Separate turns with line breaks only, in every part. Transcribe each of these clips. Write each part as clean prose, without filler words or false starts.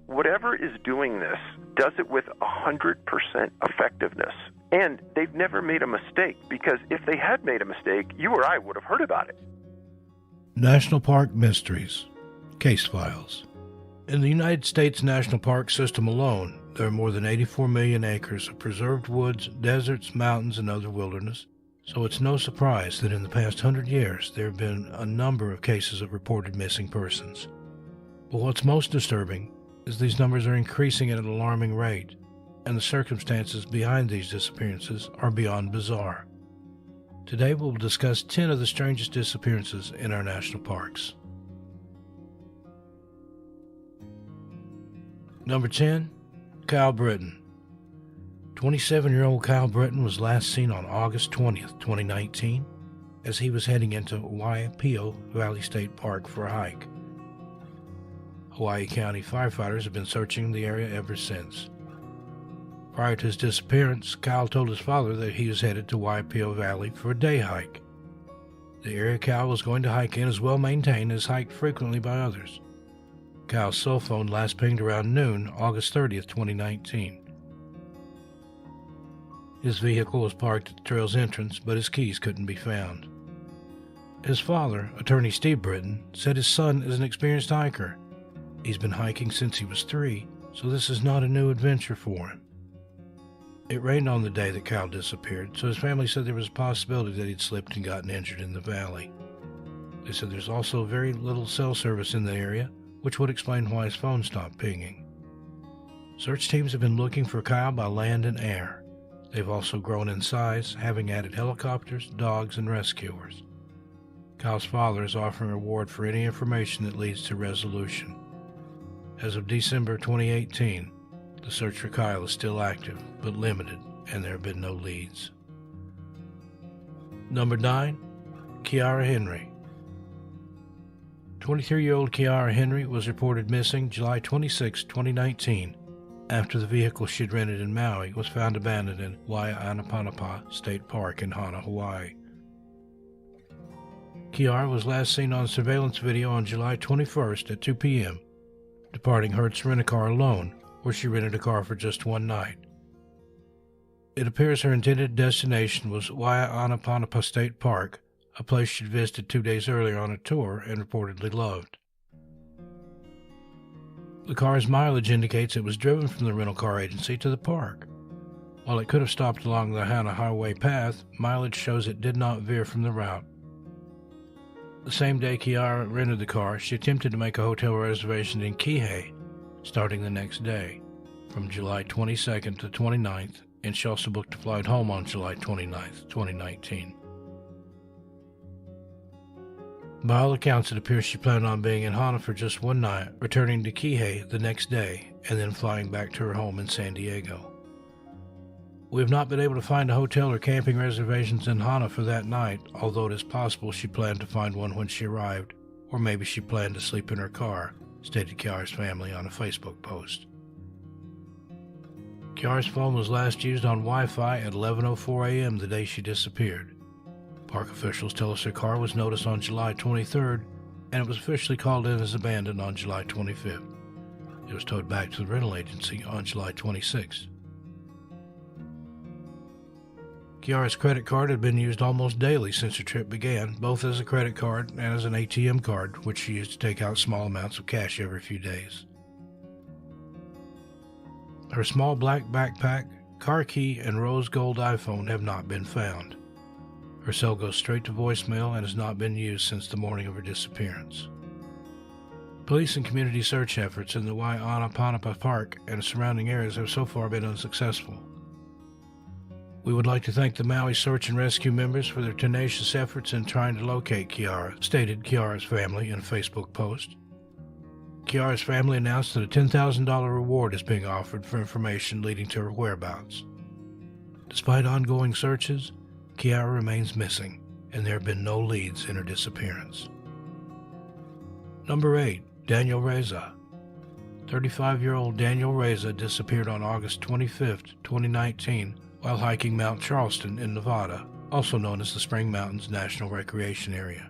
whatever is doing this does it with 100% effectiveness. And they've never made a mistake, because if they had made a mistake, you or I would have heard about it.
National Park Mysteries. Case Files. In the United States National Park System alone, there are more than 84 million acres of preserved woods, deserts, mountains, and other wilderness, so it's no surprise that in the past 100 years there have been a number of cases of reported missing persons. But what's most disturbing is these numbers are increasing at an alarming rate, and the circumstances behind these disappearances are beyond bizarre. Today we'll discuss 10 of the strangest disappearances in our national parks. Number 10. Kyle Brittain. 27-year-old Kyle Brittain was last seen on August 20th, 2019, as he was heading into Hpus Valley State Park for a hike. Hawaii County firefighters have been searching the area ever since. Prior to his disappearance, Kyle told his father that he was headed to Hpus Valley for a day hike. The area Kyle was going to hike in is well maintained and is hiked frequently by others. Kyle's cell phone last pinged around noon, August 30th, 2019. His vehicle was parked at the trail's entrance, but his keys couldn't be found. His father, attorney Steve Brittain, said his son is an experienced hiker. He's been hiking since he was 3, so this is not a new adventure for him. It rained on the day that Kyle disappeared, so his family said there was a possibility that he'd slipped and gotten injured in the valley. They said there's also very little cell service in the area, which would explain why his phone stopped pinging. Search teams have been looking for Kyle by land and air. They've also grown in size, having added helicopters, dogs, and rescuers. Kyle's father is offering a reward for any information that leads to resolution. As of December 2018, the search for Kyle is still active, but limited, and there have been no leads. Number 9. Kiara Henry. 23-year-old Kiara Henry was reported missing July 26, 2019, after the vehicle she'd rented in Maui was found abandoned in Waianapanapa State Park in Hana, Hawaii. Kiara was last seen on surveillance video on July 21st at 2 p.m., departing Hertz Rent-A-Car alone, where she rented a car for just one night. It appears her intended destination was Waianapanapa State Park, a place she'd visited 2 days earlier on a tour and reportedly loved. The car's mileage indicates it was driven from the rental car agency to the park. While it could have stopped along the Hana Highway path, mileage shows it did not veer from the route. The same day Kiara rented the car, she attempted to make a hotel reservation in Kihei, starting the next day, from July 22nd to 29th, and she also booked a flight home on July 29th, 2019. By all accounts, it appears she planned on being in Hana for just one night, returning to Kihei the next day, and then flying back to her home in San Diego. We have not been able to find a hotel or camping reservations in Hana for that night, although it is possible she planned to find one when she arrived, or maybe she planned to sleep in her car, stated Kiara's family on a Facebook post. Kiara's phone was last used on Wi-Fi at 11:04 a.m. the day she disappeared. Park officials tell us her car was noticed on July 23rd, and it was officially called in as abandoned on July 25th. It was towed back to the rental agency on July 26th. Kiara's credit card had been used almost daily since her trip began, both as a credit card and as an ATM card, which she used to take out small amounts of cash every few days. Her small black backpack, car key, and rose gold iPhone have not been found. Her cell goes straight to voicemail and has not been used since the morning of her disappearance. Police and community search efforts in the Waianapanapa Park and surrounding areas have so far been unsuccessful. We would like to thank the Maui search and rescue members for their tenacious efforts in trying to locate Kiara, stated Kiara's family in a Facebook post. Kiara's family announced that a $10,000 reward is being offered for information leading to her whereabouts. Despite ongoing searches, Kiara remains missing, and there have been no leads in her disappearance. Number 8. Daniel Raza. 35-year-old Daniel Raza disappeared on August 25, 2019, while hiking Mount Charleston in Nevada, also known as the Spring Mountains National Recreation Area.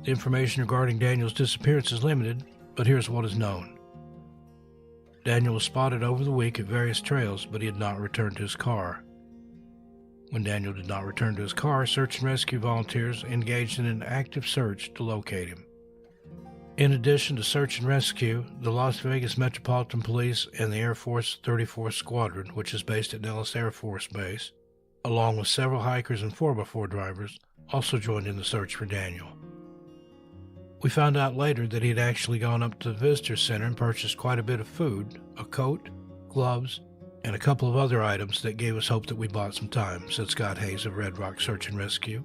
The information regarding Daniel's disappearance is limited, but here's what is known. Daniel was spotted over the week at various trails, but he had not returned to his car. When Daniel did not return to his car, search and rescue volunteers engaged in an active search to locate him. In addition to search and rescue, the Las Vegas Metropolitan Police and the Air Force 34th Squadron, which is based at Nellis Air Force Base, along with several hikers and 4x4 drivers, also joined in the search for Daniel. We found out later that he had actually gone up to the visitor center and purchased quite a bit of food, a coat, gloves, and a couple of other items that gave us hope that we bought some time, said Scott Hayes of Red Rock Search and Rescue.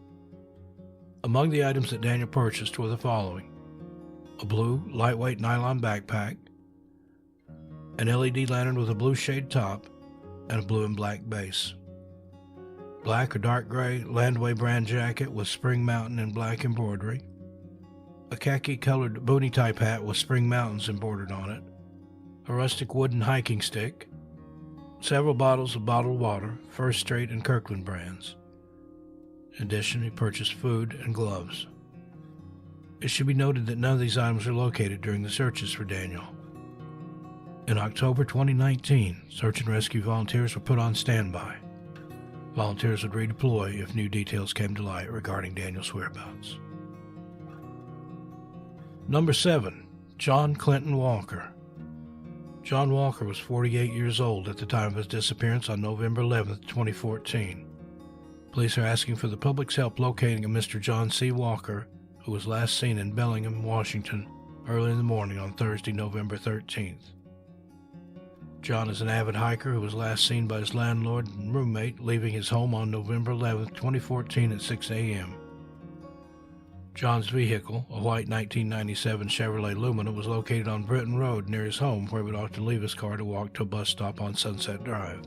Among the items that Daniel purchased were the following: a blue, lightweight nylon backpack, an LED lantern with a blue shade top, and a blue and black base. Black or dark gray Landway brand jacket with Spring Mountain and black embroidery, a khaki-colored boonie-type hat with Spring Mountains embroidered on it, a rustic wooden hiking stick, several bottles of bottled water, First Street and Kirkland brands. In addition, he purchased food and gloves. It should be noted that none of these items were located during the searches for Daniel. In October 2019, search and rescue volunteers were put on standby. Volunteers would redeploy if new details came to light regarding Daniel's whereabouts. Number 7. John Clinton Walker. John Walker was 48 years old at the time of his disappearance on November 11, 2014. Police are asking for the public's help locating a Mr. John C. Walker, who was last seen in Bellingham, Washington, early in the morning on Thursday, November 13th. John is an avid hiker who was last seen by his landlord and roommate leaving his home on November 11, 2014 at 6 a.m. John's vehicle, a white 1997 Chevrolet Lumina, was located on Brittain Road near his home, where he would often leave his car to walk to a bus stop on Sunset Drive.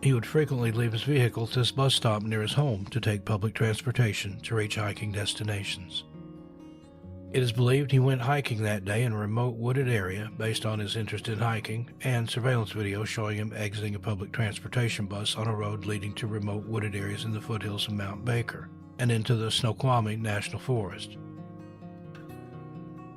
He would frequently leave his vehicle to this bus stop near his home to take public transportation to reach hiking destinations. It is believed he went hiking that day in a remote wooded area based on his interest in hiking and surveillance video showing him exiting a public transportation bus on a road leading to remote wooded areas in the foothills of Mount Baker and into the Snoqualmie National Forest.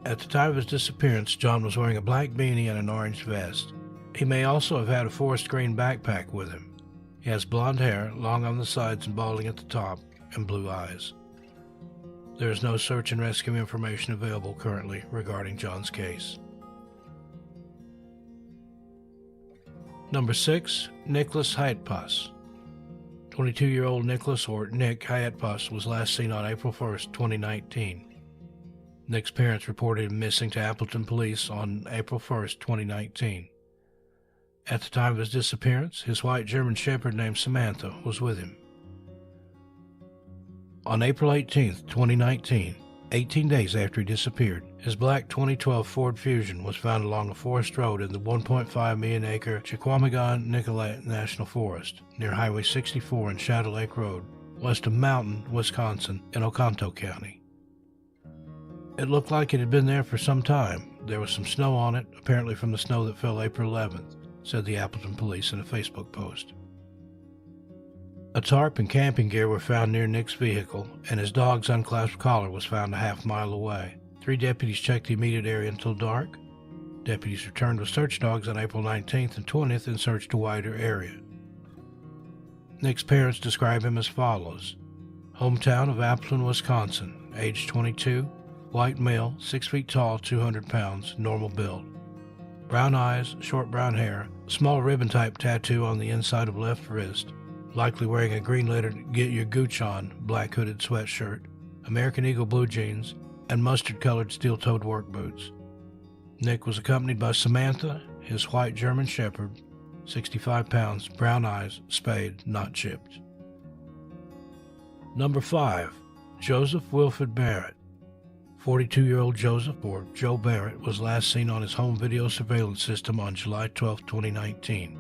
At the time of his disappearance, John was wearing a black beanie and an orange vest. He may also have had a forest green backpack with him. He has blonde hair, long on the sides and balding at the top, and blue eyes. There is no search and rescue information available currently regarding John's case. Number 6. Nicholas Hpus. 22-year-old Nicholas, or Nick Hpus, was last seen on April 1, 2019. Nick's parents reported him missing to Appleton Police on April 1, 2019. At the time of his disappearance, his white German Shepherd named Samantha was with him. On April 18, 2019, 18 days after he disappeared, his black 2012 Ford Fusion was found along a forest road in the 1.5 million-acre Chequamegon-Nicolet National Forest, near Highway 64 and Shadow Lake Road, west of Mountain, Wisconsin, in Oconto County. It looked like it had been there for some time. There was some snow on it, apparently from the snow that fell April 11th, said the Appleton Police in a Facebook post. A tarp and camping gear were found near Nick's vehicle, and his dog's unclasped collar was found a half-mile away. 3 deputies checked the immediate area until dark. Deputies returned with search dogs on April 19th and 20th and searched a wider area. Nick's parents describe him as follows: hometown of Appleton, Wisconsin, age 22, white male, 6 feet tall, 200 pounds, normal build. Brown eyes, short brown hair, small ribbon-type tattoo on the inside of left wrist, likely wearing a green-lettered Get Your Gooch On black hooded sweatshirt, American Eagle blue jeans, and mustard-colored steel-toed work boots. Nick was accompanied by Samantha, his white German Shepherd, 65 pounds, brown eyes, spayed, not chipped. Number 5. Joseph Wilford Barrett. 42-year-old Joseph, or Joe Barrett, was last seen on his home video surveillance system on July 12, 2019.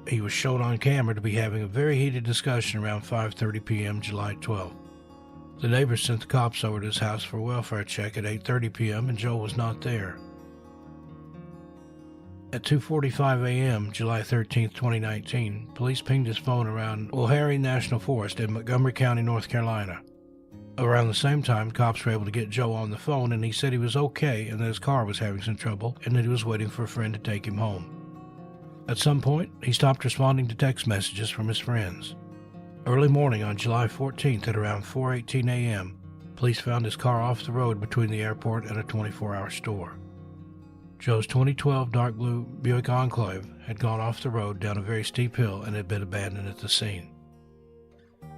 He was shown on camera to be having a very heated discussion around 5:30 p.m. July 12. The neighbors sent the cops over to his house for a welfare check at 8:30 p.m. and Joe was not there. At 2:45 a.m. July 13, 2019, police pinged his phone around O'Hare National Forest in Montgomery County, North Carolina. Around the same time, cops were able to get Joe on the phone, and he said he was okay and that his car was having some trouble and that he was waiting for a friend to take him home. At some point, he stopped responding to text messages from his friends. Early morning on July 14th at around 4:18 a.m., police found his car off the road between the airport and a 24-hour store. Joe's 2012 dark blue Buick Enclave had gone off the road down a very steep hill and had been abandoned at the scene.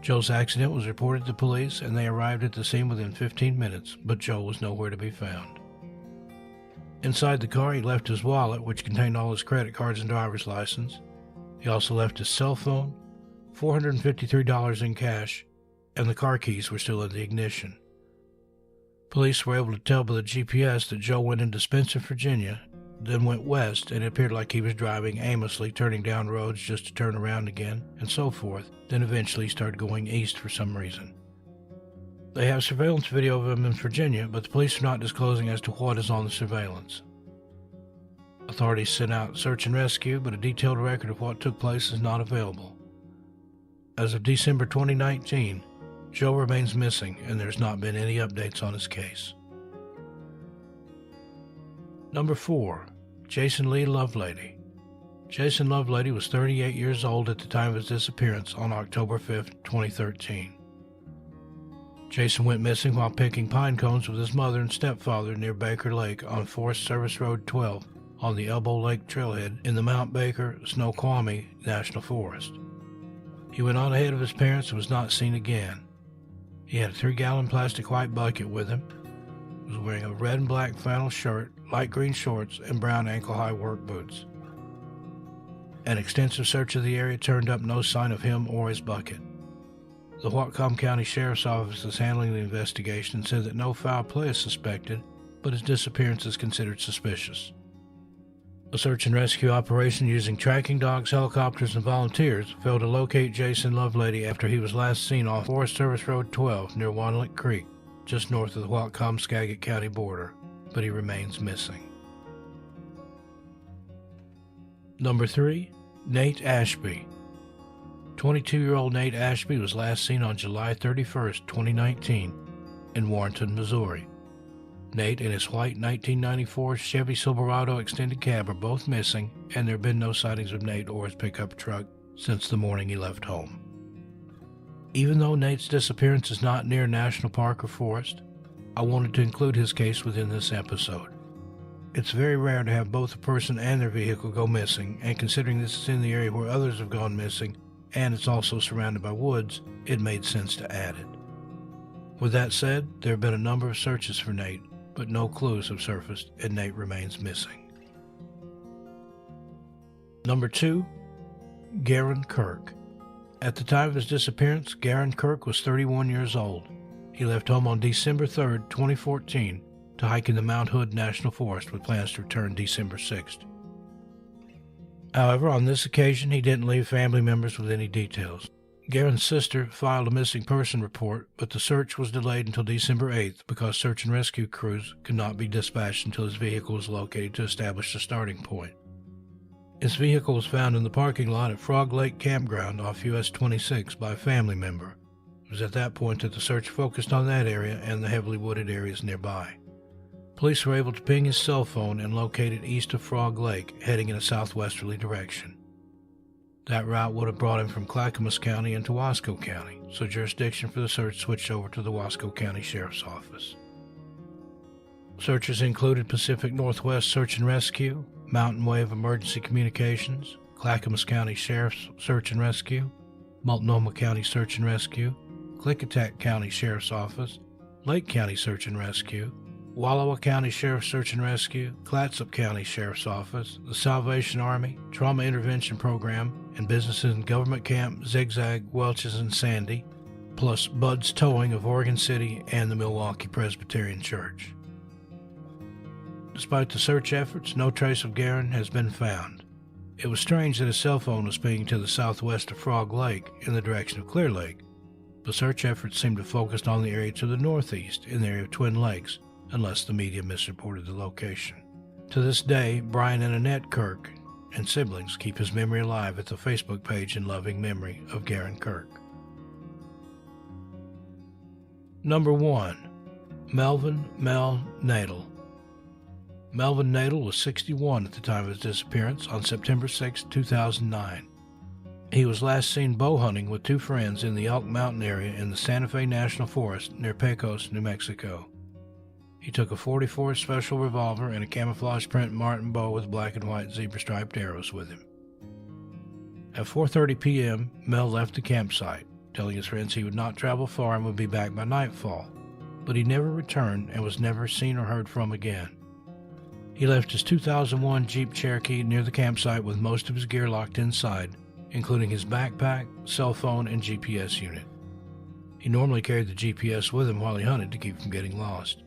Joe's accident was reported to police, and they arrived at the scene within 15 minutes, but Joe was nowhere to be found. Inside the car, he left his wallet, which contained all his credit cards and driver's license. He also left his cell phone, $453 in cash, and the car keys were still in the ignition. Police were able to tell by the GPS that Joe went into Spencer, Virginia, then went west, and it appeared like he was driving aimlessly, turning down roads just to turn around again, and so forth, then eventually started going east for some reason. They have surveillance video of him in Virginia, but the police are not disclosing as to what is on the surveillance. Authorities sent out search and rescue, but a detailed record of what took place is not available. As of December 2019, Joe remains missing, and there's not been any updates on his case. Number 4. Jason Lee Lovelady. Jason Lovelady was 38 years old at the time of his disappearance on October 5, 2013. Jason went missing while picking pine cones with his mother and stepfather near Baker Lake on Forest Service Road 12 on the Elbow Lake Trailhead in the Mount Baker Snoqualmie National Forest. He went on ahead of his parents and was not seen again. He had a 3-gallon plastic white bucket with him, was wearing a red and black flannel shirt, light green shorts, and brown ankle-high work boots. An extensive search of the area turned up no sign of him or his bucket. The Whatcom County Sheriff's Office is handling the investigation and said that no foul play is suspected, but his disappearance is considered suspicious. A search and rescue operation using tracking dogs, helicopters, and volunteers failed to locate Jason Lovelady after he was last seen off Forest Service Road 12 near Wanlick Creek, just north of the Whatcom-Skagit County border, but he remains missing. Number 3. Nate Ashby. 22-year-old Nate Ashby was last seen on July 31, 2019, in Warrenton, Missouri. Nate and his white 1994 Chevy Silverado extended cab are both missing, and there have been no sightings of Nate or his pickup truck since the morning he left home. Even though Nate's disappearance is not near a national park or forest, I wanted to include his case within this episode. It's very rare to have both a person and their vehicle go missing, and considering this is in the area where others have gone missing, and it's also surrounded by woods, it made sense to add it. With that said, there have been a number of searches for Nate, but no clues have surfaced, and Nate remains missing. Number 2. Garen Kirk. At the time of his disappearance, Garen Kirk was 31 years old. He left home on December 3, 2014, to hike in the Mount Hood National Forest with plans to return December 6th. However, on this occasion, he didn't leave family members with any details. Garen's sister filed a missing person report, but the search was delayed until December 8th because search and rescue crews could not be dispatched until his vehicle was located to establish a starting point. His vehicle was found in the parking lot at Frog Lake Campground off US 26 by a family member. It was at that point that the search focused on that area and the heavily wooded areas nearby. Police were able to ping his cell phone and locate it east of Frog Lake, heading in a southwesterly direction. That route would have brought him from Clackamas County into Wasco County, so jurisdiction for the search switched over to the Wasco County Sheriff's Office. Searches included Pacific Northwest Search and Rescue, Mountain Wave Emergency Communications, Clackamas County Sheriff's Search and Rescue, Multnomah County Search and Rescue, Klickitat County Sheriff's Office, Lake County Search and Rescue, Wallowa County Sheriff's Search and Rescue, Clatsop County Sheriff's Office, the Salvation Army, Trauma Intervention Program, and businesses in Government Camp, Zigzag, Welch's, and Sandy, plus Bud's Towing of Oregon City and the Milwaukee Presbyterian Church. Despite the search efforts, no trace of Garen has been found. It was strange that his cell phone was pinging to the southwest of Frog Lake in the direction of Clear Lake, but search efforts seemed to focus on the area to the northeast in the area of Twin Lakes, unless the media misreported the location. To this day, Brian and Annette Kirk and siblings keep his memory alive at the Facebook page in loving memory of Garen Kirk. Number 1. Melvin Mel Nadel. Melvin Nadel was 61 at the time of his disappearance on September 6, 2009. He was last seen bow hunting with 2 friends in the Elk Mountain area in the Santa Fe National Forest near Pecos, New Mexico. He took a .44 special revolver and a camouflage print Martin bow with black and white zebra-striped arrows with him. At 4:30 p.m., Mel left the campsite, telling his friends he would not travel far and would be back by nightfall, but he never returned and was never seen or heard from again. He left his 2001 Jeep Cherokee near the campsite with most of his gear locked inside, including his backpack, cell phone, and GPS unit. He normally carried the GPS with him while he hunted to keep from getting lost.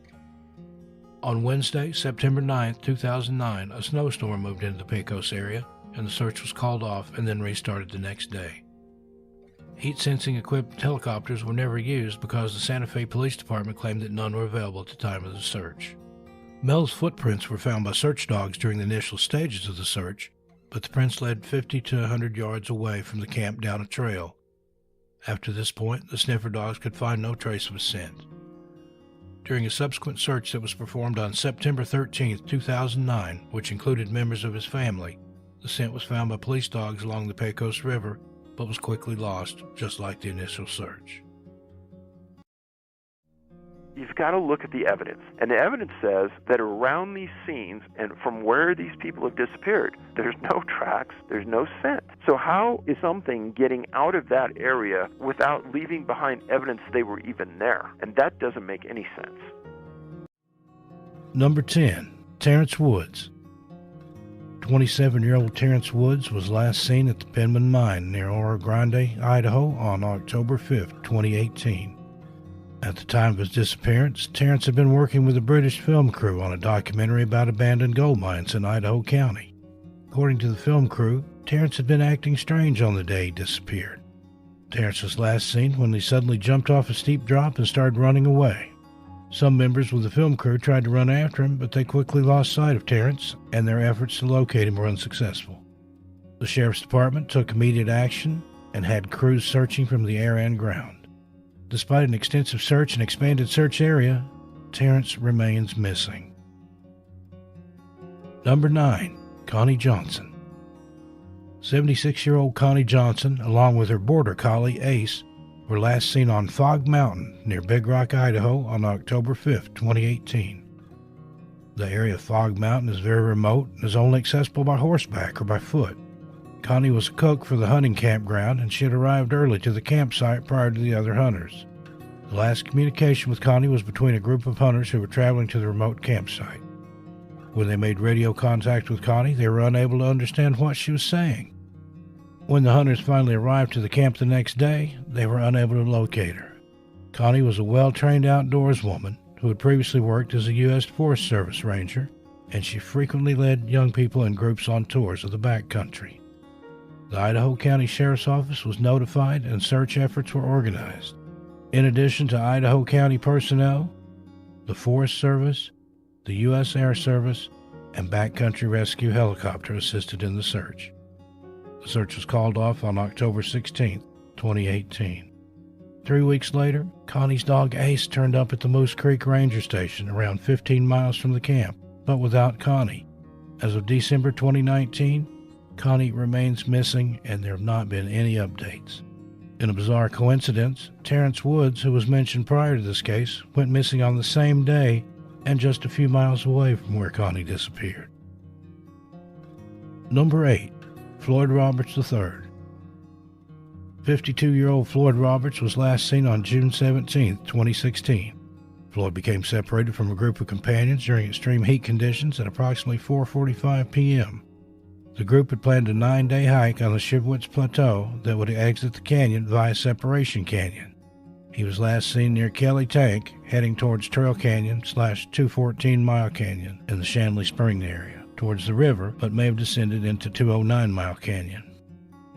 On Wednesday, September 9, 2009, a snowstorm moved into the Pecos area, and the search was called off and then restarted the next day. Heat-sensing equipped helicopters were never used because the Santa Fe Police Department claimed that none were available at the time of the search. Mel's footprints were found by search dogs during the initial stages of the search, but the prints led 50 to 100 yards away from the camp down a trail. After this point, the sniffer dogs could find no trace of a scent. During a subsequent search that was performed on September 13, 2009, which included members of his family, the scent was found by police dogs along the Pecos River, but was quickly lost, just like the initial search.
You've got to look at the evidence. And the evidence says that around these scenes and from where these people have disappeared, there's no tracks, there's no scent. So how is something getting out of that area without leaving behind evidence they were even there? And that doesn't make any sense.
Number 10. Terrence Woods. 27-year-old Terrence Woods was last seen at the Penman Mine near Oro Grande, Idaho on October 5, 2018. At the time of his disappearance, Terrence had been working with a British film crew on a documentary about abandoned gold mines in Idaho County. According to the film crew, Terrence had been acting strange on the day he disappeared. Terrence was last seen when he suddenly jumped off a steep drop and started running away. Some members with the film crew tried to run after him, but they quickly lost sight of Terrence, and their efforts to locate him were unsuccessful. The sheriff's department took immediate action and had crews searching from the air and ground. Despite an extensive search and expanded search area, Terrence remains missing. Number 9. Connie Johnson. 76-year-old Connie Johnson, along with her border collie Ace, were last seen on Fog Mountain near Big Rock, Idaho on October 5, 2018. The area of Fog Mountain is very remote and is only accessible by horseback or by foot. Connie was a cook for the hunting campground, and she had arrived early to the campsite prior to the other hunters. The last communication with Connie was between a group of hunters who were traveling to the remote campsite. When they made radio contact with Connie, they were unable to understand what she was saying. When the hunters finally arrived to the camp the next day, they were unable to locate her. Connie was a well-trained outdoors woman who had previously worked as a U.S. Forest Service ranger, and she frequently led young people in groups on tours of the backcountry. The Idaho County Sheriff's Office was notified and search efforts were organized. In addition to Idaho County personnel, the Forest Service, the U.S. Air Service, and backcountry rescue helicopter assisted in the search. The search was called off on October 16, 2018. 3 weeks later, Connie's dog Ace turned up at the Moose Creek Ranger Station around 15 miles from the camp, but without Connie. As of December 2019, Connie remains missing, and there have not been any updates. In a bizarre coincidence, Terrence Woods, who was mentioned prior to this case, went missing on the same day and just a few miles away from where Connie disappeared. Number 8. Floyd Roberts III. 52-year-old Floyd Roberts was last seen on June 17, 2016. Floyd became separated from a group of companions during extreme heat conditions at approximately 4:45 p.m. The group had planned a 9-day hike on the Hpus Plateau that would exit the canyon via Separation Canyon. He was last seen near Kelly Tank, heading towards Trail Canyon / 214 Mile Canyon in the Shanley Spring area, towards the river, but may have descended into 209 Mile Canyon.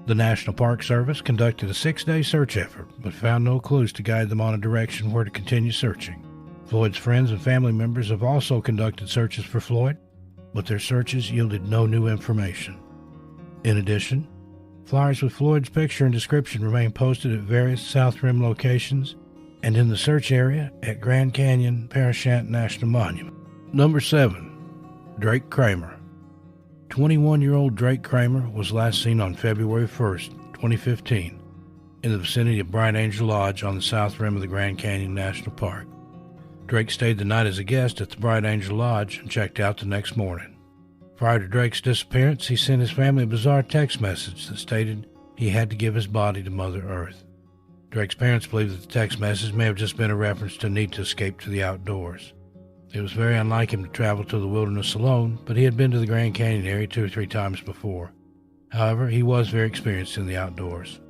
The National Park Service conducted a 6-day search effort, but found no clues to guide them on a direction where to continue searching. Floyd's friends and family members have also conducted searches for Floyd, but their searches yielded no new information. In addition, flyers with Floyd's picture and description remain posted at various South Rim locations and in the search area at Grand Canyon Parashant National Monument. Number 7. Drake Kramer. 21-year-old Drake Kramer was last seen on February 1st, 2015, in the vicinity of Bright Angel Lodge on the south rim of the Grand Canyon National Park. Drake stayed the night as a guest at the Bright Angel Lodge and checked out the next morning. Prior to Drake's disappearance, he sent his family a bizarre text message that stated he had to give his body to Mother Earth. Drake's parents believe that the text message may have just been a reference to a need to escape to the outdoors. It was very unlike him to travel to the wilderness alone, but he had been to the Grand Canyon area 2 or 3 times before. However, he was very experienced in the outdoors.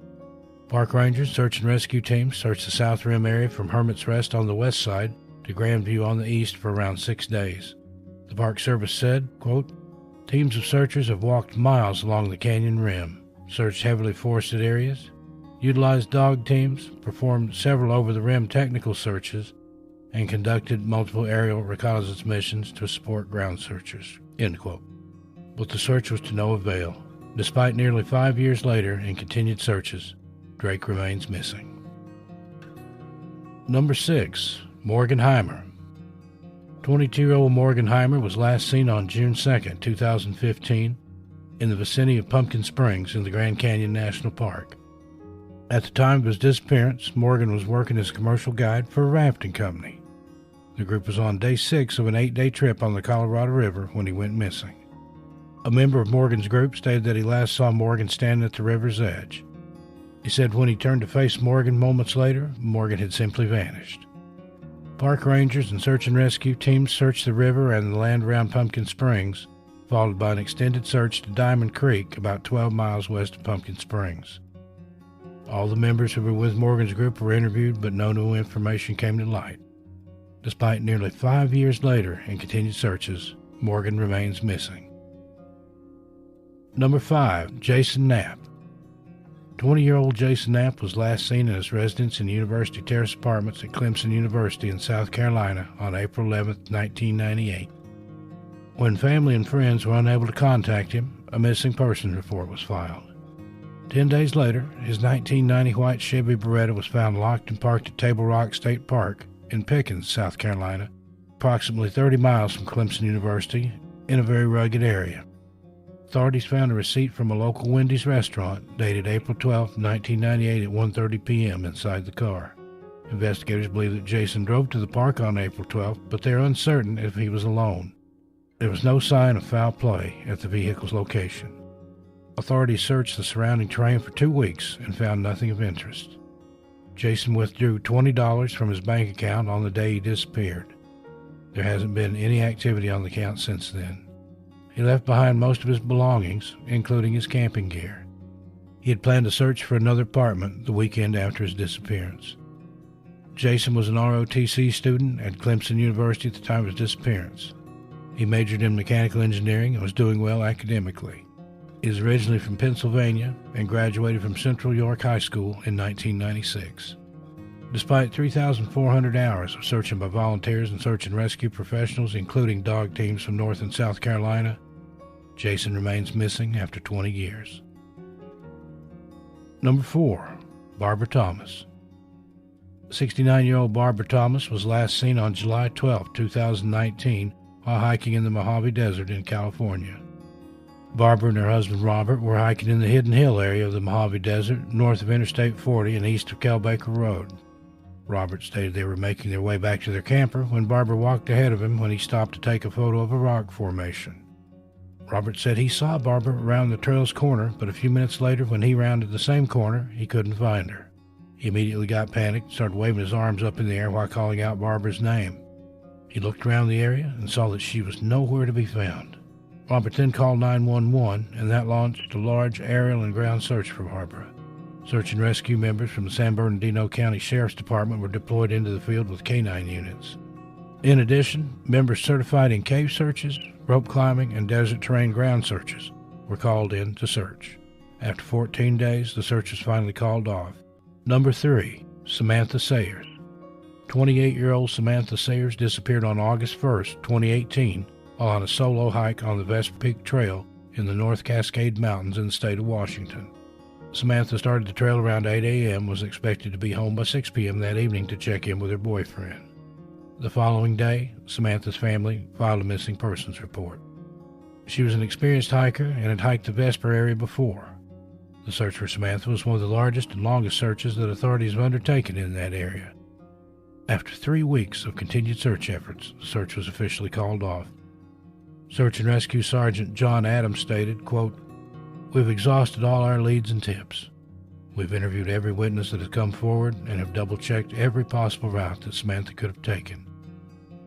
Park rangers, search and rescue teams searched the South Rim area from Hermit's Rest on the west side to Grandview on the east for around 6 days. The Park Service said, quote, "Teams of searchers have walked miles along the canyon rim, searched heavily forested areas, utilized dog teams, performed several over-the-rim technical searches, and conducted multiple aerial reconnaissance missions to support ground searchers," end quote. But the search was to no avail. Despite nearly 5 years later and continued searches, Drake remains missing. Number 6. Morgan Heimer. 22-year-old Morgan Heimer was last seen on June 2, 2015, in the vicinity of Pumpkin Springs in the Grand Canyon National Park. At the time of his disappearance, Morgan was working as a commercial guide for a rafting company. The group was on day 6 of an 8-day trip on the Colorado River when he went missing. A member of Morgan's group stated that he last saw Morgan standing at the river's edge. He said when he turned to face Morgan moments later, Morgan had simply vanished. Park rangers and search and rescue teams searched the river and the land around Pumpkin Springs, followed by an extended search to Diamond Creek, about 12 miles west of Pumpkin Springs. All the members who were with Morgan's group were interviewed, but no new information came to light. Despite nearly 5 years later and continued searches, Morgan remains missing. Number 5. Jason Knapp. 20-year-old Jason Knapp was last seen in his residence in University Terrace Apartments at Clemson University in South Carolina on April 11, 1998. When family and friends were unable to contact him, a missing persons report was filed. 10 days later, his 1990 white Chevy Beretta was found locked and parked at Table Rock State Park in Pickens, South Carolina, approximately 30 miles from Clemson University, in a very rugged area. Authorities found a receipt from a local Wendy's restaurant dated April 12, 1998 at 1:30 p.m. inside the car. Investigators believe that Jason drove to the park on April 12, but they are uncertain if he was alone. There was no sign of foul play at the vehicle's location. Authorities searched the surrounding terrain for 2 weeks and found nothing of interest. Jason withdrew $20 from his bank account on the day he disappeared. There hasn't been any activity on the account since then. He left behind most of his belongings, including his camping gear. He had planned to search for another apartment the weekend after his disappearance. Jason was an ROTC student at Clemson University at the time of his disappearance. He majored in mechanical engineering and was doing well academically. He is originally from Pennsylvania and graduated from Central York High School in 1996. Despite 3,400 hours of searching by volunteers and search and rescue professionals, including dog teams from North and South Carolina, Jason remains missing after 20 years. Number 4. Barbara Thomas. 69-year-old Barbara Thomas was last seen on July 12, 2019, while hiking in the Mojave Desert in California. Barbara and her husband Robert were hiking in the Hidden Hill area of the Mojave Desert, north of Interstate 40 and east of Kelbaker Road. Robert stated they were making their way back to their camper when Barbara walked ahead of him when he stopped to take a photo of a rock formation. Robert said he saw Barbara around the trail's corner, but a few minutes later when he rounded the same corner, he couldn't find her. He immediately got panicked and started waving his arms up in the air while calling out Barbara's name. He looked around the area and saw that she was nowhere to be found. Robert then called 911, and that launched a large aerial and ground search for Barbara. Search and rescue members from the San Bernardino County Sheriff's Department were deployed into the field with canine units. In addition, members certified in cave searches, rope climbing, and desert terrain ground searches were called in to search. After 14 days, the search was finally called off. Number 3. Samantha Sayers. 28-year-old Samantha Sayers disappeared on August 1, 2018, while on a solo hike on the Vesper Peak Trail in the North Cascade Mountains in the state of Washington. Samantha started the trail around 8 a.m. and was expected to be home by 6 p.m. that evening to check in with her boyfriend. The following day, Samantha's family filed a missing persons report. She was an experienced hiker and had hiked the Vesper area before. The search for Samantha was one of the largest and longest searches that authorities have undertaken in that area. After 3 weeks of continued search efforts, the search was officially called off. Search and Rescue Sergeant John Adams stated, quote, "We've exhausted all our leads and tips. We've interviewed every witness that has come forward and have double-checked every possible route that Samantha could have taken.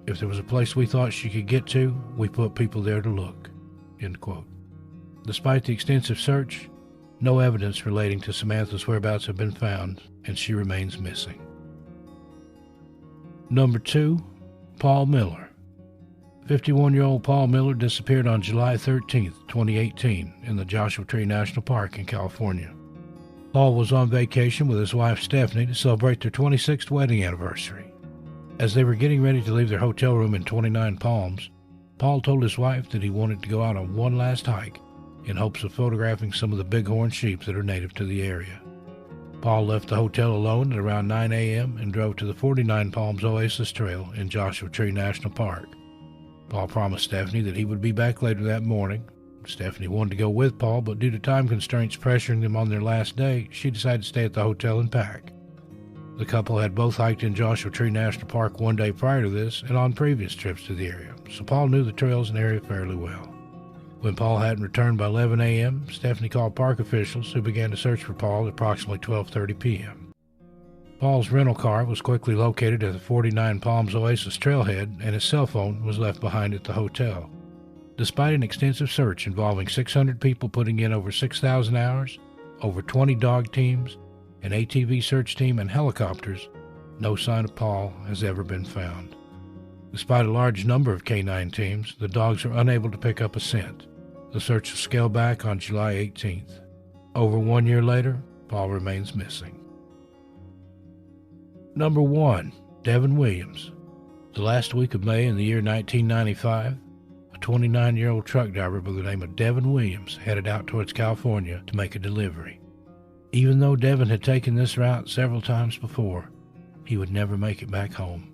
If there was a place we thought she could get to, we put people there to look." End quote. Despite the extensive search, no evidence relating to Samantha's whereabouts have been found, and she remains missing. Number 2, Paul Miller. 51-year-old Paul Miller disappeared on July 13, 2018, in the Joshua Tree National Park in California. Paul was on vacation with his wife Stephanie to celebrate their 26th wedding anniversary. As they were getting ready to leave their hotel room in 29 Palms, Paul told his wife that he wanted to go out on one last hike in hopes of photographing some of the bighorn sheep that are native to the area. Paul left the hotel alone at around 9 a.m. and drove to the 49 Palms Oasis Trail in Joshua Tree National Park. Paul promised Stephanie that he would be back later that morning. Stephanie wanted to go with Paul, but due to time constraints pressuring them on their last day, she decided to stay at the hotel and pack. The couple had both hiked in Joshua Tree National Park one day prior to this and on previous trips to the area, so Paul knew the trails and area fairly well. When Paul hadn't returned by 11 a.m., Stephanie called park officials who began to search for Paul at approximately 12:30 p.m. Paul's rental car was quickly located at the 49 Palms Oasis trailhead, and his cell phone was left behind at the hotel. Despite an extensive search involving 600 people putting in over 6,000 hours, over 20 dog teams, an ATV search team, and helicopters, no sign of Paul has ever been found. Despite a large number of K9 teams, the dogs are unable to pick up a scent. The search was scaled back on July 18th. Over 1 year later, Paul remains missing. Number 1, Devin Williams. The last week of May in the year 1995, a 29-year-old truck driver by the name of Devin Williams headed out towards California to make a delivery. Even though Devin had taken this route several times before, he would never make it back home.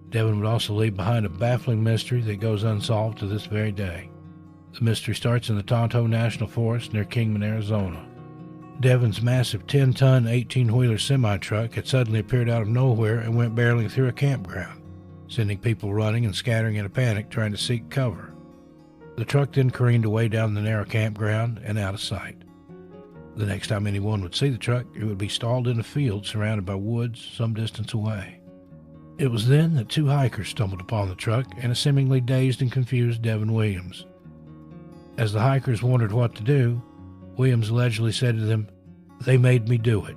Devin would also leave behind a baffling mystery that goes unsolved to this very day. The mystery starts in the Tonto National Forest near Kingman, Arizona. Devin's massive 10-ton, 18-wheeler semi-truck had suddenly appeared out of nowhere and went barreling through a campground, sending people running and scattering in a panic trying to seek cover. The truck then careened away down the narrow campground and out of sight. The next time anyone would see the truck, it would be stalled in a field surrounded by woods some distance away. It was then that 2 hikers stumbled upon the truck and a seemingly dazed and confused Devin Williams. As the hikers wondered what to do, Williams allegedly said to them, "They made me do it.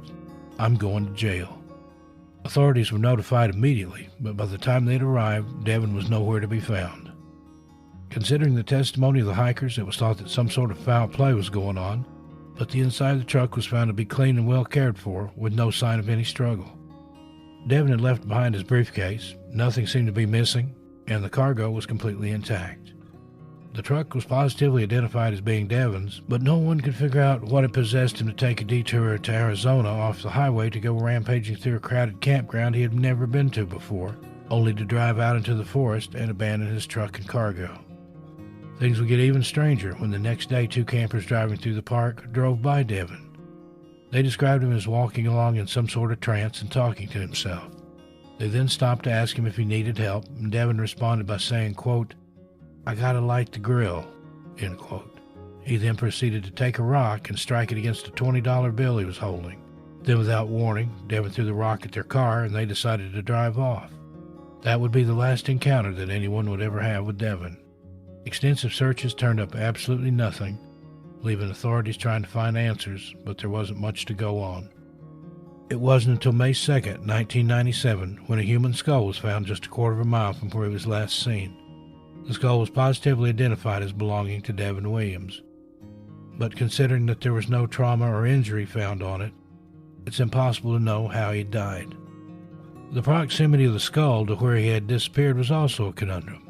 I'm going to jail." Authorities were notified immediately, but by the time they'd arrived, Devin was nowhere to be found. Considering the testimony of the hikers, it was thought that some sort of foul play was going on, but the inside of the truck was found to be clean and well cared for, with no sign of any struggle. Devin had left behind his briefcase, nothing seemed to be missing, and the cargo was completely intact. The truck was positively identified as being Devin's, but no one could figure out what had possessed him to take a detour to Arizona off the highway to go rampaging through a crowded campground he had never been to before, only to drive out into the forest and abandon his truck and cargo. Things would get even stranger when the next day 2 campers driving through the park drove by Devin. They described him as walking along in some sort of trance and talking to himself. They then stopped to ask him if he needed help, and Devin responded by saying, quote, "I gotta light the grill," end quote. He then proceeded to take a rock and strike it against a $20 bill he was holding. Then without warning, Devin threw the rock at their car and they decided to drive off. That would be the last encounter that anyone would ever have with Devin. Extensive searches turned up absolutely nothing, leaving authorities trying to find answers, but there wasn't much to go on. It wasn't until May 2nd, 1997, when a human skull was found just a quarter of a mile from where he was last seen. The skull was positively identified as belonging to Devin Williams. But considering that there was no trauma or injury found on it, it's impossible to know how he died. The proximity of the skull to where he had disappeared was also a conundrum,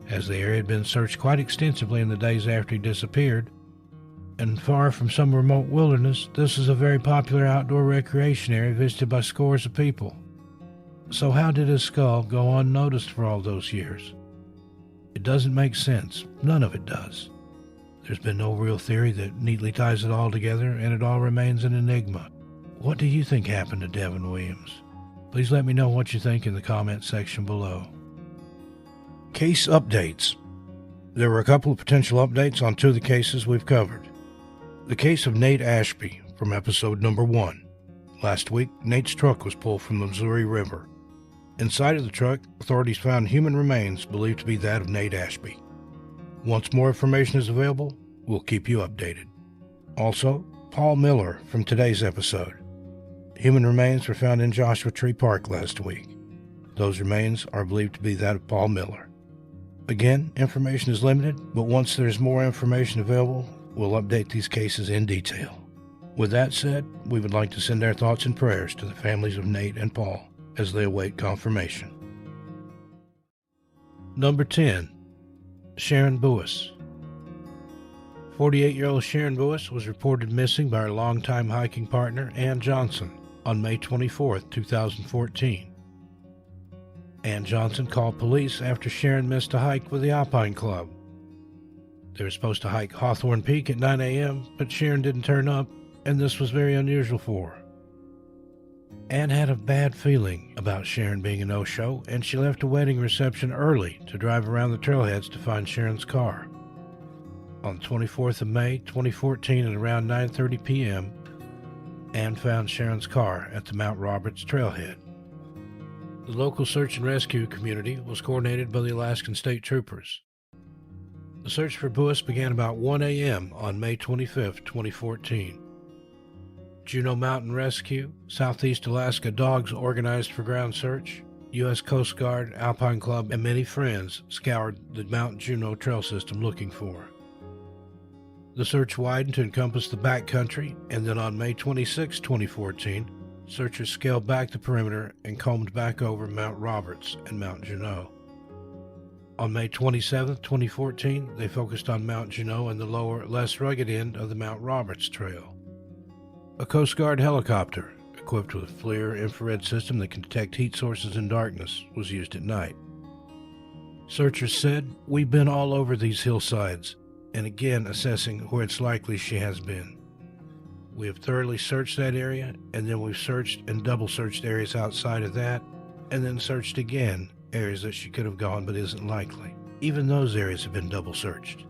as the area had been searched quite extensively in the days after he disappeared. and far from some remote wilderness, this is a very popular outdoor recreation area visited by scores of people. So how did his skull go unnoticed for all those years? It doesn't make sense. None of it does. There's been no real theory that neatly ties it all together, and it all remains an enigma. What do you think happened to Devin Williams? Please let me know what you think in the comment section below. Case updates. There were a couple of potential updates on two of the cases we've covered. The case of Nate Ashby from episode number 1. Last week, Nate's truck was pulled from the Missouri River. Inside of the truck, authorities found human remains believed to be that of Nate Ashby. Once more information is available, we'll keep you updated. Also, Paul Miller from today's episode. Human remains were found in Joshua Tree Park last week. Those remains are believed to be that of Paul Miller. Again, information is limited, but once there's more information available, we'll update these cases in detail. With that said, we would like to send our thoughts and prayers to the families of Nate and Paul as they await confirmation. Number 10. Sharon Hpus. 48-year-old Sharon Hpus was reported missing by her longtime hiking partner, Ann Johnson, on May 24, 2014. Ann Johnson called police after Sharon missed a hike with the Alpine Club. They were supposed to hike Hawthorne Peak at 9 a.m., but Sharon didn't turn up, and this was very unusual for her. Ann had a bad feeling about Sharon being a no-show, and she left a wedding reception early to drive around the trailheads to find Sharon's car. On the 24th of May, 2014, at around 9:30 p.m., Ann found Sharon's car at the Mount Roberts trailhead. The local search and rescue community was coordinated by the Alaskan State Troopers. The search for Hpus began about 1 a.m. on May 25, 2014. Juneau Mountain Rescue, Southeast Alaska Dogs Organized for Ground Search, U.S. Coast Guard, Alpine Club, and many friends scoured the Mount Juneau trail system looking for her. The search widened to encompass the backcountry, and then on May 26, 2014, searchers scaled back the perimeter and combed back over Mount Roberts and Mount Juneau. On May 27, 2014, they focused on Mount Juneau and the lower, less rugged end of the Mount Roberts Trail. A Coast Guard helicopter, equipped with a FLIR infrared system that can detect heat sources in darkness, was used at night. Searchers said, "We've been all over these hillsides, and again assessing where it's likely she has been. We have thoroughly searched that area, and then we've searched and double-searched areas outside of that, and then searched again areas that she could have gone but isn't likely. Even those areas have been double-searched.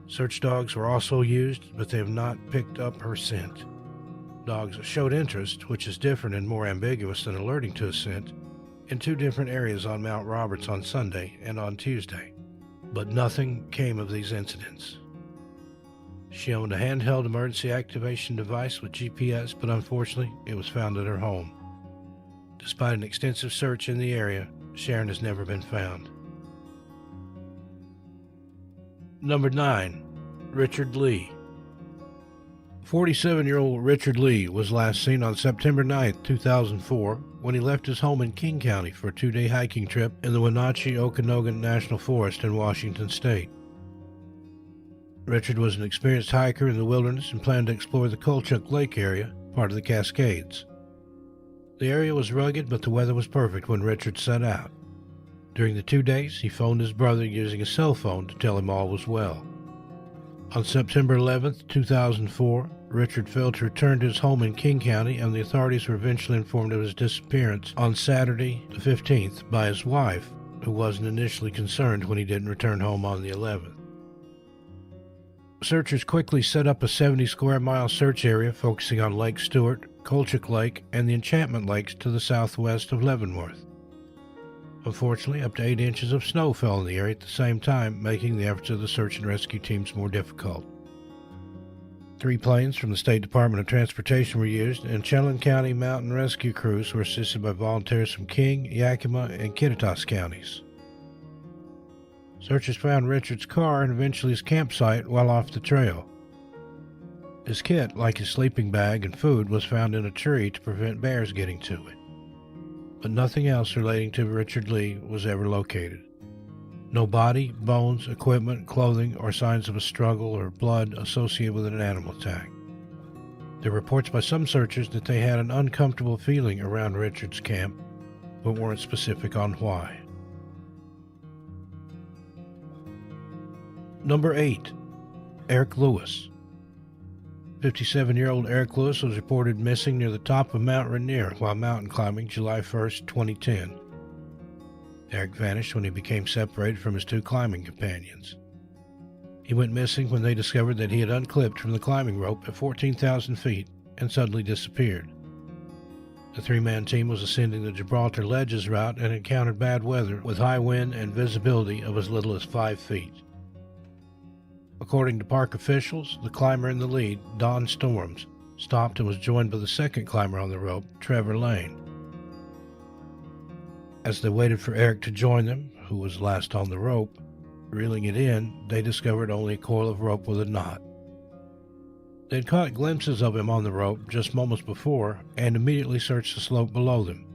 Search dogs were also used, but they have not picked up her scent. Dogs showed interest, which is different and more ambiguous than alerting to a scent, in two different areas on Mount Roberts on Sunday and on Tuesday, but nothing came of these incidents. She owned a handheld emergency activation device with GPS, but unfortunately, it was found at her home. Despite an extensive search in the area, Sharon has never been found. Number 9. Richard Lee. 47-year-old Richard Lee was last seen on September 9, 2004, when he left his home in King County for a 2-day hiking trip in the Wenatchee-Okanogan National Forest in Washington State. Richard was an experienced hiker in the wilderness and planned to explore the Kulchuk Lake area, part of the Cascades. The area was rugged, but the weather was perfect when Richard set out. During the 2 days, he phoned his brother using a cell phone to tell him all was well. On September 11, 2004, Richard failed to return to his home in King County, and the authorities were eventually informed of his disappearance on Saturday the 15th by his wife, who wasn't initially concerned when he didn't return home on the 11th. Searchers quickly set up a 70-square-mile search area focusing on Lake Stewart, Kulchuk Lake, and the Enchantment Lakes to the southwest of Leavenworth. Unfortunately, up to 8 inches of snow fell in the area at the same time, making the efforts of the search and rescue teams more difficult. 3 planes from the State Department of Transportation were used, and Chelan County mountain rescue crews were assisted by volunteers from King, Yakima, and Kittitas counties. Searchers found Richard's car and eventually his campsite while off the trail. His kit, like his sleeping bag and food, was found in a tree to prevent bears getting to it. But nothing else relating to Richard Lee was ever located. No body, bones, equipment, clothing, or signs of a struggle or blood associated with an animal attack. There are reports by some searchers that they had an uncomfortable feeling around Richard's camp, but weren't specific on why. Number 8. Eric Lewis. 57-year-old Eric Lewis was reported missing near the top of Mount Rainier while mountain climbing July 1st, 2010. Eric vanished when he became separated from his two climbing companions. He went missing when they discovered that he had unclipped from the climbing rope at 14,000 feet and suddenly disappeared. The three-man team was ascending the Gibraltar Ledges route and encountered bad weather with high wind and visibility of as little as 5 feet. According to park officials, the climber in the lead, Don Storms, stopped and was joined by the second climber on the rope, Trevor Lane. As they waited for Eric to join them, who was last on the rope, reeling it in, they discovered only a coil of rope with a knot. They had caught glimpses of him on the rope just moments before and immediately searched the slope below them.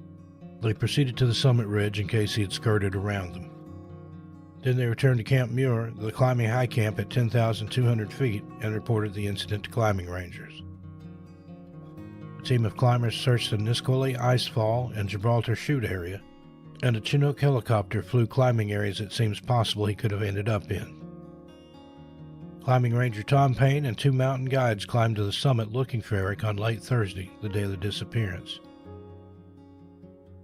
They proceeded to the summit ridge in case he had skirted around them. Then they returned to Camp Muir, the climbing high camp at 10,200 feet, and reported the incident to climbing rangers. A team of climbers searched the Nisqually Icefall and Gibraltar Chute area, and a Chinook helicopter flew climbing areas it seems possible he could have ended up in. Climbing ranger Tom Payne and 2 mountain guides climbed to the summit looking for Eric on late Thursday, the day of the disappearance.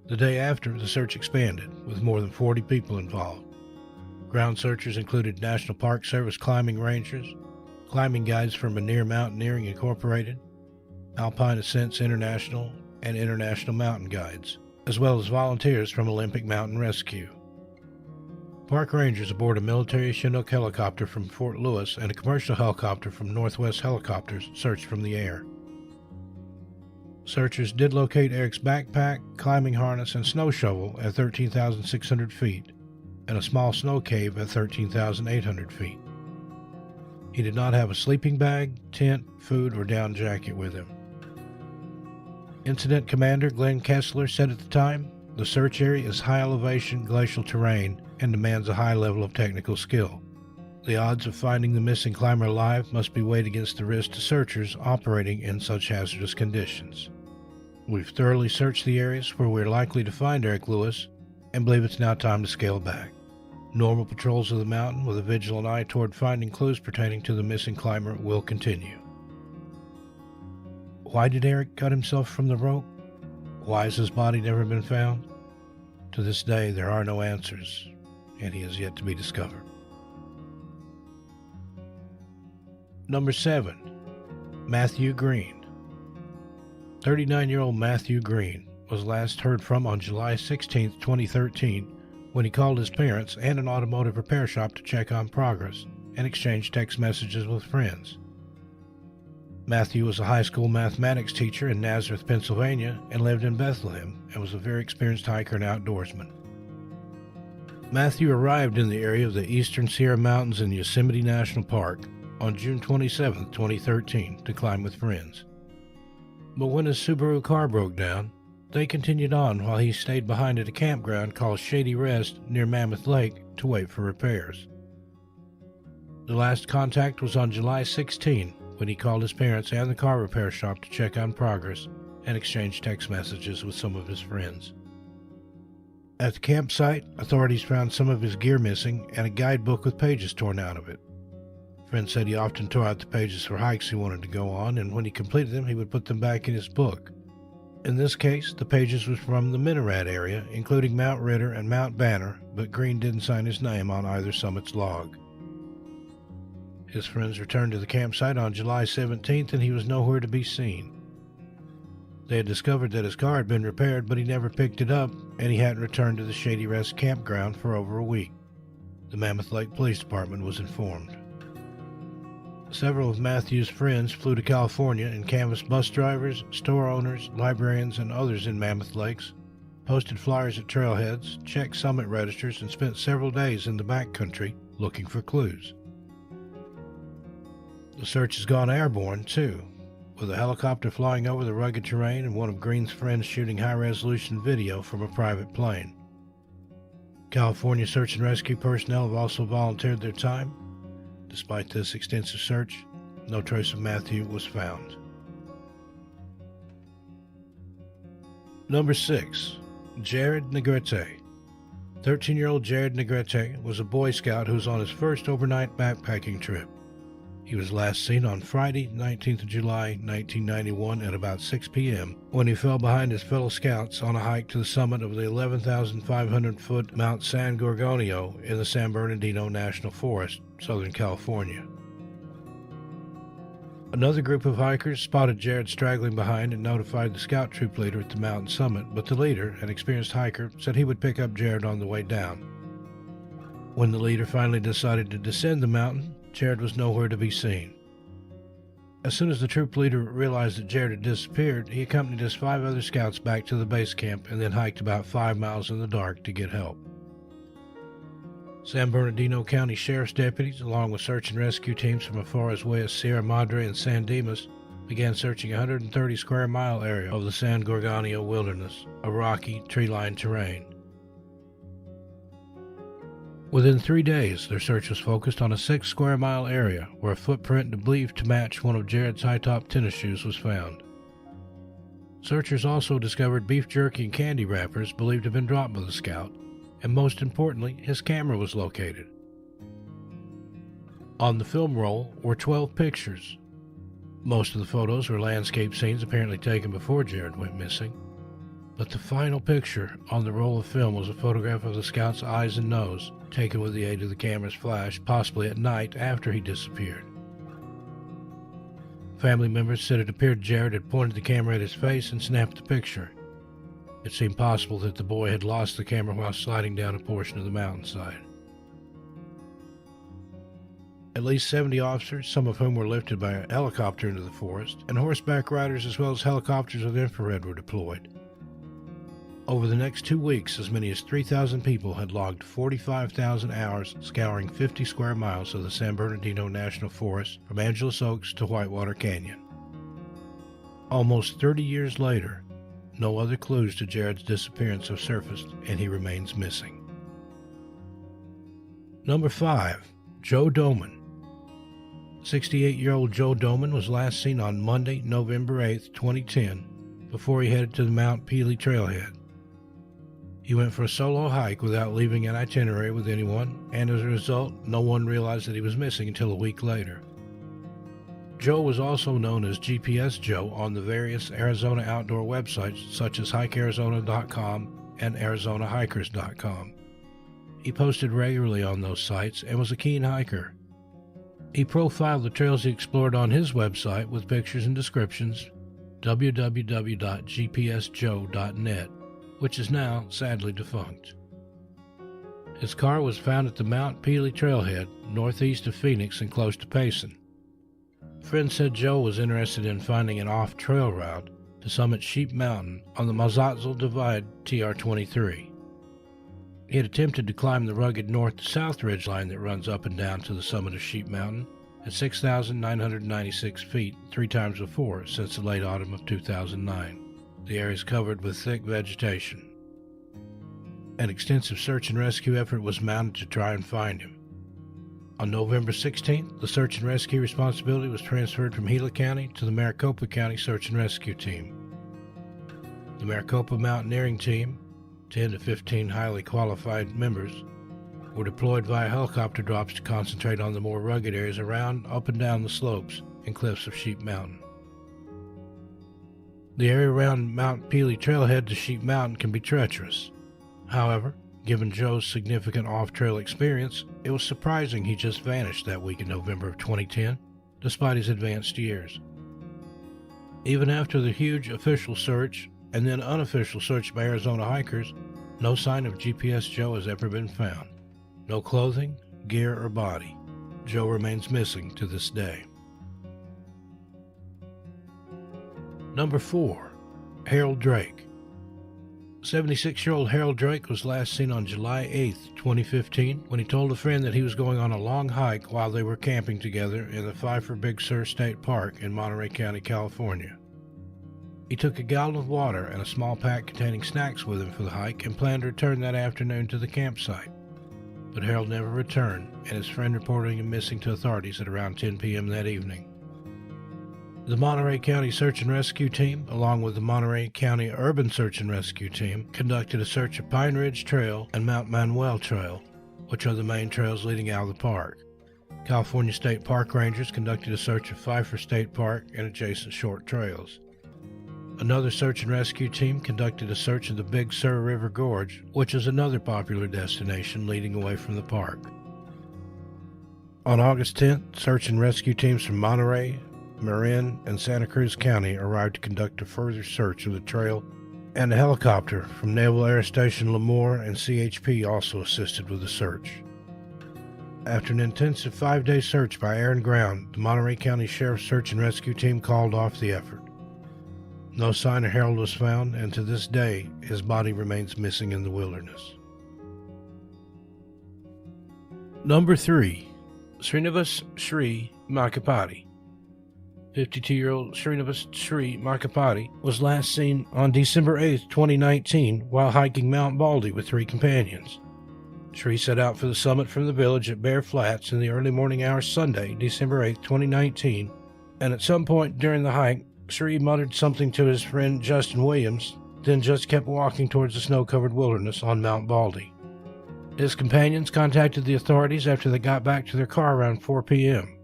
The day after, the search expanded, with more than 40 people involved. Ground searchers included National Park Service climbing rangers, climbing guides from Rainier Mountaineering Incorporated, Alpine Ascents International, and International Mountain Guides, as well as volunteers from Olympic Mountain Rescue. Park rangers aboard a military Chinook helicopter from Fort Lewis and a commercial helicopter from Northwest Helicopters searched from the air. Searchers did locate Eric's backpack, climbing harness, and snow shovel at 13,600 feet, and a small snow cave at 13,800 feet. He did not have a sleeping bag, tent, food, or down jacket with him. Incident Commander Glenn Kessler said at the time, "The search area is high elevation glacial terrain and demands a high level of technical skill. The odds of finding the missing climber alive must be weighed against the risk to searchers operating in such hazardous conditions. We've thoroughly searched the areas where we're likely to find Eric Lewis and believe it's now time to scale back. Normal patrols of the mountain with a vigilant eye toward finding clues pertaining to the missing climber will continue." Why did Eric cut himself from the rope? Why has his body never been found? To this day, there are no answers, and he is yet to be discovered. Number 7. Matthew Green. 39-year-old Matthew Green was last heard from on July 16, 2013, when he called his parents and an automotive repair shop to check on progress and exchange text messages with friends. Matthew was a high school mathematics teacher in Nazareth, Pennsylvania, and lived in Bethlehem, and was a very experienced hiker and outdoorsman. Matthew arrived in the area of the eastern Sierra Mountains in Yosemite National Park on June 27, 2013, to climb with friends. But when his Subaru car broke down, they continued on while he stayed behind at a campground called Shady Rest near Mammoth Lake to wait for repairs. The last contact was on July 16, when he called his parents and the car repair shop to check on progress and exchange text messages with some of his friends. At the campsite, authorities found some of his gear missing and a guidebook with pages torn out of it. Friends said he often tore out the pages for hikes he wanted to go on, and when he completed them, he would put them back in his book. In this case, the pages were from the Minaret area, including Mount Ritter and Mount Banner, but Green didn't sign his name on either summit's log. His friends returned to the campsite on July 17th, and he was nowhere to be seen. They had discovered that his car had been repaired, but he never picked it up, and he hadn't returned to the Shady Rest campground for over a week. The Mammoth Lake Police Department was informed. Several of Matthew's friends flew to California and canvassed bus drivers, store owners, librarians, and others in Mammoth Lakes, posted flyers at trailheads, checked summit registers, and spent several days in the backcountry looking for clues. The search has gone airborne, too, with a helicopter flying over the rugged terrain and one of Green's friends shooting high-resolution video from a private plane. California search and rescue personnel have also volunteered their time. Despite this extensive search, no trace of Matthew was found. Number 6. Jared Negret. 13-year-old Jared Negret was a Boy Scout who was on his first overnight backpacking trip. He was last seen on Friday, 19th of July, 1991 at about 6 p.m. when he fell behind his fellow scouts on a hike to the summit of the 11,500-foot Mount San Gorgonio in the San Bernardino National Forest, Southern California. Another group of hikers spotted Jared straggling behind and notified the scout troop leader at the mountain summit, but the leader, an experienced hiker, said he would pick up Jared on the way down. When the leader finally decided to descend the mountain, Jared was nowhere to be seen. As soon as the troop leader realized that Jared had disappeared, he accompanied his 5 other scouts back to the base camp and then hiked about 5 miles in the dark to get help. San Bernardino County Sheriff's deputies, along with search and rescue teams from as far away as Sierra Madre and San Dimas, began searching a 130 square mile area of the San Gorgonio wilderness, a rocky, tree-lined terrain. Within 3 days, their search was focused on a 6 square mile area where a footprint believed to match one of Jared's high-top tennis shoes was found. Searchers also discovered beef jerky and candy wrappers believed to have been dropped by the scout, and most importantly, his camera was located. On the film roll were 12 pictures. Most of the photos were landscape scenes apparently taken before Jared went missing, but the final picture on the roll of film was a photograph of the scout's eyes and nose, taken with the aid of the camera's flash, possibly at night after he disappeared. Family members said it appeared Jared had pointed the camera at his face and snapped the picture. It seemed possible that the boy had lost the camera while sliding down a portion of the mountainside. At least 70 officers, some of whom were lifted by a helicopter into the forest, and horseback riders as well as helicopters with infrared were deployed. Over the next 2 weeks, as many as 3,000 people had logged 45,000 hours scouring 50 square miles of the San Bernardino National Forest from Angeles Oaks to Whitewater Canyon. Almost 30 years later, no other clues to Jared's disappearance have surfaced, and he remains missing. Number 5. Joe Doan. 68-year-old Joe Doan was last seen on Monday, November 8, 2010, before he headed to the Mount Pelee trailhead. He went for a solo hike without leaving an itinerary with anyone, and as a result, no one realized that he was missing until a week later. Joe was also known as GPS Joe on the various Arizona outdoor websites such as HikeArizona.com and ArizonaHikers.com. He posted regularly on those sites and was a keen hiker. He profiled the trails he explored on his website with pictures and descriptions, www.gpsjoe.net, which is now sadly defunct. His car was found at the Mount Pelee trailhead northeast of Phoenix and close to Payson. Friends said Joe was interested in finding an off-trail route to summit Sheep Mountain on the Mazatzal Divide TR-23. He had attempted to climb the rugged north to south ridgeline that runs up and down to the summit of Sheep Mountain at 6,996 feet 3 times before since the late autumn of 2009. The area is covered with thick vegetation. An extensive search and rescue effort was mounted to try and find him. On November 16th, the search and rescue responsibility was transferred from Gila County to the Maricopa County Search and Rescue Team. The Maricopa Mountaineering Team, 10 to 15 highly qualified members, were deployed via helicopter drops to concentrate on the more rugged areas around, up and down the slopes and cliffs of Sheep Mountain. The area around Mount Pelee trailhead to Sheep Mountain can be treacherous. However, given Joe's significant off-trail experience, it was surprising he just vanished that week in November of 2010, despite his advanced years. Even after the huge official search and then unofficial search by Arizona hikers, no sign of GPS Joe has ever been found. No clothing, gear, or body. Joe remains missing to this day. Number 4. Harold Drake. 76-year-old Harold Drake was last seen on July 8, 2015, when he told a friend that he was going on a long hike while they were camping together in the Pfeiffer Big Sur State Park in Monterey County, California. He took a gallon of water and a small pack containing snacks with him for the hike and planned to return that afternoon to the campsite. But Harold never returned, and his friend reported him missing to authorities at around 10 p.m. that evening. The Monterey County Search and Rescue Team, along with the Monterey County Urban Search and Rescue Team, conducted a search of Pine Ridge Trail and Mount Manuel Trail, which are the main trails leading out of the park. California State Park Rangers conducted a search of Pfeiffer State Park and adjacent short trails. Another search and rescue team conducted a search of the Big Sur River Gorge, which is another popular destination leading away from the park. On August 10th, search and rescue teams from Monterey, Marin, and Santa Cruz County arrived to conduct a further search of the trail, and a helicopter from Naval Air Station Lemoore and CHP also assisted with the search. After an intensive 5-day search by air and ground, the Monterey County Sheriff's Search and Rescue Team called off the effort. No sign of Harold was found, and to this day, his body remains missing in the wilderness. Number 3. Srinivas Sri Makapati. 52-year-old Srinivas Sri Makapati was last seen on December 8, 2019, while hiking Mount Baldy with 3 companions. Sri set out for the summit from the village at Bear Flats in the early morning hours Sunday, December 8, 2019, and at some point during the hike, Sri muttered something to his friend Justin Williams, then just kept walking towards the snow-covered wilderness on Mount Baldy. His companions contacted the authorities after they got back to their car around 4 p.m.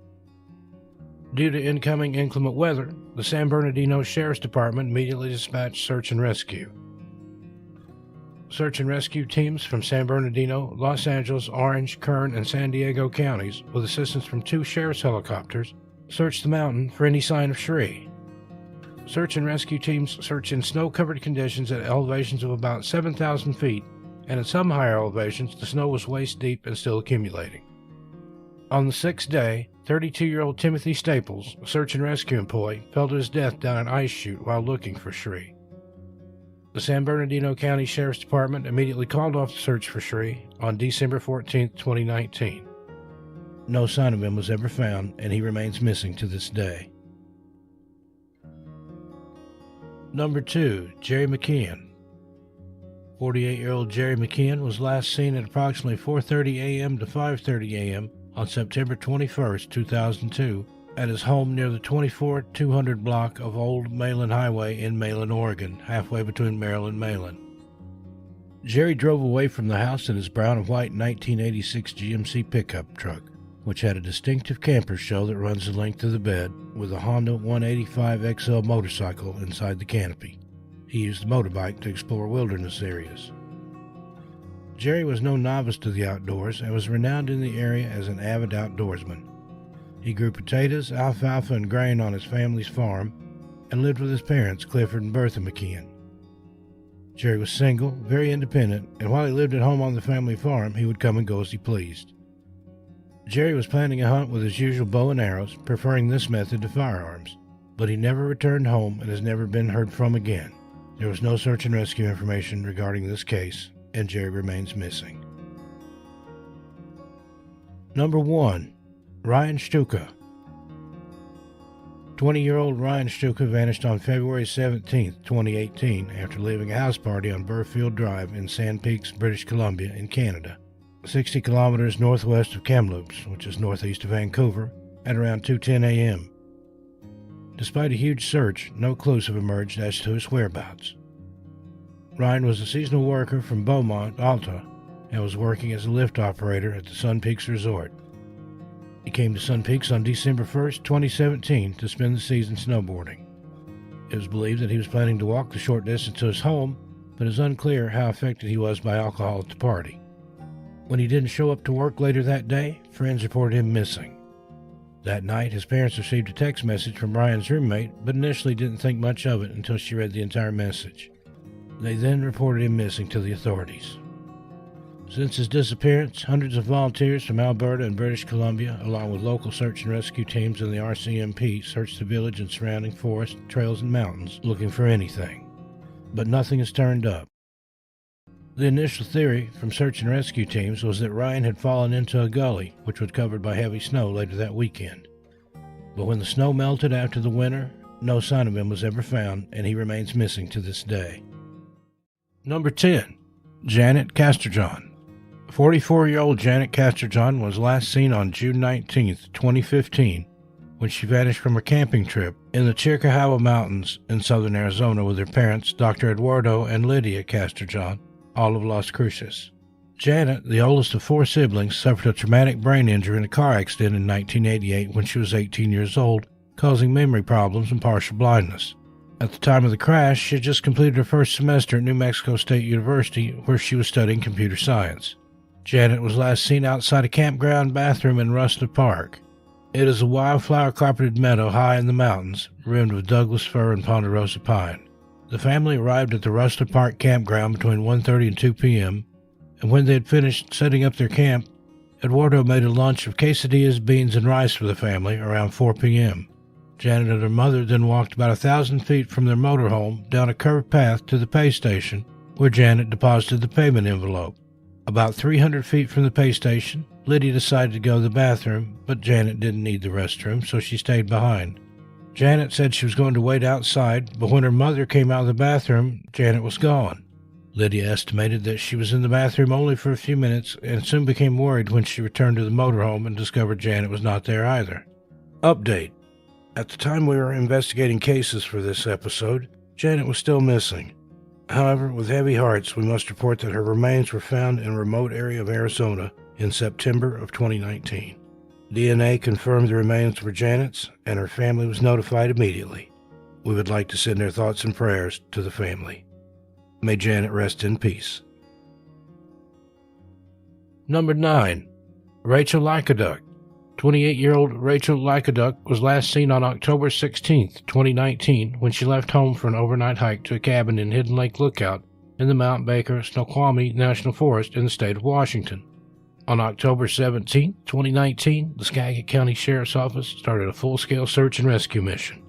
Due to incoming inclement weather, the San Bernardino Sheriff's Department immediately dispatched search and rescue. Search and rescue teams from San Bernardino, Los Angeles, Orange, Kern, and San Diego counties, with assistance from 2 sheriff's helicopters, searched the mountain for any sign of Sri. Search and rescue teams search in snow-covered conditions at elevations of about 7,000 feet, and at some higher elevations, the snow was waist-deep and still accumulating. On the 6th day, 32-year-old Timothy Staples, a search and rescue employee, fell to his death down an ice chute while looking for Sri. The San Bernardino County Sheriff's Department immediately called off the search for Sri on December 14, 2019. No sign of him was ever found, and he remains missing to this day. Number 2. Jerry Mcken. 48-year-old Jerry Mcken was last seen at approximately 4:30 a.m. to 5:30 a.m. on September 21, 2002, at his home near the 24200 block of Old Malin Highway in Malin, Oregon, halfway between Merrill and Malin. Jerry drove away from the house in his brown and white 1986 GMC pickup truck, which had a distinctive camper shell that runs the length of the bed, with a Honda 185 XL motorcycle inside the canopy. He used the motorbike to explore wilderness areas. Jerry was no novice to the outdoors and was renowned in the area as an avid outdoorsman. He grew potatoes, alfalfa, and grain on his family's farm and lived with his parents, Clifford and Bertha Mcken. Jerry was single, very independent, and while he lived at home on the family farm, he would come and go as he pleased. Jerry was planning a hunt with his usual bow and arrows, preferring this method to firearms, but he never returned home and has never been heard from again. There was no search and rescue information regarding this case, and Jerry remains missing. Number 1. Ryan Stuka. 20-year-old Ryan Stuka vanished on February 17, 2018, after leaving a house party on Burfield Drive in Sand Peaks, British Columbia, in Canada, 60 kilometers northwest of Kamloops, which is northeast of Vancouver, at around 2:10 a.m. Despite a huge search, no clues have emerged as to his whereabouts. Ryan was a seasonal worker from Beaumont, Alta, and was working as a lift operator at the Sun Peaks Resort. He came to Sun Peaks on December 1, 2017, to spend the season snowboarding. It was believed that he was planning to walk the short distance to his home, but it is unclear how affected he was by alcohol at the party. When he didn't show up to work later that day, friends reported him missing. That night, his parents received a text message from Ryan's roommate, but initially didn't think much of it until she read the entire message. They then reported him missing to the authorities. Since his disappearance, hundreds of volunteers from Alberta and British Columbia, along with local search and rescue teams and the RCMP, searched the village and surrounding forest, trails, and mountains, looking for anything. But nothing has turned up. The initial theory from search and rescue teams was that Ryan had fallen into a gully, which was covered by heavy snow later that weekend. But when the snow melted after the winter, No sign of him was ever found, and he remains missing to this day. Number 10. Janet Castorjohn. 44-year-old Janet Castorjohn was last seen on June 19, 2015, when she vanished from her camping trip in the Chiricahua Mountains in southern Arizona with her parents, Dr. Eduardo and Lydia Castorjohn, all of Las Cruces. Janet, the oldest of 4 siblings, suffered a traumatic brain injury in a car accident in 1988 when she was 18 years old, causing memory problems and partial blindness. At the time of the crash, she had just completed her first semester at New Mexico State University, where she was studying computer science. Janet was last seen outside a campground bathroom in Rustler Park. It is a wildflower-carpeted meadow high in the mountains, rimmed with Douglas fir and ponderosa pine. The family arrived at the Rustler Park campground between 1:30 and 2 p.m., and when they had finished setting up their camp, Eduardo made a lunch of quesadillas, beans, and rice for the family around 4 p.m. Janet and her mother then walked about 1,000 feet from their motorhome down a curved path to the pay station, where Janet deposited the payment envelope. About 300 feet from the pay station, Lydia decided to go to the bathroom, but Janet didn't need the restroom, so she stayed behind. Janet said she was going to wait outside, but when her mother came out of the bathroom, Janet was gone. Lydia estimated that she was in the bathroom only for a few minutes and soon became worried when she returned to the motorhome and discovered Janet was not there either. Update. At the time we were investigating cases for this episode, Janet was still missing. However, with heavy hearts, we must report that her remains were found in a remote area of Arizona in September of 2019. DNA confirmed the remains were Janet's, and her family was notified immediately. We would like to send our thoughts and prayers to the family. May Janet rest in peace. Number 9. Rachel Lycaduck. 28-year-old Rachel Lycaduck was last seen on October 16, 2019, when she left home for an overnight hike to a cabin in Hidden Lake Lookout in the Mount Baker Snoqualmie National Forest in the state of Washington. On October 17, 2019, the Skagit County Sheriff's Office started a full-scale search and rescue mission.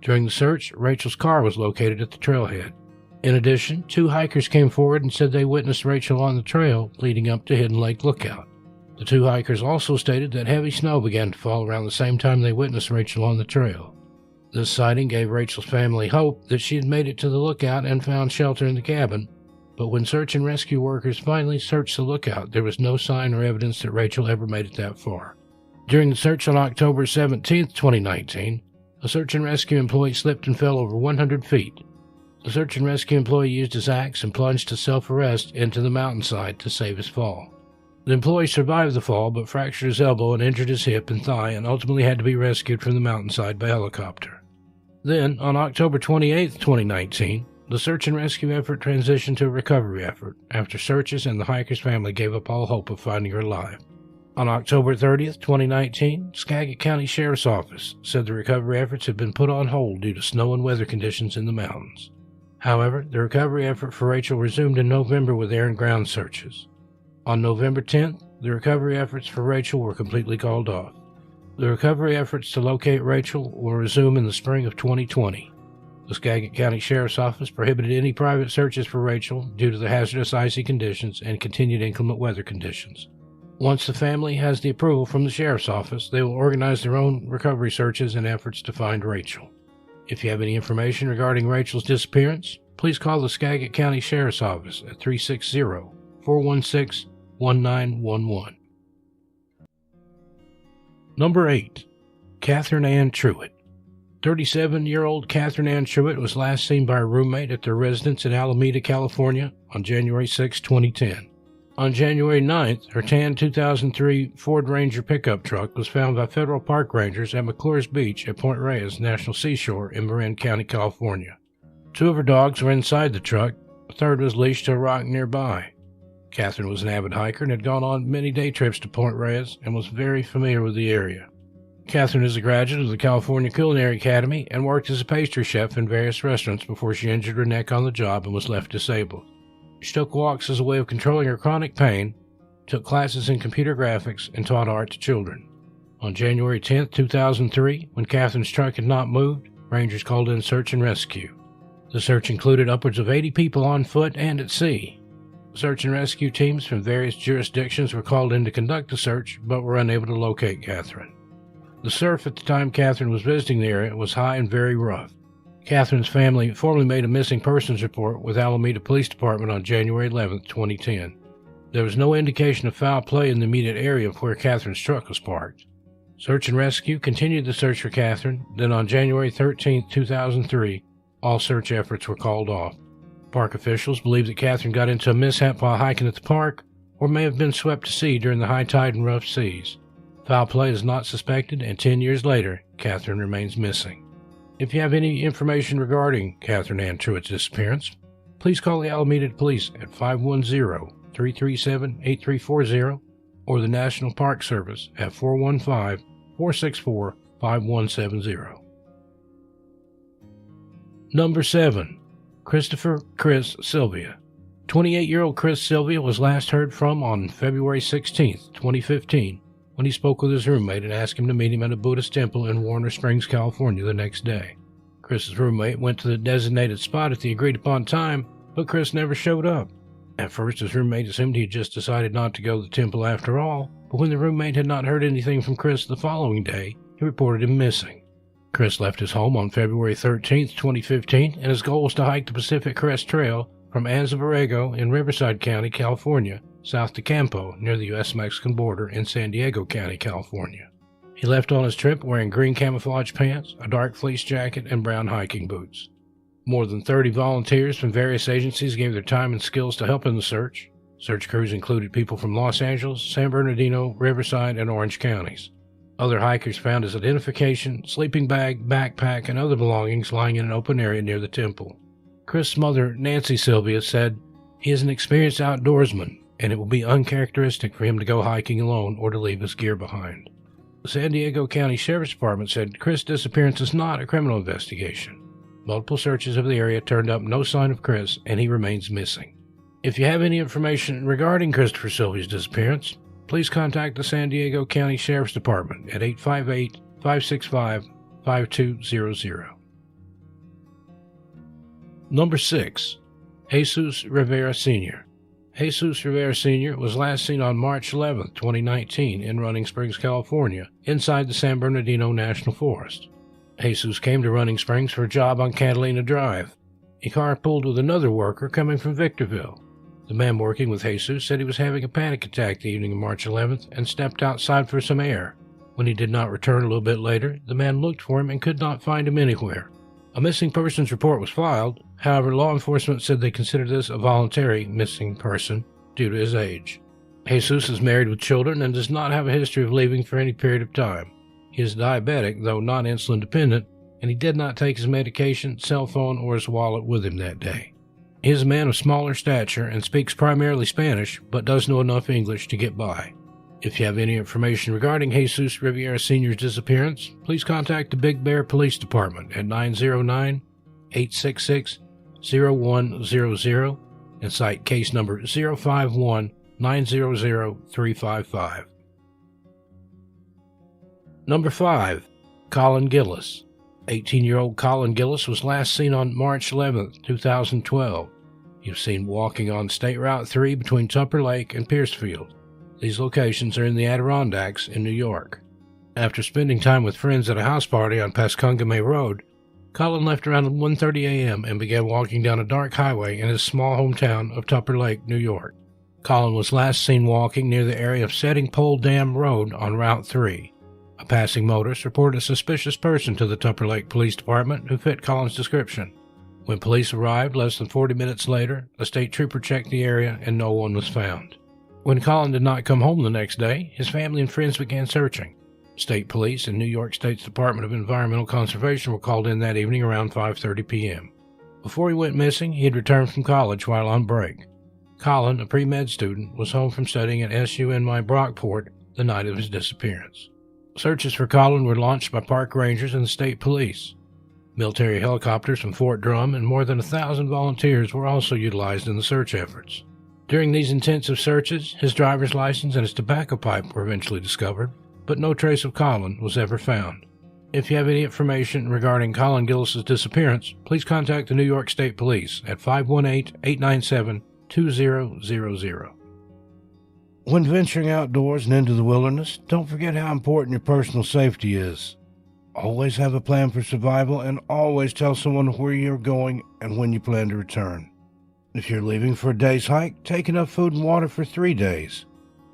During the search, Rachel's car was located at the trailhead. In addition, 2 hikers came forward and said they witnessed Rachel on the trail leading up to Hidden Lake Lookout. The 2 hikers also stated that heavy snow began to fall around the same time they witnessed Rachel on the trail. This sighting gave Rachel's family hope that she had made it to the lookout and found shelter in the cabin, but when search and rescue workers finally searched the lookout, there was no sign or evidence that Rachel ever made it that far. During the search on October 17, 2019, a search and rescue employee slipped and fell over 100 feet. The search and rescue employee used his axe and plunged to self-arrest into the mountainside to save his fall. The employee survived the fall but fractured his elbow and injured his hip and thigh and ultimately had to be rescued from the mountainside by helicopter. Then, on October 28, 2019, the search and rescue effort transitioned to a recovery effort after searches and the hiker's family gave up all hope of finding her alive. On October 30, 2019, Skagit County Sheriff's Office said the recovery efforts had been put on hold due to snow and weather conditions in the mountains. However, the recovery effort for Rachel resumed in November with air and ground searches. On November 10th, the recovery efforts for Rachel were completely called off. The recovery efforts to locate Rachel will resume in the spring of 2020. The Skagit County Sheriff's Office prohibited any private searches for Rachel due to the hazardous icy conditions and continued inclement weather conditions. Once the family has the approval from the Sheriff's Office, they will organize their own recovery searches and efforts to find Rachel. If you have any information regarding Rachel's disappearance, please call the Skagit County Sheriff's Office at 360-416-1911. Number 8. Catherine Ann Truitt. 37-year-old Catherine Ann Truitt was last seen by her roommate at their residence in Alameda, California on January 6, 2010. On January 9th, her tan 2003 Ford Ranger pickup truck was found by federal park rangers at McClure's Beach at Point Reyes National Seashore in Marin County, California. 2 of her dogs were inside the truck, a third was leashed to a rock nearby. Catherine was an avid hiker and had gone on many day trips to Point Reyes and was very familiar with the area. Catherine is a graduate of the California Culinary Academy and worked as a pastry chef in various restaurants before she injured her neck on the job and was left disabled. She took walks as a way of controlling her chronic pain, took classes in computer graphics, and taught art to children. On January 10, 2003, when Catherine's truck had not moved, rangers called in search and rescue. The search included upwards of 80 people on foot and at sea. Search and rescue teams from various jurisdictions were called in to conduct the search, but were unable to locate Catherine. The surf at the time Catherine was visiting the area was high and very rough. Catherine's family formally made a missing persons report with Alameda Police Department on January 11, 2010. There was no indication of foul play in the immediate area of where Catherine's truck was parked. Search and rescue continued the search for Catherine, then on January 13, 2003, all search efforts were called off. Park officials believe that Catherine got into a mishap while hiking at the park, or may have been swept to sea during the high tide and rough seas. Foul play is not suspected, and 10 years later, Catherine remains missing. If you have any information regarding Catherine Ann Truitt's disappearance, please call the Alameda Police at 510-337-8340 or the National Park Service at 415-464-5170. Number 7. Christopher Chris Sylvia. 28-year-old Chris Sylvia was last heard from on February 16, 2015, when he spoke with his roommate and asked him to meet him at a Buddhist temple in Warner Springs, California the next day. Chris's roommate went to the designated spot at the agreed-upon time, but Chris never showed up. At first, his roommate assumed he had just decided not to go to the temple after all, but when the roommate had not heard anything from Chris the following day, he reported him missing. Chris left his home on February 13, 2015, and his goal was to hike the Pacific Crest Trail from Anza Borrego in Riverside County, California, south to Campo, near the U.S.-Mexican border in San Diego County, California. He left on his trip wearing green camouflage pants, a dark fleece jacket, and brown hiking boots. More than 30 volunteers from various agencies gave their time and skills to help in the search. Search crews included people from Los Angeles, San Bernardino, Riverside, and Orange counties. Other hikers found his identification, sleeping bag, backpack, and other belongings lying in an open area near the temple. Chris' mother, Nancy Sylvia, said, "He is an experienced outdoorsman, and it will be uncharacteristic for him to go hiking alone or to leave his gear behind." The San Diego County Sheriff's Department said Chris' disappearance is not a criminal investigation. Multiple searches of the area turned up no sign of Chris, and he remains missing. If you have any information regarding Christopher Sylvia's disappearance, please contact the San Diego County Sheriff's Department at 858-565-5200. Number 6. Jesus Rivera Sr. Jesus Rivera Sr. was last seen on March 11, 2019 in Running Springs, California, inside the San Bernardino National Forest. Jesus came to Running Springs for a job on Catalina Drive. He carpooled with another worker coming from Victorville. The man working with Jesus said he was having a panic attack the evening of March 11th and stepped outside for some air. When he did not return a little bit later, the man looked for him and could not find him anywhere. A missing persons report was filed. However, law enforcement said they considered this a voluntary missing person due to his age. Jesus is married with children and does not have a history of leaving for any period of time. He is diabetic, though not insulin dependent, and he did not take his medication, cell phone, or his wallet with him that day. He is a man of smaller stature and speaks primarily Spanish, but does know enough English to get by. If you have any information regarding Jesus Rivera Sr.'s disappearance, please contact the Big Bear Police Department at 909-866-0100 and cite case number 051-900-355. Number 5. Colin Gillis. 18-year-old Colin Gillis was last seen on March 11, 2012. He was seen walking on State Route 3 between Tupper Lake and Piercefield. These locations are in the Adirondacks in New York. After spending time with friends at a house party on Pascongame Road, Colin left around 1:30 a.m. and began walking down a dark highway in his small hometown of Tupper Lake, New York. Colin was last seen walking near the area of Setting Pole Dam Road on Route 3. A passing motorist reported a suspicious person to the Tupper Lake Police Department who fit Colin's description. When police arrived less than 40 minutes later, a state trooper checked the area and no one was found. When Colin did not come home the next day, his family and friends began searching. State police and New York State's Department of Environmental Conservation were called in that evening around 5:30 p.m. Before he went missing, he had returned from college while on break. Colin, a pre-med student, was home from studying at SUNY Brockport the night of his disappearance. Searches for Colin were launched by park rangers and the state police. Military helicopters from Fort Drum and more than 1,000 volunteers were also utilized in the search efforts. During these intensive searches, his driver's license and his tobacco pipe were eventually discovered, but no trace of Colin was ever found. If you have any information regarding Colin Gillis' disappearance, please contact the New York State Police at 518-897-2000. When venturing outdoors and into the wilderness, don't forget how important your personal safety is. Always have a plan for survival and always tell someone where you're going and when you plan to return. If you're leaving for a day's hike, take enough food and water for 3 days.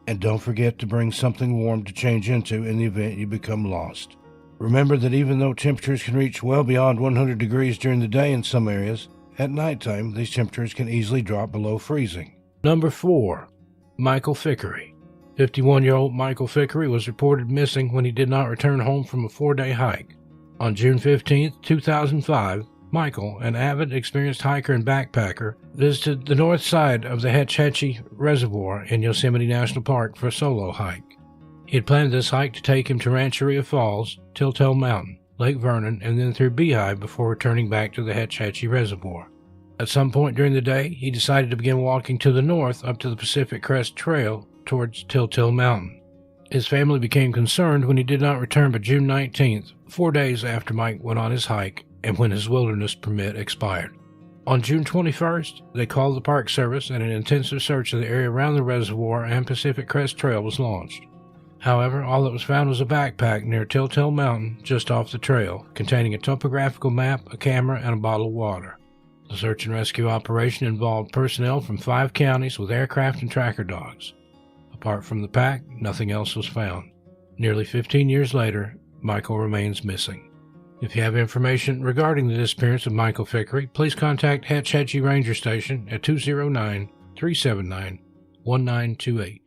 And don't forget to bring something warm to change into in the event you become lost. Remember that even though temperatures can reach well beyond 100 degrees during the day in some areas, at nighttime these temperatures can easily drop below freezing. Number 4. Michael Fickery. 51-year-old Michael Fickery was reported missing when he did not return home from a 4-day hike. On June 15, 2005, Michael, an avid, experienced hiker and backpacker, visited the north side of the Hpus Reservoir in Yosemite National Park for a solo hike. He had planned this hike to take him to Rancheria Falls, Telltale Mountain, Lake Vernon, and then through Beehive before returning back to the Hpus Reservoir. At some point during the day, he decided to begin walking to the north up to the Pacific Crest Trail towards Telltale Mountain. His family became concerned when he did not return by June 19th, 4 days after Mike went on his hike and when his wilderness permit expired. On June 21st, they called the Park Service and an intensive search of the area around the reservoir and Pacific Crest Trail was launched. However, all that was found was a backpack near Telltale Mountain just off the trail, containing a topographical map, a camera, and a bottle of water. The search and rescue operation involved personnel from 5 counties with aircraft and tracker dogs. Apart from the pack, nothing else was found. Nearly 15 years later, Michael remains missing. If you have information regarding the disappearance of Michael Fickery, please contact Hpus Ranger Station at 209-379-1928.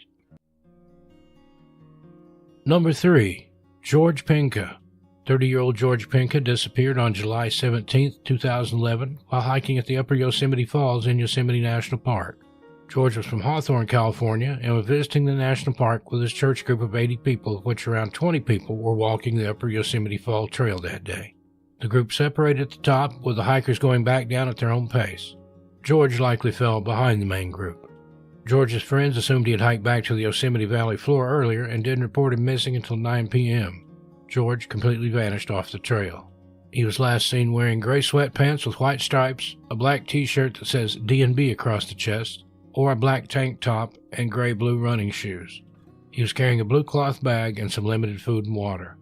Number 3. George Pinka. 30-year-old George Pinka disappeared on July 17, 2011, while hiking at the Upper Yosemite Falls in Yosemite National Park. George was from Hawthorne, California, and was visiting the national park with his church group of 80 people, of which around 20 people were walking the Upper Yosemite Fall Trail that day. The group separated at the top, with the hikers going back down at their own pace. George likely fell behind the main group. George's friends assumed he had hiked back to the Yosemite Valley floor earlier and didn't report him missing until 9 p.m. George completely vanished off the trail. He was last seen wearing gray sweatpants with white stripes, a black t-shirt that says D&B across the chest, or a black tank top and gray-blue running shoes. He was carrying a blue cloth bag and some limited food and water.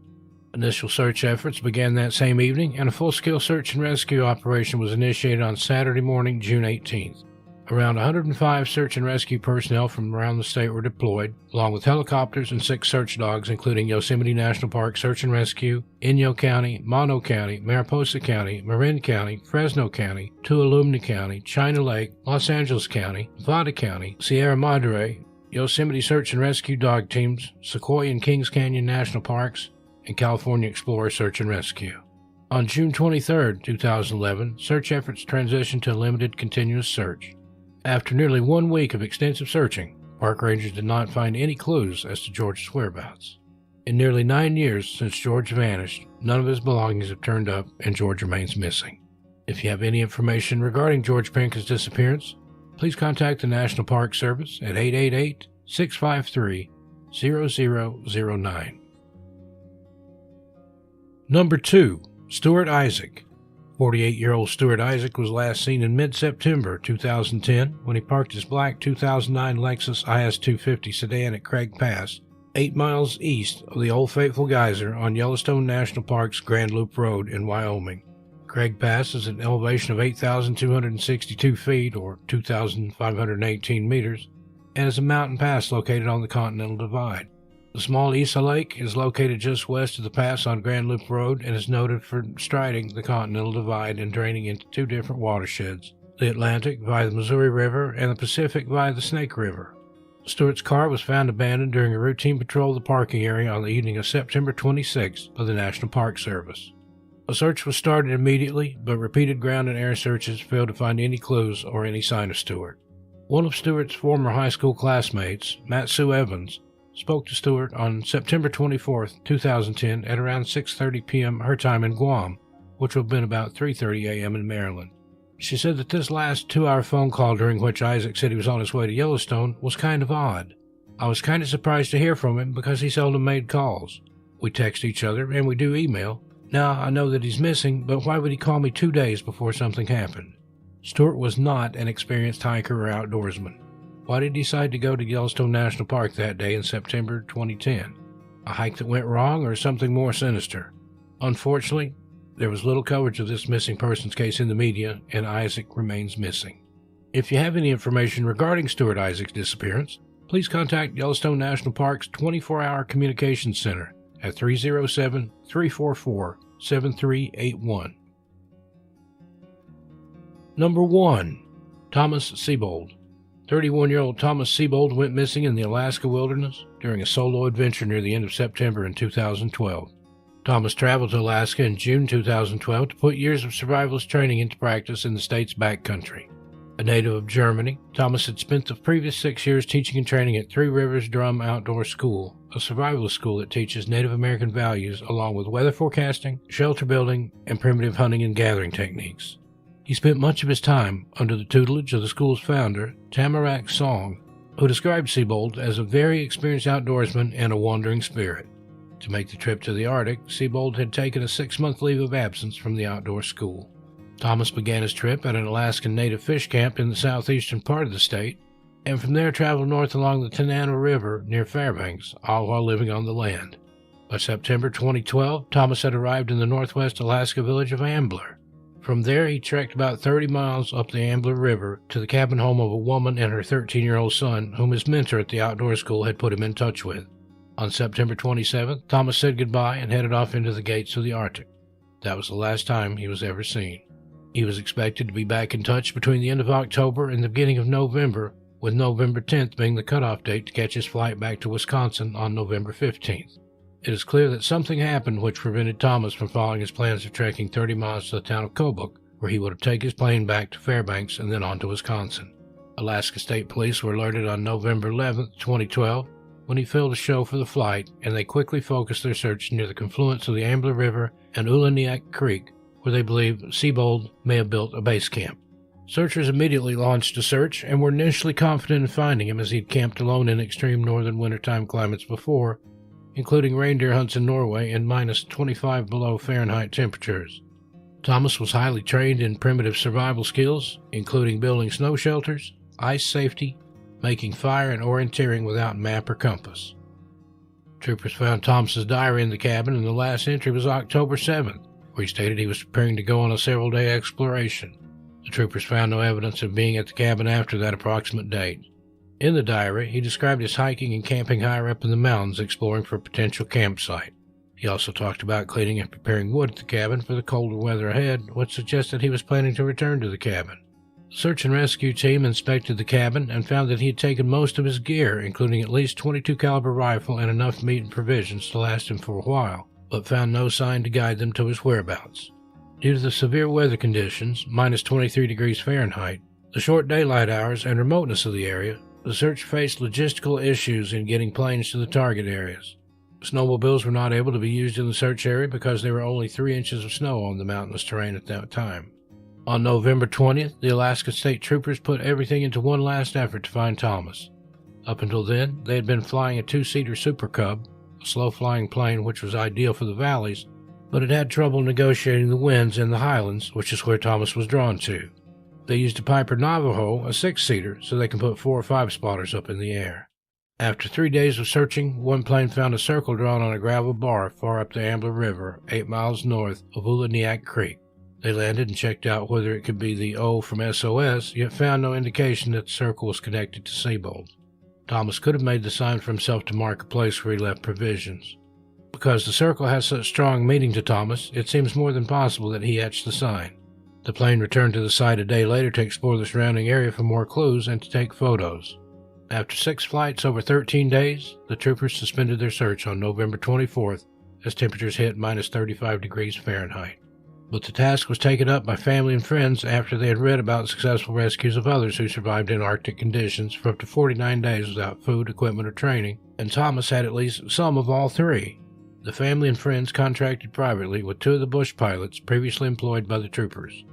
Initial search efforts began that same evening, and a full-scale search and rescue operation was initiated on Saturday morning, June 18th. Around 105 search and rescue personnel from around the state were deployed, along with helicopters and 6 search dogs, including Yosemite National Park Search and Rescue, Inyo County, Mono County, Mariposa County, Marin County, Fresno County, Tuolumne County, China Lake, Los Angeles County, Nevada County, Sierra Madre, Yosemite Search and Rescue dog teams, Sequoia and Kings Canyon National Parks, and California Explorer Search and Rescue. On June 23, 2011, search efforts transitioned to a limited continuous search. After nearly 1 week of extensive searching, park rangers did not find any clues as to George's whereabouts. In nearly 9 years since George vanished, none of his belongings have turned up and George remains missing. If you have any information regarding George Pinka's disappearance, please contact the National Park Service at 888-653-0009. Number 2. Stuart Isaac. 48-year-old Stuart Isaac was last seen in mid-September 2010 when he parked his black 2009 Lexus IS250 sedan at Craig Pass, 8 miles east of the Old Faithful Geyser on Yellowstone National Park's Grand Loop Road in Wyoming. Craig Pass is at an elevation of 8,262 feet, or 2,518 meters, and is a mountain pass located on the Continental Divide. The small Isa Lake is located just west of the pass on Grand Loop Road and is noted for striding the Continental Divide and draining into 2 different watersheds, the Atlantic via the Missouri River and the Pacific via the Snake River. Stewart's car was found abandoned during a routine patrol of the parking area on the evening of September 26th by the National Park Service. A search was started immediately, but repeated ground and air searches failed to find any clues or any sign of Stewart. One of Stewart's former high school classmates, Matt Sue Evans, spoke to Stewart on September 24, 2010 at around 6:30 p.m. her time in Guam, which would have been about 3:30 a.m. in Maryland. She said that this last 2-hour phone call, during which Isaac said he was on his way to Yellowstone, was kind of odd. I was kind of surprised to hear from him because he seldom made calls. We text each other and we do email. Now, I know that he's missing, but why would he call me 2 days before something happened? Stewart was not an experienced hiker or outdoorsman. Why did he decide to go to Yellowstone National Park that day in September 2010? A hike that went wrong or something more sinister? Unfortunately, there was little coverage of this missing persons case in the media, and Isaac remains missing. If you have any information regarding Stuart Isaac's disappearance, please contact Yellowstone National Park's 24-hour communications center at 307-344-7381. Number 1. Thomas Siebold. 31-year-old Thomas Siebold went missing in the Alaska wilderness during a solo adventure near the end of September in 2012. Thomas traveled to Alaska in June 2012 to put years of survivalist training into practice in the state's backcountry. A native of Germany, Thomas had spent the previous 6 years teaching and training at Three Rivers Drum Outdoor School, a survivalist school that teaches Native American values along with weather forecasting, shelter building, and primitive hunting and gathering techniques. He spent much of his time under the tutelage of the school's founder, Tamarack Song, who described Siebold as a very experienced outdoorsman and a wandering spirit. To make the trip to the Arctic, Siebold had taken a 6-month leave of absence from the outdoor school. Thomas began his trip at an Alaskan native fish camp in the southeastern part of the state, and from there traveled north along the Tanana River near Fairbanks, all while living on the land. By September 2012, Thomas had arrived in the northwest Alaska village of Ambler. From there, he trekked about 30 miles up the Ambler River to the cabin home of a woman and her 13-year-old son, whom his mentor at the outdoor school had put him in touch with. On September 27th, Thomas said goodbye and headed off into the gates of the Arctic. That was the last time he was ever seen. He was expected to be back in touch between the end of October and the beginning of November, with November 10th being the cutoff date to catch his flight back to Wisconsin on November 15th. It is clear that something happened which prevented Thomas from following his plans of trekking 30 miles to the town of Kobuk, where he would have taken his plane back to Fairbanks and then on to Wisconsin. Alaska State Police were alerted on November 11th, 2012, when he failed to show for the flight, and they quickly focused their search near the confluence of the Ambler River and Ulaniak Creek, where they believe Siebold may have built a base camp. Searchers immediately launched a search and were initially confident in finding him, as he had camped alone in extreme northern wintertime climates before, including reindeer hunts in Norway and minus 25 below Fahrenheit temperatures. Thomas was highly trained in primitive survival skills, including building snow shelters, ice safety, making fire, and orienteering without map or compass. Troopers found Thomas's diary in the cabin, and the last entry was October 7th, where he stated he was preparing to go on a several-day exploration. The troopers found no evidence of being at the cabin after that approximate date. In the diary, he described his hiking and camping higher up in the mountains, exploring for a potential campsite. He also talked about cleaning and preparing wood at the cabin for the colder weather ahead, which suggested he was planning to return to the cabin. The search and rescue team inspected the cabin and found that he had taken most of his gear, including at least .22 caliber rifle and enough meat and provisions to last him for a while, but found no sign to guide them to his whereabouts. Due to the severe weather conditions, minus 23 degrees Fahrenheit, the short daylight hours, and remoteness of the area, the search faced logistical issues in getting planes to the target areas. Snowmobiles were not able to be used in the search area because there were only 3 inches of snow on the mountainous terrain at that time. On November 20th, the Alaska State Troopers put everything into one last effort to find Thomas. Up until then, they had been flying a 2-seater Super Cub, a slow-flying plane which was ideal for the valleys, but it had trouble negotiating the winds in the highlands, which is where Thomas was drawn to. They used a Piper Navajo, a 6-seater, so they can put 4 or 5 spotters up in the air. After 3 days of searching, one plane found a circle drawn on a gravel bar far up the Ambler River, 8 miles north of Ulaniak Creek. They landed and checked out whether it could be the O from SOS, yet found no indication that the circle was connected to Siebold. Thomas could have made the sign for himself to mark a place where he left provisions. Because the circle has such strong meaning to Thomas, it seems more than possible that he etched the sign. The plane returned to the site a day later to explore the surrounding area for more clues and to take photos. After 6 flights over 13 days, the troopers suspended their search on November 24th as temperatures hit minus 35 degrees Fahrenheit. But the task was taken up by family and friends after they had read about successful rescues of others who survived in Arctic conditions for up to 49 days without food, equipment, or training, and Thomas had at least some of all 3. The family and friends contracted privately with 2 of the bush pilots previously employed by the troopers.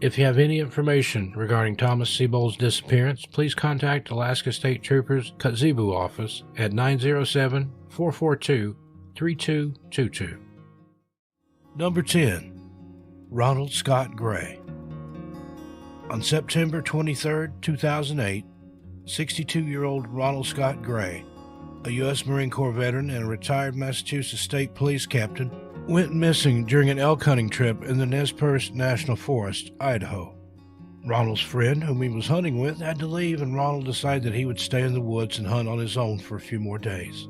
If you have any information regarding Thomas Siebold's disappearance, please contact Alaska State Troopers Kotzebue office at 907-442-3222. Number 10. Ronald Scott Gray. On September 23, 2008, 62-year-old Ronald Scott Gray, a U.S. Marine Corps veteran and a retired Massachusetts State Police captain, went missing during an elk hunting trip in the Nez Perce National Forest, Idaho. Ronald's friend, whom he was hunting with, had to leave, and Ronald decided that he would stay in the woods and hunt on his own for a few more days.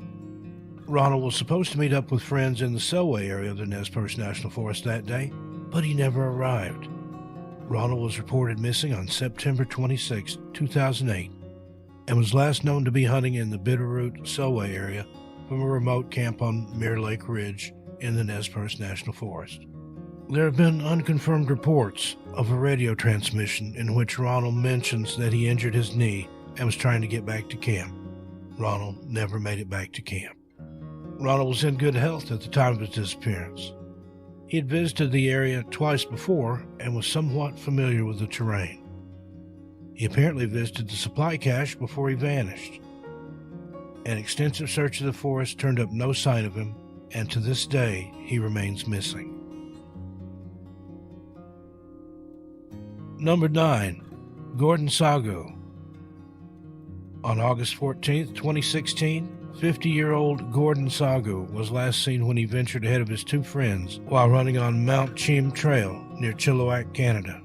Ronald was supposed to meet up with friends in the Selway area of the Nez Perce National Forest that day, but he never arrived. Ronald was reported missing on September 26, 2008, and was last known to be hunting in the Bitterroot Selway area from a remote camp on Mirror Lake Ridge in the Nez Perce National Forest. There have been unconfirmed reports of a radio transmission in which Ronald mentions that he injured his knee and was trying to get back to camp. Ronald never made it back to camp. Ronald was in good health at the time of his disappearance. He had visited the area twice before and was somewhat familiar with the terrain. He apparently visited the supply cache before he vanished. An extensive search of the forest turned up no sign of him, and to this day he remains missing. Number 9. Gordon Sago. On August 14, 2016, 50-year-old Gordon Sago was last seen when he ventured ahead of his two friends while running on Mount Cheam Trail near Chilliwack, Canada.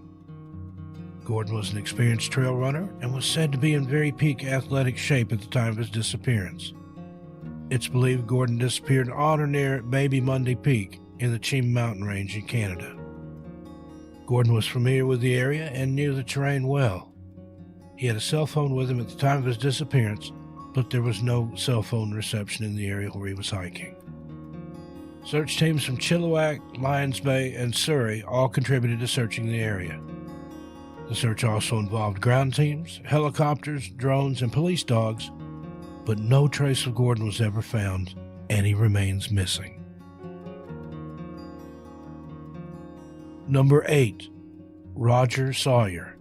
Gordon was an experienced trail runner and was said to be in very peak athletic shape at the time of his disappearance. It's believed Gordon disappeared on or near Baby Monday Peak in the Cheam Mountain Range in Canada. Gordon was familiar with the area and knew the terrain well. He had a cell phone with him at the time of his disappearance, but there was no cell phone reception in the area where he was hiking. Search teams from Chilliwack, Lions Bay, and Surrey all contributed to searching the area. The search also involved ground teams, helicopters, drones, and police dogs, but no trace of Gordon was ever found, and he remains missing. Number 8. Roger Sawyer.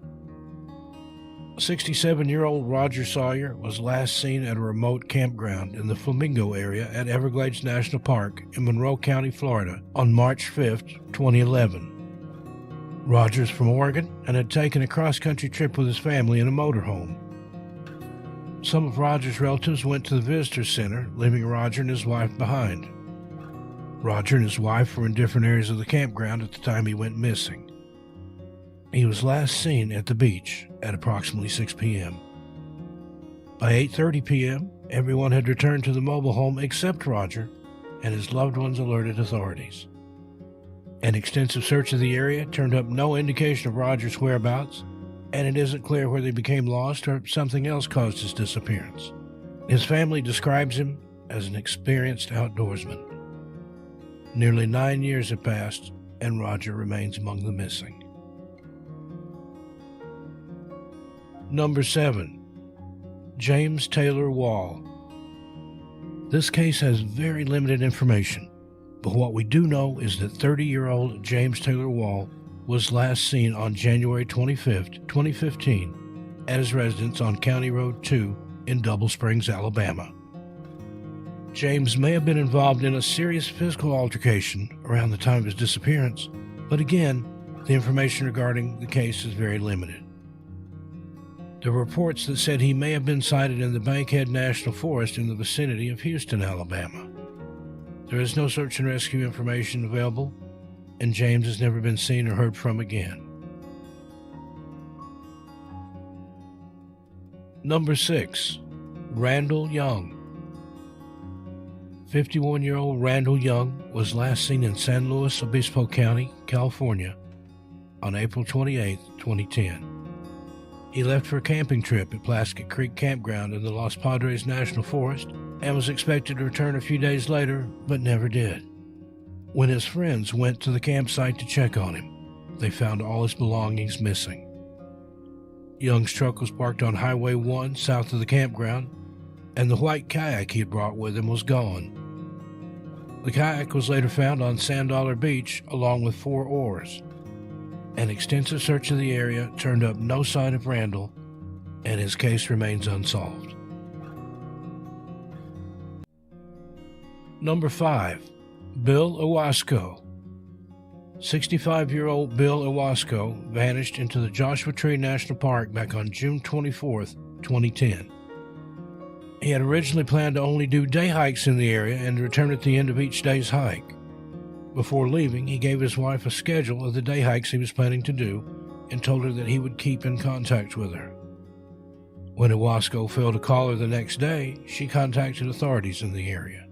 67-year-old Roger Sawyer was last seen at a remote campground in the Flamingo area at Everglades National Park in Monroe County, Florida, on March 5, 2011. Roger's from Oregon and had taken a cross-country trip with his family in a motorhome. Some of Roger's relatives went to the visitor center, leaving Roger and his wife behind. Roger and his wife were in different areas of the campground at the time he went missing. He was last seen at the beach at approximately 6 p.m. By 8:30 p.m., everyone had returned to the mobile home except Roger, and his loved ones alerted authorities. An extensive search of the area turned up no indication of Roger's whereabouts, and it isn't clear whether he became lost or something else caused his disappearance. His family describes him as an experienced outdoorsman. Nearly 9 years have passed, and Roger remains among the missing. Number 7. James Taylor Wall. This case has very limited information, but what we do know is that 30-year-old James Taylor Wall was last seen on January 25, 2015, at his residence on County Road 2 in Double Springs, Alabama. James may have been involved in a serious physical altercation around the time of his disappearance, but again, the information regarding the case is very limited. There were reports that said he may have been sighted in the Bankhead National Forest in the vicinity of Houston, Alabama. There is no search and rescue information available, and James has never been seen or heard from again. Number 6. Randall Young. 51-year-old Randall Young was last seen in San Luis Obispo County, California, on April 28, 2010. He left for a camping trip at Plaskett Creek Campground in the Los Padres National Forest and was expected to return a few days later, but never did. When his friends went to the campsite to check on him, they found all his belongings missing. Young's truck was parked on Highway 1 south of the campground, and the white kayak he had brought with him was gone. The kayak was later found on Sand Dollar Beach along with 4 oars. An extensive search of the area turned up no sign of Randall, and his case remains unsolved. Number 5. Bill Owasco. 65-year-old Bill Owasco vanished into the Joshua Tree National Park back on June 24, 2010. He had originally planned to only do day hikes in the area and return at the end of each day's hike. Before leaving, he gave his wife a schedule of the day hikes he was planning to do and told her that he would keep in contact with her. When Owasco failed to call her the next day, she contacted authorities in the area.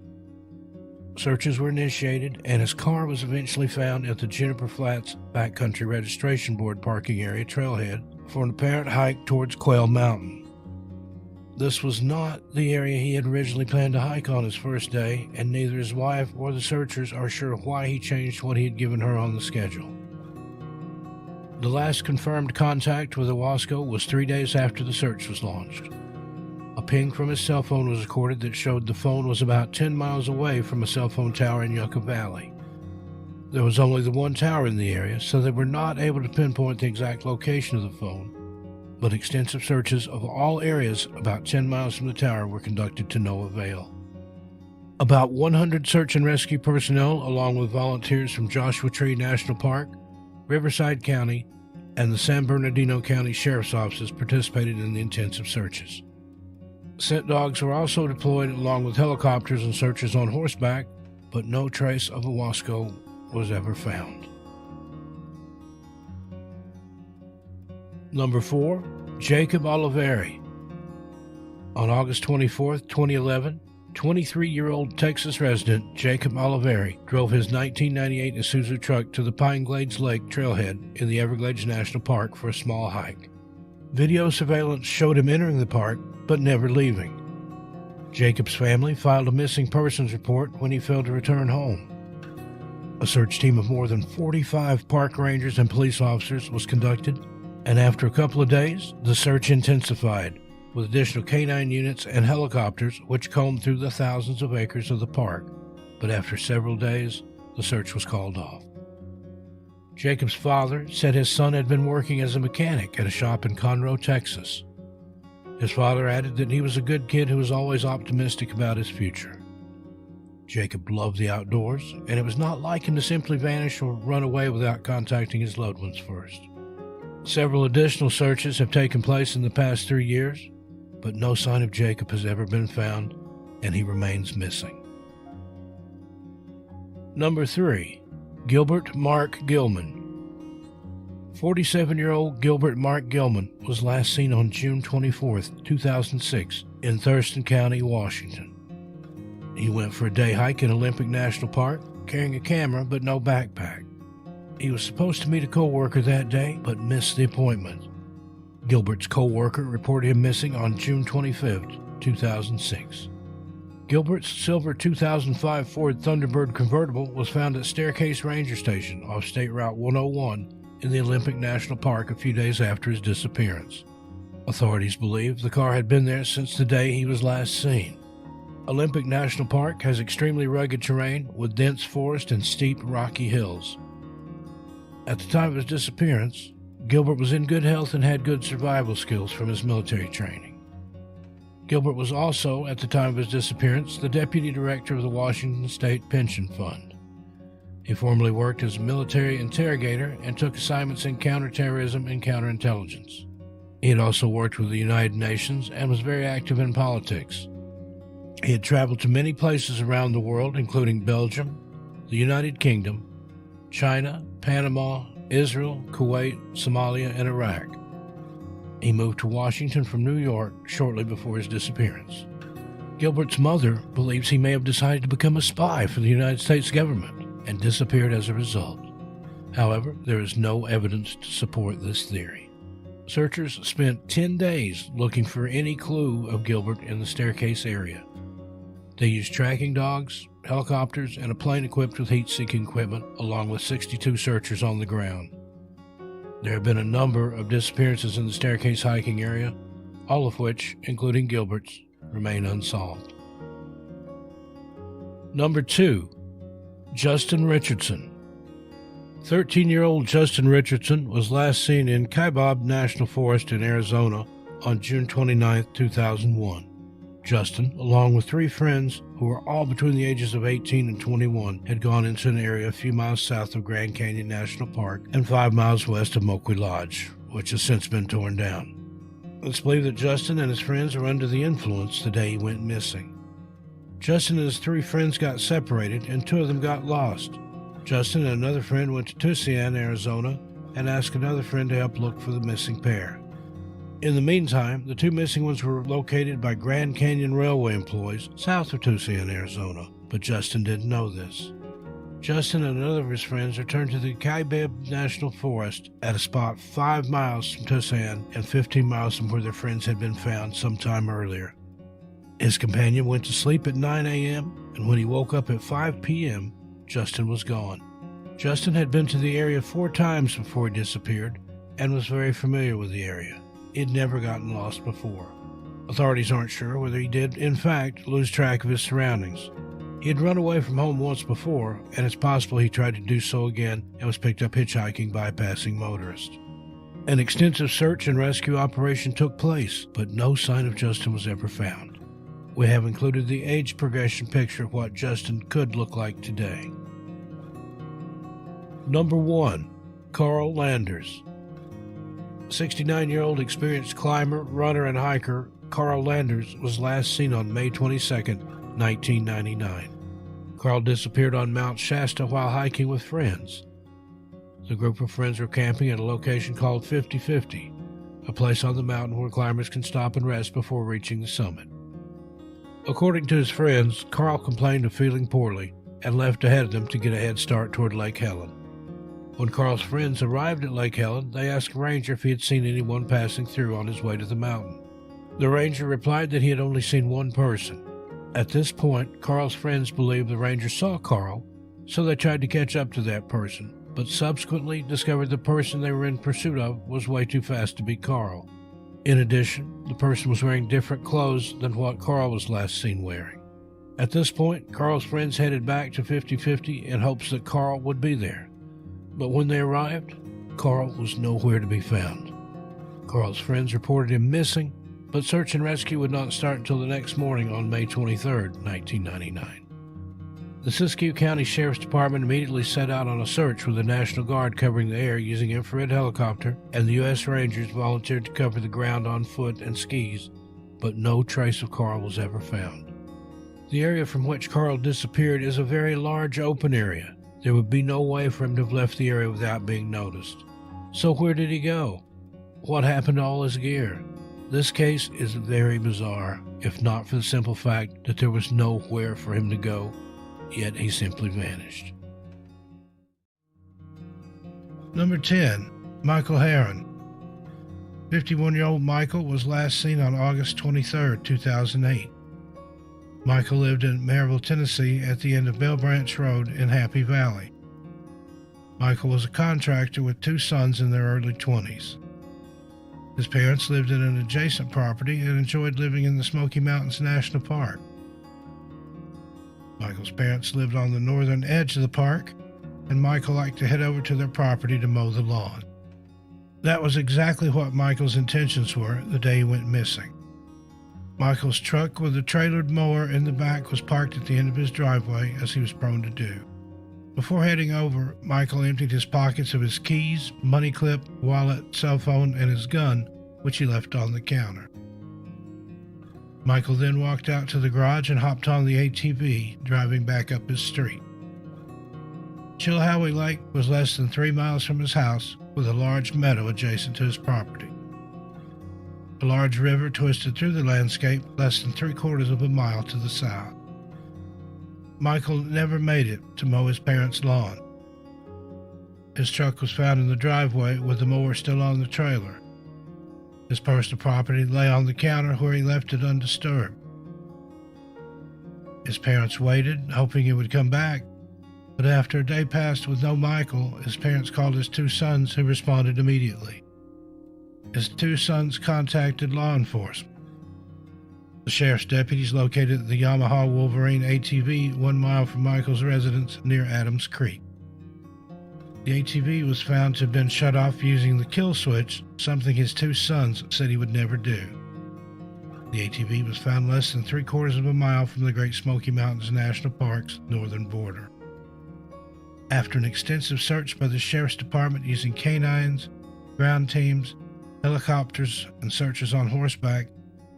Searches were initiated, and his car was eventually found at the Juniper Flats Backcountry Registration Board parking area trailhead for an apparent hike towards Quail Mountain. This was not the area he had originally planned to hike on his first day, and neither his wife or the searchers are sure why he changed what he had given her on the schedule. The last confirmed contact with Owasco was 3 days after the search was launched. A ping from his cell phone was recorded that showed the phone was about 10 miles away from a cell phone tower in Yucca Valley. There was only the one tower in the area, so they were not able to pinpoint the exact location of the phone, but extensive searches of all areas about 10 miles from the tower were conducted to no avail. About 100 search and rescue personnel, along with volunteers from Joshua Tree National Park, Riverside County, and the San Bernardino County Sheriff's Offices participated in the intensive searches. Scent dogs were also deployed along with helicopters and searchers on horseback, but no trace of Owasco was ever found. Number 4, Jacob Oliveri. On August 24, 2011, 23-year-old Texas resident Jacob Oliveri drove his 1998 Isuzu truck to the Pine Glades Lake trailhead in the Everglades National Park for a small hike. Video surveillance showed him entering the park, but never leaving. Jacob's family filed a missing persons report when he failed to return home. A search team of more than 45 park rangers and police officers was conducted, and after a couple of days, the search intensified, with additional canine units and helicopters which combed through the thousands of acres of the park. But after several days, the search was called off. Jacob's father said his son had been working as a mechanic at a shop in Conroe, Texas. His father added that he was a good kid who was always optimistic about his future. Jacob loved the outdoors, and it was not like him to simply vanish or run away without contacting his loved ones first. Several additional searches have taken place in the past 3 years, but no sign of Jacob has ever been found, and he remains missing. Number 3, Gilbert Mark Gilman. 47-year-old Gilbert Mark Gilman was last seen on June 24, 2006, in Thurston County, Washington. He went for a day hike in Olympic National Park, carrying a camera but no backpack. He was supposed to meet a co-worker that day, but missed the appointment. Gilbert's co-worker reported him missing on June 25, 2006. Gilbert's silver 2005 Ford Thunderbird convertible was found at Staircase Ranger Station off State Route 101 in the Olympic National Park a few days after his disappearance. Authorities believe the car had been there since the day he was last seen. Olympic National Park has extremely rugged terrain with dense forest and steep, rocky hills. At the time of his disappearance, Gilbert was in good health and had good survival skills from his military training. Gilbert was also, at the time of his disappearance, the deputy director of the Washington State Pension Fund. He formerly worked as a military interrogator and took assignments in counterterrorism and counterintelligence. He had also worked with the United Nations and was very active in politics. He had traveled to many places around the world, including Belgium, the United Kingdom, China, Panama, Israel, Kuwait, Somalia, and Iraq. He moved to Washington from New York shortly before his disappearance. Gilbert's mother believes he may have decided to become a spy for the United States government and disappeared as a result. However, there is no evidence to support this theory. Searchers spent 10 days looking for any clue of Gilbert in the Staircase area. They used tracking dogs, helicopters, and a plane equipped with heat-seeking equipment, along with 62 searchers on the ground. There have been a number of disappearances in the Staircase hiking area, all of which, including Gilbert's, remain unsolved. Number 2, Justin Richardson. 13-year-old Justin Richardson was last seen in Kaibab National Forest in Arizona on June 29, 2001. Justin, along with 3 friends who were all between the ages of 18 and 21, had gone into an area a few miles south of Grand Canyon National Park and 5 miles west of Moqui Lodge, which has since been torn down. It's believed that Justin and his friends were under the influence the day he went missing. Justin and his 3 friends got separated, and 2 of them got lost. Justin and another friend went to Tucson, Arizona, and asked another friend to help look for the missing pair. In the meantime, the 2 missing ones were located by Grand Canyon Railway employees south of Tucson, Arizona, but Justin didn't know this. Justin and another of his friends returned to the Kaibab National Forest at a spot 5 miles from Tucson and 15 miles from where their friends had been found sometime earlier. His companion went to sleep at 9 a.m., and when he woke up at 5 p.m., Justin was gone. Justin had been to the area 4 times before he disappeared and was very familiar with the area. He'd never gotten lost before. Authorities aren't sure whether he did, in fact, lose track of his surroundings. He had run away from home once before, and it's possible he tried to do so again and was picked up hitchhiking by a passing motorist. An extensive search and rescue operation took place, but no sign of Justin was ever found. We have included the age progression picture of what Justin could look like today. Number 1. Carl Landers. 69-year-old experienced climber, runner, and hiker Carl Landers was last seen on May 22, 1999. Carl disappeared on Mount Shasta while hiking with friends. The group of friends were camping at a location called 50/50, a place on the mountain where climbers can stop and rest before reaching the summit. According to his friends, Carl complained of feeling poorly and left ahead of them to get a head start toward Lake Helen. When Carl's friends arrived at Lake Helen, they asked a ranger if he had seen anyone passing through on his way to the mountain. The ranger replied that he had only seen one person. At this point, Carl's friends believed the ranger saw Carl, so they tried to catch up to that person, but subsequently discovered the person they were in pursuit of was way too fast to be Carl. In addition, the person was wearing different clothes than what Carl was last seen wearing. At this point, Carl's friends headed back to 50/50 in hopes that Carl would be there. But when they arrived, Carl was nowhere to be found. Carl's friends reported him missing, but search and rescue would not start until the next morning on May 23, 1999. The Siskiyou County Sheriff's Department immediately set out on a search with the National Guard covering the air using infrared helicopter, and the U.S. Rangers volunteered to cover the ground on foot and skis, but no trace of Carl was ever found. The area from which Carl disappeared is a very large open area. There would be no way for him to have left the area without being noticed. So where did he go? What happened to all his gear? This case is very bizarre, if not for the simple fact that there was nowhere for him to go, yet he simply vanished. Number 10. Michael Heron. 51-year-old Michael was last seen on August 23, 2008. Michael lived in Maryville, Tennessee at the end of Bell Branch Road in Happy Valley. Michael was a contractor with 2 sons in their early 20s. His parents lived in an adjacent property and enjoyed living in the Smoky Mountains National Park. Michael's parents lived on the northern edge of the park, and Michael liked to head over to their property to mow the lawn. That was exactly what Michael's intentions were the day he went missing. Michael's truck with a trailered mower in the back was parked at the end of his driveway, as he was prone to do. Before heading over, Michael emptied his pockets of his keys, money clip, wallet, cell phone, and his gun, which he left on the counter. Michael then walked out to the garage and hopped on the ATV, driving back up his street. Chilhowie Lake was less than 3 miles from his house, with a large meadow adjacent to his property. A large river twisted through the landscape less than 3/4 of a mile to the south. Michael never made it to mow his parents' lawn. His truck was found in the driveway with the mower still on the trailer. His personal property lay on the counter where he left it undisturbed. His parents waited, hoping he would come back, but after a day passed with no Michael, his parents called his 2 sons, who responded immediately. His 2 sons contacted law enforcement. The sheriff's deputies located the Yamaha Wolverine ATV 1 mile from Michael's residence near Adams Creek. The ATV was found to have been shut off using the kill switch, something his 2 sons said he would never do. The ATV was found less than 3/4 of a mile from the Great Smoky Mountains National Park's northern border. After an extensive search by the sheriff's department using canines, ground teams, helicopters, and searches on horseback,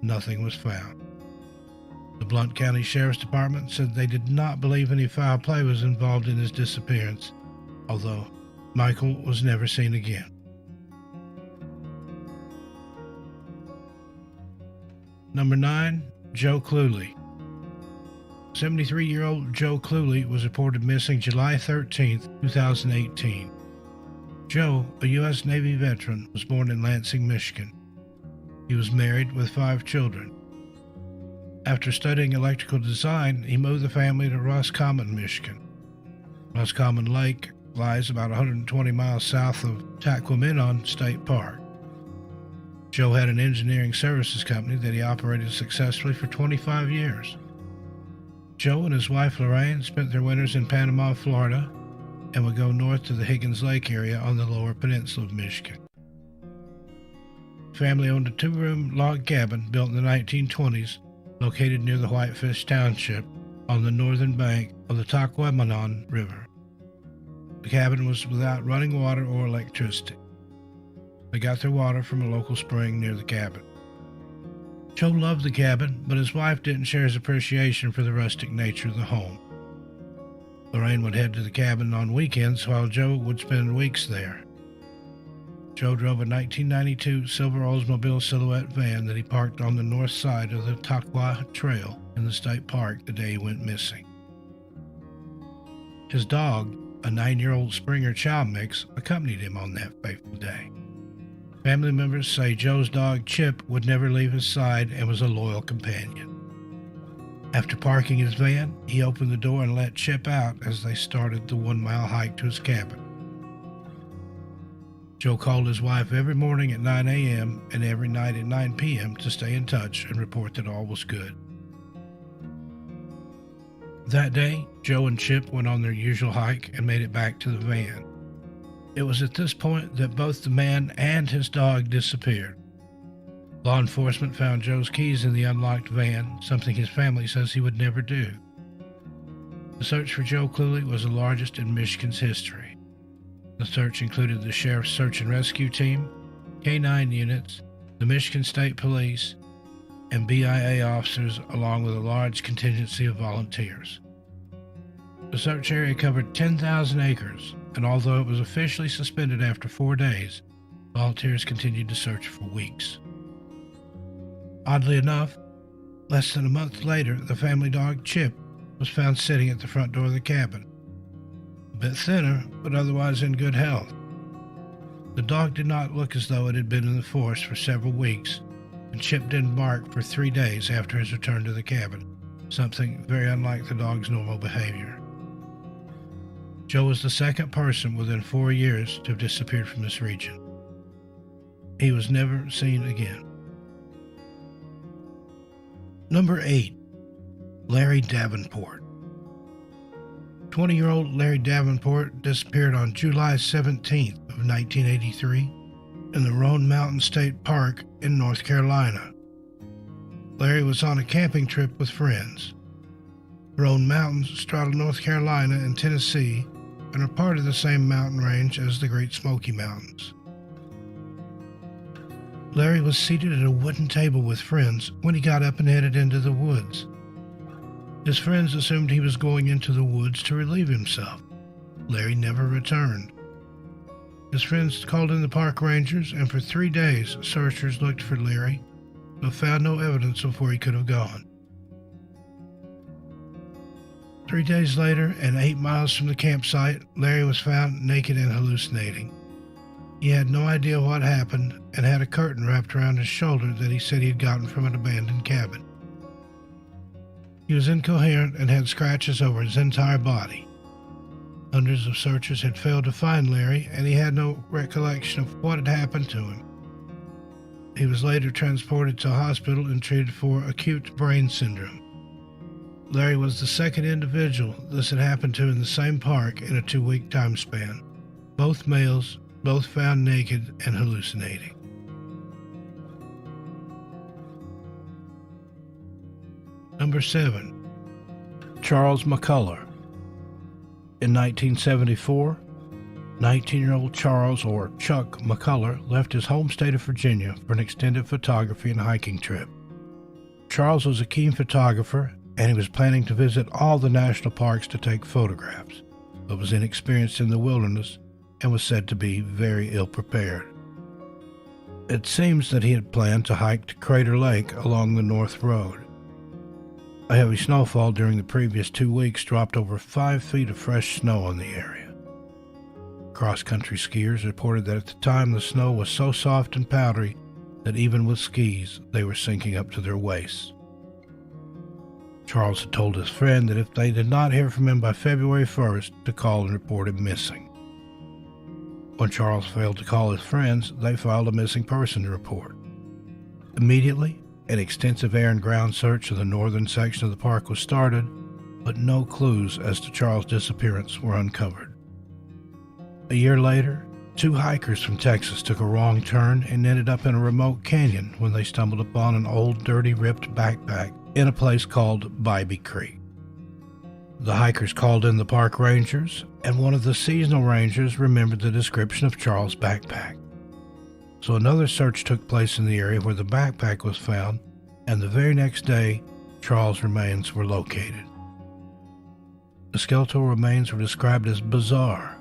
nothing was found. The Blount County Sheriff's Department said they did not believe any foul play was involved in his disappearance, although Michael was never seen again. Number 9, Joe Cluley. 73-year-old Joe Cluley was reported missing July 13, 2018. Joe, a U.S. Navy veteran, was born in Lansing, Michigan. He was married with 5 children. After studying electrical design, he moved the family to Roscommon, Michigan. Roscommon Lake lies about 120 miles south of Tahquamenon State Park. Joe had an engineering services company that he operated successfully for 25 years. Joe and his wife Lorraine spent their winters in Panama, Florida, and would go north to the Higgins Lake area on the lower peninsula of Michigan. The family owned a 2-room log cabin built in the 1920s, located near the Whitefish Township on the northern bank of the Tahquamenon River. The cabin was without running water or electricity. They got their water from a local spring near the cabin. Joe loved the cabin, but his wife didn't share his appreciation for the rustic nature of the home. Lorraine would head to the cabin on weekends while Joe would spend weeks there. Joe drove a 1992 silver Oldsmobile Silhouette van that he parked on the north side of the Tahquamenon Trail in the state park the day he went missing. His dog, a 9-year-old Springer Chow Mix, accompanied him on that fateful day. Family members say Joe's dog Chip would never leave his side and was a loyal companion. After parking his van, he opened the door and let Chip out as they started the 1-mile hike to his cabin. Joe called his wife every morning at 9 a.m. and every night at 9 p.m. to stay in touch and report that all was good. That day, Joe and Chip went on their usual hike and made it back to the van. It was at this point that both the man and his dog disappeared. Law enforcement found Joe's keys in the unlocked van, something his family says he would never do. The search for Joe Cluley was the largest in Michigan's history. The search included the Sheriff's Search and Rescue Team, K-9 units, the Michigan State Police, and BIA officers, along with a large contingency of volunteers. The search area covered 10,000 acres, and although it was officially suspended after 4 days, volunteers continued to search for weeks. Oddly enough, less than a month later, the family dog Chip was found sitting at the front door of the cabin. A bit thinner, but otherwise in good health. The dog did not look as though it had been in the forest for several weeks, and Chip didn't bark for 3 days after his return to the cabin, something very unlike the dog's normal behavior. Joe was the second person within 4 years to have disappeared from this region. He was never seen again. Number 8. Larry Davenport. 20-year-old Larry Davenport disappeared on July 17th of 1983 in the Roan Mountain State Park in North Carolina. Larry was on a camping trip with friends. Roan Mountains straddle North Carolina and Tennessee and are part of the same mountain range as the Great Smoky Mountains. Larry was seated at a wooden table with friends when he got up and headed into the woods. His friends assumed he was going into the woods to relieve himself. Larry never returned. His friends called in the park rangers, and for 3 days searchers looked for Larry, but found no evidence of where he could have gone. 3 days later, and 8 miles from the campsite, Larry was found naked and hallucinating. He had no idea what happened and had a curtain wrapped around his shoulder that he said he had gotten from an abandoned cabin. He was incoherent and had scratches over his entire body. Hundreds of searchers had failed to find Larry, and he had no recollection of what had happened to him. He was later transported to a hospital and treated for acute brain syndrome. Larry was the second individual this had happened to in the same park in a 2-week time span. Both males, both found naked and hallucinating. Number 7. Charles McCullough. In 1974, 19-year-old Charles, or Chuck, McCullough left his home state of Virginia for an extended photography and hiking trip. Charles was a keen photographer, and he was planning to visit all the national parks to take photographs, but was inexperienced in the wilderness and was said to be very ill-prepared. It seems that he had planned to hike to Crater Lake along the North Road. A heavy snowfall during the previous 2 weeks dropped over 5 feet of fresh snow in the area. Cross-country skiers reported that at the time the snow was so soft and powdery that even with skis, they were sinking up to their waists. Charles had told his friend that if they did not hear from him by February 1st, to call and report him missing. When Charles failed to call his friends, they filed a missing person report. Immediately, an extensive air and ground search of the northern section of the park was started, but no clues as to Charles' disappearance were uncovered. A year later, 2 hikers from Texas took a wrong turn and ended up in a remote canyon when they stumbled upon an old, dirty, ripped backpack in a place called Bybee Creek. The hikers called in the park rangers, and one of the seasonal rangers remembered the description of Charles' backpack. So another search took place in the area where the backpack was found, and the very next day, Charles' remains were located. The skeletal remains were described as bizarre.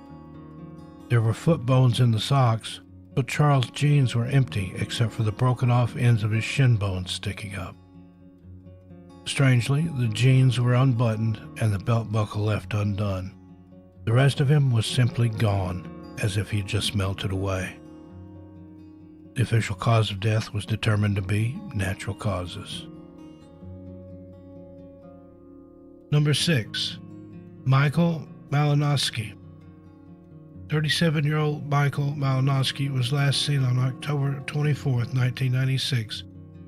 There were foot bones in the socks, but Charles' jeans were empty except for the broken off ends of his shin bones sticking up. Strangely, the jeans were unbuttoned and the belt buckle left undone. The rest of him was simply gone, as if he had just melted away. The official cause of death was determined to be natural causes. Number 6. Michael Malinowski. 37-year-old Michael Malinowski was last seen on October 24, 1996,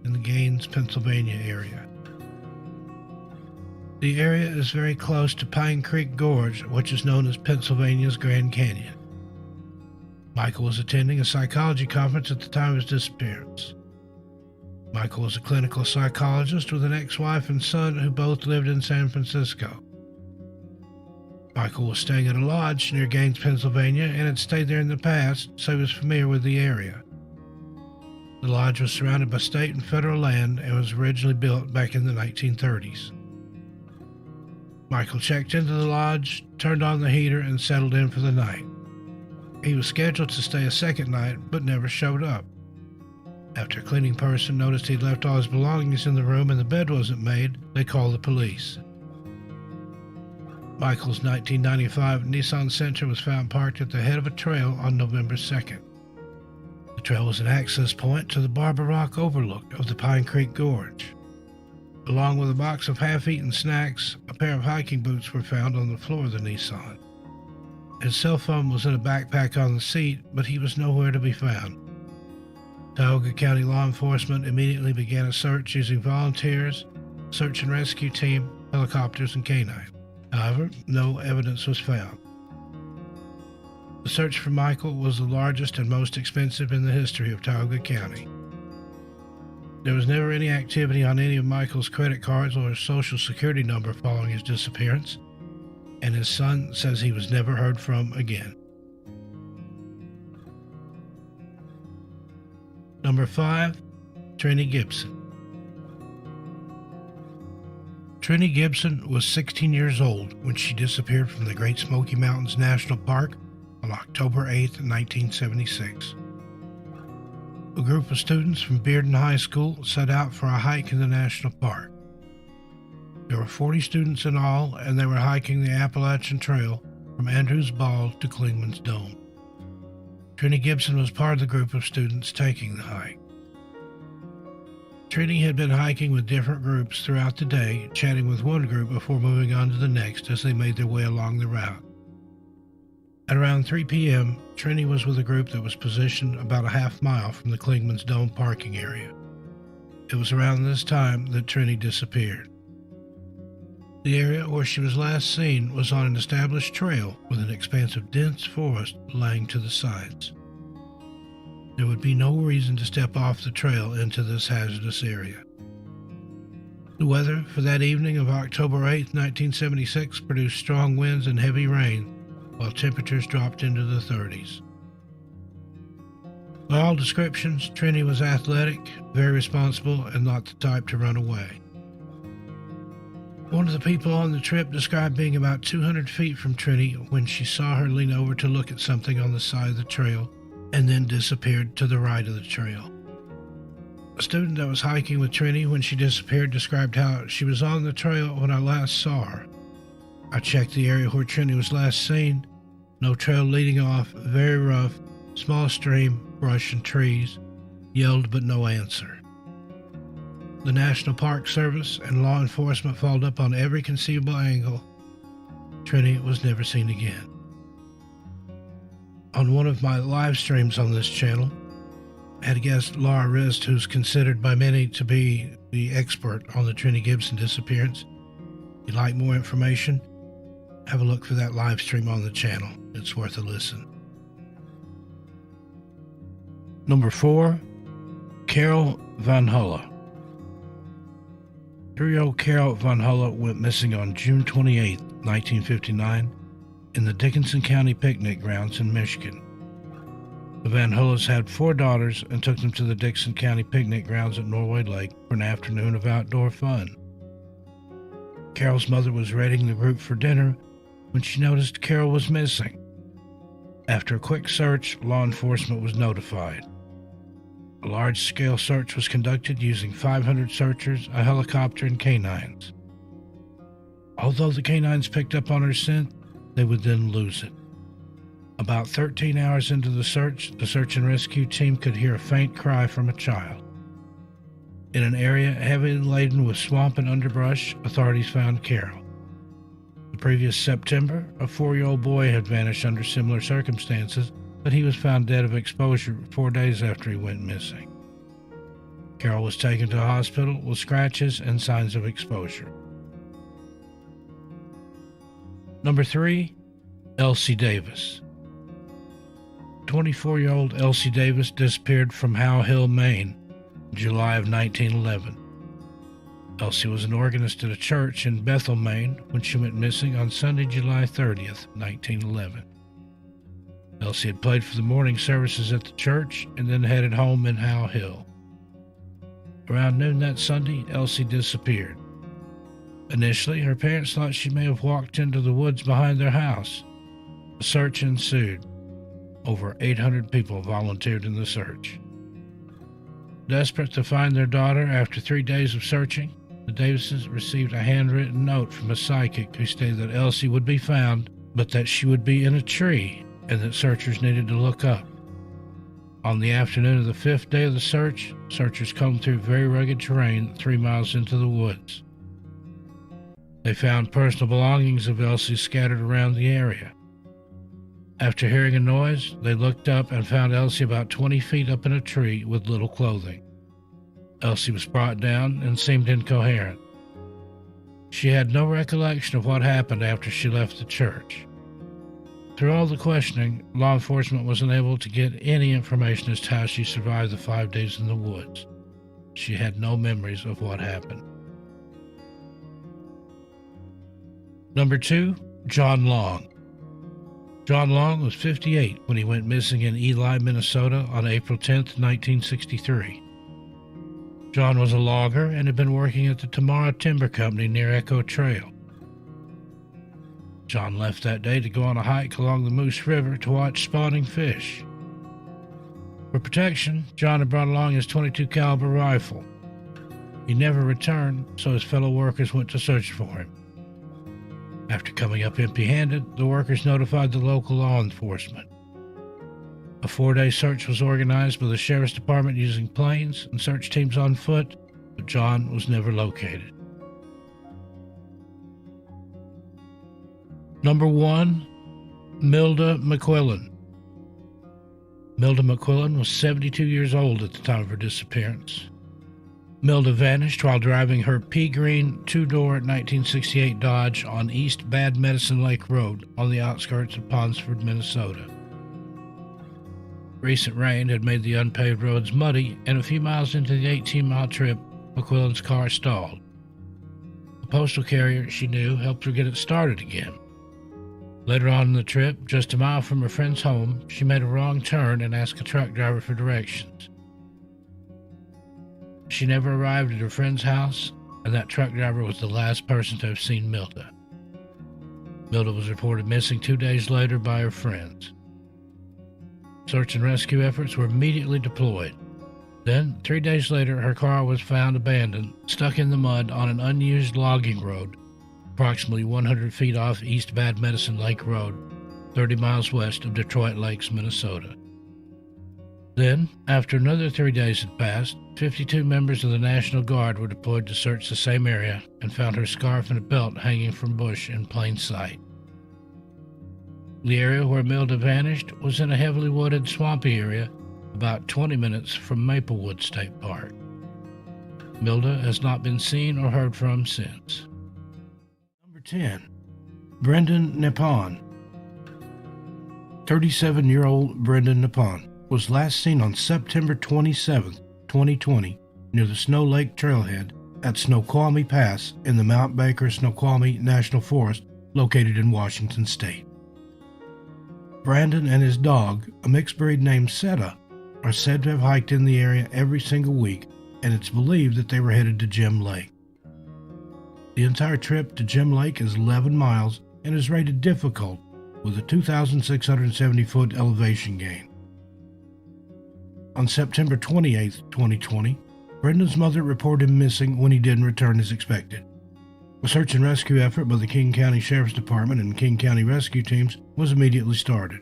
in the Gaines, Pennsylvania area. The area is very close to Pine Creek Gorge, which is known as Pennsylvania's Grand Canyon. Michael was attending a psychology conference at the time of his disappearance. Michael was a clinical psychologist with an ex-wife and son who both lived in San Francisco. Michael was staying at a lodge near Gaines, Pennsylvania, and had stayed there in the past, so he was familiar with the area. The lodge was surrounded by state and federal land and was originally built back in the 1930s. Michael checked into the lodge, turned on the heater, and settled in for the night. He was scheduled to stay a second night, but never showed up. After a cleaning person noticed he'd left all his belongings in the room and the bed wasn't made, they called the police. Michael's 1995 Nissan Sentra was found parked at the head of a trail on November 2nd. The trail was an access point to the Barber Rock overlook of the Pine Creek Gorge. Along with a box of half-eaten snacks, a pair of hiking boots were found on the floor of the Nissan. His cell phone was in a backpack on the seat, but he was nowhere to be found. Tioga County law enforcement immediately began a search using volunteers, search and rescue team, helicopters, and canines. However, no evidence was found. The search for Michael was the largest and most expensive in the history of Tioga County. There was never any activity on any of Michael's credit cards or his social security number following his disappearance, and his son says he was never heard from again. Number 5, Trini Gibson. Trini Gibson was 16 years old when she disappeared from the Great Smoky Mountains National Park on October 8, 1976. A group of students from Bearden High School set out for a hike in the national park. There were 40 students in all, and they were hiking the Appalachian Trail from Andrews Bald to Clingman's Dome. Trini Gibson was part of the group of students taking the hike. Trini had been hiking with different groups throughout the day, chatting with one group before moving on to the next as they made their way along the route. At around 3 p.m., Trini was with a group that was positioned about a half mile from the Clingman's Dome parking area. It was around this time that Trini disappeared. The area where she was last seen was on an established trail with an expanse of dense forest lying to the sides. There would be no reason to step off the trail into this hazardous area. The weather for that evening of October 8, 1976 produced strong winds and heavy rain, while temperatures dropped into the 30s. By all descriptions, Trini was athletic, very responsible, and not the type to run away. One of the people on the trip described being about 200 feet from Trini when she saw her lean over to look at something on the side of the trail and then disappeared to the right of the trail. A student that was hiking with Trini when she disappeared described how she was on the trail when I last saw her. I checked the area where Trini was last seen. No trail leading off, very rough, small stream, brush and trees. Yelled but no answer. The National Park Service and law enforcement followed up on every conceivable angle. Trini was never seen again. On one of my live streams on this channel, I had a guest, Laura Rist, who's considered by many to be the expert on the Trini Gibson disappearance. If you'd like more information, have a look for that live stream on the channel. It's worth a listen. Number 4, Carol Van Hulla. 3-year-old Carol Van Hulla went missing on June 28, 1959, in the Dickinson County picnic grounds in Michigan. The Van Hullas had 4 daughters and took them to the Dickinson County picnic grounds at Norway Lake for an afternoon of outdoor fun. Carol's mother was readying the group for dinner when she noticed Carol was missing. After a quick search, law enforcement was notified. A large-scale search was conducted using 500 searchers, a helicopter, and canines. Although the canines picked up on her scent, they would then lose it. About 13 hours into the search and rescue team could hear a faint cry from a child. In an area heavily laden with swamp and underbrush, authorities found Carol. The previous September, a 4-year-old boy had vanished under similar circumstances, but he was found dead of exposure 4 days after he went missing. Carol was taken to a hospital with scratches and signs of exposure. Number 3, Elsie Davis. 24-year-old Elsie Davis disappeared from Howe Hill, Maine, in July of 1911. Elsie was an organist at a church in Bethel, Maine, when she went missing on Sunday, July 30th, 1911. Elsie had played for the morning services at the church and then headed home in Howe Hill. Around noon that Sunday, Elsie disappeared. Initially, her parents thought she may have walked into the woods behind their house. A search ensued. Over 800 people volunteered in the search. Desperate to find their daughter after 3 days of searching, the Davises received a handwritten note from a psychic who stated that Elsie would be found, but that she would be in a tree and that searchers needed to look up. On the afternoon of the 5th day of the search, searchers combed through very rugged terrain 3 miles into the woods. They found personal belongings of Elsie scattered around the area. After hearing a noise, they looked up and found Elsie about 20 feet up in a tree with little clothing. Elsie was brought down and seemed incoherent. She had no recollection of what happened after she left the church. Through all the questioning, law enforcement was unable to get any information as to how she survived the 5 days in the woods. She had no memories of what happened. Number 2, John Long. John Long was 58 when he went missing in Ely, Minnesota on April 10, 1963. John was a logger and had been working at the Tamara Timber Company near Echo Trail. John left that day to go on a hike along the Moose River to watch spawning fish. For protection, John had brought along his .22 caliber rifle. He never returned, so his fellow workers went to search for him. After coming up empty-handed, the workers notified the local law enforcement. A 4-day search was organized by the sheriff's department using planes and search teams on foot, but John was never located. Number 1, Milda McQuillan. Milda McQuillan was 72 years old at the time of her disappearance. Milda vanished while driving her pea green 2-door 1968 Dodge on East Bad Medicine Lake Road on the outskirts of Ponsford, Minnesota. Recent rain had made the unpaved roads muddy, and a few miles into the 18-mile trip, McQuillan's car stalled. The postal carrier she knew helped her get it started again. Later on in the trip, just a mile from her friend's home, she made a wrong turn and asked a truck driver for directions. She never arrived at her friend's house, and that truck driver was the last person to have seen Milda. Milda was reported missing 2 days later by her friends. Search and rescue efforts were immediately deployed. Then, 3 days later, her car was found abandoned, stuck in the mud on an unused logging road, approximately 100 feet off East Bad Medicine Lake Road, 30 miles west of Detroit Lakes, Minnesota. Then, after another 3 days had passed, 52 members of the National Guard were deployed to search the same area and found her scarf and a belt hanging from bush in plain sight. The area where Milda vanished was in a heavily wooded, swampy area about 20 minutes from Maplewood State Park. Milda has not been seen or heard from since. Number 10. Brendan Nippon. 37-year-old Brendan Nippon was last seen on September 27, 2020, near the Snow Lake Trailhead at Snoqualmie Pass in the Mount Baker Snoqualmie National Forest located in Washington State. Brandon and his dog, a mixed breed named Seta, are said to have hiked in the area every single week, and it's believed that they were headed to Gem Lake. The entire trip to Gem Lake is 11 miles and is rated difficult with a 2,670-foot elevation gain. On September 28, 2020, Brendan's mother reported him missing when he didn't return as expected. A search and rescue effort by the King County Sheriff's Department and King County rescue teams was immediately started.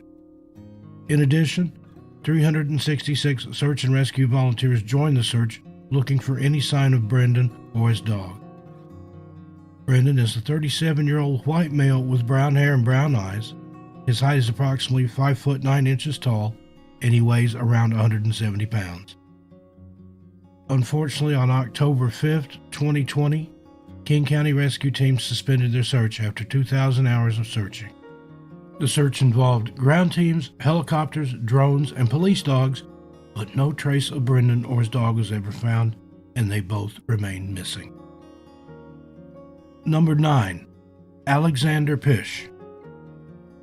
In addition, 366 search and rescue volunteers joined the search looking for any sign of Brendan or his dog. Brendan is a 37-year-old white male with brown hair and brown eyes. His height is approximately 5 foot 9 inches tall, and he weighs around 170 pounds. Unfortunately, on October 5, 2020, King County rescue teams suspended their search after 2,000 hours of searching. The search involved ground teams, helicopters, drones, and police dogs, but no trace of Brendan or his dog was ever found, and they both remain missing. Number 9. Alexander Pish.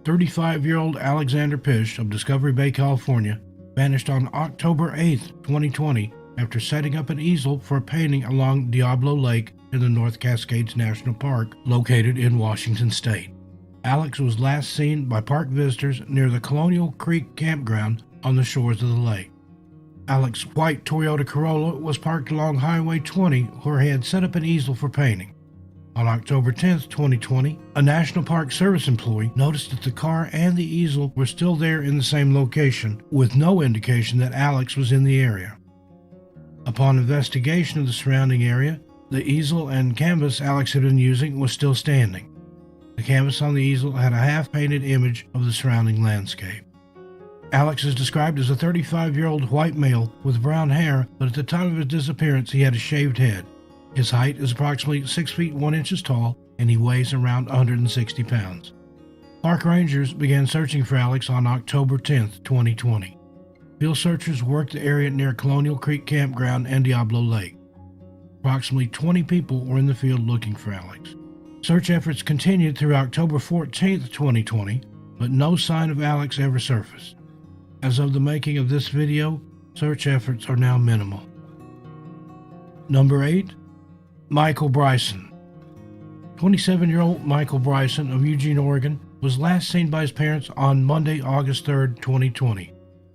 35-year-old Alexander Pish of Discovery Bay, California, vanished on October 8, 2020, after setting up an easel for a painting along Diablo Lake in the North Cascades National Park, located in Washington State. Alex was last seen by park visitors near the Colonial Creek campground on the shores of the lake. Alex's white Toyota Corolla was parked along Highway 20, where he had set up an easel for painting. On October 10, 2020, a National Park Service employee noticed that the car and the easel were still there in the same location, with no indication that Alex was in the area. Upon investigation of the surrounding area, the easel and canvas Alex had been using was still standing. The canvas on the easel had a half-painted image of the surrounding landscape. Alex is described as a 35-year-old white male with brown hair, but at the time of his disappearance he had a shaved head. His height is approximately 6 feet 1 inches tall, and he weighs around 160 pounds. Park rangers began searching for Alex on October 10, 2020. Field searchers worked the area near Colonial Creek Campground and Diablo Lake. Approximately 20 people were in the field looking for Alex. Search efforts continued through October 14, 2020, but no sign of Alex ever surfaced. As of the making of this video, search efforts are now minimal. Number 8. Michael Bryson. 27-year-old Michael Bryson of Eugene, Oregon, was last seen by his parents on Monday, August 3, 2020.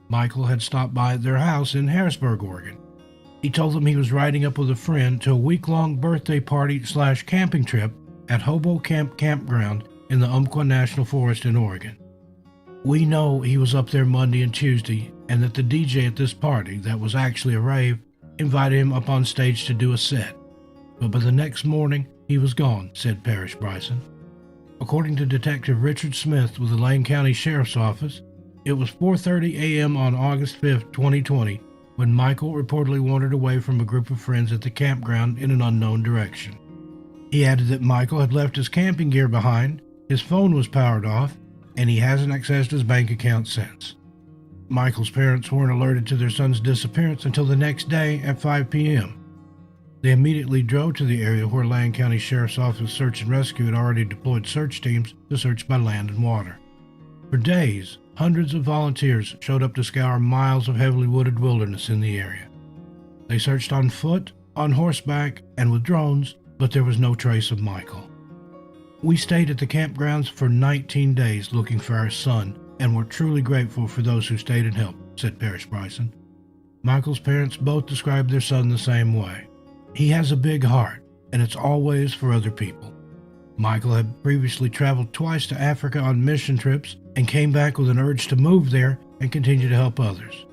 Michael had stopped by their house in Harrisburg, Oregon. He told them he was riding up with a friend to a week-long birthday party/camping trip at Hobo Camp Campground in the Mcken National Forest in Oregon. We know he was up there Monday and Tuesday, and that the DJ at this party, that was actually a rave, invited him up on stage to do a set. But by the next morning, he was gone, said Parrish Bryson. According to Detective Richard Smith with the Lane County Sheriff's Office, it was 4:30 a.m. on August 5, 2020, when Michael reportedly wandered away from a group of friends at the campground in an unknown direction. He added that Michael had left his camping gear behind, his phone was powered off, and he hasn't accessed his bank account since. Michael's parents weren't alerted to their son's disappearance until the next day at 5 p.m. They immediately drove to the area where Lane County Sheriff's Office Search and Rescue had already deployed search teams to search by land and water. For days, hundreds of volunteers showed up to scour miles of heavily wooded wilderness in the area. They searched on foot, on horseback, and with drones, but there was no trace of Michael. We stayed at the campgrounds for 19 days looking for our son, and were truly grateful for those who stayed and helped, said Parrish Bryson. Michael's parents both described their son the same way. He has a big heart, and it's always for other people. Michael had previously traveled twice to Africa on mission trips and came back with an urge to move there and continue to help others.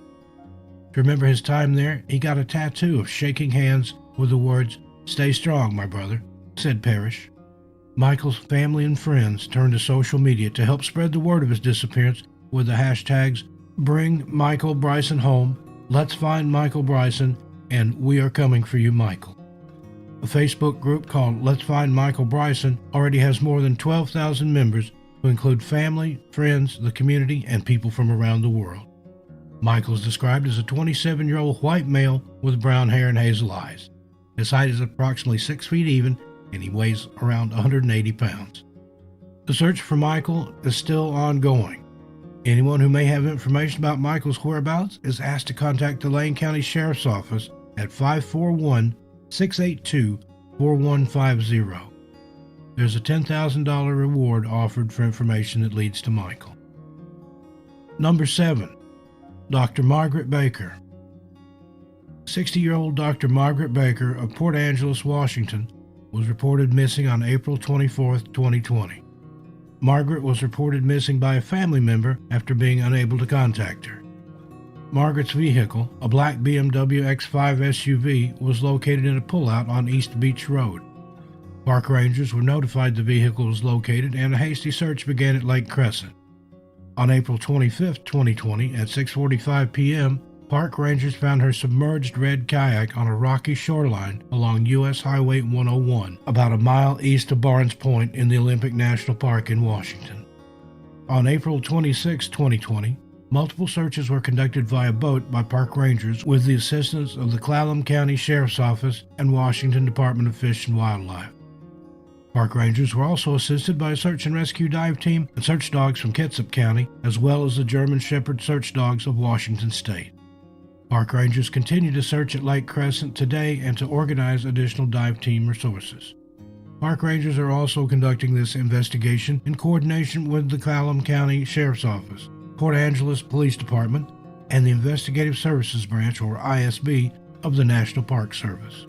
To remember his time there, he got a tattoo of shaking hands with the words, "Stay strong, my brother," said Parrish. Michael's family and friends turned to social media to help spread the word of his disappearance with the hashtags Bring Michael Bryson Home, Let's Find Michael Bryson, and We Are Coming for You, Michael. A Facebook group called Let's Find Michael Bryson already has more than 12,000 members who include family, friends, the community, and people from around the world. Michael is described as a 27-year-old white male with brown hair and hazel eyes. His height is approximately 6 feet even, and he weighs around 180 pounds. The search for Michael is still ongoing. Anyone who may have information about Michael's whereabouts is asked to contact the Lane County Sheriff's Office at 541-682-4150. There's a $10,000 reward offered for information that leads to Michael. Number 7. Dr. Margaret Baker. 60-year-old Dr. Margaret Baker of Port Angeles, Washington, was reported missing on April 24, 2020. Margaret was reported missing by a family member after being unable to contact her. Margaret's vehicle, a black BMW X5 SUV, was located in a pullout on East Beach Road. Park rangers were notified the vehicle was located and a hasty search began at Lake Crescent. On April 25, 2020, at 6:45 p.m., park rangers found her submerged red kayak on a rocky shoreline along U.S. Highway 101, about a mile east of Barnes Point in the Olympic National Park in Washington. On April 26, 2020, multiple searches were conducted via boat by park rangers with the assistance of the Clallam County Sheriff's Office and Washington Department of Fish and Wildlife. Park rangers were also assisted by a search and rescue dive team and search dogs from Kitsap County, as well as the German Shepherd search dogs of Washington State. Park rangers continue to search at Lake Crescent today and to organize additional dive team resources. Park rangers are also conducting this investigation in coordination with the Clallam County Sheriff's Office, Port Angeles Police Department, and the Investigative Services Branch, or ISB, of the National Park Service.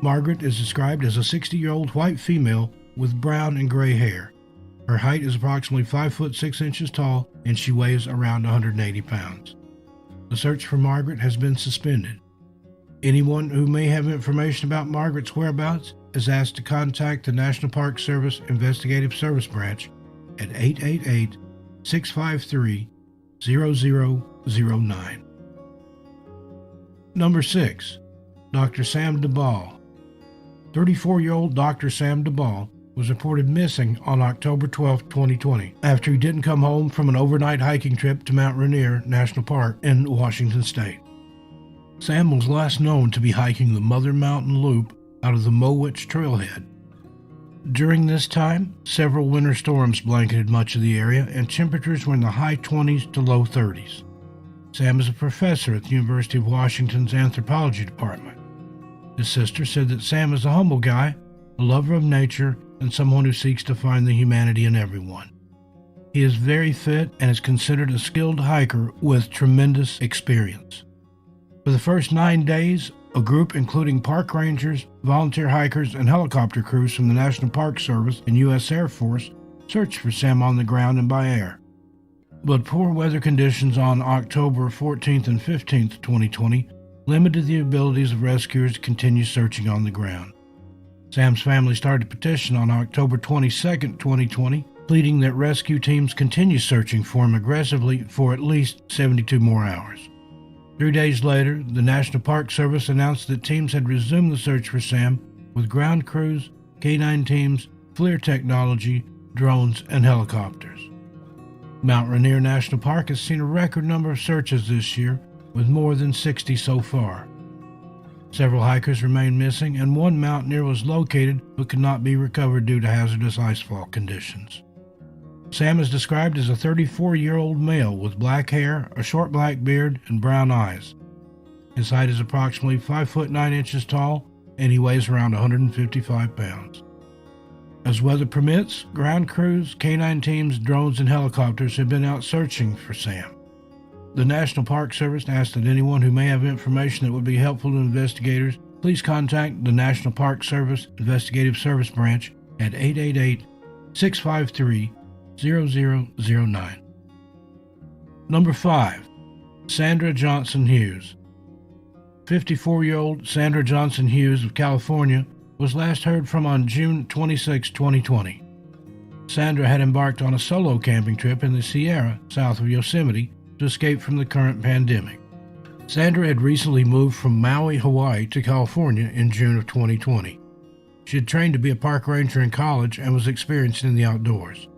Margaret is described as a 60-year-old white female with brown and gray hair. Her height is approximately 5 foot 6 inches tall, and she weighs around 180 pounds. The search for Margaret has been suspended. Anyone who may have information about Margaret's whereabouts is asked to contact the National Park Service Investigative Service Branch at 888-653-0009. Number 6. Dr. Sam DeBall. 34-year-old Dr. Sam DeBall was reported missing on October 12, 2020, after he didn't come home from an overnight hiking trip to Mount Rainier National Park in Washington State. Sam was last known to be hiking the Mother Mountain Loop out of the Mowich Trailhead. During this time, several winter storms blanketed much of the area, and temperatures were in the high 20s to low 30s. Sam is a professor at the University of Washington's Anthropology Department. His sister said that Sam is a humble guy, a lover of nature, and someone who seeks to find the humanity in everyone. He is very fit and is considered a skilled hiker with tremendous experience. For the first 9 days, a group including park rangers, volunteer hikers, and helicopter crews from the National Park Service and U.S. Air Force searched for Sam on the ground and by air. But poor weather conditions on October 14th and 15th, 2020, limited the abilities of rescuers to continue searching on the ground. Sam's family started a petition on October 22, 2020, pleading that rescue teams continue searching for him aggressively for at least 72 more hours. 3 days later, the National Park Service announced that teams had resumed the search for Sam with ground crews, K-9 teams, FLIR technology, drones, and helicopters. Mount Rainier National Park has seen a record number of searches this year, with more than 60 so far. Several hikers remain missing, and one mountaineer was located but could not be recovered due to hazardous icefall conditions. Sam is described as a 34-year-old male with black hair, a short black beard, and brown eyes. His height is approximately 5 foot 9 inches tall, and he weighs around 155 pounds. As weather permits, ground crews, canine teams, drones, and helicopters have been out searching for Sam. The National Park Service asks that anyone who may have information that would be helpful to investigators, please contact the National Park Service Investigative Service Branch at 888-653-0009. Number 5. Sandra Johnson Hughes. 54-year-old Sandra Johnson Hughes of California was last heard from on June 26, 2020. Sandra had embarked on a solo camping trip in the Sierra, south of Yosemite, to escape from the current pandemic. Sandra had recently moved from Maui, Hawaii to California in June of 2020. She had trained to be a park ranger in college and was experienced in the outdoors.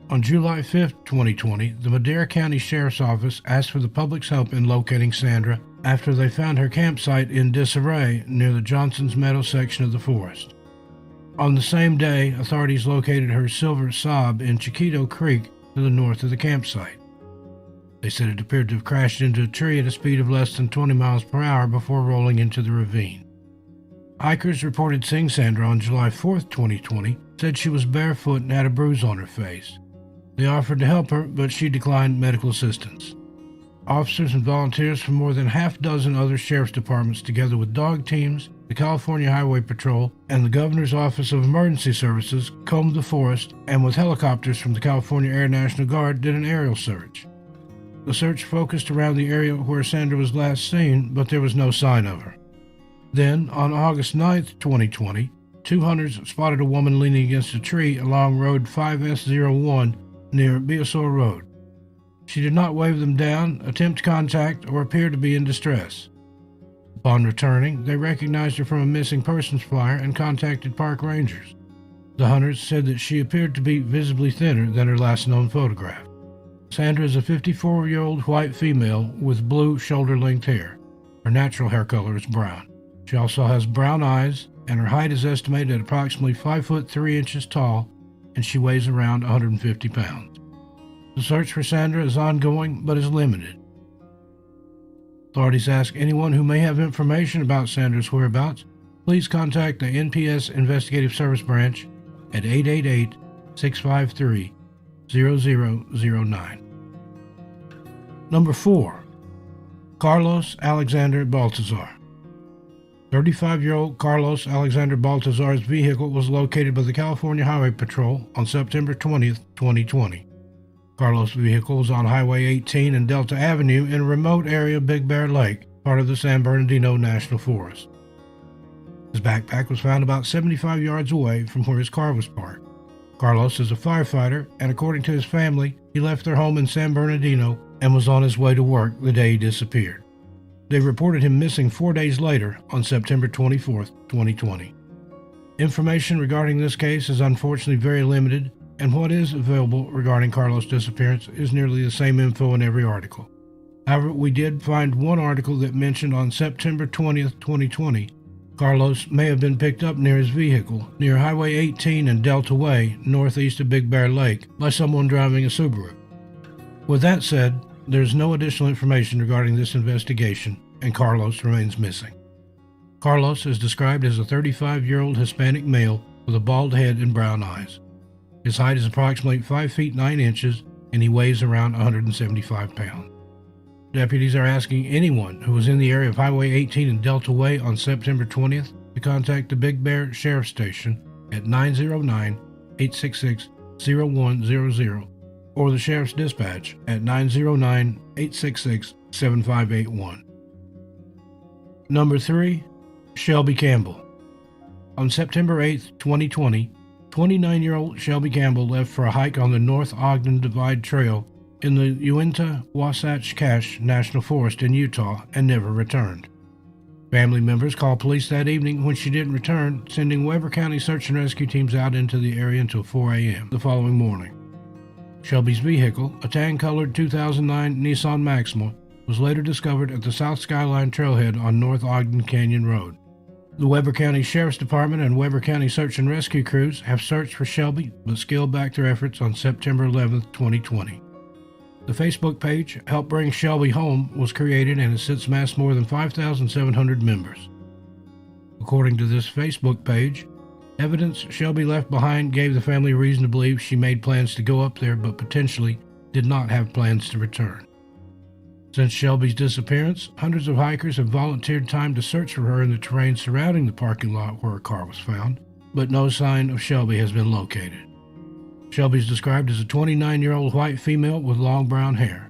On July 5, 2020, the Madera County Sheriff's Office asked for the public's help in locating Sandra after they found her campsite in disarray near the Johnson's Meadow section of the forest. On the same day, authorities located her silver Saab in Chiquito Creek to the north of the campsite. They said it appeared to have crashed into a tree at a speed of less than 20 miles per hour before rolling into the ravine. Hikers reported seeing Sandra on July 4, 2020, said she was barefoot and had a bruise on her face. They offered to help her, but she declined medical assistance. Officers and volunteers from more than half a dozen other sheriff's departments, together with dog teams, the California Highway Patrol, and the Governor's Office of Emergency Services, combed the forest, and with helicopters from the California Air National Guard did an aerial search. The search focused around the area where Sandra was last seen, but there was no sign of her. Then, on August 9, 2020, two hunters spotted a woman leaning against a tree along Road 5S01 near Beasaw Road. She did not wave them down, attempt contact, or appear to be in distress. Upon returning, they recognized her from a missing persons flyer and contacted park rangers. The hunters said that she appeared to be visibly thinner than her last known photograph. Sandra is a 54-year-old white female with blue shoulder-length hair. Her natural hair color is brown. She also has brown eyes, and her height is estimated at approximately 5 foot 3 inches tall, and she weighs around 150 pounds. The search for Sandra is ongoing, but is limited. Authorities ask anyone who may have information about Sandra's whereabouts, please contact the NPS Investigative Service Branch at 888-653-0009. Number 4. Carlos Alexander Baltazar. 35-year-old Carlos Alexander Baltazar's vehicle was located by the California Highway Patrol on September 20, 2020. Carlos' vehicle was on Highway 18 and Delta Avenue in a remote area of Big Bear Lake, part of the San Bernardino National Forest. His backpack was found about 75 yards away from where his car was parked. Carlos is a firefighter, and according to his family, he left their home in San Bernardino and was on his way to work the day he disappeared. They reported him missing 4 days later on September 24, 2020. Information regarding this case is unfortunately very limited, and what is available regarding Carlos' disappearance is nearly the same info in every article. However, we did find one article that mentioned on September 20, 2020, Carlos may have been picked up near his vehicle, near Highway 18 and Delta Way, northeast of Big Bear Lake, by someone driving a Subaru. With that said, there is no additional information regarding this investigation, and Carlos remains missing. Carlos is described as a 35-year-old Hispanic male with a bald head and brown eyes. His height is approximately 5 feet 9 inches, and he weighs around 175 pounds. Deputies are asking anyone who was in the area of Highway 18 and Delta Way on September 20th to contact the Big Bear Sheriff's Station at 909-866-0100 or the Sheriff's Dispatch at 909-866-7581. Number 3. Shelby Campbell. On September 8, 2020, 29-year-old Shelby Campbell left for a hike on the North Ogden Divide Trail in the Uinta-Wasatch Cache National Forest in Utah and never returned. Family members called police that evening when she didn't return, sending Weber County search and rescue teams out into the area until 4 a.m. the following morning. Shelby's vehicle, a tan-colored 2009 Nissan Maxima, was later discovered at the South Skyline Trailhead on North Ogden Canyon Road. The Weber County Sheriff's Department and Weber County Search and Rescue crews have searched for Shelby, but scaled back their efforts on September 11, 2020. The Facebook page, Help Bring Shelby Home, was created and has since amassed more than 5,700 members. According to this Facebook page, evidence Shelby left behind gave the family reason to believe she made plans to go up there but potentially did not have plans to return. Since Shelby's disappearance, hundreds of hikers have volunteered time to search for her in the terrain surrounding the parking lot where her car was found, but no sign of Shelby has been located. Shelby is described as a 29-year-old white female with long brown hair.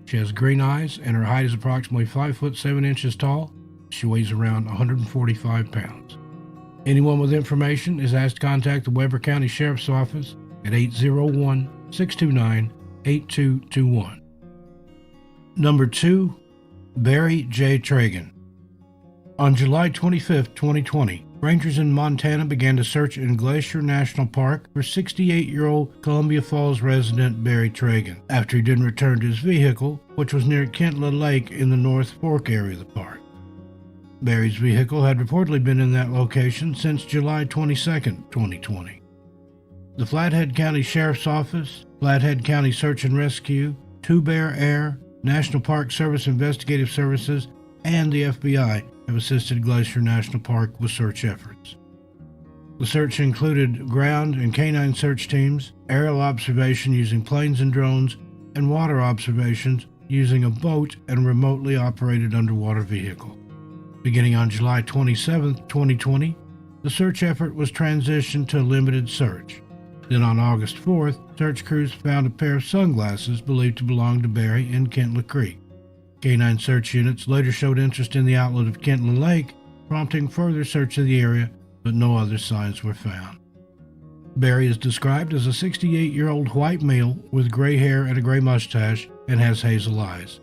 She has green eyes and her height is approximately 5 foot 7 inches tall. She weighs around 145 pounds. Anyone with information is asked to contact the Weber County Sheriff's Office at 801-629-8221. Number 2, Barry J. Tragan. On July 25, 2020, rangers in Montana began to search in Glacier National Park for 68-year-old Columbia Falls resident Barry Tragan after he didn't return to his vehicle, which was near Kentla Lake in the North Fork area of the park. Barry's vehicle had reportedly been in that location since July 22, 2020. The Flathead County Sheriff's Office, Flathead County Search and Rescue, Two Bear Air, National Park Service Investigative Services, and the FBI have assisted Glacier National Park with search efforts. The search included ground and canine search teams, aerial observation using planes and drones, and water observations using a boat and remotely operated underwater vehicle. Beginning on July 27, 2020, the search effort was transitioned to a limited search. Then on August 4th, search crews found a pair of sunglasses believed to belong to Barry in Kentla Creek. Canine search units later showed interest in the outlet of Kentla Lake, prompting further search of the area, but no other signs were found. Barry is described as a 68-year-old white male with gray hair and a gray mustache and has hazel eyes.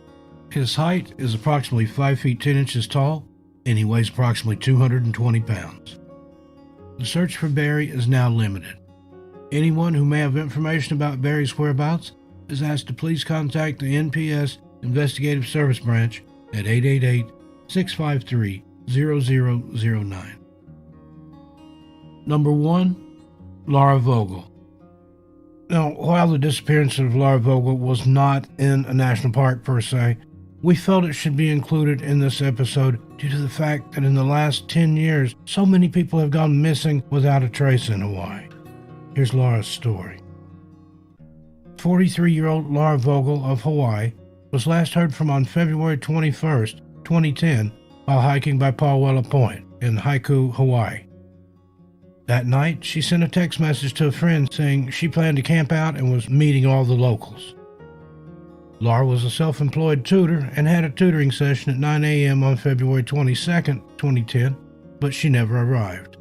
His height is approximately 5 feet 10 inches tall, and he weighs approximately 220 pounds. The search for Barry is now limited. Anyone who may have information about Barry's whereabouts is asked to please contact the NPS Investigative Service Branch at 888-653-0009. Number 1, Laura Vogel. Now, while the disappearance of Laura Vogel was not in a national park per se, we felt it should be included in this episode due to the fact that in the last 10 years, so many people have gone missing without a trace in Hawaii. Here's Laura's story. 43-year-old Laura Vogel of Hawaii was last heard from on February 21st, 2010, while hiking by Pauwela Point in Haiku, Hawaii. That night, she sent a text message to a friend saying she planned to camp out and was meeting all the locals. Laura was a self-employed tutor and had a tutoring session at 9 a.m. on February 22nd, 2010, but she never arrived.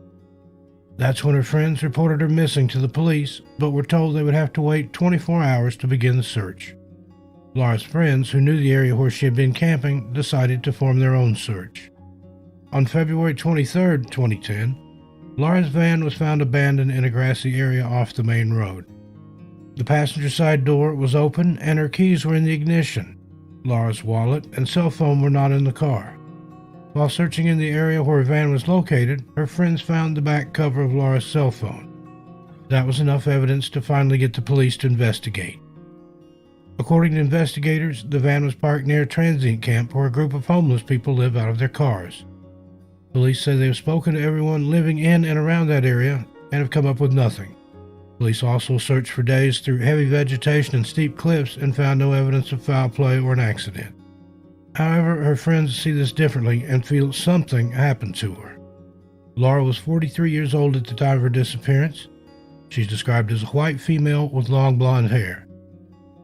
That's when her friends reported her missing to the police, but were told they would have to wait 24 hours to begin the search. Laura's friends, who knew the area where she had been camping, decided to form their own search. On February 23, 2010, Laura's van was found abandoned in a grassy area off the main road. The passenger side door was open and her keys were in the ignition. Laura's wallet and cell phone were not in the car. While searching in the area where her van was located, her friends found the back cover of Laura's cell phone. That was enough evidence to finally get the police to investigate. According to investigators, the van was parked near a transient camp where a group of homeless people live out of their cars. Police say they have spoken to everyone living in and around that area and have come up with nothing. Police also searched for days through heavy vegetation and steep cliffs and found no evidence of foul play or an accident. However, her friends see this differently and feel something happened to her. Laura was 43 years old at the time of her disappearance. She's described as a white female with long blonde hair.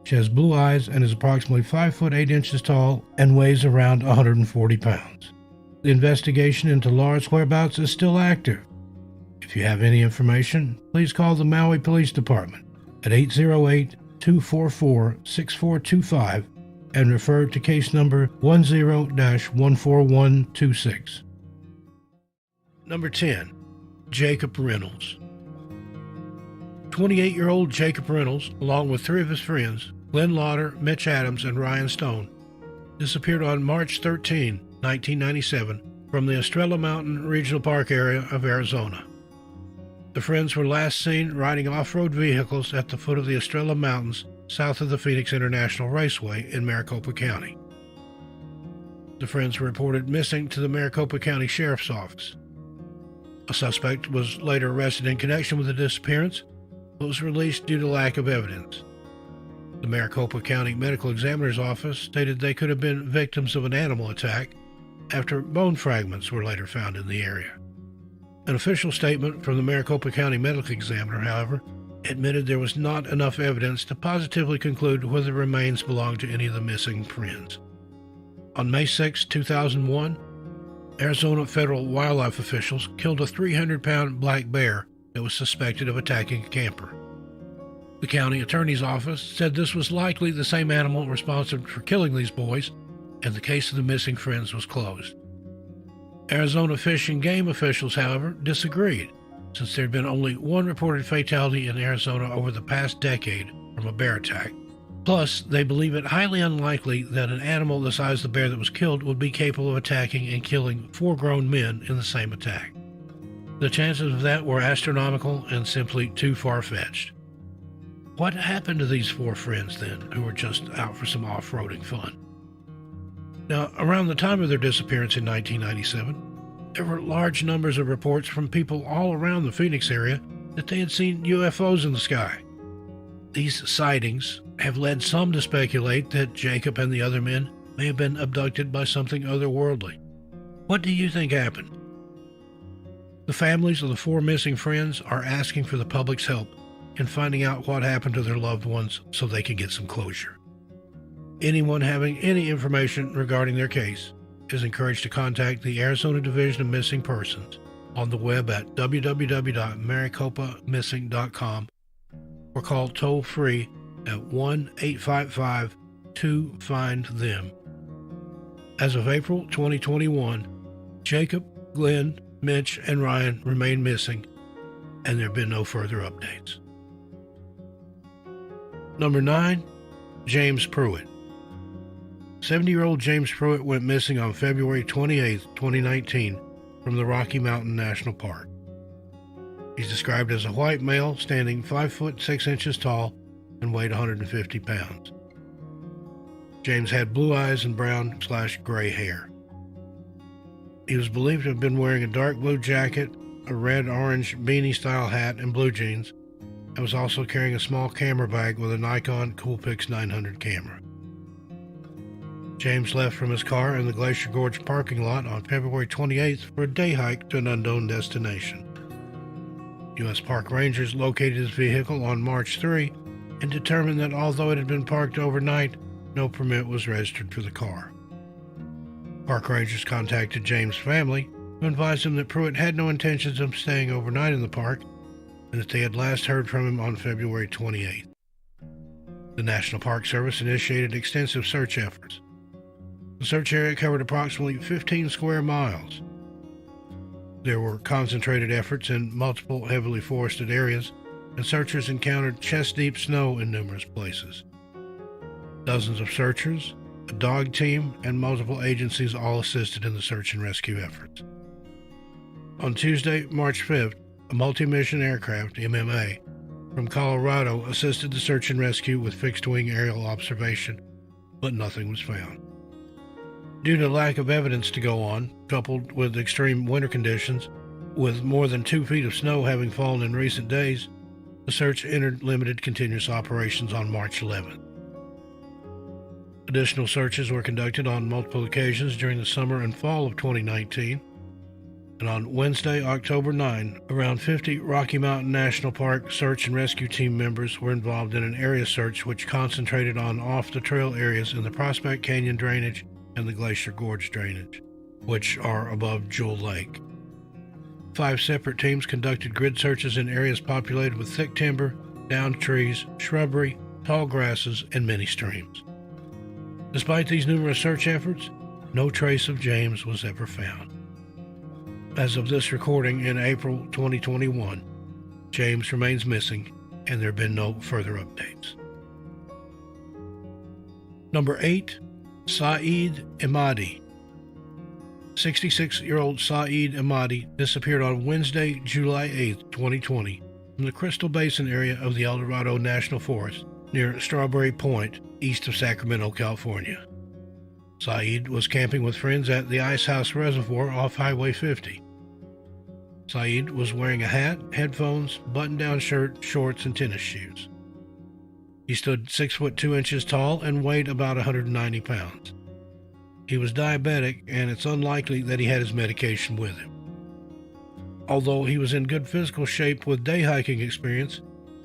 She has blue eyes and is approximately 5 foot 8 inches tall and weighs around 140 pounds. The investigation into Laura's whereabouts is still active. If you have any information, please call the Maui Police Department at 808-244-6425 and refer to case number 10-14126. Number 10, Jacob Reynolds. 28-year-old Jacob Reynolds, along with 3 of his friends, Glenn Lauder, Mitch Adams, and Ryan Stone, disappeared on March 13, 1997, from the Estrella Mountain Regional Park area of Arizona. The friends were last seen riding off-road vehicles at the foot of the Estrella Mountains south of the Phoenix International Raceway in Maricopa County. The friends were reported missing to the Maricopa County Sheriff's Office. A suspect was later arrested in connection with the disappearance, but was released due to lack of evidence. The Maricopa County Medical Examiner's Office stated they could have been victims of an animal attack after bone fragments were later found in the area. An official statement from the Maricopa County Medical Examiner, however, admitted there was not enough evidence to positively conclude whether the remains belonged to any of the missing friends. On May 6, 2001, Arizona federal wildlife officials killed a 300-pound black bear that was suspected of attacking a camper. The county attorney's office said this was likely the same animal responsible for killing these boys, and the case of the missing friends was closed. Arizona Fish and Game officials, however, disagreed, since there had been only one reported fatality in Arizona over the past decade from a bear attack. Plus, they believe it highly unlikely that an animal the size of the bear that was killed would be capable of attacking and killing 4 grown men in the same attack. The chances of that were astronomical and simply too far-fetched. What happened to these 4 friends, then, who were just out for some off-roading fun? Now, around the time of their disappearance in 1997, there were large numbers of reports from people all around the Phoenix area that they had seen UFOs in the sky. These sightings have led some to speculate that Jacob and the other men may have been abducted by something otherworldly. What do you think happened? The families of the 4 missing friends are asking for the public's help in finding out what happened to their loved ones so they can get some closure. Anyone having any information regarding their case is encouraged to contact the Arizona Division of Missing Persons on the web at www.maricopamissing.com or call toll-free at 1-855-2-FIND-THEM. As of April 2021, Jacob, Glenn, Mitch, and Ryan remain missing, and there have been no further updates. Number 9, James Pruitt. 70-year-old James Pruitt went missing on February 28, 2019, from the Rocky Mountain National Park. He's described as a white male standing 5 foot 6 inches tall and weighed 150 pounds. James had blue eyes and brown/gray hair. He was believed to have been wearing a dark blue jacket, a red-orange beanie-style hat, and blue jeans, and was also carrying a small camera bag with a Nikon Coolpix 900 camera. James left from his car in the Glacier Gorge parking lot on February 28th for a day hike to an unknown destination. U.S. Park Rangers located his vehicle on March 3 and determined that although it had been parked overnight, no permit was registered for the car. Park Rangers contacted James' family, who advised him that Pruitt had no intentions of staying overnight in the park and that they had last heard from him on February 28th. The National Park Service initiated extensive search efforts. The search area covered approximately 15 square miles. There were concentrated efforts in multiple heavily forested areas, and searchers encountered chest-deep snow in numerous places. Dozens of searchers, a dog team, and multiple agencies all assisted in the search and rescue efforts. On Tuesday, March 5th, a multi-mission aircraft, MMA, from Colorado assisted the search and rescue with fixed-wing aerial observation, but nothing was found. Due to lack of evidence to go on, coupled with extreme winter conditions, with more than 2 feet of snow having fallen in recent days, the search entered limited continuous operations on March 11th. Additional searches were conducted on multiple occasions during the summer and fall of 2019, and on Wednesday, October 9, around 50 Rocky Mountain National Park search and rescue team members were involved in an area search which concentrated on off-the-trail areas in the Prospect Canyon drainage and the Glacier Gorge drainage, which are above Jewel Lake. 5 separate teams conducted grid searches in areas populated with thick timber, downed trees, shrubbery, tall grasses, and many streams. Despite these numerous search efforts, no trace of James was ever found. As of this recording in April 2021, James remains missing, and there have been no further updates. Number 8, Saeed Emadi. 66-year-old Saeed Emadi disappeared on Wednesday, July 8, 2020, from the Crystal Basin area of the El Dorado National Forest near Strawberry Point, east of Sacramento, California. Saeed was camping with friends at the Ice House Reservoir off Highway 50. Saeed was wearing a hat, headphones, button-down shirt, shorts, and tennis shoes. He stood 6 foot 2 inches tall and weighed about 190 pounds. He was diabetic, and it's unlikely that he had his medication with him. Although he was in good physical shape with day hiking experience,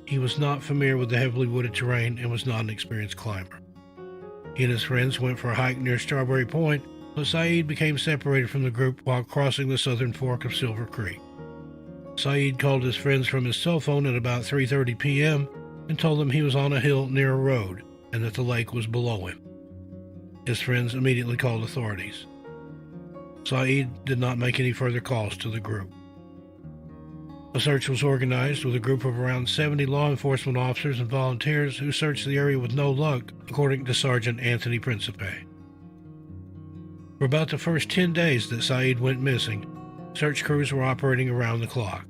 he was not familiar with the heavily wooded terrain and was not an experienced climber. He and his friends went for a hike near Strawberry Point, but Saeed became separated from the group while crossing the southern fork of Silver Creek. Saeed called his friends from his cell phone at about 3:30 p.m. and told them he was on a hill near a road and that the lake was below him. His friends immediately called authorities. Saeed did not make any further calls to the group. A search was organized with a group of around 70 law enforcement officers and volunteers who searched the area with no luck, according to Sergeant Anthony Principe. For about the first 10 days that Saeed went missing, search crews were operating around the clock.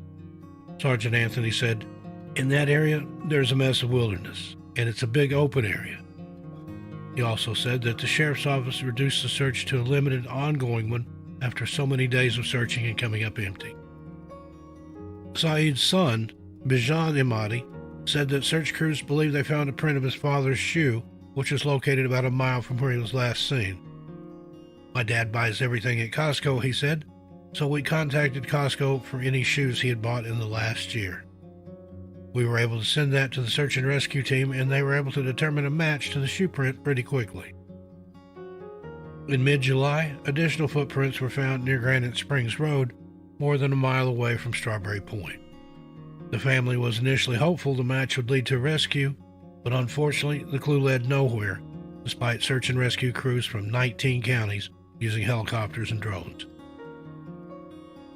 Sergeant Anthony said, "In that area, there's a mess of wilderness, and it's a big open area." He also said that the sheriff's office reduced the search to a limited ongoing one after so many days of searching and coming up empty. Saeed's son, Bijan Emadi, said that search crews believe they found a print of his father's shoe, which was located about a mile from where he was last seen. "My dad buys everything at Costco," he said, so we contacted Costco for any shoes he had bought in the last year. We were able to send that to the search and rescue team, and they were able to determine a match to the shoe print pretty quickly. In mid-July, additional footprints were found near Granite Springs Road, more than a mile away from Strawberry Point. The family was initially hopeful the match would lead to a rescue, but unfortunately the clue led nowhere, despite search and rescue crews from 19 counties using helicopters and drones.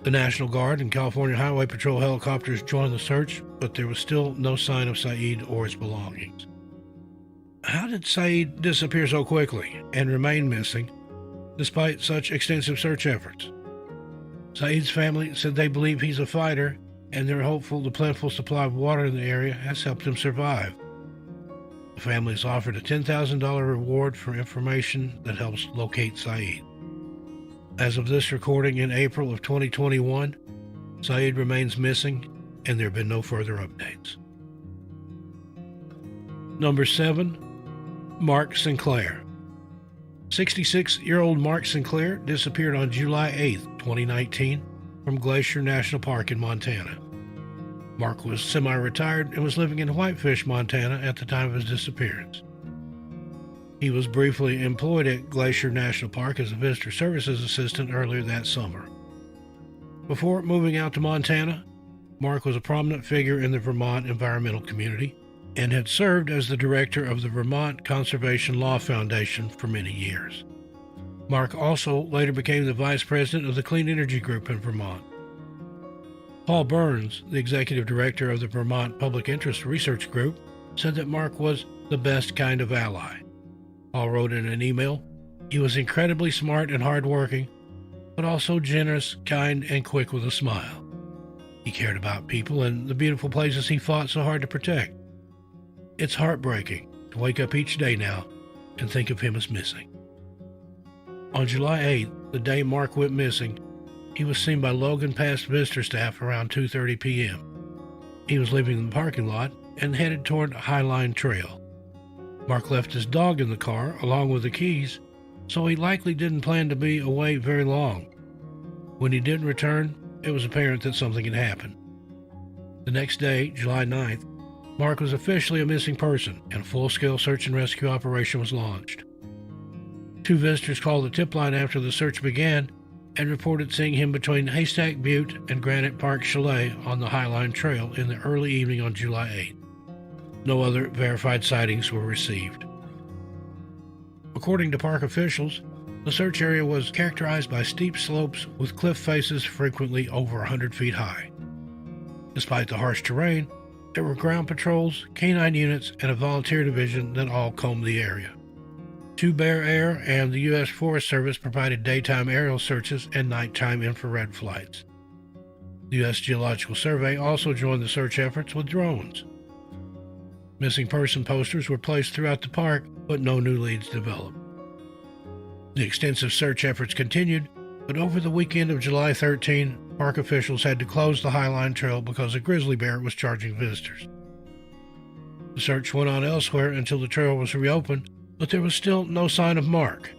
The National Guard and California Highway Patrol helicopters joined the search, but there was still no sign of Saeed or his belongings. How did Saeed disappear so quickly and remain missing, despite such extensive search efforts? Saeed's family said they believe he's a fighter, and they're hopeful the plentiful supply of water in the area has helped him survive. The family has offered a $10,000 reward for information that helps locate Saeed. As of this recording in April of 2021, Saeed remains missing, and there have been no further updates. Number 7. Mark Sinclair. 66-year-old Mark Sinclair disappeared on July 8, 2019, from Glacier National Park in Montana. Mark was semi-retired and was living in Whitefish, Montana at the time of his disappearance. He was briefly employed at Glacier National Park as a visitor services assistant earlier that summer. Before moving out to Montana, Mark was a prominent figure in the Vermont environmental community and had served as the director of the Vermont Conservation Law Foundation for many years. Mark also later became the vice president of the Clean Energy Group in Vermont. Paul Burns, the executive director of the Vermont Public Interest Research Group, said that Mark was the best kind of ally. Paul wrote in an email, "He was incredibly smart and hardworking, but also generous, kind, and quick with a smile. He cared about people and the beautiful places he fought so hard to protect. It's heartbreaking to wake up each day now and think of him as missing." On July 8th, the day Mark went missing, he was seen by Logan Pass visitor staff around 2:30 p.m. He was leaving the parking lot and headed toward Highline Trail. Mark left his dog in the car along with the keys, so he likely didn't plan to be away very long. When he didn't return, it was apparent that something had happened. The next day, July 9th, Mark was officially a missing person, and a full-scale search and rescue operation was launched. 2 visitors called the tip line after the search began and reported seeing him between Haystack Butte and Granite Park Chalet on the Highline Trail in the early evening on July 8th. No other verified sightings were received. According to park officials, the search area was characterized by steep slopes with cliff faces frequently over 100 feet high. Despite the harsh terrain, there were ground patrols, canine units, and a volunteer division that all combed the area. 2 Bear Air and the U.S. Forest Service provided daytime aerial searches and nighttime infrared flights. The U.S. Geological Survey also joined the search efforts with drones. Missing person posters were placed throughout the park, but no new leads developed. The extensive search efforts continued, but over the weekend of July 13, park officials had to close the Highline Trail because a grizzly bear was charging visitors. The search went on elsewhere until the trail was reopened, but there was still no sign of Mark.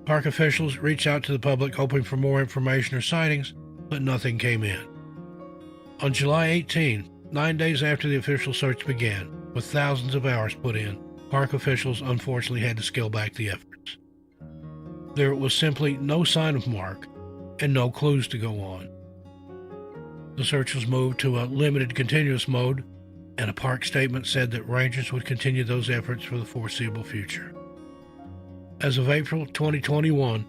Park officials reached out to the public hoping for more information or sightings, but nothing came in. On July 18, 9 days after the official search began, with thousands of hours put in, park officials unfortunately had to scale back the efforts. There was simply no sign of Mark and no clues to go on. The search was moved to a limited continuous mode, and a park statement said that rangers would continue those efforts for the foreseeable future. As of April 2021,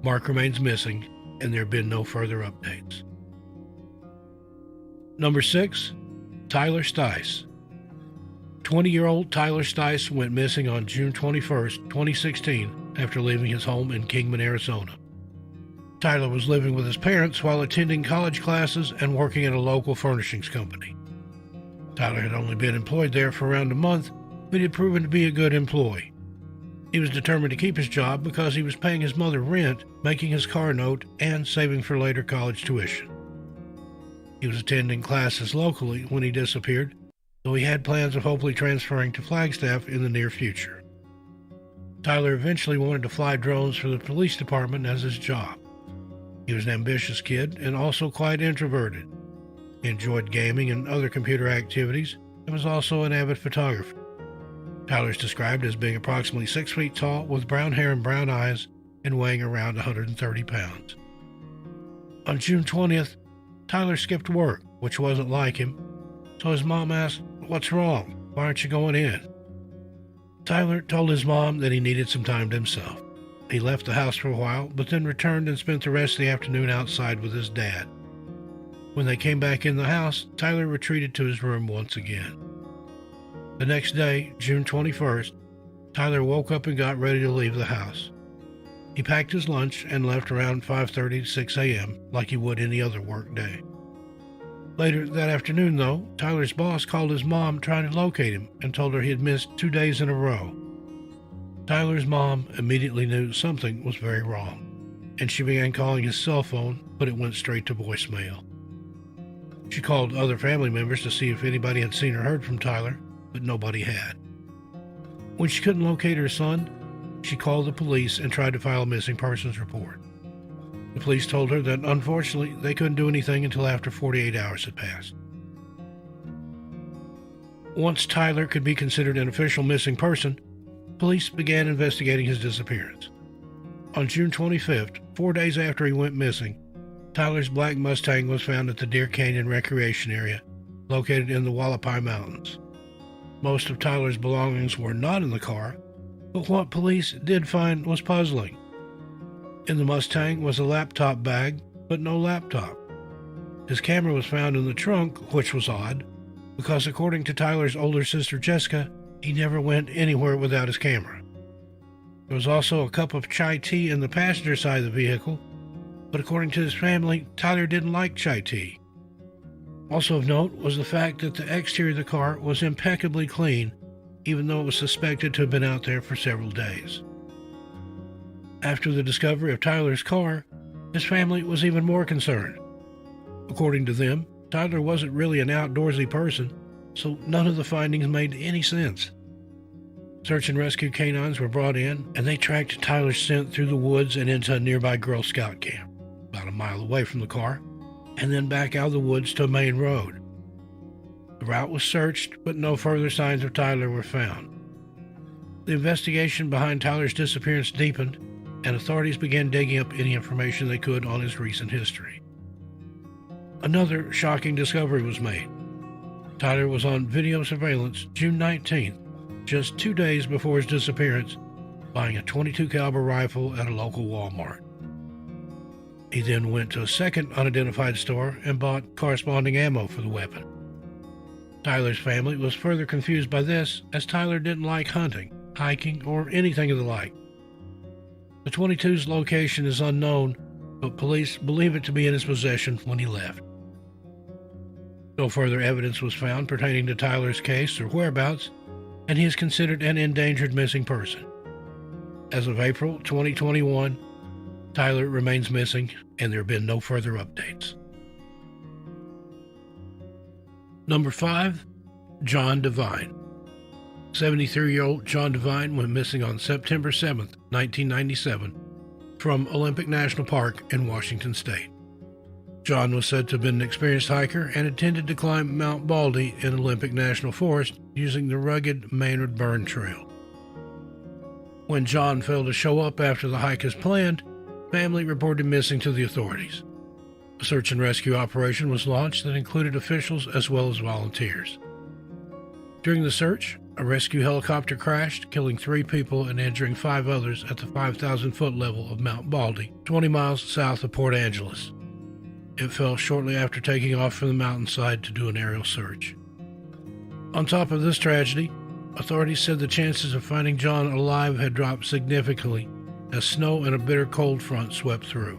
Mark remains missing, and there have been no further updates. Number 6, Tyler Stice. 20-year-old Tyler Stice went missing on June 21, 2016, after leaving his home in Kingman, Arizona. Tyler was living with his parents while attending college classes and working at a local furnishings company. Tyler had only been employed there for around a month, but he had proven to be a good employee. He was determined to keep his job because he was paying his mother rent, making his car note, and saving for later college tuition. He was attending classes locally when he disappeared, though he had plans of hopefully transferring to Flagstaff in the near future. Tyler eventually wanted to fly drones for the police department as his job. He was an ambitious kid and also quite introverted. He enjoyed gaming and other computer activities and was also an avid photographer. Tyler is described as being approximately 6 feet tall with brown hair and brown eyes and weighing around 130 pounds. On June 20th, Tyler skipped work, which wasn't like him, so his mom asked, "What's wrong? Why aren't you going in?" Tyler told his mom that he needed some time to himself. He left the house for a while, but then returned and spent the rest of the afternoon outside with his dad. When they came back in the house, Tyler retreated to his room once again. The next day, June 21st, Tyler woke up and got ready to leave the house. He packed his lunch and left around 5:30 to 6 a.m. like he would any other work day. Later that afternoon, though, Tyler's boss called his mom trying to locate him and told her he had missed 2 days in a row. Tyler's mom immediately knew something was very wrong, and she began calling his cell phone, but it went straight to voicemail. She called other family members to see if anybody had seen or heard from Tyler, but nobody had. When she couldn't locate her son, she called the police and tried to file a missing persons report. The police told her that unfortunately they couldn't do anything until after 48 hours had passed. Once Tyler could be considered an official missing person, police began investigating his disappearance. On June 25th, 4 days after he went missing, Tyler's black Mustang was found at the Deer Canyon Recreation Area, located in the Wallapai Mountains. Most of Tyler's belongings were not in the car, but what police did find was puzzling. In the Mustang was a laptop bag, but no laptop. His camera was found in the trunk, which was odd, because according to Tyler's older sister Jessica, he never went anywhere without his camera. There was also a cup of chai tea in the passenger side of the vehicle, but according to his family, Tyler didn't like chai tea. Also of note was the fact that the exterior of the car was impeccably clean, even though it was suspected to have been out there for several days. After the discovery of Tyler's car, his family was even more concerned. According to them, Tyler wasn't really an outdoorsy person, so none of the findings made any sense. Search and rescue canines were brought in, and they tracked Tyler's scent through the woods and into a nearby Girl Scout camp, about a mile away from the car, and then back out of the woods to a main road. The route was searched, but no further signs of Tyler were found. The investigation behind Tyler's disappearance deepened, and authorities began digging up any information they could on his recent history. Another shocking discovery was made. Tyler was on video surveillance June 19th, just 2 days before his disappearance, buying a .22 caliber rifle at a local Walmart. He then went to a second unidentified store and bought corresponding ammo for the weapon. Tyler's family was further confused by this, as Tyler didn't like hunting, hiking, or anything of the like. The .22's location is unknown, but police believe it to be in his possession when he left. No further evidence was found pertaining to Tyler's case or whereabouts, and he is considered an endangered missing person. As of April 2021, Tyler remains missing, and there have been no further updates. Number 5, John Devine. 73-year-old John Devine went missing on September 7, 1997, from Olympic National Park in Washington State. John was said to have been an experienced hiker and intended to climb Mount Baldy in Olympic National Forest using the rugged Maynard Burn Trail. When John failed to show up after the hike as planned, family reported him missing to the authorities. A search and rescue operation was launched that included officials as well as volunteers. During the search, a rescue helicopter crashed, killing 3 people and injuring 5 others at the 5,000-foot level of Mount Baldy, 20 miles south of Port Angeles. It fell shortly after taking off from the mountainside to do an aerial search. On top of this tragedy, authorities said the chances of finding John alive had dropped significantly as snow and a bitter cold front swept through.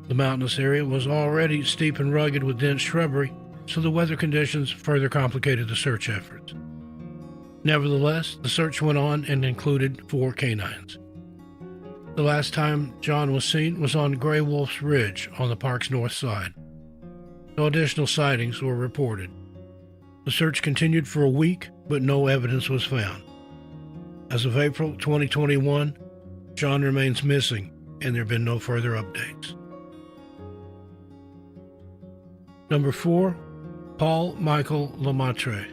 The mountainous area was already steep and rugged with dense shrubbery, so the weather conditions further complicated the search efforts. Nevertheless, the search went on and included 4 canines. The last time John was seen was on Gray Wolf's Ridge on the park's north side. No additional sightings were reported. The search continued for a week, but no evidence was found. As of April 2021, John remains missing, and there have been no further updates. Number 4, Paul Michael Lemaitre.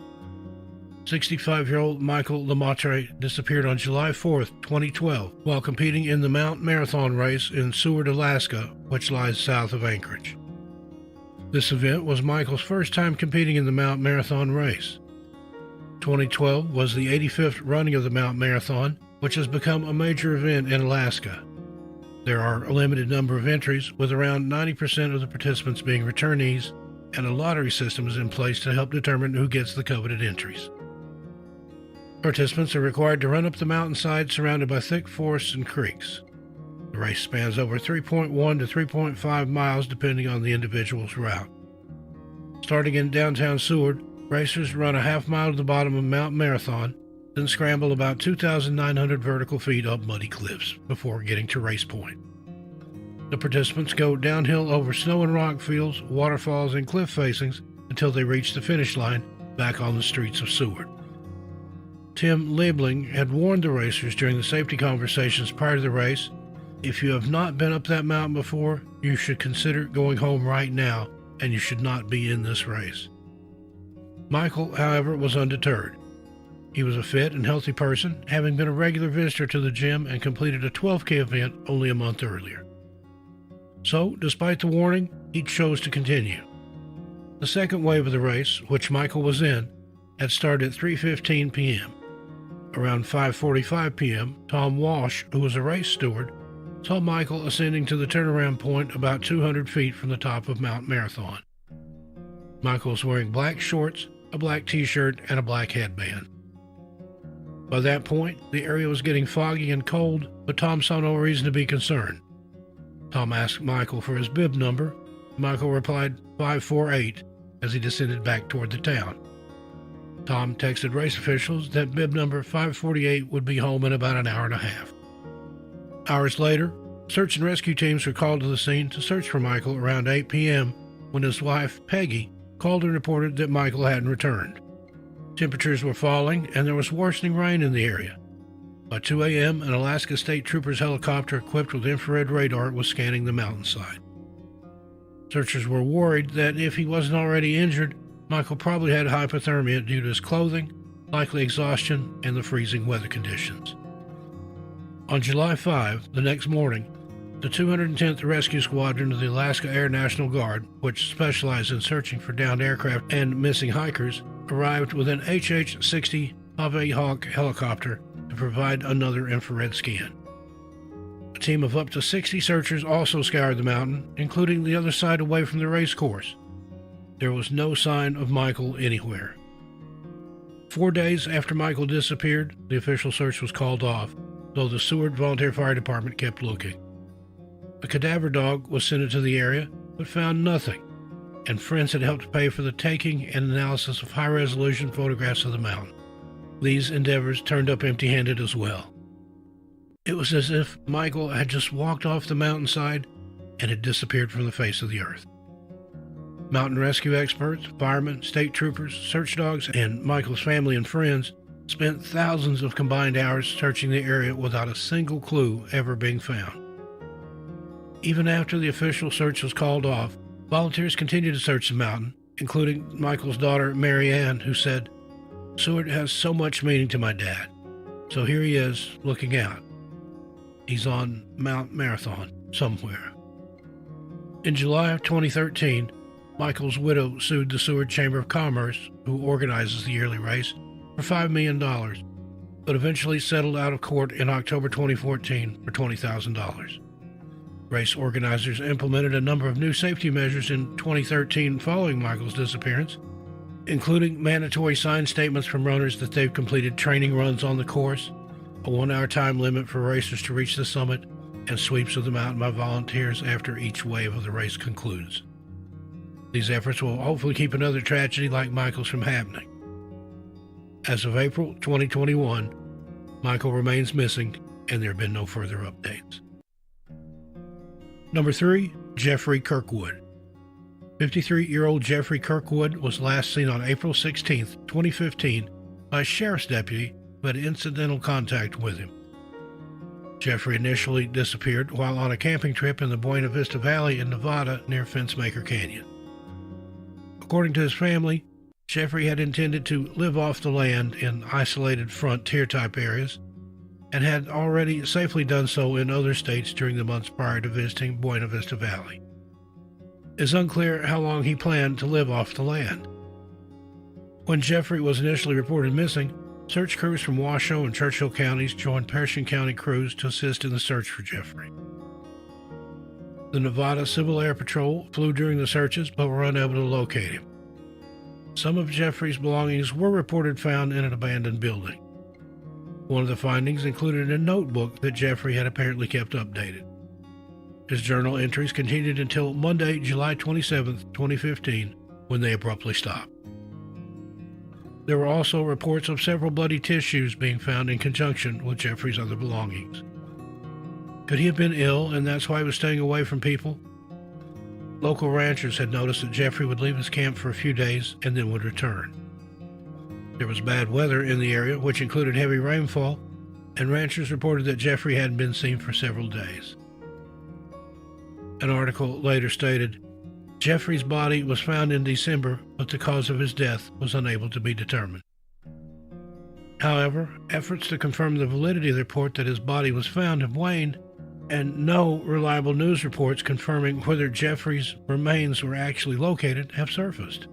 65-year-old Michael Lemaitre disappeared on July 4, 2012, while competing in the Mount Marathon race in Seward, Alaska, which lies south of Anchorage. This event was Michael's first time competing in the Mount Marathon race. 2012 was the 85th running of the Mount Marathon, which has become a major event in Alaska. There are a limited number of entries, with around 90% of the participants being returnees, and a lottery system is in place to help determine who gets the coveted entries. Participants are required to run up the mountainside surrounded by thick forests and creeks. The race spans over 3.1 to 3.5 miles depending on the individual's route. Starting in downtown Seward, racers run a half mile to the bottom of Mount Marathon, then scramble about 2,900 vertical feet up muddy cliffs before getting to race point. The participants go downhill over snow and rock fields, waterfalls, and cliff facings until they reach the finish line back on the streets of Seward. Tim Liebling had warned the racers during the safety conversations prior to the race, "If you have not been up that mountain before, you should consider going home right now, and you should not be in this race." Michael, however, was undeterred. He was a fit and healthy person, having been a regular visitor to the gym and completed a 12K event only a month earlier. So, despite the warning, he chose to continue. The second wave of the race, which Michael was in, had started at 3:15 p.m. Around 5:45 p.m., Tom Walsh, who was a race steward, saw Michael ascending to the turnaround point about 200 feet from the top of Mount Marathon. Michael was wearing black shorts, a black t-shirt, and a black headband. By that point, the area was getting foggy and cold, but Tom saw no reason to be concerned. Tom asked Michael for his bib number. Michael replied 548 as he descended back toward the town. Tom texted race officials that bib number 548 would be home in about an hour and a half. Hours later, search and rescue teams were called to the scene to search for Michael around 8 p.m. when his wife, Peggy, called and reported that Michael hadn't returned. Temperatures were falling and there was worsening rain in the area. By 2 a.m., an Alaska State Troopers helicopter equipped with infrared radar was scanning the mountainside. Searchers were worried that if he wasn't already injured, Michael probably had hypothermia due to his clothing, likely exhaustion, and the freezing weather conditions. On July 5, the next morning, the 210th Rescue Squadron of the Alaska Air National Guard, which specialized in searching for downed aircraft and missing hikers, arrived with an HH-60 Ave Hawk helicopter to provide another infrared scan. A team of up to 60 searchers also scoured the mountain, including the other side away from the race course. There was no sign of Michael anywhere. 4 days after Michael disappeared, the official search was called off, though the Seward Volunteer Fire Department kept looking. A cadaver dog was sent into the area, but found nothing, and friends had helped pay for the taking and analysis of high-resolution photographs of the mountain. These endeavors turned up empty-handed as well. It was as if Michael had just walked off the mountainside and had disappeared from the face of the earth. Mountain rescue experts, firemen, state troopers, search dogs, and Michael's family and friends spent thousands of combined hours searching the area without a single clue ever being found. Even after the official search was called off, volunteers continued to search the mountain, including Michael's daughter, Mary Ann, who said, "Seward has so much meaning to my dad. So here he is, looking out. He's on Mount Marathon, somewhere." In July of 2013, Michael's widow sued the Seward Chamber of Commerce, who organizes the yearly race, for $5 million, but eventually settled out of court in October 2014 for $20,000. Race organizers implemented a number of new safety measures in 2013 following Michael's disappearance, including mandatory signed statements from runners that they've completed training runs on the course, a 1-hour time limit for racers to reach the summit, and sweeps of the mountain by volunteers after each wave of the race concludes. These efforts will hopefully keep another tragedy like Michael's from happening. As of April 2021, Michael remains missing, and there have been no further updates. Number 3, Jeffrey Kirkwood. 53-year-old Jeffrey Kirkwood was last seen on April 16, 2015, by a sheriff's deputy who had incidental contact with him. Jeffrey initially disappeared while on a camping trip in the Buena Vista Valley in Nevada near Fencemaker Canyon. According to his family, Jeffrey had intended to live off the land in isolated frontier-type areas and had already safely done so in other states during the months prior to visiting Buena Vista Valley. It's unclear how long he planned to live off the land. When Jeffrey was initially reported missing, search crews from Washoe and Churchill counties joined Pershing County crews to assist in the search for Jeffrey. The Nevada Civil Air Patrol flew during the searches but were unable to locate him. Some of Jeffrey's belongings were reported found in an abandoned building. One of the findings included a notebook that Jeffrey had apparently kept updated. His journal entries continued until Monday, July 27, 2015, when they abruptly stopped. There were also reports of several bloody tissues being found in conjunction with Jeffrey's other belongings. Could he have been ill and that's why he was staying away from people? Local ranchers had noticed that Jeffrey would leave his camp for a few days and then would return. There was bad weather in the area, which included heavy rainfall, and ranchers reported that Jeffrey hadn't been seen for several days. An article later stated, Jeffrey's body was found in December, but the cause of his death was unable to be determined. However, efforts to confirm the validity of the report that his body was found have waned, and no reliable news reports confirming whether Jeffrey's remains were actually located have surfaced.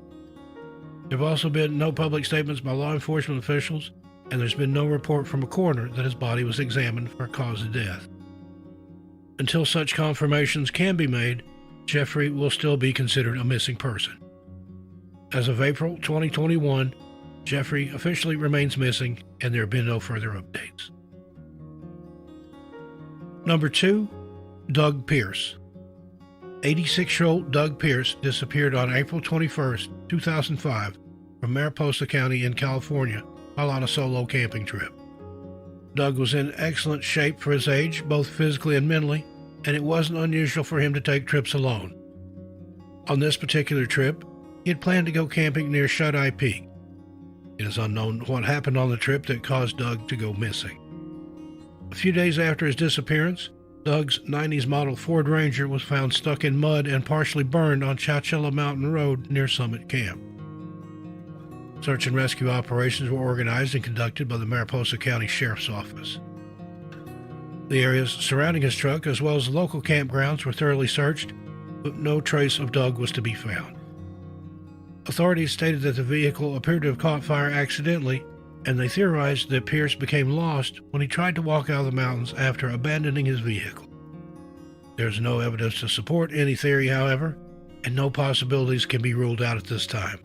There have also been no public statements by law enforcement officials, and there's been no report from a coroner that his body was examined for a cause of death. Until such confirmations can be made, Jeffrey will still be considered a missing person. As of April 2021, Jeffrey officially remains missing, and there have been no further updates. Number 2, Doug Pierce. 86-year-old Doug Pierce disappeared on April 21, 2005, from Mariposa County in California while on a solo camping trip. Doug was in excellent shape for his age, both physically and mentally, and it wasn't unusual for him to take trips alone. On this particular trip, he had planned to go camping near Shut-Eye Peak. It is unknown what happened on the trip that caused Doug to go missing. A few days after his disappearance, Doug's 90s model Ford Ranger was found stuck in mud and partially burned on Chowchilla Mountain Road near Summit Camp. Search and rescue operations were organized and conducted by the Mariposa County Sheriff's Office. The areas surrounding his truck, as well as the local campgrounds, were thoroughly searched, but no trace of Doug was to be found. Authorities stated that the vehicle appeared to have caught fire accidentally, and they theorized that Pierce became lost when he tried to walk out of the mountains after abandoning his vehicle. There is no evidence to support any theory, however, and no possibilities can be ruled out at this time.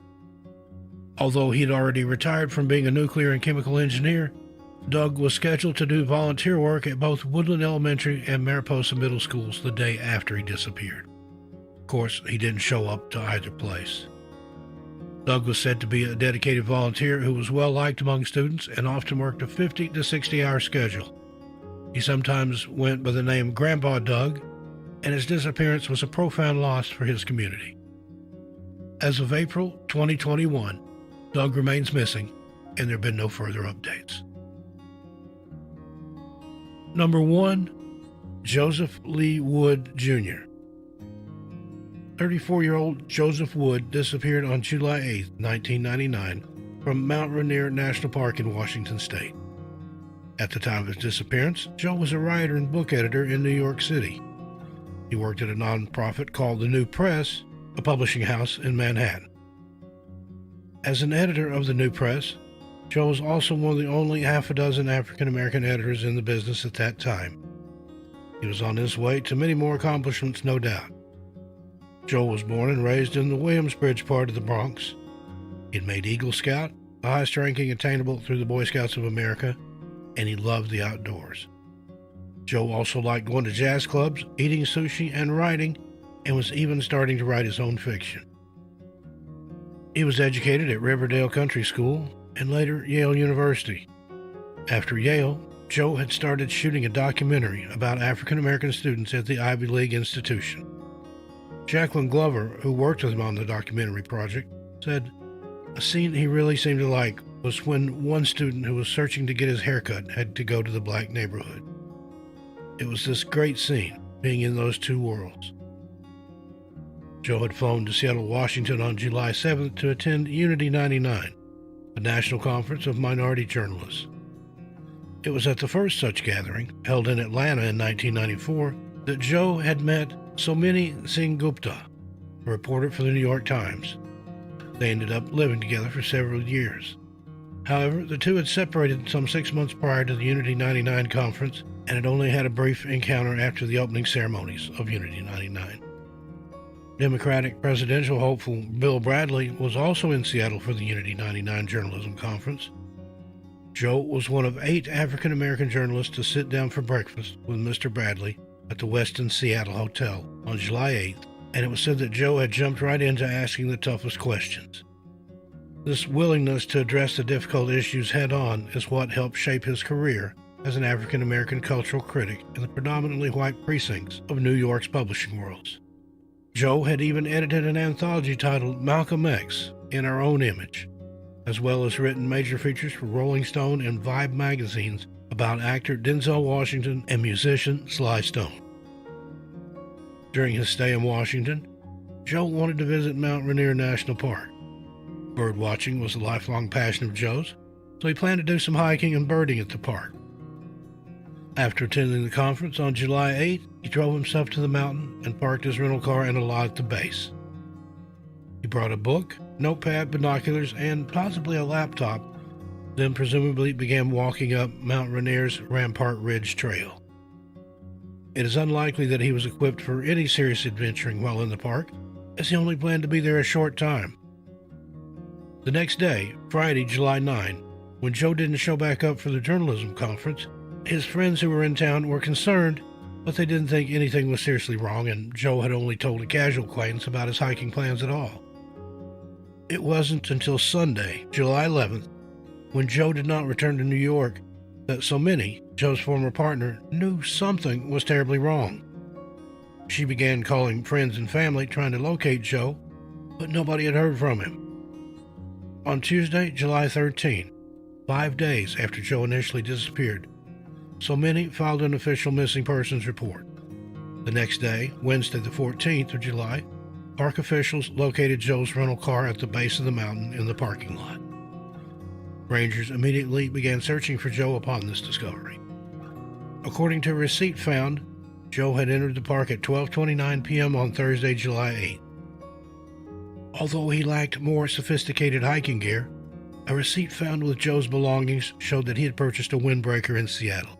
Although he'd already retired from being a nuclear and chemical engineer, Doug was scheduled to do volunteer work at both Woodland Elementary and Mariposa Middle Schools the day after he disappeared. Of course, he didn't show up to either place. Doug was said to be a dedicated volunteer who was well liked among students and often worked a 50 to 60-hour schedule. He sometimes went by the name Grandpa Doug, and his disappearance was a profound loss for his community. As of April 2021, Doug remains missing, and there have been no further updates. Number 1, Joseph Lee Wood, Jr. 34-year-old Joseph Wood disappeared on July 8, 1999, from Mount Rainier National Park in Washington State. At the time of his disappearance, Joe was a writer and book editor in New York City. He worked at a nonprofit called The New Press, a publishing house in Manhattan. As an editor of The New Press, Joe was also one of the only half a dozen African-American editors in the business at that time. He was on his way to many more accomplishments, no doubt. Joe was born and raised in the Williamsbridge part of the Bronx. He had made Eagle Scout, the highest ranking attainable through the Boy Scouts of America, and he loved the outdoors. Joe also liked going to jazz clubs, eating sushi, and writing, and was even starting to write his own fiction. He was educated at Riverdale Country School and later Yale University. After Yale, Joe had started shooting a documentary about African American students at the Ivy League institution. Jacqueline Glover, who worked with him on the documentary project, said a scene he really seemed to like was when one student who was searching to get his haircut had to go to the black neighborhood. It was this great scene, being in those two worlds. Joe had flown to Seattle, Washington on July 7th to attend Unity 99, a national conference of minority journalists. It was at the first such gathering, held in Atlanta in 1994, that Joe had met Somini Singh Gupta, a reporter for the New York Times. They ended up living together for several years. However, the two had separated some 6 months prior to the Unity 99 conference and had only had a brief encounter after the opening ceremonies of Unity 99. Democratic presidential hopeful Bill Bradley was also in Seattle for the Unity 99 Journalism Conference. Joe was one of 8 African-American journalists to sit down for breakfast with Mr. Bradley at the Westin Seattle Hotel on July 8th, and it was said that Joe had jumped right into asking the toughest questions. This willingness to address the difficult issues head-on is what helped shape his career as an African-American cultural critic in the predominantly white precincts of New York's publishing worlds. Joe had even edited an anthology titled Malcolm X in Our Own Image, as well as written major features for Rolling Stone and Vibe magazines about actor Denzel Washington and musician Sly Stone. During his stay in Washington, Joe wanted to visit Mount Rainier National Park. Bird watching was a lifelong passion of Joe's, so he planned to do some hiking and birding at the park. After attending the conference on July 8, he drove himself to the mountain and parked his rental car in a lot at the base. He brought a book, notepad, binoculars, and possibly a laptop, then presumably began walking up Mount Rainier's Rampart Ridge Trail. It is unlikely that he was equipped for any serious adventuring while in the park, as he only planned to be there a short time. The next day, Friday, July 9, when Joe didn't show back up for the journalism conference, his friends who were in town were concerned, but they didn't think anything was seriously wrong, and Joe had only told a casual acquaintance about his hiking plans at all. It wasn't until Sunday, July 11th, when Joe did not return to New York, that Somini, Joe's former partner, knew something was terribly wrong. She began calling friends and family trying to locate Joe, but nobody had heard from him. On Tuesday, July 13, 5 days after Joe initially disappeared, Somini filed an official missing persons report. The next day, Wednesday the 14th of July, park officials located Joe's rental car at the base of the mountain in the parking lot. Rangers immediately began searching for Joe upon this discovery. According to a receipt found, Joe had entered the park at 12:29 p.m. on Thursday, July 8. Although he lacked more sophisticated hiking gear, a receipt found with Joe's belongings showed that he had purchased a windbreaker in Seattle.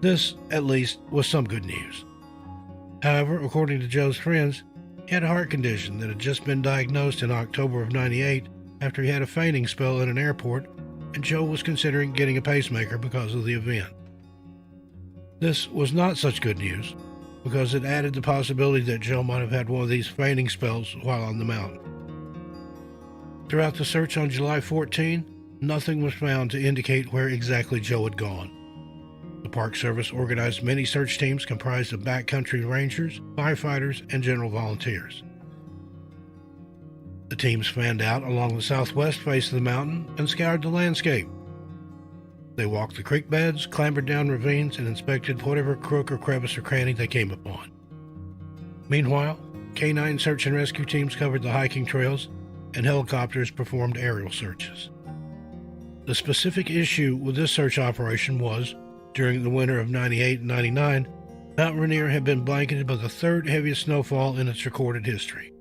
This, at least, was some good news. However, according to Joe's friends, he had a heart condition that had just been diagnosed in October of '98 after he had a fainting spell at an airport, and Joe was considering getting a pacemaker because of the event. This was not such good news, because it added the possibility that Joe might have had one of these fainting spells while on the mountain. Throughout the search on July 14, nothing was found to indicate where exactly Joe had gone. The Park Service organized many search teams comprised of backcountry rangers, firefighters, and general volunteers. The teams fanned out along the southwest face of the mountain and scoured the landscape. They walked the creek beds, clambered down ravines, and inspected whatever crook or crevice or cranny they came upon. Meanwhile, K-9 search and rescue teams covered the hiking trails, and helicopters performed aerial searches. The specific issue with this search operation was, during the winter of 98 and 99, Mount Rainier had been blanketed by the third heaviest snowfall in its recorded history.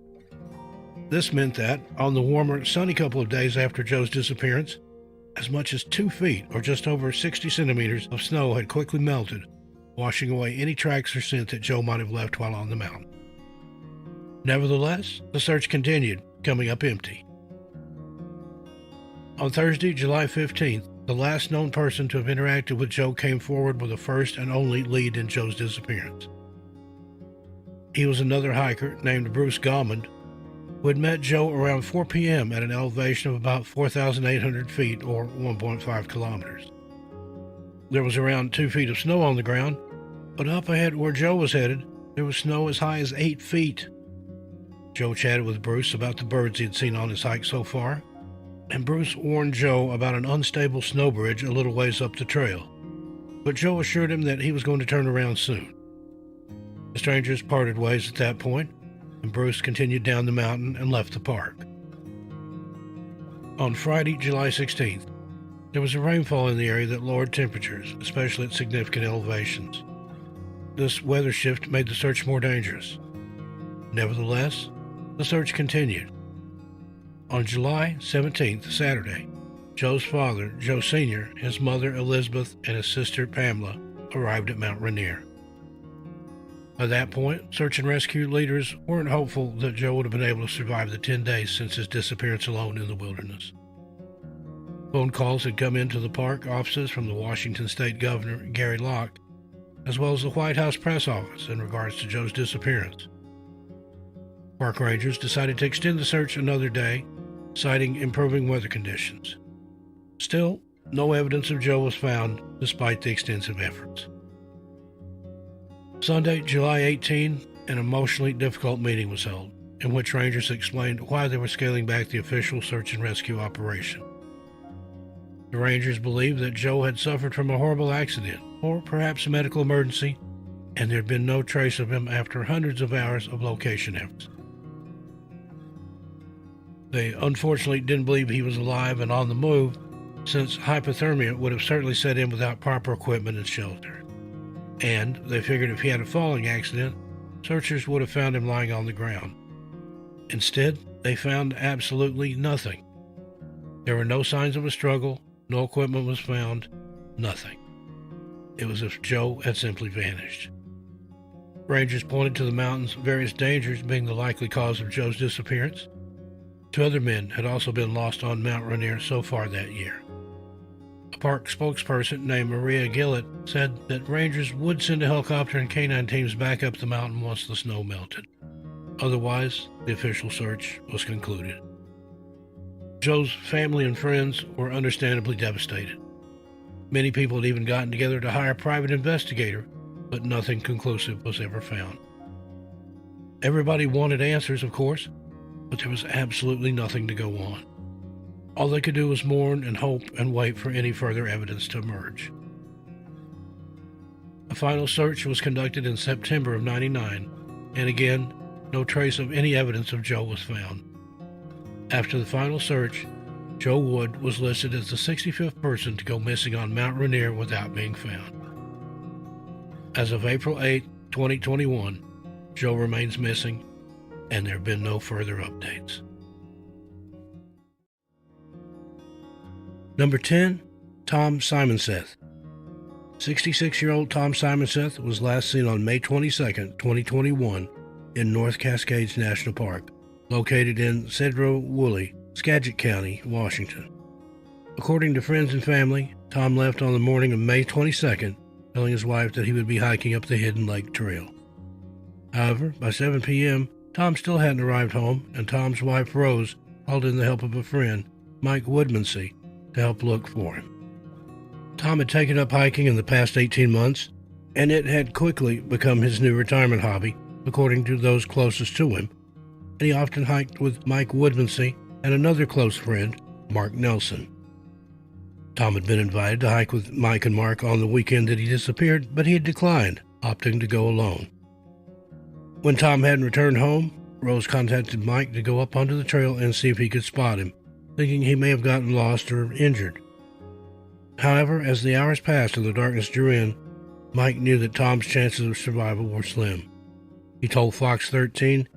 This meant that, on the warmer, sunny couple of days after Joe's disappearance, as much as 2 feet, or just over 60 centimeters, of snow had quickly melted, washing away any tracks or scent that Joe might have left while on the mountain. Nevertheless, the search continued, coming up empty. On Thursday, July 15th, the last known person to have interacted with Joe came forward with the first and only lead in Joe's disappearance. He was another hiker named Bruce Galmond, who had met Joe around 4 p.m. at an elevation of about 4,800 feet, or 1.5 kilometers. There was around 2 feet of snow on the ground, but up ahead where Joe was headed, there was snow as high as 8 feet. Joe chatted with Bruce about the birds he had seen on his hike so far, and Bruce warned Joe about an unstable snow bridge a little ways up the trail, but Joe assured him that he was going to turn around soon. The strangers parted ways at that point, and Bruce continued down the mountain and left the park. On Friday, July 16th, there was a rainfall in the area that lowered temperatures, especially at significant elevations. This weather shift made the search more dangerous. Nevertheless, the search continued. On July 17th, Saturday, Joe's father, Joe Sr., his mother, Elizabeth, and his sister, Pamela, arrived at Mount Rainier. By that point, search and rescue leaders weren't hopeful that Joe would have been able to survive the 10 days since his disappearance alone in the wilderness. Phone calls had come into the park offices from the Washington State Governor, Gary Locke, as well as the White House press office in regards to Joe's disappearance. Park rangers decided to extend the search another day, citing improving weather conditions. Still, no evidence of Joe was found despite the extensive efforts. Sunday, July 18, an emotionally difficult meeting was held, in which rangers explained why they were scaling back the official search and rescue operation. The rangers believed that Joe had suffered from a horrible accident, or perhaps a medical emergency, and there had been no trace of him after hundreds of hours of location efforts. They unfortunately didn't believe he was alive and on the move, since hypothermia would have certainly set in without proper equipment and shelter. And they figured if he had a falling accident, searchers would have found him lying on the ground. Instead, they found absolutely nothing. There were no signs of a struggle, no equipment was found, nothing. It was as if Joe had simply vanished. Rangers pointed to the mountain's various dangers being the likely cause of Joe's disappearance. 2 other men had also been lost on Mount Rainier so far that year. A park spokesperson named Maria Gillett said that rangers would send a helicopter and canine teams back up the mountain once the snow melted. Otherwise, the official search was concluded. Joe's family and friends were understandably devastated. Many people had even gotten together to hire a private investigator, but nothing conclusive was ever found. Everybody wanted answers, of course, but there was absolutely nothing to go on. All they could do was mourn and hope and wait for any further evidence to emerge. A final search was conducted in September of '99, and again, no trace of any evidence of Joe was found. After the final search, Joe Wood was listed as the 65th person to go missing on Mount Rainier without being found. As of April 8, 2021, Joe remains missing, and there have been no further updates. Number 10, Tom Simonseth. 66-year-old Tom Simonseth was last seen on May 22, 2021, in North Cascades National Park, located in Cedro Woolley, Skagit County, Washington. According to friends and family, Tom left on the morning of May 22nd, telling his wife that he would be hiking up the Hidden Lake Trail. However, by 7 p.m., Tom still hadn't arrived home, and Tom's wife, Rose, called in the help of a friend, Mike Woodmansey, to help look for him. Tom had taken up hiking in the past 18 months, and it had quickly become his new retirement hobby, according to those closest to him, and he often hiked with Mike Woodmansey and another close friend, Mark Nelson. Tom had been invited to hike with Mike and Mark on the weekend that he disappeared, but he had declined, opting to go alone. When Tom hadn't returned home, Rose contacted Mike to go up onto the trail and see if he could spot him, thinking he may have gotten lost or injured. However, as the hours passed and the darkness drew in, Mike knew that Tom's chances of survival were slim. He told Fox 13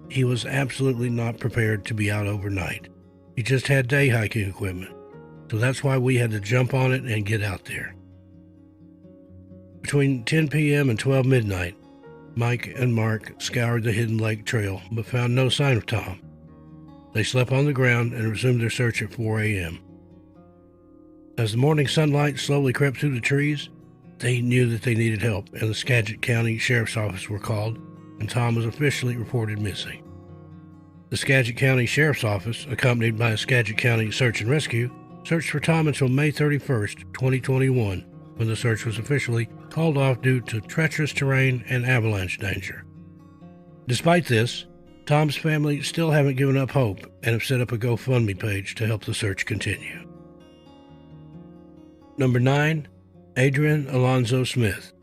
he was absolutely not prepared to be out overnight. He just had day hiking equipment, so that's why we had to jump on it and get out there. Between 10 p.m. and 12 midnight, Mike and Mark scoured the Hidden Lake Trail, but found no sign of Tom. They slept on the ground and resumed their search at 4 a.m. As the morning sunlight slowly crept through the trees, they knew that they needed help, and the Skagit County Sheriff's Office were called, and Tom was officially reported missing. The Skagit County Sheriff's Office, accompanied by a Skagit County Search and Rescue, searched for Tom until May 31st, 2021, when the search was officially called off due to treacherous terrain and avalanche danger. Despite this, Tom's family still haven't given up hope and have set up a GoFundMe page to help the search continue. Number 9. Adrian Alonzo Smith.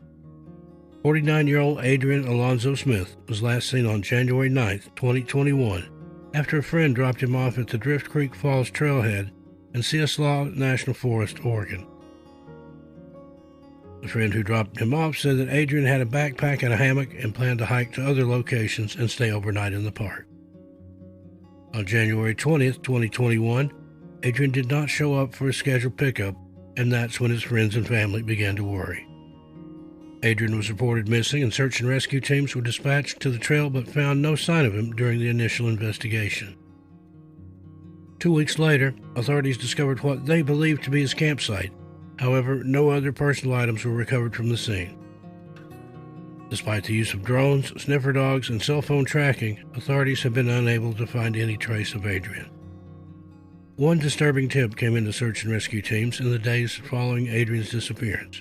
49-year-old Adrian Alonzo Smith was last seen on January 9th, 2021, after a friend dropped him off at the Drift Creek Falls trailhead in Cieslaw National Forest, Oregon. The friend who dropped him off said that Adrian had a backpack and a hammock and planned to hike to other locations and stay overnight in the park. On January 20th, 2021, Adrian did not show up for his scheduled pickup, and that's when his friends and family began to worry. Adrian was reported missing, and search and rescue teams were dispatched to the trail but found no sign of him during the initial investigation. 2 weeks later, authorities discovered what they believed to be his campsite. However, no other personal items were recovered from the scene. Despite the use of drones, sniffer dogs, and cell phone tracking, authorities have been unable to find any trace of Adrian. One disturbing tip came into search and rescue teams in the days following Adrian's disappearance.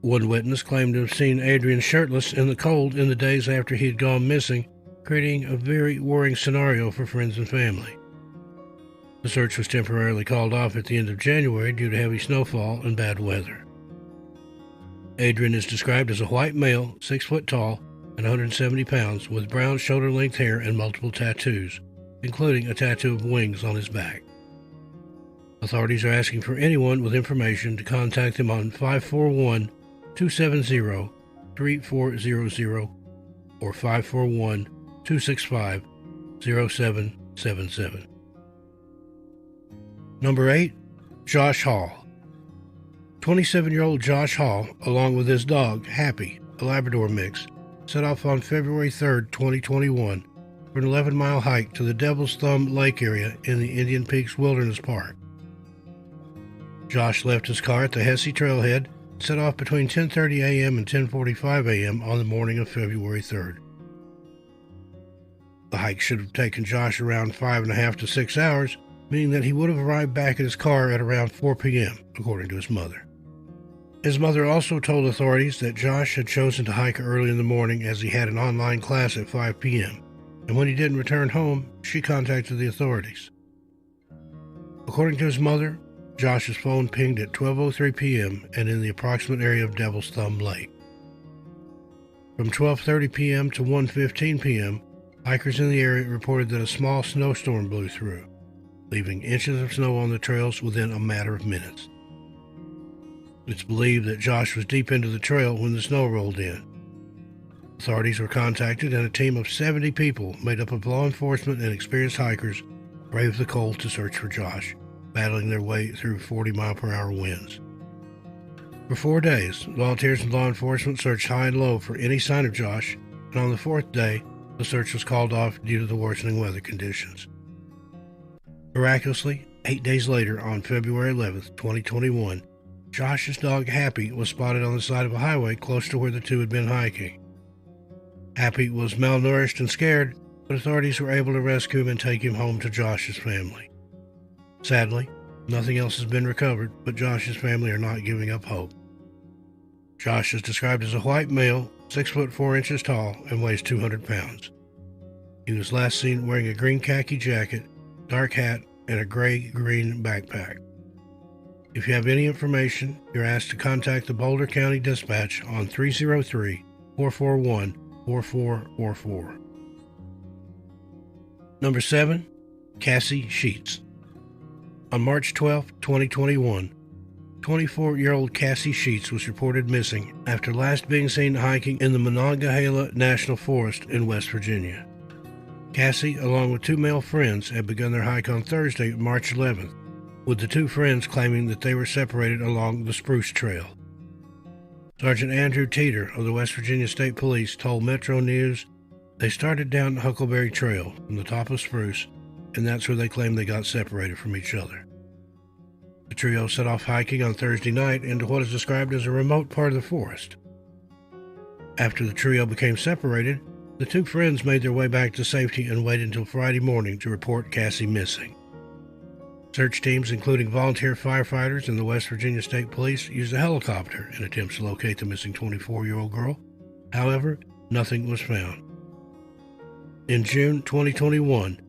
One witness claimed to have seen Adrian shirtless in the cold in the days after he had gone missing, creating a very worrying scenario for friends and family. The search was temporarily called off at the end of January due to heavy snowfall and bad weather. Adrian is described as a white male, 6 foot tall, and 170 pounds, with brown shoulder-length hair and multiple tattoos, including a tattoo of wings on his back. Authorities are asking for anyone with information to contact them on 541-270-3400 or 541-265-0777. Number 8. Josh Hall. 27-year-old Josh Hall, along with his dog, Happy, a Labrador mix, set off on February 3, 2021, for an 11-mile hike to the Devil's Thumb Lake area in the Indian Peaks Wilderness Park. Josh left his car at the Hesse Trailhead and set off between 10:30 a.m. and 10:45 a.m. on the morning of February 3rd. The hike should have taken Josh around 5.5 to 6 hours, meaning that he would have arrived back at his car at around 4 p.m., according to his mother. His mother also told authorities that Josh had chosen to hike early in the morning as he had an online class at 5 p.m., and when he didn't return home, she contacted the authorities. According to his mother, Josh's phone pinged at 12:03 p.m. and in the approximate area of Devil's Thumb Lake. From 12:30 p.m. to 1:15 p.m., hikers in the area reported that a small snowstorm blew through, leaving inches of snow on the trails within a matter of minutes. It's believed that Josh was deep into the trail when the snow rolled in. Authorities were contacted, and a team of 70 people made up of law enforcement and experienced hikers braved the cold to search for Josh, battling their way through 40-mile-per-hour winds. For 4 days, volunteers and law enforcement searched high and low for any sign of Josh, and on the 4th day, the search was called off due to the worsening weather conditions. Miraculously, 8 days later, on February 11th, 2021, Josh's dog Happy was spotted on the side of a highway close to where the two had been hiking. Happy was malnourished and scared, but authorities were able to rescue him and take him home to Josh's family. Sadly, nothing else has been recovered, but Josh's family are not giving up hope. Josh is described as a white male, 6 foot 4 inches tall, and weighs 200 pounds. He was last seen wearing a green khaki jacket, dark hat, and a gray-green backpack. If you have any information, you're asked to contact the Boulder County Dispatch on 303-441-4444. Number 7. Cassie Sheets. On March 12, 2021, 24-year-old Cassie Sheets was reported missing after last being seen hiking in the Monongahela National Forest in West Virginia. Cassie, along with 2 male friends, had begun their hike on Thursday, March 11th, with the 2 friends claiming that they were separated along the Spruce Trail. Sergeant Andrew Teeter of the West Virginia State Police told Metro News they started down Huckleberry Trail from the top of Spruce, and that's where they claimed they got separated from each other. The trio set off hiking on Thursday night into what is described as a remote part of the forest. After the trio became separated, the 2 friends made their way back to safety and waited until Friday morning to report Cassie missing. Search teams, including volunteer firefighters and the West Virginia State Police, used a helicopter in attempts to locate the missing 24-year-old girl. However, nothing was found. In June 2021,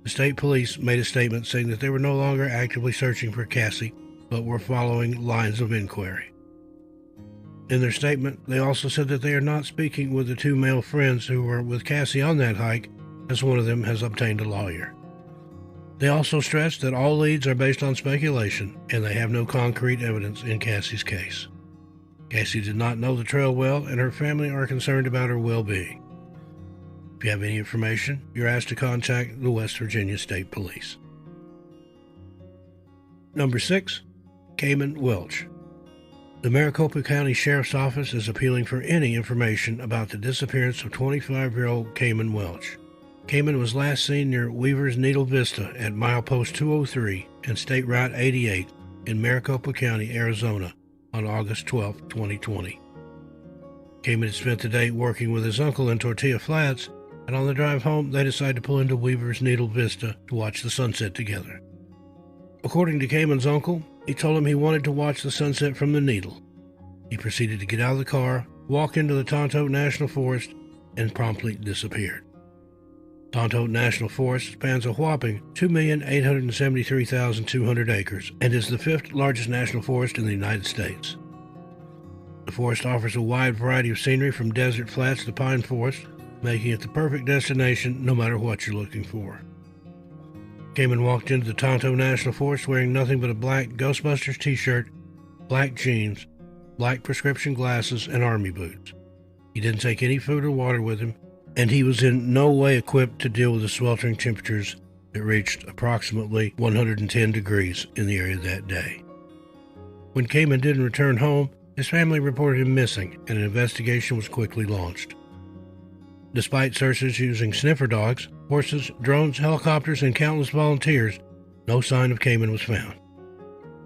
the state police made a statement saying that they were no longer actively searching for Cassie, but were following lines of inquiry. In their statement, they also said that they are not speaking with the 2 male friends who were with Cassie on that hike, as one of them has obtained a lawyer. They also stressed that all leads are based on speculation, and they have no concrete evidence in Cassie's case. Cassie did not know the trail well, and her family are concerned about her well-being. If you have any information, you're asked to contact the West Virginia State Police. Number 6. Cayman Welch. The Maricopa County Sheriff's Office is appealing for any information about the disappearance of 25-year-old Cayman Welch. Cayman was last seen near Weaver's Needle Vista at milepost 203 and State Route 88 in Maricopa County, Arizona on August 12, 2020. Cayman had spent the day working with his uncle in Tortilla Flats, and on the drive home they decided to pull into Weaver's Needle Vista to watch the sunset together. According to Cayman's uncle, he told him he wanted to watch the sunset from the Needle. He proceeded to get out of the car, walk into the Tonto National Forest, and promptly disappeared. Tonto National Forest spans a whopping 2,873,200 acres and is the 5th largest national forest in the United States. The forest offers a wide variety of scenery from desert flats to pine forest, making it the perfect destination no matter what you're looking for. Cayman walked into the Tonto National Forest wearing nothing but a black Ghostbusters t-shirt, black jeans, black prescription glasses, and army boots. He didn't take any food or water with him, and he was in no way equipped to deal with the sweltering temperatures that reached approximately 110 degrees in the area that day. When Cayman didn't return home, his family reported him missing, and an investigation was quickly launched. Despite searches using sniffer dogs, horses, drones, helicopters, and countless volunteers, no sign of Cayman was found.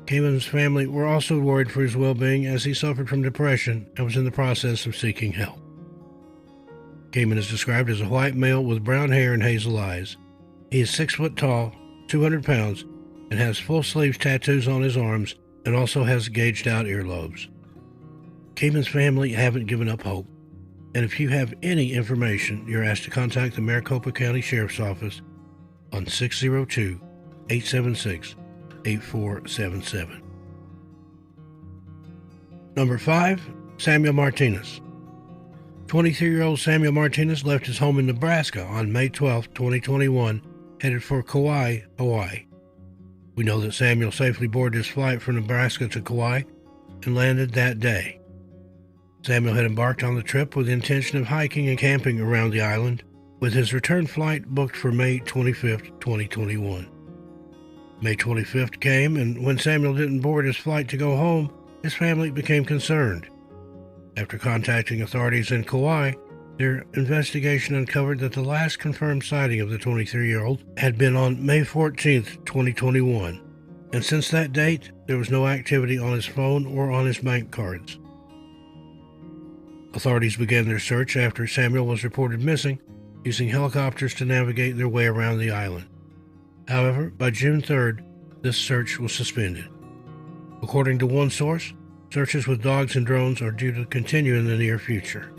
Cayman's family were also worried for his well-being as he suffered from depression and was in the process of seeking help. Cayman is described as a white male with brown hair and hazel eyes. He is 6 foot tall, 200 pounds, and has full-sleeve tattoos on his arms and also has gauged-out earlobes. Cayman's family haven't given up hope, and if you have any information, you're asked to contact the Maricopa County Sheriff's Office on 602-876-8477. Number 5. Samuel Martinez. 23-year-old Samuel Martinez left his home in Nebraska on May 12, 2021, headed for Kauai, Hawaii. We know that Samuel safely boarded his flight from Nebraska to Kauai and landed that day. Samuel had embarked on the trip with the intention of hiking and camping around the island, with his return flight booked for May 25, 2021. May 25th came, and when Samuel didn't board his flight to go home, his family became concerned. After contacting authorities in Kauai, their investigation uncovered that the last confirmed sighting of the 23-year-old had been on May 14, 2021, and since that date, there was no activity on his phone or on his bank cards. Authorities began their search after Samuel was reported missing, using helicopters to navigate their way around the island. However, by June 3rd, this search was suspended. According to one source, searches with dogs and drones are due to continue in the near future.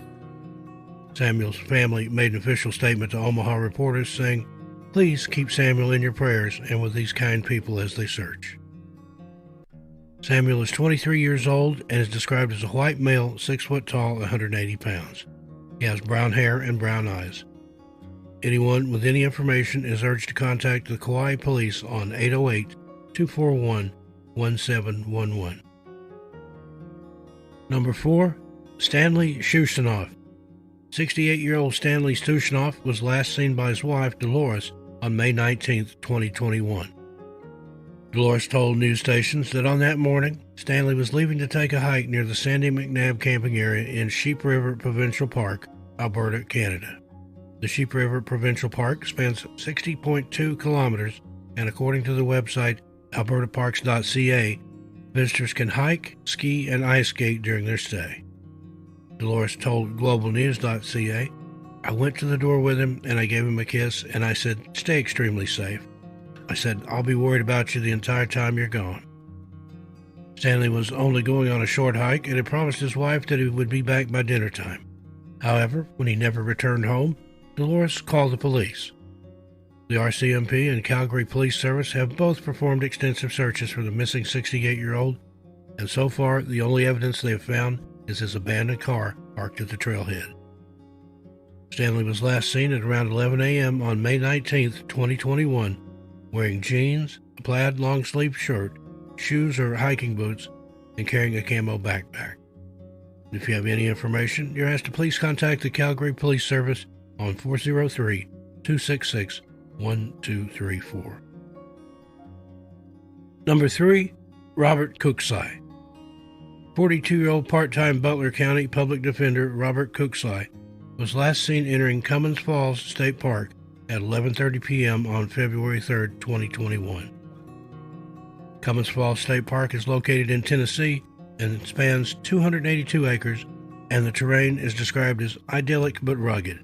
Samuel's family made an official statement to Omaha reporters saying, "Please keep Samuel in your prayers and with these kind people as they search." Samuel is 23 years old and is described as a white male, 6 foot tall, 180 pounds. He has brown hair and brown eyes. Anyone with any information is urged to contact the Kauai Police on 808-241-1711. Number 4. Stanley Shushanoff. 68-year-old Stanley Shushanoff was last seen by his wife, Dolores, on May 19, 2021. Dolores told news stations that on that morning, Stanley was leaving to take a hike near the Sandy McNabb camping area in Sheep River Provincial Park, Alberta, Canada. The Sheep River Provincial Park spans 60.2 kilometers, and according to the website albertaparks.ca, visitors can hike, ski, and ice skate during their stay. Dolores told globalnews.ca, "I went to the door with him and I gave him a kiss and I said, 'Stay extremely safe.' I said, 'I'll be worried about you the entire time you're gone.'" Stanley was only going on a short hike and had promised his wife that he would be back by dinner time. However, when he never returned home, Dolores called the police. The RCMP and Calgary Police Service have both performed extensive searches for the missing 68-year-old, and so far the only evidence they have found is his abandoned car parked at the trailhead. Stanley was last seen at around 11 a.m. on May 19, 2021, wearing jeans, a plaid long-sleeved shirt, shoes or hiking boots, and carrying a camo backpack. If you have any information, you're asked to please contact the Calgary Police Service on 403-266-1234. Number 3. Robert Cooksey. 42-year-old part-time Butler County Public Defender Robert Cooksey was last seen entering Cummins Falls State Park at 11:30 p.m. on February 3, 2021. Cummins Falls State Park is located in Tennessee and spans 282 acres, and the terrain is described as idyllic but rugged.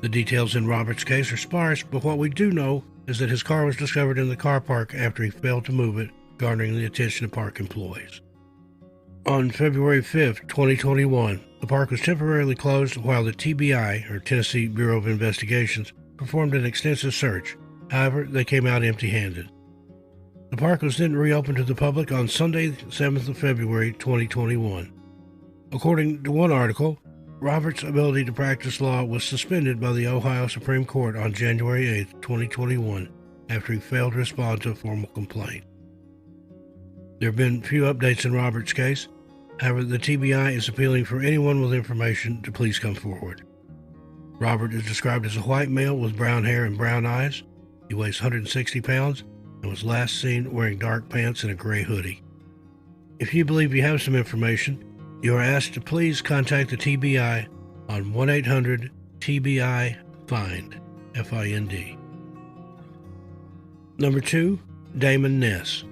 The details in Robert's case are sparse, but what we do know is that his car was discovered in the car park after he failed to move it, garnering the attention of park employees. On February 5, 2021, the park was temporarily closed while the TBI, or Tennessee Bureau of Investigations, performed an extensive search. However, they came out empty-handed. The park was then reopened to the public on Sunday, 7th of February, 2021. According to one article, Robert's ability to practice law was suspended by the Ohio Supreme Court on January 8, 2021, after he failed to respond to a formal complaint. There have been few updates in Robert's case. However, the TBI is appealing for anyone with information to please come forward. Robert is described as a white male with brown hair and brown eyes. He weighs 160 pounds and was last seen wearing dark pants and a gray hoodie. If you believe you have some information, you are asked to please contact the TBI on 1-800-TBI-FIND, F-I-N-D. Number 2, Damon Ness.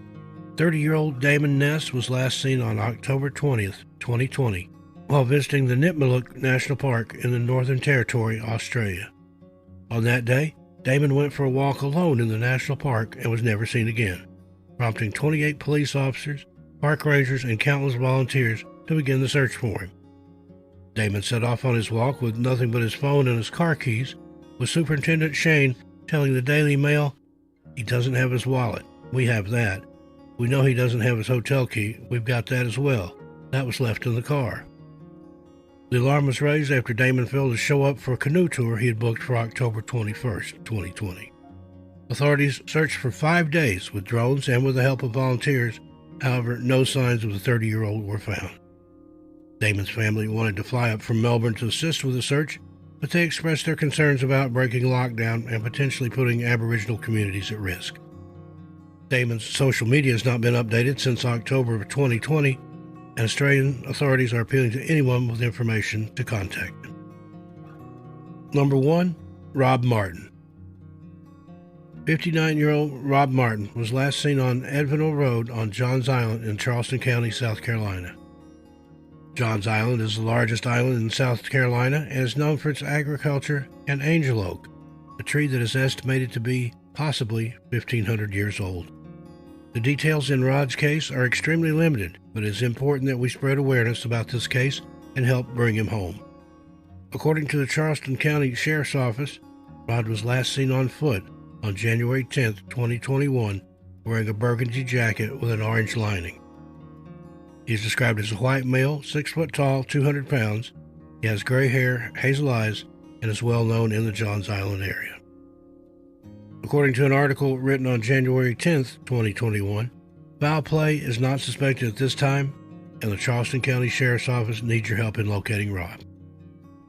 30-year-old Damon Ness was last seen on October 20th, 2020, while visiting the Nipmuc National Park in the Northern Territory, Australia. On that day, Damon went for a walk alone in the national park and was never seen again, prompting 28 police officers, park rangers, and countless volunteers to begin the search for him. Damon set off on his walk with nothing but his phone and his car keys, with Superintendent Shane telling the Daily Mail, "He doesn't have his wallet. We have that. We know he doesn't have his hotel key. We've got that as well. That was left in the car." The alarm was raised after Damon failed to show up for a canoe tour he had booked for October 21st, 2020. Authorities searched for 5 days with drones and with the help of volunteers. However, no signs of the 30-year-old were found. Damon's family wanted to fly up from Melbourne to assist with the search, but they expressed their concerns about breaking lockdown and potentially putting Aboriginal communities at risk. Damon's social media has not been updated since October of 2020, and Australian authorities are appealing to anyone with information to contact him. Number 1. Rob Martin. 59-year-old Rob Martin was last seen on Edvinville Road on Johns Island in Charleston County, South Carolina. Johns Island is the largest island in South Carolina and is known for its agriculture and angel oak, a tree that is estimated to be possibly 1,500 years old. The details in Rod's case are extremely limited, but it is important that we spread awareness about this case and help bring him home. According to the Charleston County Sheriff's Office, Rod was last seen on foot on January 10, 2021, wearing a burgundy jacket with an orange lining. He is described as a white male, 6 foot tall, 200 pounds. He has gray hair, hazel eyes, and is well known in the Johns Island area. According to an article written on January 10, 2021, foul play is not suspected at this time, and the Charleston County Sheriff's Office needs your help in locating Rod.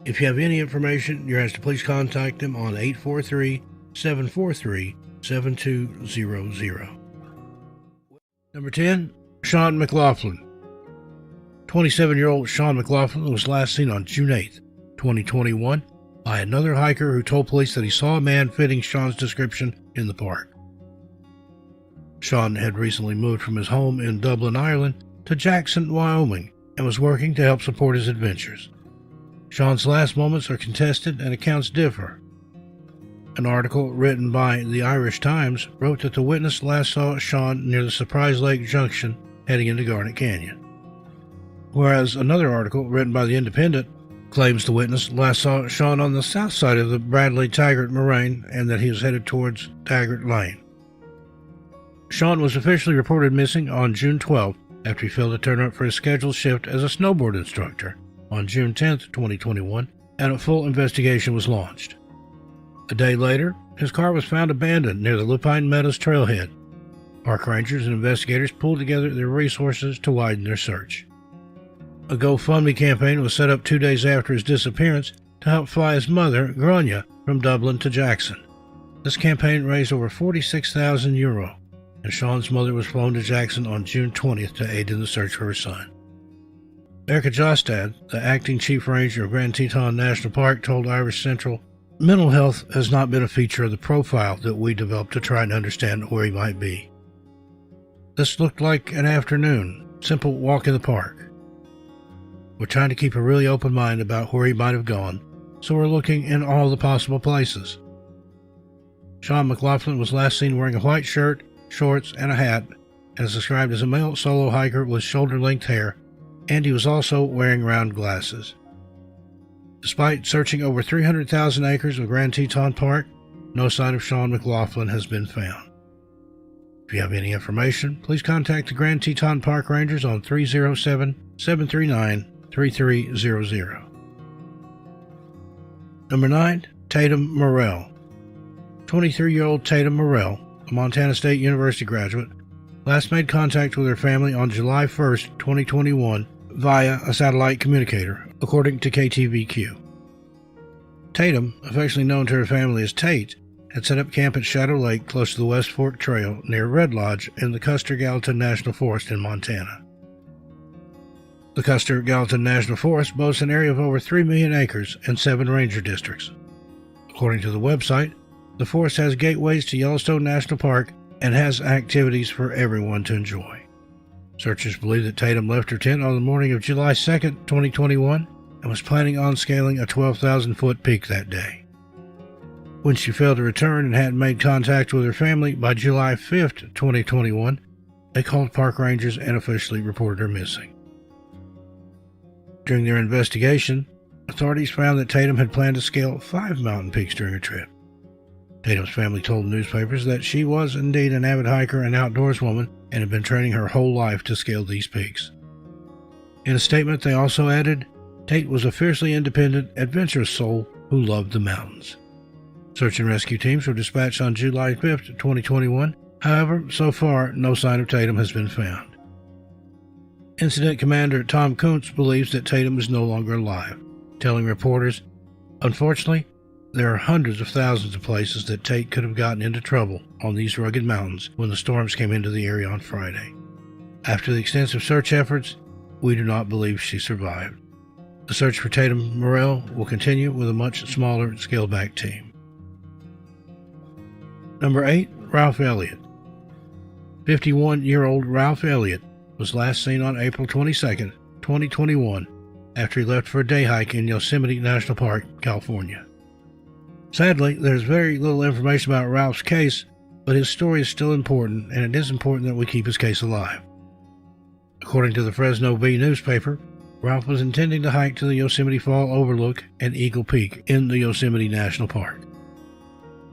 If you have any information, you're asked to please contact them on 843-743-7200. Number 10. Sean McLaughlin. 27-year-old Sean McLaughlin was last seen on June 8, 2021, by another hiker who told police that he saw a man fitting Sean's description in the park. Sean had recently moved from his home in Dublin, Ireland, to Jackson, Wyoming, and was working to help support his adventures. Sean's last moments are contested and accounts differ. An article written by the Irish Times wrote that the witness last saw Sean near the Surprise Lake Junction heading into Garnet Canyon, whereas another article written by the Independent claims the witness last saw Sean on the south side of the Bradley-Taggart Moraine and that he was headed towards Taggart Lane. Sean was officially reported missing on June 12 after he failed to turn up for his scheduled shift as a snowboard instructor on June 10, 2021, and a full investigation was launched. A day later, his car was found abandoned near the Lupine Meadows trailhead. Park rangers and investigators pulled together their resources to widen their search. A GoFundMe campaign was set up 2 days after his disappearance to help fly his mother, Grania, from Dublin to Jackson. This campaign raised over €46,000, and Sean's mother was flown to Jackson on June 20th to aid in the search for her son. Erica Jostad, the acting chief ranger of Grand Teton National Park, told Irish Central, "Mental health has not been a feature of the profile that we developed to try and understand where he might be. This looked like an afternoon, simple walk in the park. We're trying to keep a really open mind about where he might have gone, so we're looking in all the possible places." Sean McLaughlin was last seen wearing a white shirt, shorts, and a hat, and is described as a male solo hiker with shoulder-length hair, and he was also wearing round glasses. Despite searching over 300,000 acres of Grand Teton Park, no sign of Sean McLaughlin has been found. If you have any information, please contact the Grand Teton Park Rangers on 307-739-3300. Number 9. Tatum Morrell. 23-year-old Tatum Morrell, a Montana State University graduate, last made contact with her family on July 1, 2021, via a satellite communicator, according to KTVQ. Tatum, affectionately known to her family as Tate, had set up camp at Shadow Lake close to the West Fork Trail near Red Lodge in the Custer-Gallatin National Forest in Montana. The Custer-Gallatin National Forest boasts an area of over 3 million acres and 7 ranger districts. According to the website, the forest has gateways to Yellowstone National Park and has activities for everyone to enjoy. Searchers believe that Tatum left her tent on the morning of July 2, 2021, and was planning on scaling a 12,000-foot peak that day. When she failed to return and hadn't made contact with her family by July 5, 2021, they called park rangers and officially reported her missing. During their investigation, authorities found that Tatum had planned to scale 5 mountain peaks during her trip. Tatum's family told newspapers that she was indeed an avid hiker and outdoorswoman and had been training her whole life to scale these peaks. In a statement, they also added, Tate was a fiercely independent, adventurous soul who loved the mountains. Search and rescue teams were dispatched on July 5, 2021. However, so far, no sign of Tatum has been found. Incident Commander Tom Kuntz believes that Tatum is no longer alive, telling reporters, "Unfortunately, there are hundreds of thousands of places that Tate could have gotten into trouble on these rugged mountains when the storms came into the area on Friday. After the extensive search efforts, we do not believe she survived." The search for Tatum Morrell will continue with a much smaller, scaled-back team. Number 8, Ralph Elliott. 51-year-old Ralph Elliott was last seen on April 22, 2021, after he left for a day hike in Yosemite National Park, California. Sadly, there's very little information about Ralph's case, but his story is still important, and it is important that we keep his case alive. According to the Fresno Bee newspaper, Ralph was intending to hike to the Yosemite Fall Overlook and Eagle Peak in the Yosemite National Park.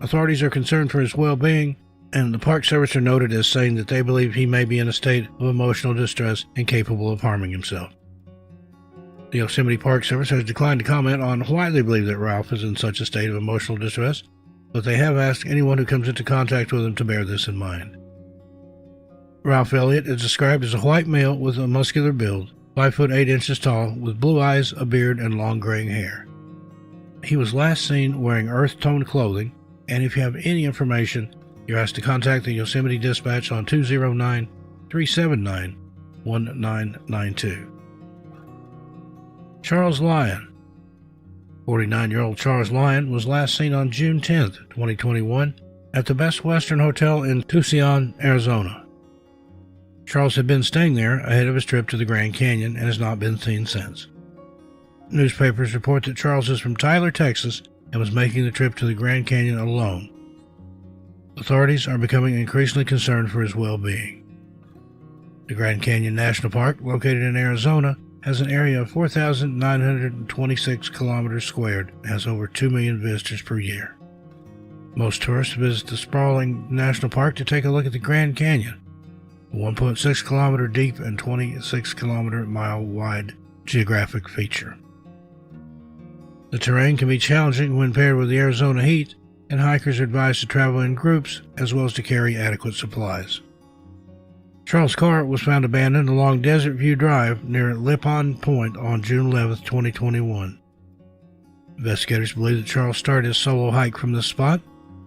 Authorities are concerned for his well-being, and the Park Service are noted as saying that they believe he may be in a state of emotional distress and capable of harming himself. The Yosemite Park Service has declined to comment on why they believe that Ralph is in such a state of emotional distress, but they have asked anyone who comes into contact with him to bear this in mind. Ralph Elliott is described as a white male with a muscular build, 5 foot 8 inches tall, with blue eyes, a beard, and long graying hair. He was last seen wearing earth-toned clothing, and if you have any information, you're asked to contact the Yosemite Dispatch on 209-379-1992. Charles Lyon. 49-year-old Charles Lyon was last seen on June 10, 2021, at the Best Western Hotel in Tucson, Arizona. Charles had been staying there ahead of his trip to the Grand Canyon and has not been seen since. Newspapers report that Charles is from Tyler, Texas, and was making the trip to the Grand Canyon alone. Authorities are becoming increasingly concerned for his well-being. The Grand Canyon National Park, located in Arizona, has an area of 4,926 kilometers squared and has over 2 million visitors per year. Most tourists visit the sprawling national park to take a look at the Grand Canyon, a 1.6 kilometer deep and 26 kilometer mile wide geographic feature. The terrain can be challenging when paired with the Arizona heat, and hikers are advised to travel in groups as well as to carry adequate supplies. Charles' car was found abandoned along Desert View Drive near Lippon Point on June 11, 2021. Investigators believe that Charles started his solo hike from this spot,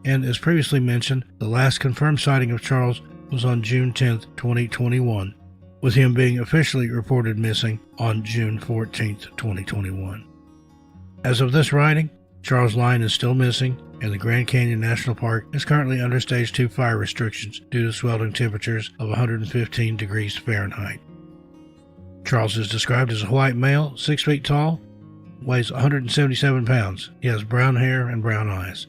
and as previously mentioned, the last confirmed sighting of Charles was on June 10, 2021, with him being officially reported missing on June 14, 2021. As of this writing, Charles Lyon is still missing, and the Grand Canyon National Park is currently under Stage 2 fire restrictions due to sweltering temperatures of 115 degrees Fahrenheit. Charles is described as a white male, 6 feet tall, weighs 177 pounds. He has brown hair and brown eyes.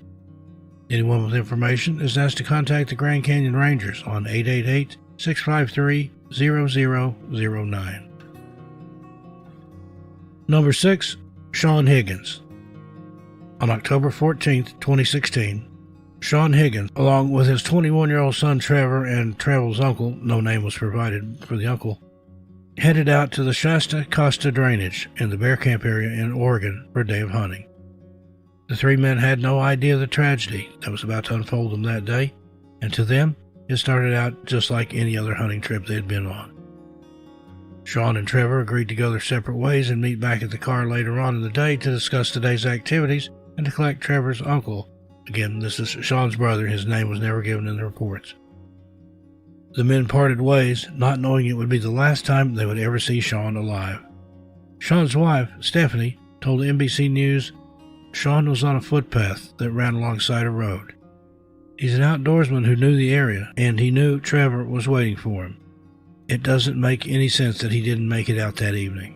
Anyone with information is asked to contact the Grand Canyon Rangers on 888-653-0009. Number 6, Sean Higgins. On October 14, 2016, Sean Higgins, along with his 21-year-old son Trevor and Trevor's uncle, no name was provided for the uncle, headed out to the Shasta Costa drainage in the Bear Camp area in Oregon for a day of hunting. The three men had no idea of the tragedy that was about to unfold them that day, and to them, it started out just like any other hunting trip they had been on. Sean and Trevor agreed to go their separate ways and meet back at the car later on in the day to discuss today's activities and to collect Trevor's uncle. Again, this is Sean's brother. His name was never given in the reports. The men parted ways, not knowing it would be the last time they would ever see Sean alive. Sean's wife, Stephanie, told NBC News Sean was on a footpath that ran alongside a road. He's an outdoorsman who knew the area, and he knew Trevor was waiting for him. It doesn't make any sense that he didn't make it out that evening.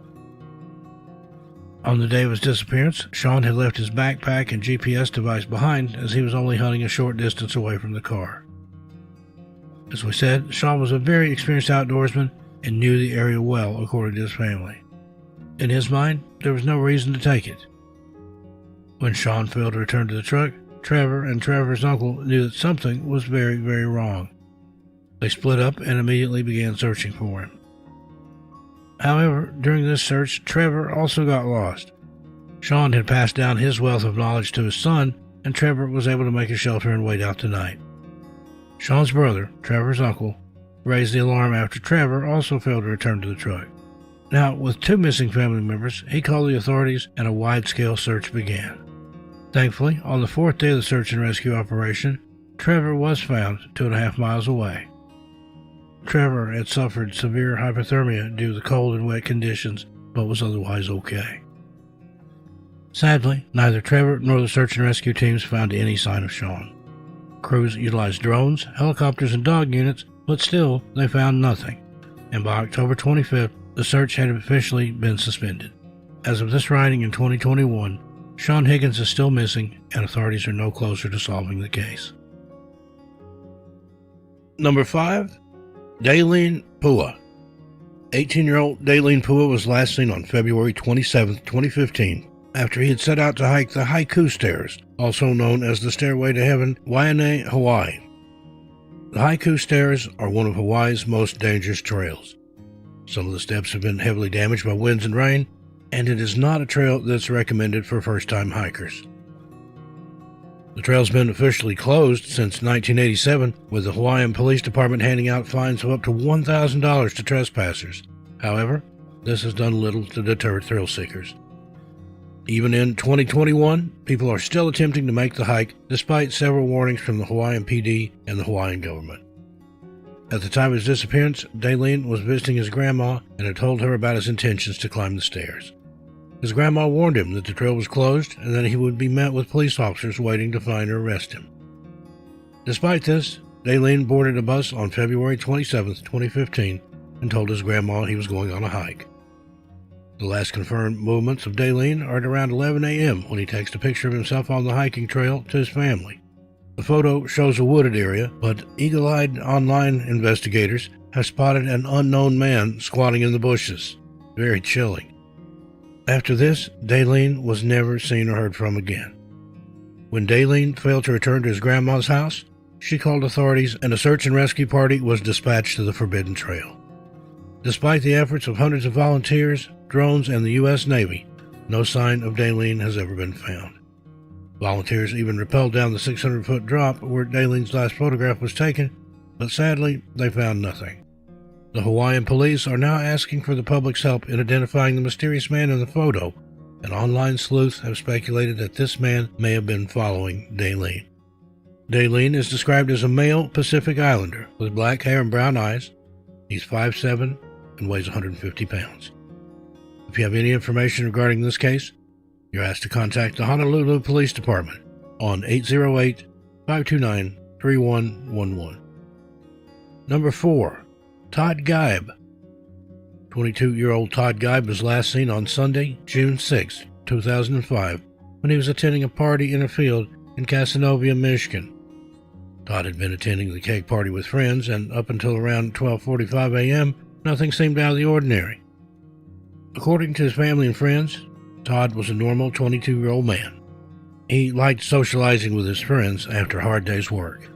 On the day of his disappearance, Sean had left his backpack and GPS device behind as he was only hunting a short distance away from the car. As we said, Sean was a very experienced outdoorsman and knew the area well, according to his family. In his mind, there was no reason to take it. When Sean failed to return to the truck, Trevor and Trevor's uncle knew that something was very, very wrong. They split up and immediately began searching for him. However, during this search, Trevor also got lost. Sean had passed down his wealth of knowledge to his son, and Trevor was able to make a shelter and wait out the night. Sean's brother, Trevor's uncle, raised the alarm after Trevor also failed to return to the truck. Now, with two missing family members, he called the authorities and a wide-scale search began. Thankfully, on the fourth day of the search and rescue operation, Trevor was found 2.5 miles away. Trevor had suffered severe hypothermia due to the cold and wet conditions, but was otherwise okay. Sadly, neither Trevor nor the search and rescue teams found any sign of Sean. Crews utilized drones, helicopters, and dog units, but still, they found nothing. And by October 25th, the search had officially been suspended. As of this writing in 2021, Sean Higgins is still missing, and authorities are no closer to solving the case. Number 5. Daleen Pua. 18-year-old Daleen Pua was last seen on February 27, 2015, after he had set out to hike the Hpus Stairs, also known as the Stairway to Heaven, Waianae, Hawaii. The Hpus Stairs are one of Hawaii's most dangerous trails. Some of the steps have been heavily damaged by winds and rain, and it is not a trail that's recommended for first-time hikers. The trail's been officially closed since 1987, with the Hawaiian Police Department handing out fines of up to $1,000 to trespassers. However, this has done little to deter thrill seekers. Even in 2021, people are still attempting to make the hike, despite several warnings from the Hawaiian PD and the Hawaiian government. At the time of his disappearance, Daleen was visiting his grandma and had told her about his intentions to climb the stairs. His grandma warned him that the trail was closed and that he would be met with police officers waiting to find or arrest him. Despite this, Daleen boarded a bus on February 27, 2015, and told his grandma he was going on a hike. The last confirmed movements of Daleen are at around 11 a.m. when he takes a picture of himself on the hiking trail to his family. The photo shows a wooded area, but eagle-eyed online investigators have spotted an unknown man squatting in the bushes. Very chilling. After this, Daleen was never seen or heard from again. When Daleen failed to return to his grandma's house, she called authorities and a search and rescue party was dispatched to the Forbidden Trail. Despite the efforts of hundreds of volunteers, drones, and the U.S. Navy, no sign of Daleen has ever been found. Volunteers even rappelled down the 600-foot drop where Daleen's last photograph was taken, but sadly, they found nothing. The Hawaiian police are now asking for the public's help in identifying the mysterious man in the photo, and online sleuths have speculated that this man may have been following Daleen. Daleen is described as a male Pacific Islander with black hair and brown eyes. He's 5'7" and weighs 150 pounds. If you have any information regarding this case, you're asked to contact the Honolulu Police Department on 808-529-3111. Number 4. Todd Geib. 22-year-old Todd Geib was last seen on Sunday, June 6, 2005, when he was attending a party in a field in Casanova, Mcken. Todd had been attending the cake party with friends, and up until around 12:45 a.m., nothing seemed out of the ordinary. According to his family and friends, Todd was a normal 22-year-old man. He liked socializing with his friends after a hard day's work.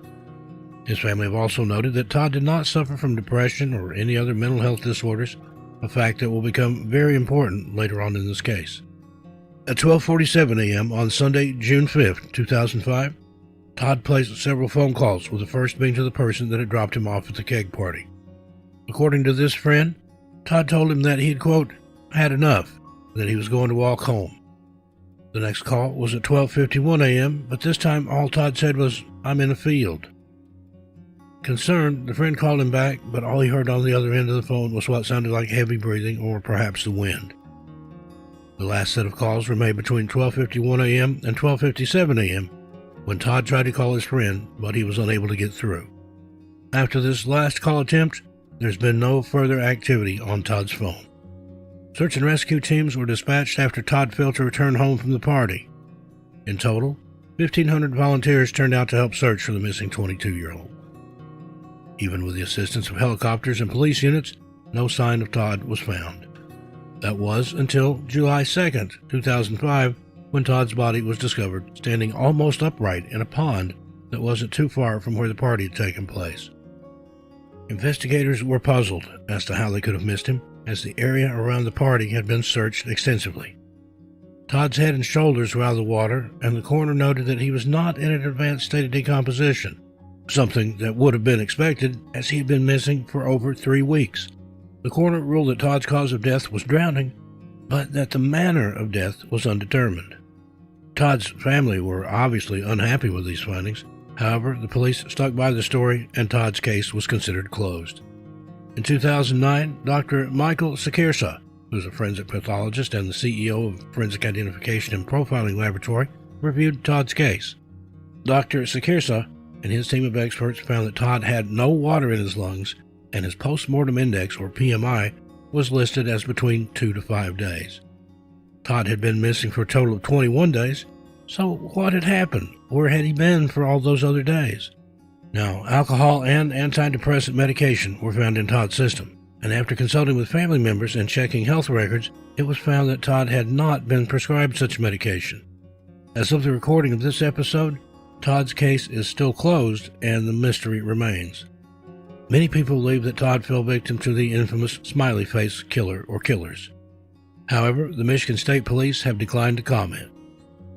His family have also noted that Todd did not suffer from depression or any other mental health disorders, a fact that will become very important later on in this case. At 12:47 a.m. on Sunday, June 5, 2005, Todd placed several phone calls, with the first being to the person that had dropped him off at the keg party. According to this friend, Todd told him that he had, quote, had enough, and that he was going to walk home. The next call was at 12:51 a.m., but this time all Todd said was, "I'm in a field." Concerned, the friend called him back, but all he heard on the other end of the phone was what sounded like heavy breathing or perhaps the wind. The last set of calls were made between 12:51 a.m. and 12:57 a.m. when Todd tried to call his friend, but he was unable to get through. After this last call attempt, there's been no further activity on Todd's phone. Search and rescue teams were dispatched after Todd failed to return home from the party. In total, 1,500 volunteers turned out to help search for the missing 22-year-old. Even with the assistance of helicopters and police units, no sign of Todd was found. That was until July 2, 2005, when Todd's body was discovered standing almost upright in a pond that wasn't too far from where the party had taken place. Investigators were puzzled as to how they could have missed him, as the area around the party had been searched extensively. Todd's head and shoulders were out of the water, and the coroner noted that he was not in an advanced state of decomposition, something that would have been expected as he had been missing for over 3 weeks. The coroner ruled that Todd's cause of death was drowning, but that the manner of death was undetermined. Todd's family were obviously unhappy with these findings. However, the police stuck by the story, and Todd's case was considered closed. In 2009, Dr. Michael Sakirsa who's a forensic pathologist and the CEO of Forensic Identification and Profiling Laboratory, reviewed Todd's case. Dr. Sakirsa and his team of experts found that Todd had no water in his lungs, and his post-mortem index, or PMI, was listed as between 2 to 5 days. Todd had been missing for a total of 21 days, so what had happened? Where had he been for all those other days? Now, alcohol and antidepressant medication were found in Todd's system, and after consulting with family members and checking health records, it was found that Todd had not been prescribed such medication. As of the recording of this episode, Todd's case is still closed and the mystery remains. Many people believe that Todd fell victim to the infamous smiley face killer or killers. However, the Michigan State Police have declined to comment.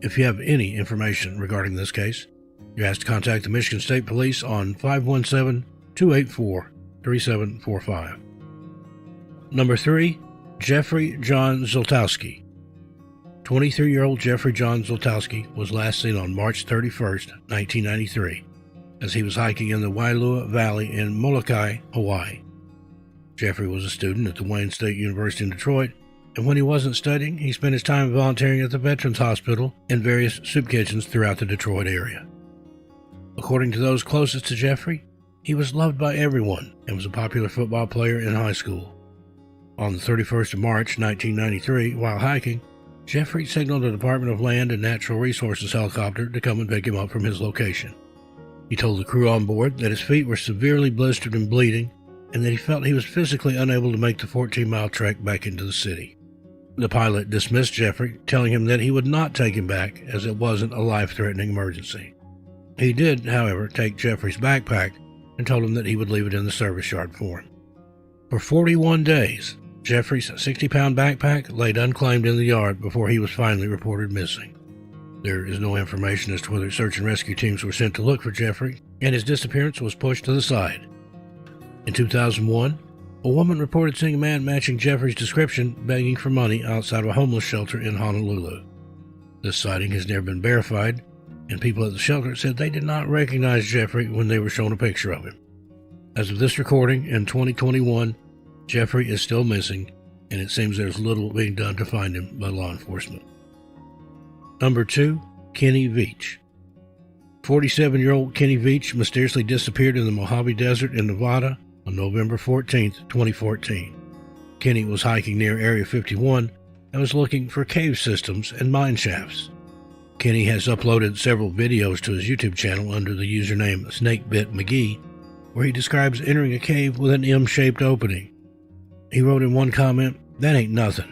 If you have any information regarding this case, you're asked to contact the Michigan State Police on 517-284-3745. Number 3, Jeffrey John Zoltowski. 23-year-old Jeffrey John Zoltowski was last seen on March 31st, 1993, as he was hiking in the Wailua Valley in Molokai, Hawaii. Jeffrey was a student at the Wayne State University in Detroit, and when he wasn't studying, he spent his time volunteering at the Veterans Hospital and various soup kitchens throughout the Detroit area. According to those closest to Jeffrey, he was loved by everyone and was a popular football player in high school. On the 31st of March, 1993, while hiking, Jeffrey signaled a Department of Land and Natural Resources helicopter to come and pick him up from his location. He told the crew on board that his feet were severely blistered and bleeding, and that he felt he was physically unable to make the 14-mile trek back into the city. The pilot dismissed Jeffrey, telling him that he would not take him back as it wasn't a life-threatening emergency. He did, however, take Jeffrey's backpack and told him that he would leave it in the service yard for him. For 41 days, Jeffrey's 60-pound backpack laid unclaimed in the yard before he was finally reported missing. There is no information as to whether search and rescue teams were sent to look for Jeffrey, and his disappearance was pushed to the side. In 2001, a woman reported seeing a man matching Jeffrey's description begging for money outside of a homeless shelter in Honolulu. This sighting has never been verified, and people at the shelter said they did not recognize Jeffrey when they were shown a picture of him. As of this recording, in 2021, Jeffrey is still missing, and it seems there's little being done to find him by law enforcement. Number 2, Kenny Veach. 47-year-old Kenny Veach mysteriously disappeared in the Mojave Desert in Nevada on November 14, 2014. Kenny was hiking near Area 51 and was looking for cave systems and mine shafts. Kenny has uploaded several videos to his YouTube channel under the username SnakeBitMcGee, where he describes entering a cave with an M-shaped opening. He wrote in one comment, "That ain't nothing.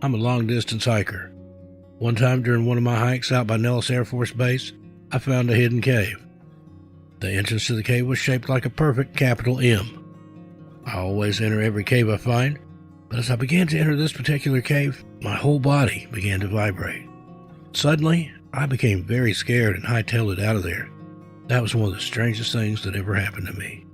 I'm a long-distance hiker. One time during one of my hikes out by Nellis Air Force Base, I found a hidden cave. The entrance to the cave was shaped like a perfect capital M. I always enter every cave I find, but as I began to enter this particular cave, my whole body began to vibrate. Suddenly, I became very scared and hightailed it out of there. That was one of the strangest things that ever happened to me."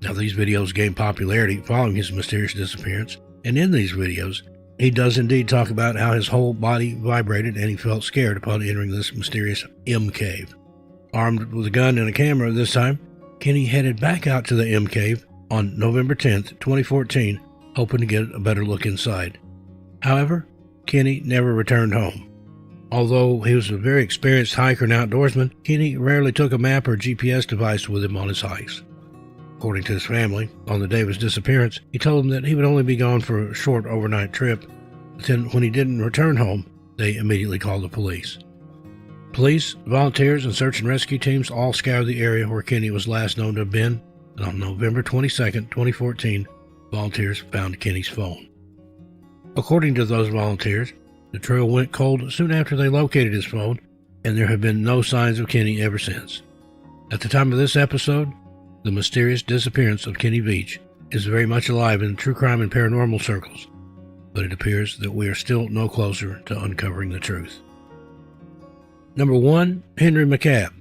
Now, these videos gained popularity following his mysterious disappearance, and in these videos, he does indeed talk about how his whole body vibrated and he felt scared upon entering this mysterious M cave. Armed with a gun and a camera this time, Kenny headed back out to the M cave on November 10th, 2014, hoping to get a better look inside. However, Kenny never returned home. Although he was a very experienced hiker and outdoorsman, Kenny rarely took a map or GPS device with him on his hikes. According to his family, on the day of his disappearance, he told them that he would only be gone for a short overnight trip, but then when he didn't return home, they immediately called the police. Police, volunteers, and search and rescue teams all scoured the area where Kenny was last known to have been, and on November 22nd, 2014, volunteers found Kenny's phone. According to those volunteers, the trail went cold soon after they located his phone, and there have been no signs of Kenny ever since. At the time of this episode, the mysterious disappearance of Kenny Veach is very much alive in true crime and paranormal circles, but it appears that we are still no closer to uncovering the truth. Number 1, Henry McCabe.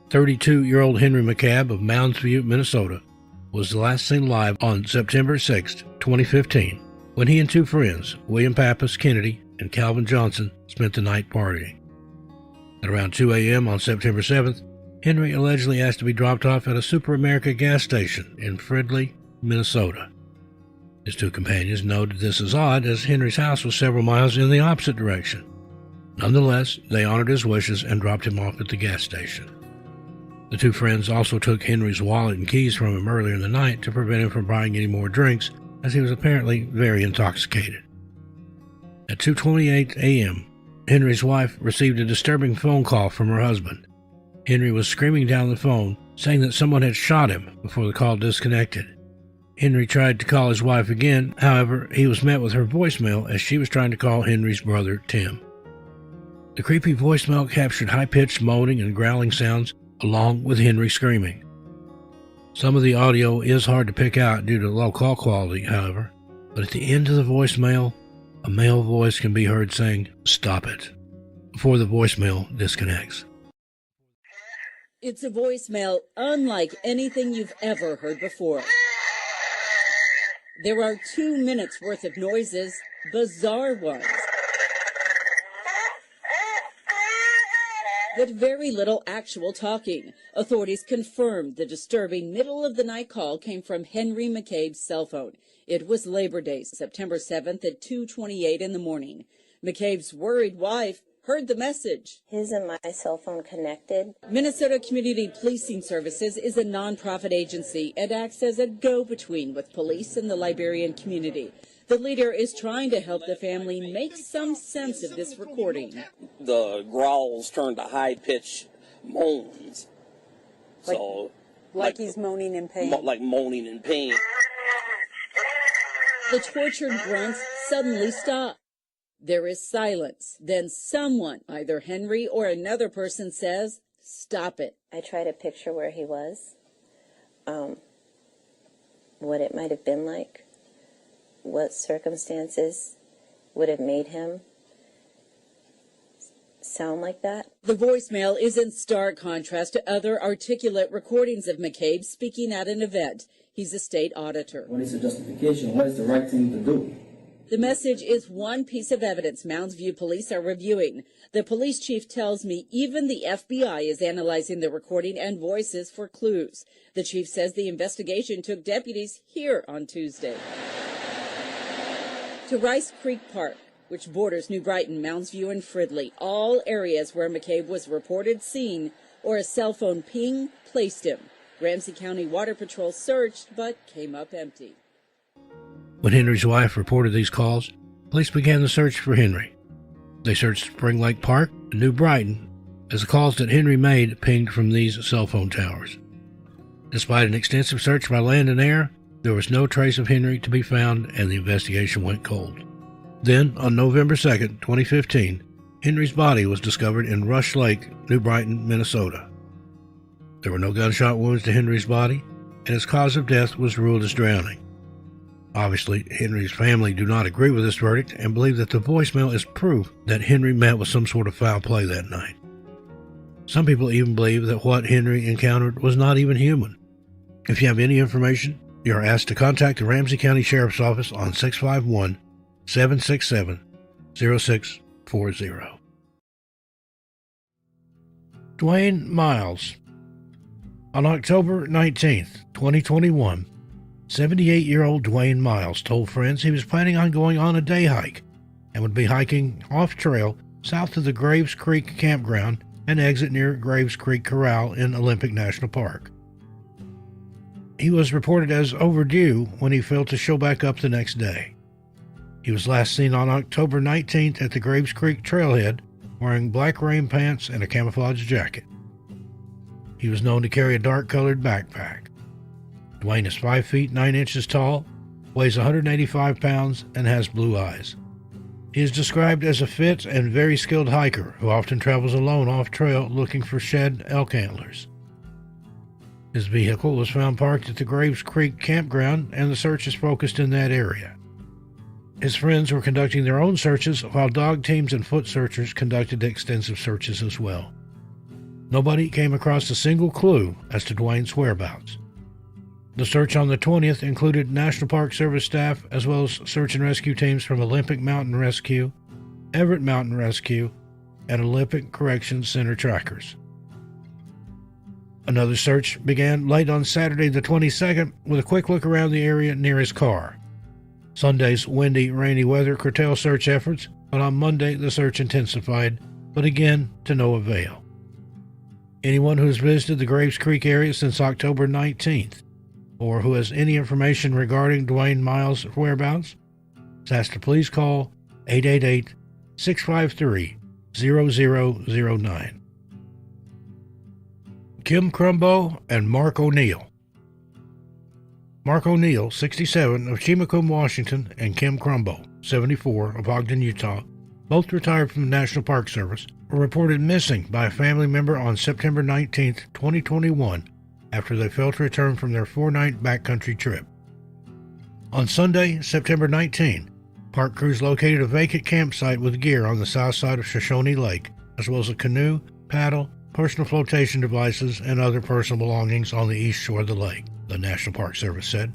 32-year-old Henry McCabe of Mounds View, Minnesota, was the last seen alive on September 6, 2015, when he and two friends, William Pappas Kennedy and Calvin Johnson, spent the night partying. At around 2 a.m. on September 7th, Henry allegedly asked to be dropped off at a Super America gas station in Fridley, Minnesota. His two companions noted this as odd, as Henry's house was several miles in the opposite direction. Nonetheless, they honored his wishes and dropped him off at the gas station. The two friends also took Henry's wallet and keys from him earlier in the night to prevent him from buying any more drinks, as he was apparently very intoxicated. At 2:28 a.m., Henry's wife received a disturbing phone call from her husband. Henry was screaming down the phone, saying that someone had shot him before the call disconnected. Henry tried to call his wife again, however, he was met with her voicemail as she was trying to call Henry's brother, Tim. The creepy voicemail captured high-pitched moaning and growling sounds, along with Henry screaming. Some of the audio is hard to pick out due to low call quality, however, but at the end of the voicemail, a male voice can be heard saying, "Stop it," before the voicemail disconnects.
It's a voicemail unlike anything you've ever heard before. There are 2 minutes worth of noises, bizarre ones, but very little actual talking. Authorities confirmed the disturbing middle-of-the-night call came from Henry McCabe's cell phone. It was Labor Day, September 7th at 2:28 in the morning. McCabe's worried wife heard the message.
His and my cell phone connected.
Minnesota Community Policing Services is a nonprofit agency and acts as a go-between with police and the Liberian community. The leader is trying to help the family make some sense of this recording.
The growls turned to high-pitched moans.
Like he's moaning in pain.
Like moaning in pain.
The tortured grunts suddenly stop. There is silence. Then someone, either Henry or another person, says, "Stop it."
I try to picture where he was, what it might have been like, what circumstances would have made him sound like that.
The voicemail is in stark contrast to other articulate recordings of McCabe speaking at an event. He's a state auditor.
What is the justification? What is the right thing to do?
The message is one piece of evidence Mounds View police are reviewing. The police chief tells me even the FBI is analyzing the recording and voices for clues. The chief says the investigation took deputies here on Tuesday. To Rice Creek Park, which borders New Brighton, Mounds View, and Fridley, all areas where McCabe was reported seen or a cell phone ping placed him. Ramsey County Water Patrol searched, but came up empty.
When Henry's wife reported these calls, police began the search for Henry. They searched Spring Lake Park and New Brighton, as the calls that Henry made pinged from these cell phone towers. Despite an extensive search by land and air, there was no trace of Henry to be found, and the investigation went cold. Then, on November 2nd, 2015, Henry's body was discovered in Rush Lake, New Brighton, Minnesota. There were no gunshot wounds to Henry's body, and his cause of death was ruled as drowning. Obviously, Henry's family do not agree with this verdict and believe that the voicemail is proof that Henry met with some sort of foul play that night. Some people even believe that what Henry encountered was not even human. If you have any information, you are asked to contact the Ramsey County Sheriff's Office on 651-767-0640. Dwayne Miles. On October 19th, 2021, 78-year-old Dwayne Miles told friends he was planning on going on a day hike and would be hiking off-trail south of the Graves Creek campground and exit near Graves Creek Corral in Olympic National Park. He was reported as overdue when he failed to show back up the next day. He was last seen on October 19th at the Graves Creek trailhead wearing black rain pants and a camouflage jacket. He was known to carry a dark-colored backpack. Dwayne is 5 feet 9 inches tall, weighs 185 pounds, and has blue eyes. He is described as a fit and very skilled hiker who often travels alone off-trail looking for shed elk antlers. His vehicle was found parked at the Graves Creek campground, and the search is focused in that area. His friends were conducting their own searches, while dog teams and foot searchers conducted extensive searches as well. Nobody came across a single clue as to Dwayne's whereabouts. The search on the 20th included National Park Service staff as well as search and rescue teams from Olympic Mountain Rescue, Everett Mountain Rescue, and Olympic Corrections Center trackers. Another search began late on Saturday the 22nd with a quick look around the area near his car. Sunday's windy, rainy weather curtailed search efforts, but on Monday the search intensified, but again to no avail. Anyone who has visited the Graves Creek area since October 19th, or who has any information regarding Dwayne Miles' whereabouts, has to please call 888-653-0009. Kim Crumbo and Mark O'Neill. Mark O'Neill, 67, of Chimacum, Washington, and Kim Crumbo, 74, of Ogden, Utah, both retired from the National Park Service, were reported missing by a family member on September 19, 2021, after they failed to return from their 4-night backcountry trip. On Sunday, September 19, park crews located a vacant campsite with gear on the south side of Shoshone Lake, as well as a canoe, paddle, personal flotation devices, and other personal belongings on the east shore of the lake, the National Park Service said.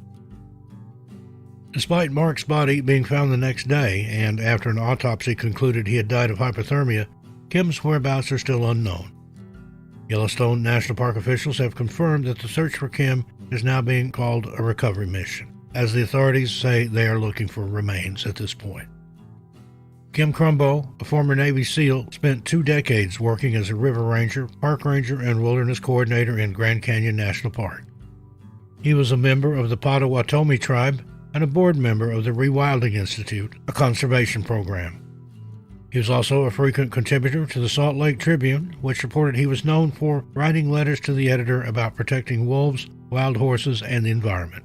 Despite Mark's body being found the next day, and after an autopsy concluded he had died of hypothermia, Kim's whereabouts are still unknown. Yellowstone National Park officials have confirmed that the search for Kim is now being called a recovery mission, as the authorities say they are looking for remains at this point. Kim Crumbo, a former Navy SEAL, spent 2 decades working as a river ranger, park ranger, and wilderness coordinator in Grand Canyon National Park. He was a member of the Potawatomi tribe and a board member of the Rewilding Institute, a conservation program. He was also a frequent contributor to the Salt Lake Tribune, which reported he was known for writing letters to the editor about protecting wolves, wild horses, and the environment.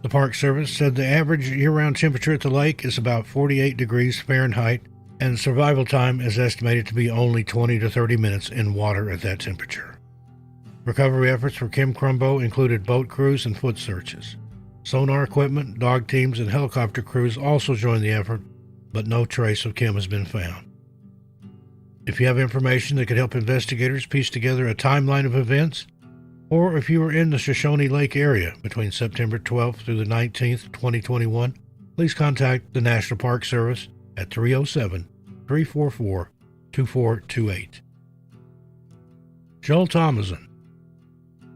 The Park Service said the average year-round temperature at the lake is about 48 degrees Fahrenheit, and survival time is estimated to be only 20 to 30 minutes in water at that temperature. Recovery efforts for Kim Crumbo included boat crews and foot searches. Sonar equipment, dog teams, and helicopter crews also joined the effort, but no trace of Kim has been found. If you have information that could help investigators piece together a timeline of events, or if you were in the Shoshone Lake area between September 12th through the 19th, 2021, please contact the National Park Service at 307-344-2428. Joel Thomason.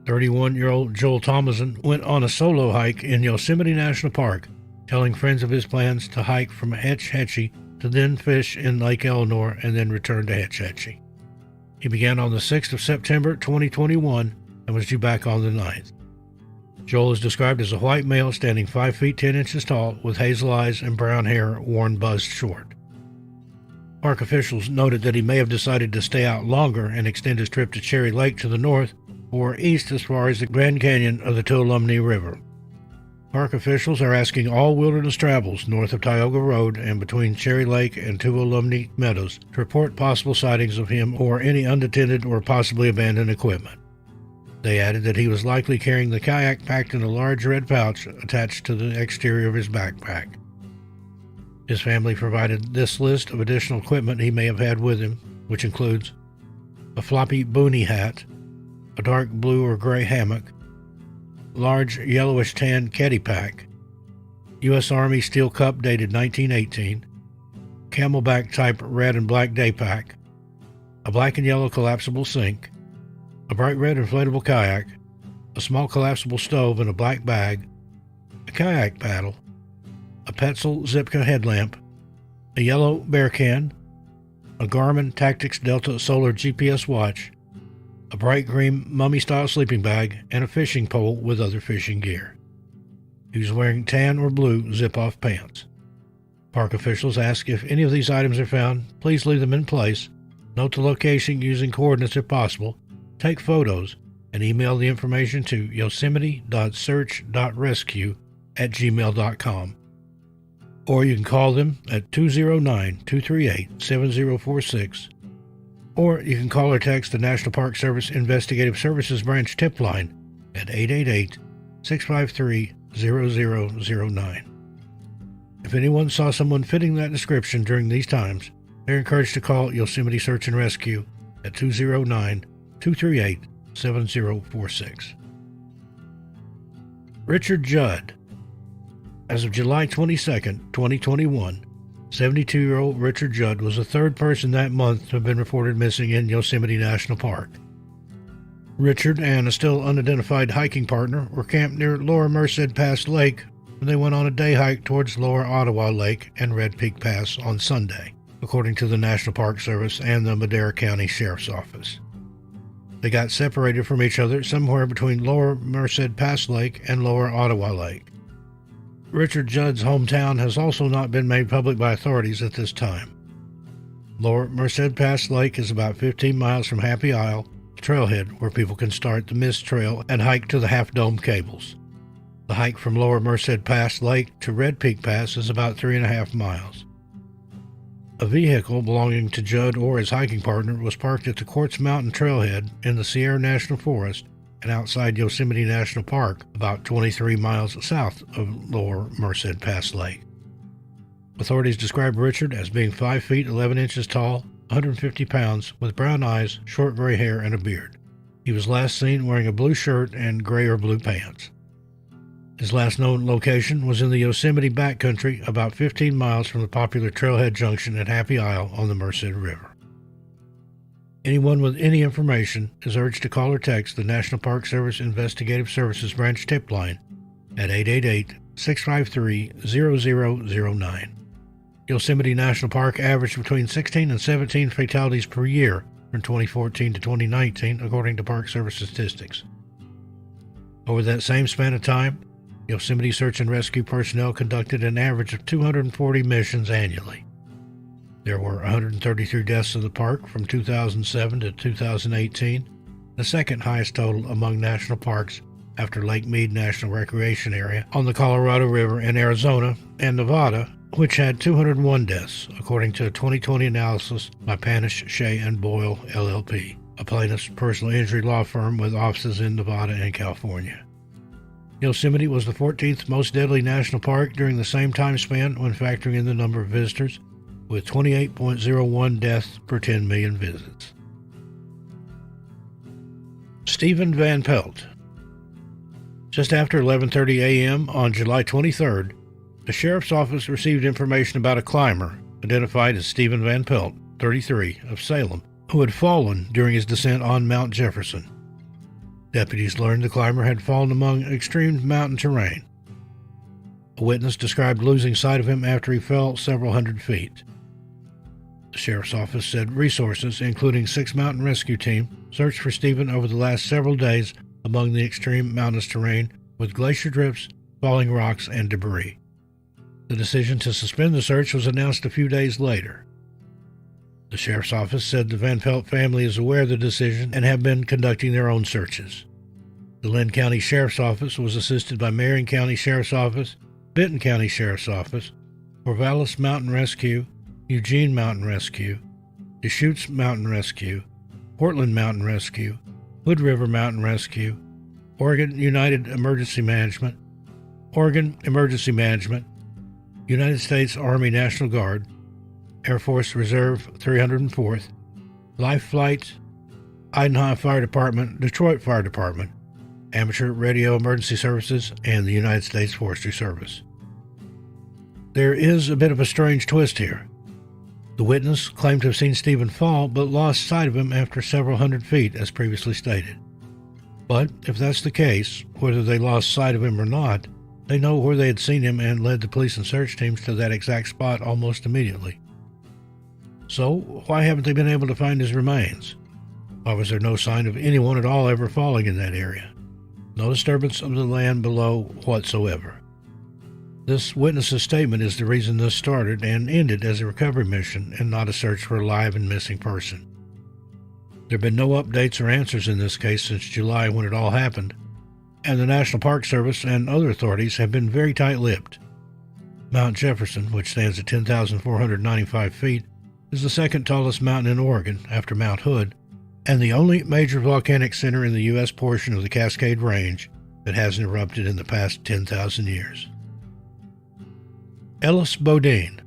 31-year-old Joel Thomason went on a solo hike in Yosemite National Park, telling friends of his plans to hike from Hetch Hetchy to then fish in Lake Elsinore and then return to Hetch Hetchy. He began on the 6th of September 2021 and was due back on the 9th. Joel is described as a white male standing 5 feet 10 inches tall with hazel eyes and brown hair worn buzzed short. Park officials noted that he may have decided to stay out longer and extend his trip to Cherry Lake to the north or east as far as the Grand Canyon of the Tuolumne River. Park officials are asking all wilderness travels north of Tioga Road and between Cherry Lake and Tuolumne Meadows to report possible sightings of him or any unattended or possibly abandoned equipment. They added that he was likely carrying the kayak packed in a large red pouch attached to the exterior of his backpack. His family provided this list of additional equipment he may have had with him, which includes a floppy boonie hat, a dark blue or gray hammock, large yellowish tan caddy pack, U.S. Army steel cup dated 1918, camelback type red and black day pack, a black and yellow collapsible sink, a bright red inflatable kayak, a small collapsible stove in a black bag, a kayak paddle, a Petzl Zipka headlamp, a yellow bear can, a Garmin Tactics Delta Solar GPS watch, a bright green mummy-style sleeping bag, and a fishing pole with other fishing gear. He was wearing tan or blue zip-off pants. Park officials ask if any of these items are found, please leave them in place, note the location using coordinates if possible, take photos, and email the information to yosemite.search.rescue@gmail.com. Or you can call them at 209-238-7046, or you can call or text the National Park Service Investigative Services Branch tip line at 888-653-0009. If anyone saw someone fitting that description during these times, they're encouraged to call Yosemite Search and Rescue at 209-238-7046. Richard Judd. As of July 22, 2021, 72-year-old Richard Judd was the third person that month to have been reported missing in Yosemite National Park. Richard and a still unidentified hiking partner were camped near Lower Merced Pass Lake when when they went on a day hike towards Lower Ottawa Lake and Red Peak Pass on Sunday, according to the National Park Service and the Madera County Sheriff's Office. They got separated from each other somewhere between Lower Merced Pass Lake and Lower Ottawa Lake. Richard Judd's hometown has also not been made public by authorities at this time. Lower Merced Pass Lake is about 15 miles from Happy Isle, the trailhead where people can start the Mist Trail and hike to the Half Dome cables. The hike from Lower Merced Pass Lake to Red Peak Pass is about 3.5 miles. A vehicle belonging to Judd or his hiking partner was parked at the Quartz Mountain Trailhead in the Sierra National Forest and outside Yosemite National Park, about 23 miles south of Lower Merced Pass Lake. Authorities described Richard as being 5 feet 11 inches tall, 150 pounds, with brown eyes, short gray hair, and a beard. He was last seen wearing a blue shirt and gray or blue pants. His last known location was in the Yosemite backcountry, about 15 miles from the popular Trailhead Junction at Happy Isle on the Merced River. Anyone with any information is urged to call or text the National Park Service Investigative Services Branch tip line at 888-653-0009. Yosemite National Park averaged between 16 and 17 fatalities per year from 2014 to 2019, according to Park Service statistics. Over that same span of time, Yosemite search and rescue personnel conducted an average of 240 missions annually. There were 133 deaths in the park from 2007 to 2018, the second highest total among national parks after Lake Mead National Recreation Area on the Colorado River in Arizona and Nevada, which had 201 deaths, according to a 2020 analysis by Panish, Shea & Boyle, LLP, a plaintiff's personal injury law firm with offices in Nevada and California. Yosemite was the 14th most deadly national park during the same time span when factoring in the number of visitors, with 28.01 deaths per 10 million visits. Stephen Van Pelt. Just after 11:30 a.m. on July 23rd, the Sheriff's Office received information about a climber, identified as Stephen Van Pelt, 33, of Salem, who had fallen during his descent on Mount Jefferson. Deputies learned the climber had fallen among extreme mountain terrain. A witness described losing sight of him after he fell several hundred feet. The Sheriff's Office said resources, including 6 mountain rescue teams, searched for Stephen over the last several days among the extreme mountainous terrain with glacier drifts, falling rocks, and debris. The decision to suspend the search was announced a few days later. The Sheriff's Office said the Van Pelt family is aware of the decision and have been conducting their own searches. The Linn County Sheriff's Office was assisted by Marion County Sheriff's Office, Benton County Sheriff's Office, Corvallis Mountain Rescue, Eugene Mountain Rescue, Deschutes Mountain Rescue, Portland Mountain Rescue, Hood River Mountain Rescue, Oregon United Emergency Management, Oregon Emergency Management, United States Army National Guard, Air Force Reserve 304th, Life Flight, Idaho Fire Department, Detroit Fire Department, Amateur Radio Emergency Services, and the United States Forestry Service. There is a bit of a strange twist here. The witness claimed to have seen Stephen fall, but lost sight of him after several hundred feet, as previously stated. But if that's the case, whether they lost sight of him or not, they know where they had seen him and led the police and search teams to that exact spot almost immediately. So, why haven't they been able to find his remains? Why was there no sign of anyone at all ever falling in that area? No disturbance of the land below whatsoever. This witness's statement is the reason this started and ended as a recovery mission and not a search for a live and missing person. There have been no updates or answers in this case since July when it all happened, and the National Park Service and other authorities have been very tight-lipped. Mount Jefferson, which stands at 10,495 feet, is the second tallest mountain in Oregon after Mount Hood, and the only major volcanic center in the U.S. portion of the Cascade Range that hasn't erupted in the past 10,000 years. Ellis Bodine.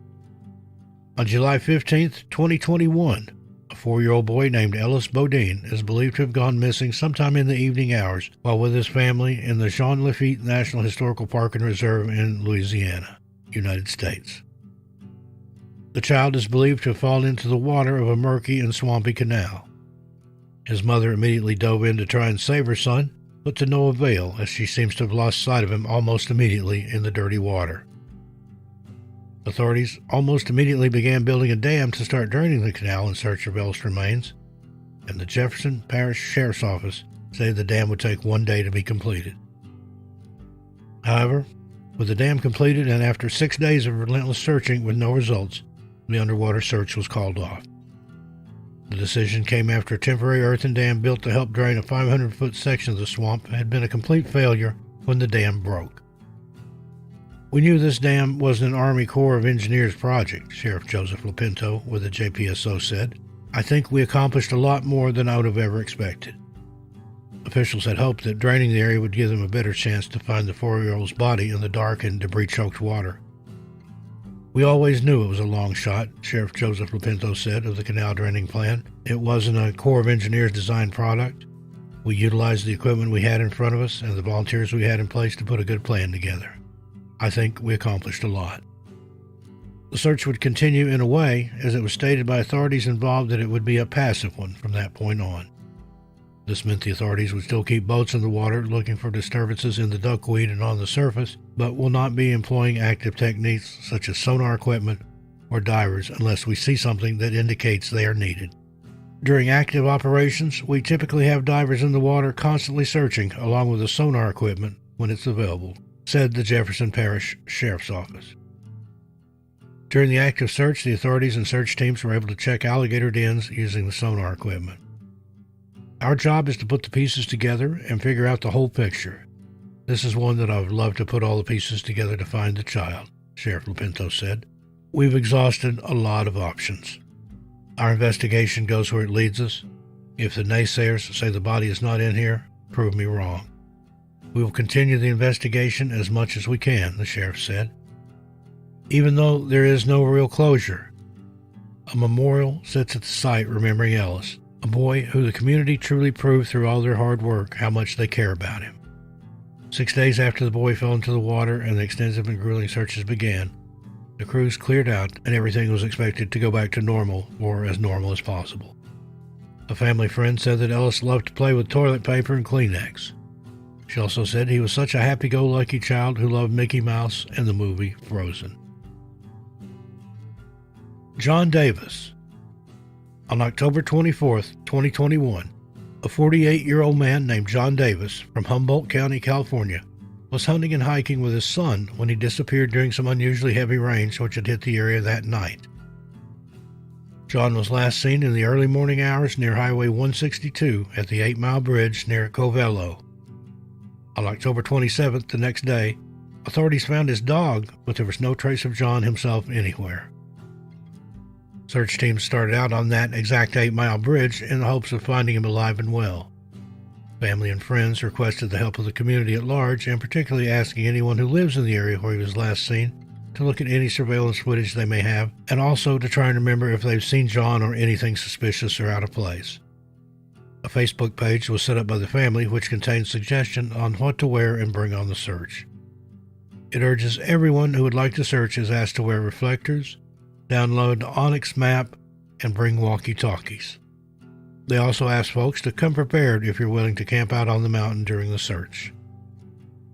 On July 15, 2021, a 4-year-old boy named Ellis Bodine is believed to have gone missing sometime in the evening hours while with his family in the Jean Lafitte National Historical Park and Reserve in Louisiana, United States. The child is believed to have fallen into the water of a murky and swampy canal. His mother immediately dove in to try and save her son, but to no avail, as she seems to have lost sight of him almost immediately in the dirty water. Authorities almost immediately began building a dam to start draining the canal in search of Ellis' remains, and the Jefferson Parish Sheriff's Office said the dam would take 1 day to be completed. However, with the dam completed and after 6 days of relentless searching with no results, the underwater search was called off. The decision came after a temporary earthen dam built to help drain a 500-foot section of the swamp had been a complete failure when the dam broke. "We knew this dam wasn't an Army Corps of Engineers project," Sheriff Joseph Lapinto with the JPSO said. "I think we accomplished a lot more than I would have ever expected." Officials had hoped that draining the area would give them a better chance to find the 4-year-old's body in the dark and debris-choked water. "We always knew it was a long shot," Sheriff Joseph Lapinto said of the canal draining plan. "It wasn't a Corps of Engineers designed product. We utilized the equipment we had in front of us and the volunteers we had in place to put a good plan together. I think we accomplished a lot." The search would continue in a way, as it was stated by authorities involved that it would be a passive one from that point on. This meant the authorities would still keep boats in the water looking for disturbances in the duckweed and on the surface, but will not be employing active techniques such as sonar equipment or divers unless we see something that indicates they are needed. "During active operations, we typically have divers in the water constantly searching along with the sonar equipment when it's available," said the Jefferson Parish Sheriff's Office. During the active search, the authorities and search teams were able to check alligator dens using the sonar equipment. "Our job is to put the pieces together and figure out the whole picture. This is one that I would love to put all the pieces together to find the child," Sheriff Lapinto said. "We've exhausted a lot of options. Our investigation goes where it leads us. If the naysayers say the body is not in here, prove me wrong. We will continue the investigation as much as we can," the sheriff said. "Even though there is no real closure, a memorial sits at the site remembering Ellis, a boy who the community truly proved through all their hard work how much they care about him." 6 days after the boy fell into the water and the extensive and grueling searches began, the crews cleared out and everything was expected to go back to normal, or as normal as possible. A family friend said that Ellis loved to play with toilet paper and Kleenex. She also said he was such a happy-go-lucky child who loved Mickey Mouse and the movie Frozen. John Davis. On October 24, 2021, a 48-year-old man named John Davis from Humboldt County, California, was hunting and hiking with his son when he disappeared during some unusually heavy rains which had hit the area that night. John was last seen in the early morning hours near Highway 162 at the 8 Mile Bridge near Covello. On October 27th, the next day, authorities found his dog, but there was no trace of John himself anywhere. Search teams started out on that exact 8 Mile Bridge in the hopes of finding him alive and well. Family and friends requested the help of the community at large, and particularly asking anyone who lives in the area where he was last seen to look at any surveillance footage they may have, and also to try and remember if they've seen John or anything suspicious or out of place. A Facebook page was set up by the family which contains suggestions on what to wear and bring on the search. It urges everyone who would like to search is asked to wear reflectors, download the Onyx map, and bring walkie-talkies. They also ask folks to come prepared if you're willing to camp out on the mountain during the search.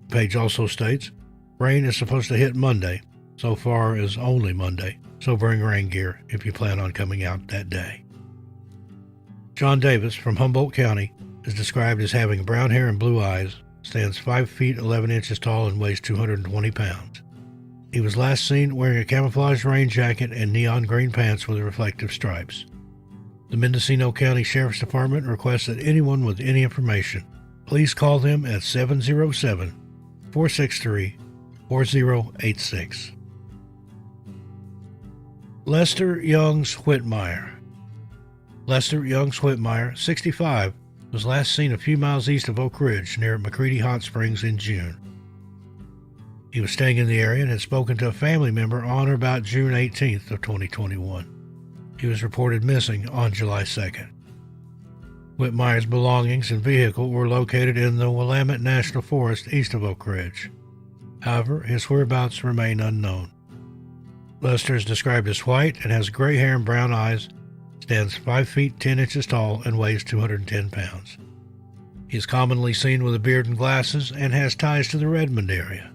The page also states, rain is supposed to hit Monday, so far as only Monday, so bring rain gear if you plan on coming out that day. John Davis from Humboldt County is described as having brown hair and blue eyes, stands 5 feet 11 inches tall and weighs 220 pounds. He was last seen wearing a camouflage rain jacket and neon green pants with reflective stripes. The Mendocino County Sheriff's Department requests that anyone with any information, please call them at 707-463-4086. Lester Youngs Whitmire. Lester Youngs Whitmire, 65, was last seen a few miles east of Oak Ridge near McCready Hot Springs in June. He was staying in the area and had spoken to a family member on or about June 18th of 2021. He was reported missing on July 2nd. Whitmire's belongings and vehicle were located in the Willamette National Forest east of Oak Ridge. However, his whereabouts remain unknown. Lester is described as white and has gray hair and brown eyes, stands 5 feet 10 inches tall, and weighs 210 pounds. He is commonly seen with a beard and glasses and has ties to the Redmond area.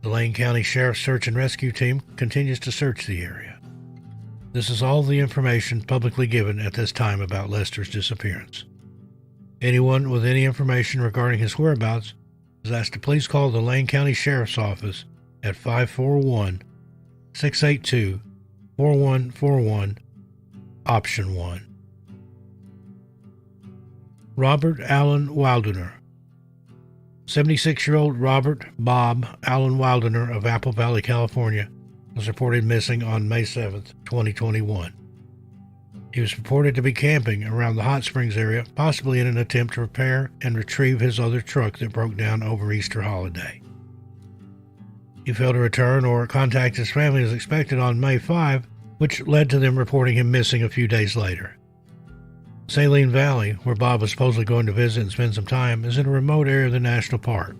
The Lane County Sheriff's Search and Rescue Team continues to search the area. This is all the information publicly given at this time about Lester's disappearance. Anyone with any information regarding his whereabouts is asked to please call the Lane County Sheriff's Office at 541-682-4141, option 1. Robert Allen Wildener. 76-year-old Robert Bob Allen Wildener of Apple Valley, California, was reported missing on May 7, 2021. He was reported to be camping around the Hot Springs area, possibly in an attempt to repair and retrieve his other truck that broke down over Easter holiday. He failed to return or contact his family as expected on May 5, which led to them reporting him missing a few days later. Saline Valley, where Bob was supposedly going to visit and spend some time, is in a remote area of the national park,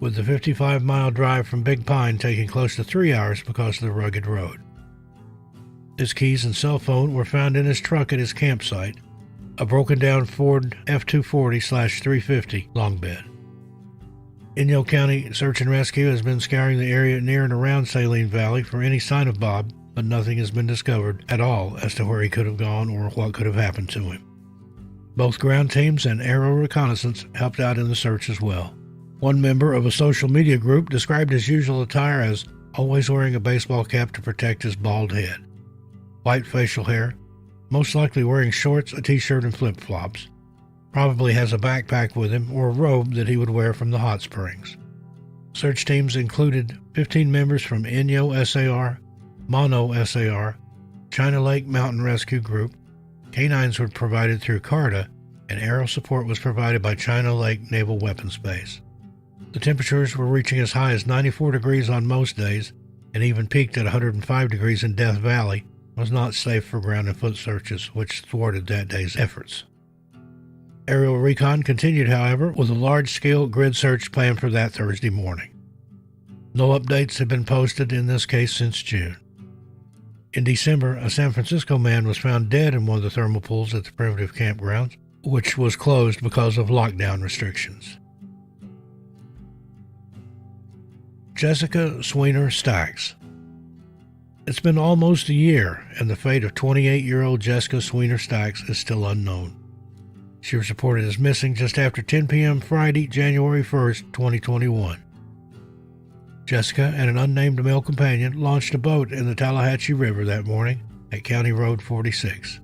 with the 55-mile drive from Big Pine taking close to 3 hours because of the rugged road. His keys and cell phone were found in his truck at his campsite, a broken-down Ford F-240/350 long bed. Inyo County Search and Rescue has been scouring the area near and around Saline Valley for any sign of Bob, but nothing has been discovered at all as to where he could have gone or what could have happened to him. Both ground teams and aerial reconnaissance helped out in the search as well. One member of a social media group described his usual attire as always wearing a baseball cap to protect his bald head, white facial hair, most likely wearing shorts, a t-shirt, and flip-flops. Probably has a backpack with him or a robe that he would wear from the hot springs. Search teams included 15 members from Inyo SAR, Mono SAR, China Lake Mountain Rescue Group. Canines were provided through CARTA, and aerial support was provided by China Lake Naval Weapons Base. The temperatures were reaching as high as 94 degrees on most days, and even peaked at 105 degrees in Death Valley. Was not safe for ground and foot searches, which thwarted that day's efforts. Aerial recon continued, however, with a large-scale grid search planned for that Thursday morning. No updates have been posted in this case since June. In December, a San Francisco man was found dead in one of the thermal pools at the primitive campgrounds, which was closed because of lockdown restrictions. Jessica Sweener Stacks. It's been almost a year, and the fate of 28-year-old Jessica Sweener Stacks is still unknown. She was reported as missing just after 10 p.m. Friday, January 1st, 2021. Jessica and an unnamed male companion launched a boat in the Tallahatchie River that morning at County Road 46.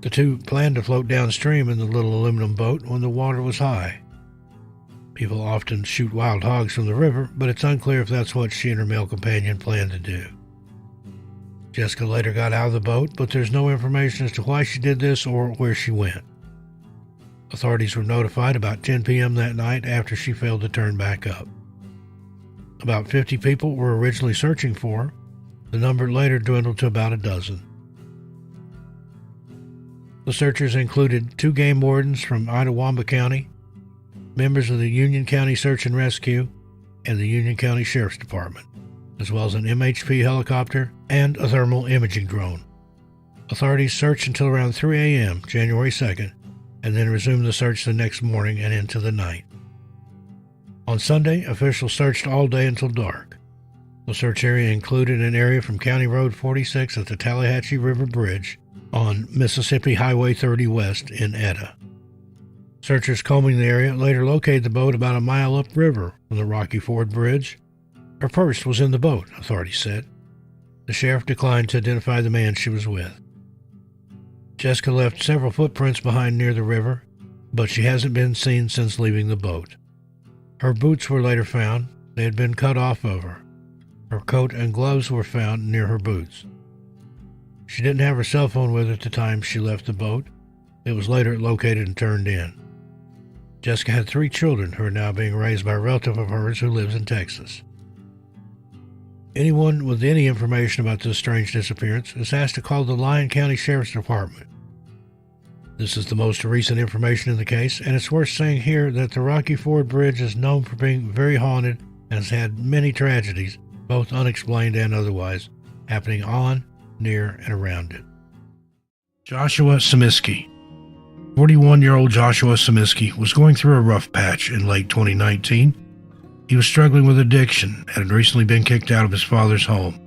The two planned to float downstream in the little aluminum boat when the water was high. People often shoot wild hogs from the river, but it's unclear if that's what she and her male companion planned to do. Jessica later got out of the boat, but there's no information as to why she did this or where she went. Authorities were notified about 10 p.m. that night after she failed to turn back up. About 50 people were originally searching for her. The number later dwindled to about a dozen. The searchers included 2 game wardens from Itawamba County, members of the Union County Search and Rescue, and the Union County Sheriff's Department, as well as an MHP helicopter and a thermal imaging drone. Authorities searched until around 3 a.m. January 2nd, and then resumed the search the next morning and into the night. On Sunday, officials searched all day until dark. The search area included an area from County Road 46 at the Tallahatchie River Bridge on Mississippi Highway 30 West in Etta. Searchers combing the area later located the boat about a mile upriver from the Rocky Ford Bridge. Her purse was in the boat, authorities said. The sheriff declined to identify the man she was with. Jessica left several footprints behind near the river, but she hasn't been seen since leaving the boat. Her boots were later found. They had been cut off of her. Her coat and gloves were found near her boots. She didn't have her cell phone with her at the time she left the boat. It was later located and turned in. Jessica had 3 children who are now being raised by a relative of hers who lives in Texas. Anyone with any information about this strange disappearance is asked to call the Lyon County Sheriff's Department. This is the most recent information in the case, and it's worth saying here that the Rocky Ford Bridge is known for being very haunted and has had many tragedies, both unexplained and otherwise, happening on, near, and around it. Joshua Samiski. 41-year-old Joshua Samiski was going through a rough patch in late 2019. He was struggling with addiction and had recently been kicked out of his father's home.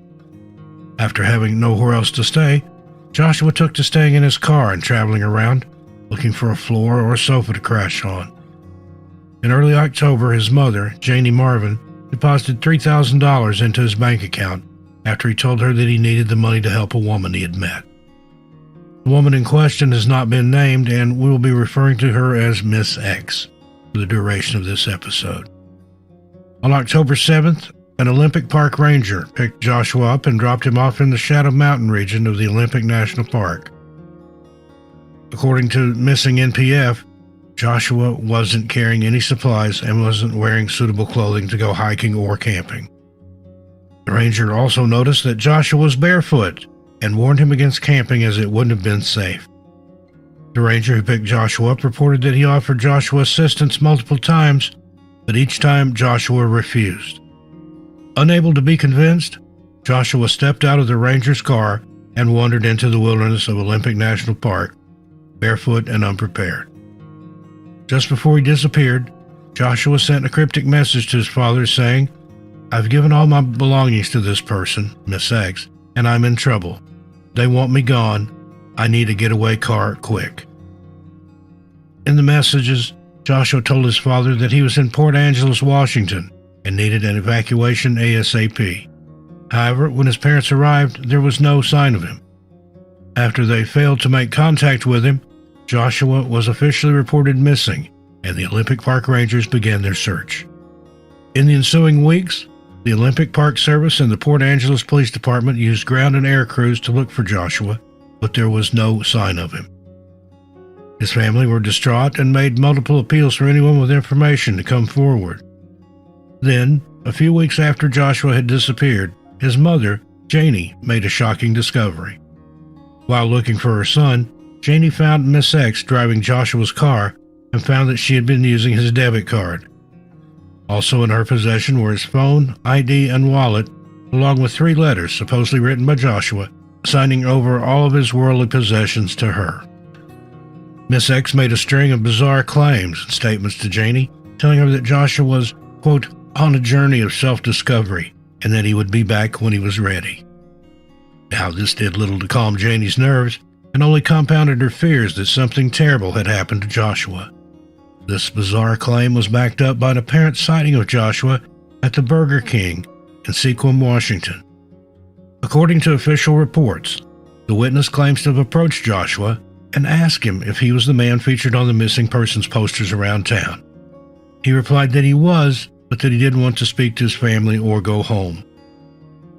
After having nowhere else to stay, Joshua took to staying in his car and traveling around, looking for a floor or a sofa to crash on. In early October, his mother, Janie Marvin, deposited $3,000 into his bank account after he told her that he needed the money to help a woman he had met. The woman in question has not been named, and we will be referring to her as Miss X for the duration of this episode. On October 7th, an Olympic Park ranger picked Joshua up and dropped him off in the Shadow Mountain region of the Olympic National Park. According to Missing NPF, Joshua wasn't carrying any supplies and wasn't wearing suitable clothing to go hiking or camping. The ranger also noticed that Joshua was barefoot and warned him against camping as it wouldn't have been safe. The ranger who picked Joshua up reported that he offered Joshua assistance multiple times, but each time Joshua refused. Unable to be convinced, Joshua stepped out of the ranger's car and wandered into the wilderness of Olympic National Park, barefoot and unprepared. Just before he disappeared, Joshua sent a cryptic message to his father saying, "I've given all my belongings to this person, Miss X, and I'm in trouble. They want me gone. I need a getaway car quick." In the messages, Joshua told his father that he was in Port Angeles, Washington, and needed an evacuation ASAP. However, when his parents arrived, there was no sign of him. After they failed to make contact with him, Joshua was officially reported missing, and the Olympic Park Rangers began their search. In the ensuing weeks, the Olympic Park Service and the Port Angeles Police Department used ground and air crews to look for Joshua, but there was no sign of him. His family were distraught and made multiple appeals for anyone with information to come forward. Then, a few weeks after Joshua had disappeared, his mother, Janie, made a shocking discovery. While looking for her son, Janie found Miss X driving Joshua's car and found that she had been using his debit card. Also in her possession were his phone, ID, and wallet, along with 3 letters supposedly written by Joshua, signing over all of his worldly possessions to her. Miss X made a string of bizarre claims and statements to Janie, telling her that Joshua was, quote, on a journey of self-discovery, and that he would be back when he was ready. Now, this did little to calm Janie's nerves, and only compounded her fears that something terrible had happened to Joshua. This bizarre claim was backed up by an apparent sighting of Joshua at the Burger King in Sequim, Washington. According to official reports, the witness claims to have approached Joshua and asked him if he was the man featured on the missing persons posters around town. He replied that he was, but that he didn't want to speak to his family or go home.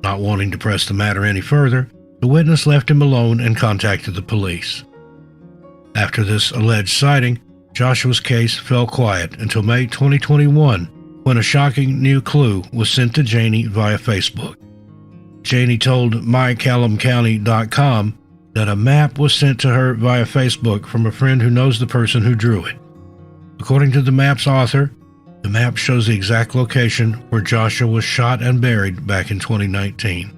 Not wanting to press the matter any further, the witness left him alone and contacted the police. After this alleged sighting, Joshua's case fell quiet until May 2021, when a shocking new clue was sent to Janie via Facebook. Janie told mycalumcounty.com that a map was sent to her via Facebook from a friend who knows the person who drew it. According to the map's author, the map shows the exact location where Joshua was shot and buried back in 2019.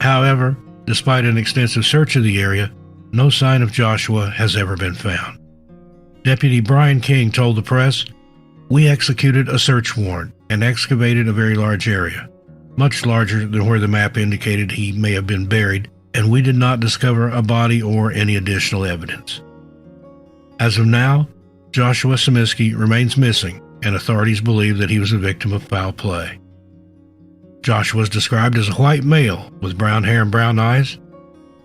However, despite an extensive search of the area, no sign of Joshua has ever been found. Deputy Brian King told the press, "We executed a search warrant and excavated a very large area, much larger than where the map indicated he may have been buried, and we did not discover a body or any additional evidence." As of now, Joshua Samiski remains missing, and authorities believe that he was a victim of foul play. Joshua is described as a white male with brown hair and brown eyes.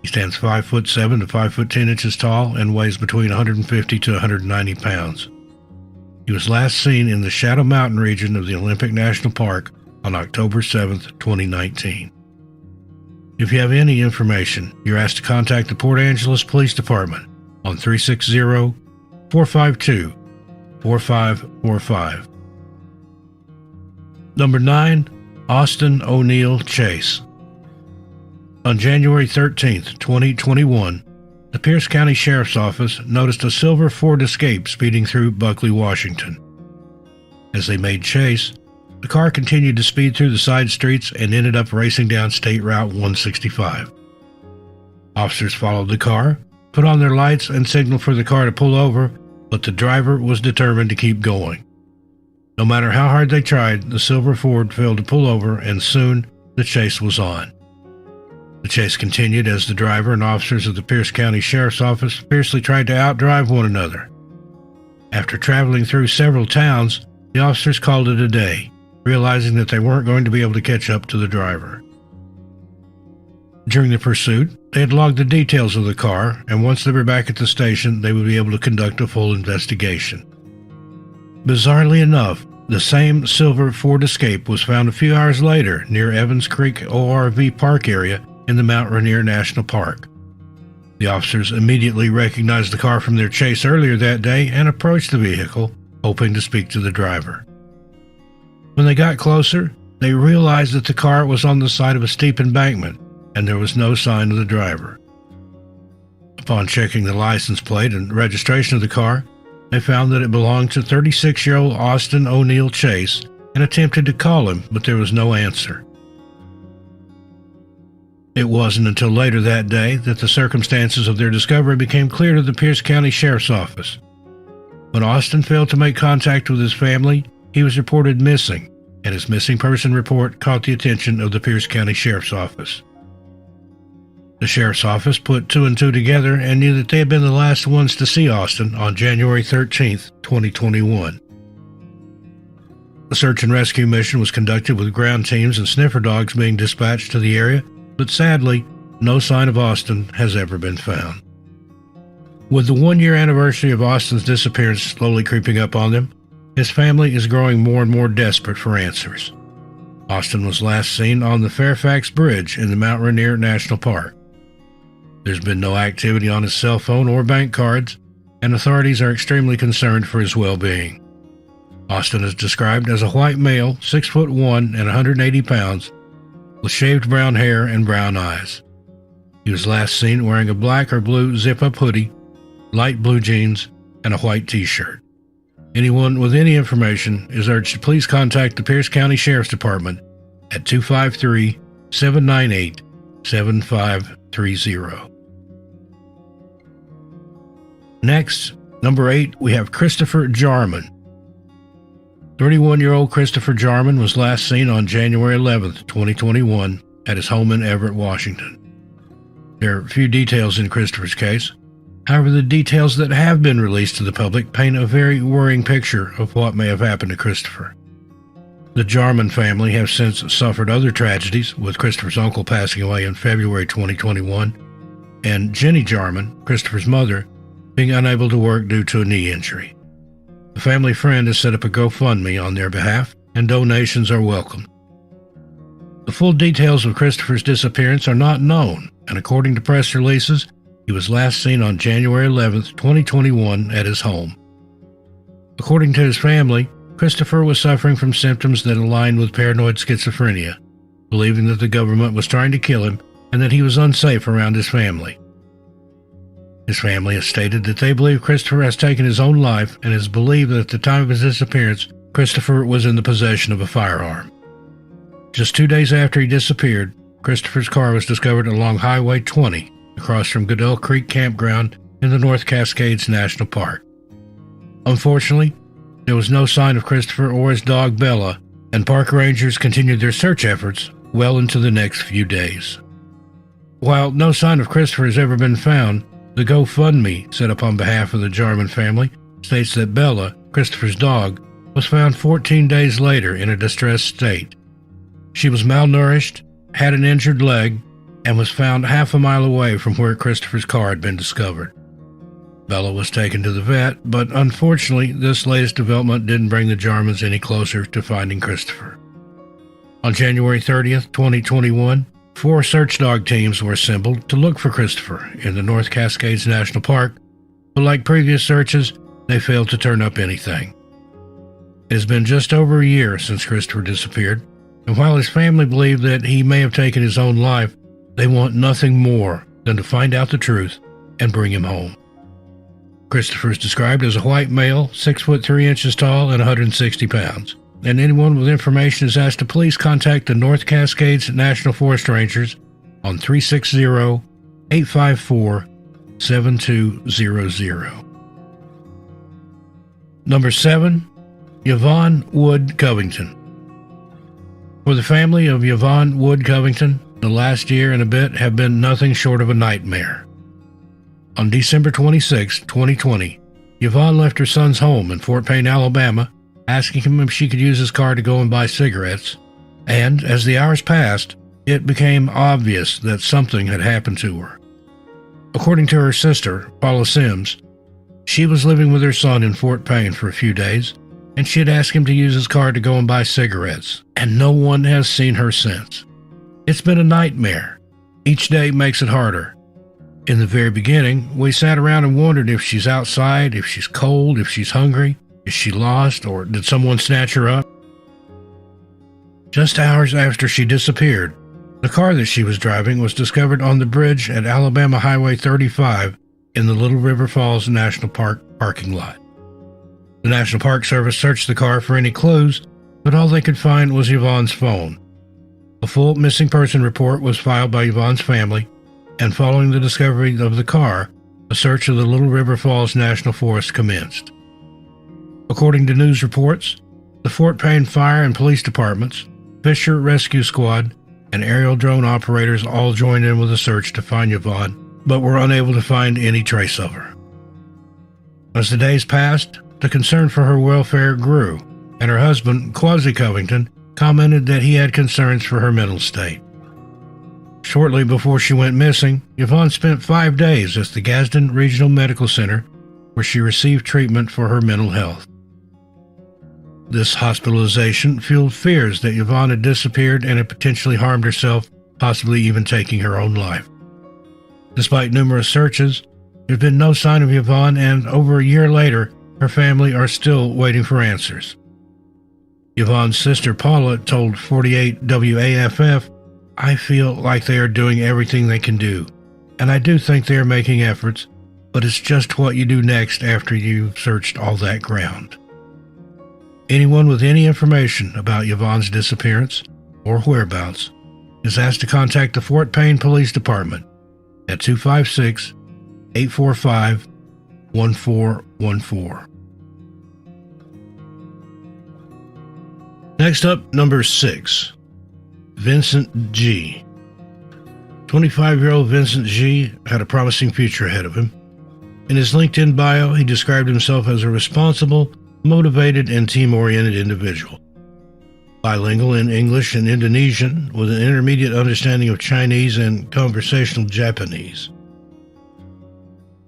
He stands 5'7" to 5'10" inches tall and weighs between 150 to 190 pounds. He was last seen in the Shadow Mountain region of the Olympic National Park on October 7th, 2019. If you have any information, you're asked to contact the Port Angeles Police Department on 360-452-4545. Number 9. Austin O'Neill Chase. On January 13, 2021, the Pierce County Sheriff's Office noticed a silver Ford Escape speeding through Buckley, Washington. As they made chase, the car continued to speed through the side streets and ended up racing down State Route 165. Officers followed the car, put on their lights and signaled for the car to pull over, but the driver was determined to keep going. No matter how hard they tried, the silver Ford failed to pull over, and soon the chase was on. The chase continued as the driver and officers of the Pierce County Sheriff's Office fiercely tried to outdrive one another. After traveling through several towns, the officers called it a day, realizing that they weren't going to be able to catch up to the driver. During the pursuit, they had logged the details of the car, and once they were back at the station, they would be able to conduct a full investigation. Bizarrely enough, the same silver Ford Escape was found a few hours later near Evans Creek ORV Park area in the Mount Rainier National Park. The officers immediately recognized the car from their chase earlier that day and approached the vehicle, hoping to speak to the driver. When they got closer, they realized that the car was on the side of a steep embankment, and there was no sign of the driver. Upon checking the license plate and registration of the car, they found that it belonged to 36-year-old Austin O'Neill Chase and attempted to call him, but there was no answer. It wasn't until later that day that the circumstances of their discovery became clear to the Pierce County Sheriff's Office. When Austin failed to make contact with his family, he was reported missing, and his missing person report caught the attention of the Pierce County Sheriff's Office. The Sheriff's Office put two and two together and knew that they had been the last ones to see Austin on January 13, 2021. The search and rescue mission was conducted with ground teams and sniffer dogs being dispatched to the area, but sadly, no sign of Austin has ever been found. With the one-year anniversary of Austin's disappearance slowly creeping up on them, his family is growing more and more desperate for answers. Austin was last seen on the Fairfax Bridge in the Mount Rainier National Park. There's been no activity on his cell phone or bank cards, and authorities are extremely concerned for his well-being. Austin is described as a white male, 6'1" and 180 pounds, with shaved brown hair and brown eyes. He was last seen wearing a black or blue zip-up hoodie, light blue jeans, and a white t-shirt. Anyone with any information is urged to please contact the Pierce County Sheriff's Department at 253-798-7530. Next, number 8, we have Christopher Jarman. 31-year-old Christopher Jarman was last seen on January 11, 2021, at his home in Everett, Washington. There are few details in Christopher's case. However, the details that have been released to the public paint a very worrying picture of what may have happened to Christopher. The Jarman family have since suffered other tragedies, with Christopher's uncle passing away in February 2021, and Jenny Jarman, Christopher's mother, being unable to work due to a knee injury. A family friend has set up a GoFundMe on their behalf, and donations are welcome. The full details of Christopher's disappearance are not known, and according to press releases, he was last seen on January 11, 2021, at his home. According to his family, Christopher was suffering from symptoms that aligned with paranoid schizophrenia, believing that the government was trying to kill him and that he was unsafe around his family. His family has stated that they believe Christopher has taken his own life and has believed that at the time of his disappearance, Christopher was in the possession of a firearm. Just 2 days after he disappeared, Christopher's car was discovered along Highway 20, across from Goodell Creek Campground in the North Cascades National Park. Unfortunately, there was no sign of Christopher or his dog Bella, and park rangers continued their search efforts well into the next few days. While no sign of Christopher has ever been found, the GoFundMe set up on behalf of the Jarman family states that Bella, Christopher's dog, was found 14 days later in a distressed state. She was malnourished, had an injured leg, and was found half a mile away from where Christopher's car had been discovered. Bella was taken to the vet, but unfortunately, this latest development didn't bring the Jarmans any closer to finding Christopher. On January 30th, 2021, 4 search dog teams were assembled to look for Christopher in the North Cascades National Park, but like previous searches, they failed to turn up anything. It has been just over a year since Christopher disappeared, and while his family believe that he may have taken his own life, they want nothing more than to find out the truth and bring him home. Christopher is described as a white male, 6'3" tall and 160 pounds, and anyone with information is asked to please contact the North Cascades National Forest Rangers on 360-854-8255. 7200. Number 7, Yvonne Wood Covington. For the family of Yvonne Wood Covington, the last year and a bit have been nothing short of a nightmare. On December 26, 2020, Yvonne left her son's home in Fort Payne, Alabama, asking him if she could use his car to go and buy cigarettes, and as the hours passed, it became obvious that something had happened to her. According to her sister, Paula Sims, she was living with her son in Fort Payne for a few days, and she had asked him to use his car to go and buy cigarettes, and no one has seen her since. It's been a nightmare. Each day makes it harder. In the very beginning, we sat around and wondered if she's outside, if she's cold, if she's hungry, is she lost, or did someone snatch her up? Just hours after she disappeared, the car that she was driving was discovered on the bridge at Alabama Highway 35 in the Little River Falls National Park parking lot. The National Park Service searched the car for any clues, but all they could find was Yvonne's phone. A full missing person report was filed by Yvonne's family, and following the discovery of the car, a search of the Little River Falls National Forest commenced. According to news reports, the Fort Payne Fire and Police Departments, Fisher Rescue Squad, and aerial drone operators all joined in with a search to find Yvonne, but were unable to find any trace of her. As the days passed, the concern for her welfare grew, and her husband, Quasi Covington, commented that he had concerns for her mental state. Shortly before she went missing, Yvonne spent 5 days at the Gadsden Regional Medical Center, where she received treatment for her mental health. This hospitalization fueled fears that Yvonne had disappeared and had potentially harmed herself, possibly even taking her own life. Despite numerous searches, there's been no sign of Yvonne, and over a year later, her family are still waiting for answers. Yvonne's sister Paula told 48 WAFF, "I feel like they are doing everything they can do, and I do think they are making efforts, but it's just what you do next after you've searched all that ground." Anyone with any information about Yvonne's disappearance or whereabouts is asked to contact the Fort Payne Police Department at 256-845-1414. Next up, number 6, Vincent G. 25-year-old Vincent G. had a promising future ahead of him. In his LinkedIn bio, he described himself as a responsible, motivated, and team-oriented individual. Bilingual in English and Indonesian, with an intermediate understanding of Chinese and conversational Japanese.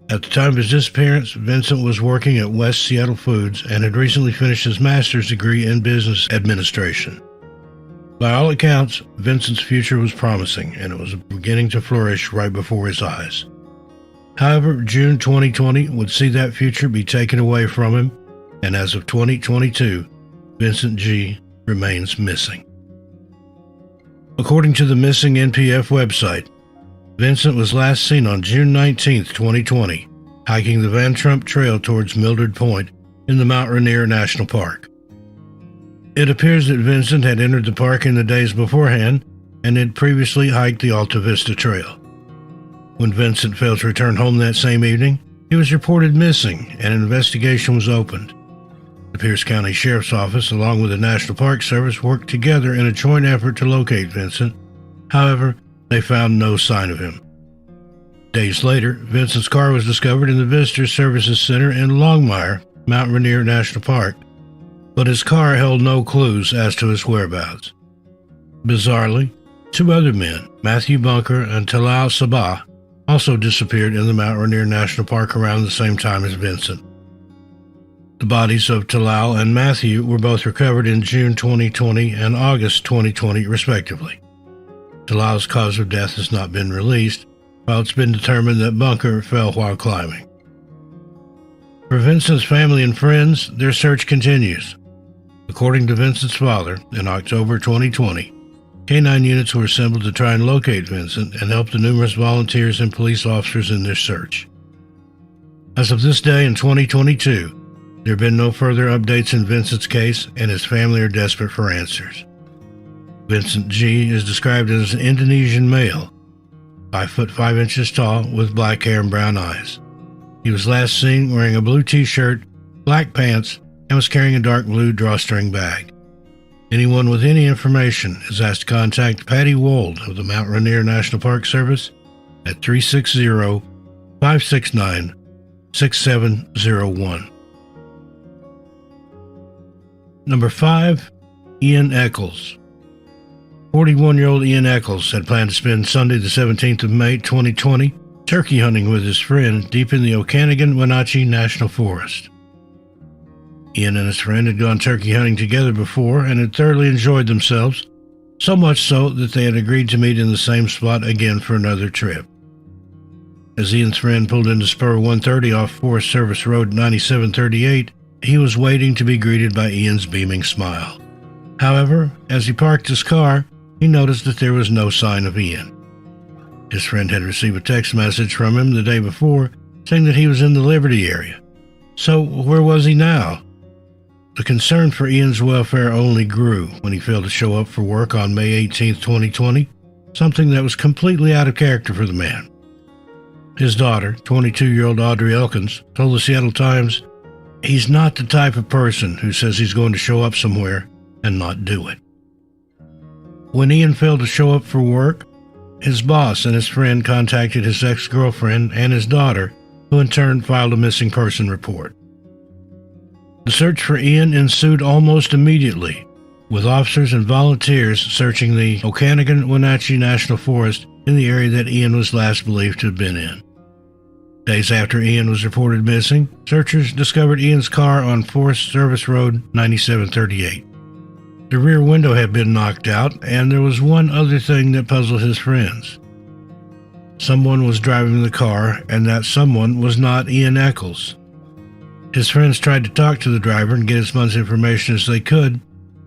At the time of his disappearance, Vincent was working at West Seattle Foods and had recently finished his master's degree in business administration. By all accounts, Vincent's future was promising, and it was beginning to flourish right before his eyes. However, June 2020 would see that future be taken away from him, and as of 2022, Vincent G. remains missing. According to the Missing NPF website, Vincent was last seen on June 19, 2020, hiking the Van Trump Trail towards Mildred Point in the Mount Rainier National Park. It appears that Vincent had entered the park in the days beforehand and had previously hiked the Alta Vista Trail. When Vincent failed to return home that same evening, he was reported missing and an investigation was opened. The Pierce County Sheriff's Office, along with the National Park Service, worked together in a joint effort to locate Vincent. However, they found no sign of him. Days later, Vincent's car was discovered in the Visitor Services Center in Longmire, Mount Rainier National Park, but his car held no clues as to his whereabouts. Bizarrely, 2 other men, Matthew Bunker and Talal Sabah, also disappeared in the Mount Rainier National Park around the same time as Vincent. The bodies of Talal and Matthew were both recovered in June 2020 and August 2020, respectively. Talal's cause of death has not been released, while it's been determined that Bunker fell while climbing. For Vincent's family and friends, their search continues. According to Vincent's father, in October 2020, K-9 units were assembled to try and locate Vincent and help the numerous volunteers and police officers in their search. As of this day in 2022, there have been no further updates in Vincent's case, and his family are desperate for answers. Vincent G. is described as an Indonesian male, 5 foot 5 inches tall, with black hair and brown eyes. He was last seen wearing a blue t-shirt, black pants, and was carrying a dark blue drawstring bag. Anyone with any information is asked to contact Patty Wold of the Mount Rainier National Park Service at 360-569-6701. Number 5, Ian Eccles. 41-year-old Ian Eccles had planned to spend Sunday the 17th of May 2020 turkey hunting with his friend deep in the Okanagan-Wenatchee National Forest. Ian and his friend had gone turkey hunting together before and had thoroughly enjoyed themselves, so much so that they had agreed to meet in the same spot again for another trip. As Ian's friend pulled into Spur 130 off Forest Service Road 9738, he was waiting to be greeted by Ian's beaming smile. However, as he parked his car, he noticed that there was no sign of Ian. His friend had received a text message from him the day before saying that he was in the Liberty area. So where was he now? The concern for Ian's welfare only grew when he failed to show up for work on May 18, 2020, something that was completely out of character for the man. His daughter, 22-year-old Audrey Elkins, told the Seattle Times, "He's not the type of person who says he's going to show up somewhere and not do it." When Ian failed to show up for work, his boss and his friend contacted his ex-girlfriend and his daughter, who in turn filed a missing person report. The search for Ian ensued almost immediately, with officers and volunteers searching the Okanagan-Wenatchee National Forest in the area that Ian was last believed to have been in. Days after Ian was reported missing, searchers discovered Ian's car on Forest Service Road 9738. The rear window had been knocked out, and there was one other thing that puzzled his friends. Someone was driving the car, and that someone was not Ian Eccles. His friends tried to talk to the driver and get as much information as they could,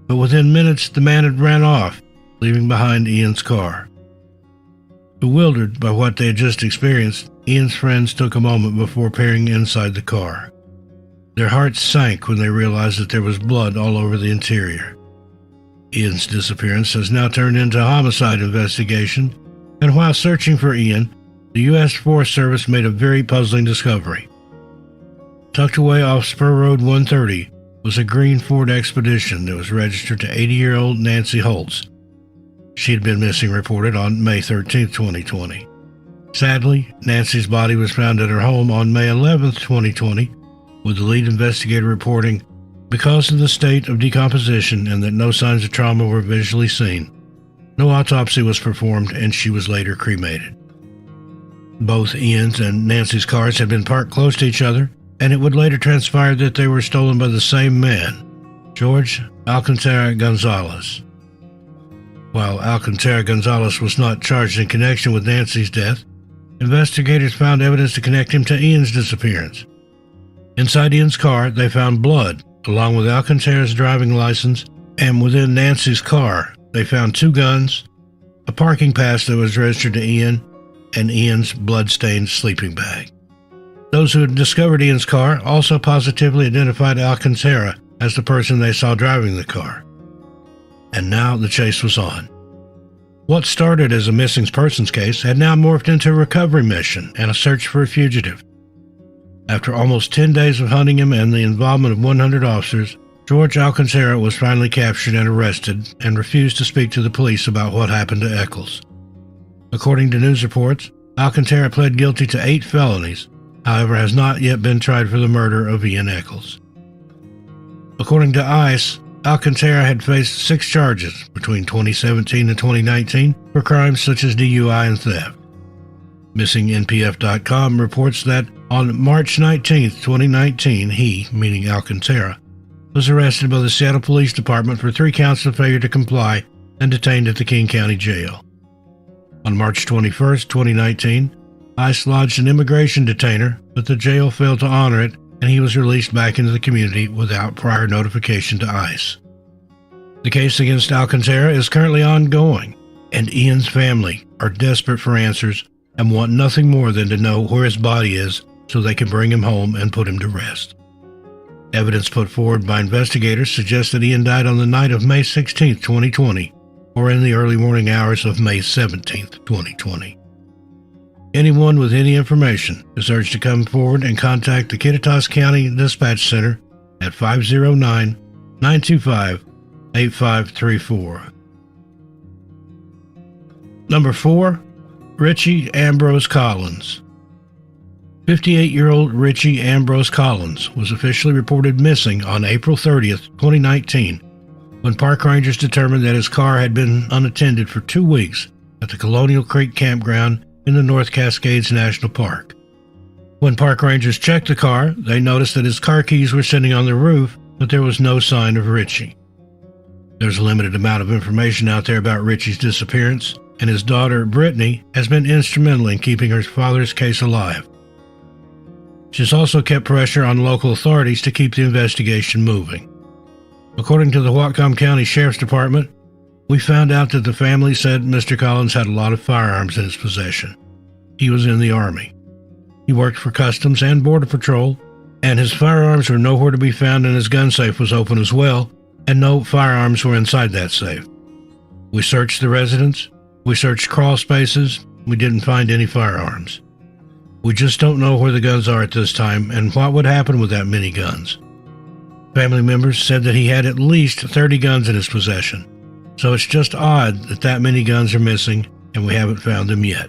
but within minutes the man had ran off, leaving behind Ian's car. Bewildered by what they had just experienced, Ian's friends took a moment before peering inside the car. Their hearts sank when they realized that there was blood all over the interior. Ian's disappearance has now turned into a homicide investigation, and while searching for Ian, the U.S. Forest Service made a very puzzling discovery. Tucked away off Spur Road 130 was a green Ford Expedition that was registered to 80-year-old Nancy Holtz. She had been missing reported on May 13, 2020. Sadly, Nancy's body was found at her home on May 11, 2020, with the lead investigator reporting, because of the state of decomposition and that no signs of trauma were visually seen, no autopsy was performed and she was later cremated. Both Ian's and Nancy's cars had been parked close to each other, and it would later transpire that they were stolen by the same man, George Alcantara Gonzalez. While Alcantara Gonzalez was not charged in connection with Nancy's death, investigators found evidence to connect him to Ian's disappearance. Inside Ian's car, they found blood, along with Alcantara's driving license, and within Nancy's car, they found 2 guns, a parking pass that was registered to Ian, and Ian's blood-stained sleeping bag. Those who had discovered Ian's car also positively identified Alcantara as the person they saw driving the car. And now the chase was on. What started as a missing persons case had now morphed into a recovery mission and a search for a fugitive. After almost 10 days of hunting him and the involvement of 100 officers, George Alcantara was finally captured and arrested and refused to speak to the police about what happened to Eccles. According to news reports, Alcantara pled guilty to 8 felonies, however has not yet been tried for the murder of Ian Eccles. According to ICE, Alcantara had faced 6 charges between 2017 and 2019 for crimes such as DUI and theft. MissingNPF.com reports that on March 19, 2019, he, meaning Alcantara, was arrested by the Seattle Police Department for 3 counts of failure to comply and detained at the King County Jail. On March 21, 2019, ICE lodged an immigration detainer, but the jail failed to honor it, and he was released back into the community without prior notification to ICE. The case against Alcantara is currently ongoing, and Ian's family are desperate for answers and want nothing more than to know where his body is so they can bring him home and put him to rest. Evidence put forward by investigators suggests that Ian died on the night of May 16, 2020, or in the early morning hours of May 17, 2020. Anyone with any information is urged to come forward and contact the Kittitas County Dispatch Center at 509-925-8534. Number 4, Richie Ambrose Collins. 58-year-old Richie Ambrose Collins was officially reported missing on April 30th, 2019, when park rangers determined that his car had been unattended for 2 weeks at the Colonial Creek Campground in the North Cascades National Park. When park rangers checked the car, they noticed that his car keys were sitting on the roof, but there was no sign of Richie. There's a limited amount of information out there about Richie's disappearance, and his daughter, Brittain, has been instrumental in keeping her father's case alive. She's also kept pressure on local authorities to keep the investigation moving. According to the Whatcom County Sheriff's Department, we found out that the family said Mr. Collins had a lot of firearms in his possession. He was in the Army. He worked for Customs and Border Patrol, and his firearms were nowhere to be found, and his gun safe was open as well, and no firearms were inside that safe. We searched the residence, we searched crawl spaces, we didn't find any firearms. We just don't know where the guns are at this time and what would happen with that many guns. Family members said that he had at least 30 guns in his possession. So it's just odd that many guns are missing and we haven't found them yet.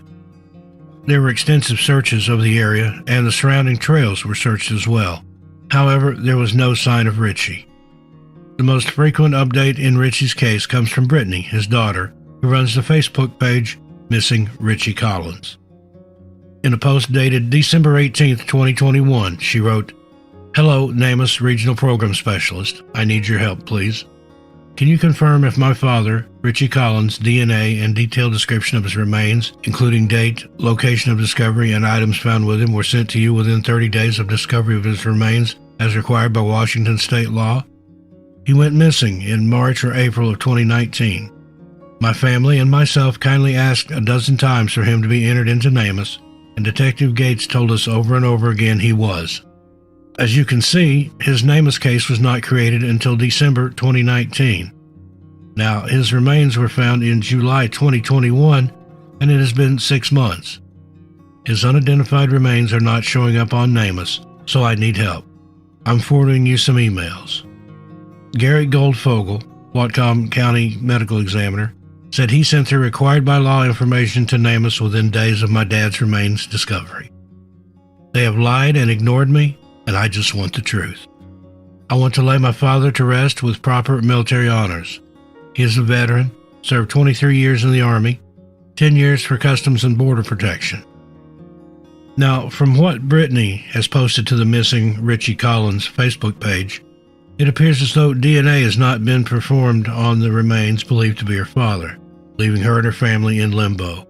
There were extensive searches of the area and the surrounding trails were searched as well. However, there was no sign of Richie. The most frequent update in Richie's case comes from Brittain, his daughter, who runs the Facebook page Missing Richie Collins. In a post dated December 18th, 2021, she wrote, "Hello, NamUs Regional Program Specialist. I need your help, please. Can you confirm if my father, Richie Collins' DNA and detailed description of his remains, including date, location of discovery, and items found with him, were sent to you within 30 days of discovery of his remains as required by Washington state law? He went missing in March or April of 2019. My family and myself kindly asked a dozen times for him to be entered into NamUs, and Detective Gates told us over and over again he was. As you can see, his NamUs case was not created until December 2019. Now, his remains were found in July 2021, and it has been 6 months. His unidentified remains are not showing up on NamUs, so I need help. I'm forwarding you some emails." Garrett Goldfogle, Whatcom County Medical Examiner, said he sent the required by law information to NamUs within days of my dad's remains discovery. They have lied and ignored me, and I just want the truth. I want to lay my father to rest with proper military honors. He is a veteran, served 23 years in the Army, 10 years for Customs and Border Protection. Now, from what Brittain has posted to the Missing Richie Collins Facebook page, it appears as though DNA has not been performed on the remains believed to be her father, leaving her and her family in limbo.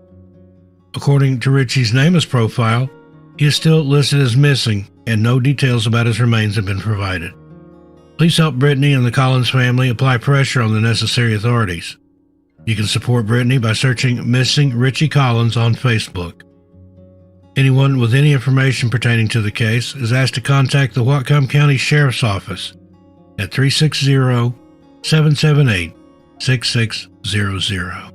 According to Richie's NamUs profile, he is still listed as missing, and no details about his remains have been provided. Please help Brittain and the Collins family apply pressure on the necessary authorities. You can support Brittain by searching Missing Richie Collins on Facebook. Anyone with any information pertaining to the case is asked to contact the Whatcom County Sheriff's Office at 360-778-6600.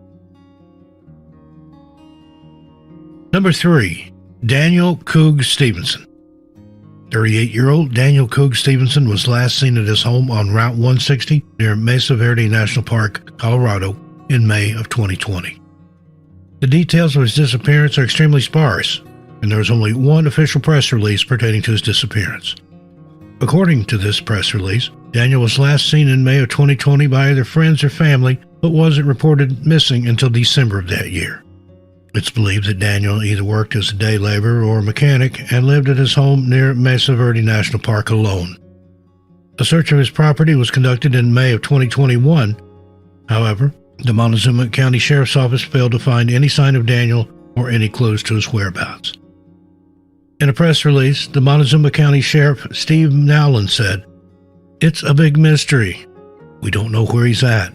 Number 3, Daniel Coog Stevenson. 38-year-old Daniel Coog Stevenson was last seen at his home on Route 160 near Mesa Verde National Park, Colorado, in May of 2020. The details of his disappearance are extremely sparse, and there is only one official press release pertaining to his disappearance. According to this press release, Daniel was last seen in May of 2020 by either friends or family, but wasn't reported missing until December of that year. It's believed that Daniel either worked as a day laborer or mechanic and lived at his home near Mesa Verde National Park alone. A search of his property was conducted in May of 2021. However, the Montezuma County Sheriff's Office failed to find any sign of Daniel or any clues to his whereabouts. In a press release, the Montezuma County Sheriff Steve Nowlin said, "It's a big mystery. We don't know where he's at.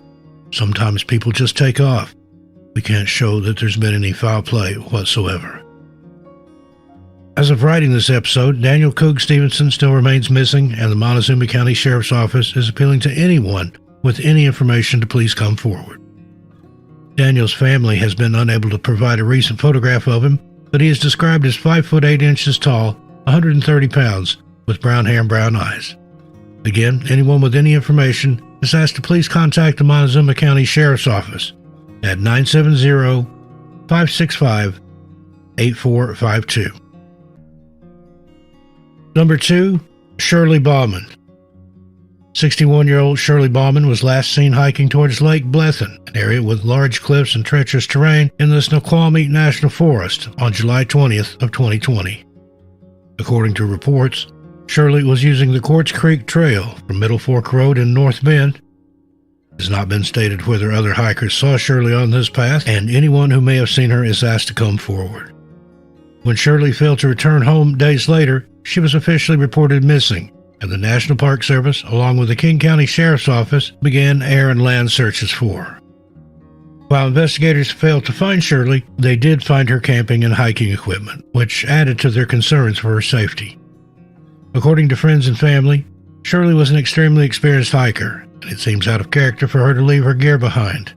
Sometimes people just take off. We can't show that there's been any foul play whatsoever." As of writing this episode, Daniel Coog Stevenson still remains missing, and the Montezuma County Sheriff's Office is appealing to anyone with any information to please come forward. Daniel's family has been unable to provide a recent photograph of him, but he is described as 5 foot 8 inches tall, 130 pounds, with brown hair and brown eyes. Again, anyone with any information is asked to please contact the Montezuma County Sheriff's Office at 970-565-8452. Number 2, Shirley Baughman. 61-year-old Shirley Baughman was last seen hiking towards Lake Blethin, an area with large cliffs and treacherous terrain in the Snoqualmie National Forest on July 20th of 2020. According to reports, Shirley was using the Quartz Creek Trail from Middle Fork Road in North Bend. It has not been stated whether other hikers saw Shirley on this path, and anyone who may have seen her is asked to come forward. When Shirley failed to return home days later, she was officially reported missing, and the National Park Service, along with the King County Sheriff's Office, began air and land searches for her. While investigators failed to find Shirley, they did find her camping and hiking equipment, which added to their concerns for her safety. According to friends and family, Shirley was an extremely experienced hiker, and it seems out of character for her to leave her gear behind.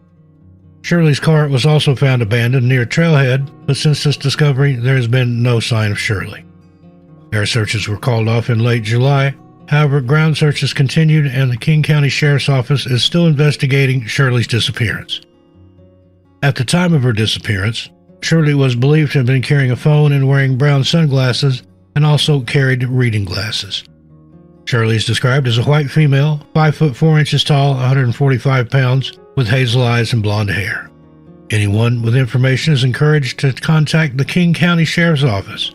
Shirley's car was also found abandoned near a trailhead, but since this discovery, there has been no sign of Shirley. Air searches were called off in late July. However, ground searches continued, and the King County Sheriff's Office is still investigating Shirley's disappearance. At the time of her disappearance, Shirley was believed to have been carrying a phone and wearing brown sunglasses, and also carried reading glasses. Shirley is described as a white female, 5 foot 4 inches tall, 145 pounds, with hazel eyes and blonde hair. Anyone with information is encouraged to contact the King County Sheriff's Office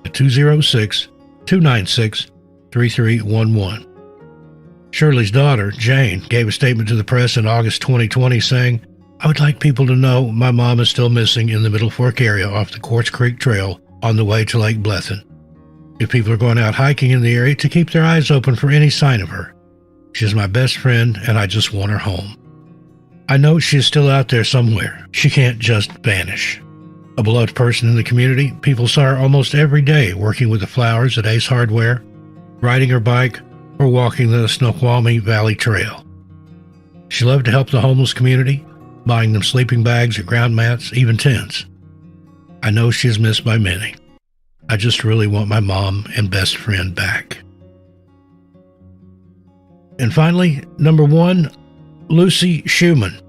at 206-296-3311. Shirley's daughter, Jane, gave a statement to the press in August 2020 saying, "I would like people to know my mom is still missing in the Middle Fork area off the Quartz Creek Trail on the way to Lake Blethin. If people are going out hiking in the area, to keep their eyes open for any sign of her. She is my best friend, and I just want her home. I know she is still out there somewhere. She can't just vanish." A beloved person in the community, people saw her almost every day working with the flowers at Ace Hardware, riding her bike, or walking the Snoqualmie Valley Trail. She loved to help the homeless community, buying them sleeping bags or ground mats, even tents. I know she is missed by many. I just really want my mom and best friend back. And finally, number 1, Lucy Schumann.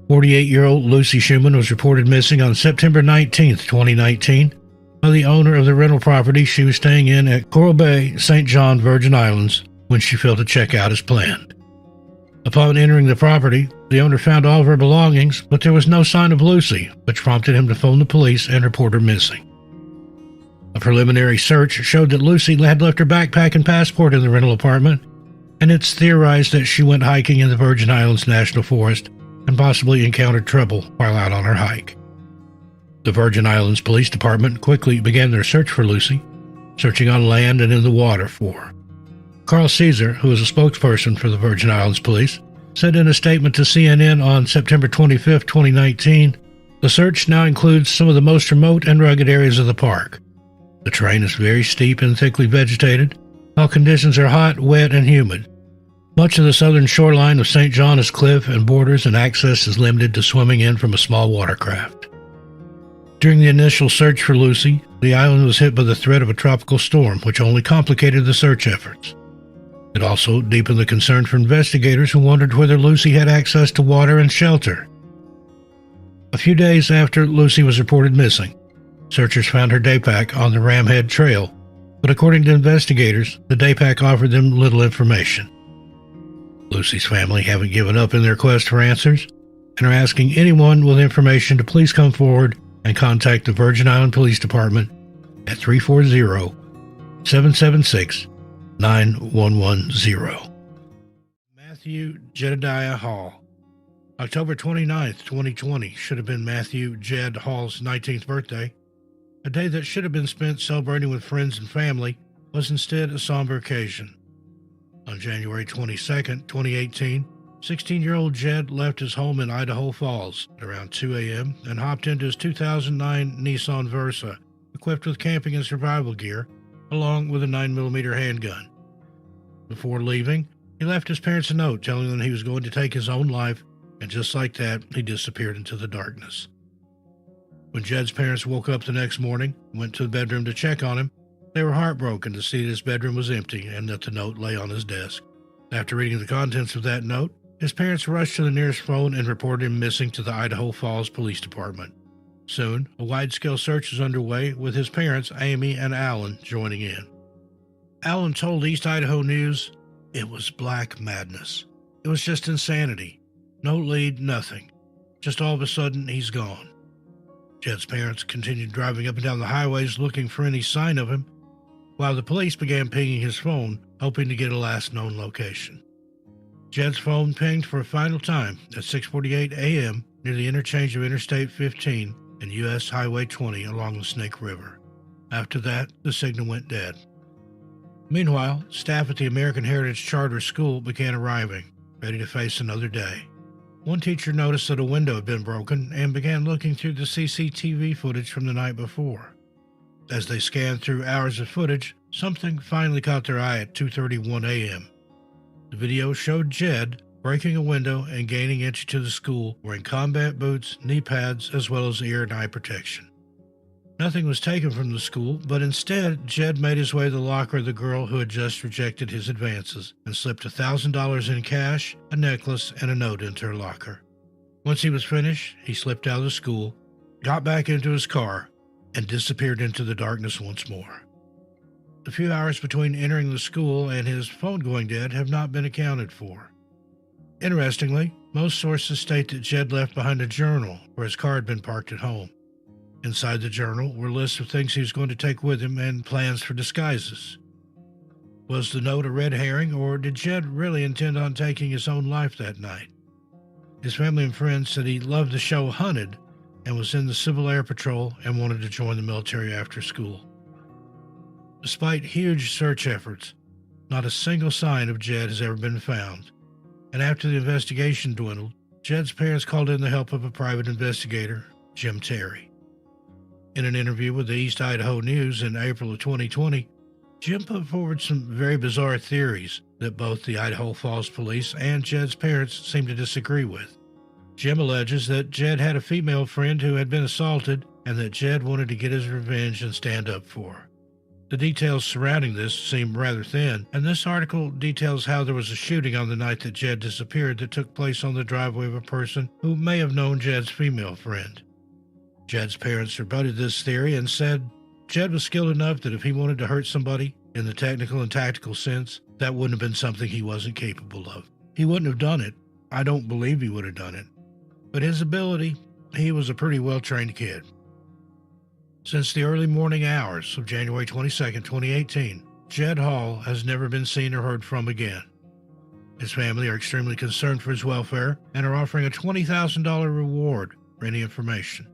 48-year-old Lucy Schumann was reported missing on September 19, 2019, by the owner of the rental property she was staying in at Coral Bay, St. John, Virgin Islands, when she failed to check out as planned. Upon entering the property, the owner found all of her belongings, but there was no sign of Lucy, which prompted him to phone the police and report her missing. A preliminary search showed that Lucy had left her backpack and passport in the rental apartment, and it's theorized that she went hiking in the Virgin Islands National Forest and possibly encountered trouble while out on her hike. The Virgin Islands Police Department quickly began their search for Lucy, searching on land and in the water for her. Carl Caesar, who is a spokesperson for the Virgin Islands Police, said in a statement to CNN on September 25, 2019, "The search now includes some of the most remote and rugged areas of the park. The terrain is very steep and thickly vegetated, while conditions are hot, wet, and humid. Much of the southern shoreline of St. John is cliff and borders, and access is limited to swimming in from a small watercraft." During the initial search for Lucy, the island was hit by the threat of a tropical storm, which only complicated the search efforts. It also deepened the concern for investigators who wondered whether Lucy had access to water and shelter. A few days after Lucy was reported missing, searchers found her daypack on the Ramhead Trail, but according to investigators, the daypack offered them little information. Lucy's family haven't given up in their quest for answers and are asking anyone with information to please come forward and contact the Virgin Island Police Department at 340-776-9110. Matthew Jedediah Hall. October 29, 2020 should have been Matthew Jed Hall's 19th birthday. A day that should have been spent celebrating with friends and family was instead a somber occasion. On January 22, 2018, 16-year-old Jed left his home in Idaho Falls at around 2 a.m. and hopped into his 2009 Nissan Versa, equipped with camping and survival gear, along with a 9mm handgun. Before leaving, he left his parents a note telling them he was going to take his own life, and just like that, he disappeared into the darkness. When Jed's parents woke up the next morning and went to the bedroom to check on him, they were heartbroken to see that his bedroom was empty and that the note lay on his desk. After reading the contents of that note, his parents rushed to the nearest phone and reported him missing to the Idaho Falls Police Department. Soon, a wide-scale search was underway, with his parents, Amy and Alan, joining in. Alan told East Idaho News, "It was black madness. It was just insanity. No lead, nothing. Just all of a sudden, he's gone." Jed's parents continued driving up and down the highways looking for any sign of him, while the police began pinging his phone, hoping to get a last known location. Jed's phone pinged for a final time at 6:48 a.m. near the interchange of Interstate 15 and U.S. Highway 20 along the Snake River. After that, the signal went dead. Meanwhile, staff at the American Heritage Charter School began arriving, ready to face another day. One teacher noticed that a window had been broken and began looking through the CCTV footage from the night before. As they scanned through hours of footage, something finally caught their eye at 2:31 a.m. The video showed Jed breaking a window and gaining entry to the school wearing combat boots, knee pads, as well as ear and eye protection. Nothing was taken from the school, but instead, Jed made his way to the locker of the girl who had just rejected his advances and slipped $1,000 in cash, a necklace, and a note into her locker. Once he was finished, he slipped out of the school, got back into his car, and disappeared into the darkness once more. The few hours between entering the school and his phone going dead have not been accounted for. Interestingly, most sources state that Jed left behind a journal where his car had been parked at home. Inside the journal were lists of things he was going to take with him and plans for disguises. Was the note a red herring, or did Jed really intend on taking his own life that night? His family and friends said he loved the show Hunted and was in the Civil Air Patrol and wanted to join the military after school. Despite huge search efforts, not a single sign of Jed has ever been found, and after the investigation dwindled, Jed's parents called in the help of a private investigator, Jim Terry. In an interview with the East Idaho News in April of 2020, Jim put forward some very bizarre theories that both the Idaho Falls Police and Jed's parents seem to disagree with. Jim alleges that Jed had a female friend who had been assaulted and that Jed wanted to get his revenge and stand up for her. The details surrounding this seem rather thin, and this article details how there was a shooting on the night that Jed disappeared that took place on the driveway of a person who may have known Jed's female friend. Jed's parents rebutted this theory and said Jed was skilled enough that if he wanted to hurt somebody, in the technical and tactical sense, that wouldn't have been something he wasn't capable of. He wouldn't have done it. I don't believe he would have done it. But his ability, he was a pretty well-trained kid. Since the early morning hours of January 22, 2018, Jed Hall has never been seen or heard from again. His family are extremely concerned for his welfare and are offering a $20,000 reward for any information.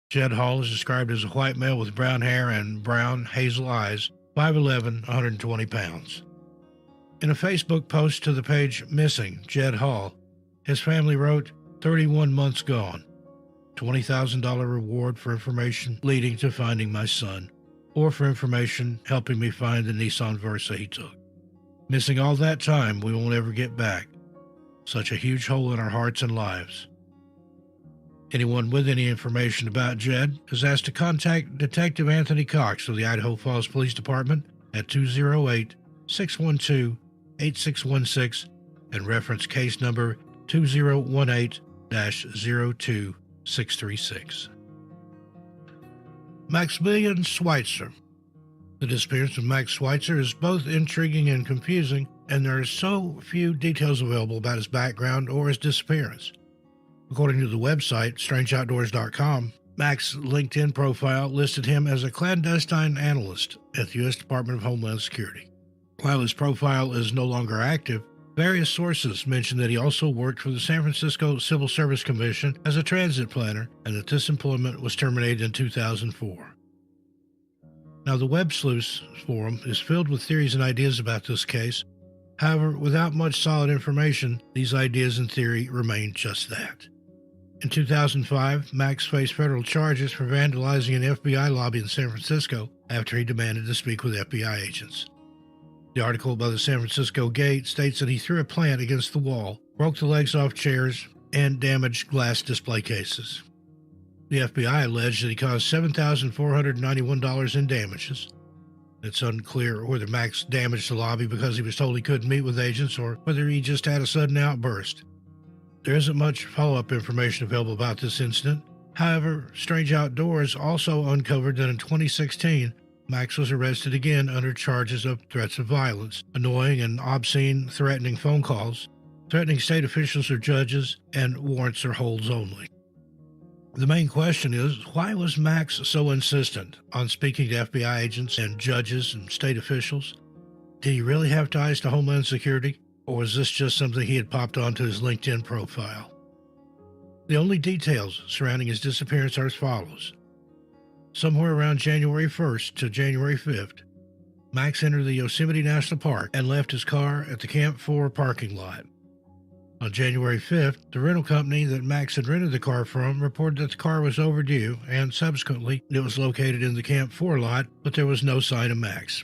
Jed Hall is described as a white male with brown hair and brown hazel eyes, 5'11", 120 pounds. In a Facebook post to the page Missing Jed Hall, his family wrote, 31 months gone. $20,000 reward for information leading to finding my son, or for information helping me find the Nissan Versa he took. Missing all that time we won't ever get back. Such a huge hole in our hearts and lives. Anyone with any information about Jed is asked to contact Detective Anthony Cox of the Idaho Falls Police Department at 208-612-8616 and reference case number 2018-02636. Maximilian Schweitzer. The disappearance of Max Schweitzer is both intriguing and confusing, and there are so few details available about his background or his disappearance. According to the website, strangeoutdoors.com, Max's LinkedIn profile listed him as a clandestine analyst at the U.S. Department of Homeland Security. While his profile is no longer active, various sources mention that he also worked for the San Francisco Civil Service Commission as a transit planner and that this employment was terminated in 2004. Now, the Web Sleuths forum is filled with theories and ideas about this case. However, without much solid information, these ideas and theory remain just that. In 2005, Max faced federal charges for vandalizing an FBI lobby in San Francisco after he demanded to speak with FBI agents. The article by the San Francisco Gate states that he threw a plant against the wall, broke the legs off chairs, and damaged glass display cases. The FBI alleged that he caused $7,491 in damages. It's unclear whether Max damaged the lobby because he was told he couldn't meet with agents or whether he just had a sudden outburst. There isn't much follow-up information available about this incident. However, Strange Outdoors also uncovered that in 2016, Max was arrested again under charges of threats of violence, annoying and obscene threatening phone calls, threatening state officials or judges, and warrants or holds only. The main question is, why was Max so insistent on speaking to FBI agents and judges and state officials? Did he really have ties to Homeland Security, or was this just something he had popped onto his LinkedIn profile? The only details surrounding his disappearance are as follows. Somewhere around January 1st to January 5th, Max entered the Yosemite National Park and left his car at the Camp 4 parking lot. On January 5th, the rental company that Max had rented the car from reported that the car was overdue, and subsequently it was located in the Camp 4 lot, but there was no sign of Max.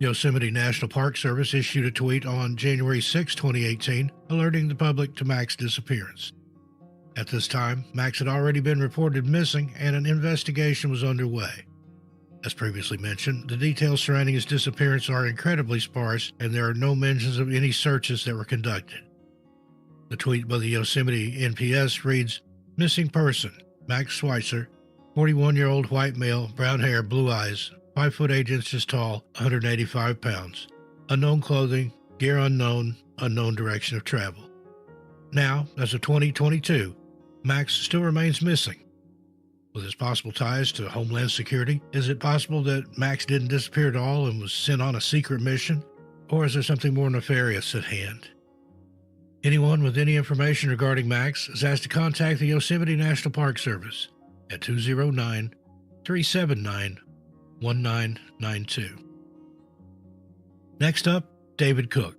Yosemite National Park Service issued a tweet on January 6, 2018, alerting the public to Max's disappearance. At this time, Max had already been reported missing, and an investigation was underway. As previously mentioned, the details surrounding his disappearance are incredibly sparse, and there are no mentions of any searches that were conducted. The tweet by the Yosemite NPS reads, "Missing person, Max Schweitzer, 41-year-old white male, brown hair, blue eyes, 5 foot 8 inches tall, 185 pounds. Unknown clothing, gear unknown, unknown direction of travel." Now, as of 2022, Max still remains missing. With his possible ties to Homeland Security, is it possible that Max didn't disappear at all and was sent on a secret mission? Or is there something more nefarious at hand? Anyone with any information regarding Max is asked to contact the Yosemite National Park Service at 209-379-1992. Next up, David Cook.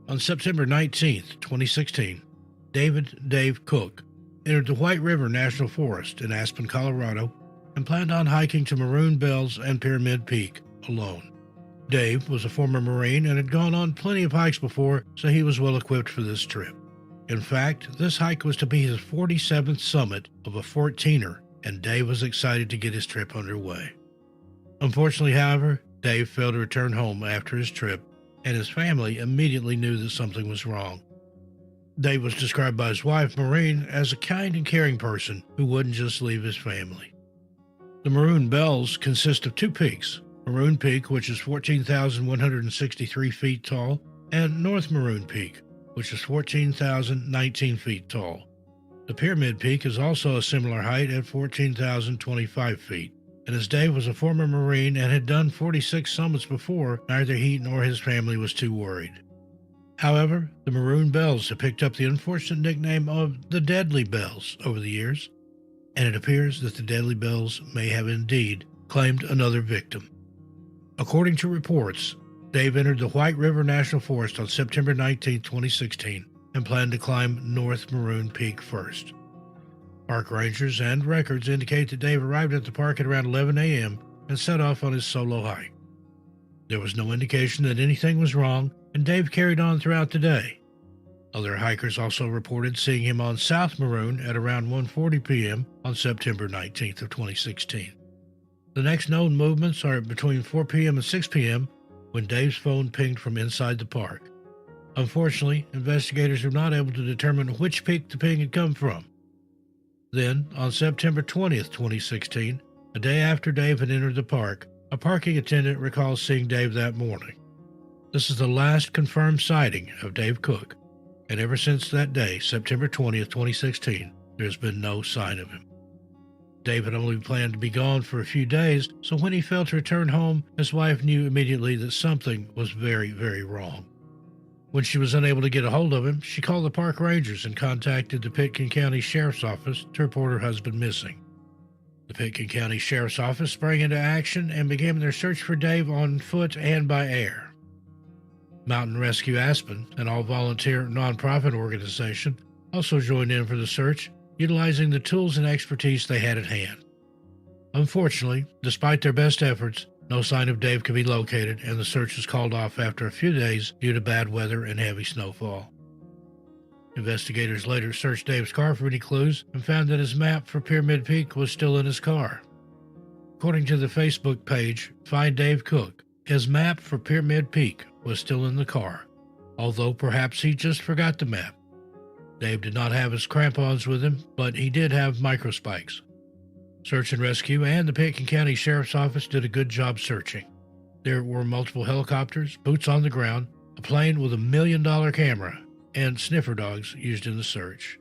On September 19, 2016, Dave Cook entered the White River National Forest in Aspen, Colorado, and planned on hiking to Maroon Bells and Pyramid Peak alone. Dave was a former Marine and had gone on plenty of hikes before, so he was well equipped for this trip. In fact, this hike was to be his 47th summit of a 14er, and Dave was excited to get his trip underway. Unfortunately, however, Dave failed to return home after his trip, and his family immediately knew that something was wrong. Dave was described by his wife, Maureen, as a kind and caring person who wouldn't just leave his family. The Maroon Bells consist of 2 peaks, Maroon Peak, which is 14,163 feet tall, and North Maroon Peak, which is 14,019 feet tall. The Pyramid Peak is also a similar height at 14,025 feet, and as Dave was a former Marine and had done 46 summits before, neither he nor his family was too worried. However, the Maroon Bells have picked up the unfortunate nickname of the Deadly Bells over the years, and it appears that the Deadly Bells may have indeed claimed another victim. According to reports, Dave entered the White River National Forest on September 19, 2016, and planned to climb North Maroon Peak first. Park rangers and records indicate that Dave arrived at the park at around 11 a.m. and set off on his solo hike. There was no indication that anything was wrong, and Dave carried on throughout the day. Other hikers also reported seeing him on South Maroon at around 1:40 p.m. on September 19th of 2016. The next known movements are between 4 p.m. and 6 p.m. when Dave's phone pinged from inside the park. Unfortunately, investigators were not able to determine which peak the ping had come from. Then, on September 20th, 2016, a day after Dave had entered the park, a parking attendant recalls seeing Dave that morning. This is the last confirmed sighting of Dave Cook, and ever since that day, September 20th, 2016, there's been no sign of him. Dave had only planned to be gone for a few days, so when he failed to return home, his wife knew immediately that something was very, very wrong. When she was unable to get a hold of him, she called the park rangers and contacted the Mcken County Sheriff's Office to report her husband missing. The Mcken County Sheriff's Office sprang into action and began their search for Dave on foot and by air. Mountain Rescue Aspen, an all-volunteer nonprofit organization, also joined in for the search, utilizing the tools and expertise they had at hand. Unfortunately, despite their best efforts, no sign of Dave could be located, and the search was called off after a few days due to bad weather and heavy snowfall. Investigators later searched Dave's car for any clues and found that his map for Pyramid Peak was still in his car. According to the Facebook page, Find Dave Cook, his map for Pyramid Peak was still in the car, although perhaps he just forgot the map. Dave did not have his crampons with him, but he did have microspikes. Search and Rescue and the Mcken County Sheriff's Office did a good job searching. There were multiple helicopters, boots on the ground, a plane with $1 million camera, and sniffer dogs used in the search.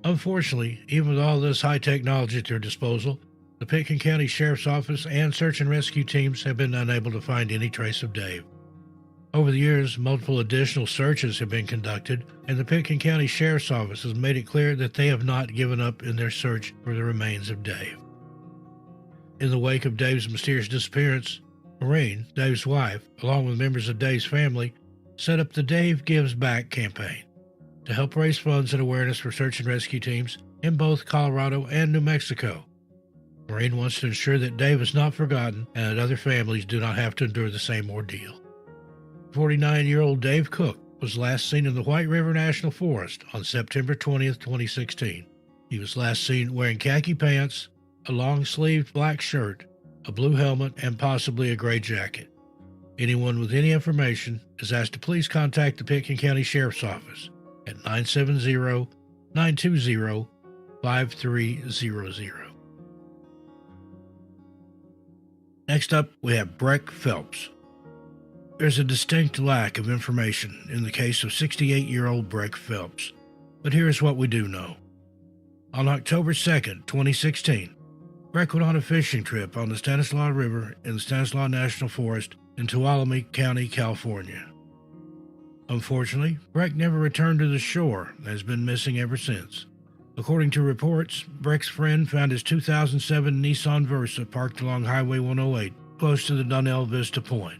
Unfortunately, even with all this high technology at their disposal, the Mcken County Sheriff's Office and search and rescue teams have been unable to find any trace of Dave. Over the years, multiple additional searches have been conducted, and the Mcken County Sheriff's Office has made it clear that they have not given up in their search for the remains of Dave. In the wake of Dave's mysterious disappearance, Maureen, Dave's wife, along with members of Dave's family, set up the Dave Gives Back campaign to help raise funds and awareness for search and rescue teams in both Colorado and New Mexico. Maureen wants to ensure that Dave is not forgotten and that other families do not have to endure the same ordeal. 49-year-old Dave Cook was last seen in the White River National Forest on September 20th, 2016. He was last seen wearing khaki pants, a long-sleeved black shirt, a blue helmet, and possibly a gray jacket. Anyone with any information is asked to please contact the Mcken County Sheriff's Office at 970-920-5300. Next up, we have Breck Phelps. There's a distinct lack of information in the case of 68-year-old Breck Phelps, but here's what we do know. On October 2nd, 2016, Breck went on a fishing trip on the Stanislaus River in the Stanislaus National Forest in Tuolumne County, California. Unfortunately, Breck never returned to the shore and has been missing ever since. According to reports, Breck's friend found his 2007 Nissan Versa parked along Highway 108, close to the Donnell Vista Point.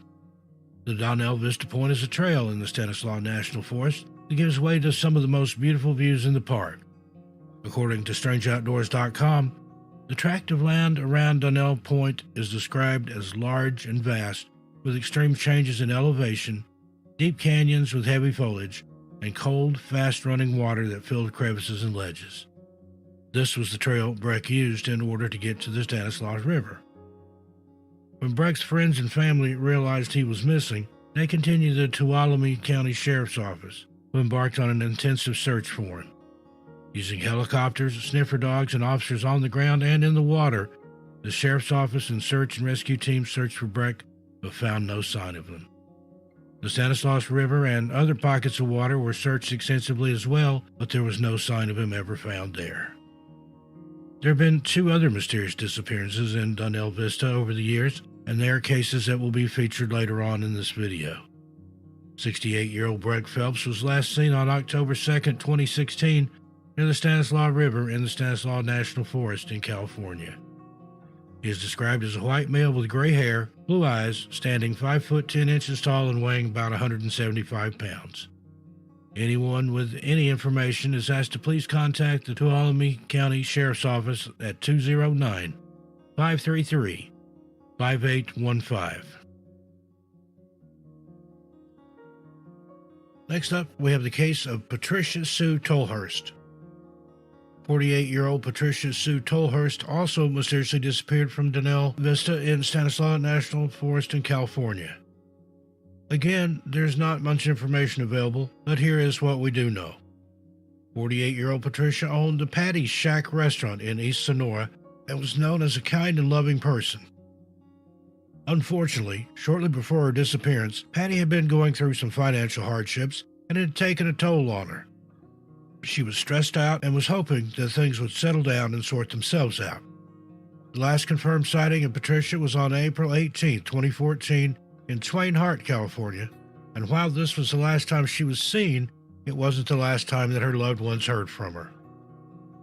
The Donnell Vista Point is a trail in the Stanislaus National Forest that gives way to some of the most beautiful views in the park. According to StrangeOutdoors.com, the tract of land around Donnell Point is described as large and vast, with extreme changes in elevation, deep canyons with heavy foliage, and cold, fast-running water that filled crevices and ledges. This was the trail Breck used in order to get to the Stanislaus River. When Breck's friends and family realized he was missing, they continued to the Tuolumne County Sheriff's Office, who embarked on an intensive search for him. Using helicopters, sniffer dogs, and officers on the ground and in the water, the Sheriff's Office and search and rescue teams searched for Breck, but found no sign of him. The Stanislaus River and other pockets of water were searched extensively as well, but there was no sign of him ever found there. There have been 2 other mysterious disappearances in Donnell Vista over the years, and they are cases that will be featured later on in this video. 68-year-old Breck Phelps was last seen on October 2nd, 2016, near the Stanislaus River in the Stanislaus National Forest in California. He is described as a white male with gray hair, blue eyes, standing 5 foot 10 inches tall and weighing about 175 pounds. Anyone with any information is asked to please contact the Tuolumne County Sheriff's Office at 209-533-5815. Next up, we have the case of Patricia Sue Tolhurst. 48-year-old Patricia Sue Tolhurst also mysteriously disappeared from Donnell Vista in Stanislaus National Forest in California. Again, there's not much information available, but here is what we do know. 48-year-old Patricia owned the Patty's Shack restaurant in East Sonora and was known as a kind and loving person. Unfortunately, shortly before her disappearance, Patty had been going through some financial hardships and it had taken a toll on her. She was stressed out and was hoping that things would settle down and sort themselves out. The last confirmed sighting of Patricia was on April 18, 2014, in Twain Harte, California, and while this was the last time she was seen, it wasn't the last time that her loved ones heard from her.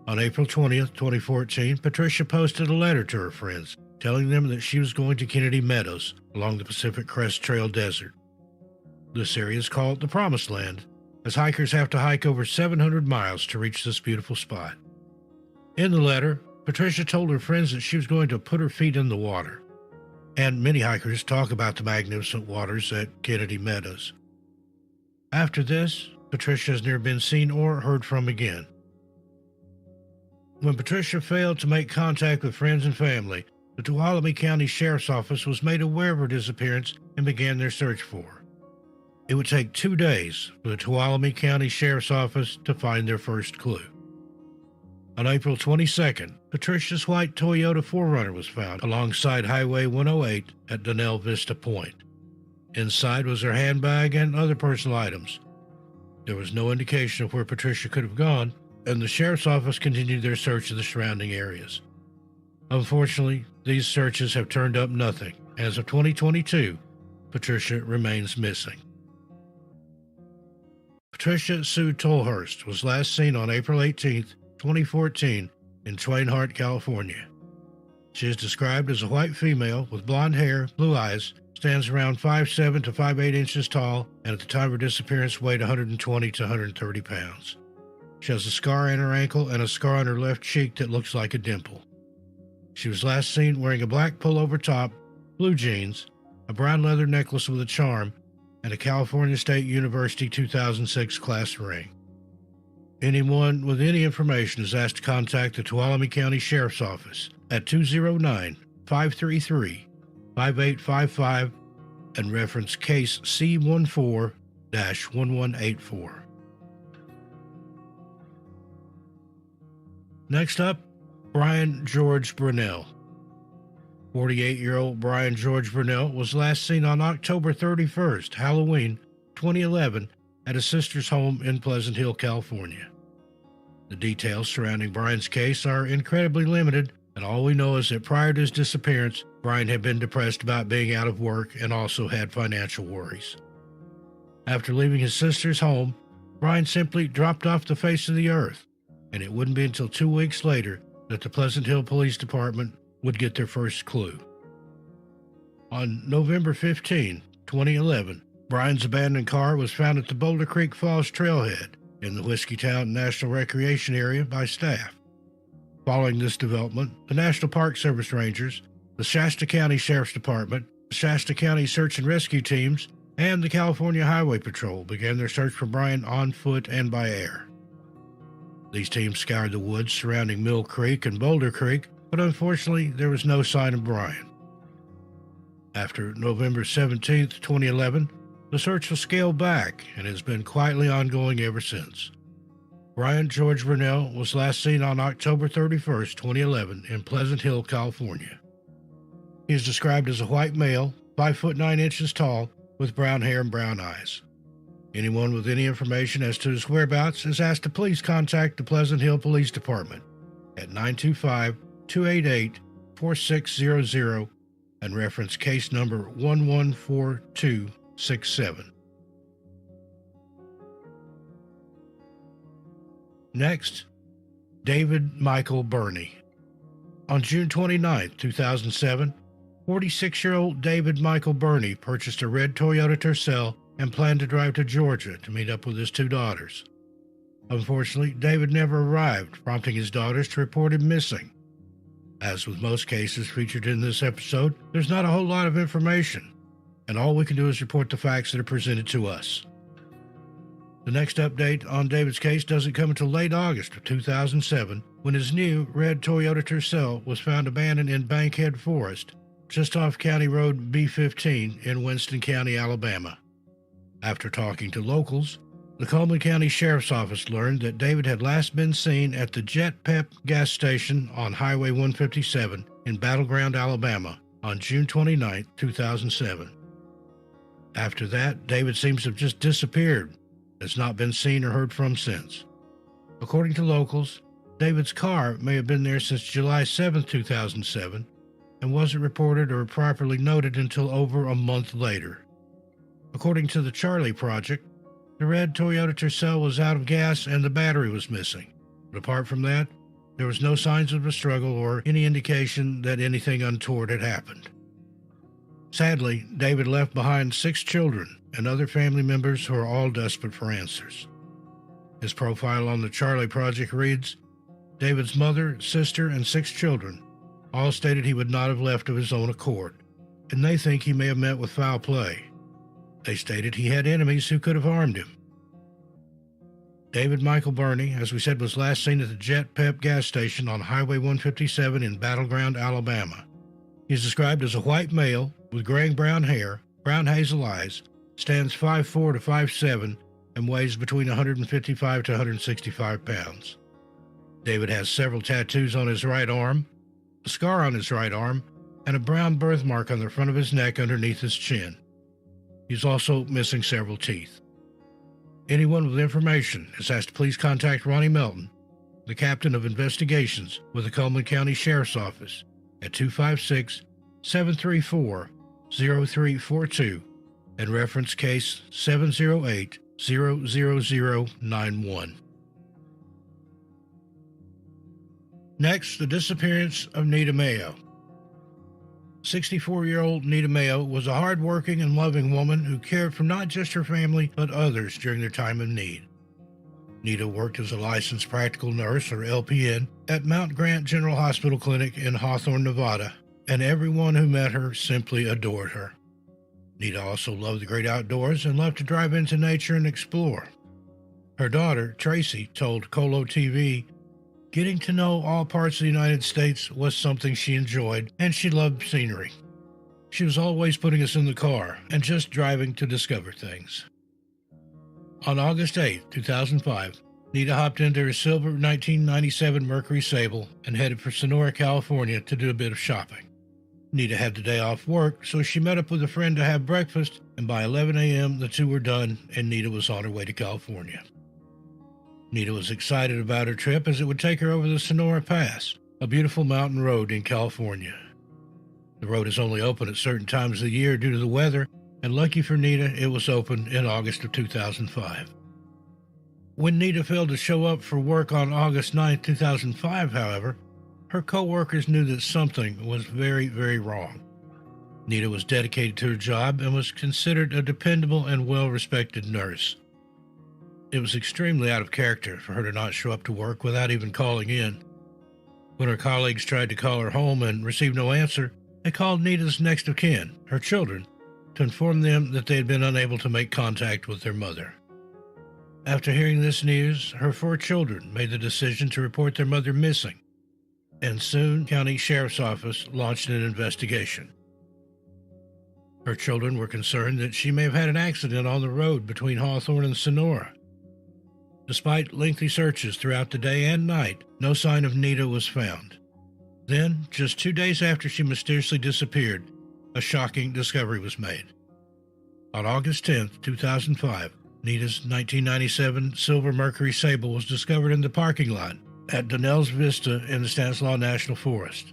On April 20th, 2014, Patricia posted a letter to her friends, telling them that she was going to Kennedy Meadows along the Pacific Crest Trail Desert. This area is called the Promised Land, as hikers have to hike over 700 miles to reach this beautiful spot. In the letter, Patricia told her friends that she was going to put her feet in the water, and many hikers talk about the magnificent waters at Kennedy Meadows. After this, Patricia has never been seen or heard from again. When Patricia failed to make contact with friends and family, the Tuolumne County Sheriff's Office was made aware of her disappearance and began their search for her. It would take 2 days for the Tuolumne County Sheriff's Office to find their first clue. On April 22nd, Patricia's white Toyota 4Runner was found alongside Highway 108 at Donnell Vista Point. Inside was her handbag and other personal items. There was no indication of where Patricia could have gone, and the Sheriff's Office continued their search of the surrounding areas. Unfortunately, these searches have turned up nothing. As of 2022, Patricia remains missing. Patricia Sue Tolhurst was last seen on April 18, 2014, in Schwanehart, California. She is described as a white female with blonde hair, blue eyes, stands around 5'7" to 5'8" inches tall, and at the time of her disappearance weighed 120 to 130 pounds. She has a scar on her ankle and a scar on her left cheek that looks like a dimple. She was last seen wearing a black pullover top, blue jeans, a brown leather necklace with a charm, and a California State University 2006 class ring. Anyone with any information is asked to contact the Tuolumne County Sheriff's Office at 209-533-5855 and reference case C14-1184. Next up, Brian George Brunell. 48-year-old Brian George Brunell was last seen on October 31st, Halloween, 2011, at his sister's home in Pleasant Hill, California. The details surrounding Brian's case are incredibly limited, and all we know is that prior to his disappearance, Brian had been depressed about being out of work and also had financial worries. After leaving his sister's home, Brian simply dropped off the face of the earth, and it wouldn't be until 2 weeks later that the Pleasant Hill Police Department would get their first clue. On November 15, 2011, Brian's abandoned car was found at the Boulder Creek Falls trailhead in the Whiskeytown National Recreation Area by staff. Following this development, the National Park Service Rangers, the Shasta County Sheriff's Department, the Shasta County Search and Rescue Teams, and the California Highway Patrol began their search for Brian on foot and by air. These teams scoured the woods surrounding Mill Creek and Boulder Creek, but unfortunately there was no sign of Brian. After November 17, 2011, the search was scaled back and has been quietly ongoing ever since. Brian George Brunell was last seen on October 31, 2011, in Pleasant Hill, California. He is described as a white male, 5'9" tall, with brown hair and brown eyes. Anyone with any information as to his whereabouts is asked to please contact the Pleasant Hill Police Department at 925-288-4600 and reference case number 114267. Next, David Michael Burney. On June 29, 2007, 46-year-old David Michael Burney purchased a red Toyota Tercel and planned to drive to Georgia to meet up with his 2 daughters. Unfortunately, David never arrived, prompting his daughters to report him missing. As with most cases featured in this episode, there's not a whole lot of information, and all we can do is report the facts that are presented to us. The next update on David's case doesn't come until late August of 2007, when his new red Toyota Tercel was found abandoned in Bankhead Forest, just off County Road B15 in Winston County, Alabama. After talking to locals, the Coleman County Sheriff's Office learned that David had last been seen at the Jet Pep gas station on Highway 157 in Battleground, Alabama, on June 29, 2007. After that, David seems to have just disappeared, has not been seen or heard from since. According to locals, David's car may have been there since July 7, 2007, and wasn't reported or properly noted until over a month later. According to the Charlie Project, the red Toyota Tercel was out of gas and the battery was missing. But apart from that, there was no signs of a struggle or any indication that anything untoward had happened. Sadly, David left behind 6 children and other family members who are all desperate for answers. His profile on the Charlie Project reads, David's mother, sister, and 6 children all stated he would not have left of his own accord, and they think he may have met with foul play. They stated he had enemies who could have harmed him. David Michael Burney, as we said, was last seen at the Jet Pep gas station on Highway 157 in Battleground, Alabama. He's described as a white male with graying brown hair, brown hazel eyes, stands 5'4" to 5'7", and weighs between 155 to 165 pounds. David has several tattoos on his right arm, a scar on his right arm, and a brown birthmark on the front of his neck underneath his chin. He's also missing several teeth. Anyone with information is asked to please contact Ronnie Melton, the captain of investigations with the Coleman County Sheriff's Office, at 256-734-0342 and reference case 708-00091. Next, the disappearance of Nita Mayo. 64-year-old Nita Mayo was a hard-working and loving woman who cared for not just her family, but others during their time of need. Nita worked as a licensed practical nurse, or LPN, at Mount Grant General Hospital Clinic in Hawthorne, Nevada, and everyone who met her simply adored her. Nita also loved the great outdoors and loved to drive into nature and explore. Her daughter, Tracy, told Colo TV, "Getting to know all parts of the United States was something she enjoyed, and she loved scenery. She was always putting us in the car and just driving to discover things." On August 8, 2005, Nita hopped into her silver 1997 Mercury Sable and headed for Sonora, California to do a bit of shopping. Nita had the day off work, so she met up with a friend to have breakfast, and by 11 a.m. the two were done and Nita was on her way to California. Nita was excited about her trip as it would take her over the Sonora Pass, a beautiful mountain road in California. The road is only open at certain times of the year due to the weather, and lucky for Nita, it was open in August of 2005. When Nita failed to show up for work on August 9, 2005, however, her co-workers knew that something was very, very wrong. Nita was dedicated to her job and was considered a dependable and well-respected nurse. It was extremely out of character for her to not show up to work without even calling in. When her colleagues tried to call her home and received no answer, they called Nita's next of kin, her children, to inform them that they had been unable to make contact with their mother. After hearing this news, her 4 children made the decision to report their mother missing, and soon County Sheriff's Office launched an investigation. Her children were concerned that she may have had an accident on the road between Hawthorne and Sonora. Despite lengthy searches throughout the day and night, no sign of Nita was found. Then, just 2 days after she mysteriously disappeared, a shocking discovery was made. On August 10, 2005, Nita's 1997 silver Mercury Sable was discovered in the parking lot at Donnell's Vista in the Stanislaus National Forest.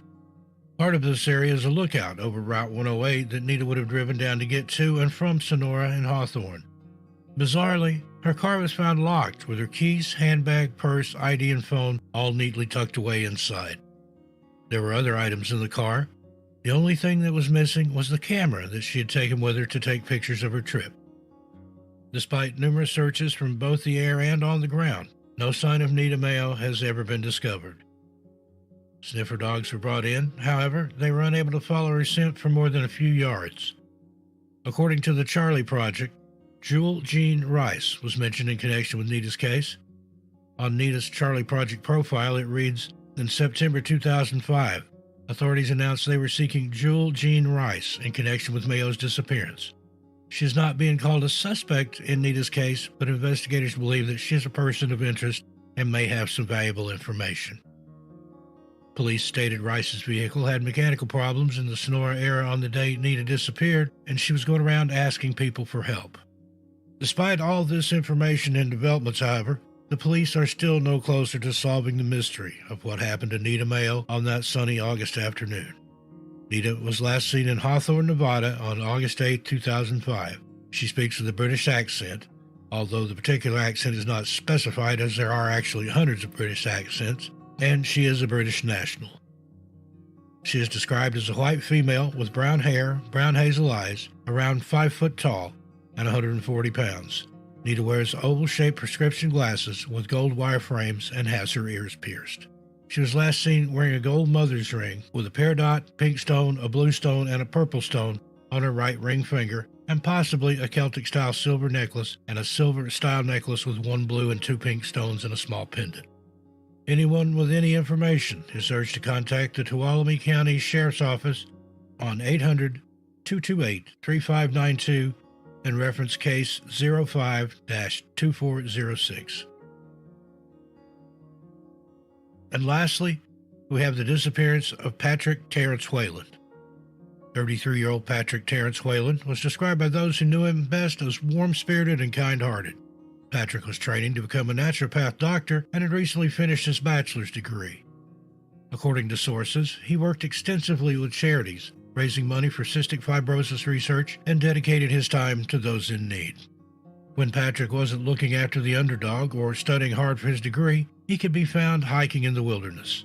Part of this area is a lookout over Route 108 that Nita would have driven down to get to and from Sonora and Hawthorne. Bizarrely, her car was found locked with her keys, handbag, purse, ID, and phone all neatly tucked away inside. There were other items in the car. The only thing that was missing was the camera that she had taken with her to take pictures of her trip. Despite numerous searches from both the air and on the ground, no sign of Nita Mayo has ever been discovered. Sniffer dogs were brought in, however, they were unable to follow her scent for more than a few yards. According to the Charlie Project, Jewel Jean Rice was mentioned in connection with Nita's case. On Nita's Charlie Project profile, it reads, "In September 2005, authorities announced they were seeking Jewel Jean Rice in connection with Mayo's disappearance. She is not being called a suspect in Nita's case, but investigators believe that she is a person of interest and may have some valuable information." Police stated Rice's vehicle had mechanical problems in the Sonora area on the day Nita disappeared, and she was going around asking people for help. Despite all this information and developments, however, the police are still no closer to solving the mystery of what happened to Nita Mayo on that sunny August afternoon. Nita was last seen in Hawthorne, Nevada on August 8, 2005. She speaks with a British accent, although the particular accent is not specified as there are actually hundreds of British accents, and she is a British national. She is described as a white female with brown hair, brown hazel eyes, around 5 foot tall, and 140 pounds. Nita wears oval-shaped prescription glasses with gold wire frames and has her ears pierced. She was last seen wearing a gold mother's ring with a peridot, pink stone, a blue stone, and a purple stone on her right ring finger, and possibly a Celtic-style silver necklace and a silver-style necklace with 1 blue and 2 pink stones and a small pendant. Anyone with any information is urged to contact the Tuolumne County Sheriff's Office on 800-228-3592 and reference case 05-2406. And lastly, we have the disappearance of Patrick Terrence Wayland. 33-year-old Patrick Terrence Wayland was described by those who knew him best as warm-spirited and kind-hearted. Patrick was training to become a naturopath doctor and had recently finished his bachelor's degree. According to sources, he worked extensively with charities, raising money for cystic fibrosis research, and dedicated his time to those in need. When Patrick wasn't looking after the underdog or studying hard for his degree, he could be found hiking in the wilderness.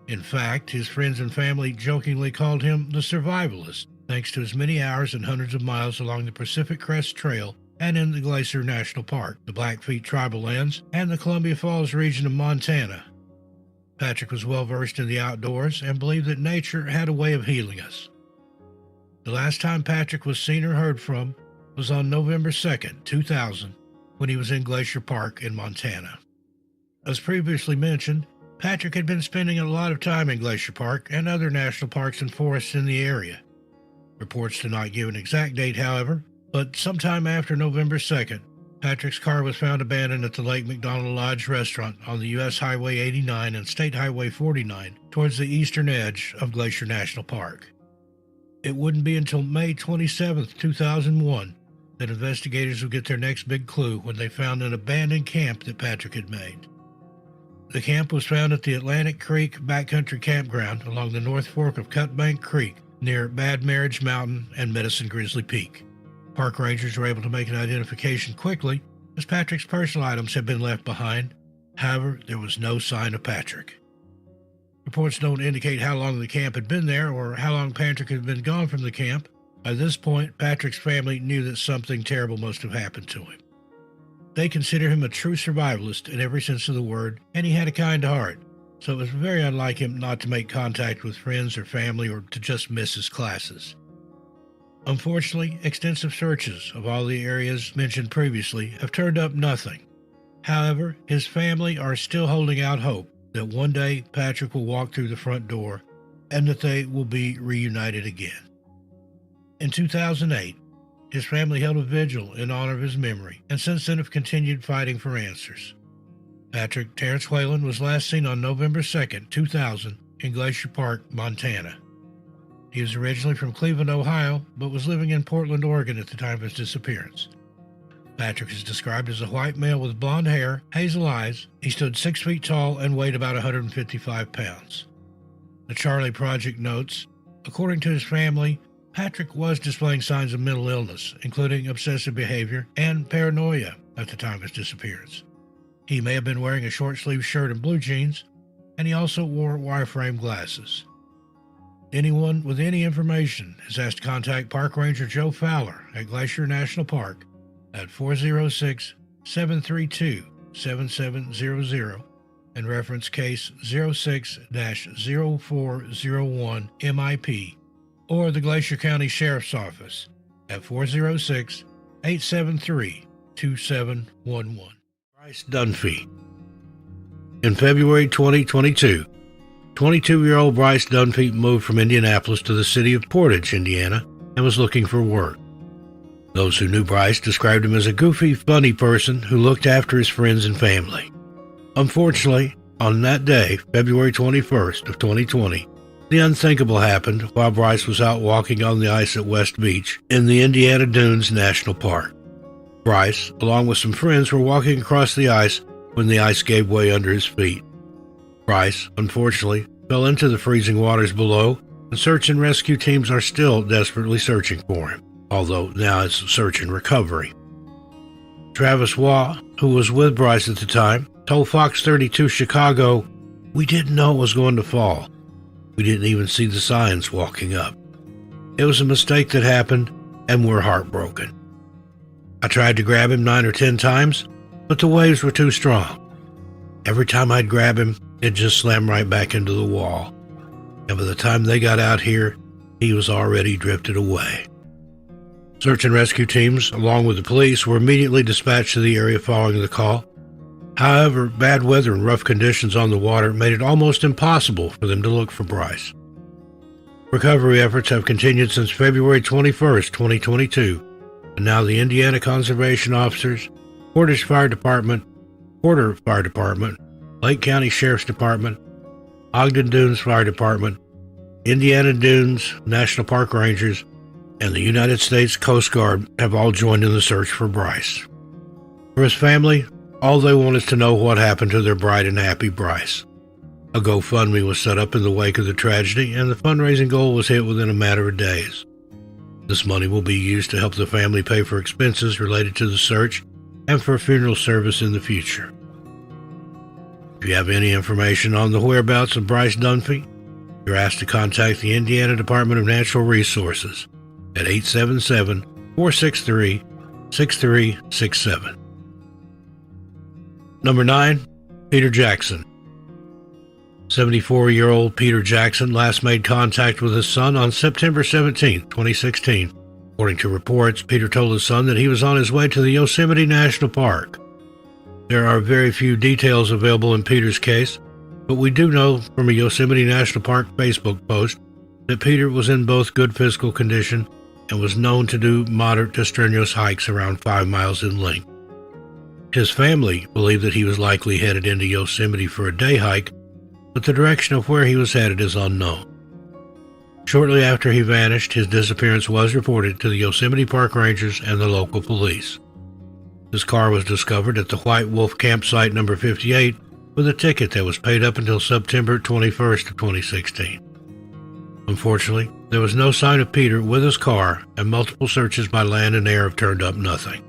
In fact, his friends and family jokingly called him the survivalist, thanks to his many hours and hundreds of miles along the Pacific Crest Trail and in the Glacier National Park, the Blackfeet Tribal Lands, and the Columbia Falls region of Montana. Patrick was well versed in the outdoors and believed that nature had a way of healing us. The last time Patrick was seen or heard from was on November 2nd, 2000, when he was in Glacier Park in Montana. As previously mentioned, Patrick had been spending a lot of time in Glacier Park and other national parks and forests in the area. Reports do not give an exact date, however, but sometime after November 2nd, Patrick's car was found abandoned at the Lake McDonald Lodge restaurant on the U.S. Highway 89 and State Highway 49 towards the eastern edge of Glacier National Park. It wouldn't be until May 27, 2001, that investigators would get their next big clue when they found an abandoned camp that Patrick had made. The camp was found at the Atlantic Creek Backcountry Campground along the North Fork of Cutbank Creek near Bad Marriage Mountain and Medicine Grizzly Peak. Park rangers were able to make an identification quickly, as Patrick's personal items had been left behind. However, there was no sign of Patrick. Reports don't indicate how long the camp had been there or how long Patrick had been gone from the camp. By this point, Patrick's family knew that something terrible must have happened to him. They consider him a true survivalist in every sense of the word, and he had a kind heart, so it was very unlike him not to make contact with friends or family or to just miss his classes. Unfortunately, extensive searches of all the areas mentioned previously have turned up nothing. However, his family are still holding out hope that one day Patrick will walk through the front door and that they will be reunited again. In 2008, his family held a vigil in honor of his memory, and since then have continued fighting for answers. Patrick Terrence Wayland was last seen on November 2, 2000, in Glacier Park, Montana. He was originally from Cleveland, Ohio, but was living in Portland, Oregon at the time of his disappearance. Patrick is described as a white male with blonde hair, hazel eyes. He stood 6 feet tall and weighed about 155 pounds. The Charlie Project notes, according to his family, Patrick was displaying signs of mental illness, including obsessive behavior and paranoia at the time of his disappearance. He may have been wearing a short-sleeved shirt and blue jeans, and he also wore wireframe glasses. Anyone with any information is asked to contact Park Ranger Joe Fowler at Glacier National Park at 406-732-7700 and reference case 06-0401 MIP, or the Glacier County Sheriff's Office at 406-873-2711. Bryce Dunphy. In February 2022, 22-year-old Bryce Dunphy moved from Indianapolis to the city of Portage, Indiana, and was looking for work. Those who knew Bryce described him as a goofy, funny person who looked after his friends and family. Unfortunately, on that day, February 21st of 2020, the unthinkable happened while Bryce was out walking on the ice at West Beach in the Indiana Dunes National Park. Bryce, along with some friends, were walking across the ice when the ice gave way under his feet. Bryce, unfortunately, fell into the freezing waters below, and search and rescue teams are still desperately searching for him, although now it's search and recovery. Travis Waugh, who was with Bryce at the time, told Fox 32 Chicago, "We didn't know it was going to fall. We didn't even see the signs walking up. It was a mistake that happened, and we're heartbroken. I tried to grab him 9 or 10 times, but the waves were too strong. Every time I'd grab him, it just slammed right back into the wall. And by the time they got out here, he was already drifted away." Search and rescue teams, along with the police, were immediately dispatched to the area following the call. However, bad weather and rough conditions on the water made it almost impossible for them to look for Bryce. Recovery efforts have continued since February 21, 2022, and now the Indiana Conservation Officers, Portage Fire Department, Porter Fire Department, Lake County Sheriff's Department, Ogden Dunes Fire Department, Indiana Dunes National Park Rangers, and the United States Coast Guard have all joined in the search for Bryce. For his family, all they want is to know what happened to their bright and happy Bryce. A GoFundMe was set up in the wake of the tragedy, and the fundraising goal was hit within a matter of days. This money will be used to help the family pay for expenses related to the search and for a funeral service in the future. If you have any information on the whereabouts of Bryce Dunphy, you're asked to contact the Indiana Department of Natural Resources at 877-463-6367. Number 9, Peter Jackson. 74-year-old Peter Jackson last made contact with his son on September 17, 2016. According to reports, Peter told his son that he was on his way to the Yosemite National Park. There are very few details available in Peter's case, but we do know from a Yosemite National Park Facebook post that Peter was in both good physical condition and was known to do moderate to strenuous hikes around 5 miles in length. His family believed that he was likely headed into Yosemite for a day hike, but the direction of where he was headed is unknown. Shortly after he vanished, his disappearance was reported to the Yosemite Park Rangers and the local police. His car was discovered at the White Wolf campsite number 58 with a ticket that was paid up until September 21st of 2016. Unfortunately, there was no sign of Peter with his car, and multiple searches by land and air have turned up nothing.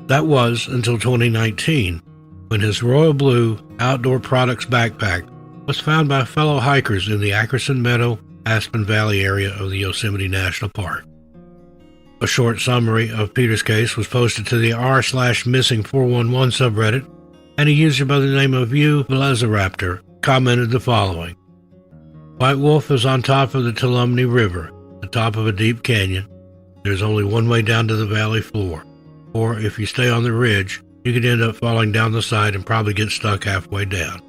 That was until 2019, when his royal blue outdoor products backpack was found by fellow hikers in the Ackerson Meadow, Aspen Valley area of the Yosemite National Park. A short summary of Peter's case was posted to the r/missing411 subreddit, and a user by the name of Velociraptor commented the following. White Wolf is on top of the Tuolumne River, the top of a deep canyon. There's only one way down to the valley floor, or if you stay on the ridge, you could end up falling down the side and probably get stuck halfway down.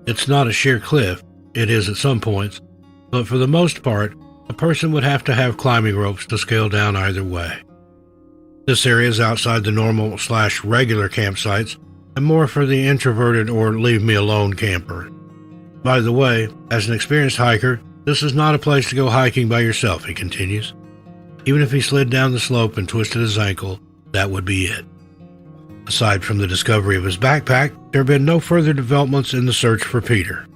It's not a sheer cliff, it is at some points, but for the most part, a person would have to have climbing ropes to scale down either way. This area is outside the normal/regular campsites and more for the introverted or leave-me-alone camper. By the way, as an experienced hiker, this is not a place to go hiking by yourself, he continues. Even if he slid down the slope and twisted his ankle, that would be it. Aside from the discovery of his backpack, there have been no further developments in the search for Peter.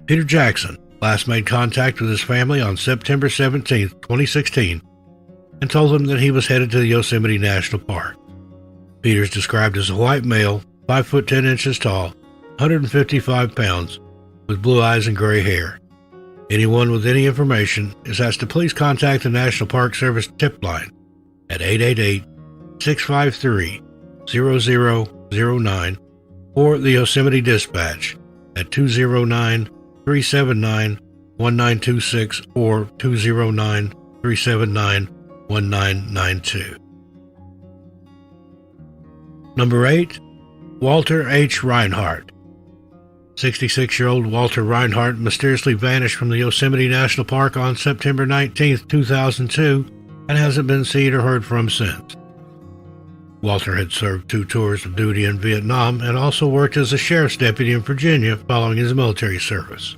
Peter Jackson last made contact with his family on September 17, 2016, and told them that he was headed to the Yosemite National Park. Peter is described as a white male, 5 foot 10 inches tall, 155 pounds, with blue eyes and gray hair. Anyone with any information is asked to please contact the National Park Service tip line at 888-653-0009 or the Yosemite Dispatch at 209-379-1926 or 209-379-1992. Number 8, Walter H. Reinhardt. 66-year-old Walter Reinhardt mysteriously vanished from the Yosemite National Park on September 19, 2002, and hasn't been seen or heard from since. Walter had served 2 tours of duty in Vietnam and also worked as a sheriff's deputy in Virginia following his military service.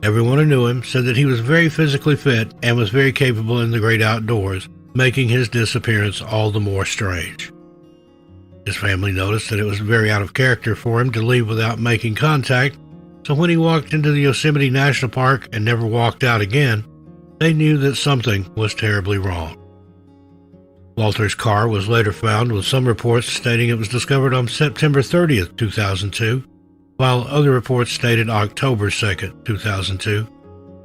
Everyone who knew him said that he was very physically fit and was very capable in the great outdoors, making his disappearance all the more strange. His family noticed that it was very out of character for him to leave without making contact, so when he walked into the Yosemite National Park and never walked out again, they knew that something was terribly wrong. Walter's car was later found, with some reports stating it was discovered on September 30, 2002, while other reports stated October 2, 2002,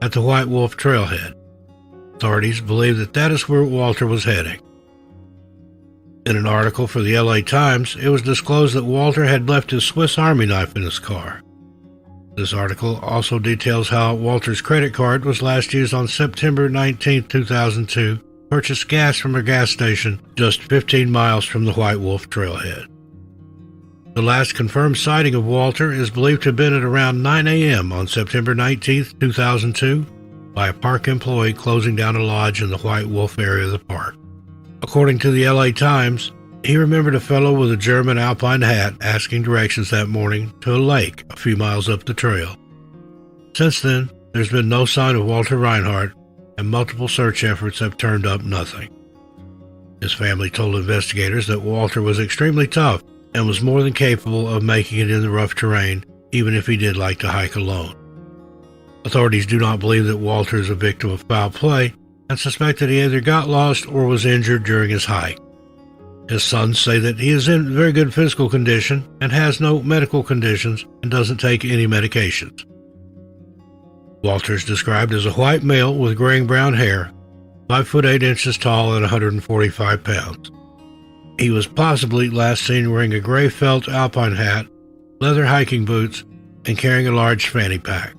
at the White Wolf Trailhead. Authorities believe that that is where Walter was heading. In an article for the LA Times, it was disclosed that Walter had left his Swiss Army knife in his car. This article also details how Walter's credit card was last used on September 19, 2002, purchased gas from a gas station just 15 miles from the White Wolf trailhead. The last confirmed sighting of Walter is believed to have been at around 9 a.m. on September 19, 2002, by a park employee closing down a lodge in the White Wolf area of the park. According to the LA Times, he remembered a fellow with a German alpine hat asking directions that morning to a lake a few miles up the trail. Since then, there's been no sign of Walter Reinhardt, and multiple search efforts have turned up nothing. His family told investigators that Walter was extremely tough and was more than capable of making it in the rough terrain, even if he did like to hike alone. Authorities do not believe that Walter is a victim of foul play and suspect that he either got lost or was injured during his hike. His sons say that he is in very good physical condition and has no medical conditions and doesn't take any medications. Walter is described as a white male with graying-brown hair, 5 foot 8 inches tall and 145 pounds. He was possibly last seen wearing a gray felt alpine hat, leather hiking boots, and carrying a large fanny pack.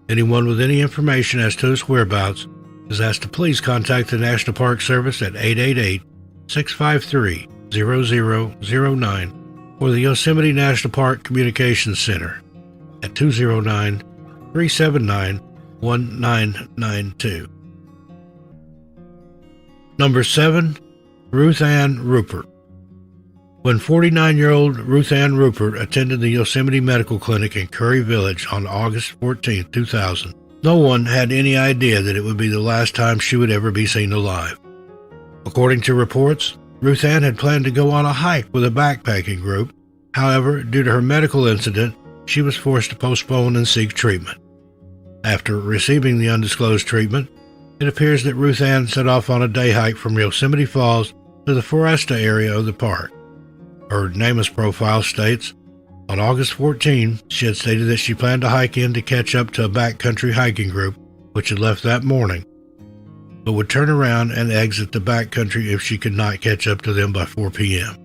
Anyone with any information as to his whereabouts is asked to please contact the National Park Service at 888-653-0009 or the Yosemite National Park Communications Center at 209-379-1992. Number 7. Ruth Ann Rupert. When 49-year-old Ruth Ann Rupert attended the Yosemite Medical Clinic in Curry Village on August 14, 2000, no one had any idea that it would be the last time she would ever be seen alive. According to reports, Ruth Ann had planned to go on a hike with a backpacking group. However, due to her medical incident, she was forced to postpone and seek treatment. After receiving the undisclosed treatment, it appears that Ruth Ann set off on a day hike from Yosemite Falls to the Foresta area of the park. Her NamUs profile states, on August 14, she had stated that she planned to hike in to catch up to a backcountry hiking group, which had left that morning, but would turn around and exit the backcountry if she could not catch up to them by 4 p.m.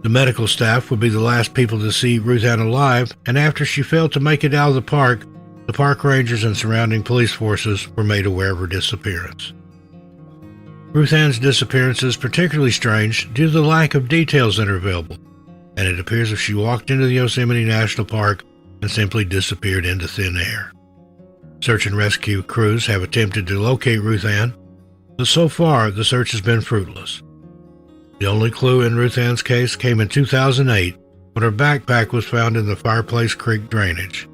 The medical staff would be the last people to see Ruth Ann alive, and after she failed to make it out of the park rangers and surrounding police forces were made aware of her disappearance. Ruth Ann's disappearance is particularly strange due to the lack of details that are available, and it appears as if she walked into the Yosemite National Park and simply disappeared into thin air. Search and rescue crews have attempted to locate Ruth Ann, but so far the search has been fruitless. The only clue in Ruth Ann's case came in 2008 when her backpack was found in the Fireplace Creek drainage.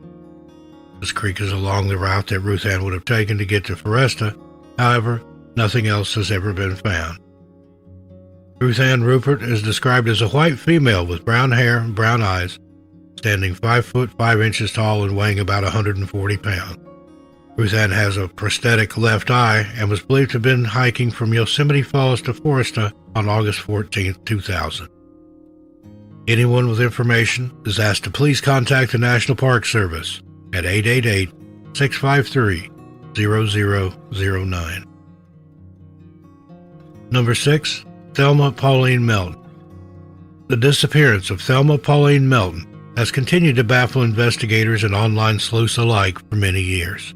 This creek is along the route that Ruth Ann would have taken to get to Foresta. However, nothing else has ever been found. Ruth Ann Rupert is described as a white female with brown hair and brown eyes, standing 5 foot 5 inches tall and weighing about 140 pounds. Ruth Ann has a prosthetic left eye and was believed to have been hiking from Yosemite Falls to Foresta on August 14, 2000. Anyone with information is asked to please contact the National Park Service at 888-653-0009. Number 6. Thelma Pauline Melton. The disappearance of Thelma Pauline Melton has continued to baffle investigators and online sleuths alike for many years.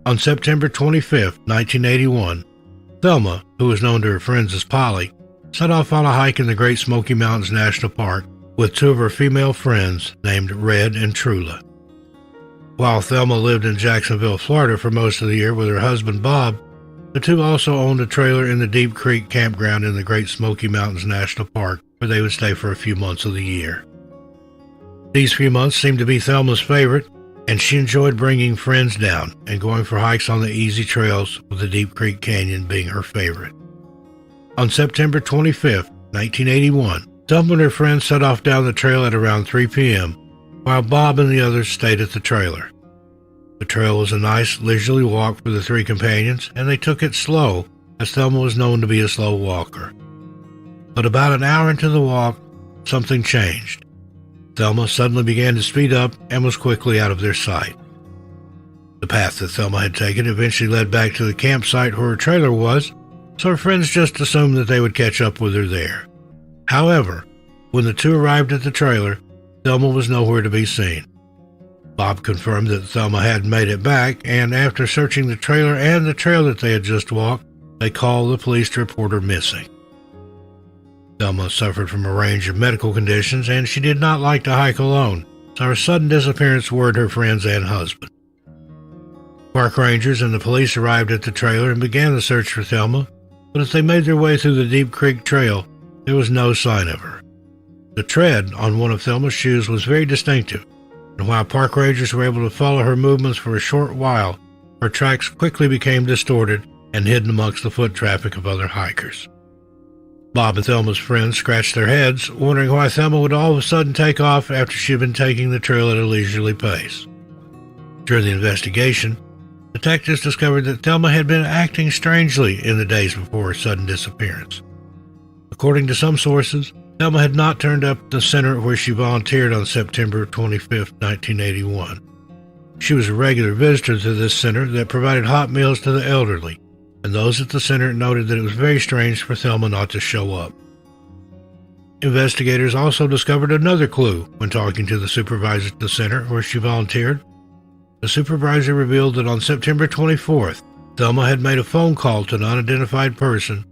On September 25, 1981, Thelma, who was known to her friends as Polly, set off on a hike in the Great Smoky Mountains National Park with 2 of her female friends named Red and Trula. While Thelma lived in Jacksonville, Florida for most of the year with her husband Bob, the 2 also owned a trailer in the Deep Creek campground in the Great Smoky Mountains National Park where they would stay for a few months of the year. These few months seemed to be Thelma's favorite, and she enjoyed bringing friends down and going for hikes on the easy trails, with the Deep Creek Canyon being her favorite. On September 25, 1981, Thelma and her friends set off down the trail at around 3 p.m., while Bob and the others stayed at the trailer. The trail was a nice, leisurely walk for the 3 companions, and they took it slow, as Thelma was known to be a slow walker. But about an hour into the walk, something changed. Thelma suddenly began to speed up and was quickly out of their sight. The path that Thelma had taken eventually led back to the campsite where her trailer was, so her friends just assumed that they would catch up with her there. However, when the 2 arrived at the trailer, Thelma was nowhere to be seen. Bob confirmed that Thelma hadn't made it back, and after searching the trailer and the trail that they had just walked, they called the police to report her missing. Thelma suffered from a range of medical conditions, and she did not like to hike alone, so her sudden disappearance worried her friends and husband. Park rangers and the police arrived at the trailer and began the search for Thelma, but as they made their way through the Deep Creek Trail, there was no sign of her. The tread on one of Thelma's shoes was very distinctive, and while park rangers were able to follow her movements for a short while, her tracks quickly became distorted and hidden amongst the foot traffic of other hikers. Bob and Thelma's friends scratched their heads, wondering why Thelma would all of a sudden take off after she had been taking the trail at a leisurely pace. During the investigation, detectives discovered that Thelma had been acting strangely in the days before her sudden disappearance. According to some sources, Thelma had not turned up at the center where she volunteered on September 25, 1981. She was a regular visitor to this center that provided hot meals to the elderly, and those at the center noted that it was very strange for Thelma not to show up. Investigators also discovered another clue when talking to the supervisor at the center where she volunteered. The supervisor revealed that on September 24th, Thelma had made a phone call to an unidentified person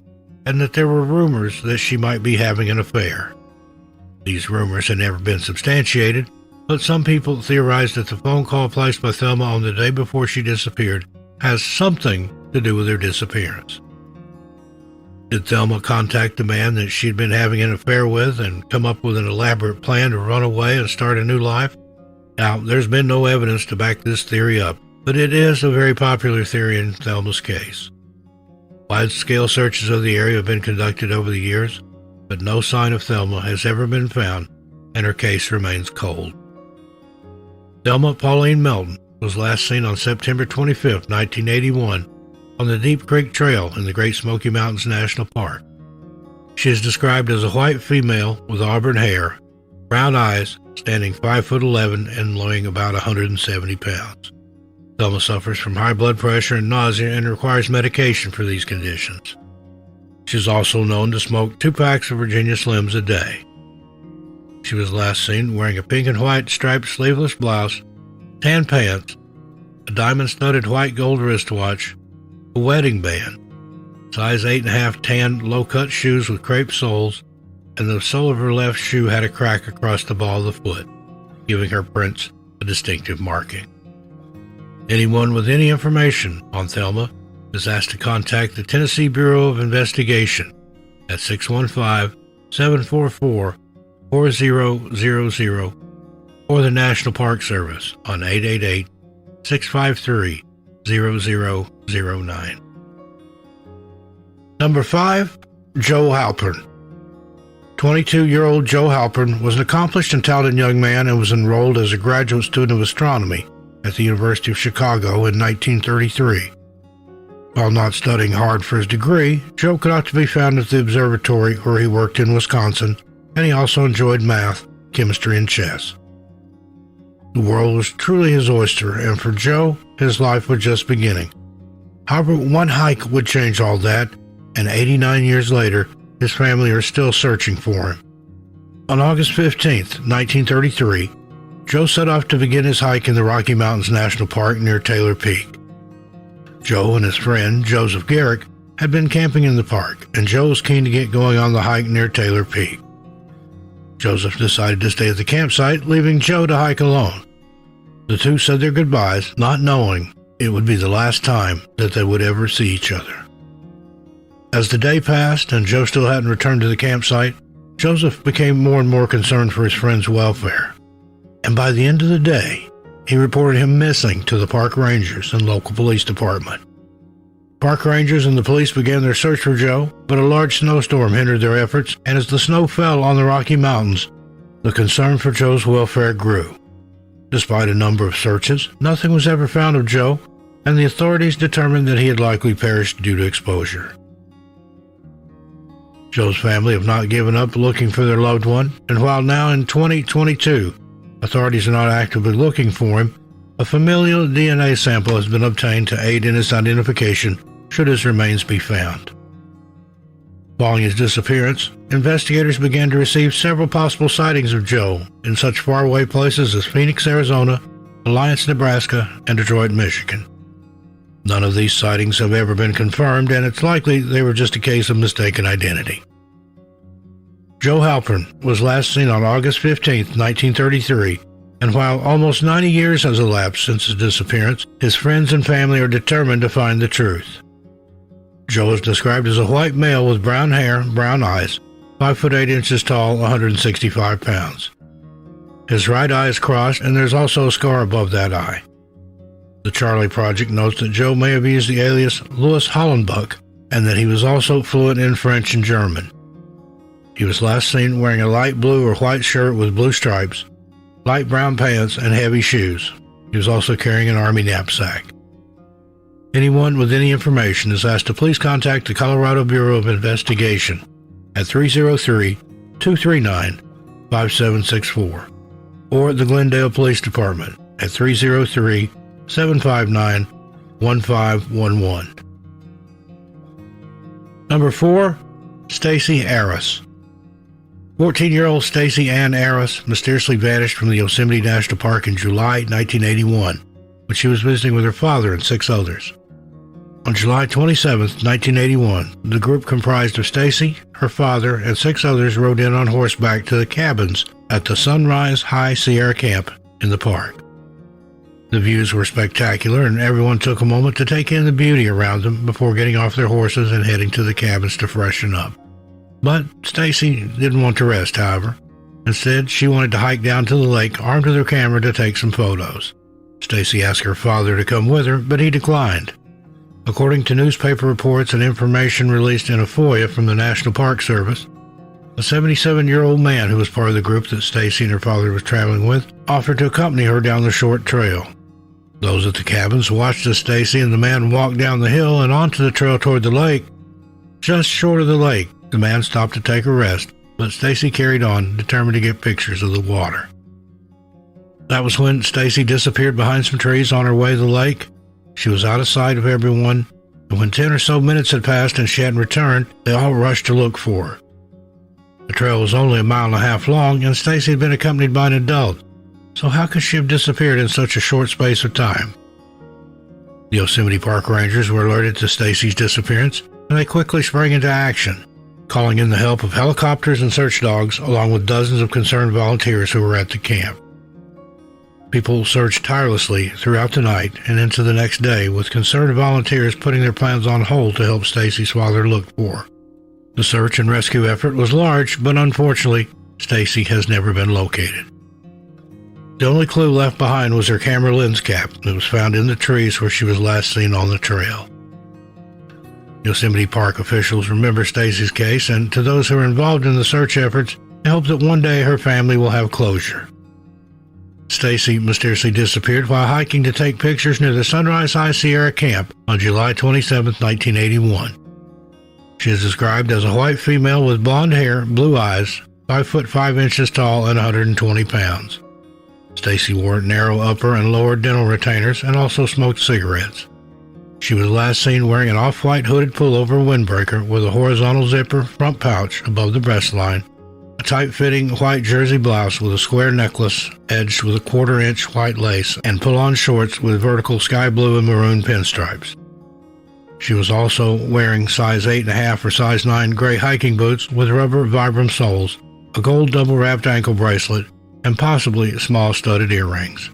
and that there were rumors that she might be having an affair. These rumors had never been substantiated, but some people theorized that the phone call placed by Thelma on the day before she disappeared has something to do with her disappearance. Did Thelma contact the man that she'd been having an affair with and come up with an elaborate plan to run away and start a new life? Now, there's been no evidence to back this theory up, but it is a very popular theory in Thelma's case. Wide-scale searches of the area have been conducted over the years, but no sign of Thelma has ever been found, and her case remains cold. Thelma Pauline Melton was last seen on September 25, 1981, on the Deep Creek Trail in the Great Smoky Mountains National Park. She is described as a white female with auburn hair, brown eyes, standing 5'11" and weighing about 170 pounds. Thelma suffers from high blood pressure and nausea and requires medication for these conditions. She is also known to smoke 2 packs of Virginia Slims a day. She was last seen wearing a pink and white striped sleeveless blouse, tan pants, a diamond-studded white gold wristwatch, a wedding band, size 8.5 tan low-cut shoes with crepe soles, and the sole of her left shoe had a crack across the ball of the foot, giving her prints a distinctive marking. Anyone with any information on Thelma is asked to contact the Tennessee Bureau of Investigation at 615-744-4000 or the National Park Service on 888-653-0009. Number 5, Joe Halpern. 22-year-old Joe Halpern was an accomplished and talented young man and was enrolled as a graduate student of astronomy at the University of Chicago in 1933. While not studying hard for his degree, Joe could not be found at the observatory where he worked in Wisconsin, and he also enjoyed math, chemistry, and chess. The world was truly his oyster, and for Joe, his life was just beginning. However, one hike would change all that, and 89 years later, his family are still searching for him. On August 15th, 1933, Joe set off to begin his hike in the Rocky Mountains National Park near Taylor Peak. Joe and his friend, Joseph Garrick, had been camping in the park, and Joe was keen to get going on the hike near Taylor Peak. Joseph decided to stay at the campsite, leaving Joe to hike alone. The two said their goodbyes, not knowing it would be the last time that they would ever see each other. As the day passed and Joe still hadn't returned to the campsite, Joseph became more and more concerned for his friend's welfare. And by the end of the day, he reported him missing to the park rangers and local police department. Park rangers and the police began their search for Joe, but a large snowstorm hindered their efforts, and as the snow fell on the Rocky Mountains, the concern for Joe's welfare grew. Despite a number of searches, nothing was ever found of Joe, and the authorities determined that he had likely perished due to exposure. Joe's family have not given up looking for their loved one, and while now in 2022, authorities are not actively looking for him, a familial DNA sample has been obtained to aid in his identification should his remains be found. Following his disappearance, investigators began to receive several possible sightings of Joe in such faraway places as Phoenix, Arizona, Alliance, Nebraska, and Detroit, Michigan. None of these sightings have ever been confirmed, and it's likely they were just a case of mistaken identity. Joe Halpern was last seen on August 15, 1933, and while almost 90 years has elapsed since his disappearance, his friends and family are determined to find the truth. Joe is described as a white male with brown hair, brown eyes, 5 foot 8 inches tall, 165 pounds. His right eye is crossed, and there's also a scar above that eye. The Charlie Project notes that Joe may have used the alias Louis Hollenbuck, and that he was also fluent in French and German. He was last seen wearing a light blue or white shirt with blue stripes, light brown pants, and heavy shoes. He was also carrying an army knapsack. Anyone with any information is asked to please contact the Colorado Bureau of Investigation at 303-239-5764 or the Glendale Police Department at 303-759-1511. Number 4, Stacy Arras. 14-year-old Stacy Ann Arras mysteriously vanished from the Yosemite National Park in July 1981 when she was visiting with her father and 6 others. On July 27, 1981, the group comprised of Stacy, her father, and 6 others rode in on horseback to the cabins at the Sunrise High Sierra Camp in the park. The views were spectacular, and everyone took a moment to take in the beauty around them before getting off their horses and heading to the cabins to freshen up. But Stacy didn't want to rest, however. Instead, she wanted to hike down to the lake armed with her camera to take some photos. Stacy asked her father to come with her, but he declined. According to newspaper reports and information released in a FOIA from the National Park Service, a 77-year-old man who was part of the group that Stacy and her father was traveling with offered to accompany her down the short trail. Those at the cabins watched as Stacy and the man walked down the hill and onto the trail toward the lake. Just short of the lake, the man stopped to take a rest, but Stacy carried on, determined to get pictures of the water. That was when Stacy disappeared behind some trees on her way to the lake. She was out of sight of everyone, and when 10 or so minutes had passed and she hadn't returned, they all rushed to look for her. The trail was only 1.5 miles long, and Stacy had been accompanied by an adult, so how could she have disappeared in such a short space of time? The Yosemite Park Rangers were alerted to Stacy's disappearance, and they quickly sprang into action, calling in the help of helicopters and search dogs, along with dozens of concerned volunteers who were at the camp. People searched tirelessly throughout the night and into the next day, with concerned volunteers putting their plans on hold to help Stacy's father look for her. The search and rescue effort was large, but unfortunately, Stacy has never been located. The only clue left behind was her camera lens cap that was found in the trees where she was last seen on the trail. Yosemite Park officials remember Stacy's case, and to those who are involved in the search efforts, they hope that one day her family will have closure. Stacy mysteriously disappeared while hiking to take pictures near the Sunrise High Sierra Camp on July 27, 1981. She is described as a white female with blonde hair, blue eyes, 5 foot 5 inches tall, and 120 pounds. Stacy wore narrow upper and lower dental retainers and also smoked cigarettes. She was last seen wearing an off-white hooded pullover windbreaker with a horizontal zipper front pouch above the breastline, a tight-fitting white jersey blouse with a square necklace edged with a 1/4 inch white lace, and pull-on shorts with vertical sky blue and maroon pinstripes. She was also wearing size 8.5 or size 9 gray hiking boots with rubber Vibram soles, a gold double-wrapped ankle bracelet, and possibly small studded earrings.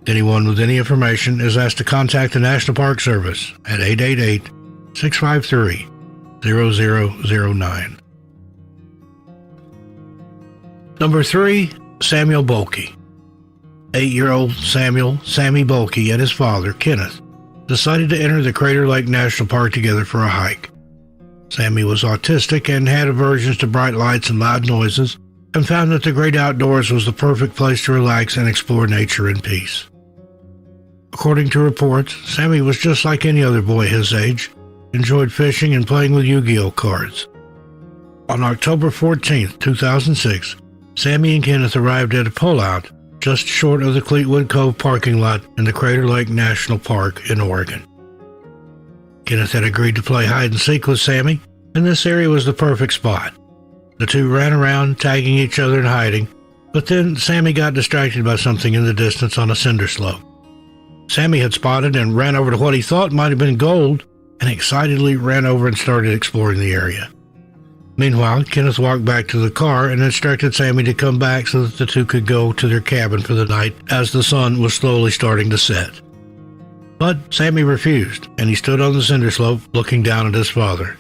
Anyone with any information is asked to contact the National Park Service at 888-653-0009. Number 3, Samuel Bolke. 8-year-old Sammy Bolke and his father, Kenneth, decided to enter the Crater Lake National Park together for a hike. Sammy was autistic and had aversions to bright lights and loud noises, and found that the great outdoors was the perfect place to relax and explore nature in peace. According to reports, Sammy was just like any other boy his age, enjoyed fishing and playing with Yu-Gi-Oh cards. On October 14, 2006, Sammy and Kenneth arrived at a pullout just short of the Cleetwood Cove parking lot in the Crater Lake National Park in Oregon. Kenneth had agreed to play hide-and-seek with Sammy, and this area was the perfect spot. The two ran around, tagging each other and hiding, but then Sammy got distracted by something in the distance on a cinder slope. Sammy had spotted and ran over to what he thought might have been gold, and excitedly ran over and started exploring the area. Meanwhile, Kenneth walked back to the car and instructed Sammy to come back so that the two could go to their cabin for the night as the sun was slowly starting to set. But Sammy refused, and he stood on the cinder slope looking down at his father.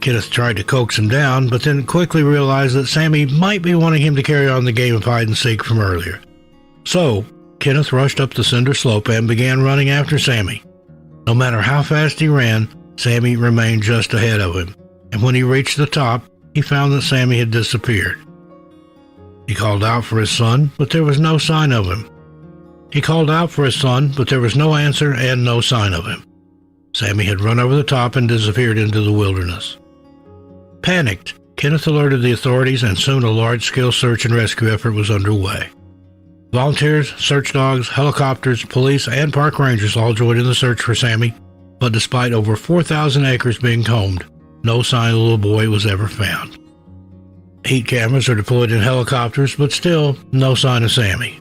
Kenneth tried to coax him down, but then quickly realized that Sammy might be wanting him to carry on the game of hide-and-seek from earlier. So, Kenneth rushed up the cinder slope and began running after Sammy. No matter how fast he ran, Sammy remained just ahead of him, and when he reached the top, he found that Sammy had disappeared. He called out for his son, but there was no sign of him. He called out for his son, but there was no answer and no sign of him. Sammy had run over the top and disappeared into the wilderness. Panicked, Kenneth alerted the authorities, and soon a large-scale search and rescue effort was underway. Volunteers, search dogs, helicopters, police, and park rangers all joined in the search for Sammy, but despite over 4,000 acres being combed, no sign of the little boy was ever found. Heat cameras are deployed in helicopters, but still no sign of Sammy.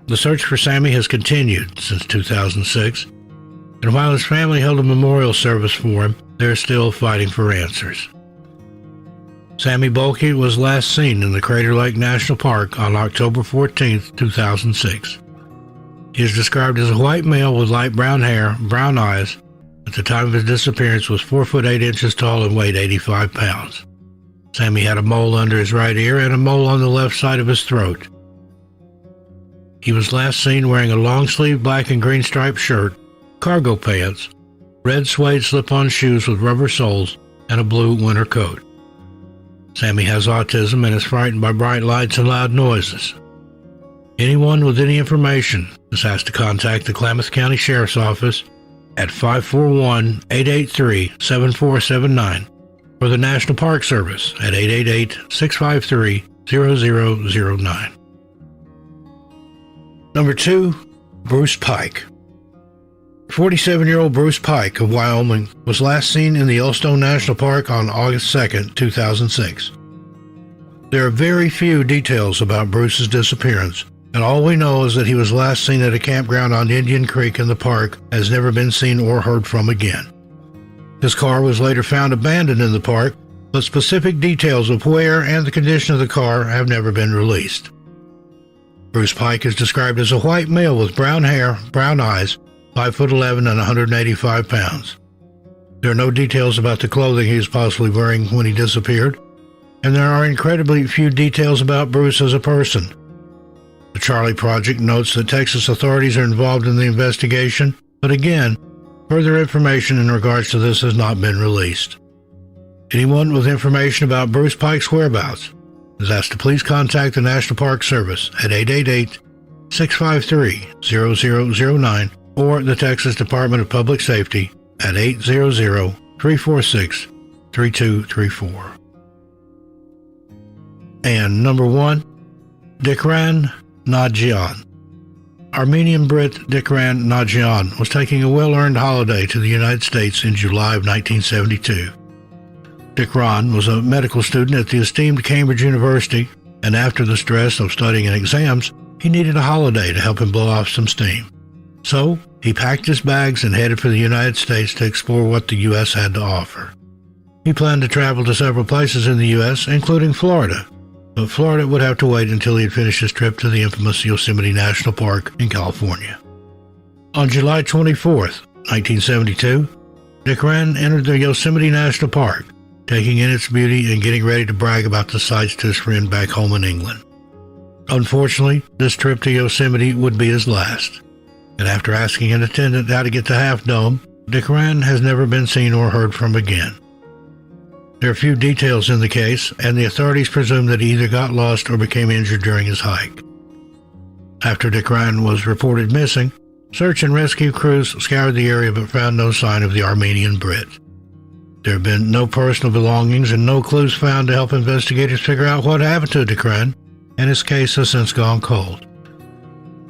The search for Sammy has continued since 2006, and while his family held a memorial service for him, they're still fighting for answers. Sammy Bulkey was last seen in the Crater Lake National Park on October 14, 2006. He is described as a white male with light brown hair, brown eyes. At the time of his disappearance was 4 foot 8 inches tall and weighed 85 pounds. Sammy had a mole under his right ear and a mole on the left side of his throat. He was last seen wearing a long-sleeved black and green striped shirt, cargo pants, red suede slip-on shoes with rubber soles, and a blue winter coat. Sammy has autism and is frightened by bright lights and loud noises. Anyone with any information is asked to contact the Klamath County Sheriff's Office at 541-883-7479 or the National Park Service at 888-653-0009. Number 2, Bruce Pike. 47-year-old Bruce Pike of Wyoming was last seen in the Yellowstone National Park on August 2, 2006. There are very few details about Bruce's disappearance, and all we know is that he was last seen at a campground on Indian Creek in the park and has never been seen or heard from again. His car was later found abandoned in the park, but specific details of where and the condition of the car have never been released. Bruce Pike is described as a white male with brown hair, brown eyes, 5'11" and 185 pounds. There are no details about the clothing he was possibly wearing when he disappeared, and there are incredibly few details about Bruce as a person. The Charlie Project notes that Texas authorities are involved in the investigation, but again, further information in regards to this has not been released. Anyone with information about Bruce Pike's whereabouts is asked to please contact the National Park Service at 888-653-0009 or the Texas Department of Public Safety at 800-346-3234. And number 1, Dikran Nadjian. Armenian Brit Dikran Nadjian was taking a well-earned holiday to the United States in July of 1972. Dikran was a medical student at the esteemed Cambridge University, and after the stress of studying and exams, he needed a holiday to help him blow off some steam. So, he packed his bags and headed for the United States to explore what the U.S. had to offer. He planned to travel to several places in the U.S., including Florida, but Florida would have to wait until he had finished his trip to the infamous Yosemite National Park in California. On July 24, 1972, Dikran entered the Yosemite National Park, taking in its beauty and getting ready to brag about the sights to his friend back home in England. Unfortunately, this trip to Yosemite would be his last, and after asking an attendant how to get to Half Dome, Dikran has never been seen or heard from again. There are few details in the case, and the authorities presume that he either got lost or became injured during his hike. After Dikran was reported missing, search and rescue crews scoured the area but found no sign of the Armenian Brit. There have been no personal belongings and no clues found to help investigators figure out what happened to Dikran, and his case has since gone cold.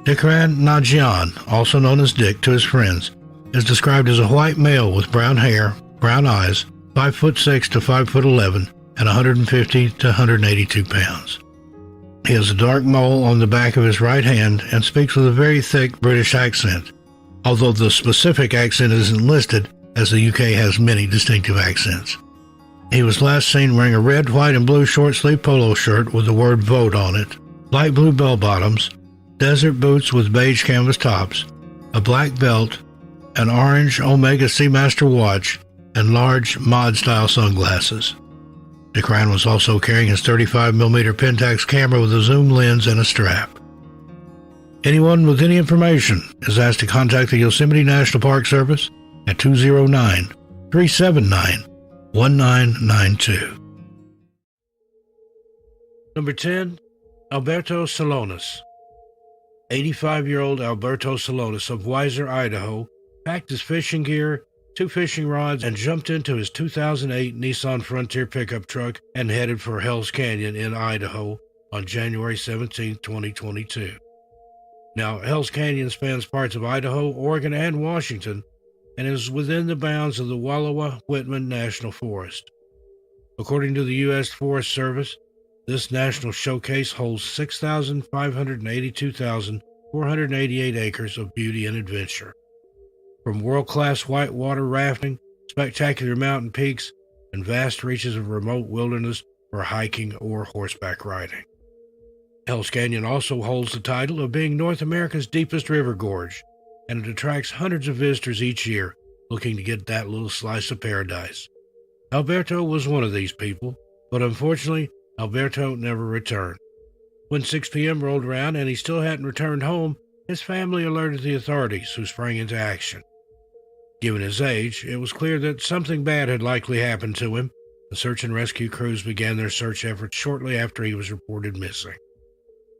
Dikran Nadjian, also known as Dick to his friends, is described as a white male with brown hair, brown eyes, 5'6" to 5'11", and 150 to 182 pounds. He has a dark mole on the back of his right hand and speaks with a very thick British accent. although the specific accent isn't listed, as the UK has many distinctive accents. He was last seen wearing a red, white, and blue short-sleeve polo shirt with the word VOTE on it, light blue bell-bottoms, desert boots with beige canvas tops, a black belt, an orange Omega Seamaster watch, and large mod-style sunglasses. Negret was also carrying his 35mm Pentax camera with a zoom lens and a strap. Anyone with any information is asked to contact the Yosemite National Park Service at 209-379-1992. Number 10, Alberto Salonis. 85-year-old Alberto Salonis of Weiser, Idaho, packed his fishing gear, 2 fishing rods, and jumped into his 2008 Nissan Frontier pickup truck and headed for Hell's Canyon in Idaho on January 17, 2022. Now, Hell's Canyon spans parts of Idaho, Oregon, and Washington, and is within the bounds of the Wallowa-Whitman National Forest. According to the U.S. Forest Service, this national showcase holds 6,582,488 acres of beauty and adventure. From world-class whitewater rafting, spectacular mountain peaks, and vast reaches of remote wilderness for hiking or horseback riding. Hell's Canyon also holds the title of being North America's deepest river gorge, and it attracts hundreds of visitors each year looking to get that little slice of paradise. Alberto was one of these people, but unfortunately, Alberto never returned. When 6 p.m. rolled around and he still hadn't returned home, his family alerted the authorities, who sprang into action. Given his age, it was clear that something bad had likely happened to him. The search and rescue crews began their search efforts shortly after he was reported missing.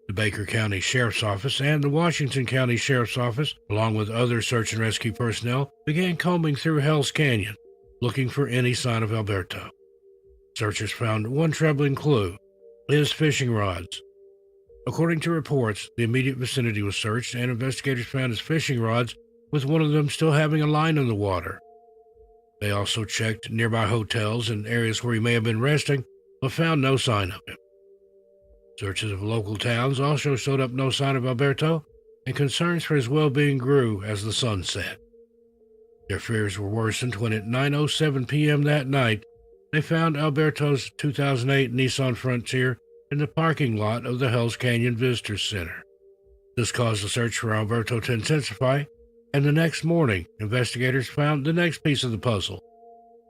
The Baker County Sheriff's Office and the Washington County Sheriff's Office, along with other search and rescue personnel, began combing through Hell's Canyon, looking for any sign of Alberto. Searchers found one troubling clue: his fishing rods. According to reports, the immediate vicinity was searched, and investigators found his fishing rods, with one of them still having a line in the water. They also checked nearby hotels and areas where he may have been resting, but found no sign of him. Searches of local towns also showed up no sign of Alberto, and concerns for his well-being grew as the sun set. Their fears were worsened when at 9:07 p.m. that night, they found Alberto's 2008 Nissan Frontier in the parking lot of the Hell's Canyon Visitor Center. This caused the search for Alberto to intensify, and the next morning, investigators found the next piece of the puzzle.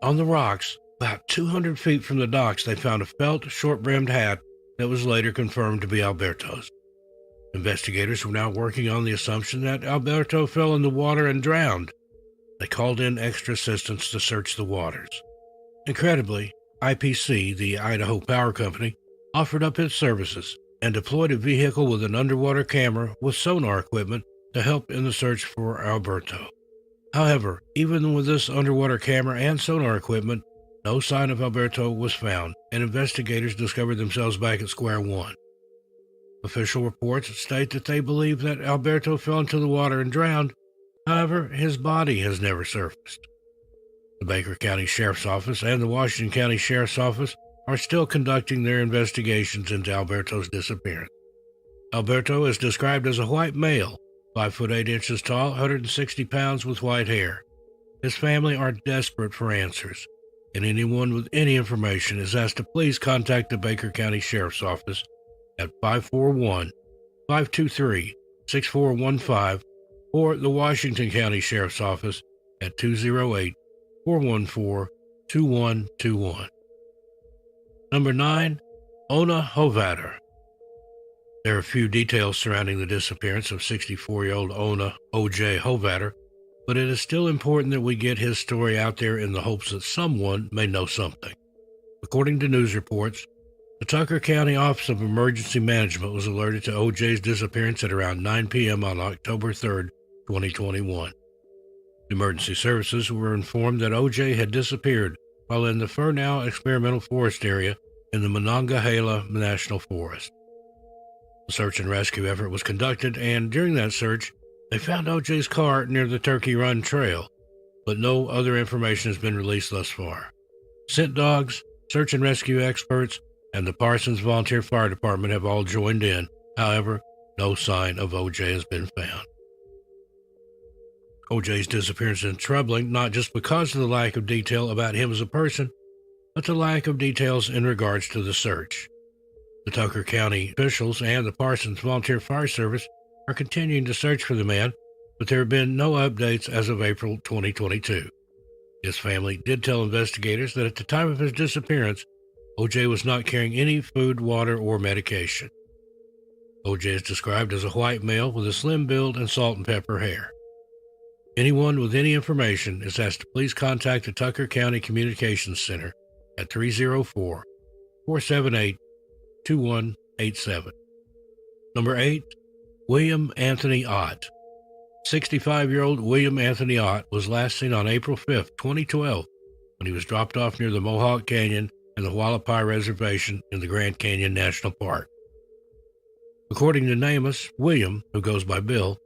On the rocks, about 200 feet from the docks, they found a felt, short-brimmed hat that was later confirmed to be Alberto's. Investigators were now working on the assumption that Alberto fell in the water and drowned. They called in extra assistance to search the waters. Incredibly, IPC, the Idaho Power Company, offered up its services and deployed a vehicle with an underwater camera with sonar equipment to help in the search for Alberto. However, even with this underwater camera and sonar equipment, no sign of Alberto was found, and investigators discovered themselves back at square one. Official reports state that they believe that Alberto fell into the water and drowned. However, his body has never surfaced. The Baker County Sheriff's Office and the Washington County Sheriff's Office are still conducting their investigations into Alberto's disappearance. Alberto is described as a white male, 5 foot 8 inches tall, 160 pounds, with white hair. His family are desperate for answers, and anyone with any information is asked to please contact the Baker County Sheriff's Office at 541-523-6415 or the Washington County Sheriff's Office at 208-414-2121. Number 9, Ona Hovatter. There are few details surrounding the disappearance of 64-year-old Ona O.J. Hovatter, but it is still important that we get his story out there in the hopes that someone may know something. According to news reports, the Tucker County Office of Emergency Management was alerted to O.J.'s disappearance at around 9 p.m. on October 3, 2021. Emergency services were informed that O.J. had disappeared while in the Fernau Experimental Forest area in the Monongahela National Forest. A search and rescue effort was conducted, and during that search, they found O.J.'s car near the Turkey Run Trail, but no other information has been released thus far. Scent dogs, search and rescue experts, and the Parsons Volunteer Fire Department have all joined in. However, no sign of O.J. has been found. OJ's disappearance is troubling not just because of the lack of detail about him as a person, but the lack of details in regards to the search. The Tucker County officials and the Parsons Volunteer Fire Service are continuing to search for the man, but there have been no updates as of April 2022. His family did tell investigators that at the time of his disappearance, OJ was not carrying any food, water, or medication. OJ is described as a white male with a slim build and salt and pepper hair. Anyone with any information is asked to please contact the Tucker County Communications Center at 304-478-2187. Number 8, William Anthony Ott. 65-year-old William Anthony Ott was last seen on April 5, 2012, when he was dropped off near the Mohawk Canyon and the Hualapai Reservation in the Grand Canyon National Park. According to NamUs, William, who goes by Bill,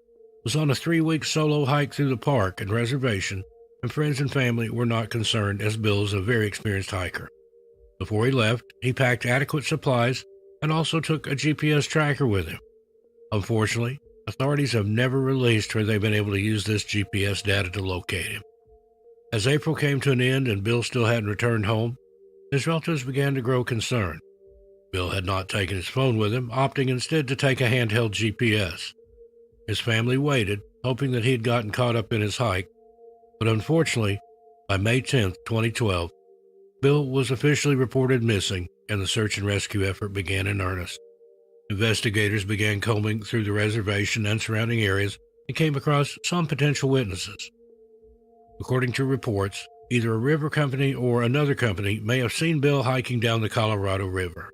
was on a 3-week solo hike through the park and reservation, and friends and family were not concerned as Bill is a very experienced hiker. Before he left, he packed adequate supplies and also took a GPS tracker with him. Unfortunately, authorities have never released where they've been able to use this GPS data to locate him. As April came to an end and Bill still hadn't returned home, his relatives began to grow concerned. Bill had not taken his phone with him, opting instead to take a handheld GPS. His family waited, hoping that he had gotten caught up in his hike, but unfortunately, by May 10, 2012, Bill was officially reported missing and the search and rescue effort began in earnest. Investigators began combing through the reservation and surrounding areas and came across some potential witnesses. According to reports, either a river company or another company may have seen Bill hiking down the Colorado River.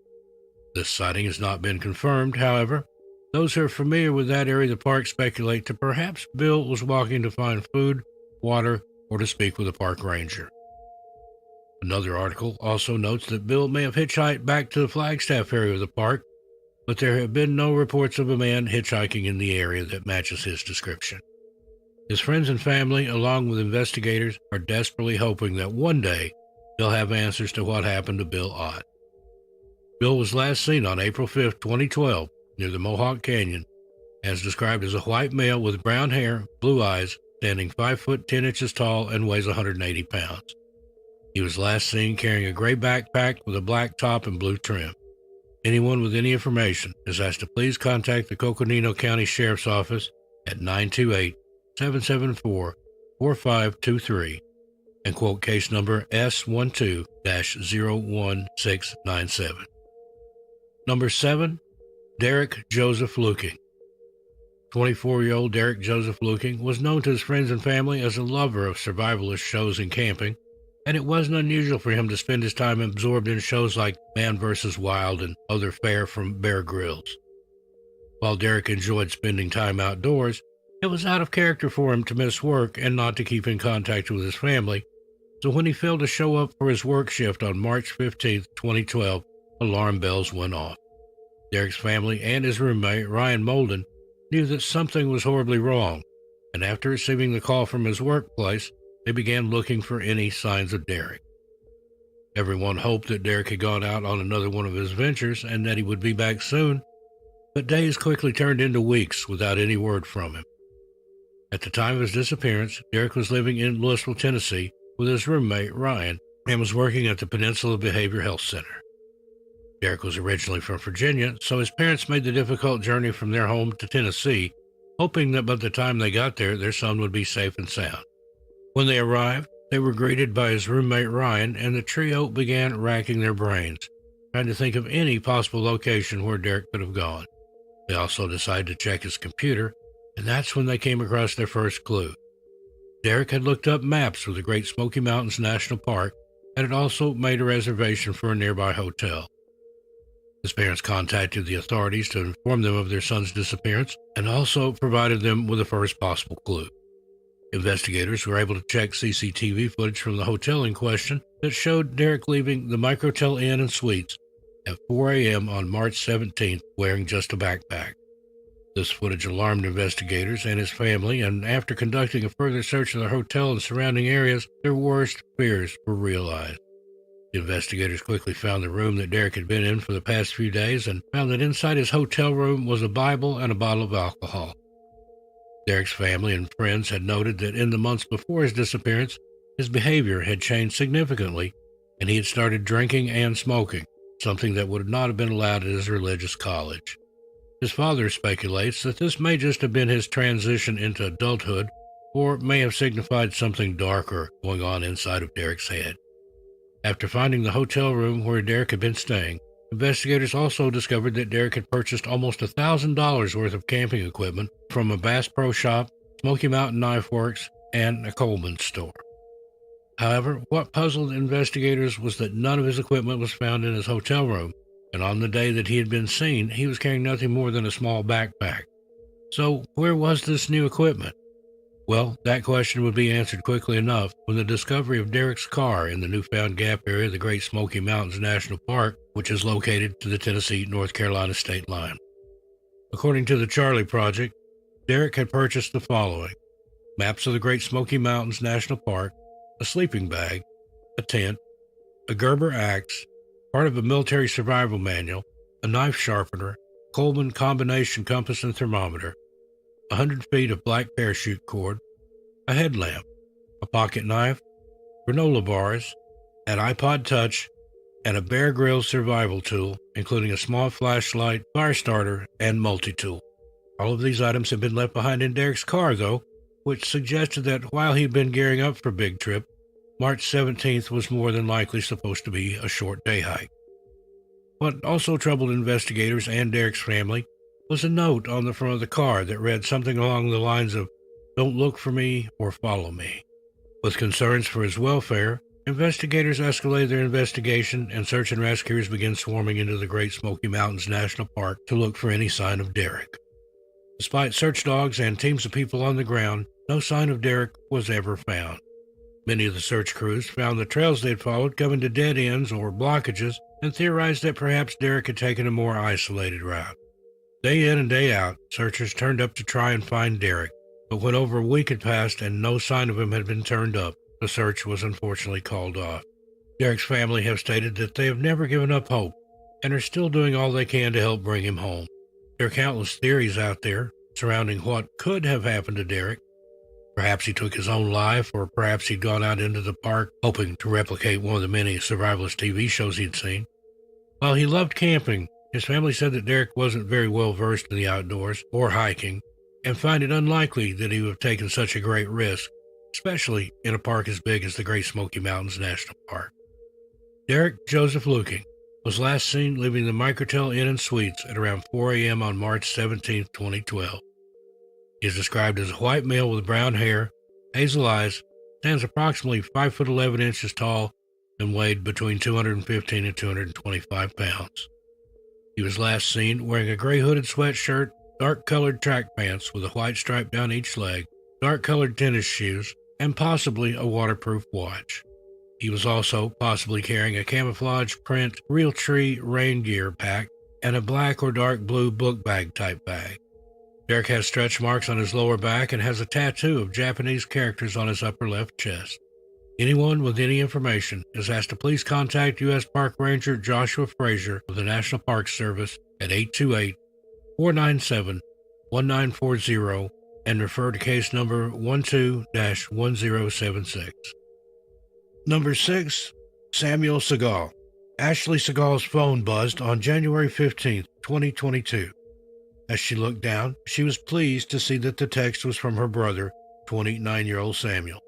This sighting has not been confirmed, however. Those who are familiar with that area of the park speculate that perhaps Bill was walking to find food, water, or to speak with a park ranger. Another article also notes that Bill may have hitchhiked back to the Flagstaff area of the park, but there have been no reports of a man hitchhiking in the area that matches his description. His friends and family, along with investigators, are desperately hoping that one day they'll have answers to what happened to Bill Ott. Bill was last seen on April 5, 2012, near the Mohawk Canyon, as described as a white male with brown hair, blue eyes, standing 5 foot 10 inches tall and weighs 180 pounds. He was last seen carrying a gray backpack with a black top and blue trim. Anyone with any information is asked to please contact the Coconino County Sheriff's Office at 928-774-4523 and quote case number S12-01697. Number 7, Derek Joseph Luking. 24-year-old Derek Joseph Luking was known to his friends and family as a lover of survivalist shows and camping, and it wasn't unusual for him to spend his time absorbed in shows like Man vs. Wild and other fare from Bear Grylls. While Derek enjoyed spending time outdoors, it was out of character for him to miss work and not to keep in contact with his family, so when he failed to show up for his work shift on March 15, 2012, alarm bells went off. Derek's family and his roommate, Ryan Molden, knew that something was horribly wrong, and after receiving the call from his workplace, they began looking for any signs of Derek. Everyone hoped that Derek had gone out on another one of his ventures and that he would be back soon, but days quickly turned into weeks without any word from him. At the time of his disappearance, Derek was living in Louisville, Tennessee, with his roommate, Ryan, and was working at the Peninsula Behavioral Health Center. Derek was originally from Virginia, so his parents made the difficult journey from their home to Tennessee, hoping that by the time they got there, their son would be safe and sound. When they arrived, they were greeted by his roommate Ryan, and the trio began racking their brains, trying to think of any possible location where Derek could have gone. They also decided to check his computer, and that's when they came across their first clue. Derek had looked up maps of the Great Smoky Mountains National Park and had also made a reservation for a nearby hotel. His parents contacted the authorities to inform them of their son's disappearance and also provided them with the first possible clue. Investigators were able to check CCTV footage from the hotel in question that showed Derek leaving the Microtel Inn and Suites at 4 a.m. on March 17th wearing just a backpack. This footage alarmed investigators and his family, and after conducting a further search of the hotel and surrounding areas, their worst fears were realized. The investigators quickly found the room that Derek had been in for the past few days and found that inside his hotel room was a Bible and a bottle of alcohol. Derek's family and friends had noted that in the months before his disappearance, his behavior had changed significantly, and he had started drinking and smoking, something that would not have been allowed at his religious college. His father speculates that this may just have been his transition into adulthood, or may have signified something darker going on inside of Derek's head. After finding the hotel room where Derek had been staying, investigators also discovered that Derek had purchased almost $1,000 worth of camping equipment from a Bass Pro Shop, Smoky Mountain Knife Works, and a Coleman store. However, what puzzled investigators was that none of his equipment was found in his hotel room, and on the day that he had been seen, he was carrying nothing more than a small backpack. So, where was this new equipment? Well, that question would be answered quickly enough when the discovery of Derek's car in the newfound gap area of the Great Smoky Mountains National Park, which is located to the Tennessee-North Carolina state line. According to the Charlie Project, Derek had purchased the following: maps of the Great Smoky Mountains National Park, a sleeping bag, a tent, a Gerber axe, part of a military survival manual, a knife sharpener, Coleman combination compass and thermometer, 100 feet of black parachute cord, a headlamp, a pocket knife, granola bars, an iPod Touch, and a Bear Grylls survival tool, including a small flashlight, fire starter, and multi-tool. All of these items had been left behind in Derek's car, though, which suggested that while he'd been gearing up for Big Trip, March 17th was more than likely supposed to be a short day hike. What also troubled investigators and Derek's family was a note on the front of the car that read something along the lines of, "Don't look for me or follow me." With concerns for his welfare, investigators escalated their investigation, and search and rescuers began swarming into the Great Smoky Mountains National Park to look for any sign of Derek. Despite search dogs and teams of people on the ground, no sign of Derek was ever found. Many of the search crews found the trails they'd followed coming to dead ends or blockages, and theorized that perhaps Derek had taken a more isolated route. Day in and day out, searchers turned up to try and find Derek, but when over a week had passed and no sign of him had been turned up, the search was unfortunately called off. Derek's family have stated that they have never given up hope and are still doing all they can to help bring him home. There are countless theories out there surrounding what could have happened to Derek. Perhaps he took his own life, or perhaps he'd gone out into the park hoping to replicate one of the many survivalist TV shows he'd seen. While he loved camping, his family said that Derek wasn't very well versed in the outdoors or hiking, and find it unlikely that he would have taken such a great risk, especially in a park as big as the Great Smoky Mountains National Park. Derek Joseph Luking was last seen leaving the Microtel Inn and Suites at around 4 a.m. on March 17, 2012. He is described as a white male with brown hair, hazel eyes, stands approximately 5'11" tall, and weighed between 215 and 225 pounds. He was last seen wearing a gray hooded sweatshirt, dark-colored track pants with a white stripe down each leg, dark-colored tennis shoes, and possibly a waterproof watch. He was also possibly carrying a camouflage print Realtree rain gear pack and a black or dark blue book bag type bag. Derek has stretch marks on his lower back and has a tattoo of Japanese characters on his upper left chest. Anyone with any information is asked to please contact U.S. Park Ranger Joshua Frazier of the National Park Service at 828-497-1940 and refer to case number 12-1076. Number 6. Samuel Segal. Ashley Segal's phone buzzed on January 15, 2022. As she looked down, she was pleased to see that the text was from her brother, 29-year-old Samuel.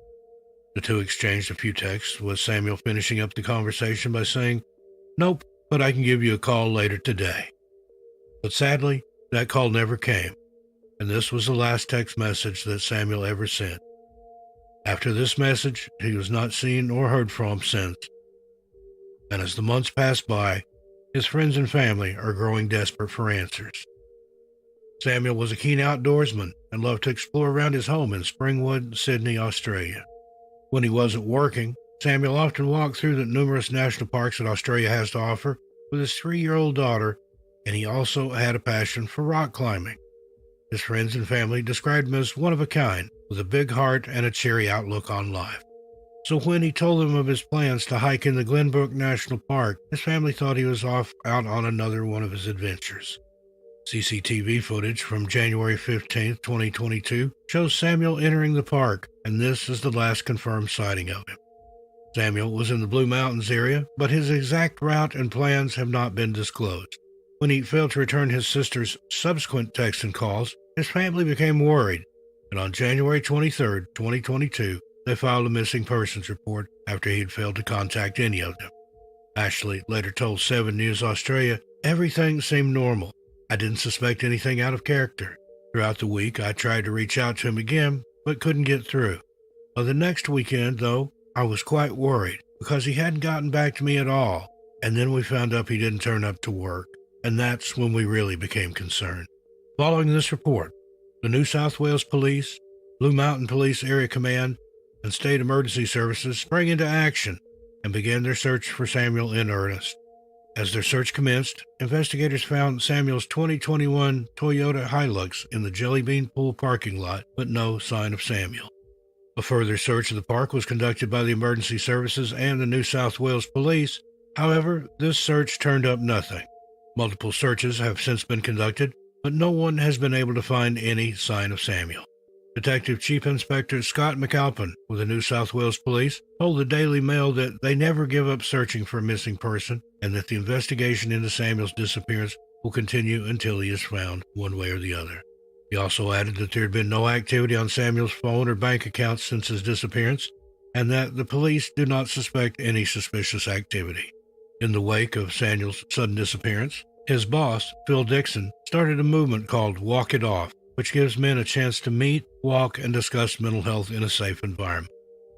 The two exchanged a few texts, with Samuel finishing up the conversation by saying, "Nope, but I can give you a call later today." But sadly, that call never came, and this was the last text message that Samuel ever sent. After this message, he was not seen or heard from since. And as the months pass by, his friends and family are growing desperate for answers. Samuel was a keen outdoorsman and loved to explore around his home in Springwood, Sydney, Australia. When he wasn't working, Samuel often walked through the numerous national parks that Australia has to offer with his 3-year-old daughter, and he also had a passion for rock climbing. His friends and family described him as one of a kind, with a big heart and a cheery outlook on life. So when he told them of his plans to hike in the Glenbrook National Park, his family thought he was off out on another one of his adventures. CCTV footage from January 15, 2022 shows Samuel entering the park, and this is the last confirmed sighting of him. Samuel was in the Blue Mountains area, but his exact route and plans have not been disclosed. When he failed to return his sister's subsequent texts and calls, his family became worried, and on January 23, 2022, they filed a missing persons report after he had failed to contact any of them. Ashley later told 7 News Australia, "Everything seemed normal. I didn't suspect anything out of character. Throughout the week, I tried to reach out to him again, but couldn't get through. By the next weekend, though, I was quite worried because he hadn't gotten back to me at all, and then we found out he didn't turn up to work, and that's when we really became concerned." Following this report, the New South Wales Police, Blue Mountain Police Area Command, and State Emergency Services sprang into action and began their search for Samuel in earnest. As their search commenced, investigators found Samuel's 2021 Toyota Hilux in the Jelly Bean Pool parking lot, but no sign of Samuel. A further search of the park was conducted by the Emergency Services and the New South Wales Police. However, this search turned up nothing. Multiple searches have since been conducted, but no one has been able to find any sign of Samuel. Detective Chief Inspector Scott Makapa with the New South Wales Police told the Daily Mail that they never give up searching for a missing person and that the investigation into Samuel's disappearance will continue until he is found, one way or the other. He also added that there had been no activity on Samuel's phone or bank accounts since his disappearance, and that the police do not suspect any suspicious activity. In the wake of Samuel's sudden disappearance, his boss, Phil Dixon, started a movement called Walk It Off, which gives men a chance to meet, walk, and discuss mental health in a safe environment.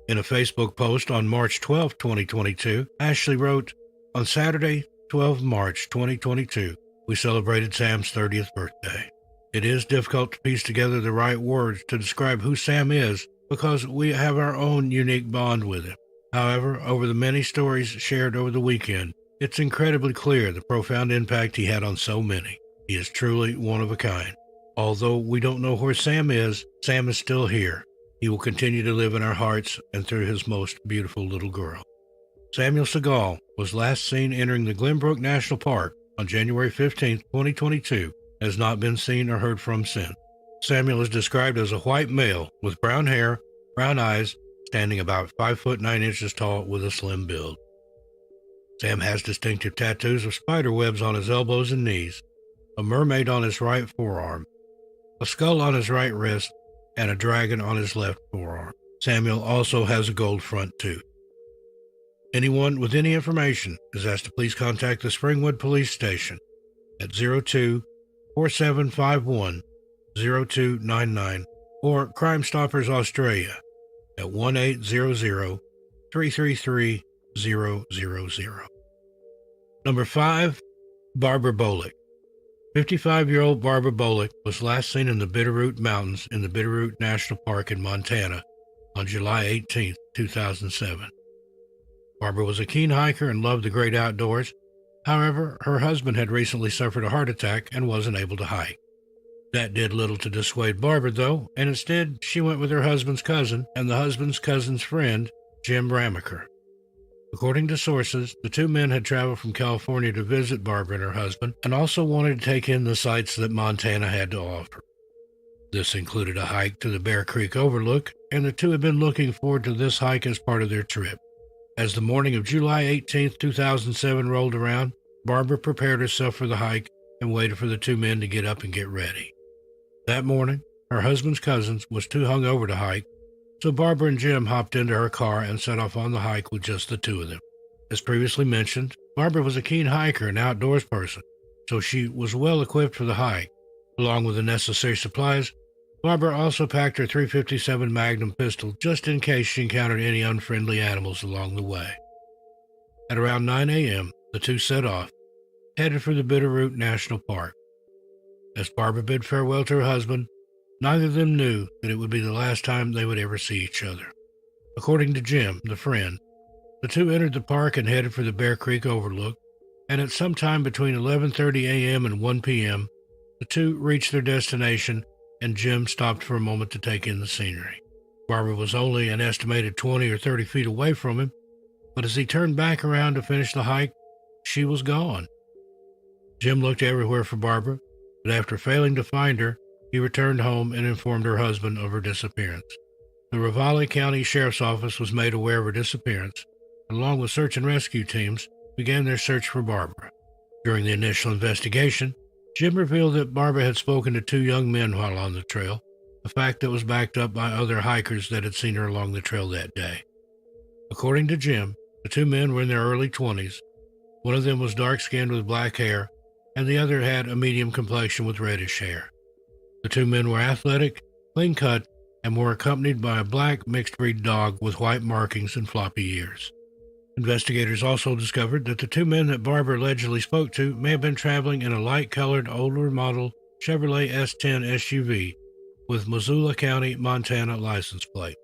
In a Facebook post on March 12, 2022, Ashley wrote, "On Saturday, 12 March 2022, we celebrated Sam's 30th birthday. It is difficult to piece together the right words to describe who Sam is because we have our own unique bond with him. However, over the many stories shared over the weekend, it's incredibly clear the profound impact he had on so many. He is truly one of a kind. Although we don't know where Sam is still here. He will continue to live in our hearts and through his most beautiful little girl." Samuel Segal was last seen entering the Glenbrook National Park on January 15, 2022, and has not been seen or heard from since. Samuel is described as a white male with brown hair, brown eyes, standing about 5 foot 9 inches tall with a slim build. Sam has distinctive tattoos of spider webs on his elbows and knees, a mermaid on his right forearm, a skull on his right wrist, and a dragon on his left forearm. Samuel also has a gold front tooth. Anyone with any information is asked to please contact the Springwood Police Station at 02-4751-0299 or Crime Stoppers Australia at 1-800-333-000. Number 5, Barbara Bolick. 55-year-old Barbara Bolick was last seen in the Bitterroot Mountains in the Bitterroot National Park in Montana on July 18, 2007. Barbara was a keen hiker and loved the great outdoors. However, her husband had recently suffered a heart attack and wasn't able to hike. That did little to dissuade Barbara, though, and instead she went with her husband's cousin and the husband's cousin's friend, Jim Ramaker. According to sources, the two men had traveled from California to visit Barbara and her husband and also wanted to take in the sights that Montana had to offer. This included a hike to the Bear Creek Overlook, and the two had been looking forward to this hike as part of their trip. As the morning of July 18, 2007 rolled around, Barbara prepared herself for the hike and waited for the two men to get up and get ready. That morning, her husband's cousin was too hungover to hike, so Barbara and Jim hopped into her car and set off on the hike with just the two of them. As previously mentioned, Barbara was a keen hiker and outdoors person, so she was well equipped for the hike. Along with the necessary supplies, Barbara also packed her .357 Magnum pistol just in case she encountered any unfriendly animals along the way. At around 9 a.m., the two set off, headed for the Bitterroot National Park. As Barbara bid farewell to her husband, neither of them knew that it would be the last time they would ever see each other. According to Jim, the friend, the two entered the park and headed for the Bear Creek Overlook, and at some time between 11:30 a.m. and 1 p.m., the two reached their destination, and Jim stopped for a moment to take in the scenery. Barbara was only an estimated 20 or 30 feet away from him, but as he turned back around to finish the hike, she was gone. Jim looked everywhere for Barbara, but after failing to find her, he returned home and informed her husband of her disappearance. The Ravalli County Sheriff's Office was made aware of her disappearance, and along with search and rescue teams, began their search for Barbara. During the initial investigation, Jim revealed that Barbara had spoken to 2 young men while on the trail, a fact that was backed up by other hikers that had seen her along the trail that day. According to Jim, the 2 men were in their early 20s. One of them was dark-skinned with black hair, and the other had a medium complexion with reddish hair. The 2 men were athletic, clean-cut, and were accompanied by a black mixed-breed dog with white markings and floppy ears. Investigators also discovered that the 2 men that Barbara allegedly spoke to may have been traveling in a light-colored, older model Chevrolet S10 SUV with Missoula County, Montana license plate.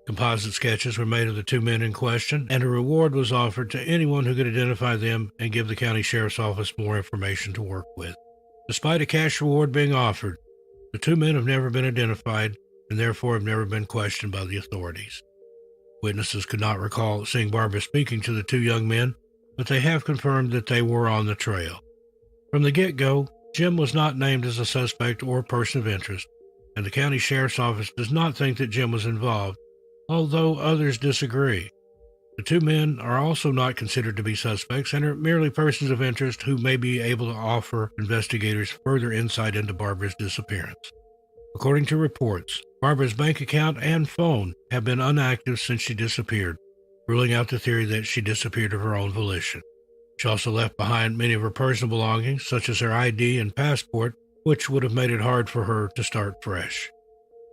Composite sketches were made of the 2 men in question, and a reward was offered to anyone who could identify them and give the county sheriff's office more information to work with. Despite a cash reward being offered, the 2 men have never been identified and therefore have never been questioned by the authorities. Witnesses could not recall seeing Barbara speaking to the 2 young men, but they have confirmed that they were on the trail. From the get-go, Jim was not named as a suspect or person of interest, and the county sheriff's office does not think that Jim was involved, although others disagree. The 2 men are also not considered to be suspects and are merely persons of interest who may be able to offer investigators further insight into Barbara's disappearance. According to reports, Barbara's bank account and phone have been inactive since she disappeared, ruling out the theory that she disappeared of her own volition. She also left behind many of her personal belongings, such as her ID and passport, which would have made it hard for her to start fresh.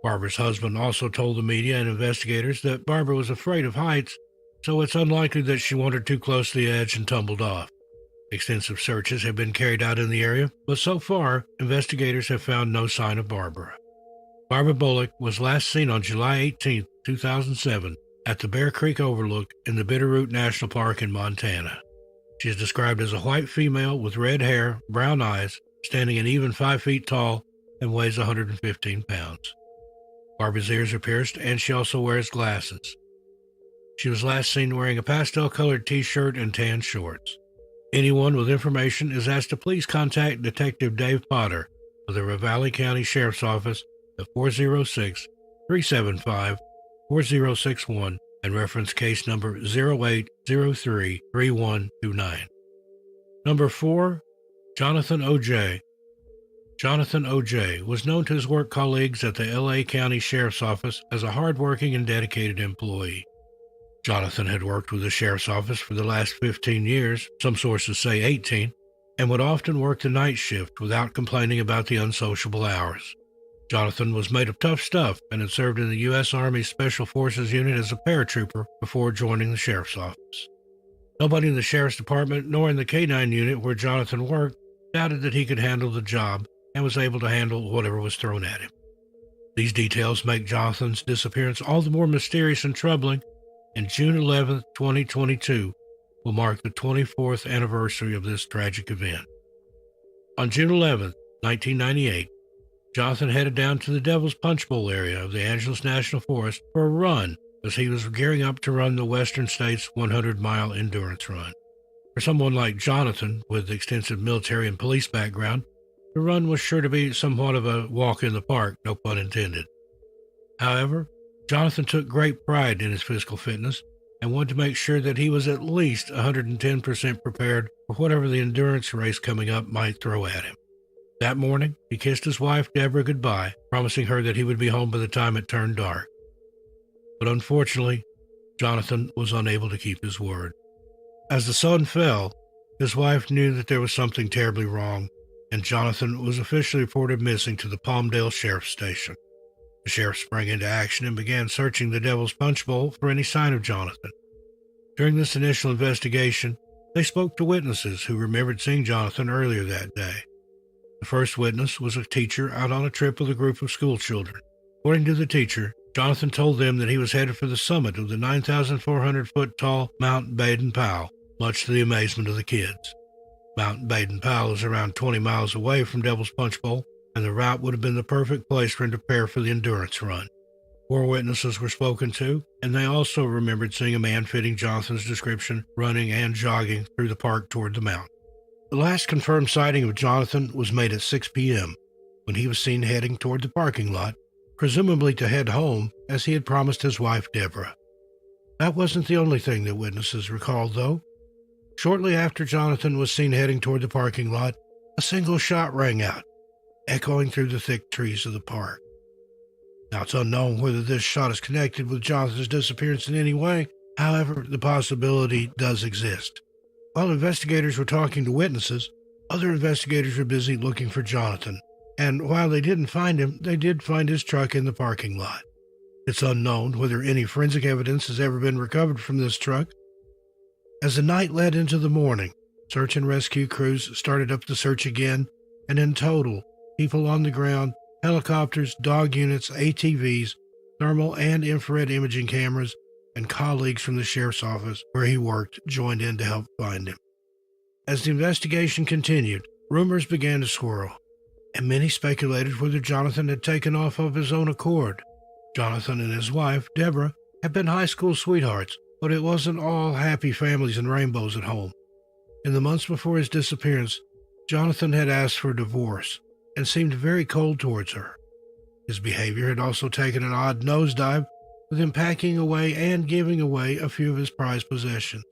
Barbara's husband also told the media and investigators that Barbara was afraid of heights, so it's unlikely that she wandered too close to the edge and tumbled off. Extensive searches have been carried out in the area, but so far, investigators have found no sign of Barbara. Barbara Bullock was last seen on July 18, 2007, at the Bear Creek Overlook in the Bitterroot National Park in Montana. She is described as a white female with red hair, brown eyes, standing an even 5 feet tall, and weighs 115 pounds. Barbara's ears are pierced, and she also wears glasses. She was last seen wearing a pastel-colored t-shirt and tan shorts. Anyone with information is asked to please contact Detective Dave Potter of the Ravalli County Sheriff's Office at 406-375-4061 and reference case number 08033129. Number 4, Jonathan O.J. Jonathan O.J. was known to his work colleagues at the L.A. County Sheriff's Office as a hardworking and dedicated employee. Jonathan had worked with the Sheriff's Office for the last 15 years, some sources say 18, and would often work the night shift without complaining about the unsociable hours. Jonathan was made of tough stuff and had served in the U.S. Army Special Forces unit as a paratrooper before joining the Sheriff's Office. Nobody in the Sheriff's Department nor in the K-9 unit where Jonathan worked doubted that he could handle the job and was able to handle whatever was thrown at him. These details make Jonathan's disappearance all the more mysterious and troubling, and June 11, 2022 will mark the 24th anniversary of this tragic event. On June 11, 1998, Jonathan headed down to the Devil's Punch Bowl area of the Angeles National Forest for a run as he was gearing up to run the Western States 100-mile endurance run. For someone like Jonathan, with extensive military and police background, the run was sure to be somewhat of a walk in the park, no pun intended. However, Jonathan took great pride in his physical fitness and wanted to make sure that he was at least 110% prepared for whatever the endurance race coming up might throw at him. That morning, he kissed his wife, Deborah, goodbye, promising her that he would be home by the time it turned dark. But unfortunately, Jonathan was unable to keep his word. As the sun fell, his wife knew that there was something terribly wrong, and Jonathan was officially reported missing to the Palmdale Sheriff's Station. The sheriff sprang into action and began searching the Devil's Punch Bowl for any sign of Jonathan. During this initial investigation, they spoke to witnesses who remembered seeing Jonathan earlier that day. The first witness was a teacher out on a trip with a group of school children. According to the teacher, Jonathan told them that he was headed for the summit of the 9,400-foot-tall Mount Baden-Powell, much to the amazement of the kids. Mount Baden-Powell is around 20 miles away from Devil's Punch Bowl, and the route would have been the perfect place for him to prepare for the endurance run. 4 witnesses were spoken to, and they also remembered seeing a man fitting Jonathan's description running and jogging through the park toward the mountain. The last confirmed sighting of Jonathan was made at 6 p.m. when he was seen heading toward the parking lot, presumably to head home as he had promised his wife Deborah. That wasn't the only thing that witnesses recalled, though. Shortly after Jonathan was seen heading toward the parking lot, a single shot rang out, echoing through the thick trees of the park. Now, it's unknown whether this shot is connected with Jonathan's disappearance in any way. However, the possibility does exist. While investigators were talking to witnesses, other investigators were busy looking for Jonathan, and while they didn't find him, they did find his truck in the parking lot. It's unknown whether any forensic evidence has ever been recovered from this truck. As the night led into the morning, search and rescue crews started up the search again, and in total, people on the ground, helicopters, dog units, ATVs, thermal and infrared imaging cameras, and colleagues from the sheriff's office where he worked joined in to help find him. As the investigation continued, rumors began to swirl, and many speculated whether Jonathan had taken off of his own accord. Jonathan and his wife, Deborah, had been high school sweethearts, but it wasn't all happy families and rainbows at home. In the months before his disappearance, Jonathan had asked for a divorce and seemed very cold towards her. His behavior had also taken an odd nosedive, with him packing away and giving away a few of his prized possessions.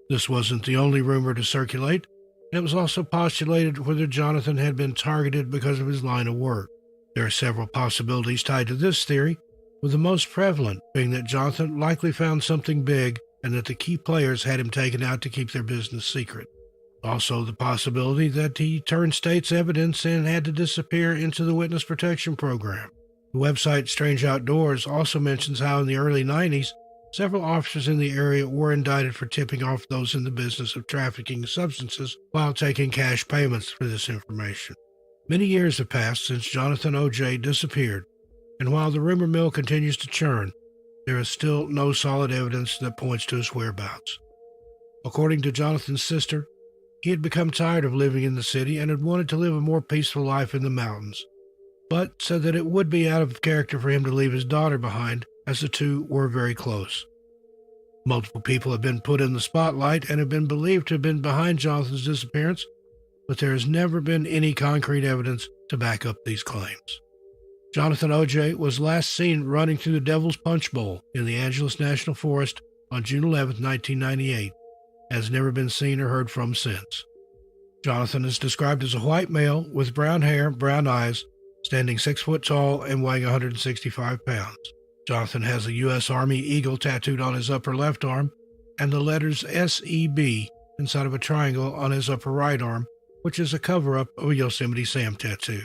This wasn't the only rumor to circulate, and it was also postulated whether Jonathan had been targeted because of his line of work. There are several possibilities tied to this theory, with the most prevalent being that Jonathan likely found something big and that the key players had him taken out to keep their business secret. Also, the possibility that he turned state's evidence and had to disappear into the witness protection program. The website Strange Outdoors also mentions how in the early 90s, several officers in the area were indicted for tipping off those in the business of trafficking substances while taking cash payments for this information. Many years have passed since Jonathan O.J. disappeared, and while the rumor mill continues to churn, there is still no solid evidence that points to his whereabouts. According to Jonathan's sister, he had become tired of living in the city and had wanted to live a more peaceful life in the mountains, but said that it would be out of character for him to leave his daughter behind, as the two were very close. Multiple people have been put in the spotlight and have been believed to have been behind Jonathan's disappearance, but there has never been any concrete evidence to back up these claims. Jonathan O.J. was last seen running through the Devil's Punch Bowl in the Angeles National Forest on June 11, 1998, and has never been seen or heard from since. Jonathan is described as a white male with brown hair, brown eyes, standing 6 foot tall and weighing 165 pounds. Jonathan has a U.S. Army eagle tattooed on his upper left arm and the letters S.E.B. inside of a triangle on his upper right arm, which is a cover-up of a Yosemite Sam tattoo.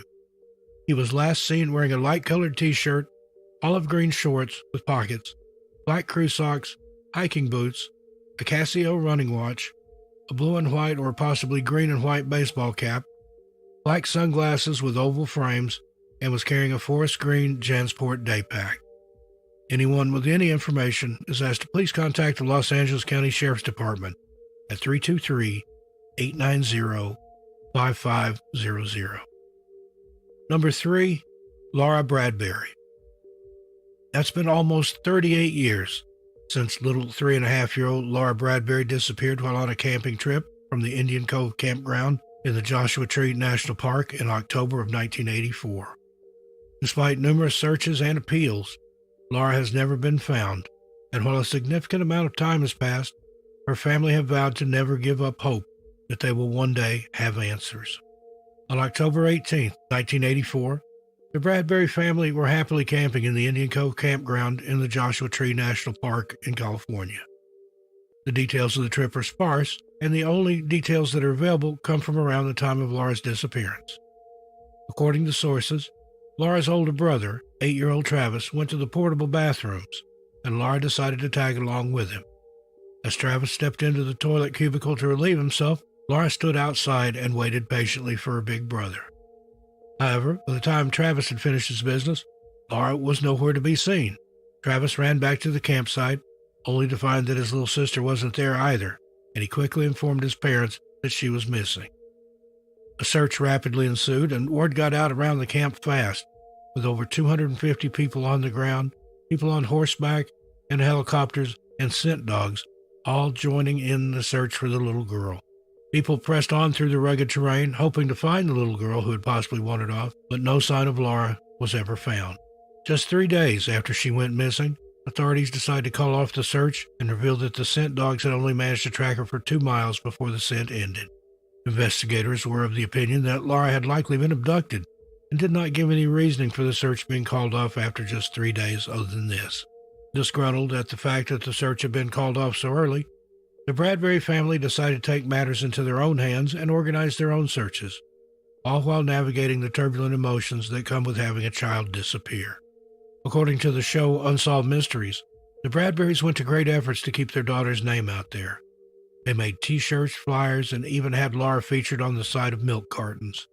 He was last seen wearing a light-colored t-shirt, olive green shorts with pockets, black crew socks, hiking boots, a Casio running watch, a blue and white or possibly green and white baseball cap, black sunglasses with oval frames, and was carrying a forest green Jansport day pack. Anyone with any information is asked to please contact the Los Angeles County Sheriff's Department at 323-890-5500. Number 3, Laura Bradbury. That's been almost 38 years since little 3.5-year-old Laura Bradbury disappeared while on a camping trip from the Indian Cove campground in the Joshua Tree National Park in October of 1984. Despite numerous searches and appeals, Laura has never been found, and while a significant amount of time has passed, her family have vowed to never give up hope that they will one day have answers. On October 18, 1984, the Bradbury family were happily camping in the Indian Cove campground in the Joshua Tree National Park in California. The details of the trip are sparse, and the only details that are available come from around the time of Laura's disappearance. According to sources, Laura's older brother, 8-year-old Travis, went to the portable bathrooms, and Laura decided to tag along with him. As Travis stepped into the toilet cubicle to relieve himself, Laura stood outside and waited patiently for her big brother. However, by the time Travis had finished his business, Laura was nowhere to be seen. Travis ran back to the campsite, only to find that his little sister wasn't there either, and he quickly informed his parents that she was missing. A search rapidly ensued, and word got out around the camp fast, with over 250 people on the ground, people on horseback, and helicopters and scent dogs, all joining in the search for the little girl. People pressed on through the rugged terrain, hoping to find the little girl who had possibly wandered off, but no sign of Laura was ever found. Just 3 days after she went missing, authorities decided to call off the search and revealed that the scent dogs had only managed to track her for 2 miles before the scent ended. Investigators were of the opinion that Laura had likely been abducted and did not give any reasoning for the search being called off after just 3 days other than this. Disgruntled at the fact that the search had been called off so early, the Bradbury family decided to take matters into their own hands and organize their own searches, all while navigating the turbulent emotions that come with having a child disappear. According to the show Unsolved Mysteries, the Bradburys went to great efforts to keep their daughter's name out there. They made t-shirts, flyers, and even had Laura featured on the side of milk cartons.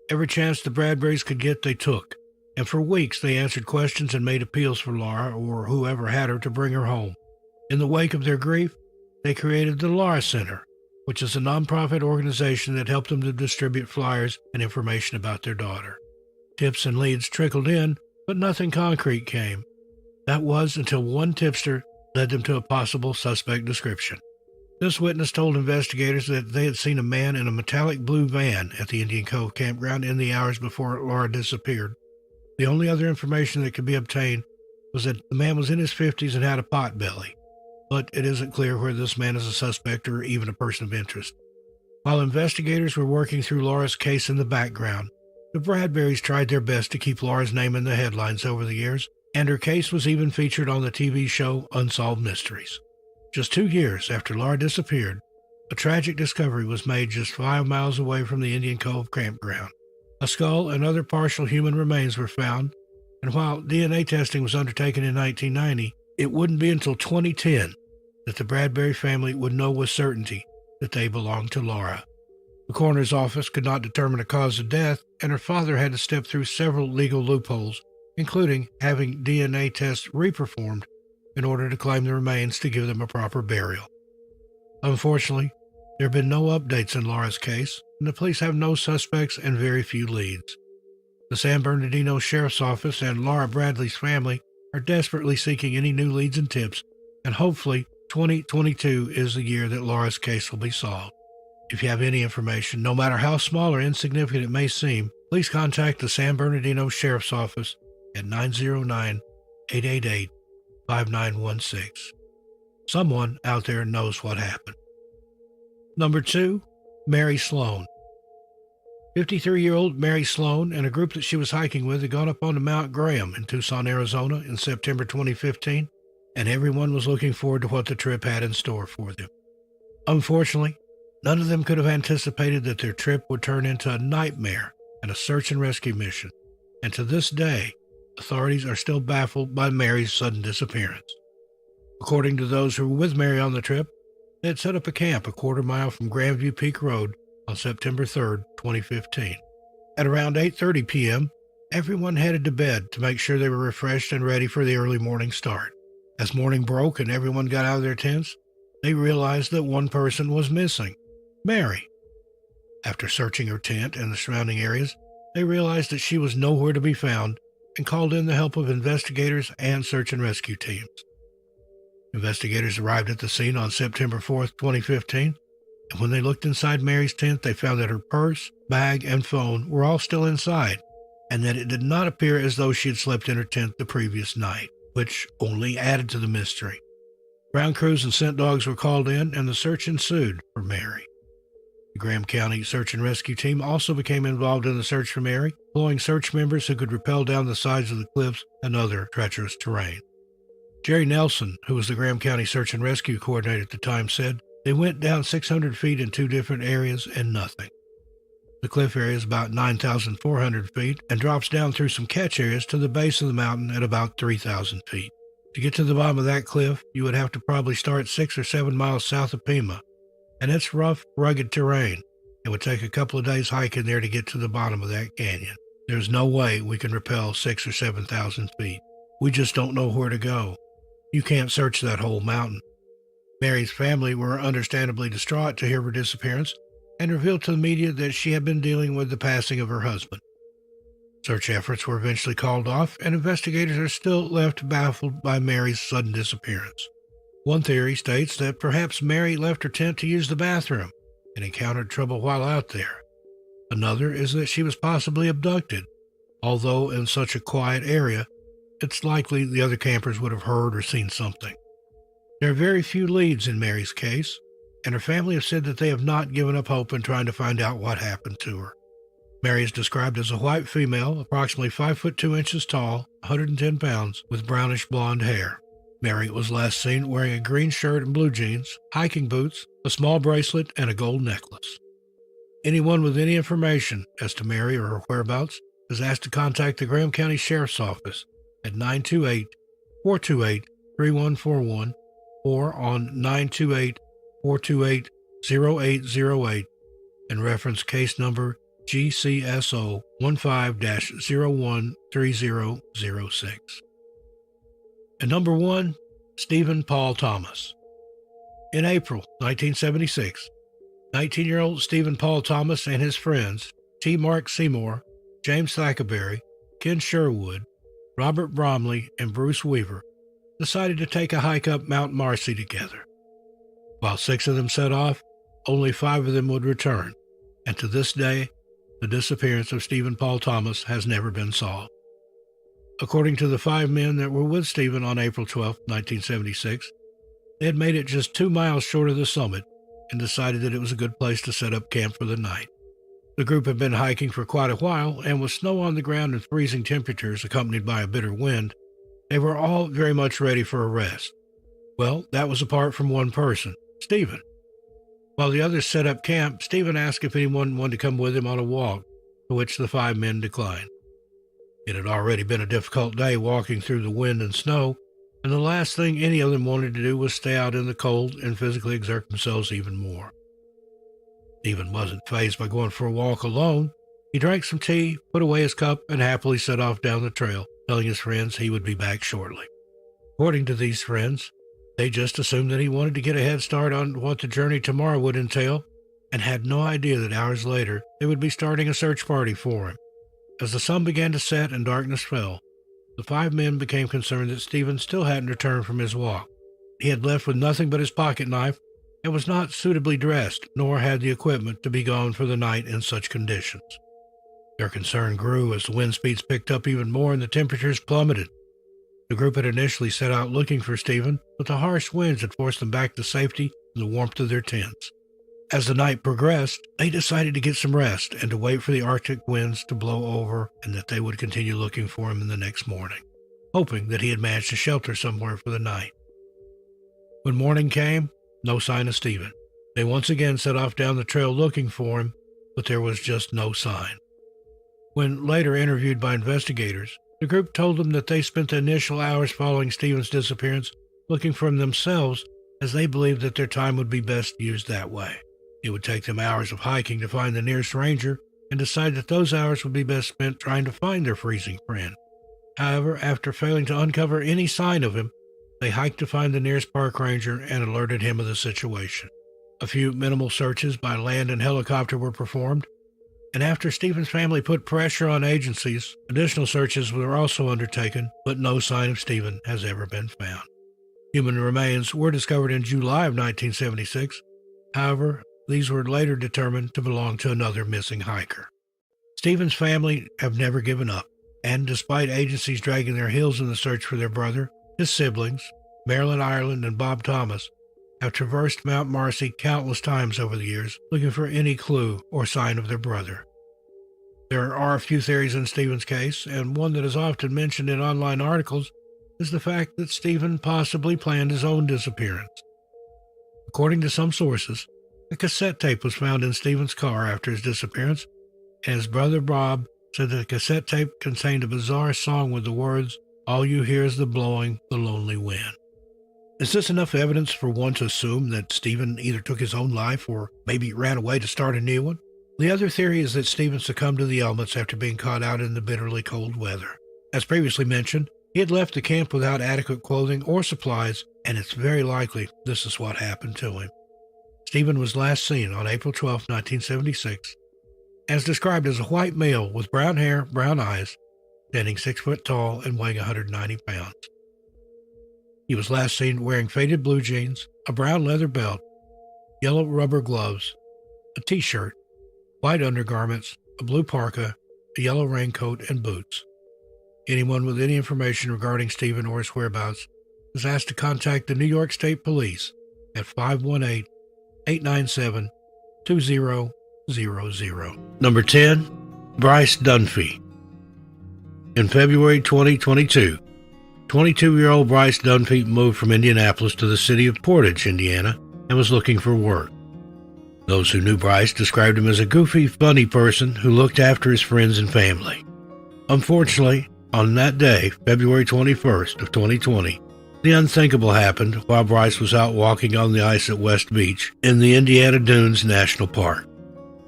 Every chance the Bradburys could get, they took, and for weeks they answered questions and made appeals for Laura or whoever had her to bring her home. In the wake of their grief, they created the Laura Center, which is a nonprofit organization that helped them to distribute flyers and information about their daughter. Tips and leads trickled in, but nothing concrete came. That was until one tipster led them to a possible suspect description. This witness told investigators that they had seen a man in a metallic blue van at the Indian Cove campground in the hours before Laura disappeared. The only other information that could be obtained was that the man was in his 50s and had a pot belly, but it isn't clear whether this man is a suspect or even a person of interest. While investigators were working through Laura's case in the background, the Bradburys tried their best to keep Laura's name in the headlines over the years, and her case was even featured on the TV show Unsolved Mysteries. Just 2 years after Laura disappeared, a tragic discovery was made just 5 miles away from the Indian Cove campground. A skull and other partial human remains were found, and while DNA testing was undertaken in 1990, it wouldn't be until 2010 that the Bradbury family would know with certainty that they belonged to Laura. The coroner's office could not determine a cause of death, and her father had to step through several legal loopholes, including having DNA tests reperformed in order to claim the remains to give them a proper burial. Unfortunately, there have been no updates in Laura's case, and the police have no suspects and very few leads. The San Bernardino Sheriff's Office and Laura Bradley's family are desperately seeking any new leads and tips, and hopefully 2022 is the year that Laura's case will be solved. If you have any information, no matter how small or insignificant it may seem, please contact the San Bernardino Sheriff's Office at 909-888-5916. Someone out there knows what happened. Number 2, Mary Sloan. 53-year-old Mary Sloan and a group that she was hiking with had gone up onto Mount Graham in Tucson, Arizona in September 2015, and everyone was looking forward to what the trip had in store for them. Unfortunately, none of them could have anticipated that their trip would turn into a nightmare and a search and rescue mission, and to this day, authorities are still baffled by Mary's sudden disappearance. According to those who were with Mary on the trip, they had set up a camp a quarter mile from Grandview Peak Road on September 3, 2015. At around 8:30 p.m., everyone headed to bed to make sure they were refreshed and ready for the early morning start. As morning broke and everyone got out of their tents, they realized that one person was missing, Mary. After searching her tent and the surrounding areas, they realized that she was nowhere to be found and called in the help of investigators and search and rescue teams. Investigators arrived at the scene on September 4, 2015, and when they looked inside Mary's tent, they found that her purse, bag, and phone were all still inside, and that it did not appear as though she had slept in her tent the previous night, which only added to the mystery. Ground crews and scent dogs were called in, and the search ensued for Mary. The Graham County Search and Rescue Team also became involved in the search for Mary, employing search members who could rappel down the sides of the cliffs and other treacherous terrain. Jerry Nelson, who was the Graham County Search and Rescue Coordinator at the time, said, "They went down 600 feet in 2 different areas and nothing. The cliff area is about 9,400 feet and drops down through some catch areas to the base of the mountain at about 3,000 feet. To get to the bottom of that cliff, you would have to probably start 6 or 7 miles south of Pima, and it's rough, rugged terrain. It would take a couple of days hiking there to get to the bottom of that canyon. There's no way we can rappel 6,000 or 7,000 feet. We just don't know where to go. You can't search that whole mountain." Mary's family were understandably distraught to hear her disappearance and revealed to the media that she had been dealing with the passing of her husband. Search efforts were eventually called off, and investigators are still left baffled by Mary's sudden disappearance. One theory states that perhaps Mary left her tent to use the bathroom, and encountered trouble while out there. Another is that she was possibly abducted, although in such a quiet area, it's likely the other campers would have heard or seen something. There are very few leads in Mary's case, and her family have said that they have not given up hope in trying to find out what happened to her. Mary is described as a white female, approximately 5 foot 2 inches tall, 110 pounds, with brownish blonde hair. Mary was last seen wearing a green shirt and blue jeans, hiking boots, a small bracelet, and a gold necklace. Anyone with any information as to Mary or her whereabouts is asked to contact the Graham County Sheriff's Office at 928-428-3141 or on 928-428-0808 and reference case number GCSO 15-013006. And number 1, Stephen Paul Thomas. In April 1976, 19-year-old Stephen Paul Thomas and his friends, T. Mark Seymour, James Thackerberry, Ken Sherwood, Robert Bromley, and Bruce Weaver, decided to take a hike up Mount Marcy together. While 6 of them set off, only 5 of them would return, and to this day, the disappearance of Stephen Paul Thomas has never been solved. According to the 5 men that were with Stephen on April 12, 1976, they had made it just 2 miles short of the summit and decided that it was a good place to set up camp for the night. The group had been hiking for quite a while, and with snow on the ground and freezing temperatures accompanied by a bitter wind, they were all very much ready for a rest. Well, that was apart from one person, Stephen. While the others set up camp, Stephen asked if anyone wanted to come with him on a walk, to which the 5 men declined. It had already been a difficult day walking through the wind and snow, and the last thing any of them wanted to do was stay out in the cold and physically exert themselves even more. Stephen wasn't fazed by going for a walk alone. He drank some tea, put away his cup, and happily set off down the trail, telling his friends he would be back shortly. According to these friends, they just assumed that he wanted to get a head start on what the journey tomorrow would entail, and had no idea that hours later they would be starting a search party for him. As the sun began to set and darkness fell, the 5 men became concerned that Stephen still hadn't returned from his walk. He had left with nothing but his pocket knife and was not suitably dressed, nor had the equipment to be gone for the night in such conditions. Their concern grew as the wind speeds picked up even more and the temperatures plummeted. The group had initially set out looking for Stephen, but the harsh winds had forced them back to safety in the warmth of their tents. As the night progressed, they decided to get some rest and to wait for the Arctic winds to blow over and that they would continue looking for him in the next morning, hoping that he had managed to shelter somewhere for the night. When morning came, no sign of Stephen. They once again set off down the trail looking for him, but there was just no sign. When later interviewed by investigators, the group told them that they spent the initial hours following Stephen's disappearance looking for him themselves, as they believed that their time would be best used that way. It would take them hours of hiking to find the nearest ranger and decide that those hours would be best spent trying to find their freezing friend. However, after failing to uncover any sign of him, they hiked to find the nearest park ranger and alerted him of the situation. A few minimal searches by land and helicopter were performed, and after Stephen's family put pressure on agencies, additional searches were also undertaken, but no sign of Stephen has ever been found. Human remains were discovered in July of 1976. However, these were later determined to belong to another missing hiker. Stephen's family have never given up, and despite agencies dragging their heels in the search for their brother, his siblings, Marilyn Ireland and Bob Thomas, have traversed Mount Marcy countless times over the years looking for any clue or sign of their brother. There are a few theories in Stephen's case, and one that is often mentioned in online articles is the fact that Stephen possibly planned his own disappearance. According to some sources, a cassette tape was found in Stephen's car after his disappearance, and his brother Bob said that the cassette tape contained a bizarre song with the words, "All you hear is the blowing, the lonely wind." Is this enough evidence for one to assume that Stephen either took his own life or maybe ran away to start a new one? The other theory is that Stephen succumbed to the elements after being caught out in the bitterly cold weather. As previously mentioned, he had left the camp without adequate clothing or supplies, and it's very likely this is what happened to him. Stephen was last seen on April 12, 1976, as described as a white male with brown hair, brown eyes, standing 6 foot tall and weighing 190 pounds. He was last seen wearing faded blue jeans, a brown leather belt, yellow rubber gloves, a t-shirt, white undergarments, a blue parka, a yellow raincoat, and boots. Anyone with any information regarding Stephen or his whereabouts is asked to contact the New York State Police at 518-897-2000. Number 10, Bryce Dunphy. In February 2022, 22-year-old Bryce Dunphy moved from Indianapolis to the city of Portage, Indiana, and was looking for work. Those who knew Bryce described him as a goofy, funny person who looked after his friends and family. Unfortunately, on that day, February 21st of 2020, the unthinkable happened while Bryce was out walking on the ice at West Beach in the Indiana Dunes National Park.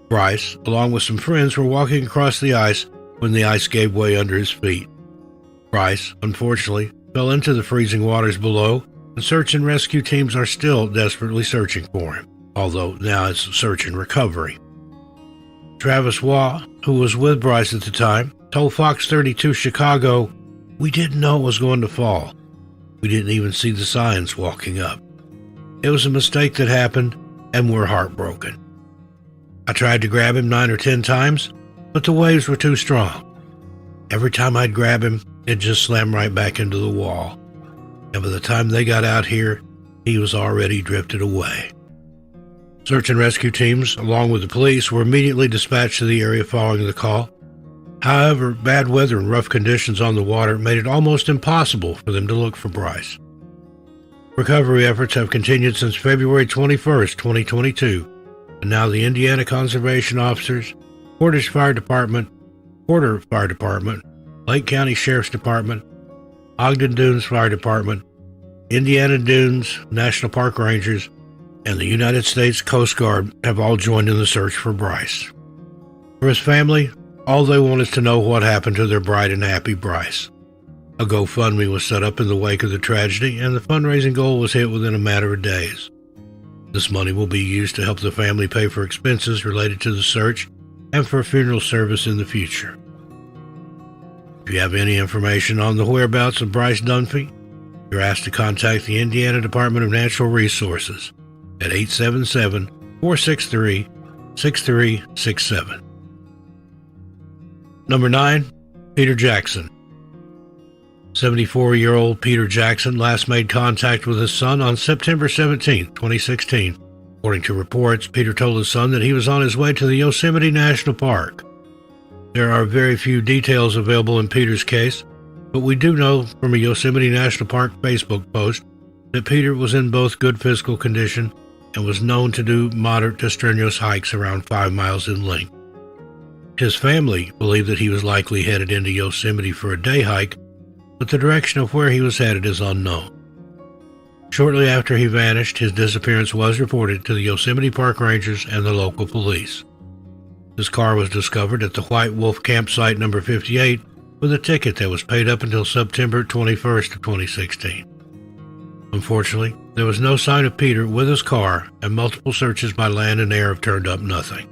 Bryce, along with some friends, were walking across the ice when the ice gave way under his feet. Bryce, unfortunately, fell into the freezing waters below, and search and rescue teams are still desperately searching for him, although now it's search and recovery. Travis Waugh, who was with Bryce at the time, told Fox 32 Chicago, "We didn't know it was going to fall. We didn't even see the signs walking up. It was a mistake that happened, and we're heartbroken. I tried to grab him 9 or 10 times, but the waves were too strong. Every time I'd grab him, it just slammed right back into the wall. And by the time they got out here, he was already drifted away." Search and rescue teams, along with the police, were immediately dispatched to the area following the call. However, bad weather and rough conditions on the water made it almost impossible for them to look for Bryce. Recovery efforts have continued since February 21st, 2022, and now the Indiana Conservation Officers, Portage Fire Department, Porter Fire Department, Lake County Sheriff's Department, Ogden Dunes Fire Department, Indiana Dunes National Park Rangers, and the United States Coast Guard have all joined in the search for Bryce. For his family, all they want is to know what happened to their bright and happy Bryce. A GoFundMe was set up in the wake of the tragedy, and the fundraising goal was hit within a matter of days. This money will be used to help the family pay for expenses related to the search and for a funeral service in the future. If you have any information on the whereabouts of Bryce Dunphy, you're asked to contact the Indiana Department of Natural Resources at 877-463-6367. Number 9, Peter Jackson. 74-year-old Peter Jackson last made contact with his son on September 17, 2016. According to reports, Peter told his son that he was on his way to the Yosemite National Park. There are very few details available in Peter's case, but we do know from a Yosemite National Park Facebook post that Peter was in both good physical condition and was known to do moderate to strenuous hikes around 5 miles in length. His family believed that he was likely headed into Yosemite for a day hike, but the direction of where he was headed is unknown. Shortly after he vanished, his disappearance was reported to the Yosemite Park Rangers and the local police. His car was discovered at the White Wolf campsite number 58 with a ticket that was paid up until September 21st of 2016. Unfortunately, there was no sign of Peter with his car, and multiple searches by land and air have turned up nothing.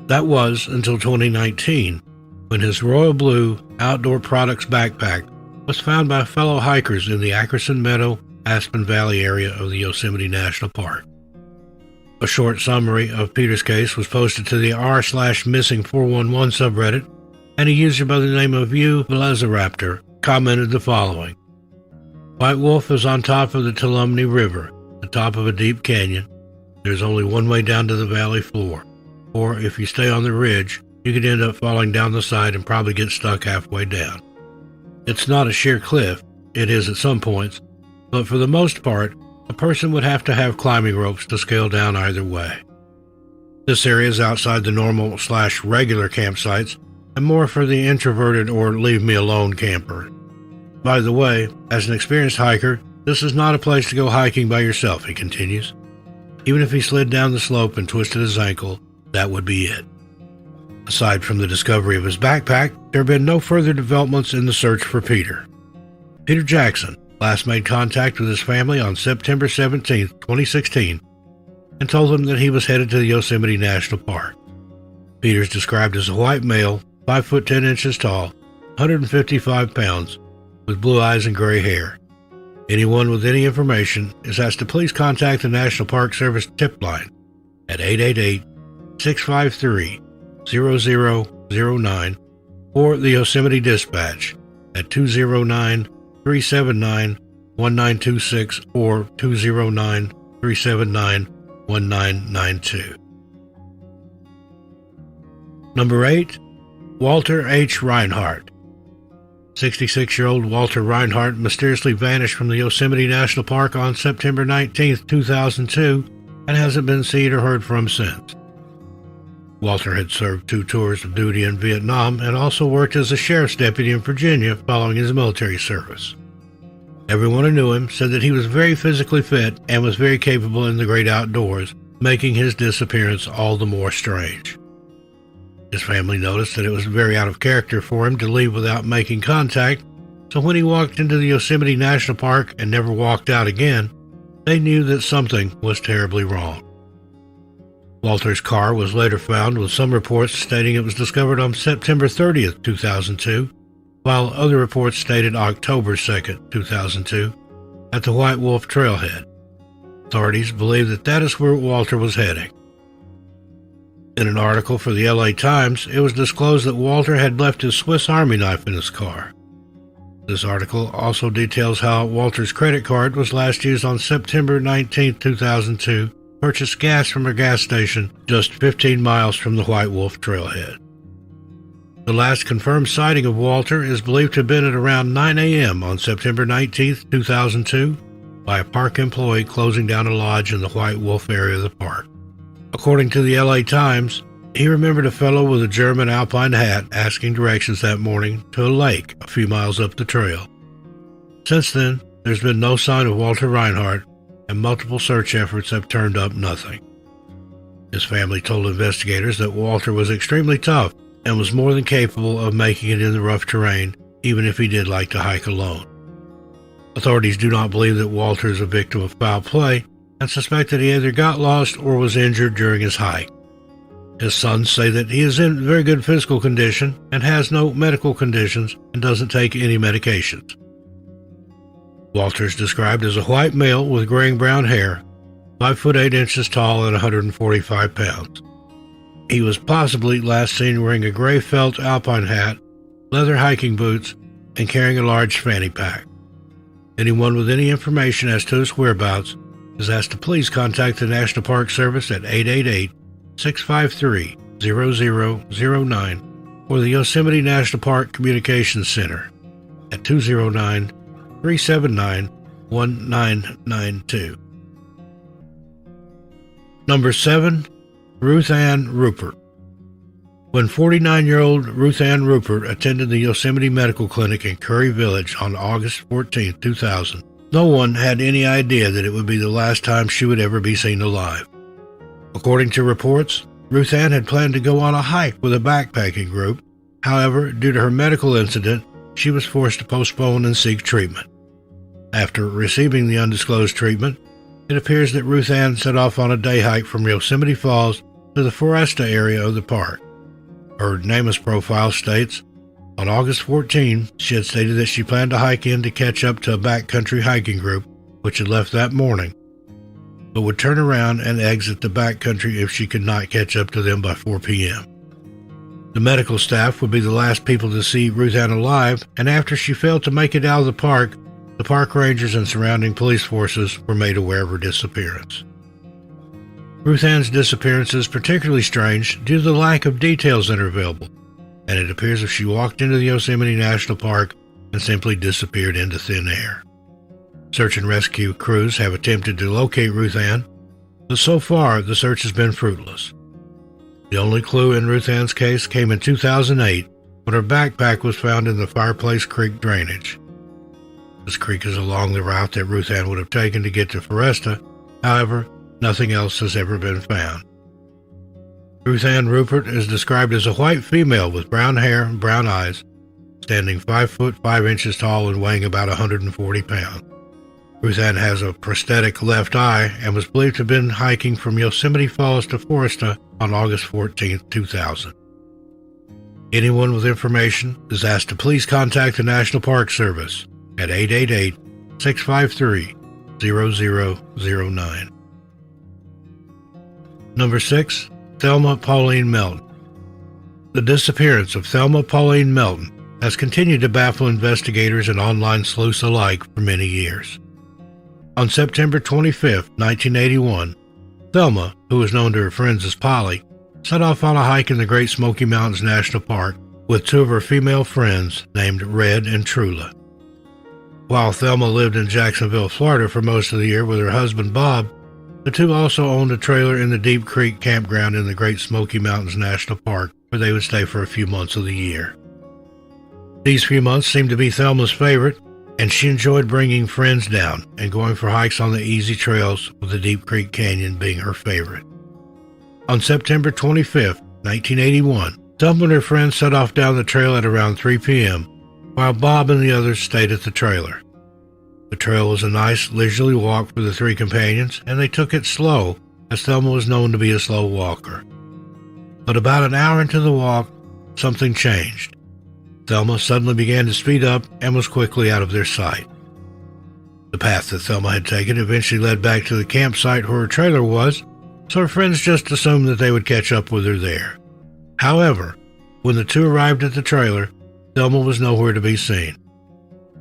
That was until 2019, when his royal blue outdoor products backpack was found by fellow hikers in the Ackerson Meadow, Aspen Valley area of the Yosemite National Park. A short summary of Peter's case was posted to the r/missing411 subreddit, and a user by the name of Velociraptor commented the following: "White Wolf is on top of the Tuolumne River, the top of a deep canyon. There's only one way down to the valley floor. Or if you stay on the ridge, you could end up falling down the side and probably get stuck halfway down. It's not a sheer cliff, it is at some points, but for the most part, a person would have to have climbing ropes to scale down either way. This area is outside the normal/regular campsites and more for the introverted or leave-me-alone camper. By the way, as an experienced hiker, this is not a place to go hiking by yourself," he continues. Even if he slid down the slope and twisted his ankle, that would be it. Aside from the discovery of his backpack, there have been no further developments in the search for Peter. Peter Jackson last made contact with his family on September 17, 2016, and told them that he was headed to the Yosemite National Park. Peter is described as a white male, 5 foot 10 inches tall, 155 pounds, with blue eyes and gray hair. Anyone with any information is asked to please contact the National Park Service tip line at 888-653-0009 or the Yosemite Dispatch at 209-379-1926 or 209-379-1992. Number 8. Walter H. Reinhardt. 66-year-old Walter Reinhardt mysteriously vanished from the Yosemite National Park on September 19, 2002, and hasn't been seen or heard from since. Walter had served 2 tours of duty in Vietnam and also worked as a sheriff's deputy in Virginia following his military service. Everyone who knew him said that he was very physically fit and was very capable in the great outdoors, making his disappearance all the more strange. His family noticed that it was very out of character for him to leave without making contact, so when he walked into the Yosemite National Park and never walked out again, they knew that something was terribly wrong. Walter's car was later found, with some reports stating it was discovered on September 30, 2002, while other reports stated October 2, 2002, at the White Wolf Trailhead. Authorities believe that that is where Walter was heading. In an article for the LA Times, it was disclosed that Walter had left his Swiss Army knife in his car. This article also details how Walter's credit card was last used on September 19, 2002, to purchase gas from a gas station just 15 miles from the White Wolf Trailhead. The last confirmed sighting of Walter is believed to have been at around 9 a.m. on September 19, 2002, by a park employee closing down a lodge in the White Wolf area of the park. According to the LA Times, he remembered a fellow with a German alpine hat asking directions that morning to a lake a few miles up the trail. Since then, there's been no sign of Walter Reinhardt, and multiple search efforts have turned up nothing. His family told investigators that Walter was extremely tough and was more than capable of making it in the rough terrain, even if he did like to hike alone. Authorities do not believe that Walter is a victim of foul play, and suspect that he either got lost or was injured during his hike. His sons say that he is in very good physical condition and has no medical conditions and doesn't take any medications. Walter is described as a white male with graying brown hair, 5 foot 8 inches tall and 145 pounds. He was possibly last seen wearing a gray felt alpine hat, leather hiking boots, and carrying a large fanny pack. Anyone with any information as to his whereabouts is asked to please contact the National Park Service at 888-653-0009 or the Yosemite National Park Communications Center at 209-379-1992. Number 7. Ruth Ann Rupert. When 49-year-old Ruth Ann Rupert attended the Yosemite Medical Clinic in Curry Village on August 14, 2000, no one had any idea that it would be the last time she would ever be seen alive. According to reports, Ruth Ann had planned to go on a hike with a backpacking group. However, due to her medical incident, she was forced to postpone and seek treatment. After receiving the undisclosed treatment, it appears that Ruth Ann set off on a day hike from Yosemite Falls to the Foresta area of the park. Her NamUs profile states, on August 14, she had stated that she planned to hike in to catch up to a backcountry hiking group, which had left that morning, but would turn around and exit the backcountry if she could not catch up to them by 4 p.m. The medical staff would be the last people to see Ruth Ann alive, and after she failed to make it out of the park rangers and surrounding police forces were made aware of her disappearance. Ruth Ann's disappearance is particularly strange due to the lack of details that are available, and it appears as if she walked into the Yosemite National Park and simply disappeared into thin air. Search and rescue crews have attempted to locate Ruth Ann, but so far the search has been fruitless. The only clue in Ruth Ann's case came in 2008 when her backpack was found in the Fireplace Creek drainage. This creek is along the route that Ruth Ann would have taken to get to Foresta. However, nothing else has ever been found. Ruth Ann Rupert is described as a white female with brown hair and brown eyes, standing 5 foot 5 inches tall and weighing about 140 pounds. Ruth Ann has a prosthetic left eye and was believed to have been hiking from Yosemite Falls to Foresta on August 14, 2000. Anyone with information is asked to please contact the National Park Service at 888-653-0009. Number 6. Thelma Pauline Melton. The disappearance of Thelma Pauline Melton has continued to baffle investigators and online sleuths alike for many years. On September 25, 1981, Thelma, who was known to her friends as Polly, set off on a hike in the Great Smoky Mountains National Park with two of her female friends named Red and Trula. While Thelma lived in Jacksonville, Florida for most of the year with her husband Bob, the two also owned a trailer in the Deep Creek campground in the Great Smoky Mountains National Park where they would stay for a few months of the year. These few months seemed to be Thelma's favorite, and she enjoyed bringing friends down and going for hikes on the easy trails, with the Deep Creek Canyon being her favorite. On September 25, 1981, Thelma and her friends set off down the trail at around 3 p.m., while Bob and the others stayed at the trailer. The trail was a nice, leisurely walk for the three companions, and they took it slow, as Thelma was known to be a slow walker. But about an hour into the walk, something changed. Thelma suddenly began to speed up and was quickly out of their sight. The path that Thelma had taken eventually led back to the campsite where her trailer was, so her friends just assumed that they would catch up with her there. However, when the two arrived at the trailer, Thelma was nowhere to be seen.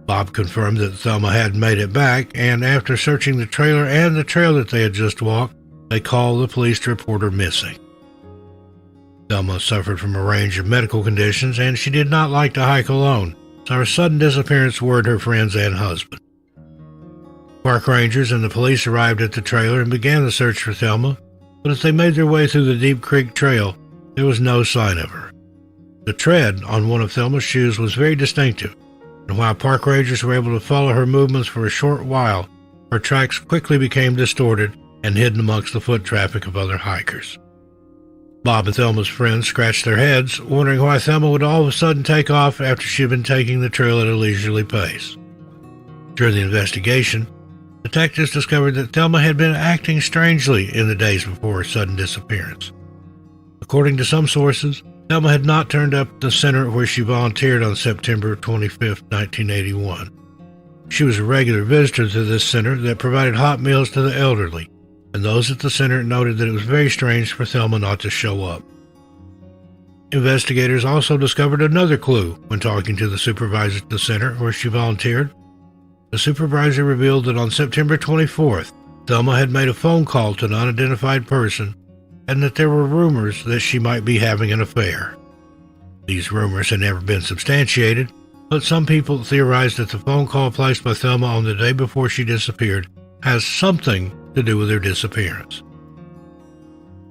Bob confirmed that Thelma hadn't made it back, and after searching the trailer and the trail that they had just walked, they called the police to report her missing. Thelma suffered from a range of medical conditions, and she did not like to hike alone, so her sudden disappearance worried her friends and husband. Park rangers and the police arrived at the trailer and began the search for Thelma, but as they made their way through the Deep Creek Trail, there was no sign of her. The tread on one of Thelma's shoes was very distinctive, and while park rangers were able to follow her movements for a short while, her tracks quickly became distorted and hidden amongst the foot traffic of other hikers. Bob and Thelma's friends scratched their heads, wondering why Thelma would all of a sudden take off after she had been taking the trail at a leisurely pace. During the investigation, detectives discovered that Thelma had been acting strangely in the days before her sudden disappearance. According to some sources, Thelma had not turned up at the center where she volunteered on September 25, 1981. She was a regular visitor to this center that provided hot meals to the elderly, and those at the center noted that it was very strange for Thelma not to show up. Investigators also discovered another clue when talking to the supervisor at the center where she volunteered. The supervisor revealed that on September 24th, Thelma had made a phone call to an unidentified person, and that there were rumors that she might be having an affair. These rumors had never been substantiated, but some people theorized that the phone call placed by Thelma on the day before she disappeared has something to do with her disappearance.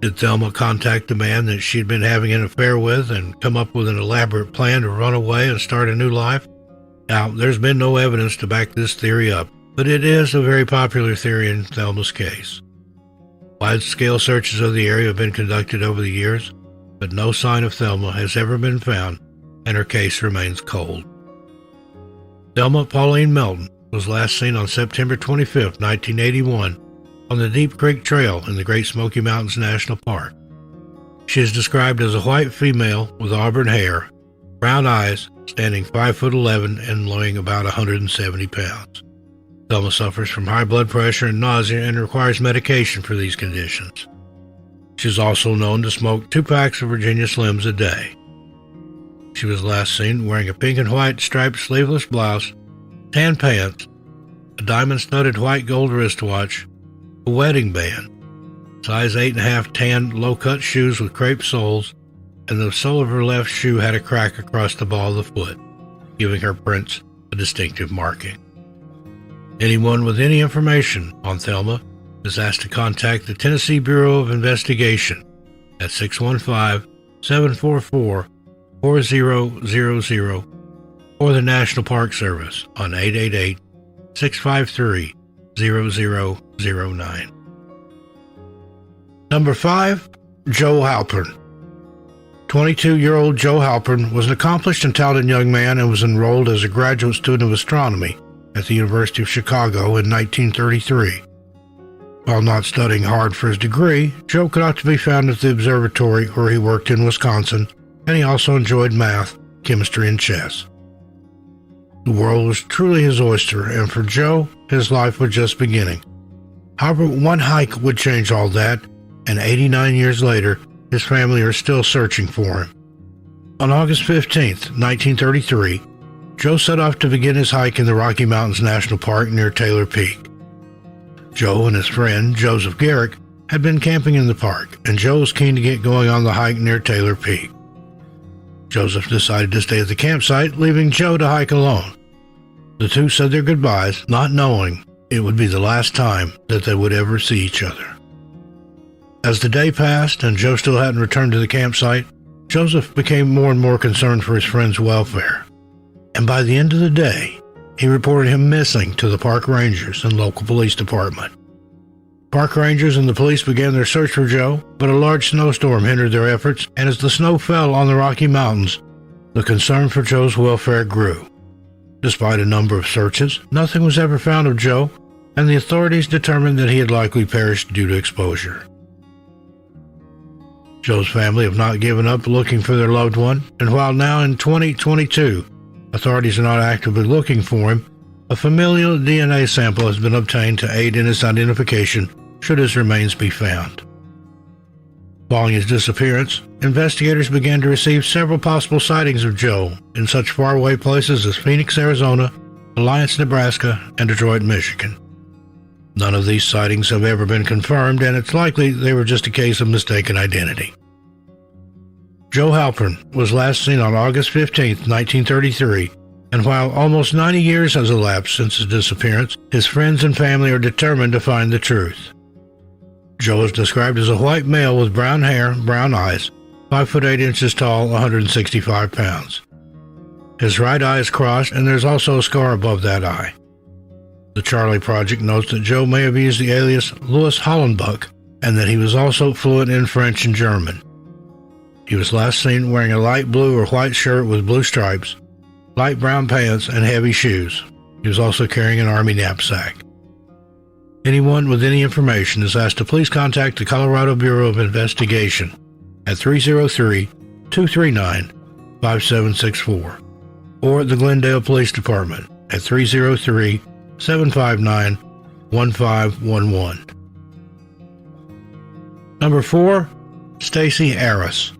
Did Thelma contact the man that she'd been having an affair with and come up with an elaborate plan to run away and start a new life? Now, there's been no evidence to back this theory up, but it is a very popular theory in Thelma's case. Wide-scale searches of the area have been conducted over the years, but no sign of Thelma has ever been found, and her case remains cold. Thelma Pauline Melton was last seen on September 25, 1981, on the Deep Creek Trail in the Great Smoky Mountains National Park. She is described as a white female with auburn hair, brown eyes, standing 5'11" and weighing about 170 pounds. Thelma suffers from high blood pressure and nausea and requires medication for these conditions. She is also known to smoke 2 packs of Virginia Slims a day. She was last seen wearing a pink and white striped sleeveless blouse, tan pants, a diamond-studded white gold wristwatch, a wedding band, size 8.5 tan low-cut shoes with crepe soles, and the sole of her left shoe had a crack across the ball of the foot, giving her prints a distinctive marking. Anyone with any information on Thelma is asked to contact the Tennessee Bureau of Investigation at 615-744-4000 or the National Park Service on 888-653-0009. Number 5, Joe Halpern. 22-year-old Joe Halpern was an accomplished and talented young man and was enrolled as a graduate student of astronomy at the University of Chicago in 1933. While not studying hard for his degree, Joe could not be found at the observatory where he worked in Wisconsin, and he also enjoyed math, chemistry, and chess. The world was truly his oyster, and for Joe, his life was just beginning. However, one hike would change all that, and 89 years later, his family are still searching for him. On August 15th, 1933, Joe set off to begin his hike in the Rocky Mountains National Park near Taylor Peak. Joe and his friend, Joseph Garrick, had been camping in the park, and Joe was keen to get going on the hike near Taylor Peak. Joseph decided to stay at the campsite, leaving Joe to hike alone. The two said their goodbyes, not knowing it would be the last time that they would ever see each other. As the day passed and Joe still hadn't returned to the campsite, Joseph became more and more concerned for his friend's welfare. And by the end of the day, he reported him missing to the park rangers and local police department. Park rangers and the police began their search for Joe, but a large snowstorm hindered their efforts, and as the snow fell on the Rocky Mountains, the concern for Joe's welfare grew. Despite a number of searches, nothing was ever found of Joe, and the authorities determined that he had likely perished due to exposure. Joe's family have not given up looking for their loved one, and while now in 2022, authorities are not actively looking for him, a familial DNA sample has been obtained to aid in his identification should his remains be found. Following his disappearance, investigators began to receive several possible sightings of Joe in such faraway places as Phoenix, Arizona, Alliance, Nebraska, and Detroit, Michigan. None of these sightings have ever been confirmed, and it's likely they were just a case of mistaken identity. Joe Halpern was last seen on August 15, 1933, and while almost 90 years has elapsed since his disappearance, his friends and family are determined to find the truth. Joe is described as a white male with brown hair, brown eyes, 5 foot 8 inches tall, 165 pounds. His right eye is crossed, and there's also a scar above that eye. The Charlie Project notes that Joe may have used the alias Louis Hollenbuck, and that he was also fluent in French and German. He was last seen wearing a light blue or white shirt with blue stripes, light brown pants, and heavy shoes. He was also carrying an army knapsack. Anyone with any information is asked to please contact the Colorado Bureau of Investigation at 303-239-5764 or the Glendale Police Department at 303-759-1511. Number 4, Stacy Arras.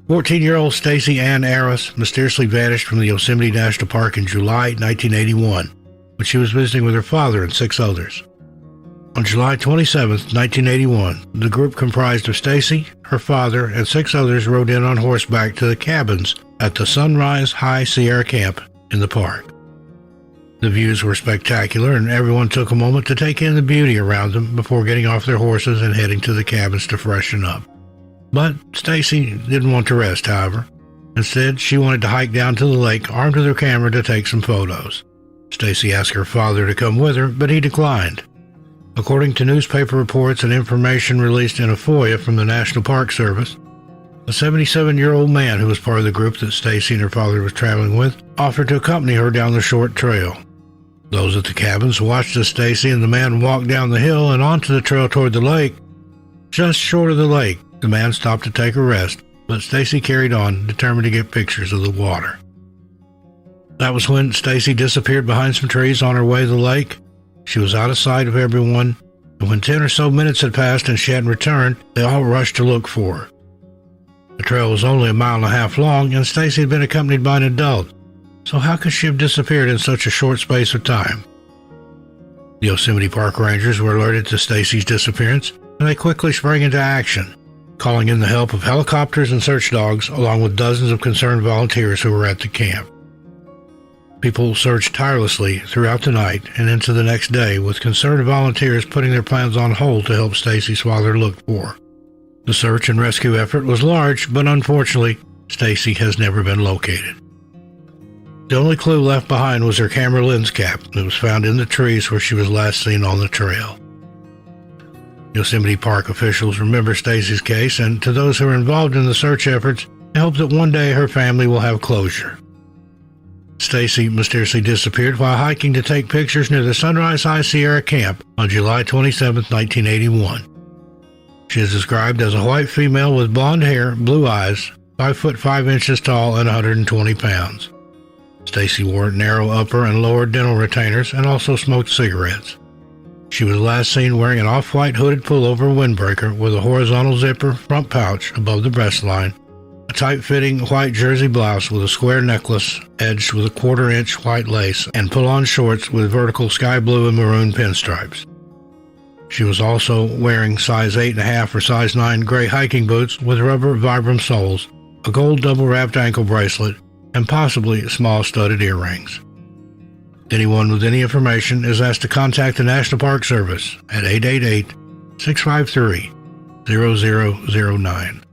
14-year-old Stacy Ann Arras mysteriously vanished from the Yosemite National Park in July 1981 when she was visiting with her father and 6 others. On July 27, 1981, the group comprised of Stacy, her father, and 6 others rode in on horseback to the cabins at the Sunrise High Sierra Camp in the park. The views were spectacular, and everyone took a moment to take in the beauty around them before getting off their horses and heading to the cabins to freshen up. But Stacy didn't want to rest, however. Instead, she wanted to hike down to the lake armed with her camera to take some photos. Stacy asked her father to come with her, but he declined. According to newspaper reports and information released in a FOIA from the National Park Service, a 77-year-old man who was part of the group that Stacy and her father was traveling with offered to accompany her down the short trail. Those at the cabins watched as Stacy and the man walked down the hill and onto the trail toward the lake. Just short of the lake, the man stopped to take a rest, but Stacy carried on, determined to get pictures of the water. That was when Stacy disappeared behind some trees on her way to the lake. She was out of sight of everyone, and when 10 or so minutes had passed and she hadn't returned, they all rushed to look for her. The trail was only 1.5 miles long, and Stacy had been accompanied by an adult, so how could she have disappeared in such a short space of time? The Yosemite Park Rangers were alerted to Stacy's disappearance, and they quickly sprang into action, calling in the help of helicopters and search dogs, along with dozens of concerned volunteers who were at the camp. People searched tirelessly throughout the night and into the next day, with concerned volunteers putting their plans on hold to help Stacy's father look for her. The search and rescue effort was large, but unfortunately, Stacy has never been located. The only clue left behind was her camera lens cap that was found in the trees where she was last seen on the trail. Yosemite Park officials remember Stacy's case, and to those who are involved in the search efforts, they hope that one day her family will have closure. Stacy mysteriously disappeared while hiking to take pictures near the Sunrise High Sierra Camp on July 27, 1981. She is described as a white female with blonde hair, blue eyes, 5 foot 5 inches tall, and 120 pounds. Stacy wore narrow upper and lower dental retainers and also smoked cigarettes. She was last seen wearing an off-white hooded pullover windbreaker with a horizontal zipper front pouch above the breastline, a tight-fitting white jersey blouse with a square necklace edged with a quarter-inch white lace, and pull-on shorts with vertical sky blue and maroon pinstripes. She was also wearing size 8.5 or size 9 gray hiking boots with rubber Vibram soles, a gold double-wrapped ankle bracelet, and possibly small studded earrings. Anyone with any information is asked to contact the National Park Service at 888-653-0009.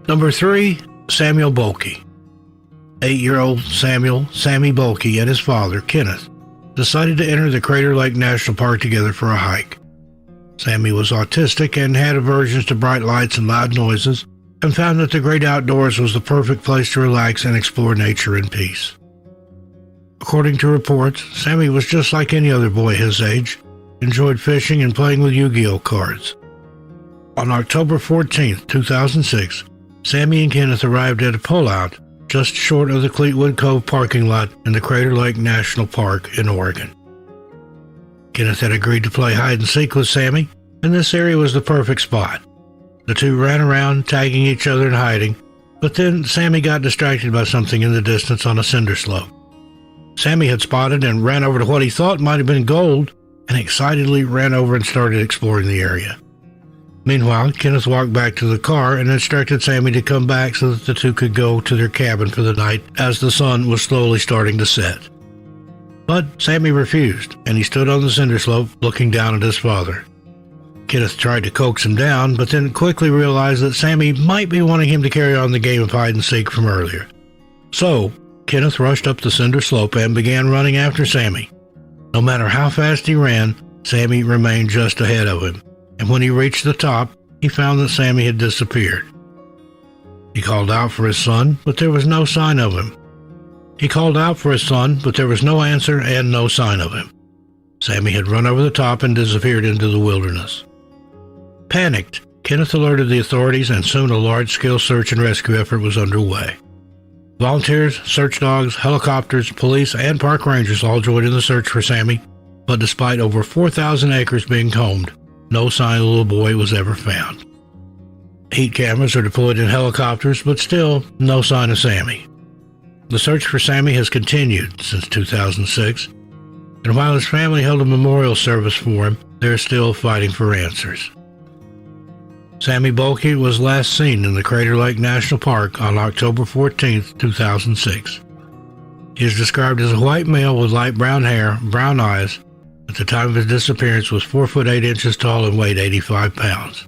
Number 3, Samuel Bulkey. 8-year-old Sammy Bulkey and his father, Kenneth, decided to enter the Crater Lake National Park together for a hike. Sammy was autistic and had aversions to bright lights and loud noises, and found that the great outdoors was the perfect place to relax and explore nature in peace. According to reports, Sammy was just like any other boy his age, enjoyed fishing and playing with Yu-Gi-Oh cards. On October 14, 2006, Sammy and Kenneth arrived at a pullout just short of the Cleetwood Cove parking lot in the Crater Lake National Park in Oregon. Kenneth had agreed to play hide-and-seek with Sammy, and this area was the perfect spot. The two ran around, tagging each other and hiding, but then Sammy got distracted by something in the distance on a cinder slope. Sammy had spotted and ran over to what he thought might have been gold, and excitedly ran over and started exploring the area. Meanwhile, Kenneth walked back to the car and instructed Sammy to come back so that the two could go to their cabin for the night as the sun was slowly starting to set. But Sammy refused, and he stood on the cinder slope looking down at his father. Kenneth tried to coax him down, but then quickly realized that Sammy might be wanting him to carry on the game of hide-and-seek from earlier. So, Kenneth rushed up the cinder slope and began running after Sammy. No matter how fast he ran, Sammy remained just ahead of him, and when he reached the top, he found that Sammy had disappeared. He called out for his son, but there was no sign of him. He called out for his son, but there was no answer and no sign of him. Sammy had run over the top and disappeared into the wilderness. Panicked, Kenneth alerted the authorities, and soon a large-scale search and rescue effort was underway. Volunteers, search dogs, helicopters, police, and park rangers all joined in the search for Sammy, but despite over 4,000 acres being combed, no sign of the little boy was ever found. Heat cameras are deployed in helicopters, but still no sign of Sammy. The search for Sammy has continued since 2006, and while his family held a memorial service for him, they're still fighting for answers. Sammy Bulkey was last seen in the Crater Lake National Park on October 14, 2006. He is described as a white male with light brown hair, brown eyes. At the time of his disappearance was 4 foot 8 inches tall and weighed 85 pounds.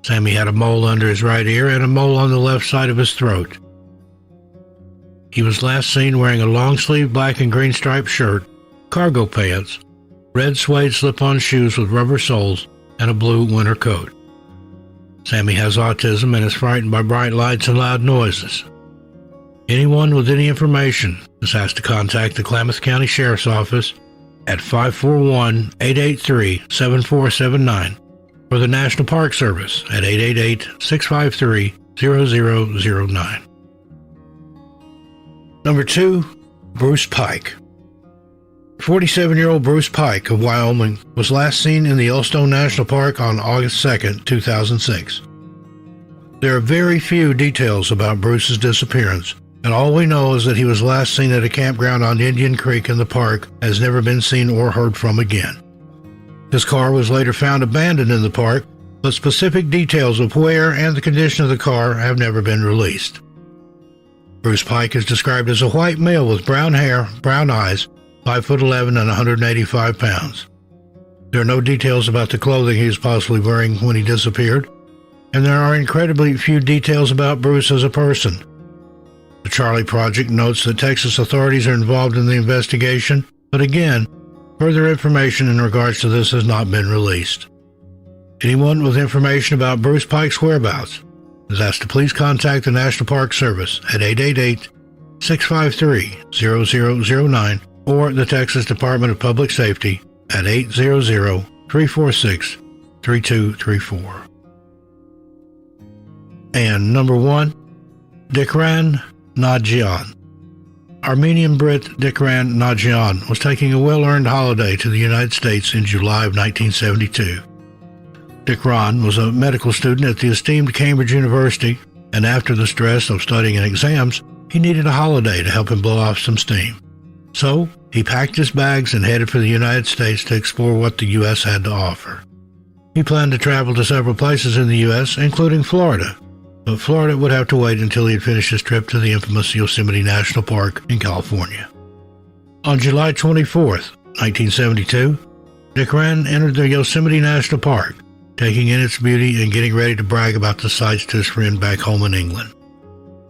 Sammy had a mole under his right ear and a mole on the left side of his throat. He was last seen wearing a long-sleeved black and green striped shirt, cargo pants, red suede slip-on shoes with rubber soles, and a blue winter coat. Sammy has autism and is frightened by bright lights and loud noises. Anyone with any information is asked to contact the Klamath County Sheriff's Office at 541-883-7479 or the National Park Service at 888-653-0009. Number 2, Bruce Pike. 47-year-old Bruce Pike of Wyoming was last seen in the Yellowstone National Park on August 2, 2006. There are very few details about Bruce's disappearance, and all we know is that he was last seen at a campground on Indian Creek in the park and has never been seen or heard from again. His car was later found abandoned in the park, but specific details of where and the condition of the car have never been released. Bruce Pike is described as a white male with brown hair, brown eyes, 5'11" and 185 pounds. There are no details about the clothing he was possibly wearing when he disappeared, and there are incredibly few details about Bruce as a person. The Charlie Project notes that Texas authorities are involved in the investigation, but again, further information in regards to this has not been released. Anyone with information about Bruce Pike's whereabouts is asked to please contact the National Park Service at 888-653-0009 or the Texas Department of Public Safety at 800-346-3234. And number 1, Dikran Nadjian. Armenian Brit Dikran Nagian was taking a well-earned holiday to the United States in July of 1972. Dikran was a medical student at the esteemed Cambridge University, and after the stress of studying and exams, he needed a holiday to help him blow off some steam. So, he packed his bags and headed for the United States to explore what the U.S. had to offer. He planned to travel to several places in the U.S., including Florida, but Florida would have to wait until he had finished his trip to the infamous Yosemite National Park in California. On July 24, 1972, Dikran entered the Yosemite National Park, taking in its beauty and getting ready to brag about the sights to his friend back home in England.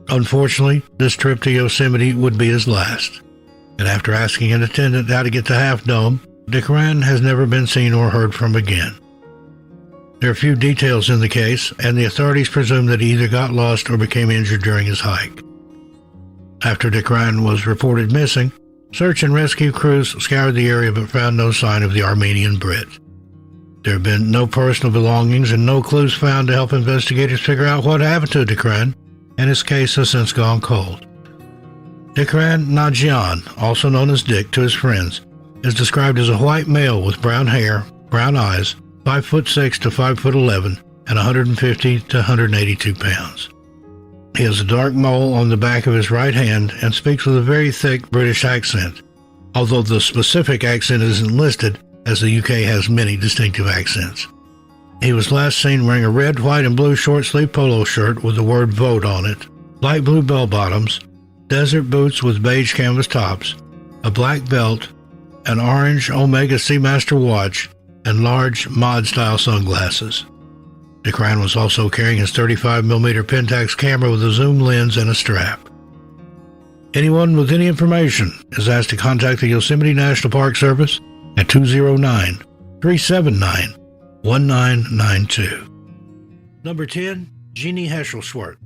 Unfortunately, this trip to Yosemite would be his last, and after asking an attendant how to get to Half Dome, Dikran has never been seen or heard from again. There are few details in the case, and the authorities presume that he either got lost or became injured during his hike. After Dikran was reported missing, search and rescue crews scoured the area but found no sign of the Armenian Brit. There have been no personal belongings and no clues found to help investigators figure out what happened to Dikran, and his case has since gone cold. Dikran Nagian, also known as Dick to his friends, is described as a white male with brown hair, brown eyes, 5'6" to 5'11", and 150 to 182 pounds. He has a dark mole on the back of his right hand and speaks with a very thick British accent, although the specific accent isn't listed, as the UK has many distinctive accents. He was last seen wearing a red, white, and blue short-sleeved polo shirt with the word VOTE on it, light blue bell-bottoms, desert boots with beige canvas tops, a black belt, an orange Omega Seamaster watch, and large mod-style sunglasses. Dikran was also carrying his 35mm Pentax camera with a zoom lens and a strap. Anyone with any information is asked to contact the Yosemite National Park Service at 209-379-1992. Number 10, Jeannie Hesselschwart.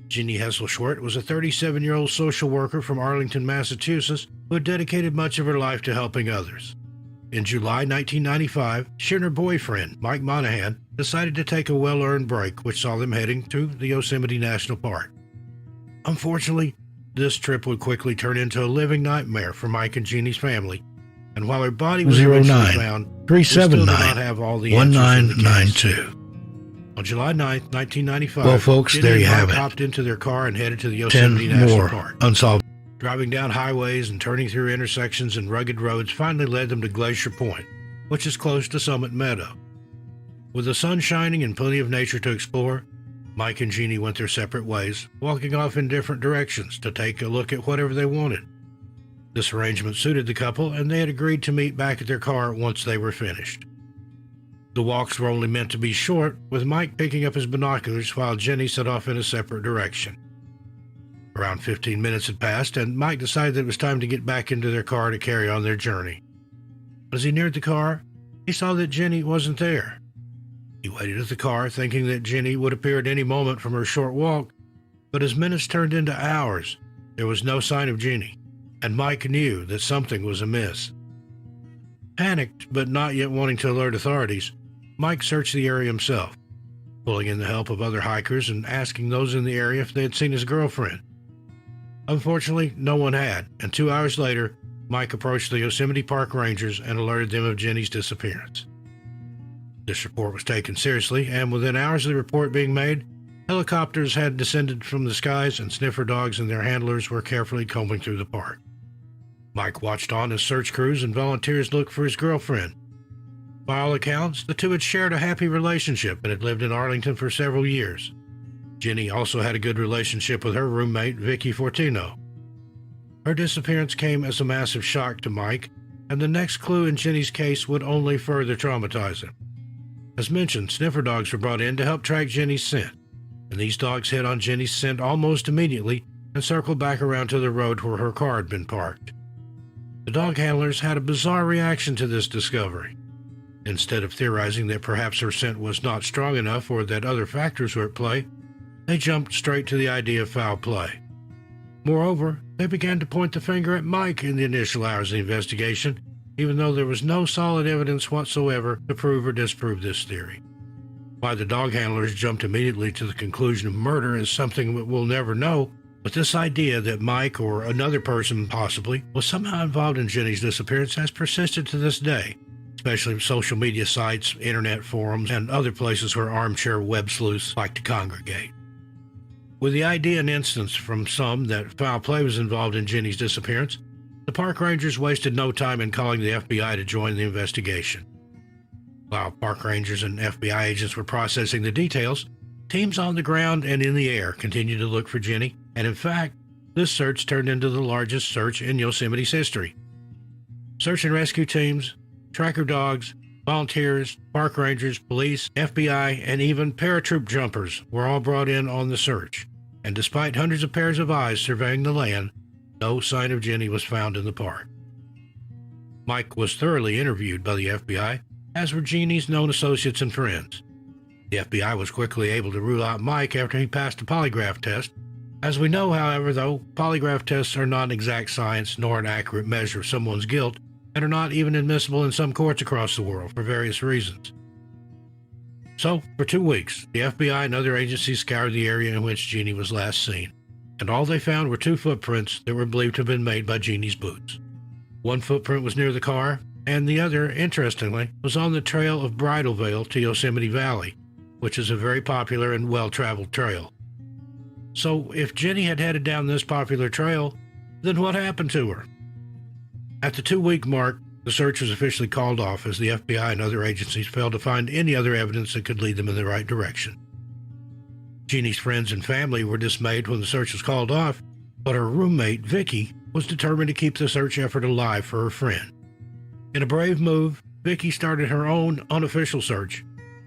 Jeannie Hesselschwart was a 37-year-old social worker from Arlington, Massachusetts, who had dedicated much of her life to helping others. In July 1995, she and her boyfriend, Mike Monahan, decided to take a well-earned break, which saw them heading to the Yosemite National Park. Unfortunately, this trip would quickly turn into a living nightmare for Mike and Jeannie's family, and while her body was eventually found, they still did not have all the answers in the case. On July 9, 1995, well, folks, Jeannie there you have it. Hopped into their car and headed to the Yosemite National Park. Unsolved. Driving down highways and turning through intersections and rugged roads finally led them to Glacier Point, which is close to Summit Meadow. With the sun shining and plenty of nature to explore, Mike and Jeannie went their separate ways, walking off in different directions to take a look at whatever they wanted. This arrangement suited the couple, and they had agreed to meet back at their car once they were finished. The walks were only meant to be short, with Mike picking up his binoculars while Jeannie set off in a separate direction. Around 15 minutes had passed, and Mike decided that it was time to get back into their car to carry on their journey. As he neared the car, he saw that Jeannie wasn't there. He waited at the car, thinking that Jeannie would appear at any moment from her short walk, but as minutes turned into hours, there was no sign of Jeannie, and Mike knew that something was amiss. Panicked, but not yet wanting to alert authorities, Mike searched the area himself, pulling in the help of other hikers and asking those in the area if they had seen his girlfriend. Unfortunately, no one had, and 2 hours later, Mike approached the Yosemite Park Rangers and alerted them of Jeannie's disappearance. This report was taken seriously, and within hours of the report being made, helicopters had descended from the skies and sniffer dogs and their handlers were carefully combing through the park. Mike watched on as search crews and volunteers looked for his girlfriend. By all accounts, the two had shared a happy relationship and had lived in Arlington for several years. Jeannie also had a good relationship with her roommate, Vicky Fortino. Her disappearance came as a massive shock to Mike, and the next clue in Jeannie's case would only further traumatize him. As mentioned, sniffer dogs were brought in to help track Jeannie's scent, and these dogs hit on Jeannie's scent almost immediately and circled back around to the road where her car had been parked. The dog handlers had a bizarre reaction to this discovery. Instead of theorizing that perhaps her scent was not strong enough or that other factors were at play, they jumped straight to the idea of foul play. Moreover, they began to point the finger at Mike in the initial hours of the investigation, even though there was no solid evidence whatsoever to prove or disprove this theory. Why the dog handlers jumped immediately to the conclusion of murder is something that we'll never know, But this idea that Mike, or another person possibly, was somehow involved in Jenny's disappearance has persisted to this day, especially social media sites, internet forums, and other places where armchair web sleuths like to congregate. With the idea and instance from some that foul play was involved in Jenny's disappearance, the park rangers wasted no time in calling the FBI to join the investigation. While park rangers and FBI agents were processing the details, teams on the ground and in the air continued to look for Jenny, and in fact, this search turned into the largest search in Yosemite's history. Search and rescue teams, tracker dogs, volunteers, park rangers, police, FBI, and even paratroop jumpers were all brought in on the search, and despite hundreds of pairs of eyes surveying the land, no sign of Jenny was found in the park. Mike was thoroughly interviewed by the FBI, as were Jeannie's known associates and friends. The FBI was quickly able to rule out Mike after he passed a polygraph test. As we know, however, though, polygraph tests are not an exact science nor an accurate measure of someone's guilt, and are not even admissible in some courts across the world for various reasons. So, for 2 weeks, the FBI and other agencies scoured the area in which Jeannie was last seen, and all they found were 2 footprints that were believed to have been made by Jeannie's boots. One footprint was near the car, and the other, interestingly, was on the trail of Bridal Veil to Yosemite Valley, which is a very popular and well-traveled trail. So, if Jenny had headed down this popular trail, then what happened to her? At the 2-week mark, the search was officially called off as the FBI and other agencies failed to find any other evidence that could lead them in the right direction. Jeannie's friends and family were dismayed when the search was called off, but her roommate, Vicky, was determined to keep the search effort alive for her friend. In a brave move, Vicky started her own unofficial search,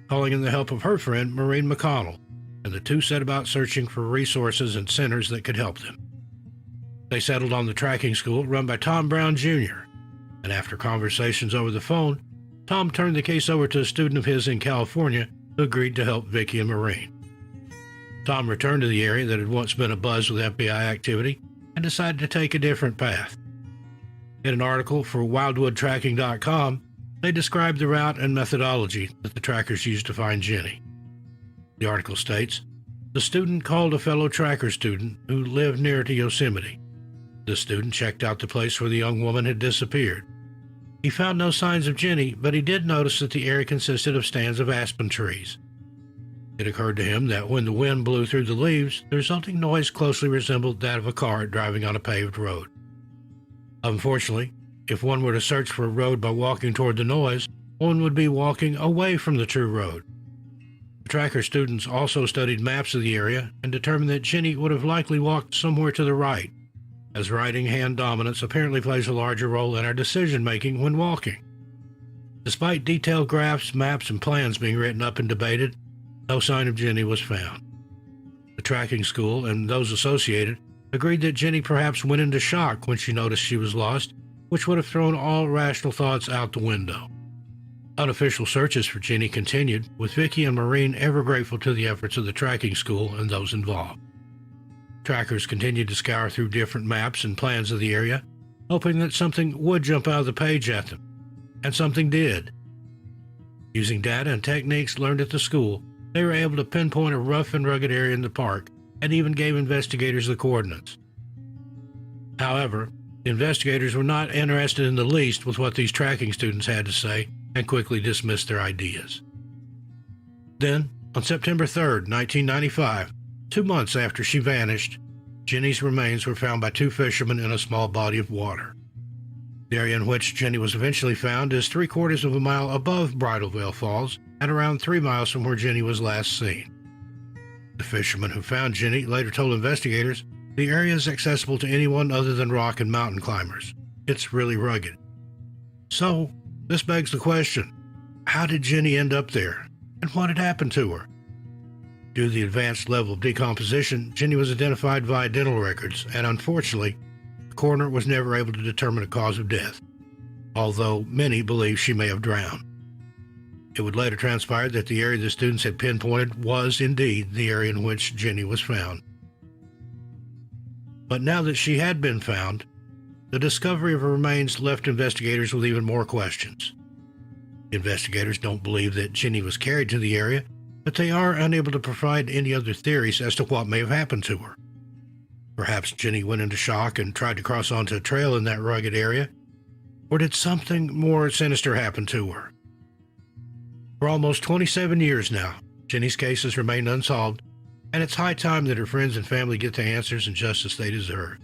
calling in the help of her friend, Maureen McConnell, and the two set about searching for resources and centers that could help them. They settled on the tracking school run by Tom Brown Jr., and after conversations over the phone, Tom turned the case over to a student of his in California who agreed to help Vicky and Maureen. Tom returned to the area that had once been abuzz with FBI activity and decided to take a different path. In an article for wildwoodtracking.com, they described the route and methodology that the trackers used to find Jenny. The article states, "The student called a fellow tracker student who lived near to Yosemite. The student checked out the place where the young woman had disappeared. He found no signs of Jenny, but he did notice that the area consisted of stands of aspen trees. It occurred to him that when the wind blew through the leaves, the resulting noise closely resembled that of a car driving on a paved road. Unfortunately, if one were to search for a road by walking toward the noise, one would be walking away from the true road." The tracker students also studied maps of the area and determined that Jenny would have likely walked somewhere to the right, as writing hand dominance apparently plays a larger role in our decision-making when walking. Despite detailed graphs, maps, and plans being written up and debated, no sign of Jenny was found. The tracking school and those associated agreed that Jenny perhaps went into shock when she noticed she was lost, which would have thrown all rational thoughts out the window. Unofficial searches for Jenny continued, with Vicky and Maureen ever grateful to the efforts of the tracking school and those involved. Trackers continued to scour through different maps and plans of the area, hoping that something would jump out of the page at them. And something did. Using data and techniques learned at the school, they were able to pinpoint a rough and rugged area in the park and even gave investigators the coordinates. However, the investigators were not interested in the least with what these tracking students had to say and quickly dismissed their ideas. Then, on September 3rd, 1995, 2 months after she vanished, Jenny's remains were found by 2 fishermen in a small body of water. The area in which Jenny was eventually found is 3/4 of a mile above Bridal Veil Falls and around 3 miles from where Jenny was last seen. The fisherman who found Jenny later told investigators the area is accessible to anyone other than rock and mountain climbers. It's really rugged. So, this begs the question, how did Jenny end up there, and what had happened to her? Due to the advanced level of decomposition, Jenny was identified via dental records, and unfortunately, the coroner was never able to determine a cause of death, although many believe she may have drowned. It would later transpire that the area the students had pinpointed was indeed the area in which Jenny was found. But now that she had been found, the discovery of her remains left investigators with even more questions. Investigators don't believe that Jenny was carried to the area, but they are unable to provide any other theories as to what may have happened to her. Perhaps Jenny went into shock and tried to cross onto a trail in that rugged area. Or did something more sinister happen to her? For almost 27 years now, Jenny's case has remained unsolved, and it's high time that her friends and family get the answers and justice they deserve.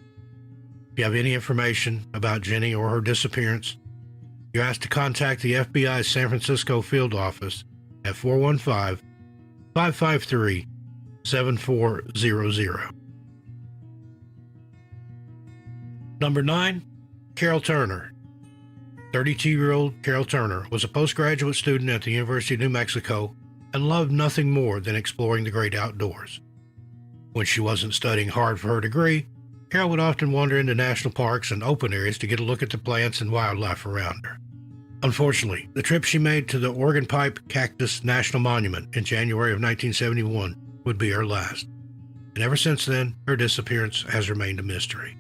If you have any information about Jenny or her disappearance, you're asked to contact the FBI's San Francisco field office at 415-553-7400. Number 9, Carol Turner. 32-year-old Carol Turner was a postgraduate student at the University of New Mexico and loved nothing more than exploring the great outdoors. When she wasn't studying hard for her degree, Carol would often wander into national parks and open areas to get a look at the plants and wildlife around her. Unfortunately, the trip she made to the Organ Pipe Cactus National Monument in January of 1971 would be her last, and ever since then, her disappearance has remained a mystery.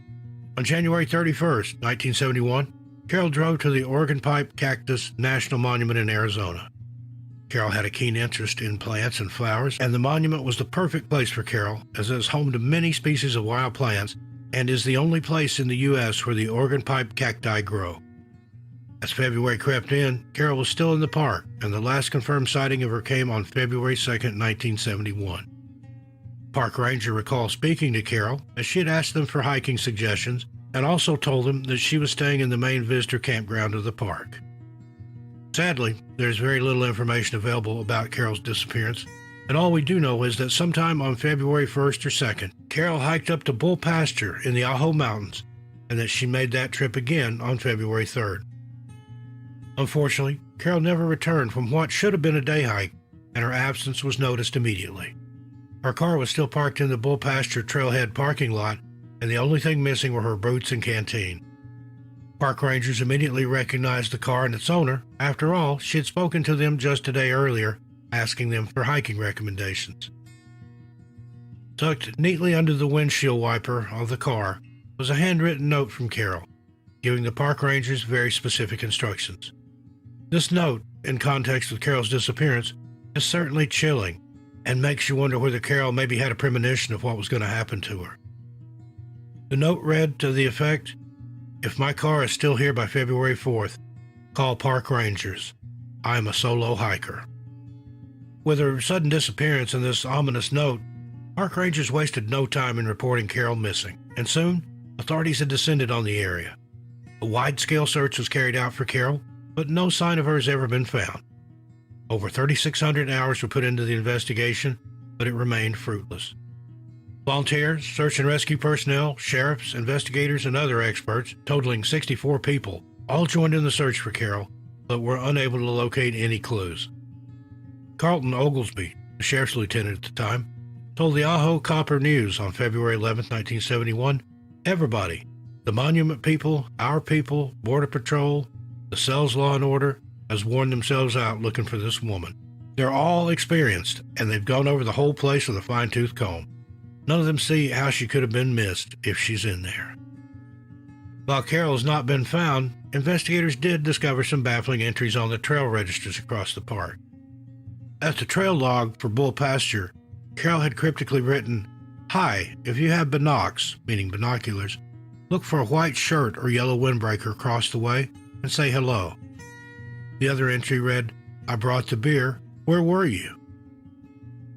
On January 31st, 1971, Carol drove to the Organ Pipe Cactus National Monument in Arizona. Carol had a keen interest in plants and flowers, and the monument was the perfect place for Carol, as it is home to many species of wild plants and is the only place in the U.S. where the Organ Pipe cacti grow. As February crept in, Carol was still in the park, and the last confirmed sighting of her came on February 2, 1971. Park ranger recalled speaking to Carol as she had asked them for hiking suggestions and also told them that she was staying in the main visitor campground of the park. Sadly, there's very little information available about Carol's disappearance, and all we do know is that sometime on February 1st or 2nd, Carol hiked up to Bull Pasture in the Ajo Mountains, and that she made that trip again on February 3rd. Unfortunately, Carol never returned from what should have been a day hike, and her absence was noticed immediately. Her car was still parked in the Bull Pasture trailhead parking lot, and the only thing missing were her boots and canteen. Park rangers immediately recognized the car and its owner. After all, she had spoken to them just a day earlier, asking them for hiking recommendations. Tucked neatly under the windshield wiper of the car was a handwritten note from Carol, giving the park rangers very specific instructions. This note, in context with Carol's disappearance, is certainly chilling and makes you wonder whether Carol maybe had a premonition of what was going to happen to her. The note read to the effect, "If my car is still here by February 4th, call park rangers. I am a solo hiker." With her sudden disappearance and this ominous note, park rangers wasted no time in reporting Carol missing, and soon authorities had descended on the area. A wide-scale search was carried out for Carol, but no sign of her has ever been found. Over 3,600 hours were put into the investigation, but it remained fruitless. Volunteers, search and rescue personnel, sheriffs, investigators, and other experts, totaling 64 people, all joined in the search for Carol, but were unable to locate any clues. Carlton Oglesby, the sheriff's lieutenant at the time, told the Ajo Copper News on February 11, 1971, "Everybody, the monument people, our people, Border Patrol, the cells law and order, has worn themselves out looking for this woman. They're all experienced, and they've gone over the whole place with a fine-tooth comb. None of them see how she could have been missed if she's in there." While Carol has not been found, investigators did discover some baffling entries on the trail registers across the park. At the trail log for Bull Pasture, Carol had cryptically written, "Hi, if you have binocs," meaning binoculars, "look for a white shirt or yellow windbreaker across the way and say hello." The other entry read, "I brought the beer. Where were you?"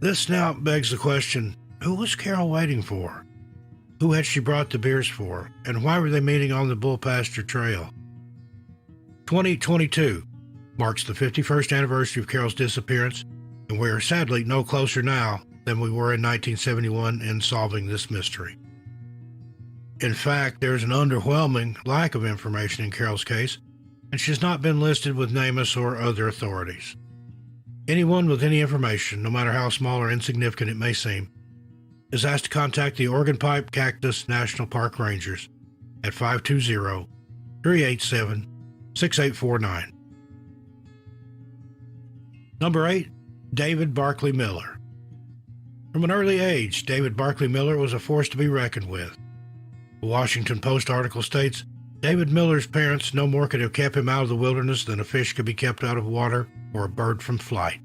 This now begs the question, who was Carol waiting for? Who had she brought the beers for? And why were they meeting on the Bull Pasture Trail? 2022 marks the 51st anniversary of Carol's disappearance, and we are sadly no closer now than we were in 1971 in solving this mystery. In fact, there's an underwhelming lack of information in Carol's case, and she's not been listed with NamUs or other authorities. Anyone with any information, no matter how small or insignificant it may seem, is asked to contact the Organ Pipe Cactus National Park Rangers at 520-387-6849. Number 8, David Barclay Miller. From an early age, David Barclay Miller was a force to be reckoned with. The Washington Post article states, David Miller's parents no more could have kept him out of the wilderness than a fish could be kept out of water or a bird from flight.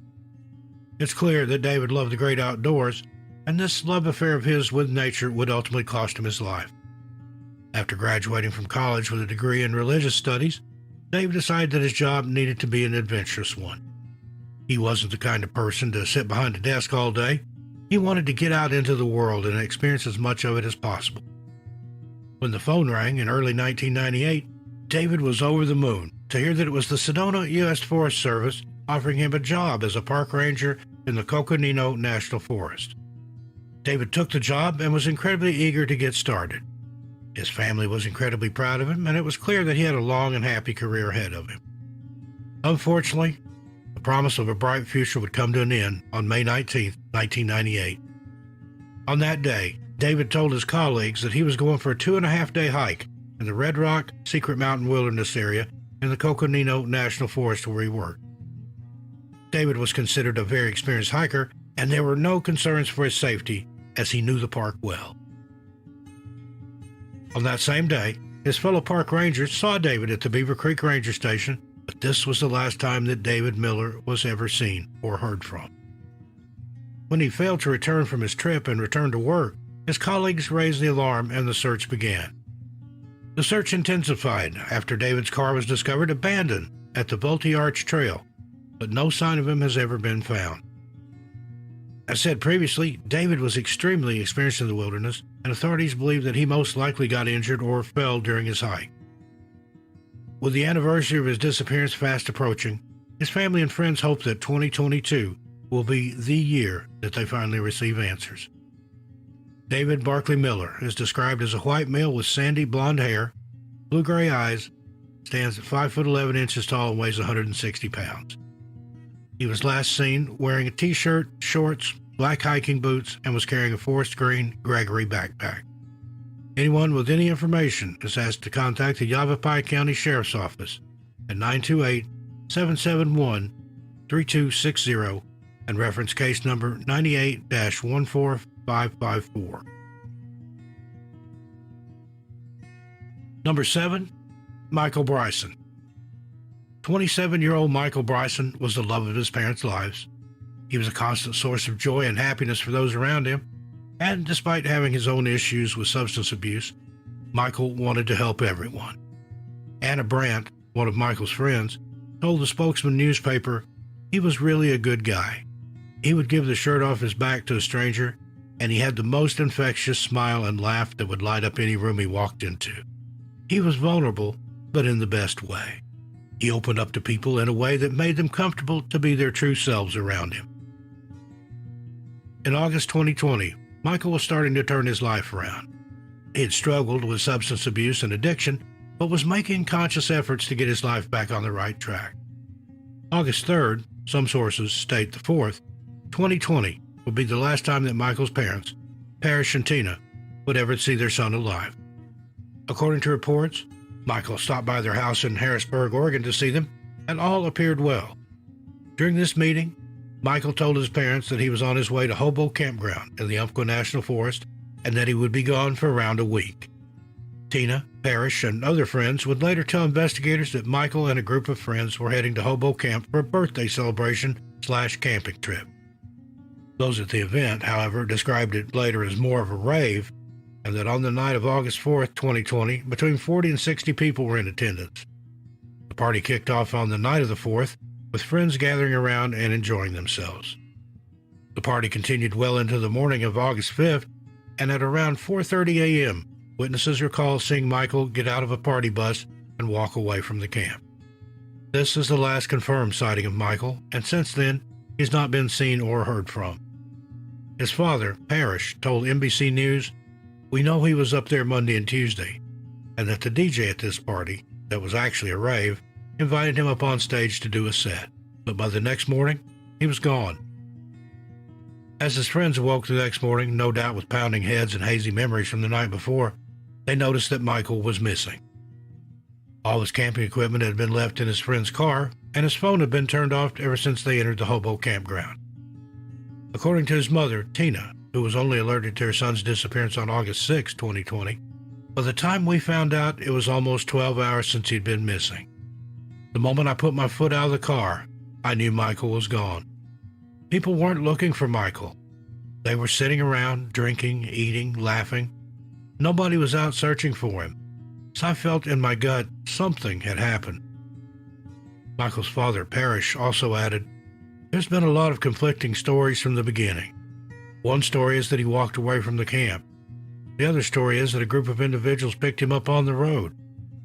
It's clear that David loved the great outdoors, and this love affair of his with nature would ultimately cost him his life. After graduating from college with a degree in religious studies, Dave decided that his job needed to be an adventurous one. He wasn't the kind of person to sit behind a desk all day. He wanted to get out into the world and experience as much of it as possible. When the phone rang in early 1998, David was over the moon to hear that it was the Sedona U.S. Forest Service offering him a job as a park ranger in the Coconino National Forest. David took the job and was incredibly eager to get started. His family was incredibly proud of him, and it was clear that he had a long and happy career ahead of him. Unfortunately, the promise of a bright future would come to an end on May 19, 1998. On that day, David told his colleagues that he was going for a 2.5-day hike in the Red Rock Secret Mountain Wilderness area in the Coconino National Forest where he worked. David was considered a very experienced hiker, and there were no concerns for his safety as he knew the park well. On that same day, his fellow park rangers saw David at the Beaver Creek Ranger Station, but this was the last time that David Miller was ever seen or heard from. When he failed to return from his trip and returned to work, his colleagues raised the alarm and the search began. The search intensified after David's car was discovered abandoned at the Vultee Arch Trail, but no sign of him has ever been found. As said previously, David was extremely experienced in the wilderness, and authorities believe that he most likely got injured or fell during his hike. With the anniversary of his disappearance fast approaching, his family and friends hope that 2022 will be the year that they finally receive answers. David Barclay Miller is described as a white male with sandy blonde hair, blue-gray eyes, stands at 5'11" tall and weighs 160 pounds. He was last seen wearing a t-shirt, shorts, black hiking boots, and was carrying a forest green Gregory backpack. Anyone with any information is asked to contact the Yavapai County Sheriff's Office at 928-771-3260 and reference case number 98-14554. Number 7, Michael Bryson. 27-year-old Michael Bryson was the love of his parents' lives. He was a constant source of joy and happiness for those around him, and despite having his own issues with substance abuse, Michael wanted to help everyone. Anna Brandt, one of Michael's friends, told the Spokesman newspaper he was really a good guy. He would give the shirt off his back to a stranger, and he had the most infectious smile and laugh that would light up any room he walked into. He was vulnerable, but in the best way. He opened up to people in a way that made them comfortable to be their true selves around him. In August 2020, Michael was starting to turn his life around. He had struggled with substance abuse and addiction, but was making conscious efforts to get his life back on the right track. August 3rd, some sources state the 4th, 2020 would be the last time that Michael's parents, Parrish and Tina, would ever see their son alive. According to reports, Michael stopped by their house in Harrisburg, Oregon to see them, and all appeared well. During this meeting, Michael told his parents that he was on his way to Hobo Campground in the Mcken National Forest and that he would be gone for around a week. Tina, Parrish, and other friends would later tell investigators that Michael and a group of friends were heading to Hobo Camp for a birthday celebration/camping trip. Those at the event, however, described it later as more of a rave, and that on the night of August 4th, 2020, between 40 and 60 people were in attendance. The party kicked off on the night of the 4th, with friends gathering around and enjoying themselves. The party continued well into the morning of August 5th, and at around 4:30 a.m., witnesses recall seeing Michael get out of a party bus and walk away from the camp. This is the last confirmed sighting of Michael, and since then, he's not been seen or heard from. His father, Parrish, told NBC News, "We know he was up there Monday and Tuesday, and that the DJ at this party, that was actually a rave, invited him up on stage to do a set, but by the next morning, he was gone." As his friends awoke the next morning, no doubt with pounding heads and hazy memories from the night before, they noticed that Michael was missing. All his camping equipment had been left in his friend's car, and his phone had been turned off ever since they entered the Hobo Campground. According to his mother, Tina, who was only alerted to her son's disappearance on August 6, 2020, by the time we found out, it was almost 12 hours since he'd been missing. The moment I put my foot out of the car, I knew Michael was gone. People weren't looking for Michael. They were sitting around, drinking, eating, laughing. Nobody was out searching for him, so I felt in my gut something had happened. Michael's father, Parrish, also added, "There's been a lot of conflicting stories from the beginning. One story is that he walked away from the camp. The other story is that a group of individuals picked him up on the road.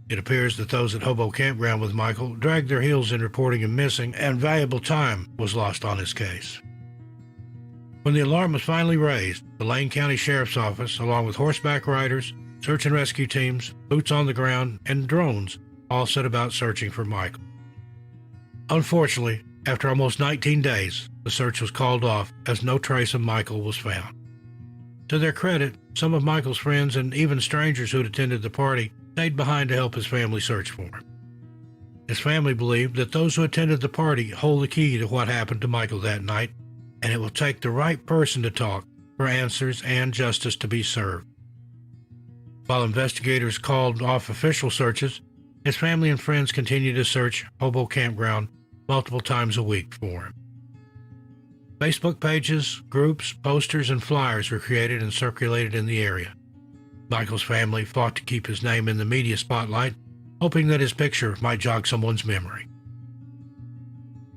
It appears that those at Hobo Campground with Michael dragged their heels in reporting him missing, and valuable time was lost on his case." When the alarm was finally raised, the Lane County Sheriff's Office, along with horseback riders, search and rescue teams, boots on the ground, and drones, all set about searching for Michael. Unfortunately, after almost 19 days, the search was called off as no trace of Michael was found. To their credit, some of Michael's friends and even strangers who had attended the party stayed behind to help his family search for him. His family believed that those who attended the party hold the key to what happened to Michael that night, and it will take the right person to talk for answers and justice to be served. While investigators called off official searches, his family and friends continued to search Hobo Campground multiple times a week for him. Facebook pages, groups, posters, and flyers were created and circulated in the area. Michael's family fought to keep his name in the media spotlight, hoping that his picture might jog someone's memory.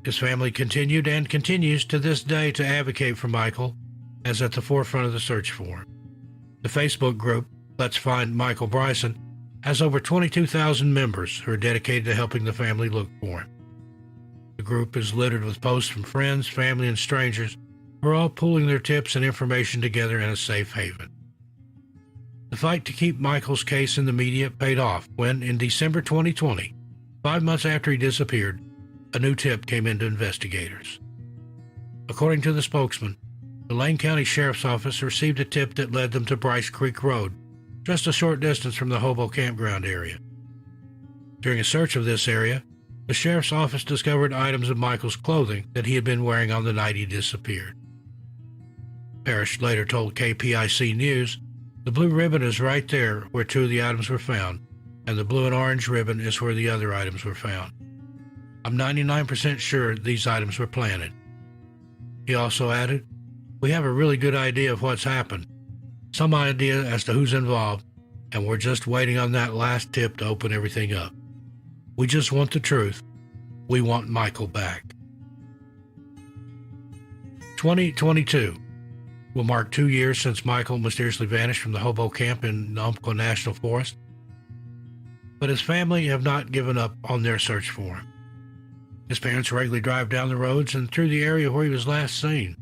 His family continued and continues to this day to advocate for Michael as at the forefront of the search for him. The Facebook group, Let's Find Michael Bryson, has over 22,000 members who are dedicated to helping the family look for him. The group is littered with posts from friends, family, and strangers who are all pooling their tips and information together in a safe haven. The fight to keep Michael's case in the media paid off when, in December 2020, 5 months after he disappeared, a new tip came into investigators. According to the spokesman, the Lane County Sheriff's Office received a tip that led them to Bryce Creek Road, just a short distance from the Hobo Campground area. During a search of this area, the Sheriff's Office discovered items of Michael's clothing that he had been wearing on the night he disappeared. Parrish later told KPIC News, "The blue ribbon is right there where 2 of the items were found, and the blue and orange ribbon is where the other items were found. I'm 99% sure these items were planted." He also added, "We have a really good idea of what's happened, some idea as to who's involved, and we're just waiting on that last tip to open everything up. We just want the truth. We want Michael back." 2022 will mark 2 years since Michael mysteriously vanished from the Hobo Camp in Mcken National Forest, but his family have not given up on their search for him. His parents regularly drive down the roads and through the area where he was last seen.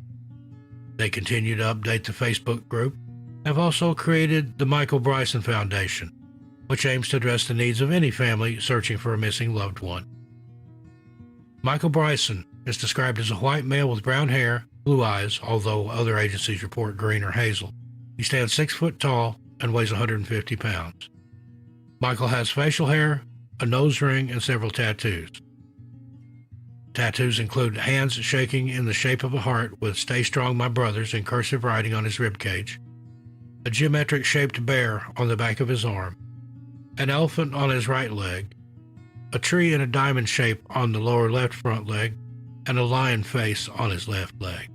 They continue to update the Facebook group, have also created the Michael Bryson Foundation, which aims to address the needs of any family searching for a missing loved one. Michael Bryson is described as a white male with brown hair, blue eyes, although other agencies report green or hazel. He stands 6 foot tall and weighs 150 pounds. Michael has facial hair, a nose ring, and several tattoos. Tattoos include hands shaking in the shape of a heart with "Stay Strong, My Brothers" in cursive writing on his ribcage, a geometric-shaped bear on the back of his arm, an elephant on his right leg, a tree in a diamond shape on the lower left front leg, and a lion face on his left leg.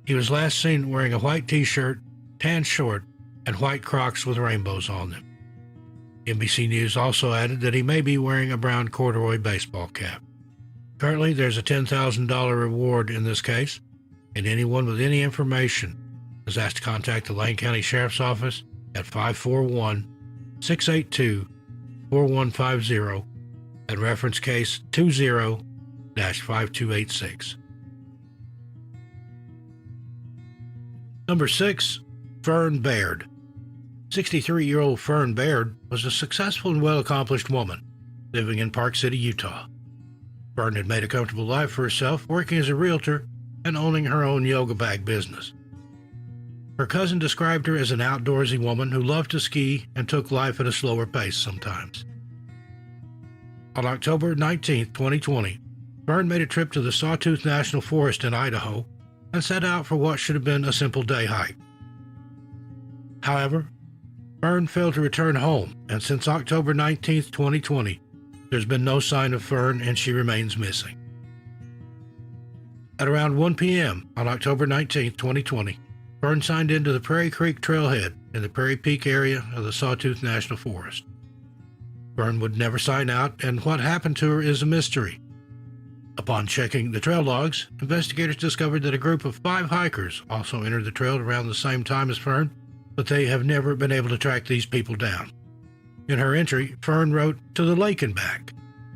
He was last seen wearing a white t-shirt, tan short, and white Crocs with rainbows on them. NBC News also added that he may be wearing a brown corduroy baseball cap. Currently, there's a $10,000 reward in this case, and anyone with any information is asked to contact the Lane County Sheriff's Office at 541-682-4150 and reference case 20-5286. Number 6, Fern Baird. 63-year-old Fern Baird was a successful and well-accomplished woman living in Park City, Utah. Fern had made a comfortable life for herself, working as a realtor and owning her own yoga bag business. Her cousin described her as an outdoorsy woman who loved to ski and took life at a slower pace sometimes. On October 19, 2020, Fern made a trip to the Sawtooth National Forest in Idaho and set out for what should have been a simple day hike. However, Fern failed to return home, and since October 19, 2020, there's been no sign of Fern and she remains missing. At around 1 p.m. on October 19, 2020, Fern signed into the Prairie Creek trailhead in the Prairie Peak area of the Sawtooth National Forest. Fern would never sign out, and what happened to her is a mystery. Upon checking the trail logs, investigators discovered that a group of 5 hikers also entered the trail around the same time as Fern, but they have never been able to track these people down. In her entry, Fern wrote, "To the lake and back,"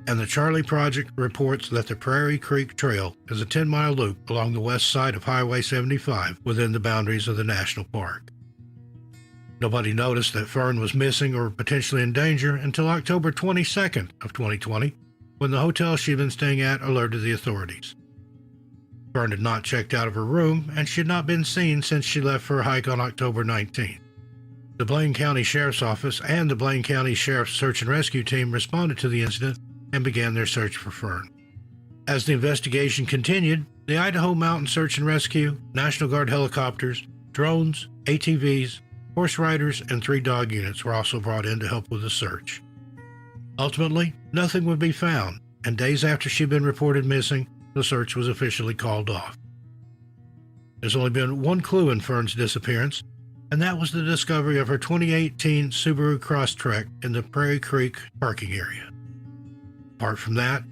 and the Charlie Project reports that the Prairie Creek Trail is a 10-mile loop along the west side of Highway 75 within the boundaries of the national park. Nobody noticed that Fern was missing or potentially in danger until October 22nd of 2020, when the hotel she'd been staying at alerted the authorities. Fern had not checked out of her room, and she had not been seen since she left for a hike on October 19th. The Blaine County Sheriff's Office and the Blaine County Sheriff's Search and Rescue Team responded to the incident and began their search for Fern. As the investigation continued, the Idaho Mountain Search and Rescue, National Guard helicopters, drones, ATVs, horse riders, and 3 dog units were also brought in to help with the search. Ultimately, nothing would be found, and days after she'd been reported missing, the search was officially called off. There's only been one clue in Fern's disappearance, and that was the discovery of her 2018 Subaru Crosstrek in the Prairie Creek parking area. Apart from that,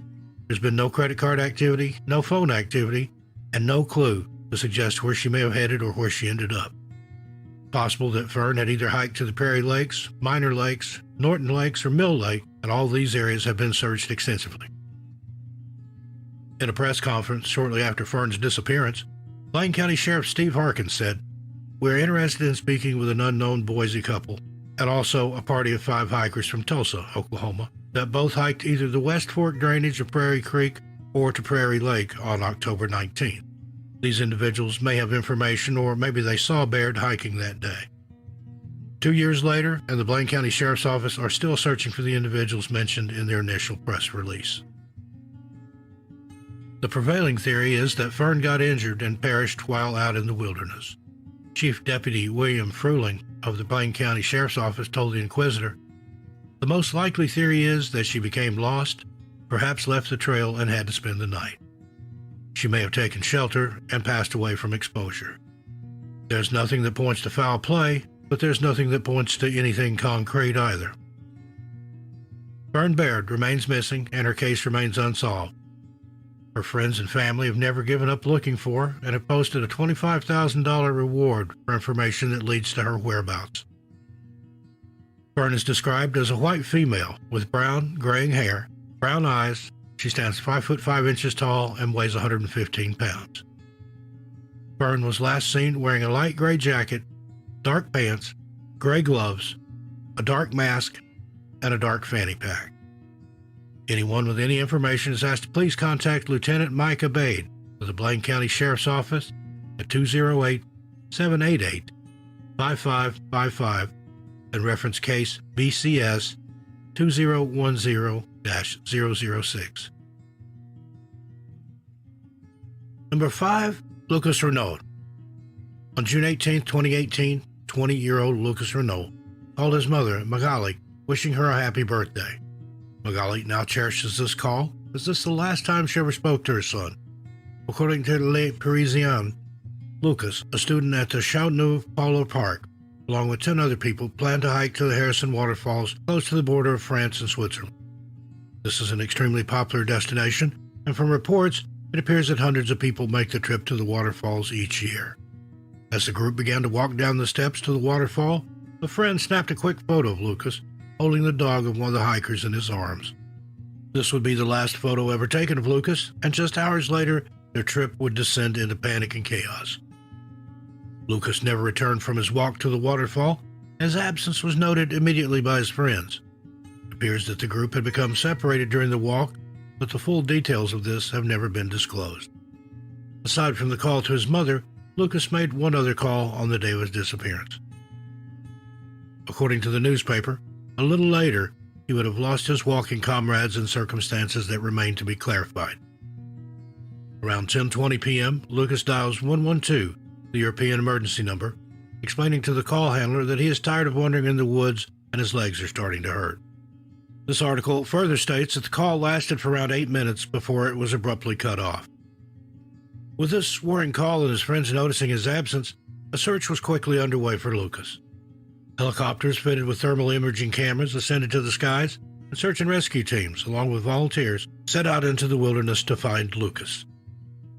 there's been no credit card activity, no phone activity, and no clue to suggest where she may have headed or where she ended up. Possible that Fern had either hiked to the Prairie Lakes, Minor Lakes, Norton Lakes, or Mill Lake, and all these areas have been searched extensively. In a press conference shortly after Fern's disappearance, Blaine County Sheriff Steve Harkins said, "We're interested in speaking with an unknown Boise couple, and also a party of 5 hikers from Tulsa, Oklahoma, that both hiked either the West Fork drainage of Prairie Creek or to Prairie Lake on October 19th. These individuals may have information, or maybe they saw Barrett hiking that day." 2 years later, and the Blaine County Sheriff's Office are still searching for the individuals mentioned in their initial press release. The prevailing theory is that Fern got injured and perished while out in the wilderness. Chief Deputy William Fruehling of the Blaine County Sheriff's Office told the Inquisitor, "The most likely theory is that she became lost, perhaps left the trail and had to spend the night. She may have taken shelter and passed away from exposure. There's nothing that points to foul play, but there's nothing that points to anything concrete either." Fern Baird remains missing, and her case remains unsolved. Her friends and family have never given up looking for her and have posted a $25,000 reward for information that leads to her whereabouts. Fern is described as a white female with brown, graying hair, brown eyes. She stands 5 foot 5 inches tall and weighs 115 pounds. Fern was last seen wearing a light gray jacket, dark pants, gray gloves, a dark mask, and a dark fanny pack. Anyone with any information is asked to please contact Lieutenant Mike Abade of the Blaine County Sheriff's Office at 208-788-5555 and reference case BCS 2010-006. Number 5, Lucas Renault. On June 18, 2018, 20-year-old Lucas Renault called his mother, Magali, wishing her a happy birthday. Magali now cherishes this call, as this is the last time she ever spoke to her son. According to Le Parisien, Lucas, a student at the Chateauneuf-Polo Park, along with 10 other people, planned to hike to the Harrison Waterfalls close to the border of France and Switzerland. This is an extremely popular destination, and from reports, it appears that hundreds of people make the trip to the waterfalls each year. As the group began to walk down the steps to the waterfall, a friend snapped a quick photo of Lucas, holding the dog of one of the hikers in his arms. This would be the last photo ever taken of Lucas, and just hours later, their trip would descend into panic and chaos. Lucas never returned from his walk to the waterfall, and his absence was noted immediately by his friends. It appears that the group had become separated during the walk, but the full details of this have never been disclosed. Aside from the call to his mother, Lucas made one other call on the day of his disappearance. According to the newspaper, a little later, he would have lost his walking comrades in circumstances that remain to be clarified. Around 10:20 p.m., Lucas dials 112, the European emergency number, explaining to the call handler that he is tired of wandering in the woods and his legs are starting to hurt. This article further states that the call lasted for around 8 minutes before it was abruptly cut off. With this worrying call and his friends noticing his absence, a search was quickly underway for Lucas. Helicopters fitted with thermal imaging cameras ascended to the skies, and search and rescue teams, along with volunteers, set out into the wilderness to find Lucas.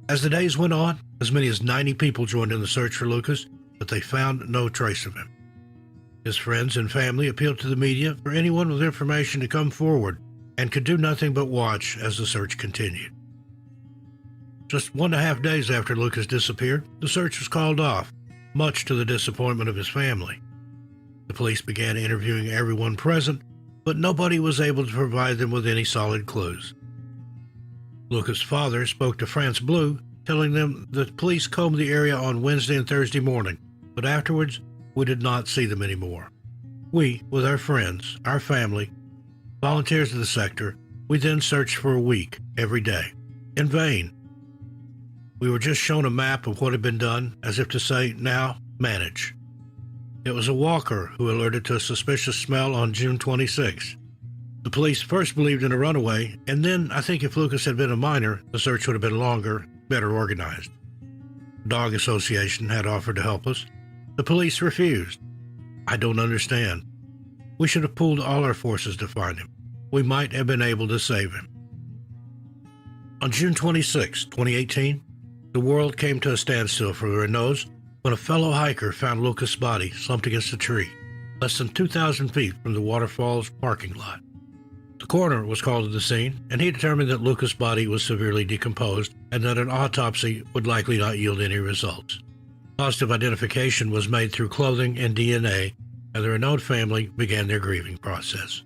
As the days went on, as many as 90 people joined in the search for Lucas, but they found no trace of him. His friends and family appealed to the media for anyone with information to come forward and could do nothing but watch as the search continued. Just 1.5 days after Lucas disappeared, the search was called off, much to the disappointment of his family. The police began interviewing everyone present, but nobody was able to provide them with any solid clues. Lucas' father spoke to France Bleu, telling them the police combed the area on Wednesday and Thursday morning, but afterwards we did not see them anymore. We, with our friends, our family, volunteers of the sector, we then searched for a week, every day. In vain. We were just shown a map of what had been done, as if to say, now, manage. It was a walker who alerted to a suspicious smell on June 26. The police first believed in a runaway, and then I think if Lucas had been a minor, the search would have been longer, better organized. The Dog Association had offered to help us. The police refused. I don't understand. We should have pooled all our forces to find him. We might have been able to save him. On June 26, 2018, the world came to a standstill for our nose when a fellow hiker found Lucas' body slumped against a tree, less than 2,000 feet from the waterfall's parking lot. The coroner was called to the scene, and he determined that Lucas' body was severely decomposed and that an autopsy would likely not yield any results. Positive identification was made through clothing and DNA, and the Renaud family began their grieving process.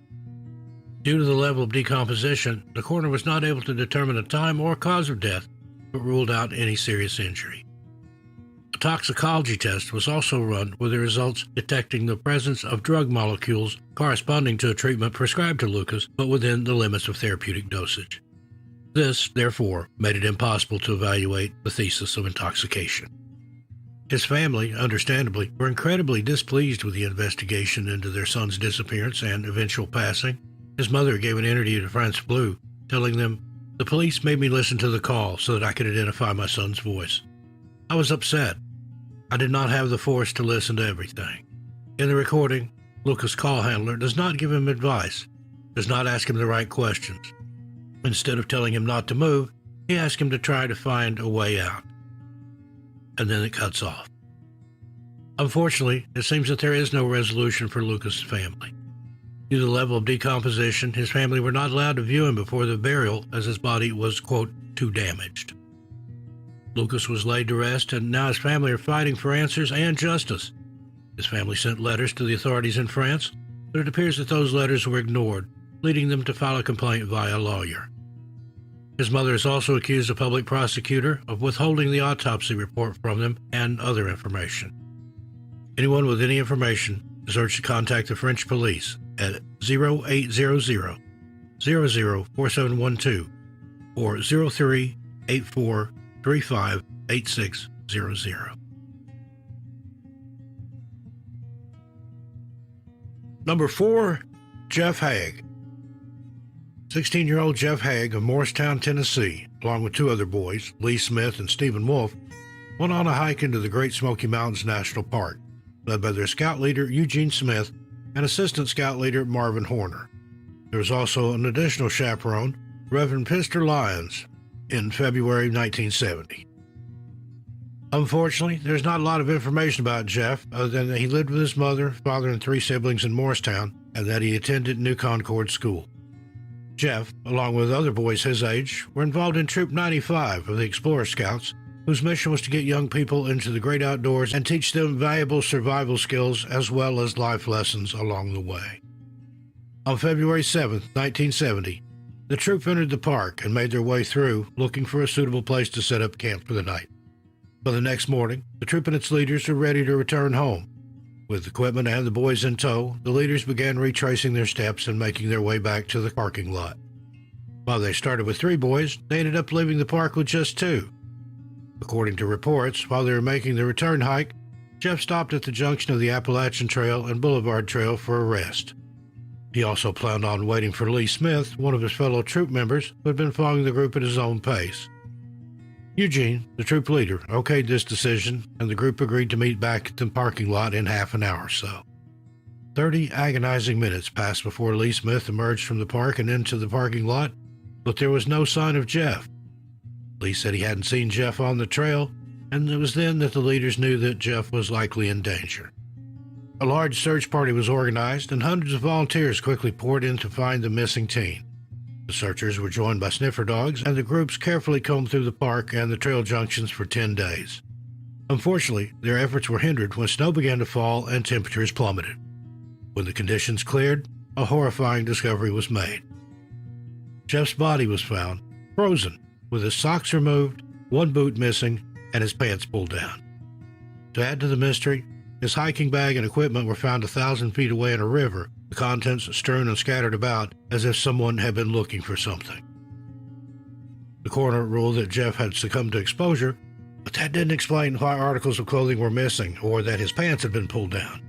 Due to the level of decomposition, the coroner was not able to determine a time or cause of death, but ruled out any serious injury. A toxicology test was also run with the results detecting the presence of drug molecules corresponding to a treatment prescribed to Lucas, but within the limits of therapeutic dosage. This, therefore, made it impossible to evaluate the thesis of intoxication. His family, understandably, were incredibly displeased with the investigation into their son's disappearance and eventual passing. His mother gave an interview to France Bleu, telling them, "The police made me listen to the call so that I could identify my son's voice. I was upset. I did not have the force to listen to everything." In the recording, Lucas' call handler does not give him advice, does not ask him the right questions. Instead of telling him not to move, he asks him to try to find a way out. And then it cuts off. Unfortunately, it seems that there is no resolution for Lucas' family. Due to the level of decomposition, his family were not allowed to view him before the burial as his body was, quote, too damaged. Lucas was laid to rest, and now his family are fighting for answers and justice. His family sent letters to the authorities in France, but it appears that those letters were ignored, leading them to file a complaint via a lawyer. His mother has also accused a public prosecutor of withholding the autopsy report from them and other information. Anyone with any information is urged to contact the French police at 0800 004712 or 0384 358600. Number 4, Jeff Haig. 16-year-old Jeff Haig of Morristown, Tennessee, along with 2 other boys, Lee Smith and Stephen Wolf, went on a hike into the Great Smoky Mountains National Park, led by their scout leader Eugene Smith and assistant scout leader Marvin Horner. There was also an additional chaperone, Reverend Pister Lyons, in February 1970. Unfortunately, there's not a lot of information about Jeff other than that he lived with his mother, father, and 3 siblings in Morristown, and that he attended New Concord School. Jeff, along with other boys his age, were involved in Troop 95 of the Explorer Scouts, whose mission was to get young people into the great outdoors and teach them valuable survival skills as well as life lessons along the way. On February 7, 1970, the troop entered the park and made their way through, looking for a suitable place to set up camp for the night. By the next morning, the troop and its leaders were ready to return home. With equipment and the boys in tow, the leaders began retracing their steps and making their way back to the parking lot. While they started with 3 boys, they ended up leaving the park with just 2. According to reports, while they were making the return hike, Jeff stopped at the junction of the Appalachian Trail and Boulevard Trail for a rest. He also planned on waiting for Lee Smith, one of his fellow troop members, who had been following the group at his own pace. Eugene, the troop leader, okayed this decision, and the group agreed to meet back at the parking lot in half an hour or so. 30 agonizing minutes passed before Lee Smith emerged from the park and into the parking lot, but there was no sign of Jeff. Lee said he hadn't seen Jeff on the trail, and it was then that the leaders knew that Jeff was likely in danger. A large search party was organized, and hundreds of volunteers quickly poured in to find the missing teen. The searchers were joined by sniffer dogs, and the groups carefully combed through the park and the trail junctions for 10 days. Unfortunately, their efforts were hindered when snow began to fall and temperatures plummeted. When the conditions cleared, a horrifying discovery was made. Jeff's body was found, frozen, with his socks removed, one boot missing, and his pants pulled down. To add to the mystery, his hiking bag and equipment were found 1,000 feet away in a river, the contents strewn and scattered about as if someone had been looking for something. The coroner ruled that Jeff had succumbed to exposure, but that didn't explain why articles of clothing were missing or that his pants had been pulled down.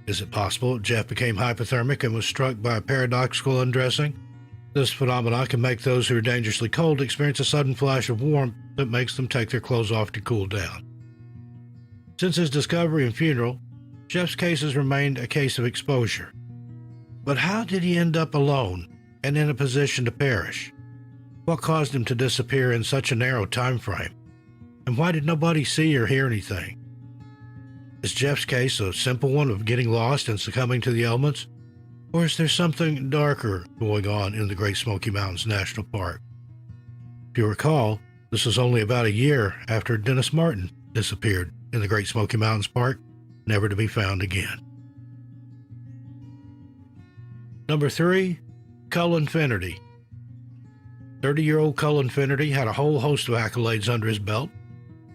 Is it possible Jeff became hypothermic and was struck by a paradoxical undressing? This phenomenon can make those who are dangerously cold experience a sudden flash of warmth that makes them take their clothes off to cool down. Since his discovery and funeral, Jeff's case has remained a case of exposure. But how did he end up alone and in a position to perish? What caused him to disappear in such a narrow time frame? And why did nobody see or hear anything? Is Jeff's case a simple one of getting lost and succumbing to the elements? Or is there something darker going on in the Great Smoky Mountains National Park? If you recall, this was only about a year after Dennis Martin disappeared in the Great Smoky Mountains Park, never to be found again. Number 3, Cullen Finnerty. 30-year-old Cullen Finnerty had a whole host of accolades under his belt.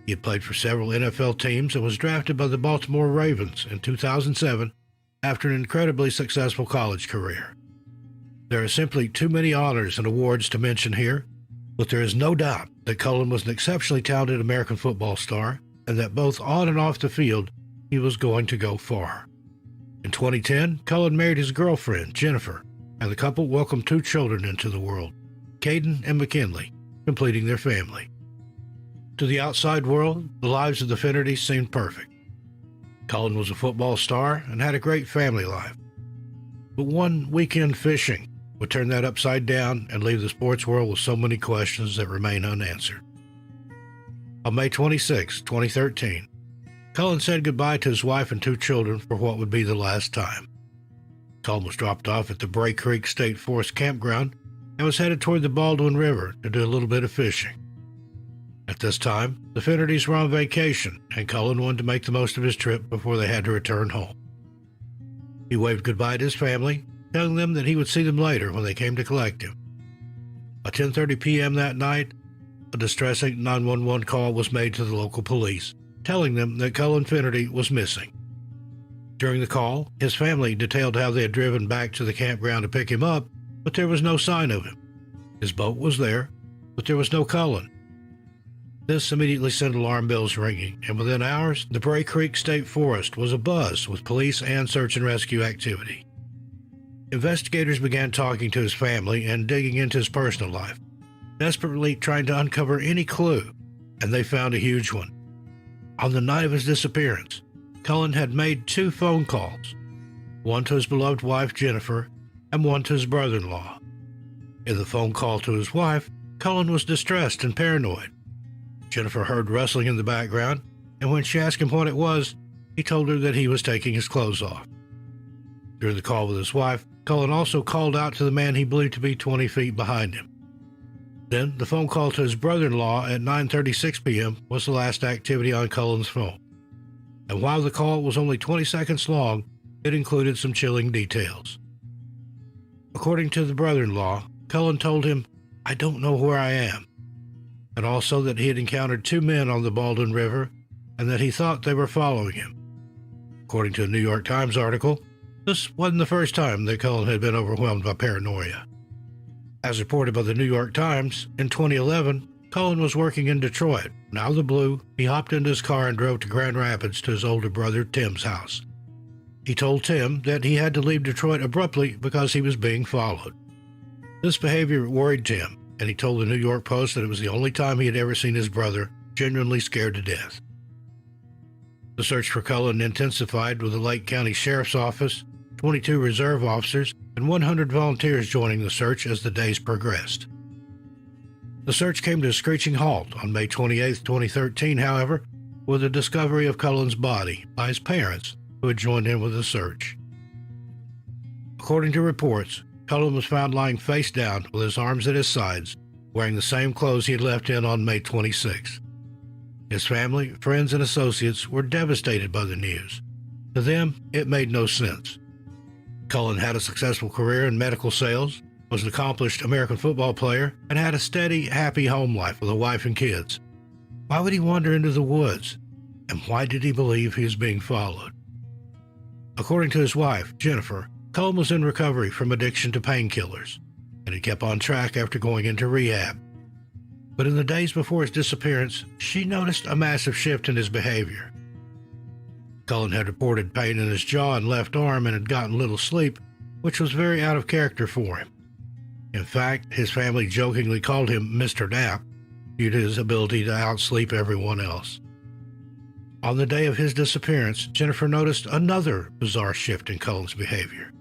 He had played for several NFL teams and was drafted by the Baltimore Ravens in 2007 after an incredibly successful college career. There are simply too many honors and awards to mention here, but there is no doubt that Cullen was an exceptionally talented American football star and that both on and off the field, he was going to go far. In 2010, Cullen married his girlfriend, Jennifer, and the couple welcomed 2 children into the world, Caden and McKinley, completing their family. To the outside world, the lives of the Finnertys seemed perfect. Cullen was a football star and had a great family life. But one weekend fishing would turn that upside down and leave the sports world with so many questions that remain unanswered. On May 26, 2013, Cullen said goodbye to his wife and 2 children for what would be the last time. Cullen was dropped off at the Bray Creek State Forest campground and was headed toward the Baldwin River to do a little bit of fishing. At this time, the Finnertys were on vacation, and Cullen wanted to make the most of his trip before they had to return home. He waved goodbye to his family, telling them that he would see them later when they came to collect him. At 10:30 p.m. that night, a distressing 911 call was made to the local police, telling them that Cullen Finnerty was missing. During the call, his family detailed how they had driven back to the campground to pick him up, but there was no sign of him. His boat was there, but there was no Cullen. This immediately sent alarm bells ringing, and within hours, the Bray Creek State Forest was abuzz with police and search and rescue activity. Investigators began talking to his family and digging into his personal life, desperately trying to uncover any clue, and they found a huge one. On the night of his disappearance, Cullen had made 2 phone calls, one to his beloved wife Jennifer and one to his brother-in-law. In the phone call to his wife, Cullen was distressed and paranoid. Jennifer heard rustling in the background, and when she asked him what it was, he told her that he was taking his clothes off. During the call with his wife, Cullen also called out to the man he believed to be 20 feet behind him. Then, the phone call to his brother-in-law at 9:36 p.m. was the last activity on Cullen's phone. And while the call was only 20 seconds long, it included some chilling details. According to the brother-in-law, Cullen told him, "I don't know where I am," and also that he had encountered 2 men on the Baldwin River and that he thought they were following him. According to a New York Times article, this wasn't the first time that Cullen had been overwhelmed by paranoia. As reported by the New York Times, in 2011, Cullen was working in Detroit. And out of the blue, he hopped into his car and drove to Grand Rapids to his older brother Tim's house. He told Tim that he had to leave Detroit abruptly because he was being followed. This behavior worried Tim, and he told the New York Post that it was the only time he had ever seen his brother genuinely scared to death. The search for Cullen intensified with the Lake County Sheriff's Office, 22 reserve officers, and 100 volunteers joining the search as the days progressed. The search came to a screeching halt on May 28, 2013, however, with the discovery of Cullen's body by his parents, who had joined in with the search. According to reports, Cullen was found lying face down with his arms at his sides, wearing the same clothes he had left in on May 26. His family, friends, and associates were devastated by the news. To them, it made no sense. Cullen had a successful career in medical sales, was an accomplished American football player, and had a steady, happy home life with a wife and kids. Why would he wander into the woods? And why did he believe he was being followed? According to his wife, Jennifer, Cullen was in recovery from addiction to painkillers, and he kept on track after going into rehab. But in the days before his disappearance, she noticed a massive shift in his behavior. Cullen had reported pain in his jaw and left arm and had gotten little sleep, which was very out of character for him. In fact, his family jokingly called him Mr. Nap due to his ability to outsleep everyone else. On the day of his disappearance, Jennifer noticed another bizarre shift in Cullen's behavior.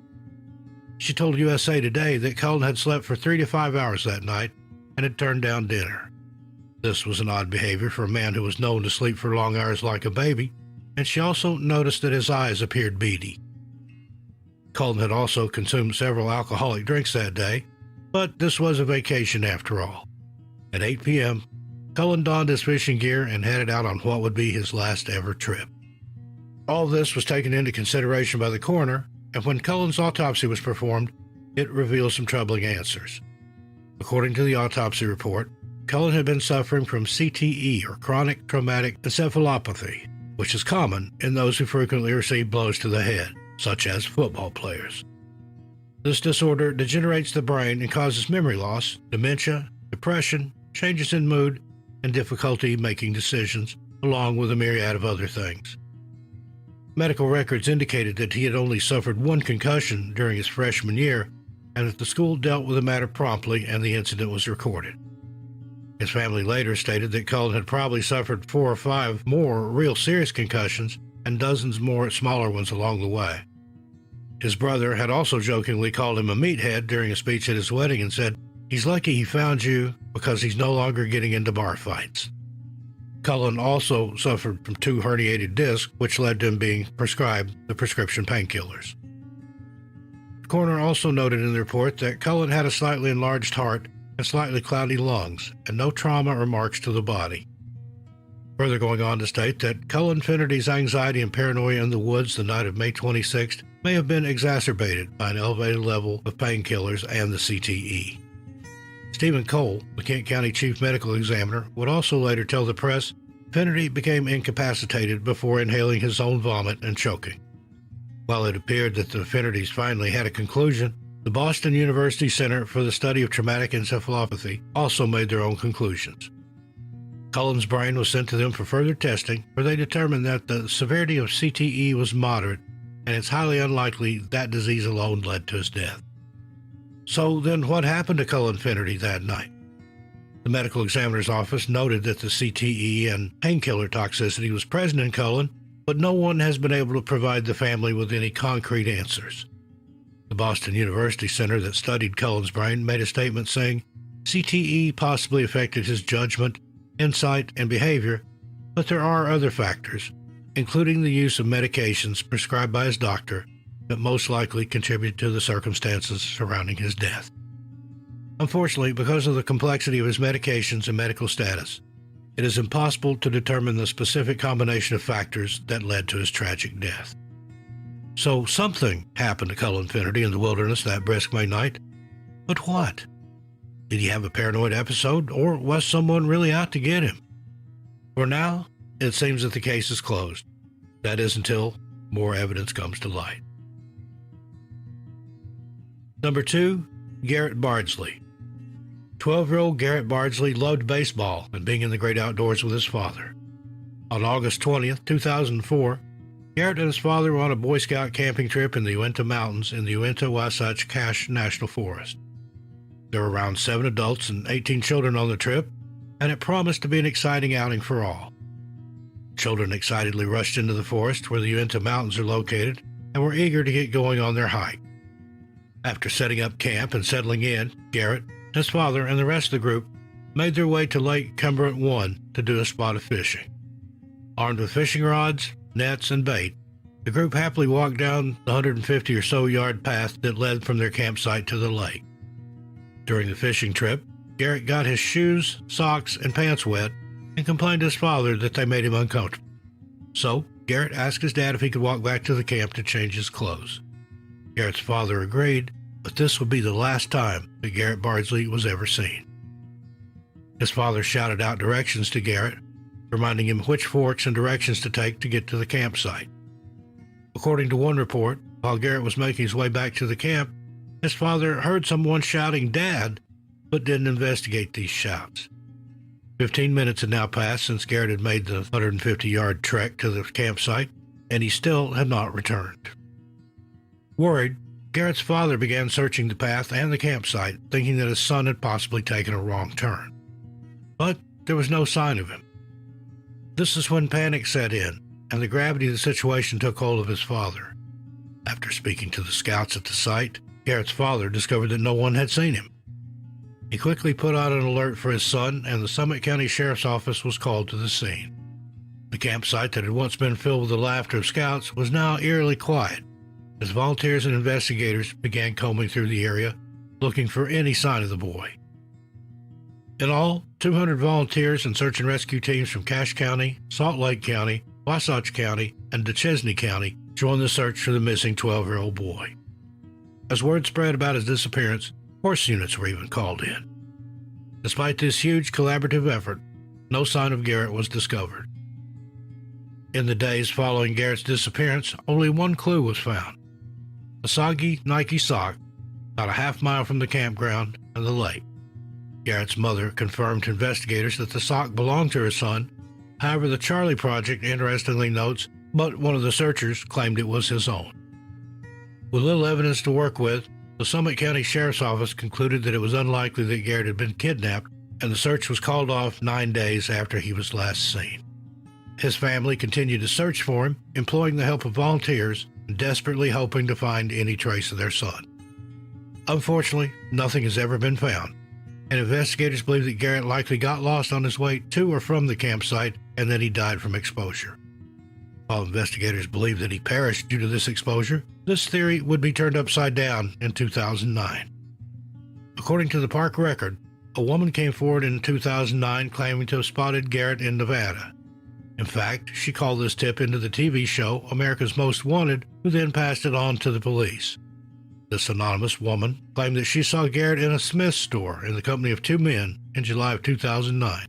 She told USA Today that Cullen had slept for 3 to 5 hours that night and had turned down dinner. This was an odd behavior for a man who was known to sleep for long hours like a baby, and she also noticed that his eyes appeared beady. Cullen had also consumed several alcoholic drinks that day, but this was a vacation after all. At 8 p.m., Cullen donned his fishing gear and headed out on what would be his last ever trip. All this was taken into consideration by the coroner, and when Cullen's autopsy was performed, it revealed some troubling answers. According to the autopsy report, Cullen had been suffering from CTE, or chronic traumatic encephalopathy, which is common in those who frequently receive blows to the head, such as football players. This disorder degenerates the brain and causes memory loss, dementia, depression, changes in mood, and difficulty making decisions, along with a myriad of other things. Medical records indicated that he had only suffered one concussion during his freshman year, and that the school dealt with the matter promptly and the incident was recorded. His family later stated that Cullen had probably suffered 4 or 5 more real serious concussions and dozens more smaller ones along the way. His brother had also jokingly called him a meathead during a speech at his wedding and said, "He's lucky he found you because he's no longer getting into bar fights." Cullen also suffered from 2 herniated discs, which led to him being prescribed the prescription painkillers. The coroner also noted in the report that Cullen had a slightly enlarged heart and slightly cloudy lungs, and no trauma or marks to the body. Further going on to state that Cullen Finnerty's anxiety and paranoia in the woods the night of May 26th may have been exacerbated by an elevated level of painkillers and the CTE. Stephen Cole, the Kent County Chief Medical Examiner, would also later tell the press Finnerty became incapacitated before inhaling his own vomit and choking. While it appeared that the Finnertys finally had a conclusion, the Boston University Center for the Study of Traumatic Encephalopathy also made their own conclusions. Cullen's brain was sent to them for further testing, where they determined that the severity of CTE was moderate, and it's highly unlikely that disease alone led to his death. So then what happened to Cullen Finnerty that night? The medical examiner's office noted that the CTE and painkiller toxicity was present in Cullen, but no one has been able to provide the family with any concrete answers. The Boston University Center that studied Cullen's brain made a statement saying CTE possibly affected his judgment, insight, and behavior, but there are other factors, including the use of medications prescribed by his doctor, that most likely contributed to the circumstances surrounding his death. Unfortunately, because of the complexity of his medications and medical status, it is impossible to determine the specific combination of factors that led to his tragic death. So something happened to Cullen Finnerty in the wilderness that brisk May night. But what? Did he have a paranoid episode, or was someone really out to get him? For now, it seems that the case is closed. That is until more evidence comes to light. Number 2, Garrett Bardsley. 12-year-old Garrett Bardsley loved baseball and being in the great outdoors with his father. On August 20th, 2004, Garrett and his father were on a Boy Scout camping trip in the Uinta Mountains in the Uinta-Wasatch Cache National Forest. There were around 7 adults and 18 children on the trip, and it promised to be an exciting outing for all. Children excitedly rushed into the forest where the Uinta Mountains are located and were eager to get going on their hike. After setting up camp and settling in, Garrett, his father, and the rest of the group made their way to Lake Cumberland 1 to do a spot of fishing. Armed with fishing rods, nets, and bait, the group happily walked down the 150 or so yard path that led from their campsite to the lake. During the fishing trip, Garrett got his shoes, socks, and pants wet and complained to his father that they made him uncomfortable. So, Garrett asked his dad if he could walk back to the camp to change his clothes. Garrett's father agreed, but this would be the last time that Garrett Bardsley was ever seen. His father shouted out directions to Garrett, reminding him which forks and directions to take to get to the campsite. According to one report, while Garrett was making his way back to the camp, his father heard someone shouting "Dad," but didn't investigate these shouts. 15 minutes had now passed since Garrett had made the 150-yard trek to the campsite, and he still had not returned. Worried, Garrett's father began searching the path and the campsite, thinking that his son had possibly taken a wrong turn. But there was no sign of him. This is when panic set in, and the gravity of the situation took hold of his father. After speaking to the scouts at the site, Garrett's father discovered that no one had seen him. He quickly put out an alert for his son, and the Summit County Sheriff's Office was called to the scene. The campsite that had once been filled with the laughter of scouts was now eerily quiet, as volunteers and investigators began combing through the area, looking for any sign of the boy. In all, 200 volunteers and search and rescue teams from Cache County, Salt Lake County, Wasatch County, and Duchesne County joined the search for the missing 12-year-old boy. As word spread about his disappearance, horse units were even called in. Despite this huge collaborative effort, no sign of Garrett was discovered. In the days following Garrett's disappearance, only one clue was found: a soggy Nike sock about a half-mile from the campground and the lake. Garrett's mother confirmed to investigators that the sock belonged to her son. However, the Charlie Project interestingly notes, but one of the searchers claimed it was his own. With little evidence to work with, the Summit County Sheriff's Office concluded that it was unlikely that Garrett had been kidnapped, and the search was called off 9 days after he was last seen. His family continued to search for him, employing the help of volunteers and desperately hoping to find any trace of their son. Unfortunately, nothing has ever been found, and investigators believe that Garrett likely got lost on his way to or from the campsite and that he died from exposure. While investigators believe that he perished due to this exposure, this theory would be turned upside down in 2009. According to the park record, a woman came forward in 2009 claiming to have spotted Garrett in Nevada. In fact, she called this tip into the TV show America's Most Wanted, who then passed it on to the police. This anonymous woman claimed that she saw Garrett in a Smith's store in the company of 2 men in July of 2009.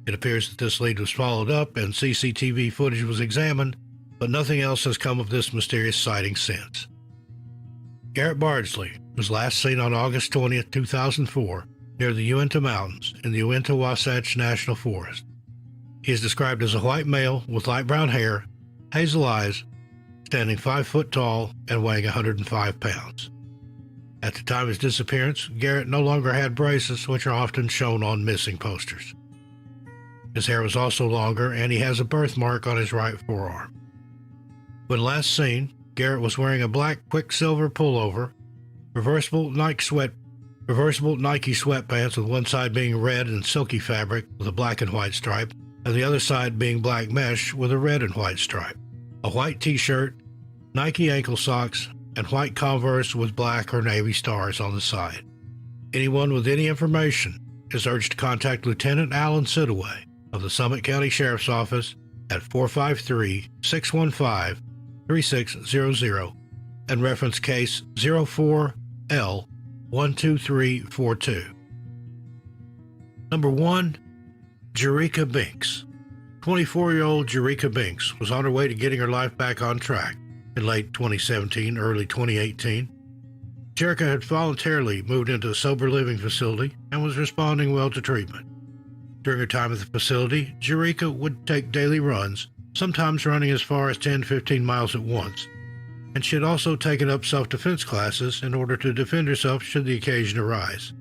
It appears that this lead was followed up and CCTV footage was examined, but nothing else has come of this mysterious sighting since. Garrett Bardsley was last seen on August 20, 2004, near the Uinta Mountains in the Uinta-Wasatch National Forest. He is described as a white male with light brown hair, hazel eyes, standing 5 foot tall and weighing 105 pounds. At the time of his disappearance, Garrett no longer had braces, which are often shown on missing posters. His hair was also longer, and he has a birthmark on his right forearm. When last seen, Garrett was wearing a black Quicksilver pullover, reversible Nike sweatpants with one side being red and silky fabric with a black and white stripe, and the other side being black mesh with a red and white stripe, a white t-shirt, Nike ankle socks, and white Converse with black or navy stars on the side. Anyone with any information is urged to contact Lieutenant Alan Sidaway of the Summit County Sheriff's Office at 453-615-3600 and reference case 04L12342. Number 1. Jerika Binks. 24-year-old Jerika Binks was on her way to getting her life back on track. In late 2017, early 2018, Jerika had voluntarily moved into a sober living facility and was responding well to treatment. During her time at the facility, Jerika would take daily runs, sometimes running as far as 10-15 miles at once, and she had also taken up self-defense classes in order to defend herself should the occasion arise.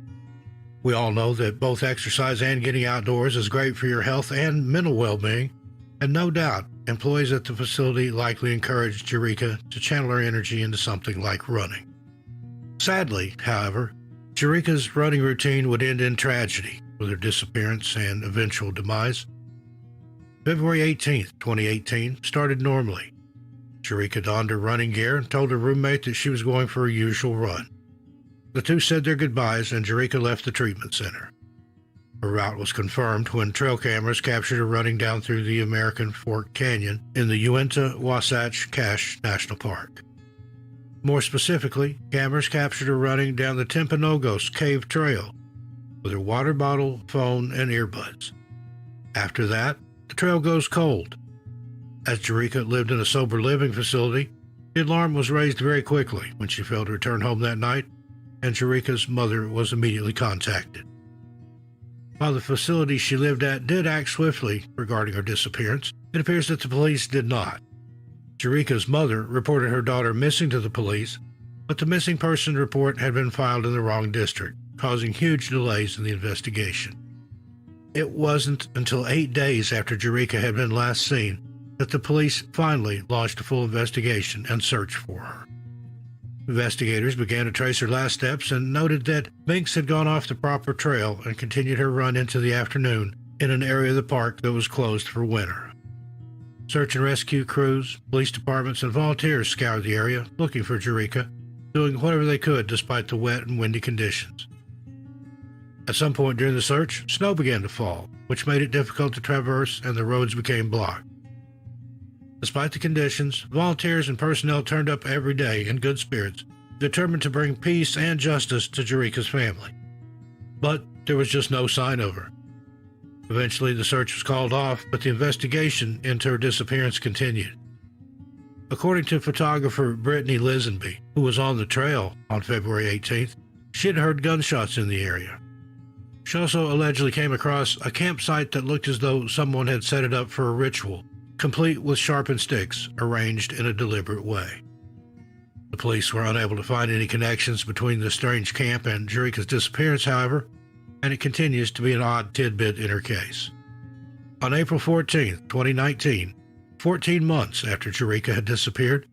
We all know that both exercise and getting outdoors is great for your health and mental well-being, and no doubt, employees at the facility likely encouraged Eureka to channel her energy into something like running. Sadly, however, Eureka's running routine would end in tragedy with her disappearance and eventual demise. February 18, 2018, started normally. Eureka donned her running gear and told her roommate that she was going for her usual run. The two said their goodbyes and Eureka left the treatment center. Her route was confirmed when trail cameras captured her running down through the American Fork Canyon in the Uinta-Wasatch Cache National Park. More specifically, cameras captured her running down the Timpanogos Cave Trail with her water bottle, phone, and earbuds. After that, the trail goes cold. As Eureka lived in a sober living facility, the alarm was raised very quickly when she failed to return home that night, and Eureka's mother was immediately contacted. While the facility she lived at did act swiftly regarding her disappearance, it appears that the police did not. Eureka's mother reported her daughter missing to the police, but the missing person report had been filed in the wrong district, causing huge delays in the investigation. It wasn't until 8 days after Eureka had been last seen that the police finally launched a full investigation and search for her. Investigators began to trace her last steps and noted that Binks had gone off the proper trail and continued her run into the afternoon in an area of the park that was closed for winter. Search and rescue crews, police departments, and volunteers scoured the area looking for Eureka, doing whatever they could despite the wet and windy conditions. At some point during the search, snow began to fall, which made it difficult to traverse and the roads became blocked. Despite the conditions, volunteers and personnel turned up every day in good spirits, determined to bring peace and justice to Eureka's family. But there was just no sign of her. Eventually, the search was called off, but the investigation into her disappearance continued. According to photographer Brittany Lisenby, who was on the trail on February 18th, she had heard gunshots in the area. She also allegedly came across a campsite that looked as though someone had set it up for a ritual, complete with sharpened sticks arranged in a deliberate way. The police were unable to find any connections between the strange camp and Eureka's disappearance, however, and it continues to be an odd tidbit in her case. On April 14, 2019, 14 months after Eureka had disappeared,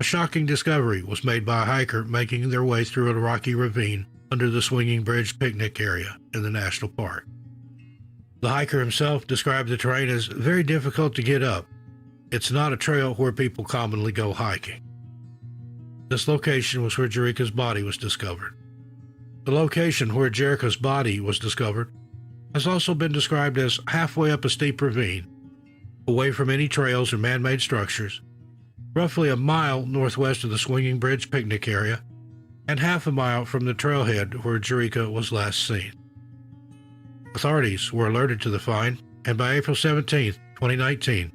a shocking discovery was made by a hiker making their way through a rocky ravine under the Swinging Bridge picnic area in the national park. The hiker himself described the terrain as very difficult to get up. It's not a trail where people commonly go hiking. This location was where Eureka's body was discovered. The location where Eureka's body was discovered has also been described as halfway up a steep ravine, away from any trails or man-made structures, roughly a mile northwest of the Swinging Bridge picnic area, and half a mile from the trailhead where Eureka was last seen. Authorities were alerted to the find, and by April 17, 2019,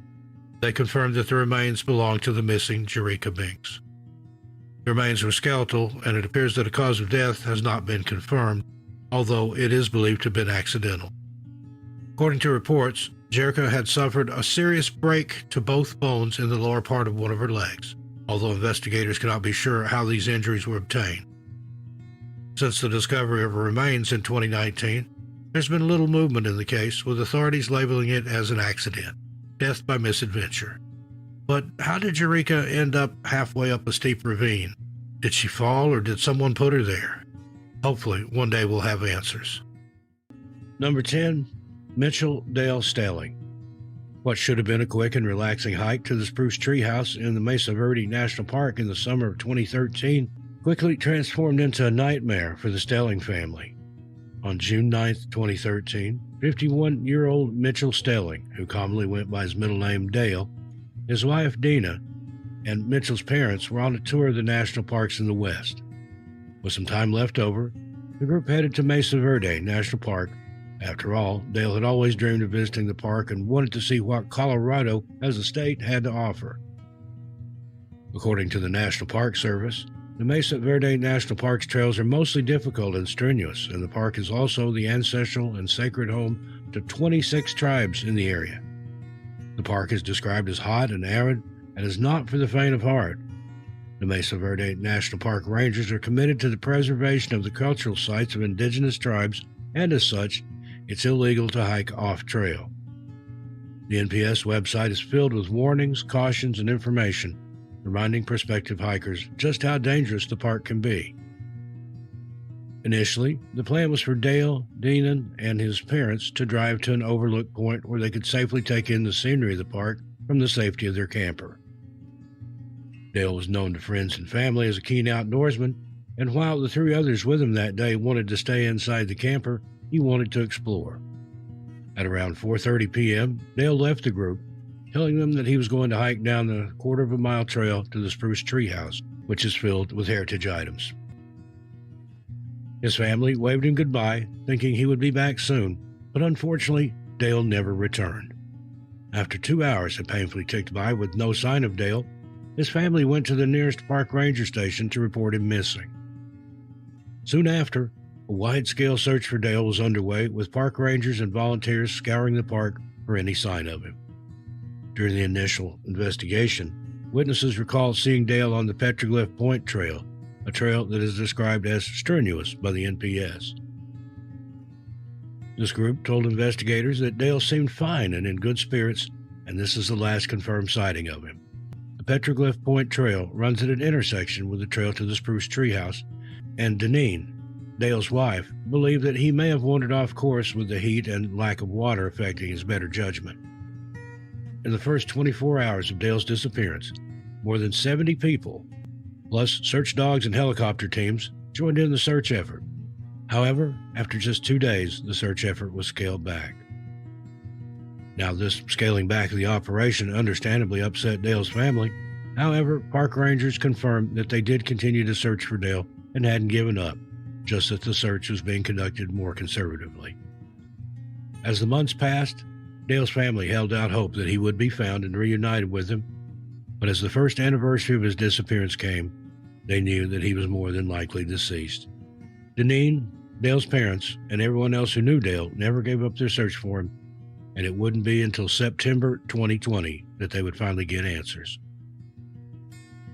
they confirmed that the remains belonged to the missing Eureka Binks. The remains were skeletal, and it appears that a cause of death has not been confirmed, although it is believed to have been accidental. According to reports, Eureka had suffered a serious break to both bones in the lower part of one of her legs, although investigators cannot be sure how these injuries were obtained. Since the discovery of her remains in 2019, there's been little movement in the case, with authorities labeling it as an accident, death by misadventure. But how did Eureka end up halfway up a steep ravine? Did she fall or did someone put her there? Hopefully, one day we'll have answers. Number 10, Mitchell Dale Stelling. What should have been a quick and relaxing hike to the Spruce Treehouse in the Mesa Verde National Park in the summer of 2013 quickly transformed into a nightmare for the Stelling family. On June 9, 2013, 51-year-old Mitchell Stelling, who commonly went by his middle name Dale, his wife Dina, and Mitchell's parents were on a tour of the national parks in the West. With some time left over, the group headed to Mesa Verde National Park. After all, Dale had always dreamed of visiting the park and wanted to see what Colorado as a state had to offer. According to the National Park Service, the Mesa Verde National Park's trails are mostly difficult and strenuous, and the park is also the ancestral and sacred home to 26 tribes in the area. The park is described as hot and arid and is not for the faint of heart. The Mesa Verde National Park Rangers are committed to the preservation of the cultural sites of indigenous tribes and as such, it's illegal to hike off-trail. The NPS website is filled with warnings, cautions, and information, reminding prospective hikers just how dangerous the park can be. Initially, the plan was for Dale, Deanan, and his parents to drive to an overlook point where they could safely take in the scenery of the park from the safety of their camper. Dale was known to friends and family as a keen outdoorsman, and while the three others with him that day wanted to stay inside the camper, he wanted to explore. At around 4:30 p.m., Dale left the group, telling them that he was going to hike down the quarter-of-a-mile trail to the spruce treehouse, which is filled with heritage items. His family waved him goodbye, thinking he would be back soon, but unfortunately, Dale never returned. After 2 hours had painfully ticked by with no sign of Dale, his family went to the nearest park ranger station to report him missing. Soon after, a wide-scale search for Dale was underway, with park rangers and volunteers scouring the park for any sign of him. During the initial investigation, witnesses recalled seeing Dale on the Petroglyph Point Trail, a trail that is described as strenuous by the NPS. This group told investigators that Dale seemed fine and in good spirits, and this is the last confirmed sighting of him. The Petroglyph Point Trail runs at an intersection with the trail to the spruce treehouse, and Deneen, Dale's wife, believed that he may have wandered off course with the heat and lack of water affecting his better judgment. In the first 24 hours of Dale's disappearance, more than 70 people, plus search dogs and helicopter teams, joined in the search effort. However, after just 2 days, the search effort was scaled back. Now, this scaling back of the operation understandably upset Dale's family. However, park rangers confirmed that they did continue to search for Dale and hadn't given up, just that the search was being conducted more conservatively. As the months passed, Dale's family held out hope that he would be found and reunited with them, but as the first anniversary of his disappearance came, they knew that he was more than likely deceased. Deneen, Dale's parents, and everyone else who knew Dale never gave up their search for him, and it wouldn't be until September 2020 that they would finally get answers.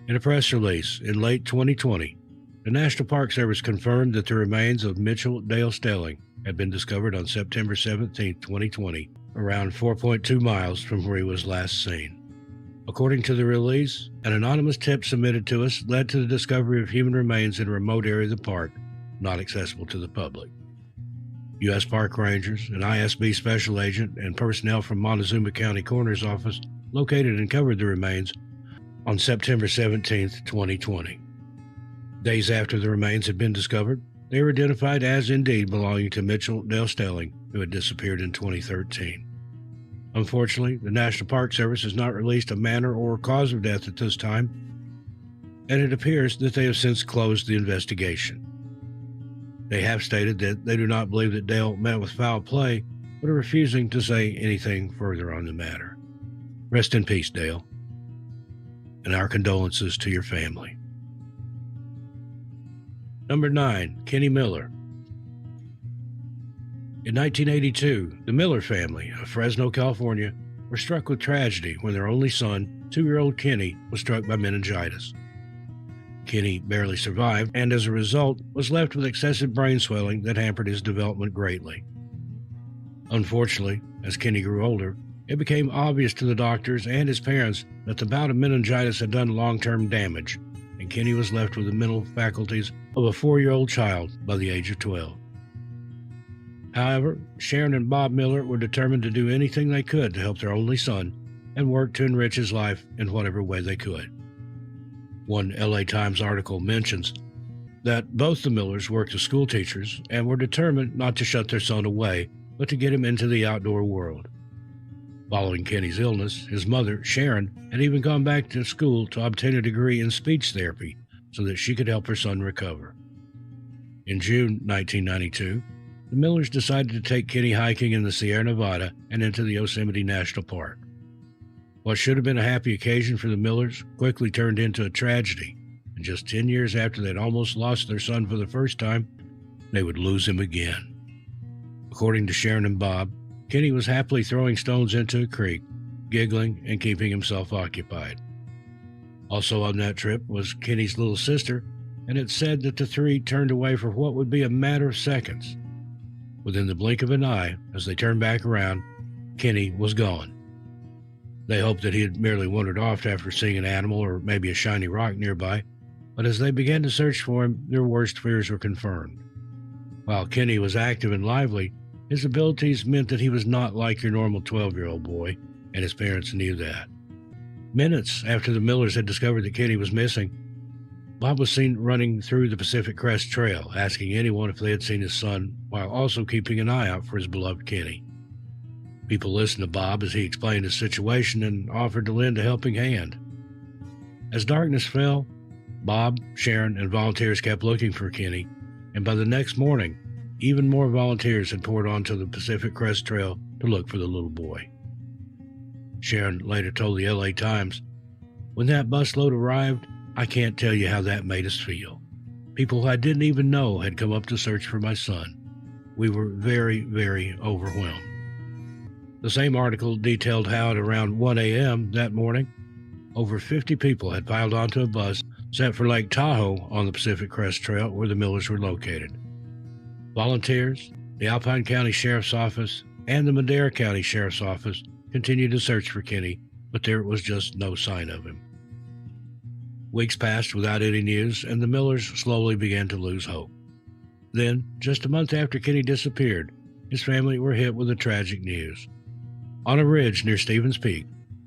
In a press release in late 2020, the National Park Service confirmed that the remains of Mitchell Dale Stelling had been discovered on September 17, 2020, around 4.2 miles from where he was last seen. According to the release, an anonymous tip submitted to us led to the discovery of human remains in a remote area of the park, not accessible to the public. U.S. Park Rangers, an ISB special agent, and personnel from Montezuma County Coroner's Office located and covered the remains on September 17, 2020. Days after the remains had been discovered, they were identified as indeed belonging to Mitchell Dale Stelling, who had disappeared in 2013. Unfortunately, the National Park Service has not released a manner or cause of death at this time, and it appears that they have since closed the investigation. They have stated that they do not believe that Dale met with foul play, but are refusing to say anything further on the matter. Rest in peace, Dale, and our condolences to your family. Number 9, Kenny Miller. In 1982, the Miller family of Fresno, California, were struck with tragedy when their only son, 2-year-old Kenny, was struck by meningitis. Kenny barely survived, and as a result, was left with excessive brain swelling that hampered his development greatly. Unfortunately, as Kenny grew older, it became obvious to the doctors and his parents that the bout of meningitis had done long-term damage, and Kenny was left with the mental faculties of a 4-year-old child by the age of 12. However, Sharon and Bob Miller were determined to do anything they could to help their only son and work to enrich his life in whatever way they could. One LA Times article mentions that both the Millers worked as school teachers and were determined not to shut their son away, but to get him into the outdoor world. Following Kenny's illness, his mother, Sharon, had even gone back to school to obtain a degree in speech therapy so that she could help her son recover. In June 1992, the Millers decided to take Kenny hiking in the Sierra Nevada and into the Yosemite National Park. What should have been a happy occasion for the Millers quickly turned into a tragedy, and just 10 years after they'd almost lost their son for the first time, they would lose him again. According to Sharon and Bob, Kenny was happily throwing stones into a creek, giggling and keeping himself occupied. Also on that trip was Kenny's little sister, and it's said that the three turned away for what would be a matter of seconds. Within the blink of an eye, as they turned back around, Kenny was gone. They hoped that he had merely wandered off after seeing an animal or maybe a shiny rock nearby, but as they began to search for him, their worst fears were confirmed. While Kenny was active and lively, his abilities meant that he was not like your normal 12-year-old boy, and his parents knew that. Minutes after the Millers had discovered that Kenny was missing, Bob was seen running through the Pacific Crest Trail, asking anyone if they had seen his son, while also keeping an eye out for his beloved Kenny. People listened to Bob as he explained his situation and offered to lend a helping hand. As darkness fell, Bob, Sharon, and volunteers kept looking for Kenny, and by the next morning, even more volunteers had poured onto the Pacific Crest Trail to look for the little boy. Sharon later told the LA Times, "When that busload arrived, I can't tell you how that made us feel. People who I didn't even know had come up to search for my son. We were very, very overwhelmed." The same article detailed how at around 1 a.m. that morning, over 50 people had piled onto a bus set for Lake Tahoe on the Pacific Crest Trail where the Millers were located. Volunteers, the Alpine County Sheriff's Office, and the Madera County Sheriff's Office continued to search for Kenny, but there was just no sign of him. Weeks passed without any news, and the Millers slowly began to lose hope. Then, just a month after Kenny disappeared, his family were hit with the tragic news. On a ridge near Stevens Peak,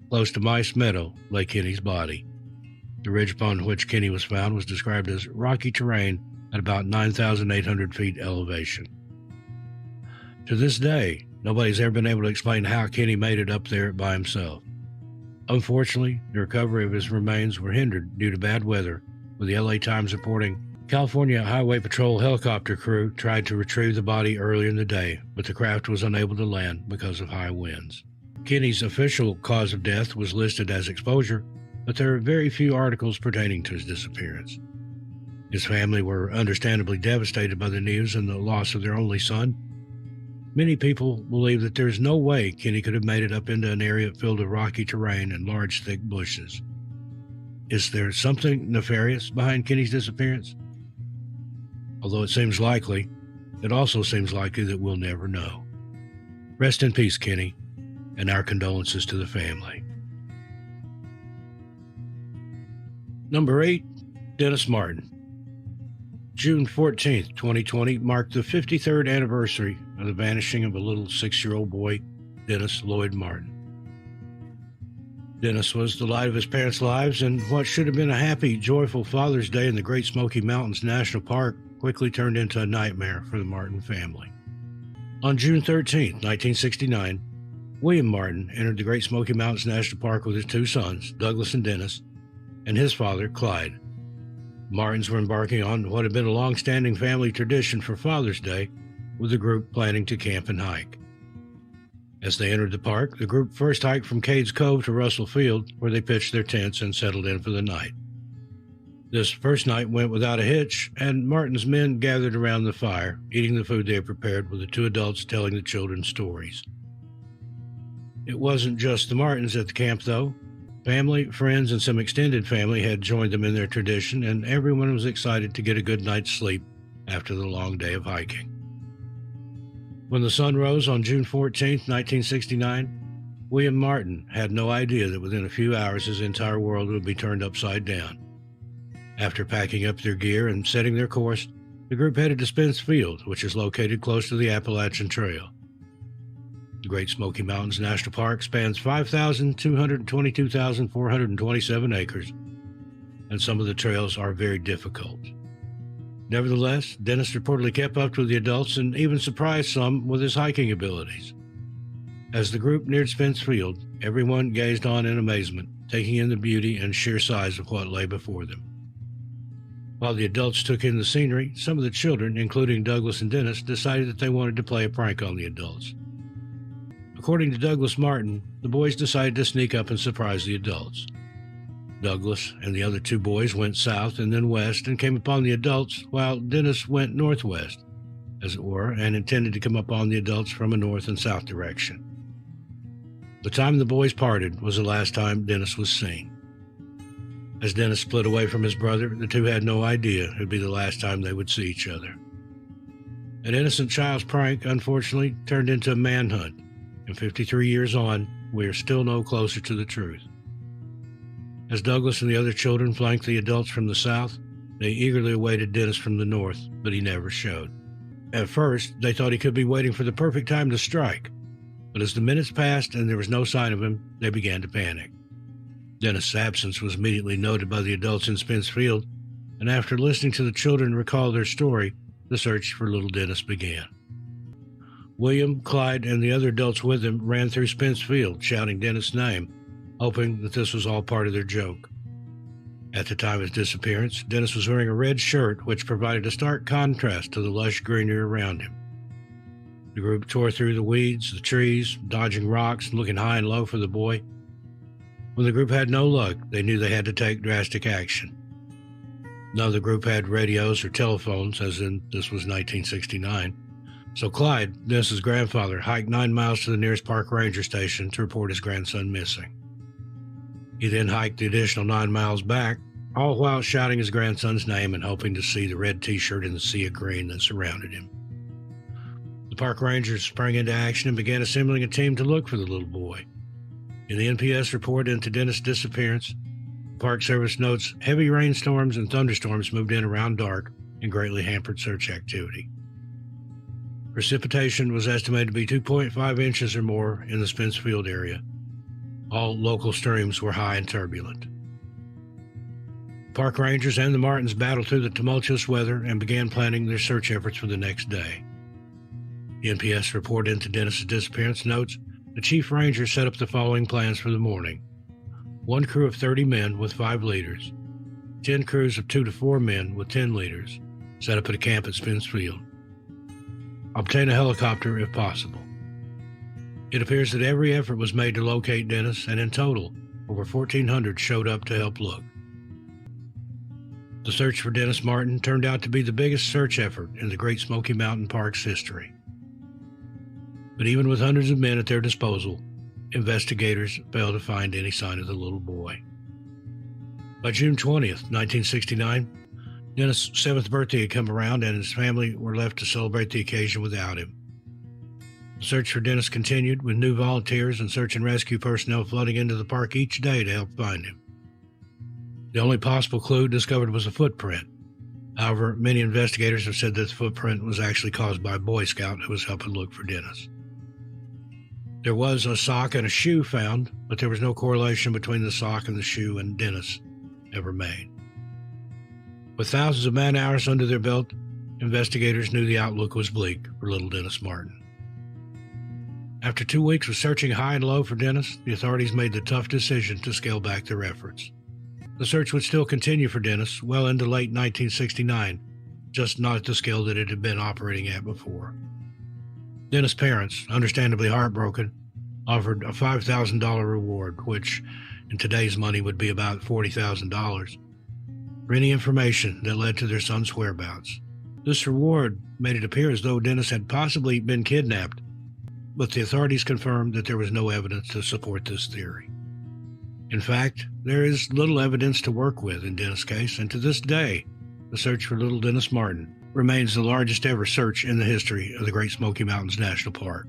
close to Mice Meadow, lay Kenny's body. The ridge upon which Kenny was found was described as rocky terrain at about 9,800 feet elevation. To this day, nobody's ever been able to explain how Kenny made it up there by himself. Unfortunately, the recovery of his remains were hindered due to bad weather, with the LA Times reporting California Highway Patrol helicopter crew tried to retrieve the body earlier in the day, but the craft was unable to land because of high winds. Kenny's official cause of death was listed as exposure, but there are very few articles pertaining to his disappearance. His family were understandably devastated by the news and the loss of their only son. Many people believe that there's no way Kenny could have made it up into an area filled with rocky terrain and large, thick bushes. Is there something nefarious behind Kenny's disappearance? Although it seems likely, it also seems likely that we'll never know. Rest in peace, Kenny, and our condolences to the family. Number 8, Dennis Martin. June 14, 2020 marked the 53rd anniversary of the vanishing of a little 6-year-old boy, Dennis Lloyd Martin. Dennis was the light of his parents' lives, and what should have been a happy, joyful Father's Day in the Great Smoky Mountains National Park quickly turned into a nightmare for the Martin family. On June 13, 1969, William Martin entered the Great Smoky Mountains National Park with his 2 sons, Douglas and Dennis, and his father, Clyde. Martins were embarking on what had been a long-standing family tradition for Father's Day, with the group planning to camp and hike. As they entered the park, the group first hiked from Cades Cove to Russell Field, where they pitched their tents and settled in for the night. This first night went without a hitch, and Martin's men gathered around the fire, eating the food they had prepared, with the 2 adults telling the children stories. It wasn't just the Martins at the camp, though. Family, friends, and some extended family had joined them in their tradition, and everyone was excited to get a good night's sleep after the long day of hiking. When the sun rose on June 14, 1969, William Martin had no idea that within a few hours his entire world would be turned upside down. After packing up their gear and setting their course, the group headed to Spence Field, which is located close to the Appalachian Trail. The Great Smoky Mountains National Park spans 5,222,427 acres, and some of the trails are very difficult. Nevertheless, Dennis reportedly kept up with the adults and even surprised some with his hiking abilities. As the group neared Spence Field, everyone gazed on in amazement, taking in the beauty and sheer size of what lay before them. While the adults took in the scenery, some of the children, including Douglas and Dennis, decided that they wanted to play a prank on the adults. According to Douglas Martin, the boys decided to sneak up and surprise the adults. Douglas and the other 2 boys went south and then west and came upon the adults, while Dennis went northwest, as it were, and intended to come upon the adults from a north and south direction. The time the boys parted was the last time Dennis was seen. As Dennis split away from his brother, the 2 had no idea it would be the last time they would see each other. An innocent child's prank, unfortunately, turned into a manhunt, and 53 years on, we are still no closer to the truth. As Douglas and the other children flanked the adults from the south, they eagerly awaited Dennis from the north, but he never showed. At first, they thought he could be waiting for the perfect time to strike, but as the minutes passed and there was no sign of him, they began to panic. Dennis' absence was immediately noted by the adults in Spence Field, and after listening to the children recall their story, the search for little Dennis began. William, Clyde, and the other adults with him ran through Spence Field, shouting Dennis' name, hoping that this was all part of their joke. At the time of his disappearance, Dennis was wearing a red shirt, which provided a stark contrast to the lush greenery around him. The group tore through the weeds, the trees, dodging rocks and looking high and low for the boy. When the group had no luck, they knew they had to take drastic action. None of the group had radios or telephones, as in this was 1969. So Clyde, Dennis's grandfather, hiked 9 miles to the nearest park ranger station to report his grandson missing. He then hiked the additional 9 miles back, all while shouting his grandson's name and hoping to see the red t-shirt in the sea of green that surrounded him. The park rangers sprang into action and began assembling a team to look for the little boy. In the NPS report into Dennis' disappearance, the Park Service notes heavy rainstorms and thunderstorms moved in around dark and greatly hampered search activity. Precipitation was estimated to be 2.5 inches or more in the Spence Field area. All local streams were high and turbulent. Park rangers and the Martins battled through the tumultuous weather and began planning their search efforts for the next day. The NPS report into Dennis' disappearance notes the chief ranger set up the following plans for the morning. 1 crew of 30 men with 5 leaders, 10 crews of 2 to 4 men with 10 leaders, set up at a camp at Spence Field. Obtain a helicopter if possible. It appears that every effort was made to locate Dennis, and in total, over 1,400 showed up to help look. The search for Dennis Martin turned out to be the biggest search effort in the Great Smoky Mountain Park's history. But even with hundreds of men at their disposal, investigators failed to find any sign of the little boy. By June 20th, 1969, Dennis' 7th birthday had come around and his family were left to celebrate the occasion without him. The search for Dennis continued, with new volunteers and search and rescue personnel flooding into the park each day to help find him. The only possible clue discovered was a footprint. However, many investigators have said that the footprint was actually caused by a Boy Scout who was helping look for Dennis. There was a sock and a shoe found, but there was no correlation between the sock and the shoe and Dennis ever made. With thousands of man-hours under their belt, investigators knew the outlook was bleak for little Dennis Martin. After 2 weeks of searching high and low for Dennis, the authorities made the tough decision to scale back their efforts. The search would still continue for Dennis well into late 1969, just not at the scale that it had been operating at before. Dennis' parents, understandably heartbroken, offered a $5,000 reward, which in today's money would be about $40,000, for any information that led to their son's whereabouts. This reward made it appear as though Dennis had possibly been kidnapped, but the authorities confirmed that there was no evidence to support this theory. In fact, there is little evidence to work with in Dennis' case, and to this day, the search for little Dennis Martin remains the largest ever search in the history of the Great Smoky Mountains National Park.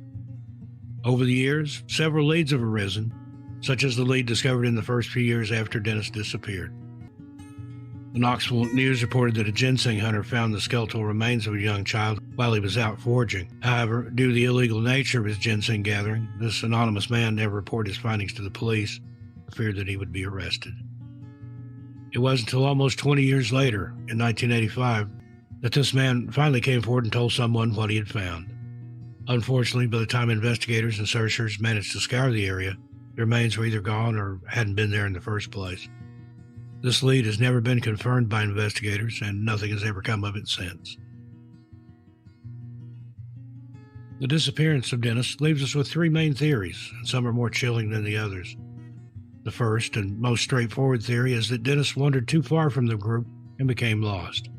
Over the years, several leads have arisen, such as the lead discovered in the first few years after Dennis disappeared. The Knoxville News reported that a ginseng hunter found the skeletal remains of a young child while he was out foraging. However, due to the illegal nature of his ginseng gathering, this anonymous man never reported his findings to the police, for fear that he would be arrested. It wasn't until almost 20 years later, in 1985, that this man finally came forward and told someone what he had found. Unfortunately, by the time investigators and searchers managed to scour the area, the remains were either gone or hadn't been there in the first place. This lead has never been confirmed by investigators, and nothing has ever come of it since. The disappearance of Dennis leaves us with 3 main theories, and some are more chilling than the others. The first and most straightforward theory is that Dennis wandered too far from the group and became lost.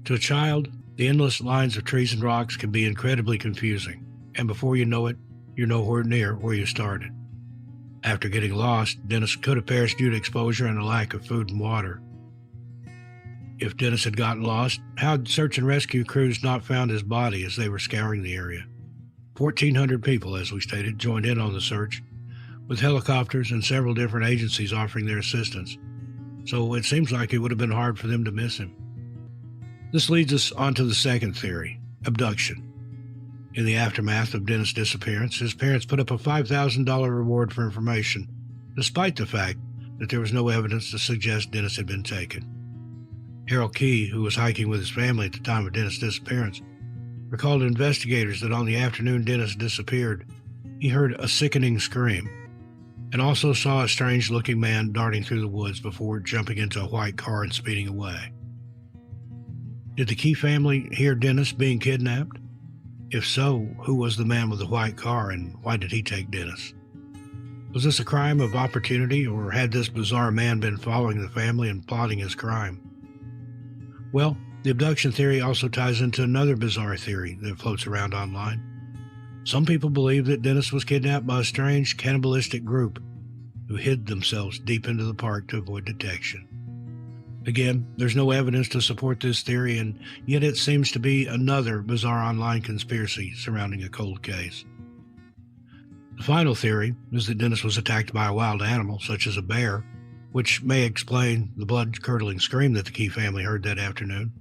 To a child, the endless lines of trees and rocks can be incredibly confusing, and before you know it, you're nowhere near where you started. After getting lost, Dennis could have perished due to exposure and a lack of food and water. If Dennis had gotten lost, how had search and rescue crews not found his body as they were scouring the area? 1,400 people, as we stated, joined in on the search, with helicopters and several different agencies offering their assistance. So it seems like it would have been hard for them to miss him. This leads us on to the second theory, abduction. In the aftermath of Dennis' disappearance, his parents put up a $5,000 reward for information, despite the fact that there was no evidence to suggest Dennis had been taken. Harold Key, who was hiking with his family at the time of Dennis' disappearance, recalled to investigators that on the afternoon Dennis disappeared, he heard a sickening scream, and also saw a strange-looking man darting through the woods before jumping into a white car and speeding away. Did the Key family hear Dennis being kidnapped? If so, who was the man with the white car, and why did he take Dennis? Was this a crime of opportunity, or had this bizarre man been following the family and plotting his crime? Well, the abduction theory also ties into another bizarre theory that floats around online. Some people believe that Dennis was kidnapped by a strange cannibalistic group who hid themselves deep into the park to avoid detection. Again, there's no evidence to support this theory, and yet it seems to be another bizarre online conspiracy surrounding a cold case. The final theory is that Dennis was attacked by a wild animal, such as a bear, which may explain the blood-curdling scream that the Key family heard that afternoon.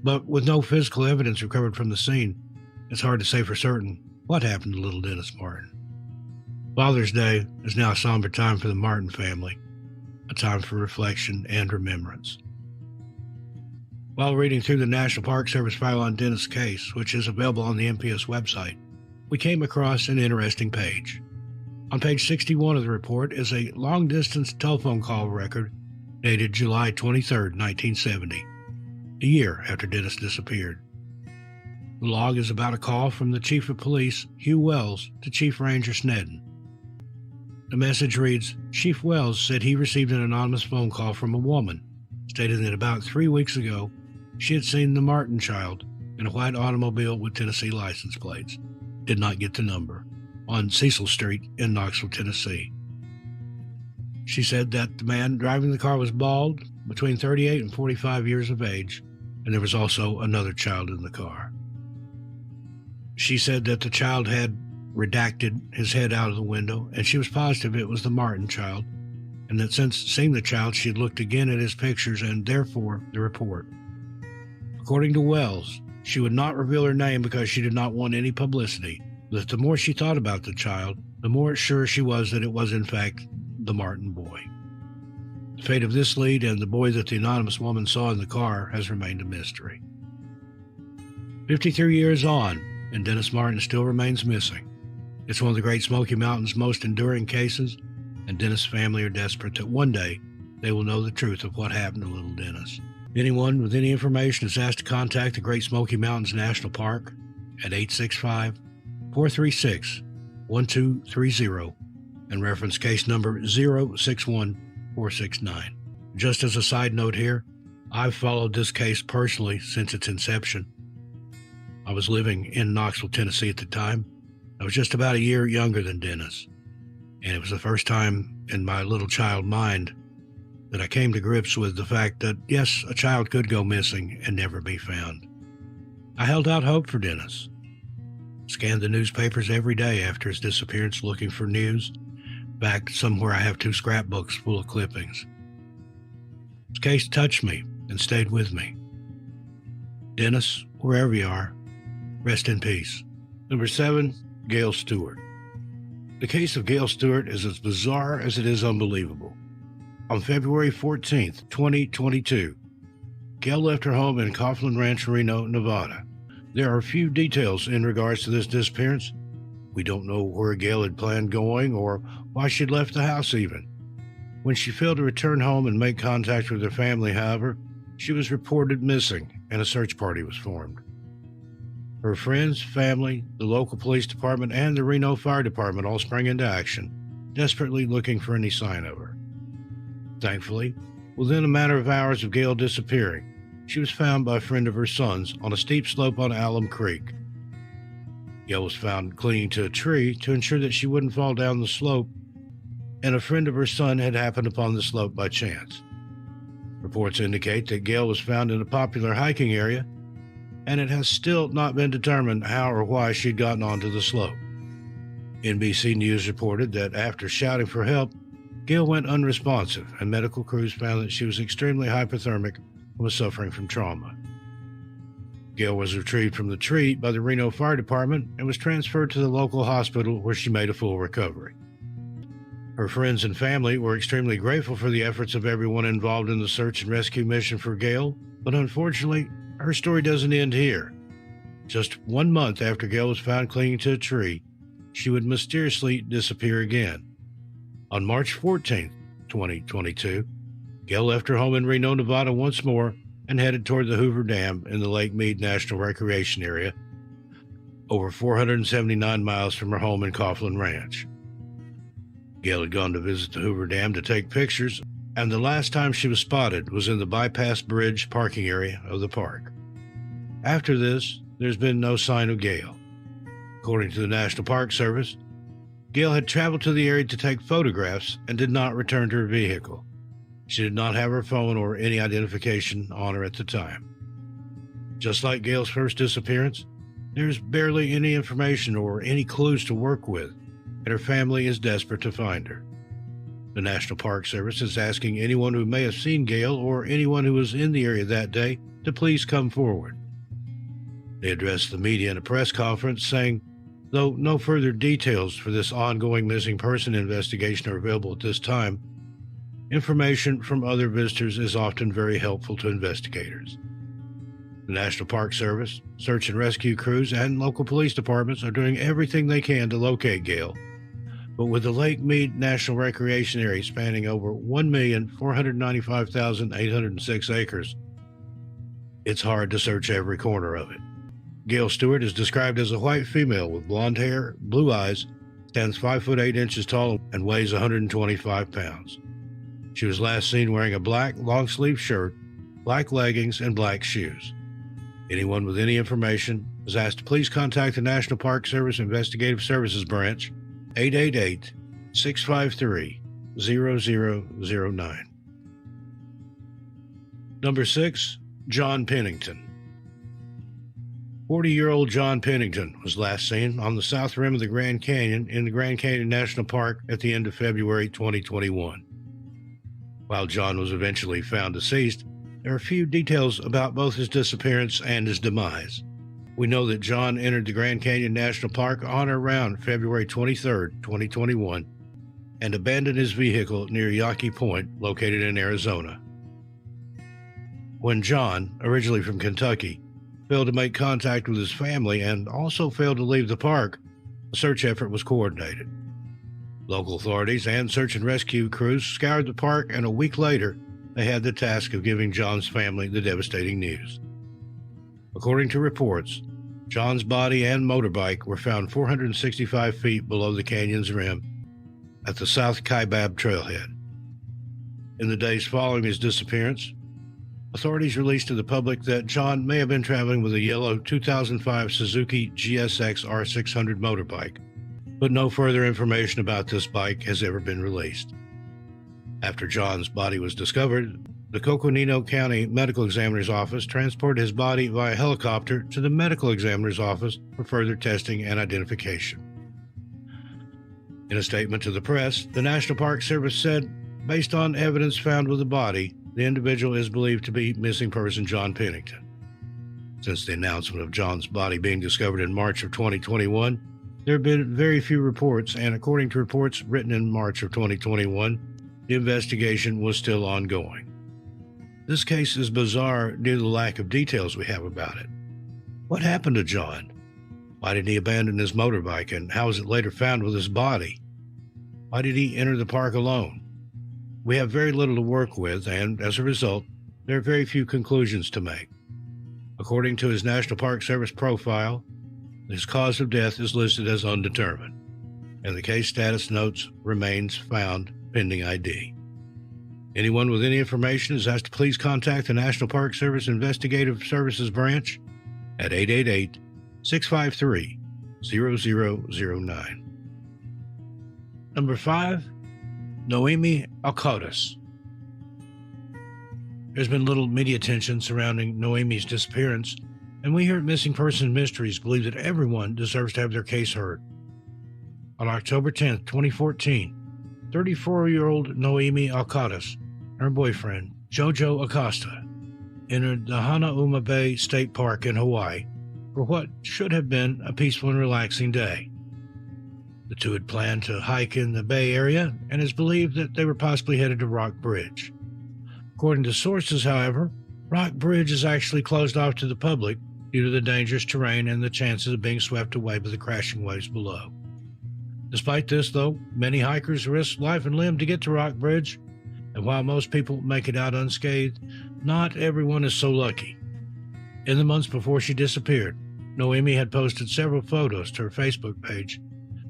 But with no physical evidence recovered from the scene, it's hard to say for certain what happened to little Dennis Martin. Father's Day is now a somber time for the Martin family, a time for reflection and remembrance. While reading through the National Park Service file on Dennis' case, which is available on the NPS website, we came across an interesting page. On page 61 of the report is a long-distance telephone call record dated July 23, 1970, a year after Dennis disappeared. The log is about a call from the Chief of Police, Hugh Wells, to Chief Ranger Snedden. The message reads, Chief Wells said he received an anonymous phone call from a woman, stating that about 3 weeks ago, she had seen the Martin child in a white automobile with Tennessee license plates, did not get the number, on Cecil Street in Knoxville, Tennessee. She said that the man driving the car was bald, between 38 and 45 years of age, and there was also another child in the car. She said that the child had redacted his head out of the window, and she was positive it was the Martin child, and that since seeing the child, she had looked again at his pictures and therefore the report. According to Wells, she would not reveal her name because she did not want any publicity, but the more she thought about the child, the more sure she was that it was in fact the Martin boy. The fate of this lead and the boy that the anonymous woman saw in the car has remained a mystery. 53 years on, and Dennis Martin still remains missing. It's one of the Great Smoky Mountains' most enduring cases, and Dennis' family are desperate that one day they will know the truth of what happened to little Dennis. Anyone with any information is asked to contact the Great Smoky Mountains National Park at 865-436-1230 and reference case number 061469. Just as a side note here, I've followed this case personally since its inception. I was living in Knoxville, Tennessee at the time. I was just about a year younger than Dennis, and it was the first time in my little child mind that I came to grips with the fact that, yes, a child could go missing and never be found. I held out hope for Dennis, scanned the newspapers every day after his disappearance looking for news. Back somewhere I have 2 scrapbooks full of clippings. This case touched me and stayed with me. Dennis, wherever you are, rest in peace. Number 7, Gail Stewart. The case of Gail Stewart is as bizarre as it is unbelievable. On February 14th, 2022, Gail left her home in Coughlin Ranch, Reno, Nevada. There are few details in regards to this disappearance. We don't know where Gail had planned going or why she'd left the house even. When she failed to return home and make contact with her family, however, she was reported missing and a search party was formed. Her friends, family, the local police department, and the Reno Fire Department all sprang into action, desperately looking for any sign of her. Thankfully, within a matter of hours of Gail disappearing, she was found by a friend of her son's on a steep slope on Alum Creek. Gail was found clinging to a tree to ensure that she wouldn't fall down the slope, and a friend of her son had happened upon the slope by chance. Reports indicate that Gail was found in a popular hiking area, and it has still not been determined how or why she'd gotten onto the slope. NBC News reported that after shouting for help, Gail went unresponsive, and medical crews found that she was extremely hypothermic and was suffering from trauma. Gail was retrieved from the tree by the Reno Fire Department and was transferred to the local hospital where she made a full recovery. Her friends and family were extremely grateful for the efforts of everyone involved in the search and rescue mission for Gail, but unfortunately, her story doesn't end here. Just 1 month after Gail was found clinging to a tree, she would mysteriously disappear again. On March 14, 2022, Gail left her home in Reno, Nevada once more and headed toward the Hoover Dam in the Lake Mead National Recreation Area, over 479 miles from her home in Coughlin Ranch. Gail had gone to visit the Hoover Dam to take pictures, and the last time she was spotted was in the bypass bridge parking area of the park. After this, there's been no sign of Gail. According to the National Park Service, Gail had traveled to the area to take photographs and did not return to her vehicle. She did not have her phone or any identification on her at the time. Just like Gail's first disappearance, there's barely any information or any clues to work with, and her family is desperate to find her. The National Park Service is asking anyone who may have seen Gail or anyone who was in the area that day to please come forward. They addressed the media in a press conference saying, though no further details for this ongoing missing person investigation are available at this time, information from other visitors is often very helpful to investigators. The National Park Service, search and rescue crews, and local police departments are doing everything they can to locate Gail. But with the Lake Mead National Recreation Area spanning over 1,495,806 acres, it's hard to search every corner of it. Gail Stewart is described as a white female with blonde hair, blue eyes, stands 5 foot 8 inches tall, and weighs 125 pounds. She was last seen wearing a black long-sleeve shirt, black leggings, and black shoes. Anyone with any information is asked to please contact the National Park Service Investigative Services Branch, 888-653-0009. Number 6, John Pennington. 40-year-old John Pennington was last seen on the south rim of the Grand Canyon in the Grand Canyon National Park at the end of February 2021. While John was eventually found deceased, there are few details about both his disappearance and his demise. We know that John entered the Grand Canyon National Park on or around February 23, 2021, and abandoned his vehicle near Yaqui Point, located in Arizona. When John, originally from Kentucky, failed to make contact with his family and also failed to leave the park, a search effort was coordinated. Local authorities and search and rescue crews scoured the park, and a week later, they had the task of giving John's family the devastating news. According to reports, John's body and motorbike were found 465 feet below the canyon's rim at the South Kaibab trailhead. In the days following his disappearance, authorities released to the public that John may have been traveling with a yellow 2005 Suzuki GSX R600 motorbike, but no further information about this bike has ever been released. After John's body was discovered, the Coconino County Medical Examiner's Office transported his body via helicopter to the Medical Examiner's Office for further testing and identification. In a statement to the press, the National Park Service said, based on evidence found with the body, the individual is believed to be missing person John Pennington. Since the announcement of John's body being discovered in March of 2021, there have been very few reports, and according to reports written in March of 2021, the investigation was still ongoing. This case is bizarre due to the lack of details we have about it. What happened to John? Why did he abandon his motorbike, and how was it later found with his body? Why did he enter the park alone? We have very little to work with, and as a result, there are very few conclusions to make. According to his National Park Service profile, his cause of death is listed as undetermined, and the case status notes remains found pending ID. Anyone with any information is asked to please contact the National Park Service Investigative Services Branch at 888-653-0009. Number 5, Noemi Alcotus. There's been little media attention surrounding Noemi's disappearance, and we here at Missing Persons Mysteries believe that everyone deserves to have their case heard. On October 10, 2014, 34-year-old Noemi Alcadas and her boyfriend, Jojo Acosta, entered the Hanauma Bay State Park in Hawaii for what should have been a peaceful and relaxing day. The two had planned to hike in the Bay Area, and it's believed that they were possibly headed to Rock Bridge. According to sources, however, Rock Bridge is actually closed off to the public due to the dangerous terrain and the chances of being swept away by the crashing waves below. Despite this, though, many hikers risk life and limb to get to Rock Bridge, and while most people make it out unscathed, not everyone is so lucky. In the months before she disappeared, Noemi had posted several photos to her Facebook page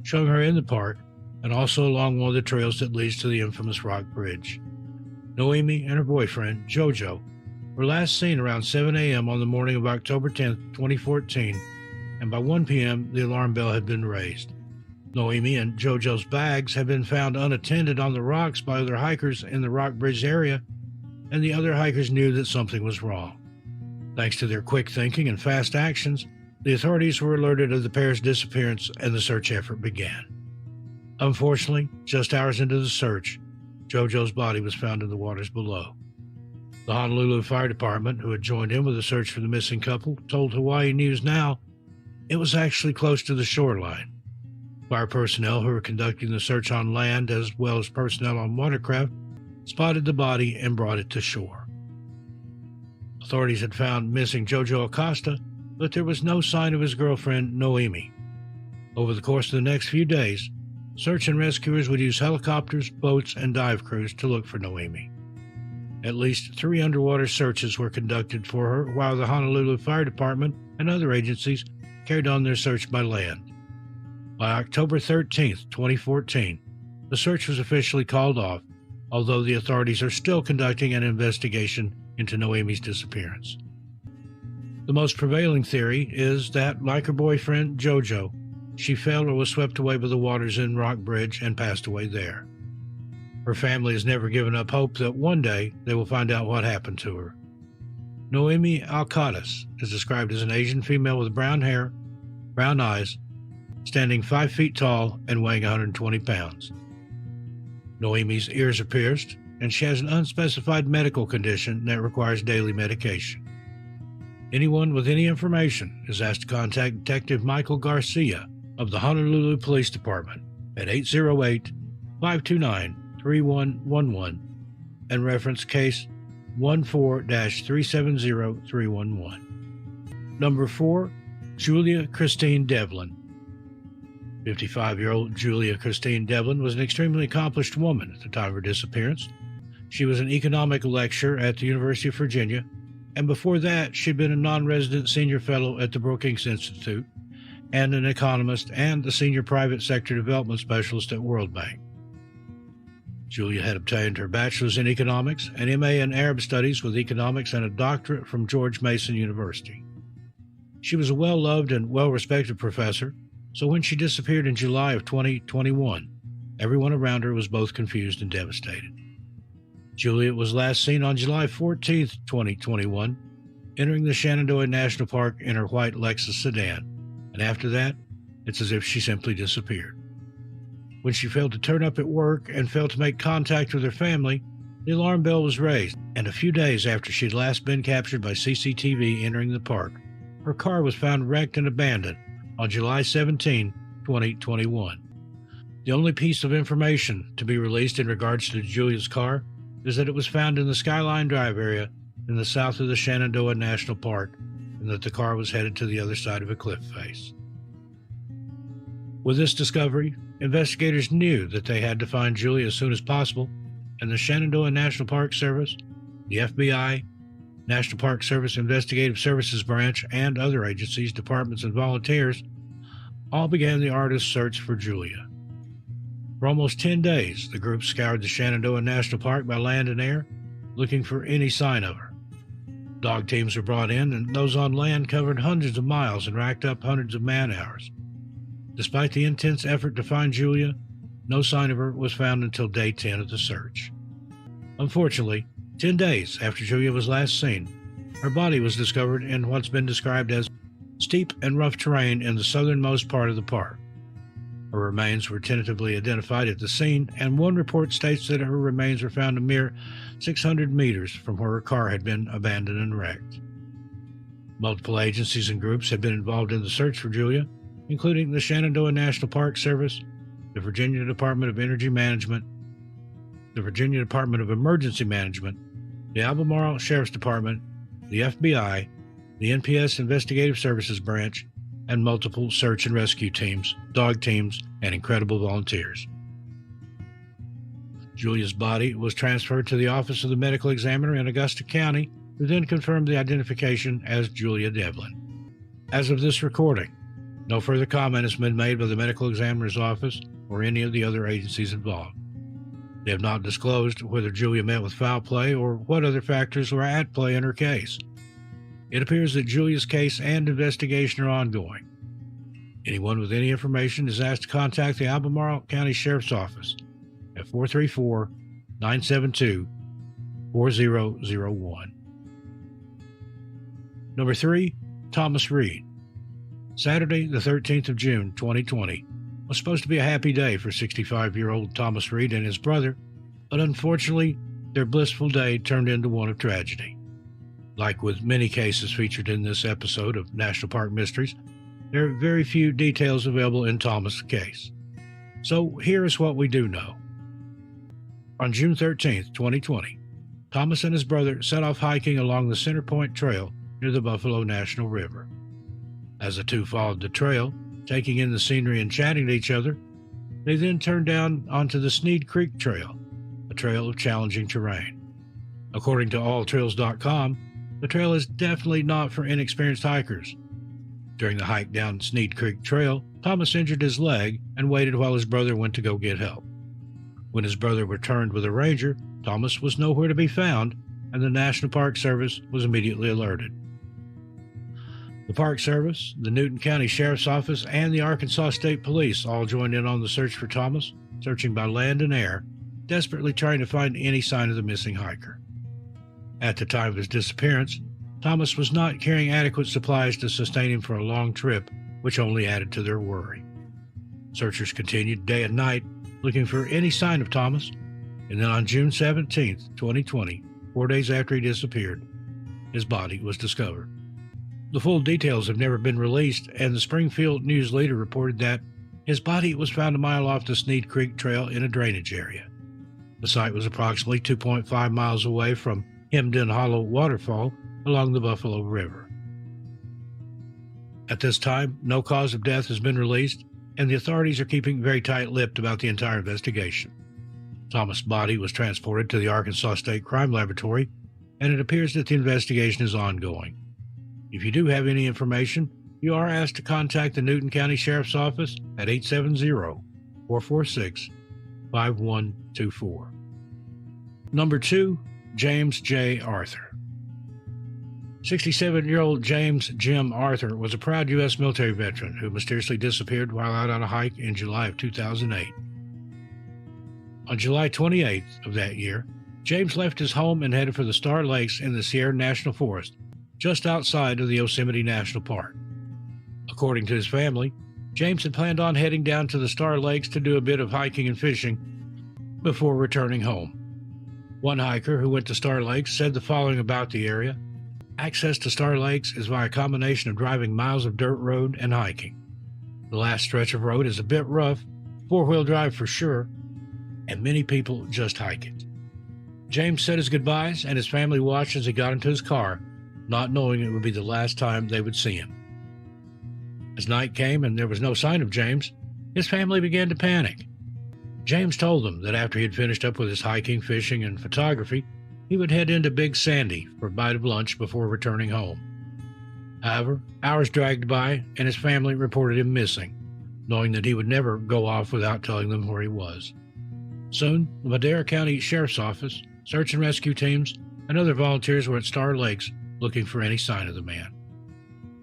showing her in the park and also along one of the trails that leads to the infamous Rock Bridge. Noemi and her boyfriend, Jojo, were last seen around 7 a.m. on the morning of October 10, 2014, and by 1 p.m. the alarm bell had been raised. Noemi and Jojo's bags had been found unattended on the rocks by other hikers in the Rock Bridge area, and the other hikers knew that something was wrong. Thanks to their quick thinking and fast actions, the authorities were alerted of the pair's disappearance and the search effort began. Unfortunately, just hours into the search, Jojo's body was found in the waters below. The Honolulu Fire Department, who had joined in with the search for the missing couple, told Hawaii News Now it was actually close to the shoreline. Fire personnel who were conducting the search on land, as well as personnel on watercraft, spotted the body and brought it to shore. Authorities had found missing Jojo Acosta, but there was no sign of his girlfriend, Noemi. Over the course of the next few days, search and rescuers would use helicopters, boats, and dive crews to look for Noemi. At least 3 underwater searches were conducted for her, while the Honolulu Fire Department and other agencies carried on their search by land. By October 13, 2014, the search was officially called off, although the authorities are still conducting an investigation into Noemi's disappearance. The most prevailing theory is that, like her boyfriend, Jojo, she fell or was swept away by the waters in Rock Bridge and passed away there. Her family has never given up hope that one day they will find out what happened to her. Noemi Alcadas is described as an Asian female with brown hair, brown eyes, standing 5 feet tall and weighing 120 pounds. Noemi's ears are pierced, and she has an unspecified medical condition that requires daily medication. Anyone with any information is asked to contact Detective Michael Garcia of the Honolulu Police Department at 808-529-3111 and reference case 14-370311. Number 4, Julia Christine Devlin. 55-year-old Julia Christine Devlin was an extremely accomplished woman at the time of her disappearance. She was an economic lecturer at the University of Virginia, and before that, she'd been a non-resident senior fellow at the Brookings Institute and an economist and a senior private sector development specialist at World Bank. Julia had obtained her bachelor's in economics, an MA in Arab studies with economics, and a doctorate from George Mason University. She was a well-loved and well-respected professor, so when she disappeared in July of 2021, everyone around her was both confused and devastated. Julia was last seen on July 14, 2021, entering the Shenandoah National Park in her white Lexus sedan, and after that, it's as if she simply disappeared. When she failed to turn up at work and failed to make contact with her family, the alarm bell was raised, and a few days after she had last been captured by CCTV entering the park, her car was found wrecked and abandoned on July 17, 2021. The only piece of information to be released in regards to Julia's car is that it was found in the Skyline Drive area in the south of the Shenandoah National Park, and that the car was headed to the other side of a cliff face. With this discovery, investigators knew that they had to find Julia as soon as possible, and the Shenandoah National Park Service, the FBI, National Park Service Investigative Services Branch, and other agencies, departments, and volunteers all began the arduous search for Julia. For almost 10 days, the group scoured the Shenandoah National Park by land and air, looking for any sign of her. Dog teams were brought in, and those on land covered hundreds of miles and racked up hundreds of man-hours. Despite the intense effort to find Julia, no sign of her was found until day 10 of the search. Unfortunately, 10 days after Julia was last seen, her body was discovered in what's been described as steep and rough terrain in the southernmost part of the park. Her remains were tentatively identified at the scene, and one report states that her remains were found a mere 600 meters from where her car had been abandoned and wrecked. Multiple agencies and groups have been involved in the search for Julia, including the Shenandoah National Park Service, the Virginia Department of Energy Management, the Virginia Department of Emergency Management, the Albemarle Sheriff's Department, the FBI, the NPS Investigative Services Branch, and multiple search and rescue teams, dog teams, and incredible volunteers. Julia's body was transferred to the office of the medical examiner in Augusta County, who then confirmed the identification as Julia Devlin. As of this recording, no further comment has been made by the medical examiner's office or any of the other agencies involved. They have not disclosed whether Julia met with foul play or what other factors were at play in her case. It appears that Julia's case and investigation are ongoing. Anyone with any information is asked to contact the Albemarle County Sheriff's Office at 434-972-4001. Number 3, Thomas Reed. Saturday, the 13th of June, 2020, was supposed to be a happy day for 65-year-old Thomas Reed and his brother, but unfortunately, their blissful day turned into one of tragedy. Like with many cases featured in this episode of National Park Mysteries, there are very few details available in Thomas' case. So here is what we do know. On June 13th, 2020, Thomas and his brother set off hiking along the Center Point Trail near the Buffalo National River. As the two followed the trail, taking in the scenery and chatting to each other, they then turned down onto the Sneed Creek Trail, a trail of challenging terrain. According to alltrails.com, the trail is definitely not for inexperienced hikers. During the hike down Sneed Creek Trail, Thomas injured his leg and waited while his brother went to go get help. When his brother returned with a ranger, Thomas was nowhere to be found, and the National Park Service was immediately alerted. The Park Service, the Newton County Sheriff's Office, and the Arkansas State Police all joined in on the search for Thomas, searching by land and air, desperately trying to find any sign of the missing hiker. At the time of his disappearance, Thomas was not carrying adequate supplies to sustain him for a long trip, which only added to their worry. Searchers continued day and night, looking for any sign of Thomas, and then on June 17th, 2020, 4 days after he disappeared, his body was discovered. The full details have never been released, and the Springfield News Leader reported that his body was found a mile off the Sneed Creek Trail in a drainage area. The site was approximately 2.5 miles away from Hemden Hollow Waterfall along the Buffalo River. At this time, no cause of death has been released, and the authorities are keeping very tight-lipped about the entire investigation. Thomas' body was transported to the Arkansas State Crime Laboratory, and it appears that the investigation is ongoing. If you do have any information, you are asked to contact the Newton County Sheriff's Office at 870-446-5124. Number 2, James J. Arthur. 67-year-old James Jim Arthur was a proud U.S. military veteran who mysteriously disappeared while out on a hike in July of 2008. On July 28th of that year, James left his home and headed for the Star Lakes in the Sierra National Forest, just outside of the Yosemite National Park. According to his family, James had planned on heading down to the Star Lakes to do a bit of hiking and fishing before returning home. One hiker who went to Star Lakes said the following about the area: access to Star Lakes is by a combination of driving miles of dirt road and hiking. The last stretch of road is a bit rough, four-wheel drive for sure, and many people just hike it. James said his goodbyes, and his family watched as he got into his car, not knowing it would be the last time they would see him. As night came and there was no sign of James, his family began to panic. James told them that after he had finished up with his hiking, fishing, and photography, he would head into Big Sandy for a bite of lunch before returning home. However, hours dragged by, and his family reported him missing, knowing that he would never go off without telling them where he was. Soon, the Madera County Sheriff's Office, search and rescue teams, and other volunteers were at Star Lakes looking for any sign of the man.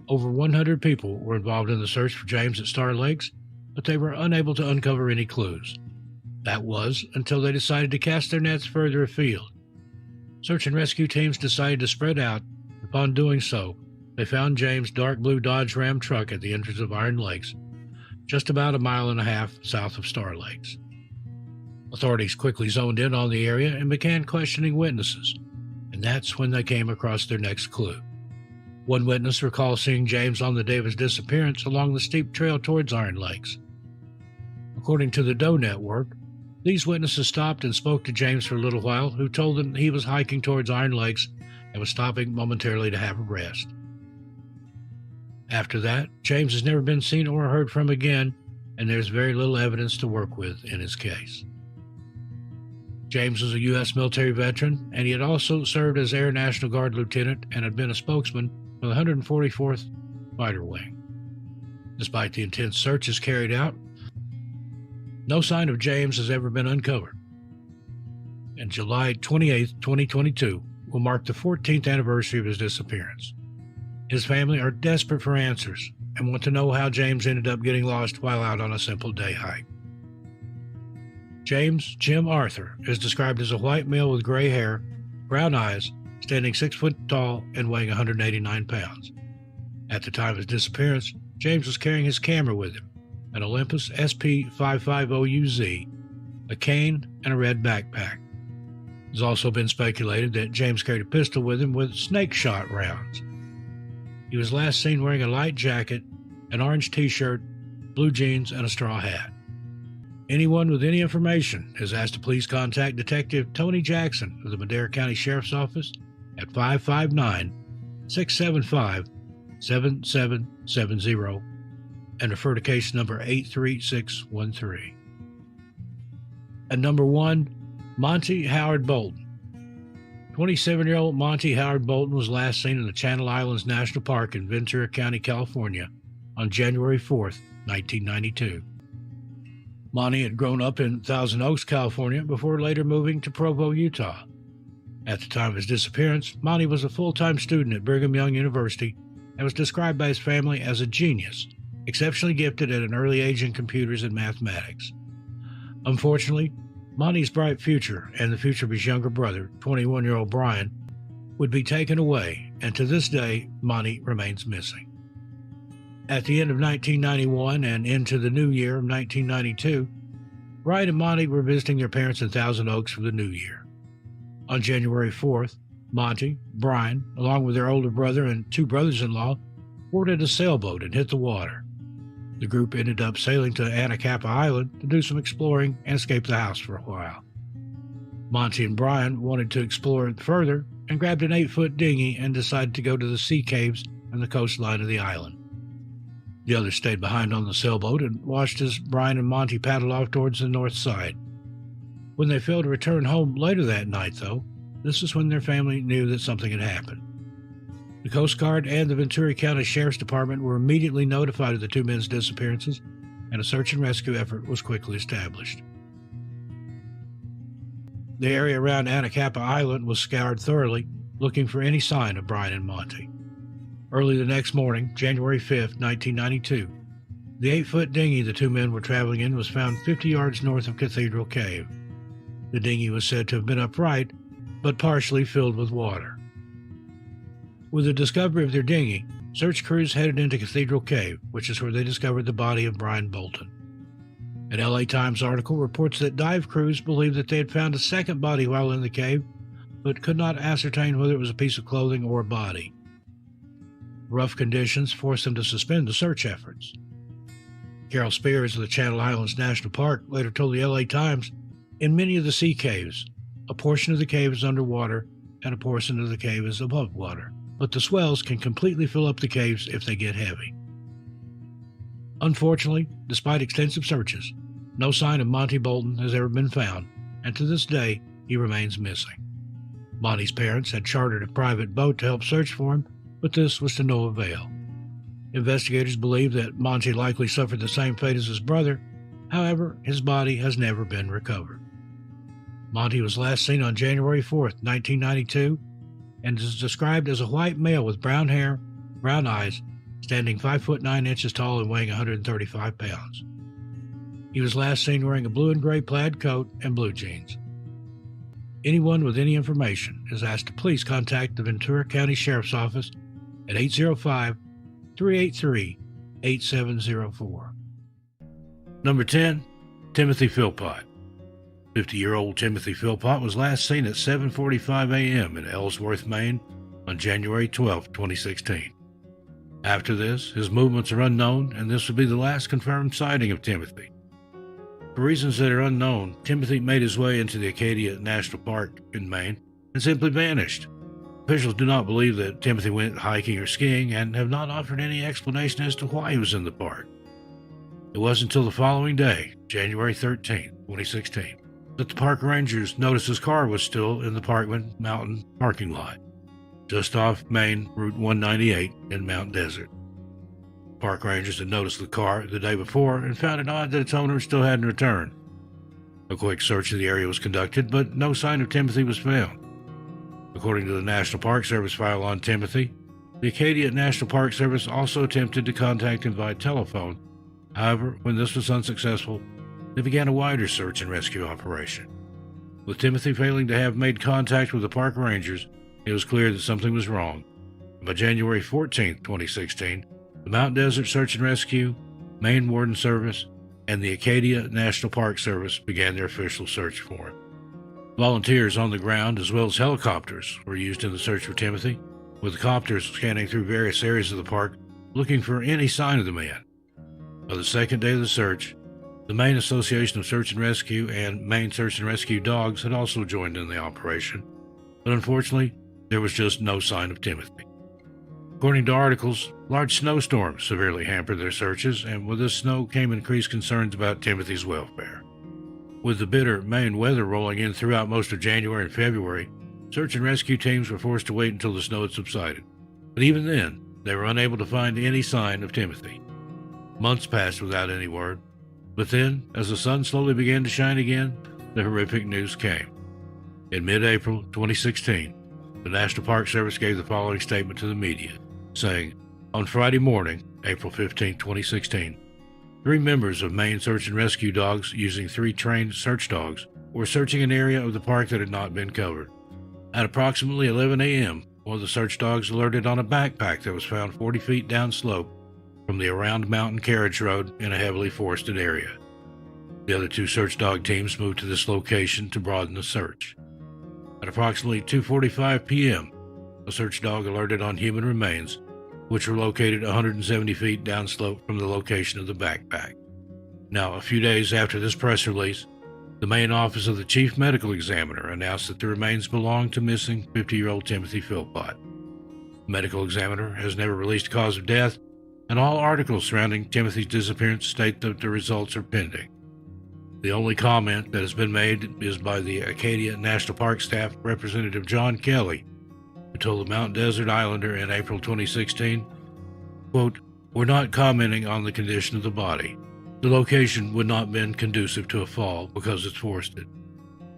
Over 100 people were involved in the search for James at Star Lakes, but they were unable to uncover any clues. That was until they decided to cast their nets further afield. Search and rescue teams decided to spread out. Upon doing so, they found James' dark blue Dodge Ram truck at the entrance of Iron Lakes, just about 1.5 miles south of Star Lakes. Authorities quickly zoned in on the area and began questioning witnesses, and that's when they came across their next clue. One witness recalled seeing James on the day of his disappearance along the steep trail towards Iron Lakes. According to the Doe Network, these witnesses stopped and spoke to James for a little while, who told them he was hiking towards Iron Lakes and was stopping momentarily to have a rest. After that, James has never been seen or heard from again, and there's very little evidence to work with in his case. James was a U.S. military veteran, and he had also served as Air National Guard lieutenant and had been a spokesman for the 144th Fighter Wing. Despite the intense searches carried out, no sign of James has ever been uncovered. And July 28, 2022, will mark the 14th anniversary of his disappearance. His family are desperate for answers and want to know how James ended up getting lost while out on a simple day hike. James Jim Arthur is described as a white male with gray hair, brown eyes, standing 6 foot tall and weighing 189 pounds. At the time of his disappearance, James was carrying his camera with him, an Olympus SP550UZ, a cane, and a red backpack. It has also been speculated that James carried a pistol with him with snake shot rounds. He was last seen wearing a light jacket, an orange t-shirt, blue jeans, and a straw hat. Anyone with any information is asked to please contact Detective Tony Jackson of the Madera County Sheriff's Office at 559-675-7770 and refer to case number 83613. And number 1, Monty Howard Bolton. 27-year-old Monty Howard Bolton was last seen in the Channel Islands National Park in Ventura County, California on January 4th, 1992. Monty had grown up in Thousand Oaks, California, before later moving to Provo, Utah. At the time of his disappearance, Monty was a full-time student at Brigham Young University and was described by his family as a genius, exceptionally gifted at an early age in computers and mathematics. Unfortunately, Monty's bright future and the future of his younger brother, 21-year-old Brian, would be taken away, and to this day, Monty remains missing. At the end of 1991 and into the new year of 1992, Brian and Monty were visiting their parents in Thousand Oaks for the new year. On January 4th, Monty, Brian, along with their older brother and 2 brothers-in-law, boarded a sailboat and hit the water. The group ended up sailing to Makapa Island to do some exploring and escape the house for a while. Monty and Brian wanted to explore it further and grabbed an 8-foot dinghy and decided to go to the sea caves and the coastline of the island. The others stayed behind on the sailboat and watched as Brian and Monty paddled off towards the north side. When they failed to return home later that night, though, this is when their family knew that something had happened. The Coast Guard and the Ventura County Sheriff's Department were immediately notified of the 2 men's disappearances, and a search and rescue effort was quickly established. The area around Makapa Island was scoured thoroughly, looking for any sign of Brian and Monty. Early the next morning, January 5th, 1992, the 8-foot dinghy the 2 men were traveling in was found 50 yards north of Cathedral Cave. The dinghy was said to have been upright, but partially filled with water. With the discovery of their dinghy, search crews headed into Cathedral Cave, which is where they discovered the body of Brian Bolton. An LA Times article reports that dive crews believed that they had found a second body while in the cave, but could not ascertain whether it was a piece of clothing or a body. Rough conditions forced them to suspend the search efforts. Carol Spears of the Channel Islands National Park later told the LA Times, in many of the sea caves, a portion of the cave is underwater and a portion of the cave is above water, but the swells can completely fill up the caves if they get heavy. Unfortunately, despite extensive searches, no sign of Monty Bolton has ever been found, and to this day, he remains missing. Monty's parents had chartered a private boat to help search for him, but this was to no avail. Investigators believe that Monty likely suffered the same fate as his brother. However, his body has never been recovered. Monty was last seen on January 4th, 1992, and is described as a white male with brown hair, brown eyes, standing 5 foot 9 inches tall and weighing 135 pounds. He was last seen wearing a blue and gray plaid coat and blue jeans. Anyone with any information is asked to please contact the Ventura County Sheriff's Office at 805-383-8704. Number 10, Timothy Philpott. 50-year-old Timothy Philpott was last seen at 7:45 a.m. in Ellsworth, Maine on January 12, 2016. After this, his movements are unknown, and this would be the last confirmed sighting of Timothy. For reasons that are unknown, Timothy made his way into the Acadia National Park in Maine and simply vanished. Officials do not believe that Timothy went hiking or skiing and have not offered any explanation as to why he was in the park. It wasn't until the following day, January 13, 2016, that the park rangers noticed his car was still in the Parkman Mountain parking lot, just off Maine Route 198 in Mount Desert. Park rangers had noticed the car the day before and found it odd that its owner still hadn't returned. A quick search of the area was conducted, but no sign of Timothy was found. According to the National Park Service file on Timothy, the Acadia National Park Service also attempted to contact him via telephone. However, when this was unsuccessful, they began a wider search and rescue operation. With Timothy failing to have made contact with the park rangers, it was clear that something was wrong. By January 14, 2016, the Mount Desert Search and Rescue, Maine Warden Service, and the Acadia National Park Service began their official search for him. Volunteers on the ground as well as helicopters were used in the search for Timothy, with the copters scanning through various areas of the park looking for any sign of the man. By the second day of the search, the Maine Association of Search and Rescue and Maine Search and Rescue Dogs had also joined in the operation, but unfortunately, there was just no sign of Timothy. According to articles, large snowstorms severely hampered their searches, and with this snow came increased concerns about Timothy's welfare. With the bitter Maine weather rolling in throughout most of January and February, search and rescue teams were forced to wait until the snow had subsided. But even then, they were unable to find any sign of Timothy. Months passed without any word, but then, as the sun slowly began to shine again, the horrific news came. In mid-April 2016, the National Park Service gave the following statement to the media, saying, "On Friday morning, April 15, 2016, 3 members of Maine Search and Rescue Dogs using 3 trained search dogs were searching an area of the park that had not been covered. At approximately 11 a.m., one of the search dogs alerted on a backpack that was found 40 feet downslope from the Around Mountain carriage road in a heavily forested area. The other 2 search dog teams moved to this location to broaden the search. At approximately 2:45 p.m., a search dog alerted on human remains, which were located 170 feet downslope from the location of the backpack. Now, a few days after this press release, the Maine Office of the Chief Medical Examiner announced that the remains belonged to missing 50-year-old Timothy Philpott. The medical examiner has never released cause of death, and all articles surrounding Timothy's disappearance state that the results are pending. The only comment that has been made is by the Acadia National Park staff representative John Kelly, who told the Mount Desert Islander in April 2016, quote, "We're not commenting on the condition of the body. The location would not have been conducive to a fall because it's forested.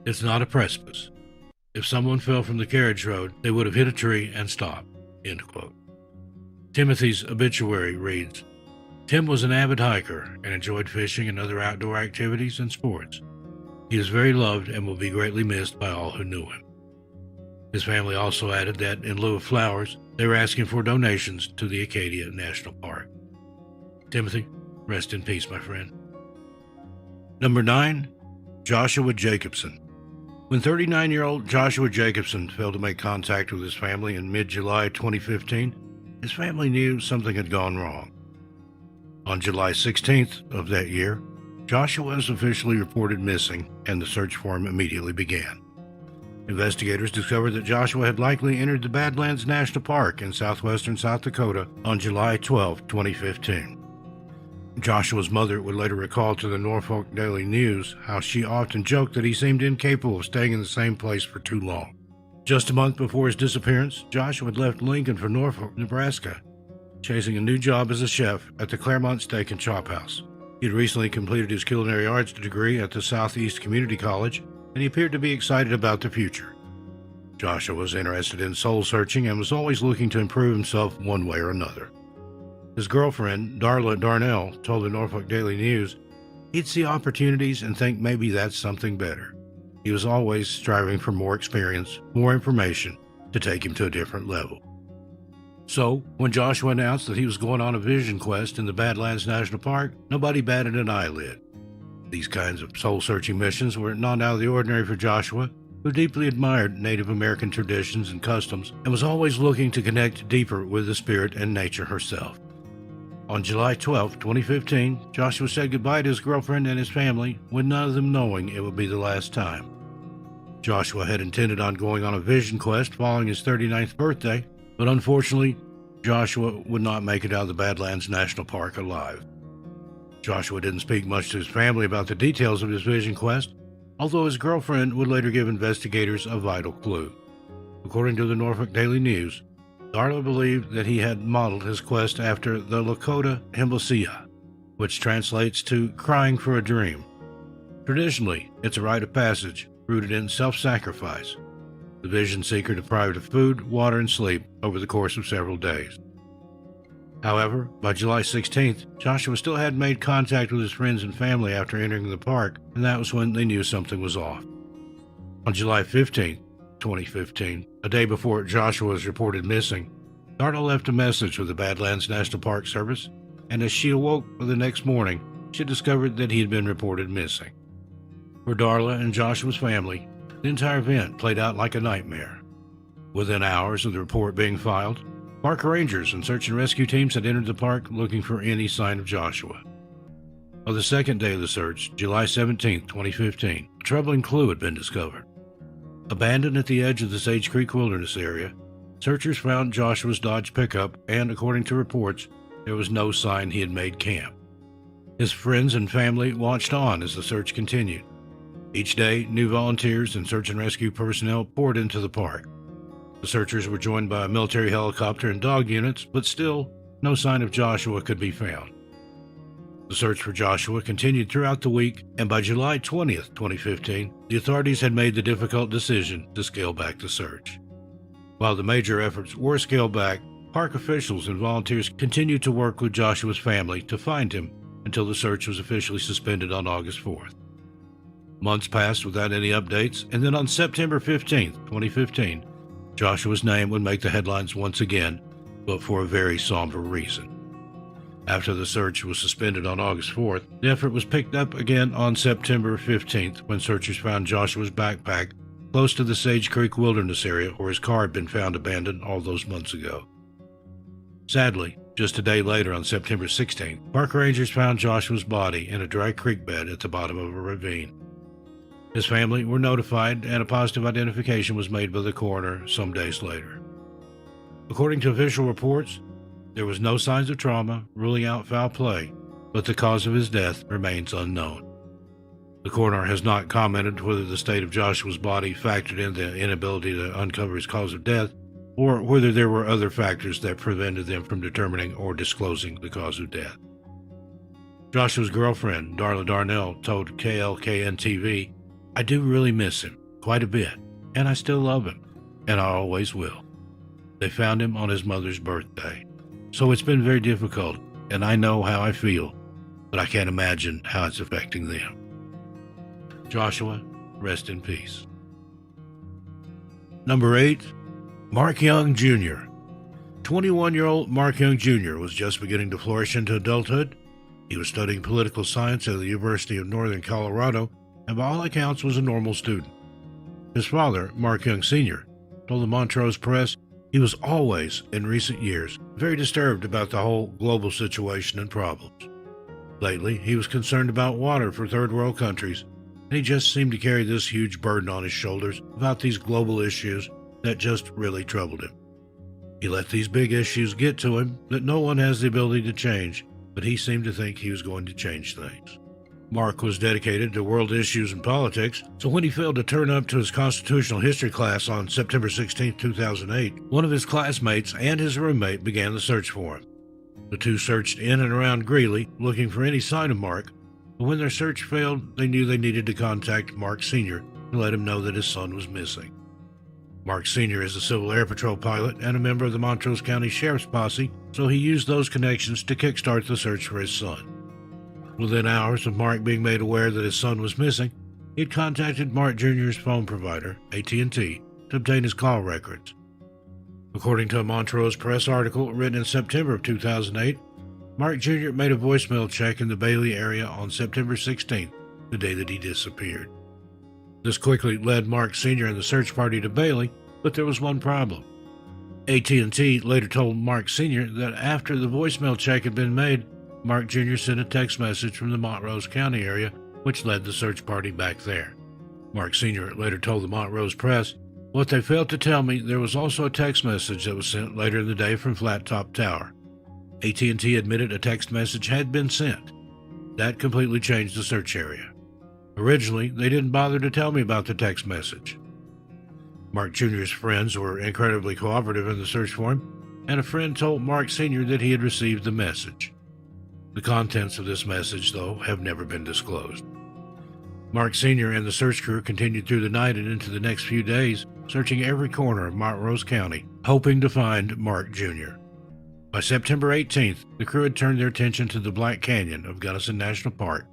It's not a precipice. If someone fell from the carriage road, they would have hit a tree and stopped." End quote. Timothy's obituary reads, "Tim was an avid hiker and enjoyed fishing and other outdoor activities and sports. He is very loved and will be greatly missed by all who knew him." His family also added that in lieu of flowers, they were asking for donations to the Acadia National Park. Timothy, rest in peace, my friend. Number 9, Joshua Jacobson. When 39-year-old Joshua Jacobson failed to make contact with his family in mid-July 2015, his family knew something had gone wrong. On July 16th of that year, Joshua was officially reported missing, and the search for him immediately began. Investigators discovered that Joshua had likely entered the Badlands National Park in southwestern South Dakota on July 12, 2015. Joshua's mother would later recall to the Norfolk Daily News how she often joked that he seemed incapable of staying in the same place for too long. Just a month before his disappearance, Joshua had left Lincoln for Norfolk, Nebraska, chasing a new job as a chef at the Claremont Steak and Chop House. He had recently completed his culinary arts degree at the Southeast Community College, and he appeared to be excited about the future. Joshua was interested in soul-searching and was always looking to improve himself one way or another. His girlfriend, Darla Darnell, told the Norfolk Daily News he'd see opportunities and think maybe that's something better. He was always striving for more experience, more information, to take him to a different level. So, when Joshua announced that he was going on a vision quest in the Badlands National Park, nobody batted an eyelid. These kinds of soul-searching missions were not out of the ordinary for Joshua, who deeply admired Native American traditions and customs and was always looking to connect deeper with the spirit and nature herself. On July 12, 2015, Joshua said goodbye to his girlfriend and his family, with none of them knowing it would be the last time. Joshua had intended on going on a vision quest following his 39th birthday, but unfortunately, Joshua would not make it out of the Badlands National Park alive. Joshua didn't speak much to his family about the details of his vision quest, although his girlfriend would later give investigators a vital clue. According to the Norfolk Daily News, Darla believed that he had modeled his quest after the Lakota Hpus, which translates to crying for a dream. Traditionally, it's a rite of passage rooted in self-sacrifice. The vision seeker deprived of food, water, and sleep over the course of several days. However, by July 16th, Joshua still hadn't made contact with his friends and family after entering the park, and that was when they knew something was off. On July 15th, 2015, a day before Joshua was reported missing, Darla left a message with the Badlands National Park Service, and as she awoke the next morning, she discovered that he had been reported missing. For Darla and Joshua's family, the entire event played out like a nightmare. Within hours of the report being filed, park rangers and search and rescue teams had entered the park looking for any sign of Joshua. On the second day of the search, July 17, 2015, a troubling clue had been discovered. Abandoned at the edge of the Sage Creek Wilderness area, searchers found Joshua's Dodge pickup, and according to reports, there was no sign he had made camp. His friends and family watched on as the search continued. Each day, new volunteers and search and rescue personnel poured into the park. The searchers were joined by a military helicopter and dog units, but still, no sign of Joshua could be found. The search for Joshua continued throughout the week, and by July 20th, 2015, the authorities had made the difficult decision to scale back the search. While the major efforts were scaled back, park officials and volunteers continued to work with Joshua's family to find him until the search was officially suspended on August 4th. Months passed without any updates, and then on September 15th, 2015, Joshua's name would make the headlines once again, but for a very somber reason. After the search was suspended on August 4th, the effort was picked up again on September 15th when searchers found Joshua's backpack close to the Sage Creek Wilderness area where his car had been found abandoned all those months ago. Sadly, just a day later on September 16th, park rangers found Joshua's body in a dry creek bed at the bottom of a ravine. His family were notified, and a positive identification was made by the coroner some days later. According to official reports, there was no signs of trauma, ruling out foul play, but the cause of his death remains unknown. The coroner has not commented whether the state of Joshua's body factored in the inability to uncover his cause of death, or whether there were other factors that prevented them from determining or disclosing the cause of death. Joshua's girlfriend, Darla Darnell, told KLKN-TV, "I do really miss him, quite a bit, and I still love him, and I always will. They found him on his mother's birthday, so it's been very difficult, and I know how I feel, but I can't imagine how it's affecting them. Joshua, rest in peace." Number 8. Mark Young Jr. 21-year-old Mark Young Jr. was just beginning to flourish into adulthood. He was studying political science at the University of Northern Colorado, and by all accounts was a normal student. His father, Mark Young Sr., told the Montrose Press he was always, in recent years, very disturbed about the whole global situation and problems. Lately, he was concerned about water for third world countries, and he just seemed to carry this huge burden on his shoulders about these global issues that just really troubled him. He let these big issues get to him that no one has the ability to change, but he seemed to think he was going to change things. Mark was dedicated to world issues and politics, so when he failed to turn up to his constitutional history class on September 16, 2008, one of his classmates and his roommate began the search for him. The two searched in and around Greeley, looking for any sign of Mark, but when their search failed, they knew they needed to contact Mark Sr. to let him know that his son was missing. Mark Sr. is a Civil Air Patrol pilot and a member of the Montrose County Sheriff's Posse, so he used those connections to kickstart the search for his son. Within hours of Mark being made aware that his son was missing, he had contacted Mark Jr.'s phone provider, AT&T, to obtain his call records. According to a Montrose Press article written in September of 2008, Mark Jr. made a voicemail check in the Bailey area on September 16th, the day that he disappeared. This quickly led Mark Sr. and the search party to Bailey, but there was one problem. AT&T later told Mark Sr. that after the voicemail check had been made, Mark Jr. sent a text message from the Montrose County area, which led the search party back there. Mark Sr. later told the Montrose Press, "What they failed to tell me, there was also a text message that was sent later in the day from Flat Top Tower." AT&T admitted a text message had been sent. That completely changed the search area. Originally, they didn't bother to tell me about the text message. Mark Jr.'s friends were incredibly cooperative in the search for him, and a friend told Mark Sr. that he had received the message. The contents of this message, though, have never been disclosed. Mark Sr. and the search crew continued through the night and into the next few days, searching every corner of Montrose County, hoping to find Mark Jr. By September 18th, the crew had turned their attention to the Black Canyon of Gunnison National Park,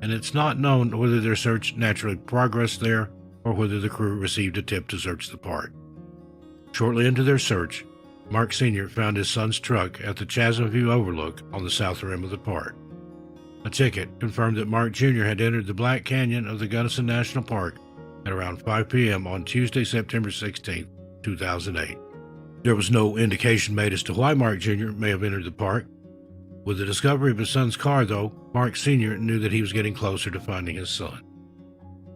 and it's not known whether their search naturally progressed there or whether the crew received a tip to search the park. Shortly into their search, Mark Sr. found his son's truck at the Chasm View Overlook on the south rim of the park. A ticket confirmed that Mark Jr. had entered the Black Canyon of the Gunnison National Park at around 5 p.m. on Tuesday, September 16, 2008. There was no indication made as to why Mark Jr. may have entered the park. With the discovery of his son's car, though, Mark Sr. knew that he was getting closer to finding his son.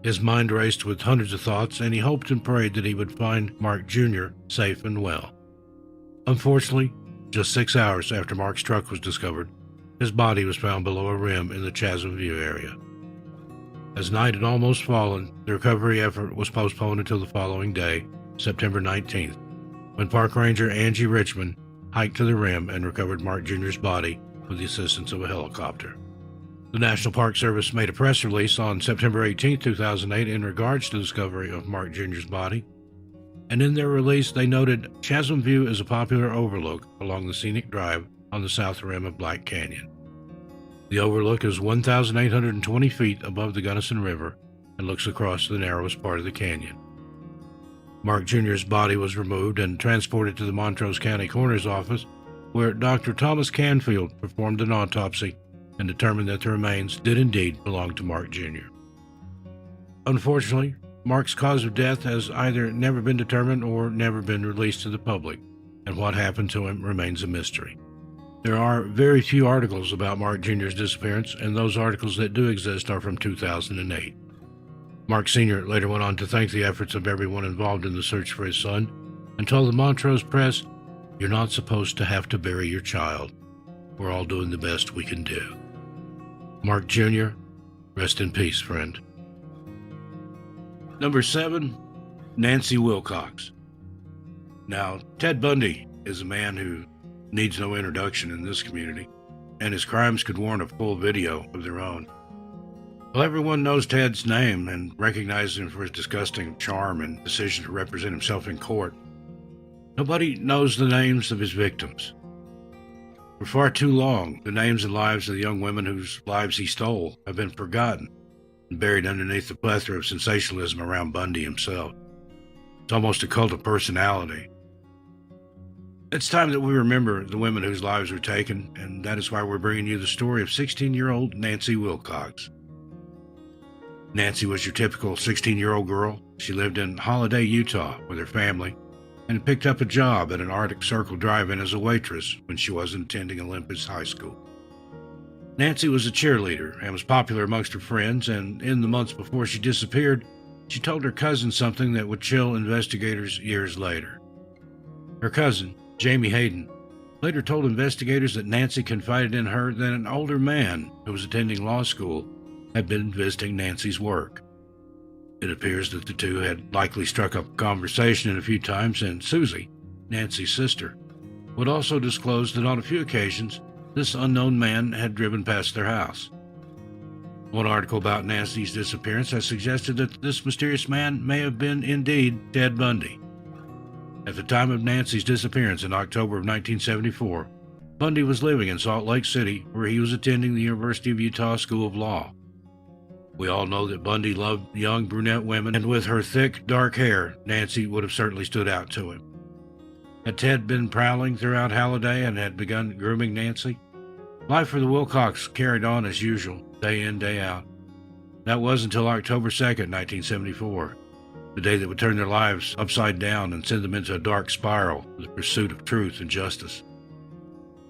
His mind raced with hundreds of thoughts, and he hoped and prayed that he would find Mark Jr. safe and well. Unfortunately, just 6 hours after Mark's truck was discovered, his body was found below a rim in the Chasm View area. As night had almost fallen, the recovery effort was postponed until the following day, September 19th, when Park Ranger Angie Richmond hiked to the rim and recovered Mark Jr.'s body with the assistance of a helicopter. The National Park Service made a press release on September 18, 2008 in regards to the discovery of Mark Jr.'s body, and in their release they noted Chasm View is a popular overlook along the scenic drive on the south rim of Black Canyon. The overlook is 1,820 feet above the Gunnison River and looks across the narrowest part of the canyon. Mark Jr.'s body was removed and transported to the Montrose County Coroner's Office, where Dr. Thomas Canfield performed an autopsy and determined that the remains did indeed belong to Mark Jr. Unfortunately, Mark's cause of death has either never been determined or never been released to the public, and what happened to him remains a mystery. There are very few articles about Mark Jr.'s disappearance, and those articles that do exist are from 2008. Mark Sr. later went on to thank the efforts of everyone involved in the search for his son and told the Montrose Press, "You're not supposed to have to bury your child. We're all doing the best we can do." Mark Jr., rest in peace, friend. Number 7, Nancy Wilcox. Now, Ted Bundy is a man who needs no introduction in this community, and his crimes could warrant a full video of their own. Well, everyone knows Ted's name and recognizes him for his disgusting charm and decision to represent himself in court. Nobody knows the names of his victims. For far too long, the names and lives of the young women whose lives he stole have been forgotten and buried underneath the plethora of sensationalism around Bundy himself. It's almost a cult of personality. It's time that we remember the women whose lives were taken, and that is why we're bringing you the story of 16-year-old Nancy Wilcox. Nancy was your typical 16-year-old girl. She lived in Holiday, Utah with her family and picked up a job at an Arctic Circle drive-in as a waitress when she wasn't attending Olympus High School. Nancy was a cheerleader and was popular amongst her friends, and in the months before she disappeared, she told her cousin something that would chill investigators years later. Her cousin, Jamie Hayden, later told investigators that Nancy confided in her that an older man who was attending law school had been visiting Nancy's work. It appears that the two had likely struck up a conversation a few times, and Susie, Nancy's sister, would also disclose that on a few occasions this unknown man had driven past their house. One article about Nancy's disappearance has suggested that this mysterious man may have been indeed Ted Bundy. At the time of Nancy's disappearance in October of 1974, Bundy was living in Salt Lake City, where he was attending the University of Utah School of Law. We all know that Bundy loved young brunette women, and with her thick, dark hair, Nancy would have certainly stood out to him. Had Ted been prowling throughout Halliday and had begun grooming Nancy? Life for the Wilcox carried on as usual, day in, day out. That was until October 2nd, 1974, the day that would turn their lives upside down and send them into a dark spiral in the pursuit of truth and justice.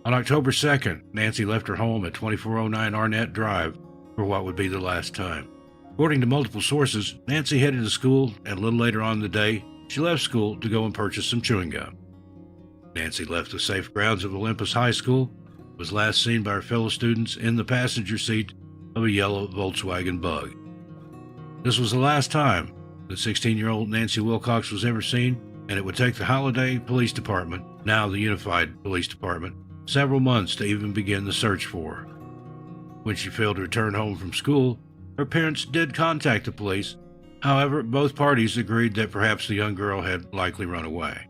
On October 2nd, Nancy left her home at 2409 Arnett Drive for what would be the last time. According to multiple sources, Nancy headed to school, and a little later on in the day, she left school to go and purchase some chewing gum. Nancy left the safe grounds of Olympus High School, was last seen by her fellow students in the passenger seat of a yellow Volkswagen Bug. This was the last time that 16-year-old Nancy Wilcox was ever seen, and it would take the Halliday Police Department, now the Unified Police Department, several months to even begin the search for her. When she failed to return home from school, her parents did contact the police. However, both parties agreed that perhaps the young girl had likely run away.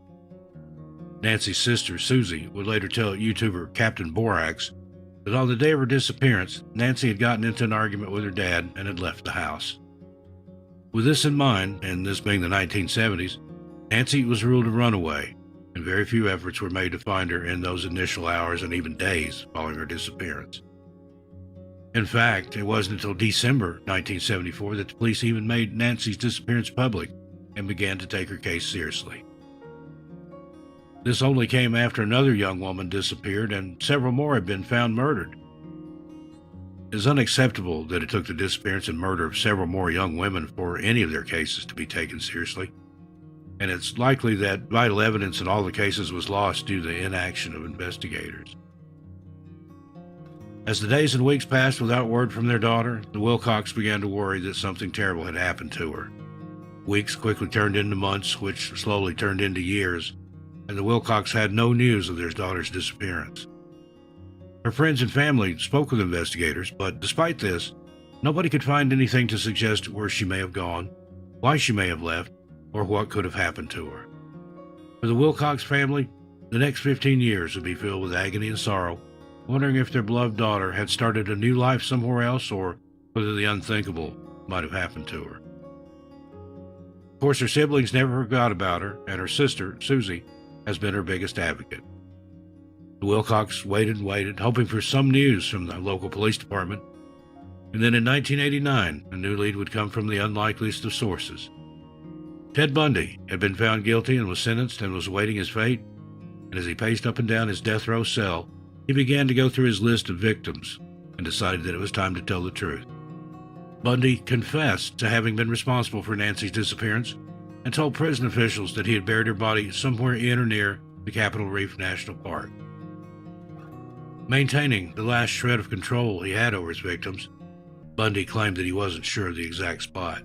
Nancy's sister, Susie, would later tell YouTuber Captain Borax that on the day of her disappearance, Nancy had gotten into an argument with her dad and had left the house. With this in mind, and this being the 1970s, Nancy was ruled a runaway, and very few efforts were made to find her in those initial hours and even days following her disappearance. In fact, it wasn't until December 1974 that the police even made Nancy's disappearance public and began to take her case seriously. This only came after another young woman disappeared and several more had been found murdered. It is unacceptable that it took the disappearance and murder of several more young women for any of their cases to be taken seriously, and it's likely that vital evidence in all the cases was lost due to the inaction of investigators. As the days and weeks passed without word from their daughter, the Wilcox began to worry that something terrible had happened to her. Weeks quickly turned into months, which slowly turned into years, and the Wilcox had no news of their daughter's disappearance. Her friends and family spoke with investigators, but despite this, nobody could find anything to suggest where she may have gone, why she may have left, or what could have happened to her. For the Wilcox family, the next 15 years would be filled with agony and sorrow, wondering if their beloved daughter had started a new life somewhere else or whether the unthinkable might have happened to her. Of course, her siblings never forgot about her, and her sister, Susie, has been her biggest advocate. The Wilcox waited and waited, hoping for some news from the local police department, and then in 1989, a new lead would come from the unlikeliest of sources. Ted Bundy had been found guilty and was sentenced and was awaiting his fate, and as he paced up and down his death row cell, he began to go through his list of victims and decided that it was time to tell the truth. Bundy confessed to having been responsible for Nancy's disappearance and told prison officials that he had buried her body somewhere in or near the Capitol Reef National Park. Maintaining the last shred of control he had over his victims, Bundy claimed that he wasn't sure of the exact spot.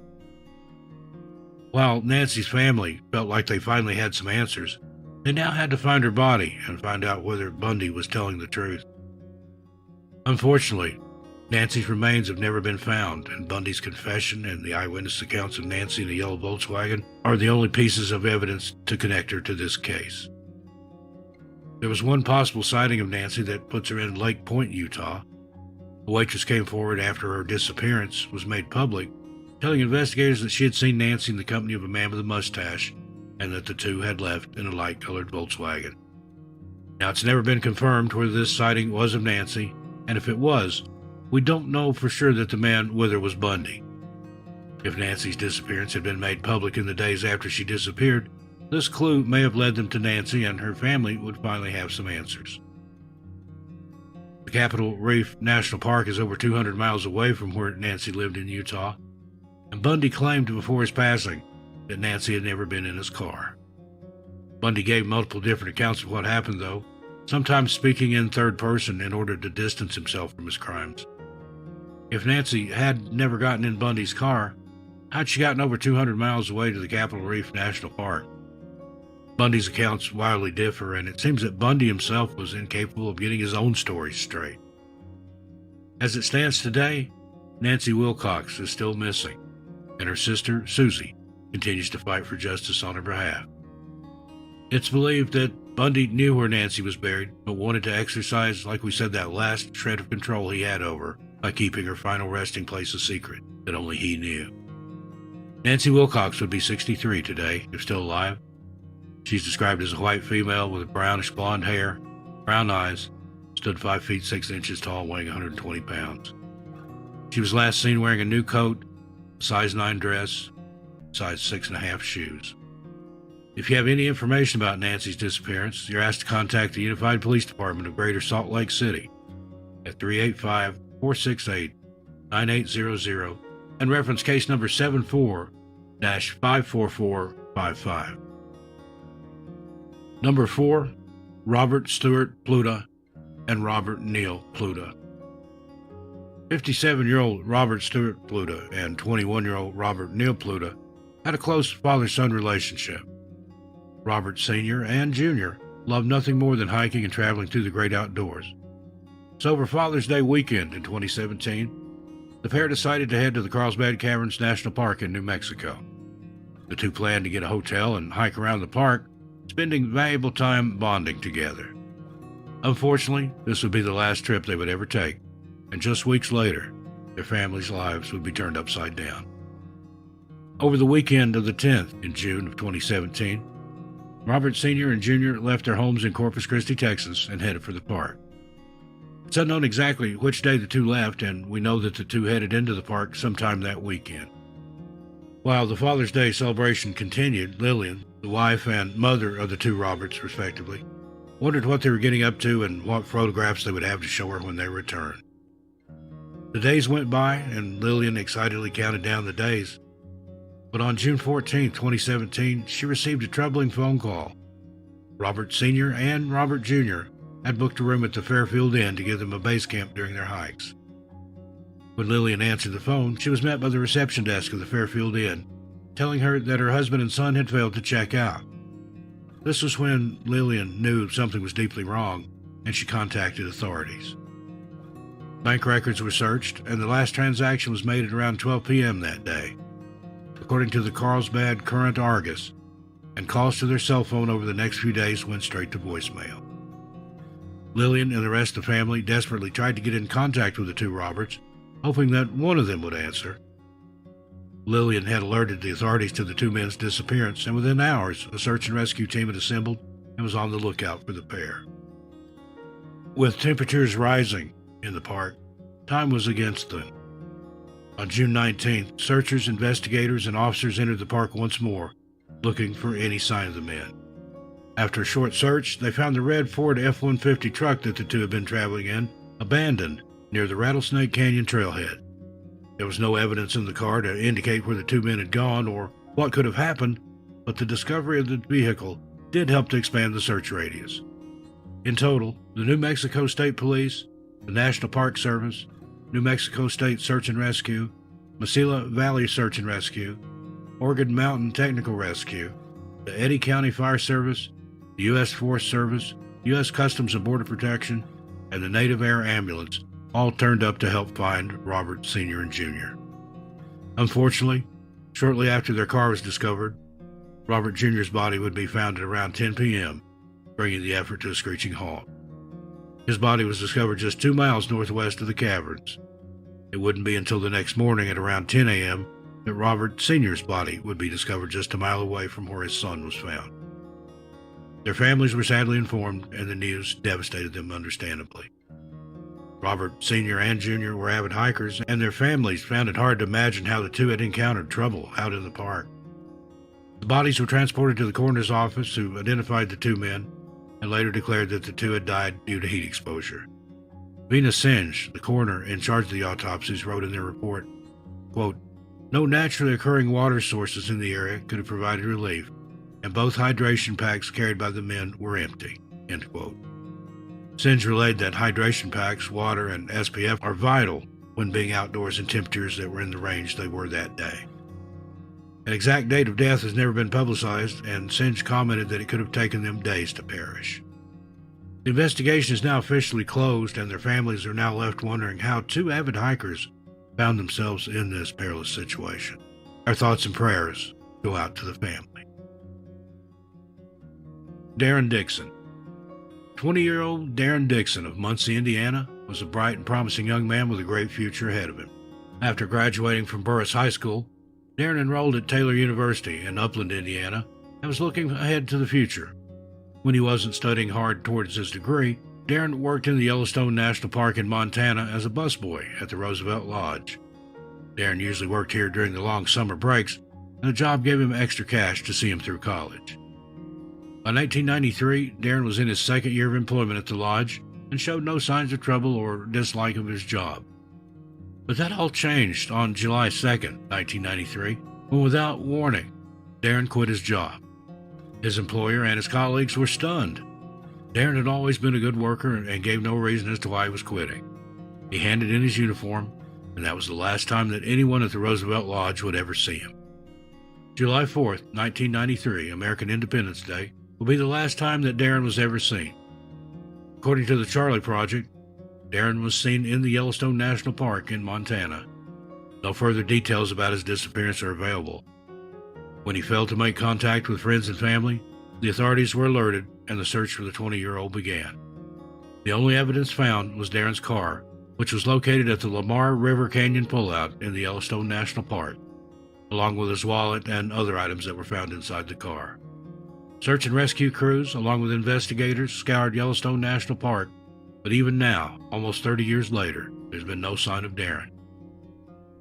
While Nancy's family felt like they finally had some answers, they now had to find her body and find out whether Bundy was telling the truth. Unfortunately, Nancy's remains have never been found, and Bundy's confession and the eyewitness accounts of Nancy in the yellow Volkswagen are the only pieces of evidence to connect her to this case. There was one possible sighting of Nancy that puts her in Lake Point, Utah. A waitress came forward after her disappearance was made public, telling investigators that she had seen Nancy in the company of a man with a mustache and that the two had left in a light-colored Volkswagen. Now, it's never been confirmed whether this sighting was of Nancy, and if it was, we don't know for sure that the man with her was Bundy. If Nancy's disappearance had been made public in the days after she disappeared, this clue may have led them to Nancy, and her family would finally have some answers. The Capitol Reef National Park is over 200 miles away from where Nancy lived in Utah, and Bundy claimed before his passing that Nancy had never been in his car. Bundy gave multiple different accounts of what happened, though, sometimes speaking in third person in order to distance himself from his crimes. If Nancy had never gotten in Bundy's car, how'd she gotten over 200 miles away to the Capitol Reef National Park? Bundy's accounts wildly differ, and it seems that Bundy himself was incapable of getting his own story straight. As it stands today, Nancy Wilcox is still missing, and her sister, Susie, continues to fight for justice on her behalf. It's believed that Bundy knew where Nancy was buried, but wanted to exercise, like we said, that last shred of control he had over her, by keeping her final resting place a secret that only he knew. Nancy Wilcox would be 63 today, if still alive. She's described as a white female with brownish blonde hair, brown eyes, stood 5 feet 6 inches tall, weighing 120 pounds. She was last seen wearing a new coat, a size 9 dress, size 6.5 shoes. If you have any information about Nancy's disappearance, you're asked to contact the Unified Police Department of Greater Salt Lake City at 385-468-9800 and reference case number 74-54455. Number 4, Robert Stewart Pluta and Robert Neal Pluta. 57-year-old Robert Stewart Pluta and 21-year-old Robert Neal Pluta had a close father-son relationship. Robert Sr. and Jr. loved nothing more than hiking and traveling through the great outdoors. So over Father's Day weekend in 2017, the pair decided to head to the Carlsbad Caverns National Park in New Mexico. The two planned to get a hotel and hike around the park, spending valuable time bonding together. Unfortunately, this would be the last trip they would ever take, and just weeks later, their families' lives would be turned upside down. Over the weekend of the 10th in June of 2017, Robert Sr. and Jr. left their homes in Corpus Christi, Texas, and headed for the park. It's unknown exactly which day the two left, and we know that the two headed into the park sometime that weekend. While the Father's Day celebration continued, Lillian, the wife and mother of the two Roberts, respectively, wondered what they were getting up to and what photographs they would have to show her when they returned. The days went by, and Lillian excitedly counted down the days. But on June 14, 2017, she received a troubling phone call. Robert Sr. and Robert Jr. had booked a room at the Fairfield Inn to give them a base camp during their hikes. When Lillian answered the phone, she was met by the reception desk of the Fairfield Inn, telling her that her husband and son had failed to check out. This was when Lillian knew something was deeply wrong, and she contacted authorities. Bank records were searched, and the last transaction was made at around 12 p.m. that day, according to the Carlsbad Current Argus, and calls to their cell phone over the next few days went straight to voicemail. Lillian and the rest of the family desperately tried to get in contact with the two Roberts, hoping that one of them would answer. Lillian had alerted the authorities to the two men's disappearance, and within hours, a search and rescue team had assembled and was on the lookout for the pair. With temperatures rising in the park, time was against them. On June 19th, searchers, investigators, and officers entered the park once more, looking for any sign of the men. After a short search, they found the red Ford F-150 truck that the two had been traveling in, abandoned near the Rattlesnake Canyon trailhead. There was no evidence in the car to indicate where the two men had gone or what could have happened, but the discovery of the vehicle did help to expand the search radius. In total, the New Mexico State Police, the National Park Service, New Mexico State Search and Rescue, Mesilla Valley Search and Rescue, Oregon Mountain Technical Rescue, the Eddy County Fire Service, the U.S. Forest Service, U.S. Customs and Border Protection, and the Native Air Ambulance all turned up to help find Robert Sr. and Jr. Unfortunately, shortly after their car was discovered, Robert Jr.'s body would be found at around 10 p.m., bringing the effort to a screeching halt. His body was discovered just 2 miles northwest of the caverns. It wouldn't be until the next morning at around 10 a.m. that Robert Sr.'s body would be discovered just a mile away from where his son was found. Their families were sadly informed, and the news devastated them understandably. Robert Sr. and Jr. were avid hikers, and their families found it hard to imagine how the two had encountered trouble out in the park. The bodies were transported to the coroner's office, who identified the two men and later declared that the two had died due to heat exposure. Vina Singe, the coroner in charge of the autopsies, wrote in their report, quote, "No naturally occurring water sources in the area could have provided relief, and both hydration packs carried by the men were empty." End quote. Singe relayed that hydration packs, water, and SPF are vital when being outdoors in temperatures that were in the range they were that day. An exact date of death has never been publicized, and Singe commented that it could have taken them days to perish. The investigation is now officially closed, and their families are now left wondering how two avid hikers found themselves in this perilous situation. Our thoughts and prayers go out to the family. Darren Dixon. 20-year-old Darren Dixon of Muncie, Indiana, was a bright and promising young man with a great future ahead of him. After graduating from Burris High School, Darren enrolled at Taylor University in Upland, Indiana, and was looking ahead to the future. When he wasn't studying hard towards his degree, Darren worked in the Yellowstone National Park in Montana as a busboy at the Roosevelt Lodge. Darren usually worked here during the long summer breaks, and the job gave him extra cash to see him through college. By 1993, Darren was in his second year of employment at the lodge and showed no signs of trouble or dislike of his job. But that all changed on July 2nd, 1993, when without warning, Darren quit his job. His employer and his colleagues were stunned. Darren had always been a good worker and gave no reason as to why he was quitting. He handed in his uniform, and that was the last time that anyone at the Roosevelt Lodge would ever see him. July 4th, 1993, American Independence Day, will be the last time that Darren was ever seen. According to the Charlie Project, Darren was seen in the Yellowstone National Park in Montana. No further details about his disappearance are available. When he failed to make contact with friends and family, the authorities were alerted and the search for the 20-year-old began. The only evidence found was Darren's car, which was located at the Lamar River Canyon pullout in the Yellowstone National Park, along with his wallet and other items that were found inside the car. Search and rescue crews, along with investigators, scoured Yellowstone National Park, but even now, almost 30 years later, there's been no sign of Darren.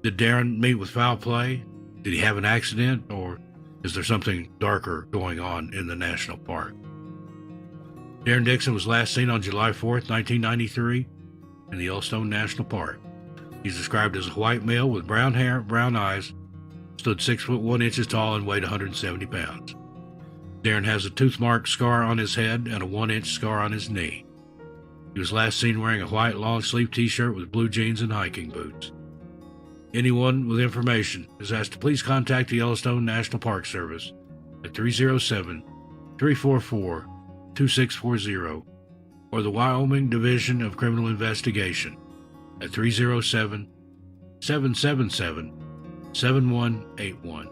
Did Darren meet with foul play? Did he have an accident? Or is there something darker going on in the national park? Darren Dixon was last seen on July 4th, 1993, in the Yellowstone National Park. He's described as a white male with brown hair, brown eyes, stood 6 foot 1 inches tall, and weighed 170 pounds. Darren has a tooth mark scar on his head and a 1-inch scar on his knee. He was last seen wearing a white long-sleeve t-shirt with blue jeans and hiking boots. Anyone with information is asked to please contact the Yellowstone National Park Service at 307-344-2640 or the Wyoming Division of Criminal Investigation at 307-777-7181.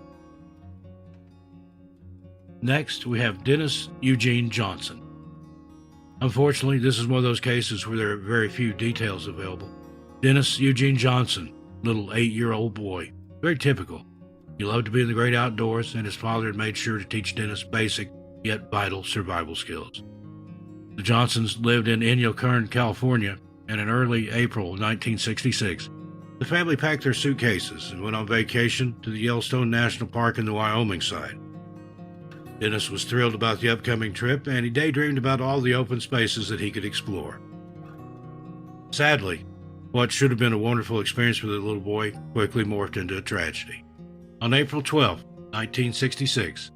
Next, we have Dennis Eugene Johnson. Unfortunately, this is one of those cases where there are very few details available. Dennis Eugene Johnson, little 8-year-old boy, very typical. He loved to be in the great outdoors, and his father had made sure to teach Dennis basic yet vital survival skills. The Johnsons lived in Inyokern, California, and in early April 1966, the family packed their suitcases and went on vacation to the Yellowstone National Park in the Wyoming side. Dennis was thrilled about the upcoming trip, and he daydreamed about all the open spaces that he could explore. Sadly, what should have been a wonderful experience for the little boy quickly morphed into a tragedy. On April 12, 1966,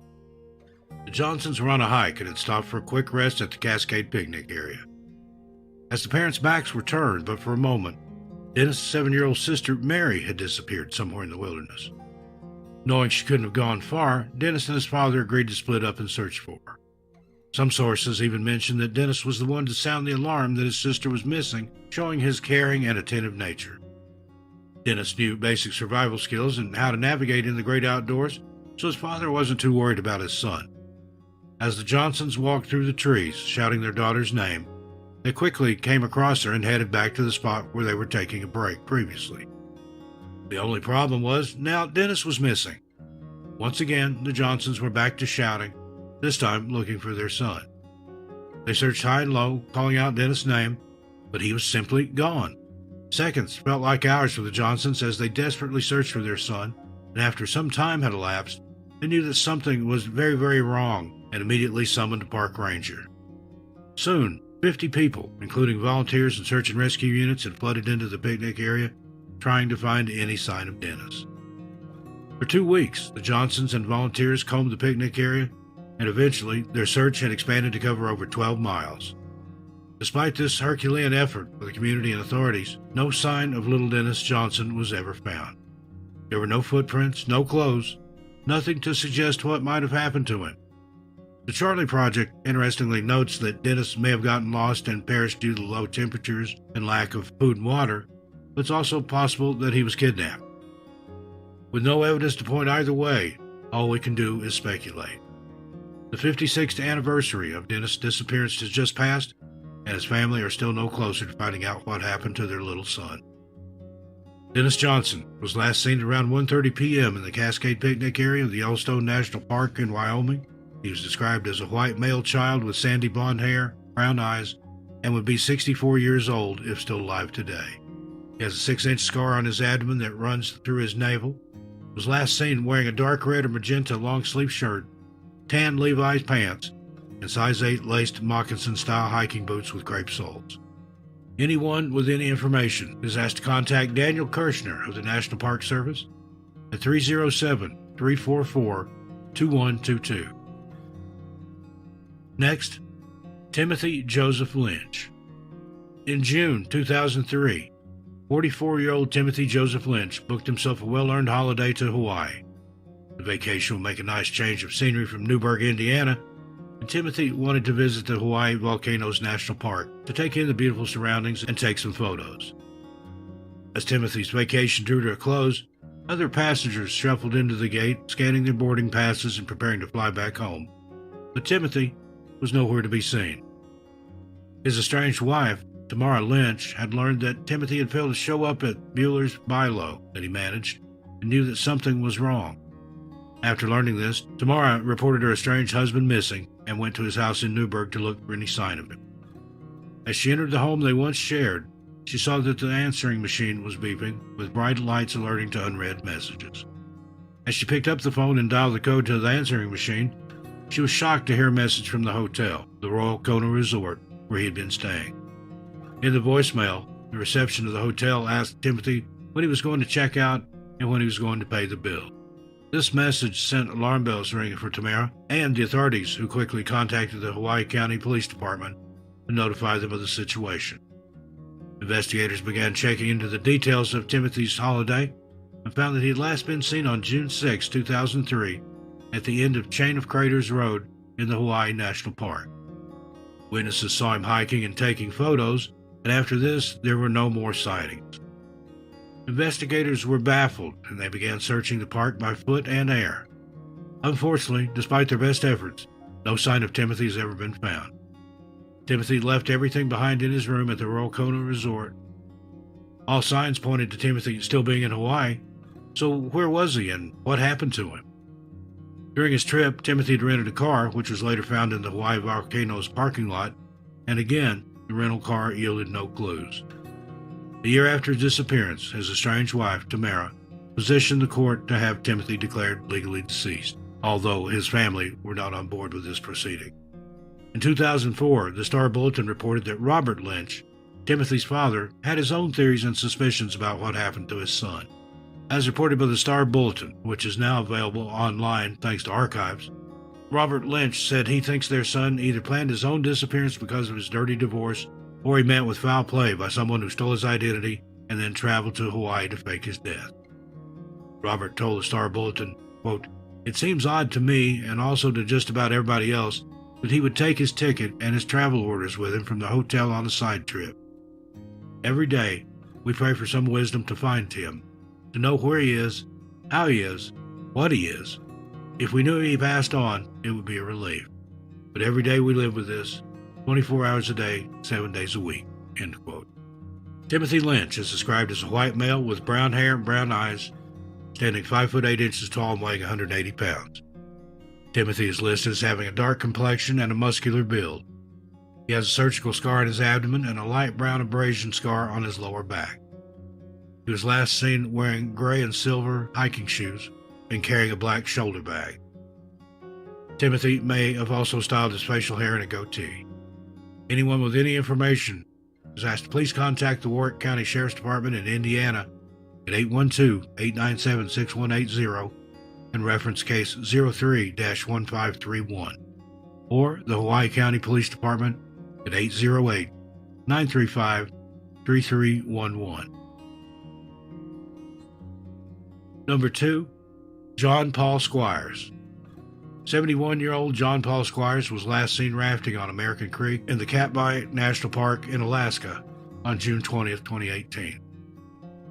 the Johnsons were on a hike and had stopped for a quick rest at the Cascade picnic area. As the parents' backs were turned, but for a moment, Dennis' 7-year-old sister Mary had disappeared somewhere in the wilderness. Knowing she couldn't have gone far, Dennis and his father agreed to split up and search for her. Some sources even mention that Dennis was the one to sound the alarm that his sister was missing, showing his caring and attentive nature. Dennis knew basic survival skills and how to navigate in the great outdoors, so his father wasn't too worried about his son. As the Johnsons walked through the trees, shouting their daughter's name, they quickly came across her and headed back to the spot where they were taking a break previously. The only problem was, now Dennis was missing. Once again, the Johnsons were back to shouting, this time looking for their son. They searched high and low, calling out Dennis' name, but he was simply gone. Seconds felt like hours for the Johnsons as they desperately searched for their son, and after some time had elapsed, they knew that something was very, very wrong and immediately summoned a park ranger. Soon, 50 people, including volunteers and search and rescue units, had flooded into the picnic area, trying to find any sign of Dennis. For 2 weeks, the Johnsons and volunteers combed the picnic area, and eventually their search had expanded to cover over 12 miles. Despite this Herculean effort by the community and authorities, no sign of little Dennis Johnson was ever found. There were no footprints, no clothes, nothing to suggest what might have happened to him. The Charlie Project interestingly notes that Dennis may have gotten lost and perished due to low temperatures and lack of food and water, but it's also possible that he was kidnapped. With no evidence to point either way, all we can do is speculate. The 56th anniversary of Dennis' disappearance has just passed, and his family are still no closer to finding out what happened to their little son. Dennis Johnson was last seen around 1:30 p.m. in the Cascade Picnic area of the Yellowstone National Park in Wyoming. He was described as a white male child with sandy blonde hair, brown eyes, and would be 64 years old if still alive today. He has a 6-inch scar on his abdomen that runs through his navel. Was last seen wearing a dark red or magenta long-sleeve shirt, tan Levi's pants, and size 8 laced moccasin-style hiking boots with crepe soles. Anyone with any information is asked to contact Daniel Kirshner of the National Park Service at 307-344-2122. Next, Timothy Joseph Lynch. In June 2003, 44-year-old Timothy Joseph Lynch booked himself a well-earned holiday to Hawaii. The vacation will make a nice change of scenery from Newburgh, Indiana, and Timothy wanted to visit the Hawaii Volcanoes National Park to take in the beautiful surroundings and take some photos. As Timothy's vacation drew to a close, other passengers shuffled into the gate, scanning their boarding passes and preparing to fly back home. But Timothy was nowhere to be seen. His estranged wife, Tamara Lynch, had learned that Timothy had failed to show up at Bueller's Bilo that he managed and knew that something was wrong. After learning this, Tamara reported her estranged husband missing and went to his house in Newburgh to look for any sign of him. As she entered the home they once shared, she saw that the answering machine was beeping, with bright lights alerting to unread messages. As she picked up the phone and dialed the code to the answering machine, she was shocked to hear a message from the hotel, the Royal Kona Resort, where he had been staying. In the voicemail, the reception of the hotel asked Timothy when he was going to check out and when he was going to pay the bill. This message sent alarm bells ringing for Tamara and the authorities, who quickly contacted the Hawaii County Police Department to notify them of the situation. Investigators began checking into the details of Timothy's holiday and found that he had last been seen on June 6, 2003, at the end of Chain of Craters Road in the Hawaii National Park. Witnesses saw him hiking and taking photos, and after this, there were no more sightings. Investigators were baffled, and they began searching the park by foot and air. Unfortunately, despite their best efforts, no sign of Timothy has ever been found. Timothy left everything behind in his room at the Royal Kona Resort. All signs pointed to Timothy still being in Hawaii, so where was he and what happened to him? During his trip, Timothy had rented a car, which was later found in the Hawaii Volcanoes parking lot, and again, the rental car yielded no clues. A year after his disappearance, his estranged wife, Tamara, petitioned the court to have Timothy declared legally deceased, although his family were not on board with this proceeding. In 2004, the Star Bulletin reported that Robert Lynch, Timothy's father, had his own theories and suspicions about what happened to his son. As reported by the Star Bulletin, which is now available online thanks to archives, Robert Lynch said he thinks their son either planned his own disappearance because of his dirty divorce, or he met with foul play by someone who stole his identity and then traveled to Hawaii to fake his death. Robert told the Star Bulletin, quote, "It seems odd to me, and also to just about everybody else, that he would take his ticket and his travel orders with him from the hotel on a side trip. Every day, we pray for some wisdom to find him, to know where he is, how he is, what he is. If we knew he passed on, it would be a relief. But every day we live with this, 24 hours a day, 7 days a week." End quote. Timothy Lynch is described as a white male with brown hair and brown eyes, standing 5 foot 8 inches tall and weighing 180 pounds. Timothy is listed as having a dark complexion and a muscular build. He has a surgical scar on his abdomen and a light brown abrasion scar on his lower back. He was last seen wearing gray and silver hiking shoes and carrying a black shoulder bag. Timothy may have also styled his facial hair in a goatee. Anyone with any information is asked to please contact the Warwick County Sheriff's Department in Indiana at 812-897-6180 and reference case 03-1531, or the Hawaii County Police Department at 808-935-3311. Number 2, John Paul Squires. 71-year-old John Paul Squires was last seen rafting on American Creek in the Katmai National Park in Alaska on June 20th, 2018.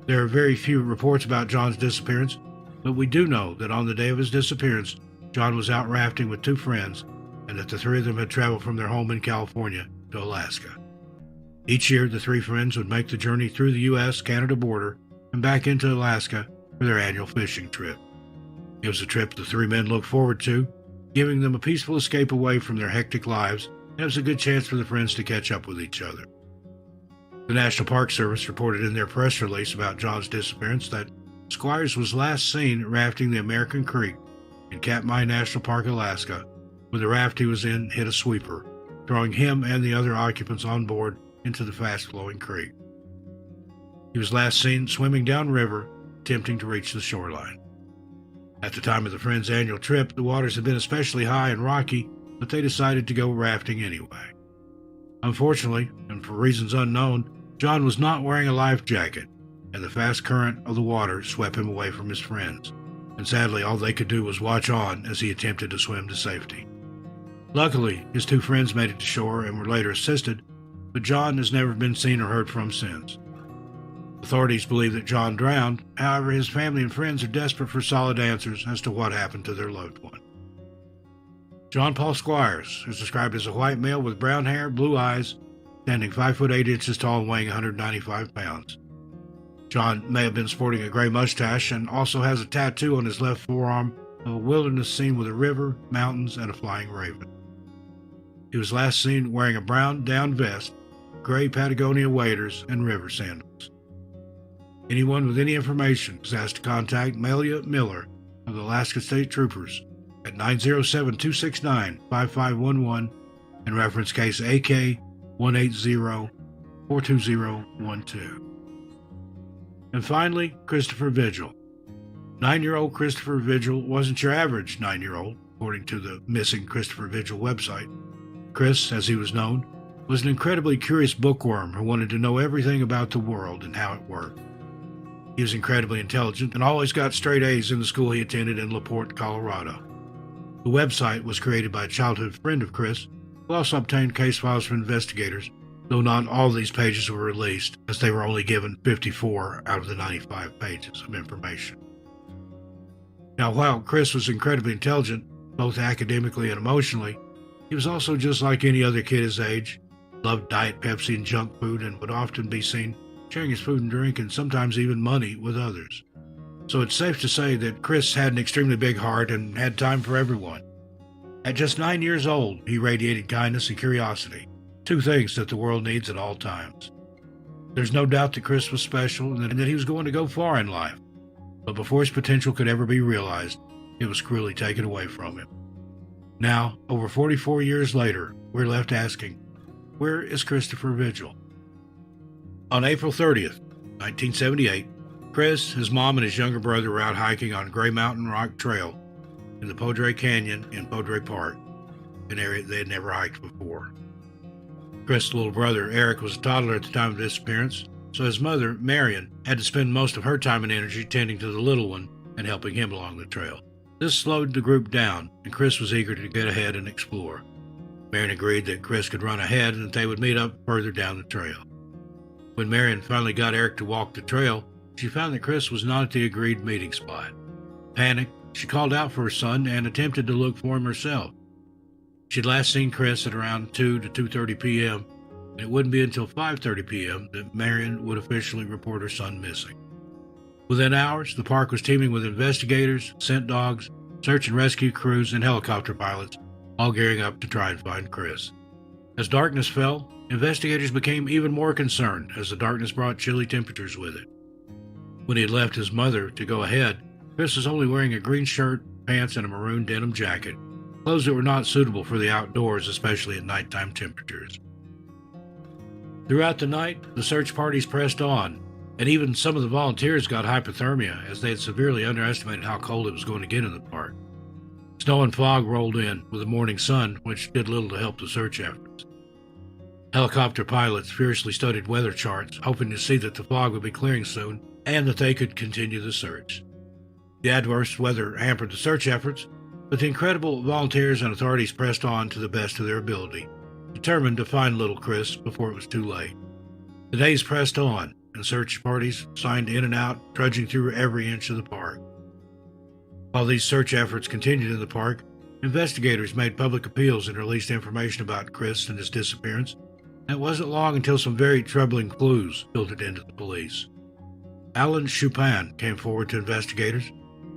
There are very few reports about John's disappearance, but we do know that on the day of his disappearance, John was out rafting with 2 friends and that the 3 of them had traveled from their home in California to Alaska. Each year, the three friends would make the journey through the U.S.-Canada border and back into Alaska for their annual fishing trip. It was a trip the three men looked forward to, giving them a peaceful escape away from their hectic lives, and it was a good chance for the friends to catch up with each other. The National Park Service reported in their press release about John's disappearance that Squires was last seen rafting the American Creek in Katmai National Park, Alaska, where the raft he was in hit a sweeper, throwing him and the other occupants on board into the fast-flowing creek. He was last seen swimming downriver, attempting to reach the shoreline. At the time of the friends' annual trip, the waters had been especially high and rocky, but they decided to go rafting anyway. Unfortunately, and for reasons unknown, John was not wearing a life jacket, and the fast current of the water swept him away from his friends, and sadly all they could do was watch on as he attempted to swim to safety. Luckily, his two friends made it to shore and were later assisted, but John has never been seen or heard from since. Authorities believe that John drowned, however his family and friends are desperate for solid answers as to what happened to their loved one. John Paul Squires is described as a white male with brown hair, blue eyes, standing 5 foot 8 inches tall and weighing 195 pounds. John may have been sporting a gray mustache and also has a tattoo on his left forearm of a wilderness scene with a river, mountains, and a flying raven. He was last seen wearing a brown down vest, gray Patagonia waders, and river sandals. Anyone with any information is asked to contact Melia Miller of the Alaska State Troopers at 907-269-5511 and reference case AK 180-42012. And finally, Christopher Vigil. 9-year-old Christopher Vigil wasn't your average 9-year-old, according to the Missing Christopher Vigil website. Chris, as he was known, was an incredibly curious bookworm who wanted to know everything about the world and how it worked. He was incredibly intelligent and always got straight A's in the school he attended in LaPorte, Colorado. The website was created by a childhood friend of Chris, who also obtained case files from investigators, though not all these pages were released, as they were only given 54 out of the 95 pages of information. Now, while Chris was incredibly intelligent, both academically and emotionally, he was also just like any other kid his age, loved Diet Pepsi and junk food, and would often be seen sharing his food and drink and sometimes even money with others. So it's safe to say that Chris had an extremely big heart and had time for everyone. At just 9 years old, he radiated kindness and curiosity, two things that the world needs at all times. There's no doubt that Chris was special and that he was going to go far in life, but before his potential could ever be realized, it was cruelly taken away from him. Now, over 44 years later, we're left asking, where is Christopher Vigil? On April 30th, 1978, Chris, his mom, and his younger brother were out hiking on Gray Mountain Rock Trail in the Padre Canyon in Padre Park, an area they had never hiked before. Chris' little brother, Eric, was a toddler at the time of the disappearance, so his mother, Marion, had to spend most of her time and energy tending to the little one and helping him along the trail. This slowed the group down, and Chris was eager to get ahead and explore. Marion agreed that Chris could run ahead and that they would meet up further down the trail. When Marion finally got Eric to walk the trail, she found that Chris was not at the agreed meeting spot. Panicked, she called out for her son and attempted to look for him herself. She'd last seen Chris at around 2 to 2:30 p.m., and it wouldn't be until 5:30 p.m. that Marion would officially report her son missing. Within hours, the park was teeming with investigators, scent dogs, search and rescue crews, and helicopter pilots, all gearing up to try and find Chris. As darkness fell, investigators became even more concerned as the darkness brought chilly temperatures with it. When he had left his mother to go ahead, Chris was only wearing a green shirt, pants, and a maroon denim jacket, clothes that were not suitable for the outdoors, especially at nighttime temperatures. Throughout the night, the search parties pressed on, and even some of the volunteers got hypothermia as they had severely underestimated how cold it was going to get in the park. Snow and fog rolled in with the morning sun, which did little to help the search efforts. Helicopter pilots furiously studied weather charts, hoping to see that the fog would be clearing soon and that they could continue the search. The adverse weather hampered the search efforts, but the incredible volunteers and authorities pressed on to the best of their ability, determined to find little Chris before it was too late. The days pressed on, and search parties signed in and out, trudging through every inch of the park. While these search efforts continued in the park, investigators made public appeals and released information about Chris and his disappearance, It wasn't long until some very troubling clues filtered into the police. Alan Hpus came forward to investigators,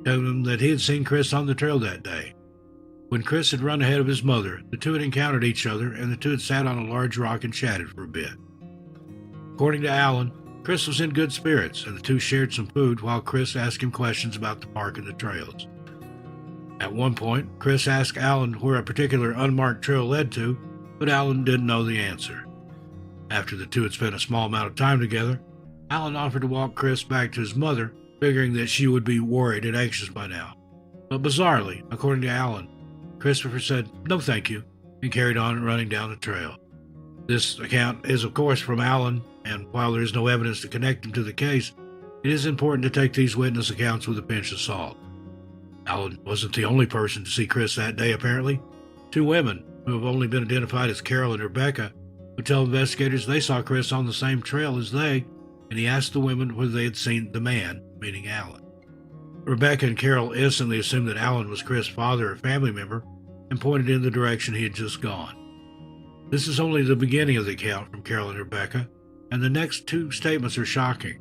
telling them that he had seen Chris on the trail that day. When Chris had run ahead of his mother, the two had encountered each other, and the two had sat on a large rock and chatted for a bit. According to Alan, Chris was in good spirits, and the two shared some food while Chris asked him questions about the park and the trails. At one point, Chris asked Alan where a particular unmarked trail led to, but Alan didn't know the answer. After the two had spent a small amount of time together, Alan offered to walk Chris back to his mother, figuring that she would be worried and anxious by now. But bizarrely, according to Alan, Christopher said, "No thank you," and carried on running down the trail. This account is of course from Alan, and while there is no evidence to connect him to the case, it is important to take these witness accounts with a pinch of salt. Alan wasn't the only person to see Chris that day apparently. Two women, who have only been identified as Carol and Rebecca, would tell investigators they saw Chris on the same trail as they, and he asked the women whether they had seen the man, meaning Alan. Rebecca and Carol instantly assumed that Alan was Chris' father or family member and pointed in the direction he had just gone. This is only the beginning of the account from Carol and Rebecca, and the next two statements are shocking.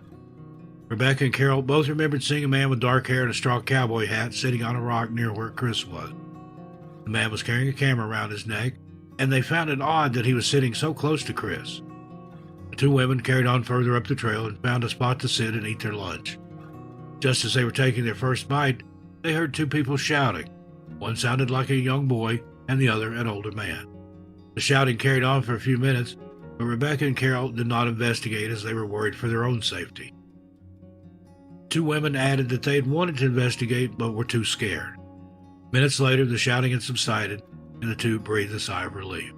Rebecca and Carol both remembered seeing a man with dark hair and a straw cowboy hat sitting on a rock near where Chris was. The man was carrying a camera around his neck, and they found it odd that he was sitting so close to Chris. The two women carried on further up the trail and found a spot to sit and eat their lunch. Just as they were taking their first bite, they heard two people shouting. One sounded like a young boy, and the other an older man. The shouting carried on for a few minutes, but Rebecca and Carol did not investigate as they were worried for their own safety. Two women added that they had wanted to investigate but were too scared. Minutes later, the shouting had subsided, and the two breathed a sigh of relief.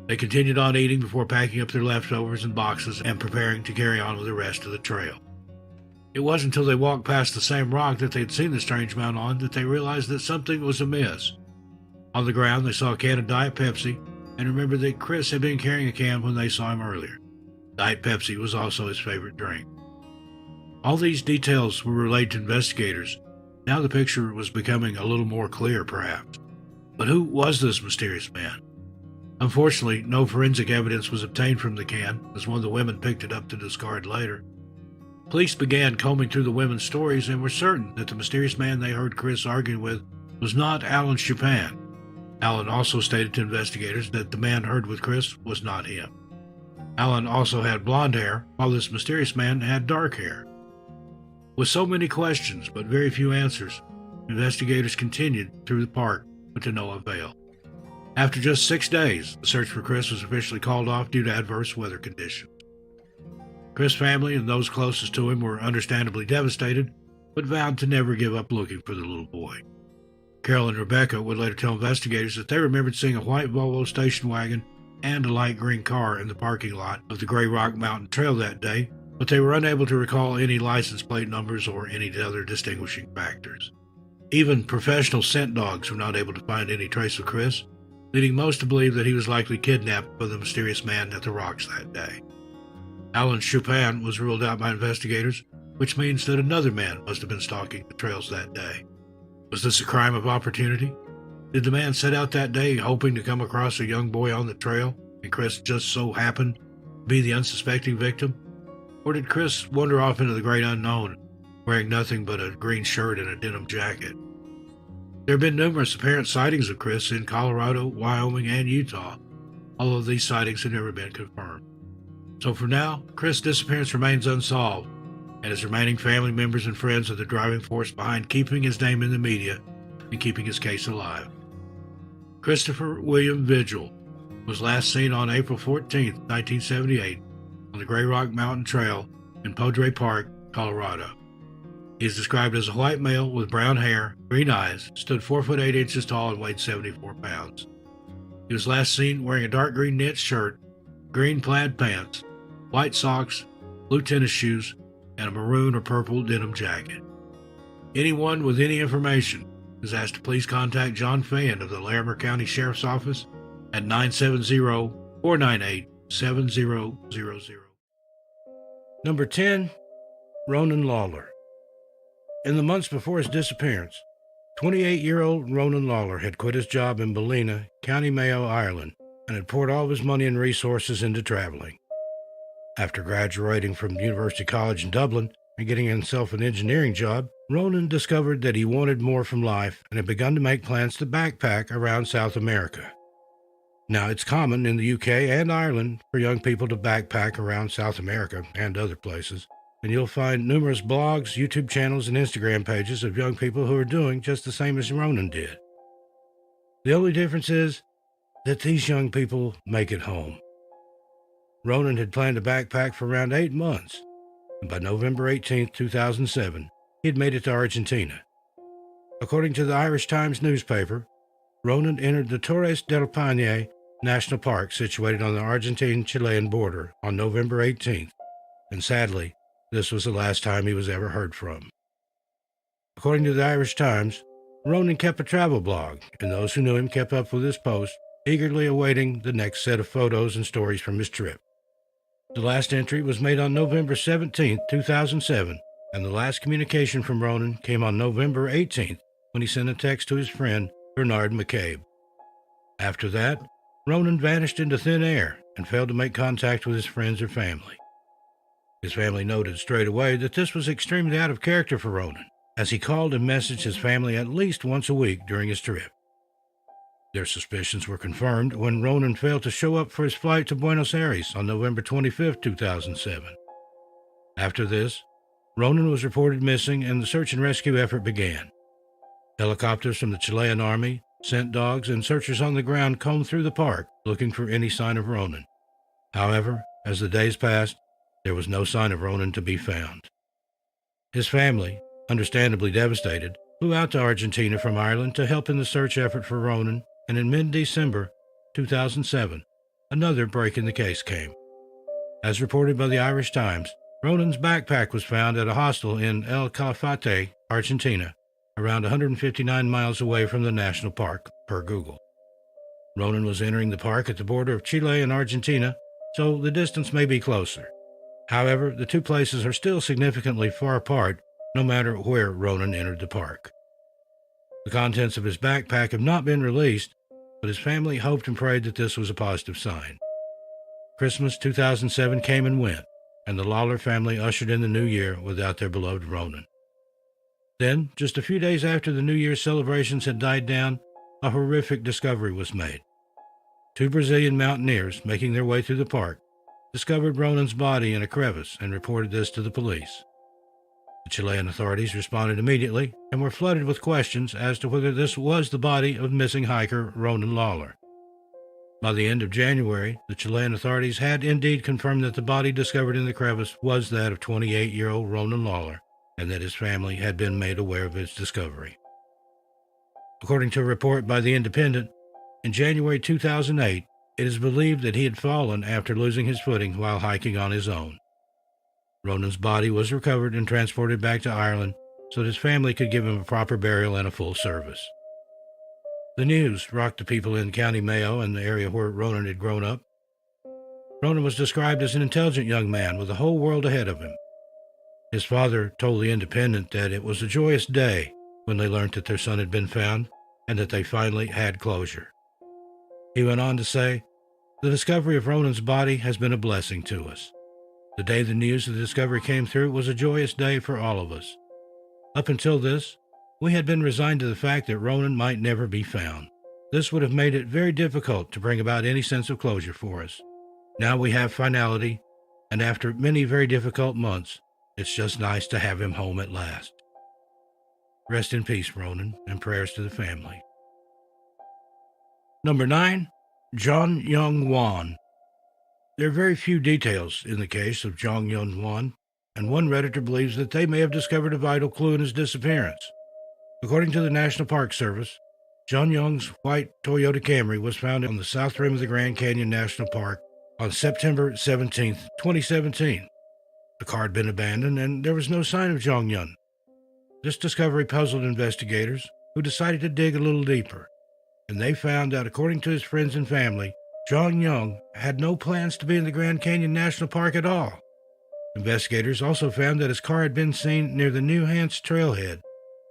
They continued on eating before packing up their leftovers in boxes and preparing to carry on with the rest of the trail. It wasn't until they walked past the same rock that they had seen the strange man on that they realized that something was amiss. On the ground, they saw a can of Diet Pepsi and remembered that Chris had been carrying a can when they saw him earlier. Diet Pepsi was also his favorite drink. All these details were relayed to investigators. Now the picture was becoming a little more clear, perhaps. But who was this mysterious man? Unfortunately, no forensic evidence was obtained from the can, as one of the women picked it up to discard later. Police began combing through the women's stories and were certain that the mysterious man they heard Chris arguing with was not Alan Hpus. Alan also stated to investigators that the man heard with Chris was not him. Alan also had blonde hair, while this mysterious man had dark hair. With so many questions but very few answers, investigators continued through the park, but to no avail. After just 6 days, the search for Chris was officially called off due to adverse weather conditions. Chris' family and those closest to him were understandably devastated, but vowed to never give up looking for the little boy. Carol and Rebecca would later tell investigators that they remembered seeing a white Volvo station wagon and a light green car in the parking lot of the Grey Rock Mountain Trail that day, but they were unable to recall any license plate numbers or any other distinguishing factors. Even professional scent dogs were not able to find any trace of Chris, leading most to believe that he was likely kidnapped by the mysterious man at the rocks that day. Alan Hpus was ruled out by investigators, which means that another man must have been stalking the trails that day. Was this a crime of opportunity? Did the man set out that day hoping to come across a young boy on the trail, and Chris just so happened to be the unsuspecting victim? Or did Chris wander off into the great unknown, wearing nothing but a green shirt and a denim jacket? There have been numerous apparent sightings of Chris in Colorado, Wyoming, and Utah. All of these sightings have never been confirmed. So for now, Chris' disappearance remains unsolved, and his remaining family members and friends are the driving force behind keeping his name in the media and keeping his case alive. Christopher William Vigil was last seen on April 14, 1978, on the Grey Rock Mountain Trail in Padre Park, Colorado. He is described as a white male with brown hair, green eyes, stood 4 foot 8 inches tall, and weighed 74 pounds. He was last seen wearing a dark green knit shirt, green plaid pants, white socks, blue tennis shoes, and a maroon or purple denim jacket. Anyone with any information is asked to please contact John Fayen of the Larimer County Sheriff's Office at 970-498-7000. Number 10, Ronan Lawler. In the months before his disappearance, 28-year-old Ronan Lawler had quit his job in Ballina, County Mayo, Ireland, and had poured all of his money and resources into traveling. After graduating from University College in Dublin and getting himself an engineering job, Ronan discovered that he wanted more from life and had begun to make plans to backpack around South America. Now, it's common in the UK and Ireland for young people to backpack around South America and other places, and you'll find numerous blogs, YouTube channels, and Instagram pages of young people who are doing just the same as Ronan did. The only difference is that these young people make it home. Ronan had planned to backpack for around 8 months, and by November 18, 2007, he had made it to Argentina. According to the Irish Times newspaper, Ronan entered the Torres del Paine National Park situated on the Argentine-Chilean border on November 18th, and sadly, this was the last time he was ever heard from. According to the Irish Times, Ronan kept a travel blog, and those who knew him kept up with his posts, eagerly awaiting the next set of photos and stories from his trip. The last entry was made on November 17, 2007, and the last communication from Ronan came on November 18th when he sent a text to his friend Bernard McCabe. After that, Ronan vanished into thin air and failed to make contact with his friends or family. His family noted straight away that this was extremely out of character for Ronan, as he called and messaged his family at least once a week during his trip. Their suspicions were confirmed when Ronan failed to show up for his flight to Buenos Aires on November 25, 2007. After this, Ronan was reported missing and the search and rescue effort began. Helicopters from the Chilean Army, scent dogs, and searchers on the ground combed through the park looking for any sign of Ronan. However, as the days passed, there was no sign of Ronan to be found. His family, understandably devastated, flew out to Argentina from Ireland to help in the search effort for Ronan, and in mid-December 2007, another break in the case came. As reported by the Irish Times, Ronan's backpack was found at a hostel in El Calafate, Argentina, around 159 miles away from the national park, per Google. Ronan was entering the park at the border of Chile and Argentina, so the distance may be closer. However, the two places are still significantly far apart, no matter where Ronan entered the park. The contents of his backpack have not been released, but his family hoped and prayed that this was a positive sign. Christmas 2007 came and went, and the Lawler family ushered in the new year without their beloved Ronan. Then, just a few days after the New Year's celebrations had died down, a horrific discovery was made. Two Brazilian mountaineers, making their way through the park, discovered Ronan's body in a crevice and reported this to the police. The Chilean authorities responded immediately and were flooded with questions as to whether this was the body of missing hiker Ronan Lawler. By the end of January, the Chilean authorities had indeed confirmed that the body discovered in the crevice was that of 28-year-old Ronan Lawler, and that his family had been made aware of its discovery. According to a report by The Independent, in January 2008, it is believed that he had fallen after losing his footing while hiking on his own. Ronan's body was recovered and transported back to Ireland so that his family could give him a proper burial and a full service. The news rocked the people in County Mayo and the area where Ronan had grown up. Ronan was described as an intelligent young man with a whole world ahead of him. His father told The Independent that it was a joyous day when they learned that their son had been found and that they finally had closure. He went on to say, "The discovery of Ronan's body has been a blessing to us. The day the news of the discovery came through was a joyous day for all of us. Up until this, we had been resigned to the fact that Ronan might never be found. This would have made it very difficult to bring about any sense of closure for us. Now we have finality, and after many very difficult months, it's just nice to have him home at last. Rest in peace, Ronan, and prayers to the family." Number 9. Jong Young Won. There are very few details in the case of Jong Young Won, and one Redditor believes that they may have discovered a vital clue in his disappearance. According to the National Park Service, Jong Young's white Toyota Camry was found on the south rim of the Grand Canyon National Park on September 17, 2017. The car had been abandoned, and there was no sign of Jong Young. This discovery puzzled investigators, who decided to dig a little deeper, and they found that, according to his friends and family, Jong Young had no plans to be in the Grand Canyon National Park at all. Investigators also found that his car had been seen near the New Hants trailhead,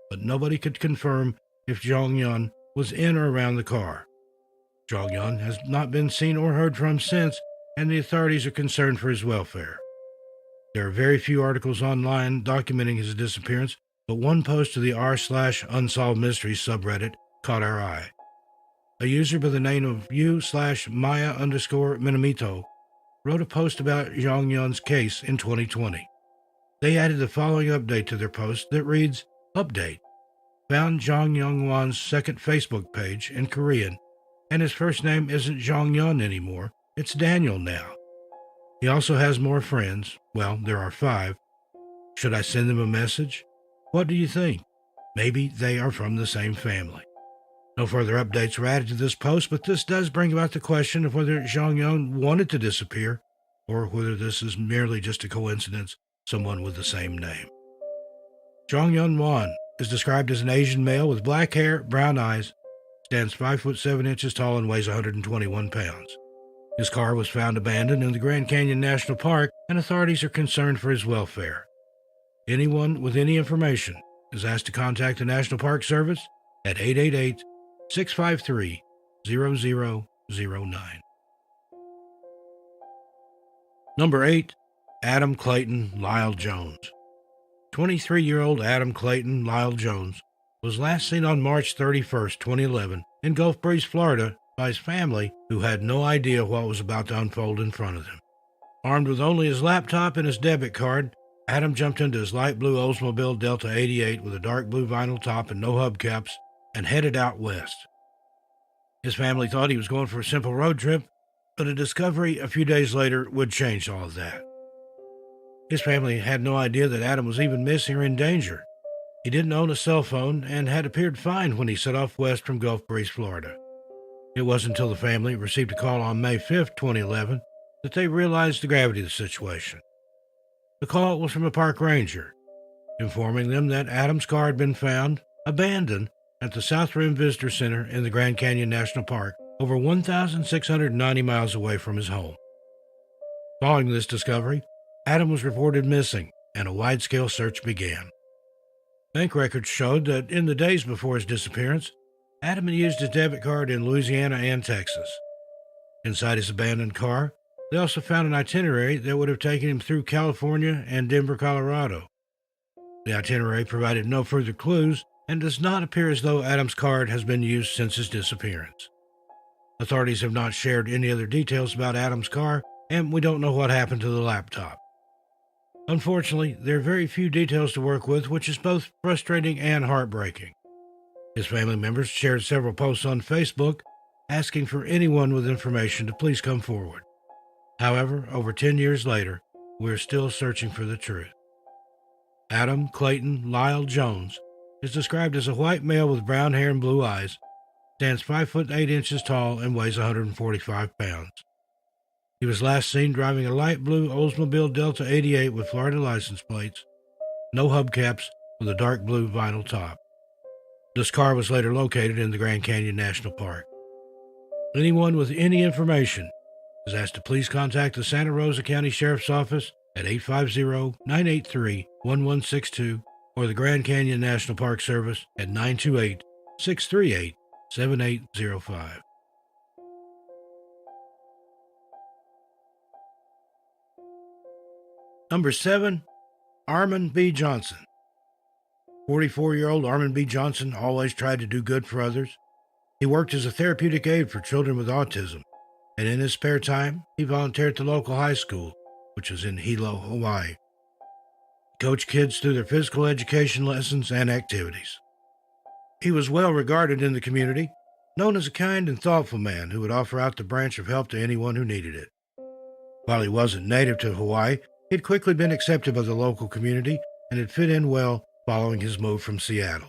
but nobody could confirm if Jong Young was in or around the car. Jong-yun has not been seen or heard from since, and the authorities are concerned for his welfare. There are very few articles online documenting his disappearance, but one post to the r/Unsolved Mysteries subreddit caught our eye. A user by the name of u/Maya_Minamito wrote a post about Jong-yun's case in 2020. They added the following update to their post that reads, "Update. Found Jong-yun's second Facebook page in Korean, and his first name isn't Jong-yun anymore, it's Daniel now. He also has more friends. Well, there are 5. Should I send them a message? What do you think? Maybe they are from the same family." No further updates were added to this post, but this does bring about the question of whether Jong-yun wanted to disappear, or whether this is merely just a coincidence, someone with the same name. Jong-yun Won is described as an Asian male with black hair, brown eyes, stands 5 foot 7 inches tall and weighs 121 pounds. His car was found abandoned in the Grand Canyon National Park, and authorities are concerned for his welfare. Anyone with any information is asked to contact the National Park Service at 888-653-0009. Number 8. Adam Clayton Lyle Jones. 23-year-old Adam Clayton Lyle Jones was last seen on March 31st, 2011, in Gulf Breeze, Florida, by his family, who had no idea what was about to unfold in front of them. Armed with only his laptop and his debit card, Adam jumped into his light blue Oldsmobile Delta 88 with a dark blue vinyl top and no hubcaps and headed out west. His family thought he was going for a simple road trip, but a discovery a few days later would change all of that. His family had no idea that Adam was even missing or in danger. He didn't own a cell phone and had appeared fine when he set off west from Gulf Breeze, Florida. It wasn't until the family received a call on May 5th, 2011, that they realized the gravity of the situation. The call was from a park ranger, informing them that Adam's car had been found, abandoned, at the South Rim Visitor Center in the Grand Canyon National Park, over 1,690 miles away from his home. Following this discovery, Adam was reported missing, and a wide-scale search began. Bank records showed that in the days before his disappearance, Adam had used his debit card in Louisiana and Texas. Inside his abandoned car, they also found an itinerary that would have taken him through California and Denver, Colorado. The itinerary provided no further clues and does not appear as though Adam's card has been used since his disappearance. Authorities have not shared any other details about Adam's car, and we don't know what happened to the laptop. Unfortunately, there are very few details to work with, which is both frustrating and heartbreaking. His family members shared several posts on Facebook asking for anyone with information to please come forward. However, over 10 years later, we're still searching for the truth. Adam Clayton Lyle Jones is described as a white male with brown hair and blue eyes, stands 5 foot 8 inches tall and weighs 145 pounds. He was last seen driving a light blue Oldsmobile Delta 88 with Florida license plates, no hubcaps, with a dark blue vinyl top. This car was later located in the Grand Canyon National Park. Anyone with any information is asked to please contact the Santa Rosa County Sheriff's Office at 850-983-1162 or the Grand Canyon National Park Service at 928-638-7805. Number 7, Armin B. Johnson. 44-year-old Armin B. Johnson always tried to do good for others. He worked as a therapeutic aide for children with autism, and in his spare time, he volunteered at the local high school, which was in Hilo, Hawaii. He coached kids through their physical education lessons and activities. He was well regarded in the community, known as a kind and thoughtful man who would offer out the branch of help to anyone who needed it. While he wasn't native to Hawaii, he'd quickly been accepted by the local community and had fit in well following his move from Seattle.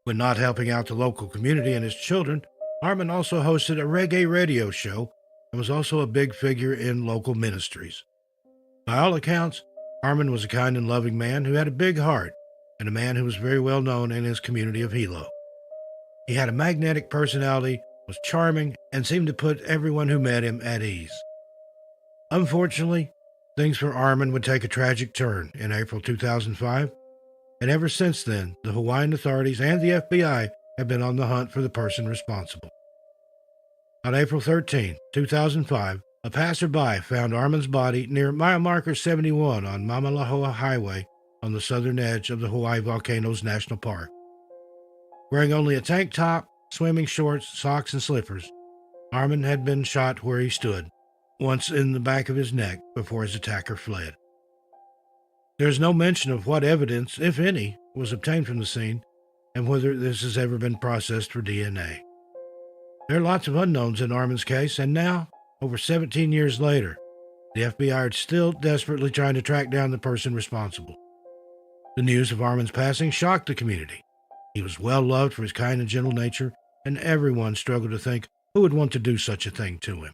When not helping out the local community and his children, Armin also hosted a reggae radio show and was also a big figure in local ministries. By all accounts, Armin was a kind and loving man who had a big heart and a man who was very well known in his community of Hilo. He had a magnetic personality, was charming, and seemed to put everyone who met him at ease. Unfortunately, things for Armin would take a tragic turn in April 2005, and ever since then, the Hawaiian authorities and the FBI have been on the hunt for the person responsible. On April 13, 2005, a passerby found Armin's body near mile marker 71 on Mamalahoa Highway on the southern edge of the Hawaii Volcanoes National Park. Wearing only a tank top, swimming shorts, socks, and slippers, Armin had been shot where he stood, once in the back of his neck before his attacker fled. There is no mention of what evidence, if any, was obtained from the scene and whether this has ever been processed for DNA. There are lots of unknowns in Armin's case, and now, over 17 years later, the FBI are still desperately trying to track down the person responsible. The news of Armin's passing shocked the community. He was well loved for his kind and gentle nature, and everyone struggled to think who would want to do such a thing to him.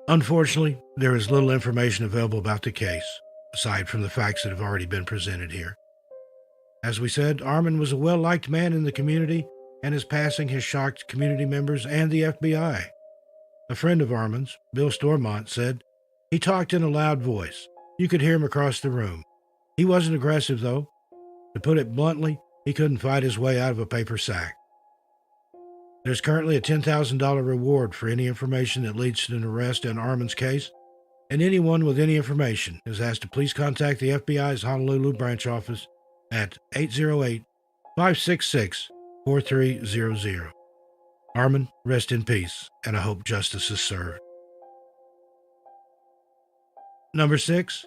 Unfortunately, there is little information available about the case, aside from the facts that have already been presented here. As we said, Armin was a well-liked man in the community, and his passing has shocked community members and the FBI. A friend of Armin's, Bill Stormont, said, "He talked in a loud voice. You could hear him across the room. He wasn't aggressive, though. To put it bluntly, he couldn't fight his way out of a paper sack." There's currently a $10,000 reward for any information that leads to an arrest in Armin's case, and anyone with any information is asked to please contact the FBI's Honolulu branch office at 808-566-4300. Armin, rest in peace, and I hope justice is served. Number 6,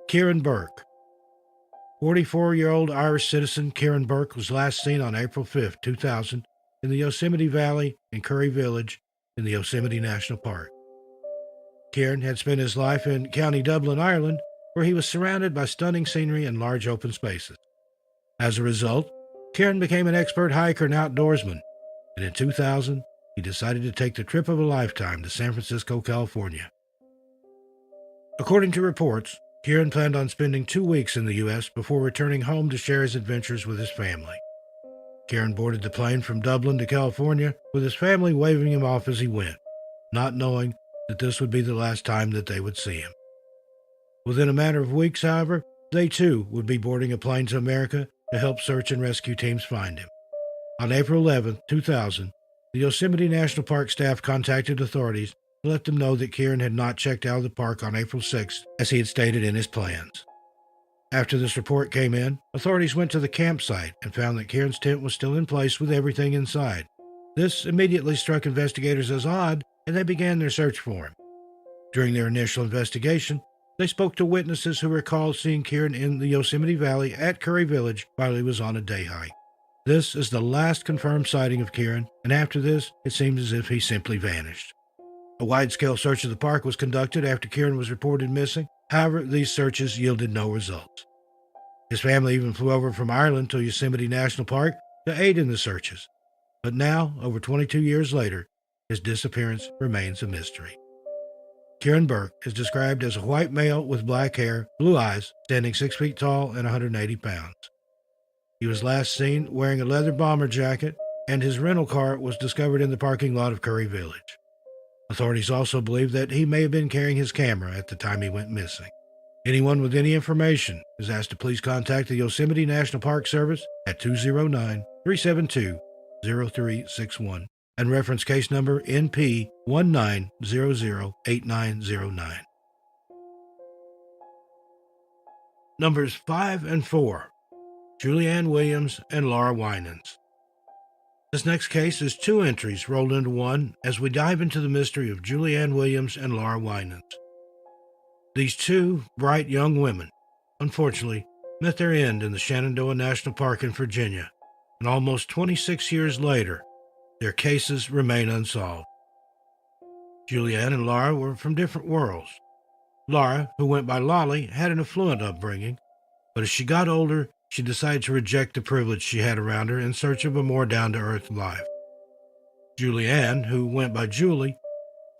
Kieran Burke. 44-year-old Irish citizen Kieran Burke was last seen on April 5, 2000, in the Yosemite Valley in Curry Village in the Yosemite National Park. Kieran had spent his life in County Dublin, Ireland, where he was surrounded by stunning scenery and large open spaces. As a result, Kieran became an expert hiker and outdoorsman, and in 2000, he decided to take the trip of a lifetime to San Francisco, California. According to reports, Kieran planned on spending 2 weeks in the U.S. before returning home to share his adventures with his family. Kieran boarded the plane from Dublin to California with his family waving him off as he went, not knowing that this would be the last time that they would see him. Within a matter of weeks, however, they too would be boarding a plane to America to help search and rescue teams find him. On April 11, 2000, the Yosemite National Park staff contacted authorities to let them know that Kieran had not checked out of the park on April 6th, as he had stated in his plans. After this report came in, authorities went to the campsite and found that Kieran's tent was still in place with everything inside. This immediately struck investigators as odd, and they began their search for him. During their initial investigation, they spoke to witnesses who recalled seeing Kieran in the Yosemite Valley at Curry Village while he was on a day hike. This is the last confirmed sighting of Kieran, and after this, it seems as if he simply vanished. A wide-scale search of the park was conducted after Kieran was reported missing. However, these searches yielded no results. His family even flew over from Ireland to Yosemite National Park to aid in the searches. But now, over 22 years later, his disappearance remains a mystery. Kieran Burke is described as a white male with black hair, blue eyes, standing 6 feet tall and 180 pounds. He was last seen wearing a leather bomber jacket, and his rental car was discovered in the parking lot of Curry Village. Authorities also believe that he may have been carrying his camera at the time he went missing. Anyone with any information is asked to please contact the Yosemite National Park Service at 209-372-0361 and reference case number NP 19008909. Numbers 5 and 4, Julianne Williams and Laura Winans. This next case is 2 entries rolled into one as we dive into the mystery of Julianne Williams and Laura Winans. These 2 bright young women, unfortunately, met their end in the Shenandoah National Park in Virginia, and almost 26 years later, their cases remain unsolved. Julianne and Laura were from different worlds. Laura, who went by Lolly, had an affluent upbringing, but as she got older, she decided to reject the privilege she had around her in search of a more down-to-earth life. Julianne, who went by Julie,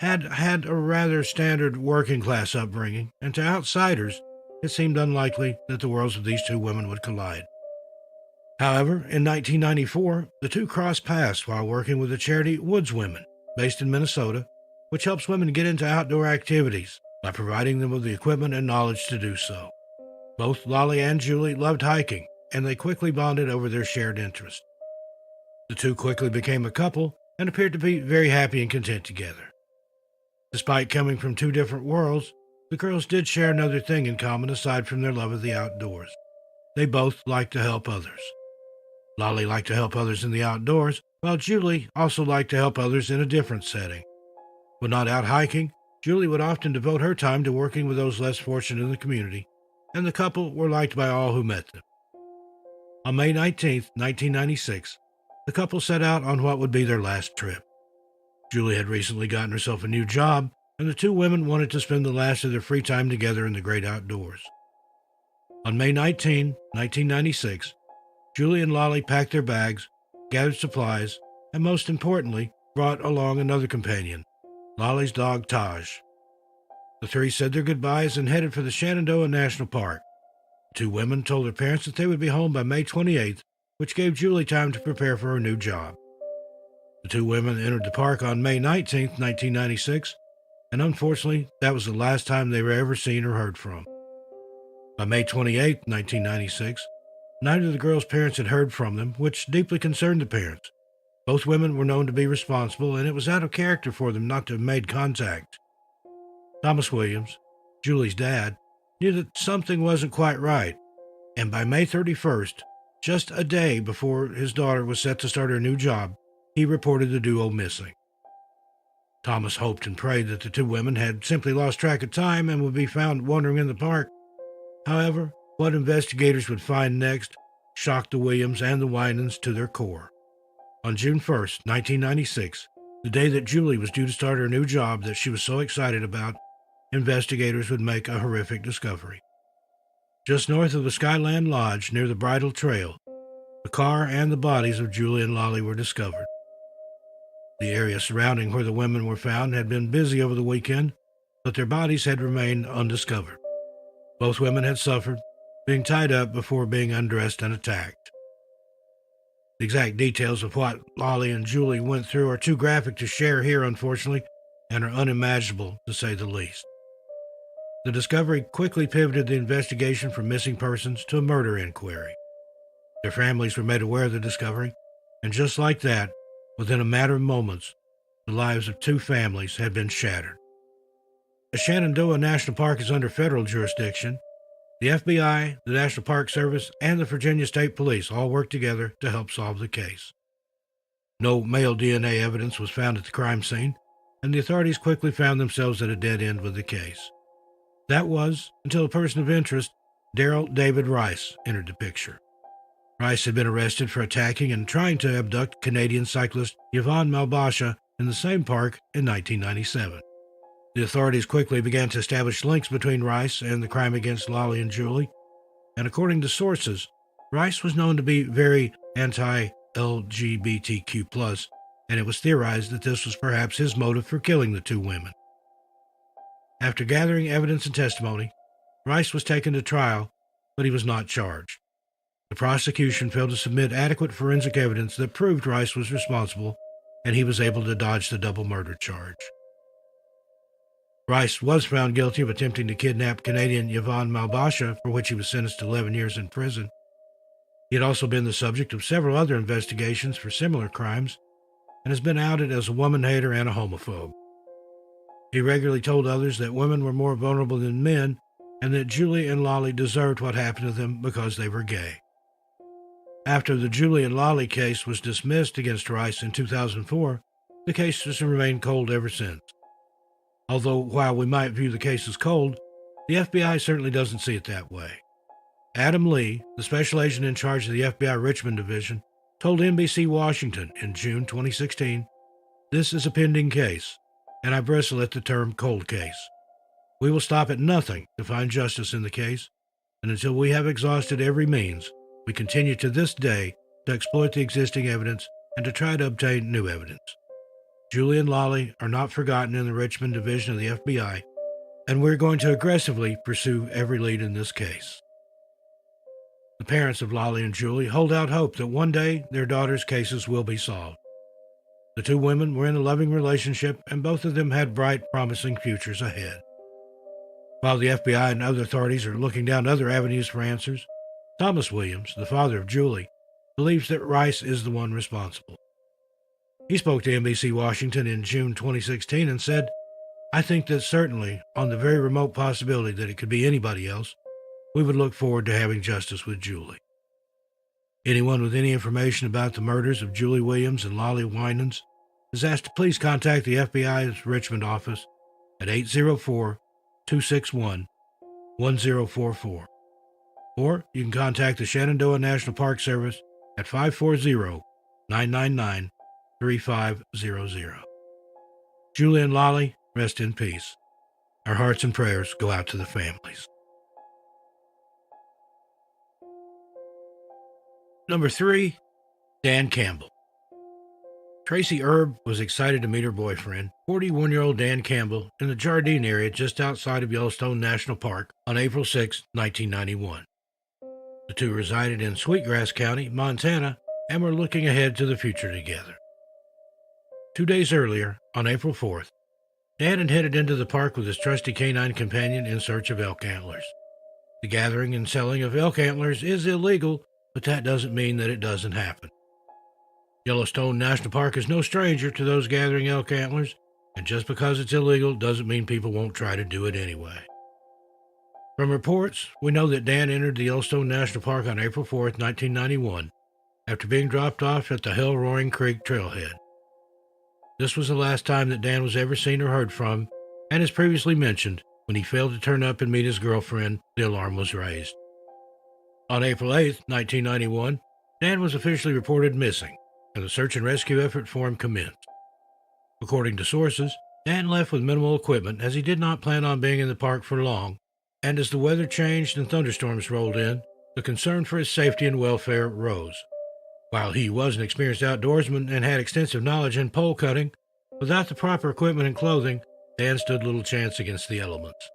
had a rather standard working-class upbringing, and to outsiders, it seemed unlikely that the worlds of these 2 women would collide. However, in 1994, the 2 crossed paths while working with the charity Woods Women, based in Minnesota, which helps women get into outdoor activities by providing them with the equipment and knowledge to do so. Both Lolly and Julie loved hiking, and they quickly bonded over their shared interest. The 2 quickly became a couple, and appeared to be very happy and content together. Despite coming from two different worlds, the girls did share another thing in common aside from their love of the outdoors. They both liked to help others. Lolly liked to help others in the outdoors, while Julie also liked to help others in a different setting. When not out hiking, Julie would often devote her time to working with those less fortunate in the community, and the couple were liked by all who met them. On May 19, 1996, the couple set out on what would be their last trip. Julie had recently gotten herself a new job, and the two women wanted to spend the last of their free time together in the great outdoors. On May 19, 1996, Julie and Lolly packed their bags, gathered supplies, and most importantly, brought along another companion, Lolly's dog Taj. The three said their goodbyes and headed for the Shenandoah National Park. The two women told their parents that they would be home by May 28th, which gave Julie time to prepare for her new job. The two women entered the park on May 19, 1996, and unfortunately, that was the last time they were ever seen or heard from. By May 28, 1996, neither of the girls' parents had heard from them, which deeply concerned the parents. Both women were known to be responsible, and it was out of character for them not to have made contact. Thomas Williams, Julie's dad, knew that something wasn't quite right, and by May 31st, just a day before his daughter was set to start her new job, he reported the duo missing. Thomas hoped and prayed that the two women had simply lost track of time and would be found wandering in the park. However, what investigators would find next shocked the Williams and the Winans to their core. On June 1st, 1996, the day that Julie was due to start her new job that she was so excited about, investigators would make a horrific discovery. Just north of the Skyland Lodge near the Bridle Trail, the car and the bodies of Julie and Lolly were discovered. The area surrounding where the women were found had been busy over the weekend, but their bodies had remained undiscovered. Both women had suffered, being tied up before being undressed and attacked. The exact details of what Lolly and Julie went through are too graphic to share here, unfortunately, and are unimaginable, to say the least. The discovery quickly pivoted the investigation from missing persons to a murder inquiry. Their families were made aware of the discovery, and just like that, within a matter of moments, the lives of two families had been shattered. The Shenandoah National Park is under federal jurisdiction. The FBI, the National Park Service, and the Virginia State Police all worked together to help solve the case. No male DNA evidence was found at the crime scene, and the authorities quickly found themselves at a dead end with the case. That was until a person of interest, Daryl David Rice, entered the picture. Rice had been arrested for attacking and trying to abduct Canadian cyclist Yvonne Malbasha in the same park in 1997. The authorities quickly began to establish links between Rice and the crime against Lolly and Julie, and according to sources, Rice was known to be very anti-LGBTQ+, and it was theorized that this was perhaps his motive for killing the two women. After gathering evidence and testimony, Rice was taken to trial, but he was not charged. The prosecution failed to submit adequate forensic evidence that proved Rice was responsible, and he was able to dodge the double murder charge. Rice was found guilty of attempting to kidnap Canadian Yvonne Malbasha, for which he was sentenced to 11 years in prison. He had also been the subject of several other investigations for similar crimes, and has been outed as a woman hater and a homophobe. He regularly told others that women were more vulnerable than men, and that Julie and Lolly deserved what happened to them because they were gay. After the Julie and Lolly case was dismissed against Rice in 2004, the case has remained cold ever since. Although, while we might view the case as cold, the FBI certainly doesn't see it that way. Adam Lee, the special agent in charge of the FBI Richmond Division, told NBC Washington in June 2016, "This is a pending case, and I bristle at the term cold case. We will stop at nothing to find justice in the case, and until we have exhausted every means, we continue to this day to exploit the existing evidence and to try to obtain new evidence. Julie and Lolly are not forgotten in the Richmond Division of the FBI, and we're going to aggressively pursue every lead in this case." The parents of Lolly and Julie hold out hope that one day their daughters' cases will be solved. The two women were in a loving relationship, and both of them had bright, promising futures ahead. While the FBI and other authorities are looking down other avenues for answers, Thomas Williams, the father of Julie, believes that Rice is the one responsible. He spoke to NBC Washington in June 2016 and said, "I think that certainly, on the very remote possibility that it could be anybody else, we would look forward to having justice with Julie. Anyone with any information about the murders of Julie Williams and Lolly Winans is asked to please contact the FBI's Richmond office at 804-261-1044. Or you can contact the Shenandoah National Park Service at 540-999-3500. Julie and Lolly, rest in peace. Our hearts and prayers go out to the families." Number 3, Dan Campbell. Tracy Erb was excited to meet her boyfriend, 41-year-old Dan Campbell, in the Jardine area just outside of Yellowstone National Park on April 6, 1991. The two resided in Sweetgrass County, Montana, and were looking ahead to the future together. 2 days earlier, on April 4th, Dan had headed into the park with his trusty canine companion in search of elk antlers. The gathering and selling of elk antlers is illegal, but that doesn't mean that it doesn't happen. Yellowstone National Park is no stranger to those gathering elk antlers, and just because it's illegal doesn't mean people won't try to do it anyway. From reports, we know that Dan entered the Yellowstone National Park on April 4th, 1991, after being dropped off at the Hell Roaring Creek trailhead. This was the last time that Dan was ever seen or heard from, and as previously mentioned, when he failed to turn up and meet his girlfriend, the alarm was raised. On April 8th, 1991, Dan was officially reported missing, and the search and rescue effort for him commenced. According to sources, Dan left with minimal equipment as he did not plan on being in the park for long, and as the weather changed and thunderstorms rolled in, the concern for his safety and welfare rose. While he was an experienced outdoorsman and had extensive knowledge in pole cutting, without the proper equipment and clothing, Dan stood little chance against the elements.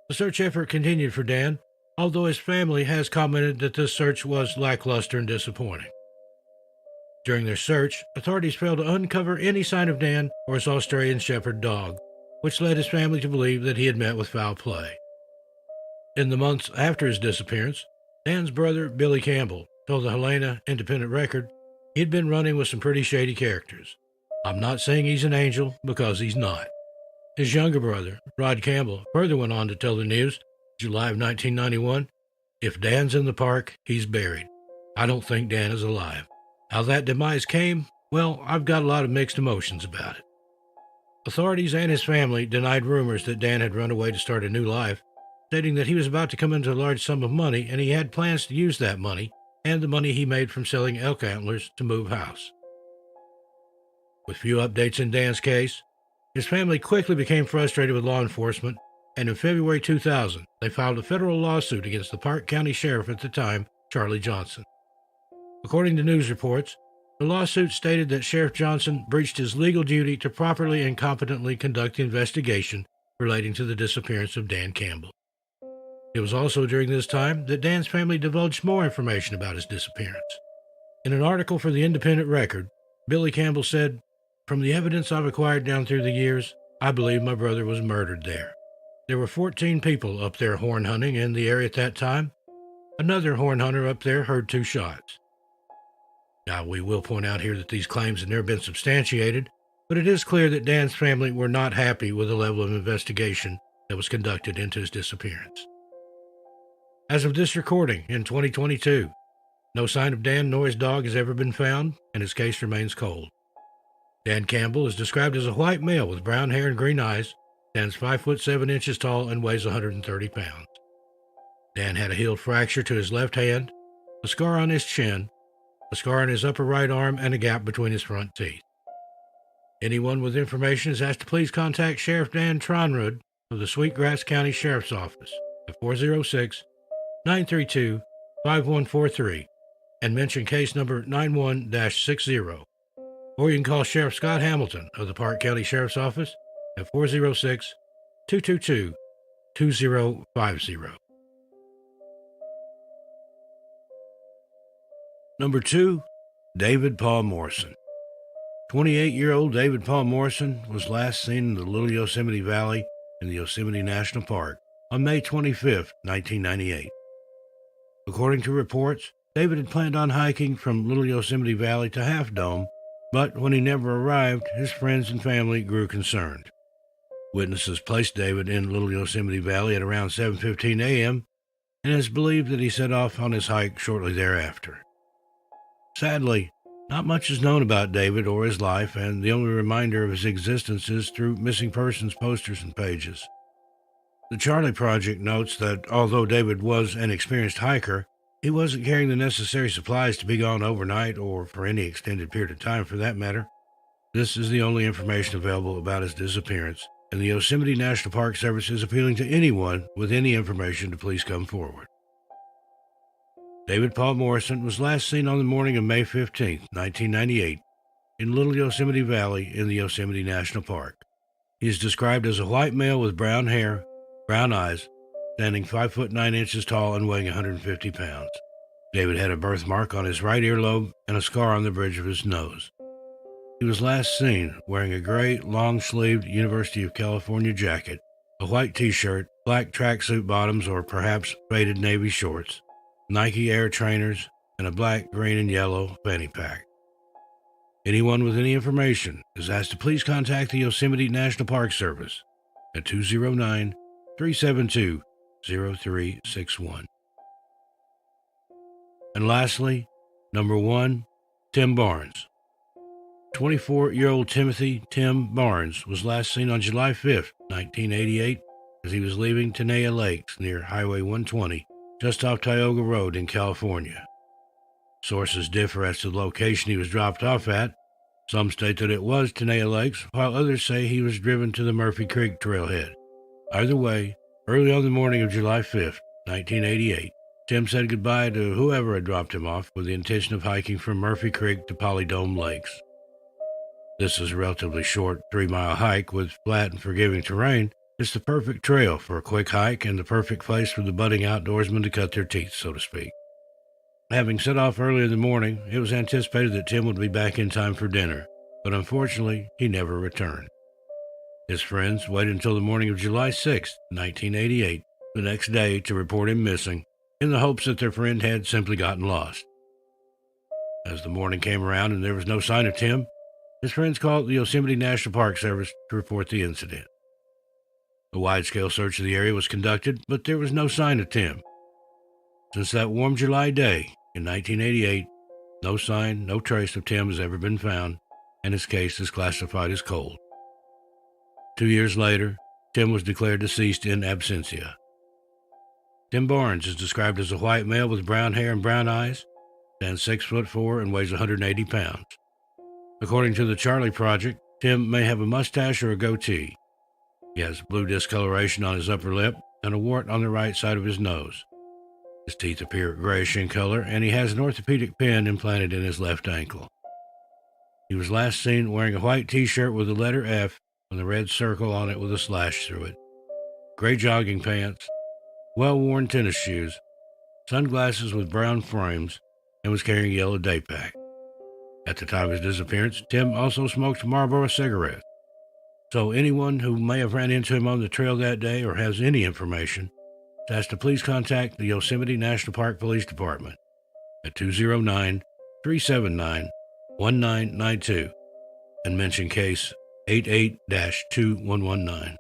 The search effort continued for Dan, although his family has commented that this search was lackluster and disappointing. During their search, authorities failed to uncover any sign of Dan or his Australian Shepherd dog, which led his family to believe that he had met with foul play. In the months after his disappearance, Dan's brother, Billy Campbell, told the Helena Independent Record he had been running with some pretty shady characters. "I'm not saying he's an angel, because he's not." His younger brother, Rod Campbell, further went on to tell the News, July of 1991, "If Dan's in the park, he's buried. I don't think Dan is alive. How that demise came, well, I've got a lot of mixed emotions about it." Authorities and his family denied rumors that Dan had run away to start a new life, stating that he was about to come into a large sum of money and he had plans to use that money and the money he made from selling elk antlers to move house. With few updates in Dan's case, his family quickly became frustrated with law enforcement, and in February 2000, they filed a federal lawsuit against the Park County Sheriff at the time, Charlie Johnson. According to news reports, the lawsuit stated that Sheriff Johnson breached his legal duty to properly and competently conduct the investigation relating to the disappearance of Dan Campbell. It was also during this time that Dan's family divulged more information about his disappearance. In an article for the Independent Record, Billy Campbell said, "From the evidence I've acquired down through the years, I believe my brother was murdered there. There were 14 people up there horn hunting in the area at that time. Another horn hunter up there heard 2 shots. Now, we will point out here that these claims have never been substantiated, but it is clear that Dan's family were not happy with the level of investigation that was conducted into his disappearance." As of this recording, in 2022, no sign of Dan nor his dog has ever been found, and his case remains cold. Dan Campbell is described as a white male with brown hair and green eyes, stands 5 foot 7 inches tall, and weighs 130 pounds. Dan had a healed fracture to his left hand, a scar on his chin, a scar on his upper right arm, and a gap between his front teeth. Anyone with information is asked to please contact Sheriff Dan Tronrud of the Sweetgrass County Sheriff's Office at 406-932-5143 and mention case number 91-60. Or you can call Sheriff Scott Hamilton of the Park County Sheriff's Office at 406-222-2050. Number 2, David Paul Morrison. 28-year-old David Paul Morrison was last seen in the Little Yosemite Valley in the Yosemite National Park on May 25, 1998. According to reports, David had planned on hiking from Little Yosemite Valley to Half Dome, But when he never arrived, his friends and family grew concerned. Witnesses placed David in Little Yosemite Valley at around 7:15 a.m., and it's believed that he set off on his hike shortly thereafter. Sadly, not much is known about David or his life, and the only reminder of his existence is through missing persons posters and pages. The Charlie Project notes that although David was an experienced hiker, he wasn't carrying the necessary supplies to be gone overnight or for any extended period of time for that matter. This is the only information available about his disappearance, and the Yosemite National Park Service is appealing to anyone with any information to please come forward. David Paul Morrison was last seen on the morning of May 15, 1998, in Little Yosemite Valley in the Yosemite National Park. He is described as a white male with brown hair, brown eyes, standing 5 foot 9 inches tall and weighing 150 pounds. David had a birthmark on his right earlobe and a scar on the bridge of his nose. He was last seen wearing a gray, long-sleeved University of California jacket, a white t-shirt, black tracksuit bottoms or perhaps faded navy shorts, Nike Air trainers, and a black, green, and yellow fanny pack. Anyone with any information is asked to please contact the Yosemite National Park Service at 209-372-0361. And lastly, number 1, Tim Barnes. 24-year-old Timothy Tim Barnes was last seen on July 5, 1988, as he was leaving Tenaya Lakes near Highway 120, just off Tioga Road in California. Sources differ as to the location he was dropped off at. Some state that it was Tenaya Lakes, while others say he was driven to the Murphy Creek trailhead. Either way, early on the morning of July 5, 1988, Tim said goodbye to whoever had dropped him off with the intention of hiking from Murphy Creek to Polydome Lakes. This is a relatively short 3-mile hike with flat and forgiving terrain. It's the perfect trail for a quick hike and the perfect place for the budding outdoorsmen to cut their teeth, so to speak. Having set off early in the morning, it was anticipated that Tim would be back in time for dinner, but unfortunately, he never returned. His friends waited until the morning of July 6, 1988, the next day, to report him missing, in the hopes that their friend had simply gotten lost. As the morning came around and there was no sign of Tim, his friends called the Yosemite National Park Service to report the incident. A wide-scale search of the area was conducted, but there was no sign of Tim. Since that warm July day in 1988, no sign, no trace of Tim has ever been found, and his case is classified as cold. 2 years later, Tim was declared deceased in absentia. Tim Barnes is described as a white male with brown hair and brown eyes, stands 6'4" and weighs 180 pounds. According to the Charlie Project, Tim may have a mustache or a goatee. He has blue discoloration on his upper lip and a wart on the right side of his nose. His teeth appear grayish in color, and he has an orthopedic pin implanted in his left ankle. He was last seen wearing a white t-shirt with the letter F and a red circle on it with a slash through it, gray jogging pants, well-worn tennis shoes, sunglasses with brown frames, and was carrying a yellow day pack. At the time of his disappearance, Tim also smoked Marlboro cigarettes. So anyone who may have ran into him on the trail that day or has any information is asked to please contact the Yosemite National Park Police Department at 209-379-1992 and mention case 88-2119.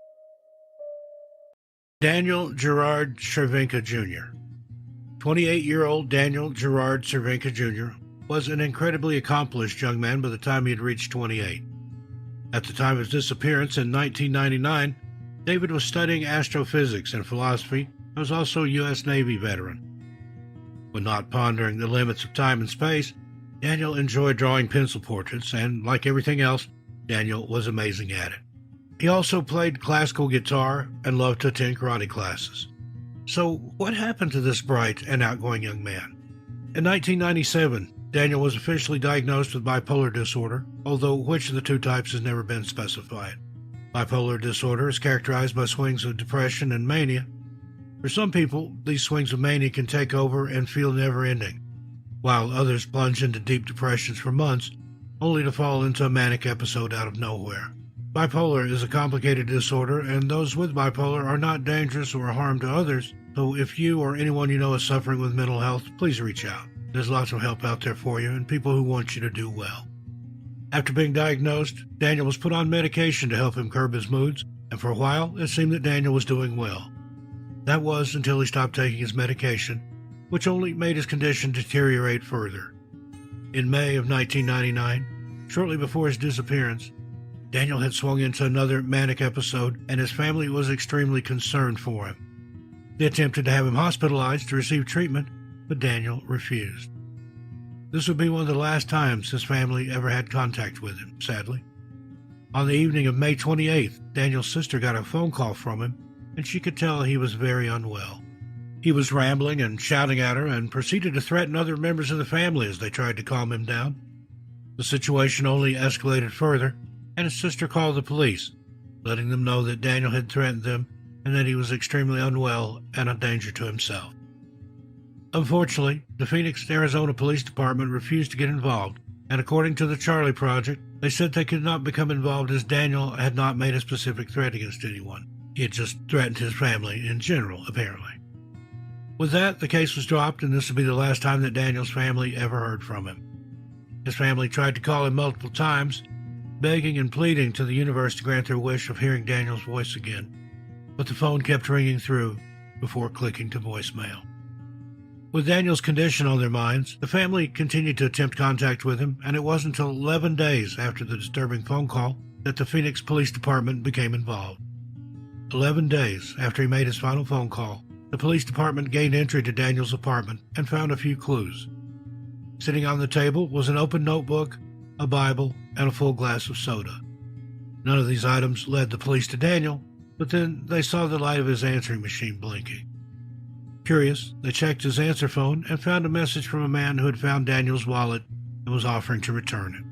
Daniel Gerard Cervenka Jr. 28-year-old Daniel Gerard Cervenka Jr. was an incredibly accomplished young man by the time he had reached 28. At the time of his disappearance in 1999, David was studying astrophysics and philosophy and was also a U.S. Navy veteran. When not pondering the limits of time and space, Daniel enjoyed drawing pencil portraits, and like everything else, Daniel was amazing at it. He also played classical guitar and loved to attend karate classes. So what happened to this bright and outgoing young man? In 1997, Daniel was officially diagnosed with bipolar disorder, although which of the two types has never been specified. Bipolar disorder is characterized by swings of depression and mania. For some people, these swings of mania can take over and feel never-ending, while others plunge into deep depressions for months, only to fall into a manic episode out of nowhere. Bipolar is a complicated disorder, and those with bipolar are not dangerous or a harm to others, so if you or anyone you know is suffering with mental health, please reach out. There's lots of help out there for you and people who want you to do well. After being diagnosed, Daniel was put on medication to help him curb his moods, and for a while it seemed that Daniel was doing well. That was until he stopped taking his medication, which only made his condition deteriorate further. In May of 1999, shortly before his disappearance, Daniel had swung into another manic episode, and his family was extremely concerned for him. They attempted to have him hospitalized to receive treatment, but Daniel refused. This would be one of the last times his family ever had contact with him, sadly. On the evening of May 28th, Daniel's sister got a phone call from him, and she could tell he was very unwell. He was rambling and shouting at her and proceeded to threaten other members of the family as they tried to calm him down. The situation only escalated further, and his sister called the police, letting them know that Daniel had threatened them and that he was extremely unwell and a danger to himself. Unfortunately, the Phoenix, Arizona Police Department refused to get involved, and according to the Charlie Project, they said they could not become involved as Daniel had not made a specific threat against anyone. He had just threatened his family in general, apparently. With that, the case was dropped, and this would be the last time that Daniel's family ever heard from him. His family tried to call him multiple times, begging and pleading to the universe to grant their wish of hearing Daniel's voice again, but the phone kept ringing through before clicking to voicemail. With Daniel's condition on their minds, the family continued to attempt contact with him, and it wasn't until 11 days after the disturbing phone call that the Phoenix Police Department became involved. 11 days after he made his final phone call, the police department gained entry to Daniel's apartment and found a few clues. Sitting on the table was an open notebook, a Bible, and a full glass of soda. None of these items led the police to Daniel, but then they saw the light of his answering machine blinking. Curious, they checked his answer phone and found a message from a man who had found Daniel's wallet and was offering to return it.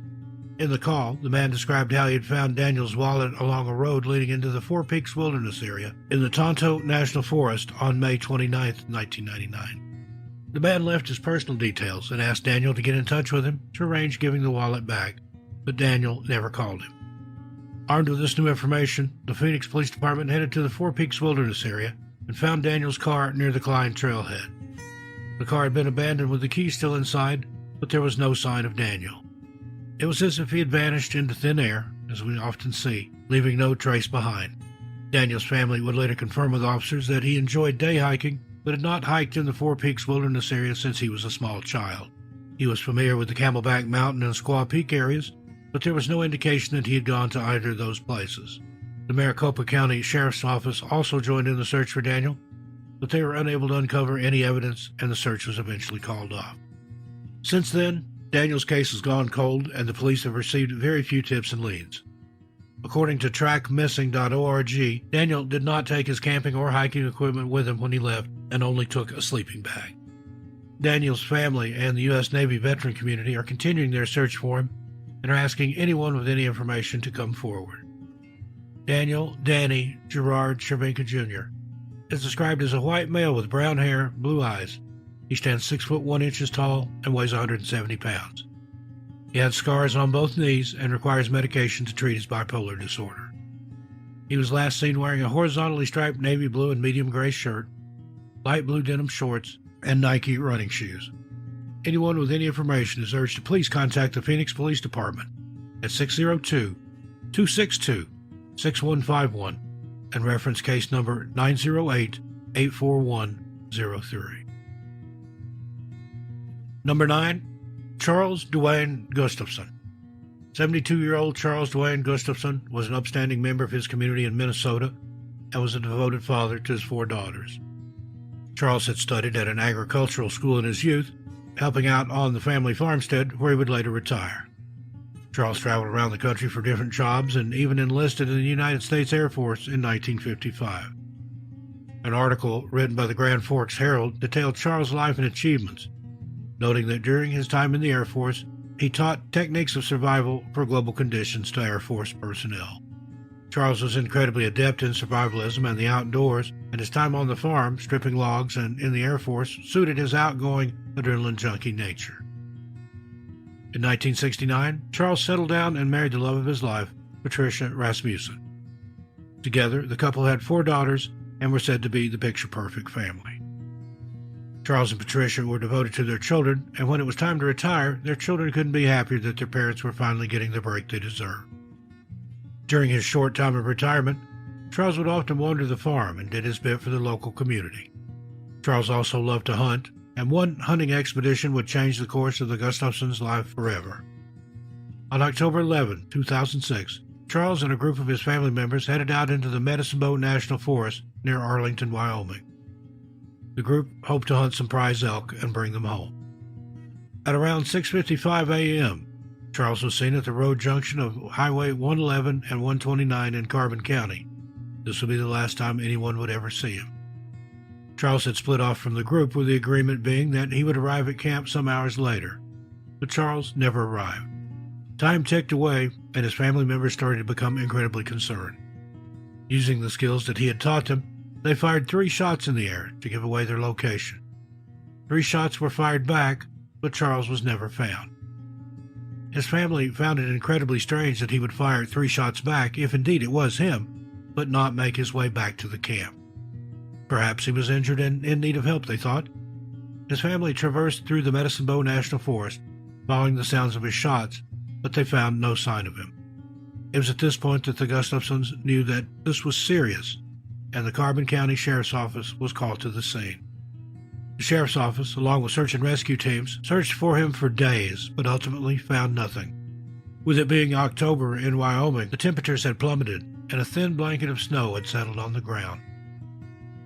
In the call, the man described how he had found Daniel's wallet along a road leading into the Four Peaks Wilderness area in the Tonto National Forest on May 29, 1999. The man left his personal details and asked Daniel to get in touch with him to arrange giving the wallet back, but Daniel never called him. Armed with this new information, the Phoenix Police Department headed to the Four Peaks Wilderness area and found Daniel's car near the Klein trailhead. The car had been abandoned with the key still inside, but there was no sign of Daniel. It was as if he had vanished into thin air, as we often see, leaving no trace behind. Daniel's family would later confirm with officers that he enjoyed day hiking, but had not hiked in the Four Peaks Wilderness area since he was a small child. He was familiar with the Camelback Mountain and Squaw Peak areas, but there was no indication that he had gone to either of those places. The Maricopa County Sheriff's Office also joined in the search for Daniel, but they were unable to uncover any evidence, and the search was eventually called off. Since then, Daniel's case has gone cold, and the police have received very few tips and leads. According to trackmissing.org, Daniel did not take his camping or hiking equipment with him when he left and only took a sleeping bag. Daniel's family and the U.S. Navy veteran community are continuing their search for him and are asking anyone with any information to come forward. Daniel Danny Gerard Cervenka Jr. is described as a white male with brown hair, blue eyes. He stands 6 foot 1 inches tall and weighs 170 pounds. He had scars on both knees and requires medication to treat his bipolar disorder. He was last seen wearing a horizontally striped navy blue and medium gray shirt, light blue denim shorts, and Nike running shoes. Anyone with any information is urged to please contact the Phoenix Police Department at 602-262-6151 and reference case number 908-84103. Number 9. Charles Doan Gustafson. 72-year-old Charles Doan Gustafson was an upstanding member of his community in Minnesota and was a devoted father to his 4 daughters. Charles had studied at an agricultural school in his youth, helping out on the family farmstead where he would later retire. Charles traveled around the country for different jobs and even enlisted in the United States Air Force in 1955. An article written by the Grand Forks Herald detailed Charles' life and achievements, noting that during his time in the Air Force, he taught techniques of survival for global conditions to Air Force personnel. Charles was incredibly adept in survivalism and the outdoors, and his time on the farm, stripping logs and in the Air Force, suited his outgoing, adrenaline junkie nature. In 1969, Charles settled down and married the love of his life, Patricia Rasmussen. Together, the couple had 4 daughters and were said to be the picture-perfect family. Charles and Patricia were devoted to their children, and when it was time to retire, their children couldn't be happier that their parents were finally getting the break they deserved. During his short time of retirement, Charles would often wander the farm and did his bit for the local community. Charles also loved to hunt, and one hunting expedition would change the course of the Gustafsons' life forever. On October 11, 2006, Charles and a group of his family members headed out into the Medicine Bow National Forest near Arlington, Wyoming. The group hoped to hunt some prize elk and bring them home. At around 6:55 a.m., Charles was seen at the road junction of Highway 111 and 129 in Carbon County. This would be the last time anyone would ever see him. Charles had split off from the group, with the agreement being that he would arrive at camp some hours later. But Charles never arrived. Time ticked away, and his family members started to become incredibly concerned. Using the skills that he had taught them, they fired 3 shots in the air to give away their location. 3 shots were fired back, but Charles was never found. His family found it incredibly strange that he would fire 3 shots back, if indeed it was him, but not make his way back to the camp. Perhaps he was injured and in need of help, they thought. His family traversed through the Medicine Bow National Forest, following the sounds of his shots, but they found no sign of him. It was at this point that the Gustafsons knew that this was serious, and the Carbon County Sheriff's Office was called to the scene. The Sheriff's Office, along with search and rescue teams, searched for him for days, but ultimately found nothing. With it being October in Wyoming, the temperatures had plummeted, and a thin blanket of snow had settled on the ground.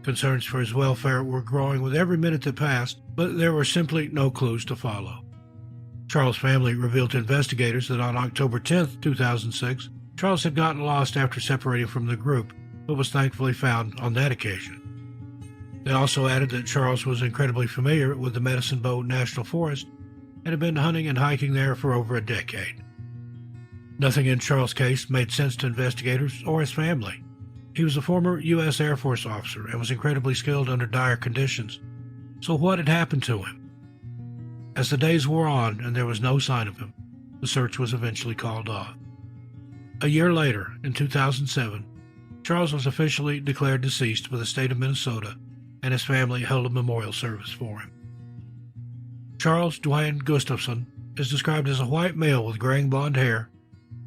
Concerns for his welfare were growing with every minute that passed, but there were simply no clues to follow. Charles' family revealed to investigators that on October 10, 2006, Charles had gotten lost after separating from the group, but was thankfully found on that occasion. They also added that Charles was incredibly familiar with the Medicine Bow National Forest and had been hunting and hiking there for over a decade. Nothing in Charles' case made sense to investigators or his family. He was a former U.S. Air Force officer and was incredibly skilled under dire conditions. So what had happened to him? As the days wore on and there was no sign of him, the search was eventually called off. A year later, in 2007, Charles was officially declared deceased by the state of Minnesota, and his family held a memorial service for him. Charles Dwayne Gustafson is described as a white male with graying blonde hair,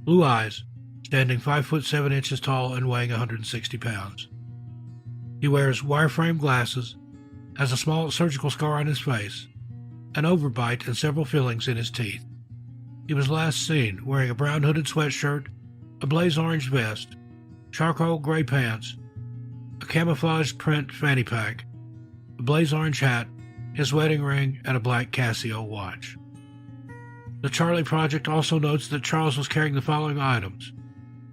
blue eyes, standing 5 foot 7 inches tall and weighing 160 pounds. He wears wireframe glasses, has a small surgical scar on his face, an overbite and several fillings in his teeth. He was last seen wearing a brown hooded sweatshirt, a blaze orange vest, charcoal gray pants, a camouflaged print fanny pack, a blaze orange hat, his wedding ring, and a black Casio watch. The Charlie Project also notes that Charles was carrying the following items: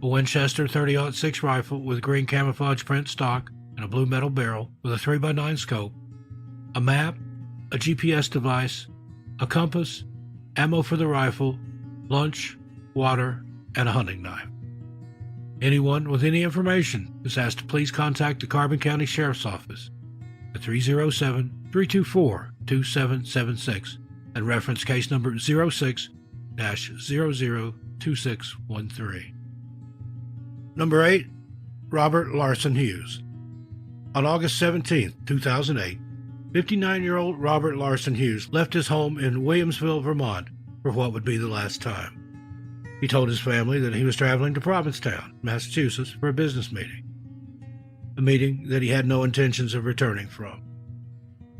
a Winchester .30-06 rifle with green camouflage print stock and a blue metal barrel with a 3x9 scope, a map, a GPS device, a compass, ammo for the rifle, lunch, water, and a hunting knife. Anyone with any information is asked to please contact the Carbon County Sheriff's Office at 307-324-2776 and reference case number 06-002613. Number 8. Robert Larson Hughes. On August 17, 2008, 59-year-old Robert Larson Hughes left his home in Williamsville, Vermont, for what would be the last time. He told his family that he was traveling to Provincetown, Massachusetts, for a business meeting, a meeting that he had no intentions of returning from.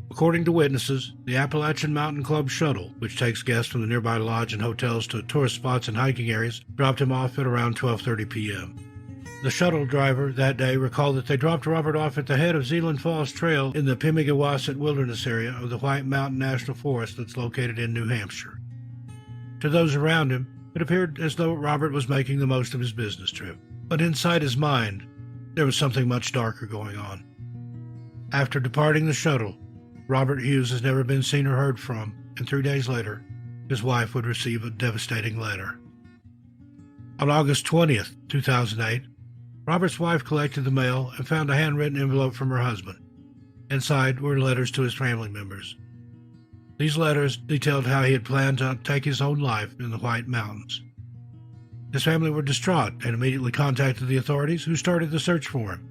According to witnesses, the Appalachian Mountain Club shuttle, which takes guests from the nearby lodge and hotels to tourist spots and hiking areas, dropped him off at around 12:30 p.m. The shuttle driver that day recalled that they dropped Robert off at the head of Zealand Falls Trail in the Pemigewasset Wilderness area of the White Mountain National Forest that's located in New Hampshire. To those around him, it appeared as though Robert was making the most of his business trip. But inside his mind, there was something much darker going on. After departing the shuttle, Robert Hughes has never been seen or heard from, and 3 days later, his wife would receive a devastating letter. On August 20th, 2008, Robert's wife collected the mail and found a handwritten envelope from her husband. Inside were letters to his family members. These letters detailed how he had planned to take his own life in the White Mountains. His family were distraught and immediately contacted the authorities, who started the search for him.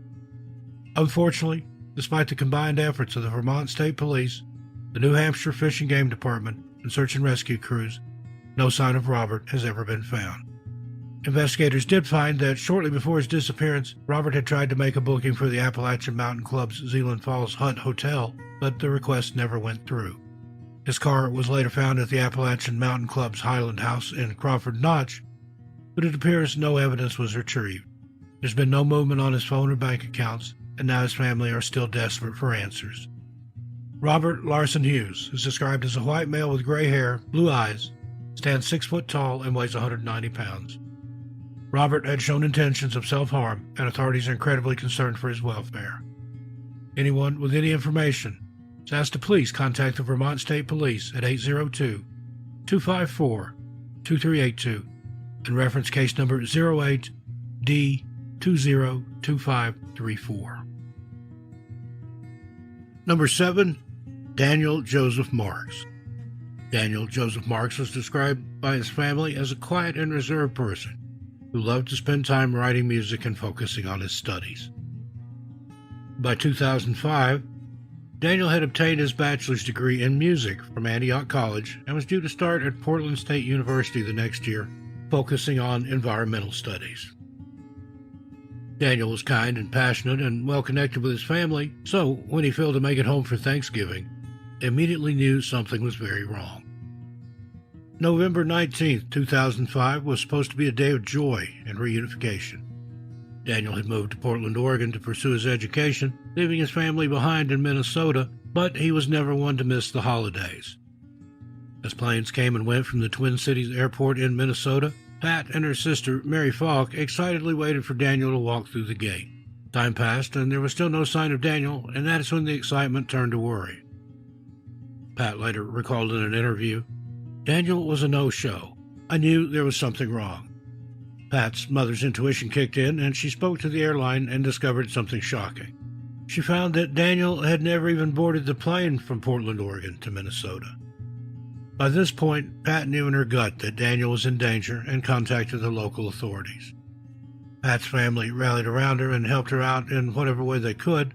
Unfortunately, despite the combined efforts of the Vermont State Police, the New Hampshire Fish and Game Department, and search and rescue crews, no sign of Robert has ever been found. Investigators did find that shortly before his disappearance, Robert had tried to make a booking for the Appalachian Mountain Club's Zealand Falls Hunt Hotel, but the request never went through. His car was later found at the Appalachian Mountain Club's Highland House in Crawford Notch, but it appears no evidence was retrieved. There's been no movement on his phone or bank accounts, and now his family are still desperate for answers. Robert Larson Hughes is described as a white male with gray hair, blue eyes, stands 6 foot tall, and weighs 190 pounds. Robert had shown intentions of self-harm, and authorities are incredibly concerned for his welfare. Anyone with any information, Shasta Police contact the Vermont State Police at 802-254-2382 and reference case number 08D202534. Number 7. Daniel Joseph Marks. Daniel Joseph Marks was described by his family as a quiet and reserved person who loved to spend time writing music and focusing on his studies. By 2005, Daniel had obtained his bachelor's degree in music from Antioch College and was due to start at Portland State University the next year, focusing on environmental studies. Daniel was kind and passionate and well connected with his family, so when he failed to make it home for Thanksgiving, they immediately knew something was very wrong. November 19, 2005 was supposed to be a day of joy and reunification. Daniel had moved to Portland, Oregon to pursue his education, leaving his family behind in Minnesota, but he was never one to miss the holidays. As planes came and went from the Twin Cities Airport in Minnesota, Pat and her sister, Mary Falk, excitedly waited for Daniel to walk through the gate. Time passed, and there was still no sign of Daniel, and that is when the excitement turned to worry. Pat later recalled in an interview, "Daniel was a no-show. I knew there was something wrong." Pat's mother's intuition kicked in, and she spoke to the airline and discovered something shocking. She found that Daniel had never even boarded the plane from Portland, Oregon to Minnesota. By this point, Pat knew in her gut that Daniel was in danger and contacted the local authorities. Pat's family rallied around her and helped her out in whatever way they could.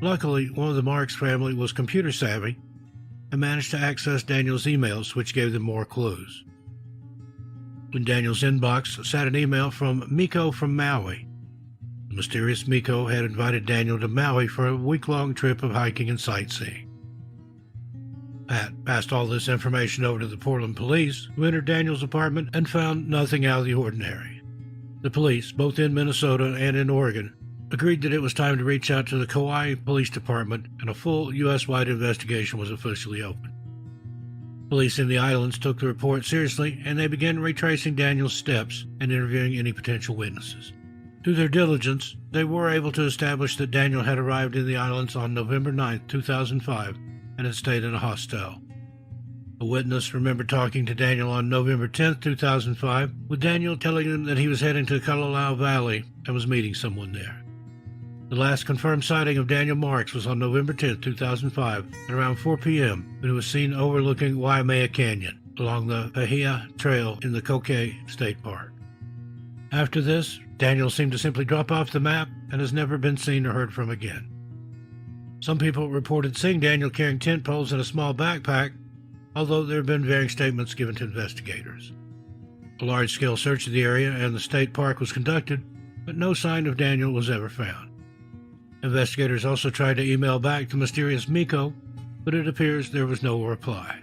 Luckily, one of the Marks family was computer savvy and managed to access Daniel's emails, which gave them more clues. In Daniel's inbox sat an email from Miko from Maui. The mysterious Miko had invited Daniel to Maui for a week-long trip of hiking and sightseeing. Pat passed all this information over to the Portland police, who entered Daniel's apartment and found nothing out of the ordinary. The police, both in Minnesota and in Oregon, agreed that it was time to reach out to the Kauai Police Department, and a full U.S.-wide investigation was officially opened. Police in the islands took the report seriously, and they began retracing Daniel's steps and interviewing any potential witnesses. Through their diligence, they were able to establish that Daniel had arrived in the islands on November 9, 2005, and had stayed in a hostel. A witness remembered talking to Daniel on November 10, 2005, with Daniel telling him that he was heading to Kalalau Valley and was meeting someone there. The last confirmed sighting of Daniel Marks was on November 10, 2005, at around 4 p.m., when he was seen overlooking Waimea Canyon along the Pahia Trail in the Kokei State Park. After this, Daniel seemed to simply drop off the map and has never been seen or heard from again. Some people reported seeing Daniel carrying tent poles in a small backpack, although there have been varying statements given to investigators. A large-scale search of the area and the state park was conducted, but no sign of Daniel was ever found. Investigators also tried to email back to mysterious Miko, but it appears there was no reply.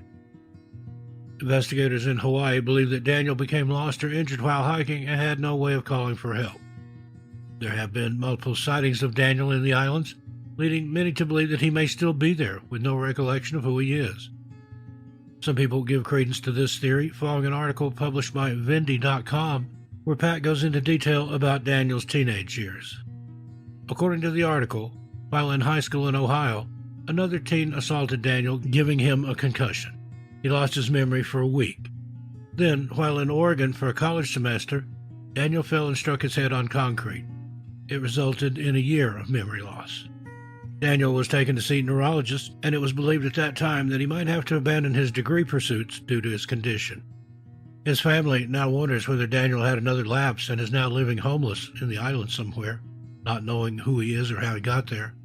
Investigators in Hawaii believe that Daniel became lost or injured while hiking and had no way of calling for help. There have been multiple sightings of Daniel in the islands, leading many to believe that he may still be there with no recollection of who he is. Some people give credence to this theory following an article published by Vindy.com, where Pat goes into detail about Daniel's teenage years. According to the article, while in high school in Ohio, another teen assaulted Daniel, giving him a concussion. He lost his memory for a week. Then, while in Oregon for a college semester, Daniel fell and struck his head on concrete. It resulted in a year of memory loss. Daniel was taken to see neurologists, and it was believed at that time that he might have to abandon his degree pursuits due to his condition. His family now wonders whether Daniel had another lapse and is now living homeless in the island somewhere, not knowing who he is or how he got there.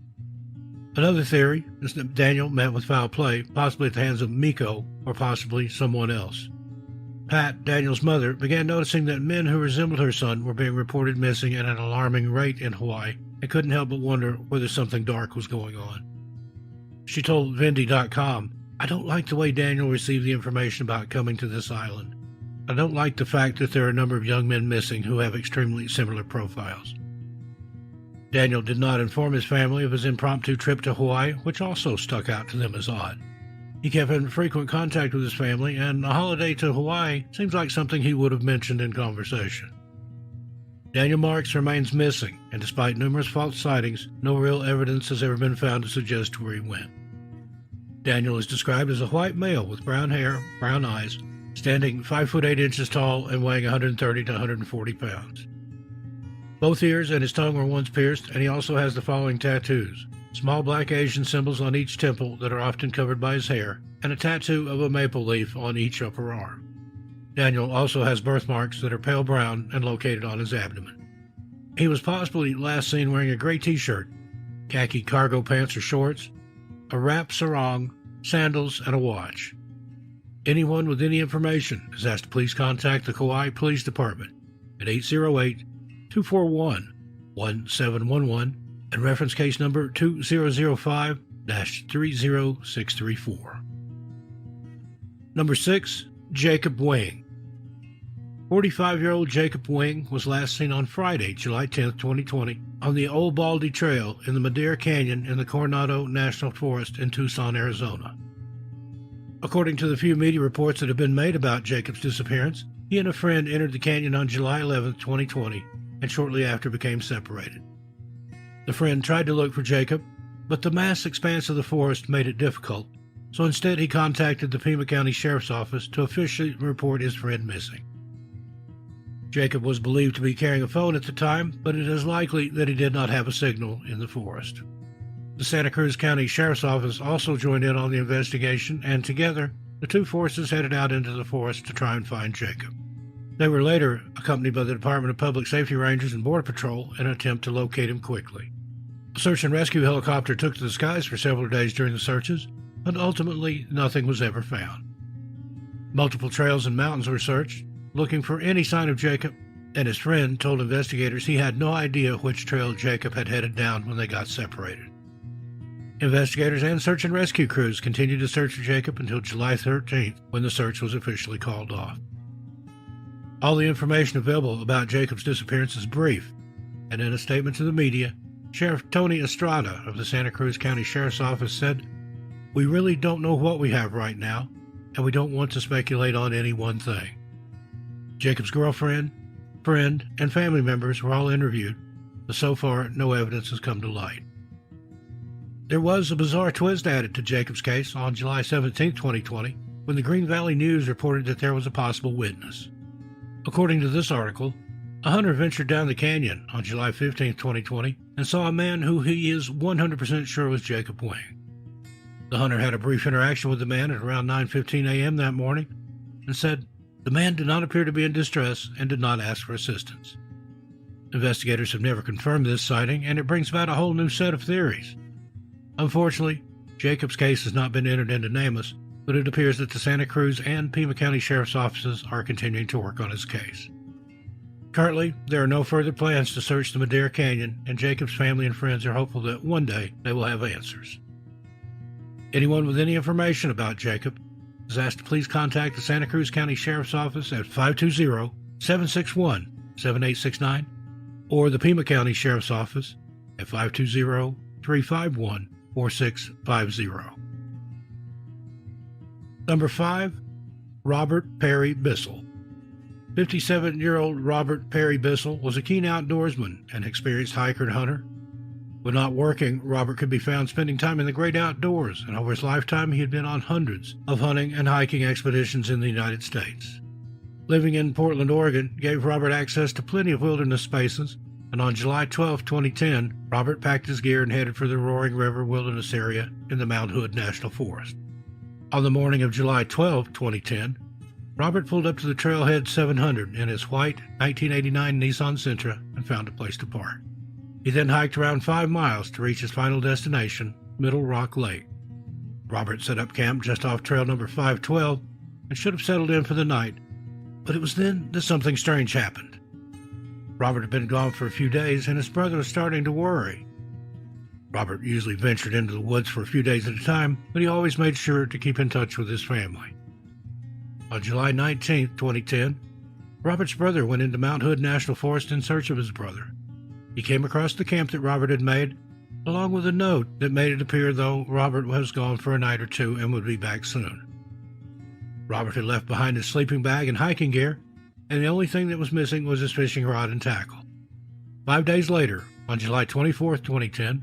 Another theory is that Daniel met with foul play, possibly at the hands of Miko or possibly someone else. Pat, Daniel's mother, began noticing that men who resembled her son were being reported missing at an alarming rate in Hawaii and couldn't help but wonder whether something dark was going on. She told Vindy.com, "I don't like the way Daniel received the information about coming to this island. I don't like the fact that there are a number of young men missing who have extremely similar profiles." Daniel did not inform his family of his impromptu trip to Hawaii, which also stuck out to them as odd. He kept in frequent contact with his family, and a holiday to Hawaii seems like something he would have mentioned in conversation. Daniel Marks remains missing, and despite numerous false sightings, no real evidence has ever been found to suggest where he went. Daniel is described as a white male with brown hair, brown eyes, standing 5 foot 8 inches tall and weighing 130 to 140 pounds. Both ears and his tongue were once pierced, and he also has the following tattoos: small black Asian symbols on each temple that are often covered by his hair, and a tattoo of a maple leaf on each upper arm. Daniel also has birthmarks that are pale brown and located on his abdomen. He was possibly last seen wearing a gray t-shirt, khaki cargo pants or shorts, a wrap sarong, sandals, and a watch. Anyone with any information is asked to please contact the Kauai Police Department at 808-241-1711 and reference case number 2005-30634. Number 6. Jacob Wing. 45-year-old Jacob Wing was last seen on Friday, July 10, 2020, on the Old Baldy Trail in the Madera Canyon in the Coronado National Forest in Tucson, Arizona. According to the few media reports that have been made about Jacob's disappearance, he and a friend entered the canyon on July 11, 2020, and shortly after became separated. The friend tried to look for Jacob, but the vast expanse of the forest made it difficult, so instead he contacted the Pima County Sheriff's Office to officially report his friend missing. Jacob was believed to be carrying a phone at the time, but it is likely that he did not have a signal in the forest. The Santa Cruz County Sheriff's Office also joined in on the investigation, and together, the two forces headed out into the forest to try and find Jacob. They were later accompanied by the Department of Public Safety Rangers and Border Patrol in an attempt to locate him quickly. A search and rescue helicopter took to the skies for several days during the searches, but ultimately nothing was ever found. Multiple trails and mountains were searched, looking for any sign of Jacob, and his friend told investigators he had no idea which trail Jacob had headed down when they got separated. Investigators and search and rescue crews continued to search for Jacob until July 13th, when the search was officially called off. All the information available about Jacob's disappearance is brief, and in a statement to the media, Sheriff Tony Estrada of the Santa Cruz County Sheriff's Office said, "We really don't know what we have right now, and we don't want to speculate on any one thing." Jacob's girlfriend, friend, and family members were all interviewed, but so far no evidence has come to light. There was a bizarre twist added to Jacob's case on July 17, 2020, when the Green Valley News reported that there was a possible witness. According to this article, a hunter ventured down the canyon on July 15, 2020, and saw a man who he is 100% sure was Jacob Wing. The hunter had a brief interaction with the man at around 9:15 a.m. that morning and said the man did not appear to be in distress and did not ask for assistance. Investigators have never confirmed this sighting, and it brings about a whole new set of theories. Unfortunately, Jacob's case has not been entered into NamUs, but it appears that the Santa Cruz and Pima County Sheriff's Offices are continuing to work on his case. Currently, there are no further plans to search the Madera Canyon, and Jacob's family and friends are hopeful that one day they will have answers. Anyone with any information about Jacob is asked to please contact the Santa Cruz County Sheriff's Office at 520-761-7869 or the Pima County Sheriff's Office at 520-351-4650. Number 5. Robert Perry Bissell. 57-year-old Robert Perry Bissell was a keen outdoorsman and experienced hiker and hunter. When not working, Robert could be found spending time in the great outdoors, and over his lifetime he had been on hundreds of hunting and hiking expeditions in the United States. Living in Portland, Oregon, gave Robert access to plenty of wilderness spaces, and on July 12, 2010, Robert packed his gear and headed for the Roaring River Wilderness area in the Mount Hood National Forest. On the morning of July 12, 2010, Robert pulled up to the Trailhead 700 in his white 1989 Nissan Sentra and found a place to park. He then hiked around 5 miles to reach his final destination, Middle Rock Lake. Robert set up camp just off trail number 512 and should have settled in for the night, but it was then that something strange happened. Robert had been gone for a few days, and his brother was starting to worry. Robert usually ventured into the woods for a few days at a time, but he always made sure to keep in touch with his family. On July 19, 2010, Robert's brother went into Mount Hood National Forest in search of his brother. He came across the camp that Robert had made, along with a note that made it appear though Robert was gone for a night or two and would be back soon. Robert had left behind his sleeping bag and hiking gear, and the only thing that was missing was his fishing rod and tackle. 5 days later, on July 24, 2010,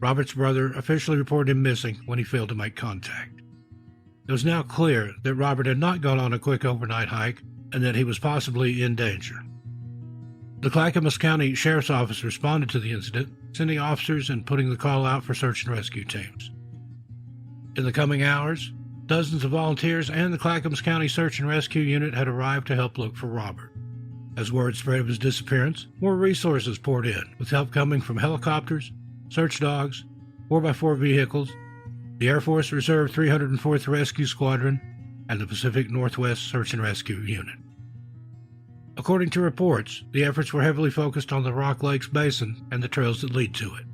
Robert's brother officially reported him missing when he failed to make contact. It was now clear that Robert had not gone on a quick overnight hike and that he was possibly in danger. The Clackamas County Sheriff's Office responded to the incident, sending officers and putting the call out for search and rescue teams. In the coming hours, dozens of volunteers and the Clackamas County Search and Rescue Unit had arrived to help look for Robert. As word spread of his disappearance, more resources poured in, with help coming from helicopters, search dogs, 4x4 vehicles, the Air Force Reserve 304th Rescue Squadron, and the Pacific Northwest Search and Rescue Unit. According to reports, the efforts were heavily focused on the Rock Lakes Basin and the trails that lead to it.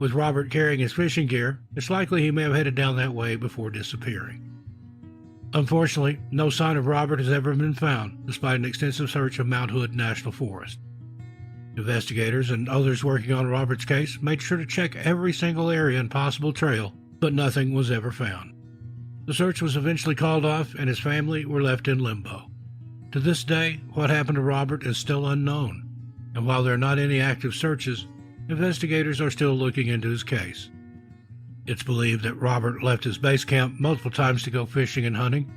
With Robert carrying his fishing gear, it's likely he may have headed down that way before disappearing. Unfortunately, no sign of Robert has ever been found, despite an extensive search of Mount Hood National Forest. Investigators and others working on Robert's case made sure to check every single area and possible trail, but nothing was ever found. The search was eventually called off, and his family were left in limbo. To this day, what happened to Robert is still unknown, and while there are not any active searches, investigators are still looking into his case. It's believed that Robert left his base camp multiple times to go fishing and hunting,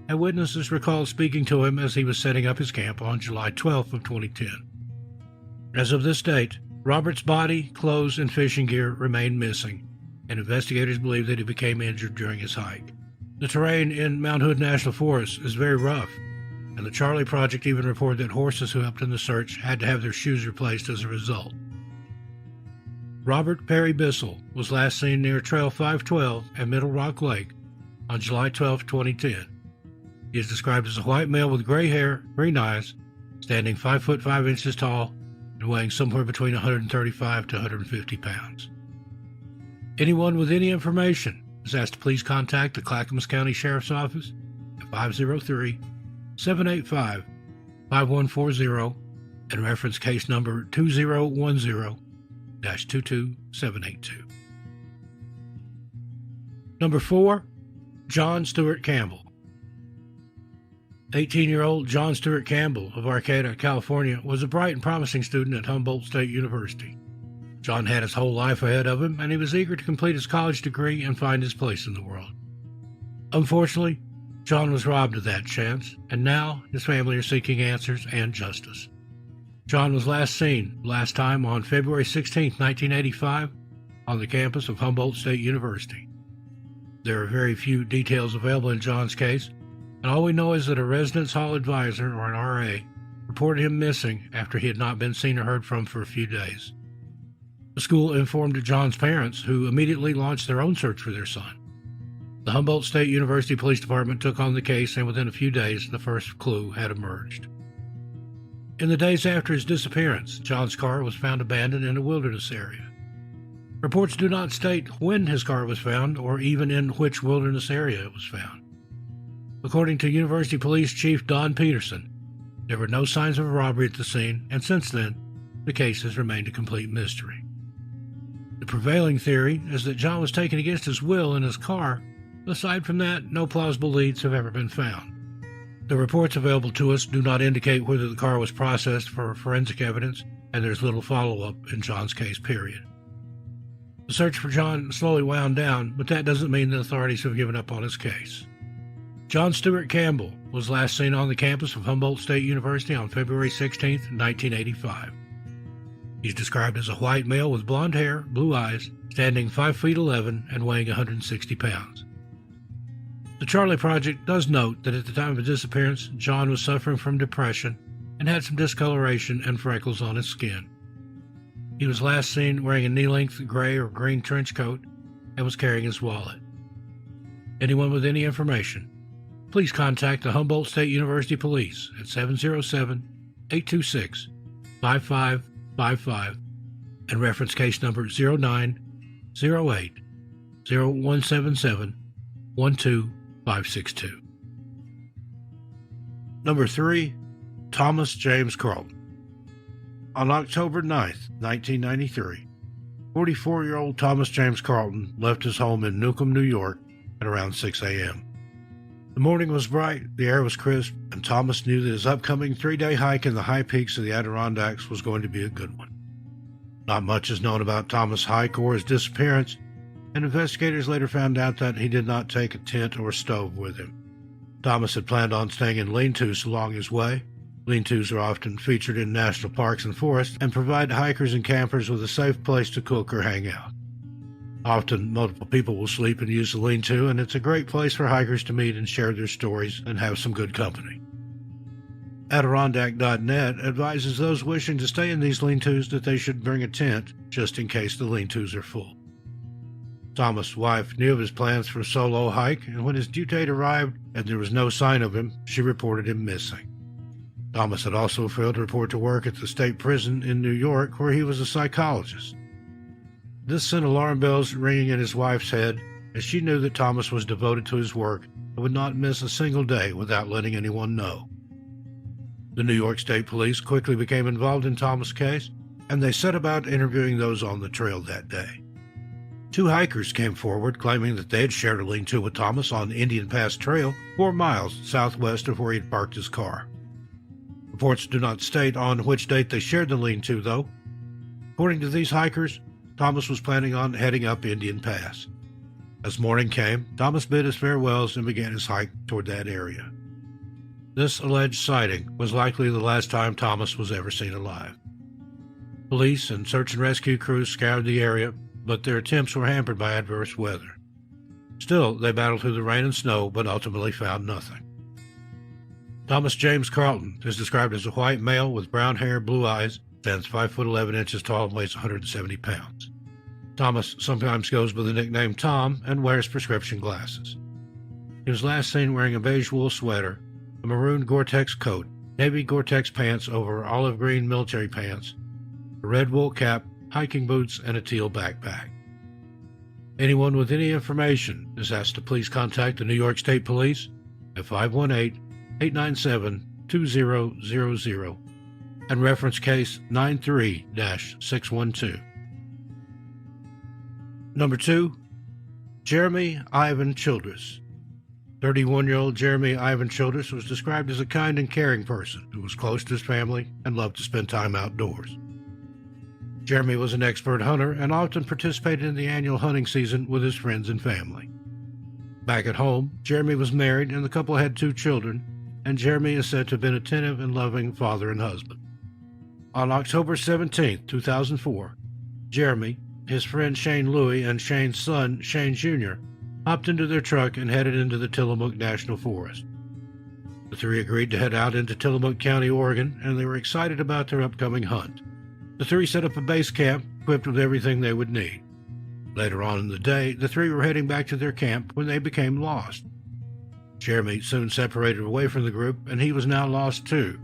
and witnesses recall speaking to him as he was setting up his camp on July 12th of 2010. As of this date, Robert's body, clothes, and fishing gear remain missing, and investigators believe that he became injured during his hike. The terrain in Mount Hood National Forest is very rough, and the Charlie Project even reported that horses who helped in the search had to have their shoes replaced as a result. Robert Perry Bissell was last seen near Trail 512 at Middle Rock Lake on July 12, 2010. He is described as a white male with gray hair, green eyes, standing 5 foot 5 inches tall, and weighing somewhere between 135 to 150 pounds. Anyone with any information is asked to please contact the Clackamas County Sheriff's Office at 503-785-5140 and reference case number 2010-22782. Number 4, John Stewart Campbell. 18-year-old John Stewart Campbell of Arcata, California, was a bright and promising student at Humboldt State University. John had his whole life ahead of him, and he was eager to complete his college degree and find his place in the world. Unfortunately, John was robbed of that chance, and now his family are seeking answers and justice. John was last time on February 16, 1985, on the campus of Humboldt State University. There are very few details available in John's case, and all we know is that a residence hall advisor, or an RA, reported him missing after he had not been seen or heard from for a few days. The school informed John's parents, who immediately launched their own search for their son. The Humboldt State University Police Department took on the case, and within a few days, the first clue had emerged. In the days after his disappearance, John's car was found abandoned in a wilderness area. Reports do not state when his car was found or even in which wilderness area it was found. According to University Police Chief Don Peterson, there were no signs of a robbery at the scene, and since then, the case has remained a complete mystery. The prevailing theory is that John was taken against his will in his car. Aside from that, no plausible leads have ever been found. The reports available to us do not indicate whether the car was processed for forensic evidence, and there's little follow-up in John's case, period. The search for John slowly wound down, but that doesn't mean the authorities have given up on his case. John Stewart Campbell was last seen on the campus of Humboldt State University on February 16, 1985. He's described as a white male with blonde hair, blue eyes, standing 5 feet 11 and weighing 160 pounds. The Charlie Project does note that at the time of his disappearance, John was suffering from depression and had some discoloration and freckles on his skin. He was last seen wearing a knee-length gray or green trench coat and was carrying his wallet. Anyone with any information, please contact the Humboldt State University Police at 707-826-5555 and reference case number 09-0177-12562. Number 3, Thomas James Carlton. On October 9th, 1993, 44-year-old Thomas James Carlton left his home in Newcomb, New York at around 6 a.m. The morning was bright, the air was crisp, and Thomas knew that his upcoming 3-day hike in the high peaks of the Adirondacks was going to be a good one. Not much is known about Thomas' hike or his disappearance, and investigators later found out that he did not take a tent or stove with him. Thomas had planned on staying in lean-tos along his way. Lean-tos are often featured in national parks and forests and provide hikers and campers with a safe place to cook or hang out. Often, multiple people will sleep and use the lean-to, and it's a great place for hikers to meet and share their stories and have some good company. Adirondack.net advises those wishing to stay in these lean-tos that they should bring a tent, just in case the lean-tos are full. Thomas' wife knew of his plans for a solo hike, and when his due date arrived and there was no sign of him, she reported him missing. Thomas had also failed to report to work at the state prison in New York, where he was a psychologist. This sent alarm bells ringing in his wife's head, as she knew that Thomas was devoted to his work and would not miss a single day without letting anyone know. The New York State Police quickly became involved in Thomas' case, and they set about interviewing those on the trail that day. 2 hikers came forward claiming that they had shared a lean-to with Thomas on Indian Pass Trail, 4 miles southwest of where he had parked his car. Reports do not state on which date they shared the lean-to, though. According to these hikers, Thomas was planning on heading up Indian Pass. As morning came, Thomas bid his farewells and began his hike toward that area. This alleged sighting was likely the last time Thomas was ever seen alive. Police and search and rescue crews scoured the area, but their attempts were hampered by adverse weather. Still, they battled through the rain and snow, but ultimately found nothing. Thomas James Carlton is described as a white male with brown hair, blue eyes, stands 5 foot 11 inches tall, and weighs 170 pounds. Thomas sometimes goes by the nickname Tom and wears prescription glasses. He was last seen wearing a beige wool sweater, a maroon Gore-Tex coat, navy Gore-Tex pants over olive green military pants, a red wool cap, hiking boots, and a teal backpack. Anyone with any information is asked to please contact the New York State Police at 518-897-2000 and reference case 93-612. Number 2, Jeremy Ivan Childress. 31-year-old Jeremy Ivan Childress was described as a kind and caring person who was close to his family and loved to spend time outdoors. Jeremy was an expert hunter and often participated in the annual hunting season with his friends and family. Back at home, Jeremy was married and the couple had 2 children, and Jeremy is said to have been an attentive and loving father and husband. On October 17, 2004, Jeremy, his friend Shane Louie, and Shane's son, Shane Jr., hopped into their truck and headed into the Tillamook National Forest. The 3 agreed to head out into Tillamook County, Oregon, and they were excited about their upcoming hunt. The 3 set up a base camp, equipped with everything they would need. Later on in the day, the 3 were heading back to their camp when they became lost. Jeremy soon separated away from the group, and he was now lost too.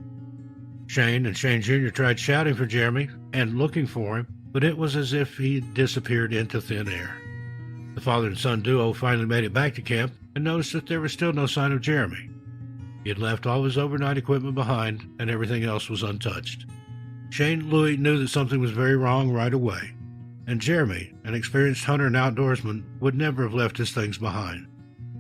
Shane and Shane Jr. tried shouting for Jeremy and looking for him, but it was as if he had disappeared into thin air. The father and son duo finally made it back to camp and noticed that there was still no sign of Jeremy. He had left all his overnight equipment behind, and everything else was untouched. Shane Louie knew that something was very wrong right away, and Jeremy, an experienced hunter and outdoorsman, would never have left his things behind.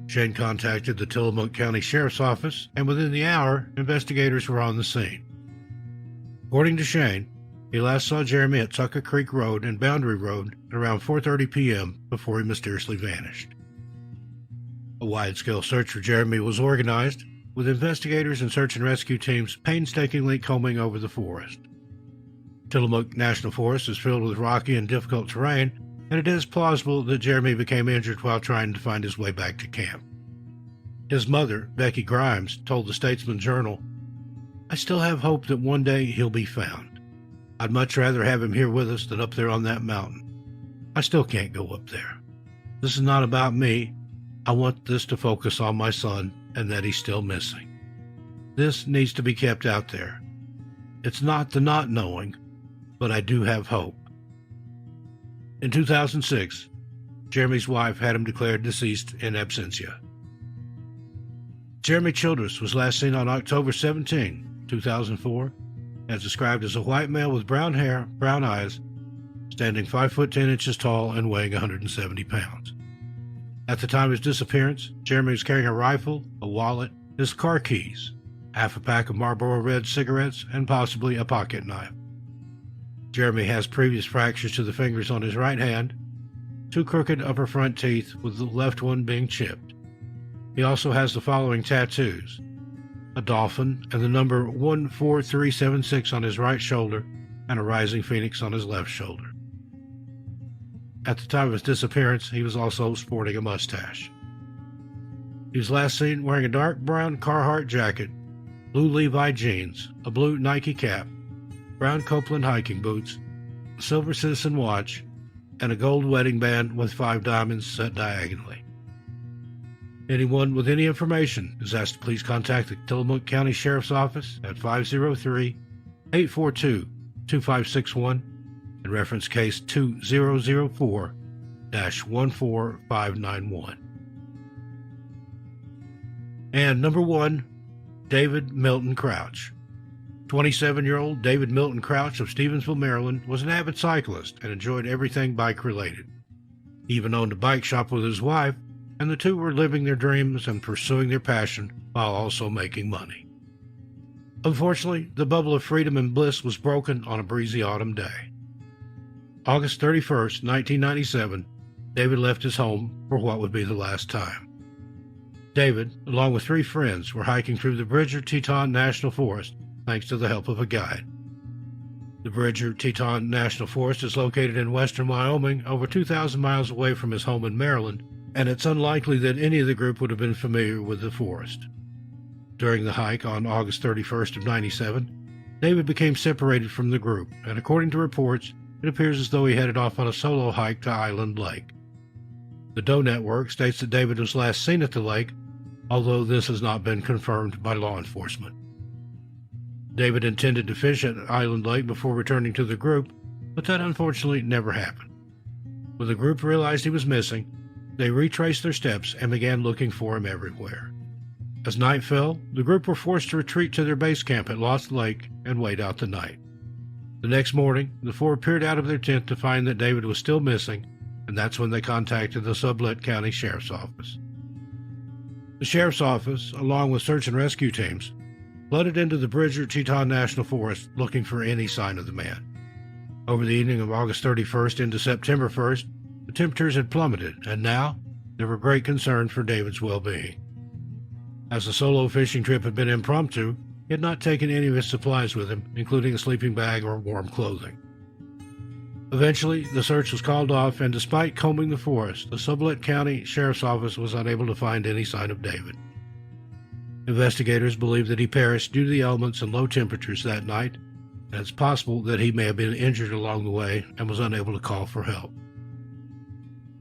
Shane contacted the Tillamook County Sheriff's Office, and within the hour, investigators were on the scene. According to Shane, he last saw Jeremy at Tucka Creek Road and Boundary Road at around 4:30 p.m. before he mysteriously vanished. A wide-scale search for Jeremy was organized, with investigators and search and rescue teams painstakingly combing over the forest. Tillamook National Forest is filled with rocky and difficult terrain, and it is plausible that Jeremy became injured while trying to find his way back to camp. His mother, Becky Grimes, told the Statesman Journal, "I still have hope that one day he'll be found. I'd much rather have him here with us than up there on that mountain. I still can't go up there. This is not about me. I want this to focus on my son and that he's still missing. This needs to be kept out there. It's not the not knowing, but I do have hope. In 2006, Jeremy's wife had him declared deceased in absentia. Jeremy Childress was last seen on October 17, 2004, as described as a white male with brown hair, brown eyes, standing 5 foot 10 inches tall and weighing 170 pounds. At the time of his disappearance, Jeremy was carrying a rifle, a wallet, his car keys, half a pack of Marlboro Red cigarettes, and possibly a pocket knife. Jeremy has previous fractures to the fingers on his right hand, 2 crooked upper front teeth with the left one being chipped. He also has the following tattoos: a dolphin and the number 14376 on his right shoulder and a rising phoenix on his left shoulder. At the time of his disappearance, he was also sporting a mustache. He was last seen wearing a dark brown Carhartt jacket, blue Levi jeans, a blue Nike cap, brown Copeland hiking boots, a silver Citizen watch, and a gold wedding band with 5 diamonds set diagonally. Anyone with any information is asked to please contact the Tillamook County Sheriff's Office at 503-842-2561 and reference case 2004-14591. And number 1, David Milton Crouch. 27-year-old David Milton Crouch of Stevensville, Maryland, was an avid cyclist and enjoyed everything bike-related. He even owned a bike shop with his wife, and the two were living their dreams and pursuing their passion while also making money. Unfortunately, the bubble of freedom and bliss was broken on a breezy autumn day. August 31st, 1997, David left his home for what would be the last time. David, along with 3 friends, were hiking through the Bridger-Teton National Forest thanks to the help of a guide. The Bridger-Teton National Forest is located in western Wyoming, over 2,000 miles away from his home in Maryland, and it's unlikely that any of the group would have been familiar with the forest. During the hike on August 31st of 97, David became separated from the group, and according to reports, it appears as though he headed off on a solo hike to Island Lake. The Doan Network states that David was last seen at the lake, although this has not been confirmed by law enforcement. David intended to fish at Island Lake before returning to the group, but that unfortunately never happened. When the group realized he was missing, they retraced their steps and began looking for him everywhere. As night fell, the group were forced to retreat to their base camp at Lost Lake and wait out the night. The next morning, the 4 peered out of their tent to find that David was still missing, and that's when they contacted the Sublette County Sheriff's Office. The Sheriff's Office, along with search and rescue teams, flooded into the Bridger-Teton National Forest looking for any sign of the man. Over the evening of August 31st into September 1st, the temperatures had plummeted, and now there were great concerns for David's well-being. As the solo fishing trip had been impromptu, he had not taken any of his supplies with him, including a sleeping bag or warm clothing. Eventually, the search was called off, and despite combing the forest, the Sublette County Sheriff's Office was unable to find any sign of David. Investigators believe that he perished due to the elements and low temperatures that night, and it's possible that he may have been injured along the way and was unable to call for help.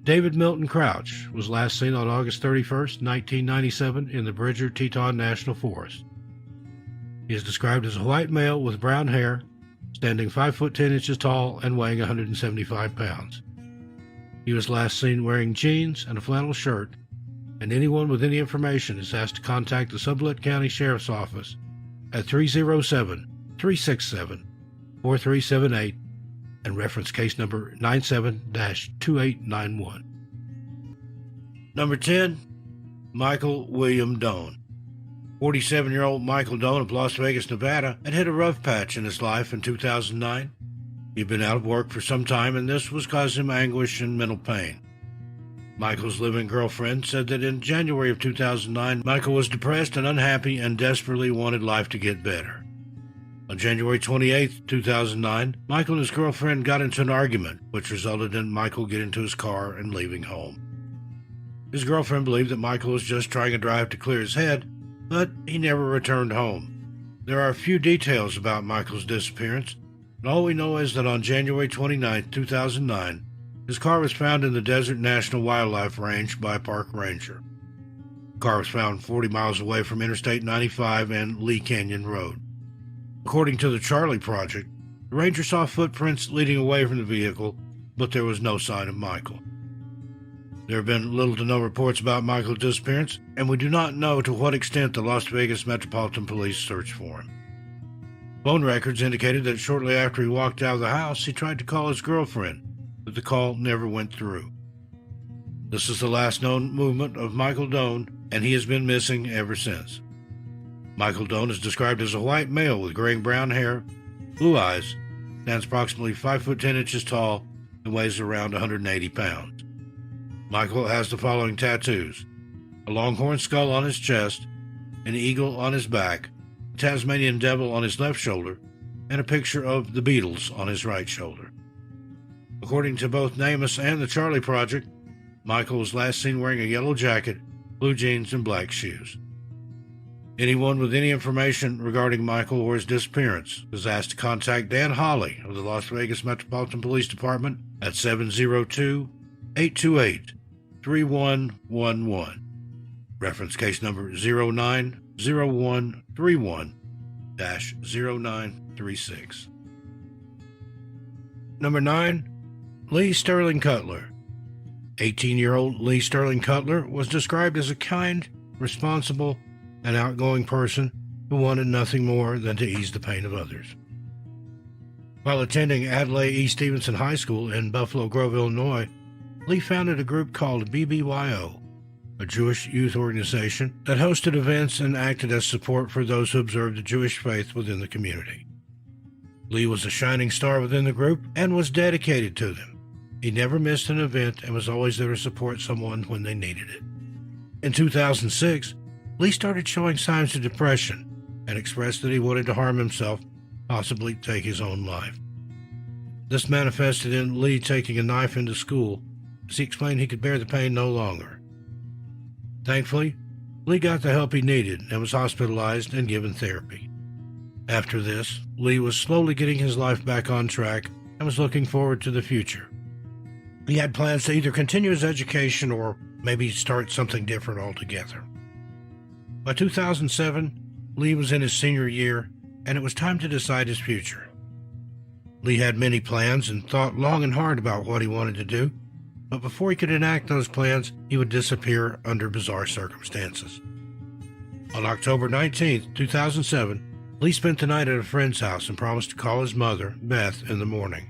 David Milton Crouch was last seen on August 31st, 1997 in the Bridger-Teton National Forest. He is described as a white male with brown hair, standing 5 foot 10 inches tall and weighing 175 pounds. He was last seen wearing jeans and a flannel shirt, and anyone with any information is asked to contact the Sublette County Sheriff's Office at 307-367-4378 and reference case number 97-2891. Number 10, Michael William Doan. 47-year-old Michael Doan of Las Vegas, Nevada, had hit a rough patch in his life in 2009. He had been out of work for some time, and this was causing him anguish and mental pain. Michael's living girlfriend said that in January of 2009, Michael was depressed and unhappy and desperately wanted life to get better. On January 28, 2009, Michael and his girlfriend got into an argument, which resulted in Michael getting into his car and leaving home. His girlfriend believed that Michael was just trying to drive to clear his head, but he never returned home. There are a few details about Michael's disappearance, and all we know is that on January 29, 2009, his car was found in the Desert National Wildlife Range by a park ranger. The car was found 40 miles away from Interstate 95 and Lee Canyon Road. According to the Charlie Project, the ranger saw footprints leading away from the vehicle, but there was no sign of Michael. There have been little to no reports about Michael's disappearance, and we do not know to what extent the Las Vegas Metropolitan Police searched for him. Phone records indicated that shortly after he walked out of the house, he tried to call his girlfriend, but the call never went through. This is the last known movement of Michael Doan, and he has been missing ever since. Michael Doan is described as a white male with graying-brown hair, blue eyes, stands approximately 5 foot 10 inches tall, and weighs around 180 pounds. Michael has the following tattoos: a longhorn skull on his chest, an eagle on his back, a Tasmanian devil on his left shoulder, and a picture of the Beatles on his right shoulder. According to both NamUs and the Charlie Project, Michael was last seen wearing a yellow jacket, blue jeans, and black shoes. Anyone with any information regarding Michael or his disappearance is asked to contact Dan Hawley of the Las Vegas Metropolitan Police Department at 702-828-3111. Reference case number 090131-0936. Number 9. Lee Sterling Cutler. 18-year-old Lee Sterling Cutler was described as a kind, responsible, and outgoing person who wanted nothing more than to ease the pain of others. While attending Adlai E. Stevenson High School in Buffalo Grove, Illinois, Lee founded a group called BBYO, a Jewish youth organization that hosted events and acted as support for those who observed the Jewish faith within the community. Lee was a shining star within the group and was dedicated to them. He never missed an event and was always there to support someone when they needed it. In 2006, Lee started showing signs of depression and expressed that he wanted to harm himself, possibly take his own life. This manifested in Lee taking a knife into school, as he explained he could bear the pain no longer. Thankfully, Lee got the help he needed and was hospitalized and given therapy. After this, Lee was slowly getting his life back on track and was looking forward to the future. He had plans to either continue his education or maybe start something different altogether. By 2007, Lee was in his senior year, and it was time to decide his future. Lee had many plans and thought long and hard about what he wanted to do, but before he could enact those plans, he would disappear under bizarre circumstances. On October 19, 2007, Lee spent the night at a friend's house and promised to call his mother, Beth, in the morning.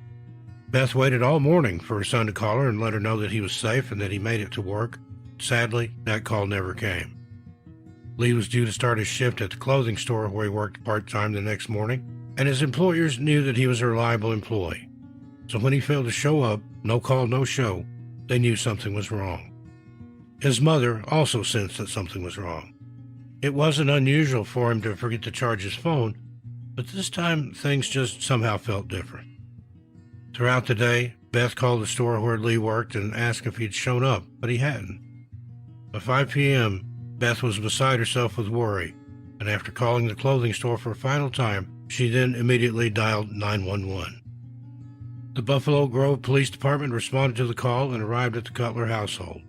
Beth waited all morning for her son to call her and let her know that he was safe and that he made it to work. Sadly, that call never came. Lee was due to start his shift at the clothing store where he worked part-time the next morning, and his employers knew that he was a reliable employee. So when he failed to show up, no call, no show, they knew something was wrong. His mother also sensed that something was wrong. It wasn't unusual for him to forget to charge his phone, but this time things just somehow felt different. Throughout the day, Beth called the store where Lee worked and asked if he'd shown up, but he hadn't. By 5 p.m., Beth was beside herself with worry, and after calling the clothing store for a final time, she then immediately dialed 911. The Buffalo Grove Police Department responded to the call and arrived at the Cutler household.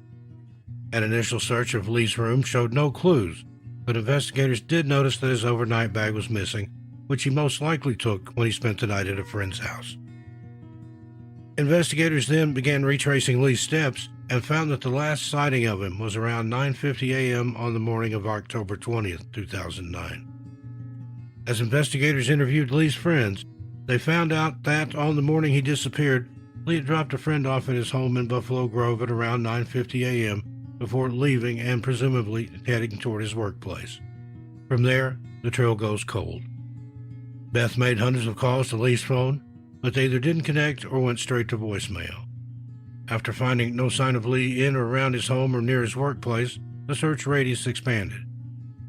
An initial search of Lee's room showed no clues, but investigators did notice that his overnight bag was missing, which he most likely took when he spent the night at a friend's house. Investigators then began retracing Lee's steps and found that the last sighting of him was around 9:50 a.m. on the morning of October 20th, 2009. As investigators interviewed Lee's friends, they found out that on the morning he disappeared, Lee had dropped a friend off at his home in Buffalo Grove at around 9:50 a.m. before leaving and presumably heading toward his workplace. From there, the trail goes cold. Beth made hundreds of calls to Lee's phone, but they either didn't connect or went straight to voicemail. After finding no sign of Lee in or around his home or near his workplace, the search radius expanded.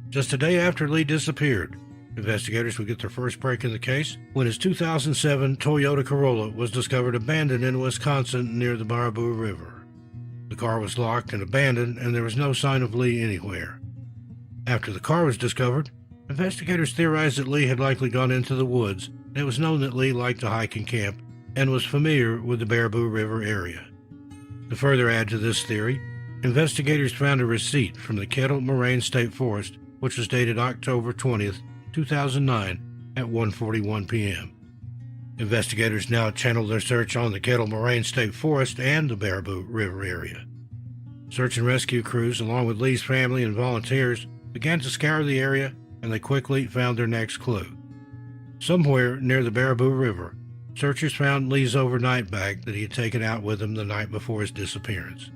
Just a day after Lee disappeared, investigators would get their first break in the case when his 2007 Toyota Corolla was discovered abandoned in Wisconsin near the Baraboo River. The car was locked and abandoned, and there was no sign of Lee anywhere. After the car was discovered, investigators theorized that Lee had likely gone into the woods, and it was known that Lee liked to hike and camp and was familiar with the Baraboo River area. To further add to this theory, investigators found a receipt from the Kettle Moraine State Forest, which was dated October 20th, 2009 at 1:41 p.m. Investigators now channeled their search on the Kettle Moraine State Forest and the Baraboo River area. Search and rescue crews, along with Lee's family and volunteers, began to scour the area, and they quickly found their next clue. Somewhere near the Baraboo River, searchers found Lee's overnight bag that he had taken out with him the night before his disappearance.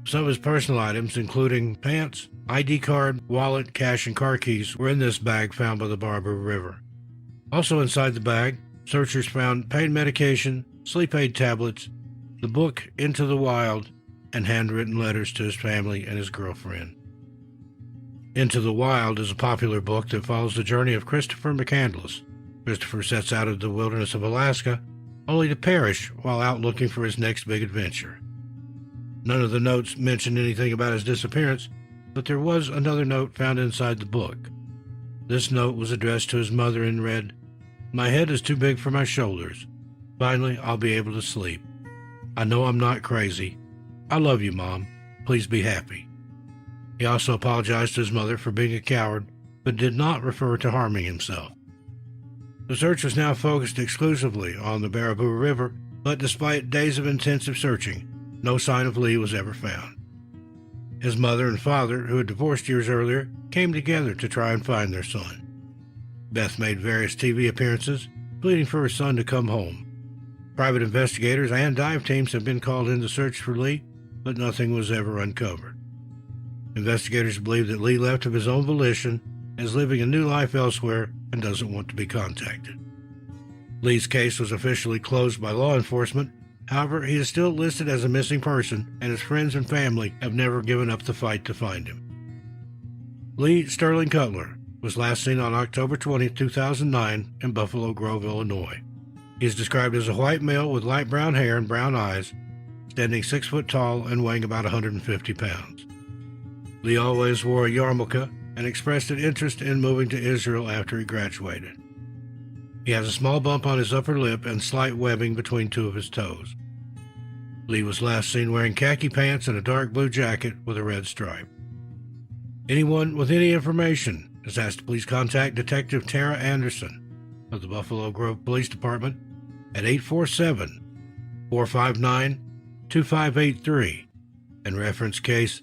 Some of his personal items, including pants, ID card, wallet, cash, and car keys, were in this bag found by the Baraboo River. Also inside the bag, searchers found pain medication, sleep aid tablets, the book Into the Wild, and handwritten letters to his family and his girlfriend. Into the Wild is a popular book that follows the journey of Christopher McCandless. Christopher sets out of the wilderness of Alaska, only to perish while out looking for his next big adventure. None of the notes mentioned anything about his disappearance, but there was another note found inside the book. This note was addressed to his mother and read, "My head is too big for my shoulders. Finally, I'll be able to sleep. I know I'm not crazy. I love you, Mom. Please be happy." He also apologized to his mother for being a coward, but did not refer to harming himself. The search was now focused exclusively on the Baraboo River, but despite days of intensive searching, no sign of Lee was ever found. His mother and father, who had divorced years earlier, came together to try and find their son. Beth made various TV appearances, pleading for her son to come home. Private investigators and dive teams have been called in to search for Lee, but nothing was ever uncovered. Investigators believe that Lee left of his own volition, is living a new life elsewhere, and doesn't want to be contacted. Lee's case was officially closed by law enforcement. However, he is still listed as a missing person, and his friends and family have never given up the fight to find him. Lee Sterling Cutler was last seen on October 20, 2009 in Buffalo Grove, Illinois. He is described as a white male with light brown hair and brown eyes, standing 6 foot tall and weighing about 150 pounds. Lee always wore a yarmulke and expressed an interest in moving to Israel after he graduated. He has a small bump on his upper lip and slight webbing between 2 of his toes. Lee was last seen wearing khaki pants and a dark blue jacket with a red stripe. Anyone with any information is asked to please contact Detective Tara Anderson of the Buffalo Grove Police Department at 847-459-2583 and reference case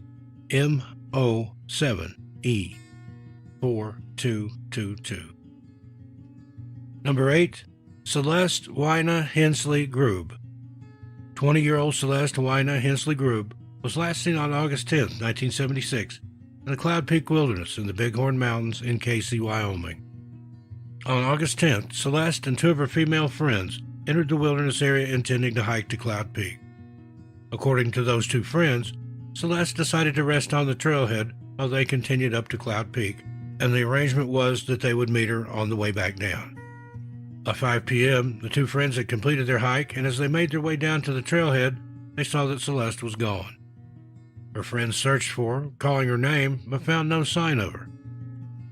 MO7E4222. Number 8. Celeste Wyna Hensley Grube. 20-year-old Celeste Wyna Hensley Grube was last seen on August 10, 1976, in the Cloud Peak Wilderness in the Bighorn Mountains in Casey, Wyoming. On August 10th, Celeste and 2 of her female friends entered the wilderness area intending to hike to Cloud Peak. According to those 2 friends, Celeste decided to rest on the trailhead while they continued up to Cloud Peak, and the arrangement was that they would meet her on the way back down. By 5 p.m., the 2 friends had completed their hike, and as they made their way down to the trailhead, they saw that Celeste was gone. Her friends searched for her, calling her name, but found no sign of her.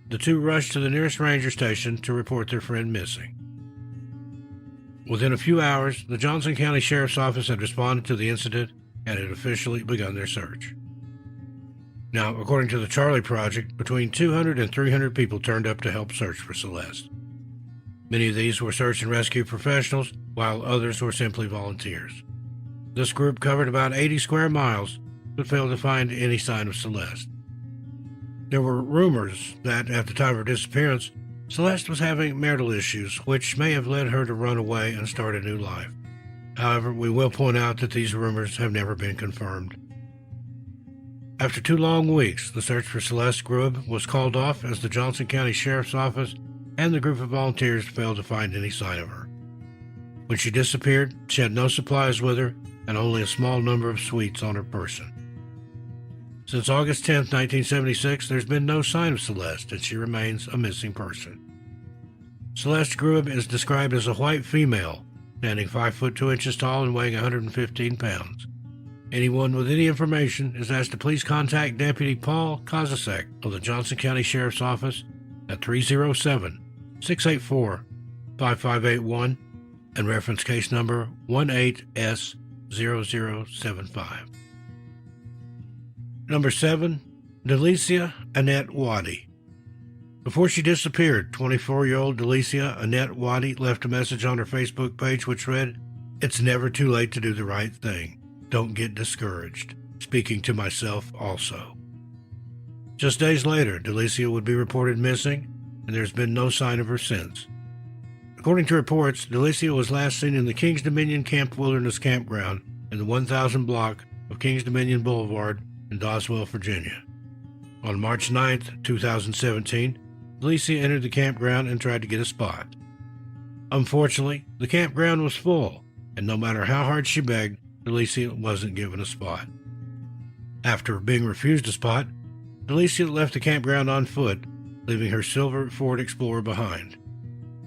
The 2 rushed to the nearest ranger station to report their friend missing. Within a few hours, the Johnson County Sheriff's Office had responded to the incident and had officially begun their search. Now, according to the Charlie Project, between 200 and 300 people turned up to help search for Celeste. Many of these were search and rescue professionals, while others were simply volunteers. This group covered about 80 square miles, but failed to find any sign of Celeste. There were rumors that, at the time of her disappearance, Celeste was having marital issues, which may have led her to run away and start a new life. However, we will point out that these rumors have never been confirmed. After 2 long weeks, the search for Celeste Grube was called off as the Johnson County Sheriff's Office and the group of volunteers failed to find any sign of her. When she disappeared, she had no supplies with her and only a small number of sweets on her person. Since August 10, 1976, there's been no sign of Celeste, and she remains a missing person. Celeste Grube is described as a white female, standing 5 foot 2 inches tall and weighing 115 pounds. Anyone with any information is asked to please contact Deputy Paul Kozasek of the Johnson County Sheriff's Office at 307-684-5581 and reference case number 18S 0075. Number 7. Delicia Annette Waddy. Before she disappeared, 24-year-old Delicia Annette Waddy left a message on her Facebook page which read, "It's never too late to do the right thing. Don't get discouraged. Speaking to myself also." Just days later, Delicia would be reported missing, and there's been no sign of her since. According to reports, Delicia was last seen in the Kings Dominion Camp Wilderness Campground in the 1000 block of Kings Dominion Boulevard in Doswell, Virginia. On March 9, 2017, Delicia entered the campground and tried to get a spot. Unfortunately, the campground was full, and no matter how hard she begged, Delicia wasn't given a spot. After being refused a spot, Delicia left the campground on foot, leaving her silver Ford Explorer behind.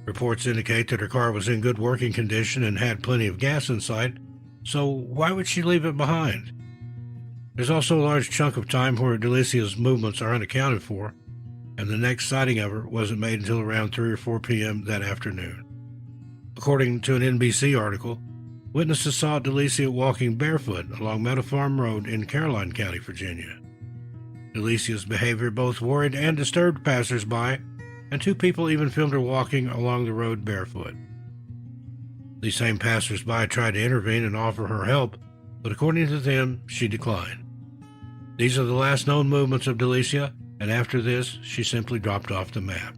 Reports indicate that her car was in good working condition and had plenty of gas inside, so why would she leave it behind? There's also a large chunk of time where Delicia's movements are unaccounted for, and the next sighting of her wasn't made until around 3 or 4 p.m. that afternoon. According to an NBC article, witnesses saw Delicia walking barefoot along Meadow Farm Road in Caroline County, Virginia. Delicia's behavior both worried and disturbed passers-by, and 2 people even filmed her walking along the road barefoot. These same passers-by tried to intervene and offer her help, but according to them, she declined. These are the last known movements of Delicia, and after this, she simply dropped off the map.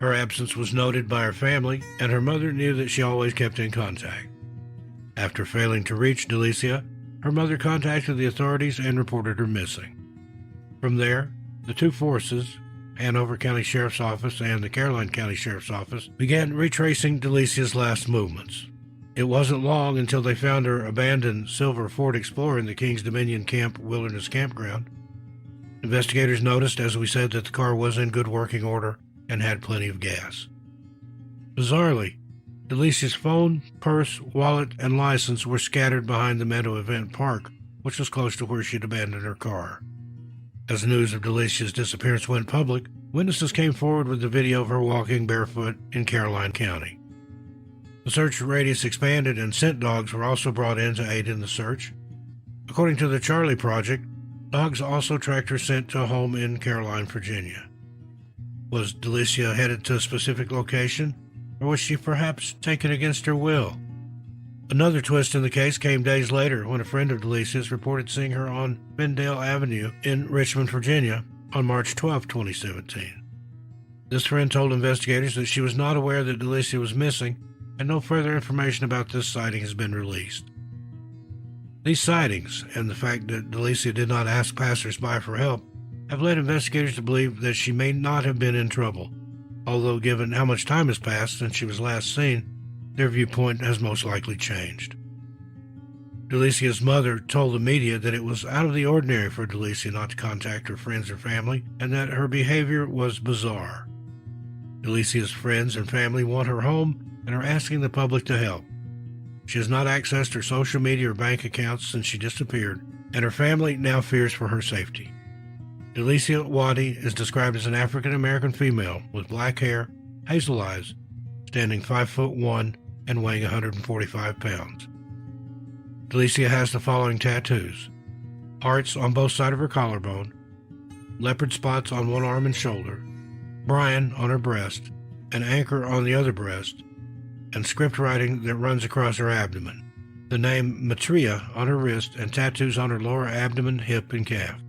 Her absence was noted by her family, and her mother knew that she always kept in contact. After failing to reach Delicia, her mother contacted the authorities and reported her missing. From there, the 2 forces, Hanover County Sheriff's Office and the Caroline County Sheriff's Office, began retracing Delicia's last movements. It wasn't long until they found her abandoned silver Ford Explorer in the Kings Dominion Camp Wilderness Campground. Investigators noticed, as we said, that the car was in good working order and had plenty of gas. Bizarrely, Delicia's phone, purse, wallet, and license were scattered behind the Meadow Event Park, which was close to where she'd abandoned her car. As news of Delicia's disappearance went public, witnesses came forward with the video of her walking barefoot in Caroline County. The search radius expanded and scent dogs were also brought in to aid in the search. According to the Charlie Project, dogs also tracked her scent to a home in Caroline, Virginia. Was Delicia headed to a specific location, or was she perhaps taken against her will? Another twist in the case came days later when a friend of Delicia's reported seeing her on Bendale Avenue in Richmond, Virginia on March 12, 2017. This friend told investigators that she was not aware that Delicia was missing, and no further information about this sighting has been released. These sightings, and the fact that Delicia did not ask passers-by for help, have led investigators to believe that she may not have been in trouble, although given how much time has passed since she was last seen, their viewpoint has most likely changed. Delicia's mother told the media that it was out of the ordinary for Delicia not to contact her friends or family, and that her behavior was bizarre. Delicia's friends and family want her home and are asking the public to help. She has not accessed her social media or bank accounts since she disappeared, and her family now fears for her safety. Delicia Waddy is described as an African-American female with black hair, hazel eyes, standing 5'1" and weighing 145 pounds. Delicia has the following tattoos: hearts on both sides of her collarbone, leopard spots on one arm and shoulder, Brian on her breast, an anchor on the other breast, and script writing that runs across her abdomen, the name Matria on her wrist, and tattoos on her lower abdomen, hip, and calf.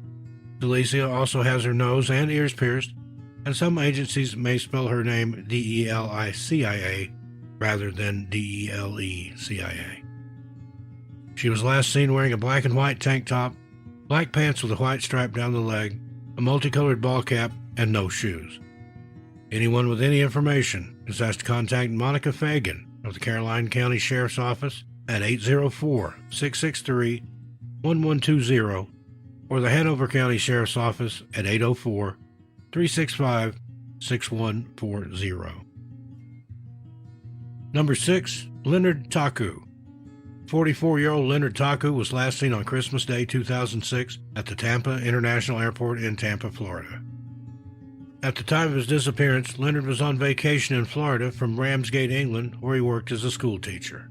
Delicia also has her nose and ears pierced, and some agencies may spell her name Delicia rather than Delecia. She was last seen wearing a black and white tank top, black pants with a white stripe down the leg, a multicolored ball cap, and no shoes. Anyone with any information is asked to contact Monica Fagan of the Caroline County Sheriff's Office at 804-663-1120 or the Hanover County Sheriff's Office at 804-365-6140. Number 6. Leonard Taku. 44-year-old Leonard Taku was last seen on Christmas Day 2006 at the Tampa International Airport in Tampa, Florida. At the time of his disappearance, Leonard was on vacation in Florida from Ramsgate, England, where he worked as a school teacher.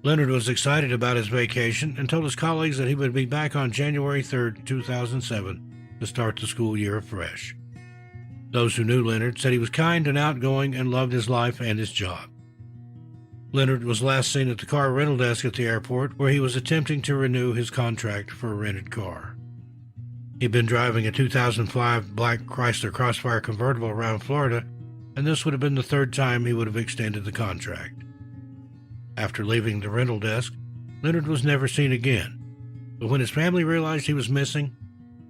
Leonard was excited about his vacation and told his colleagues that he would be back on January 3, 2007 to start the school year afresh. Those who knew Leonard said he was kind and outgoing and loved his life and his job. Leonard was last seen at the car rental desk at the airport, where he was attempting to renew his contract for a rented car. He'd been driving a 2005 black Chrysler Crossfire convertible around Florida, and this would have been the third time he would have extended the contract. After leaving the rental desk, Leonard was never seen again, but when his family realized he was missing,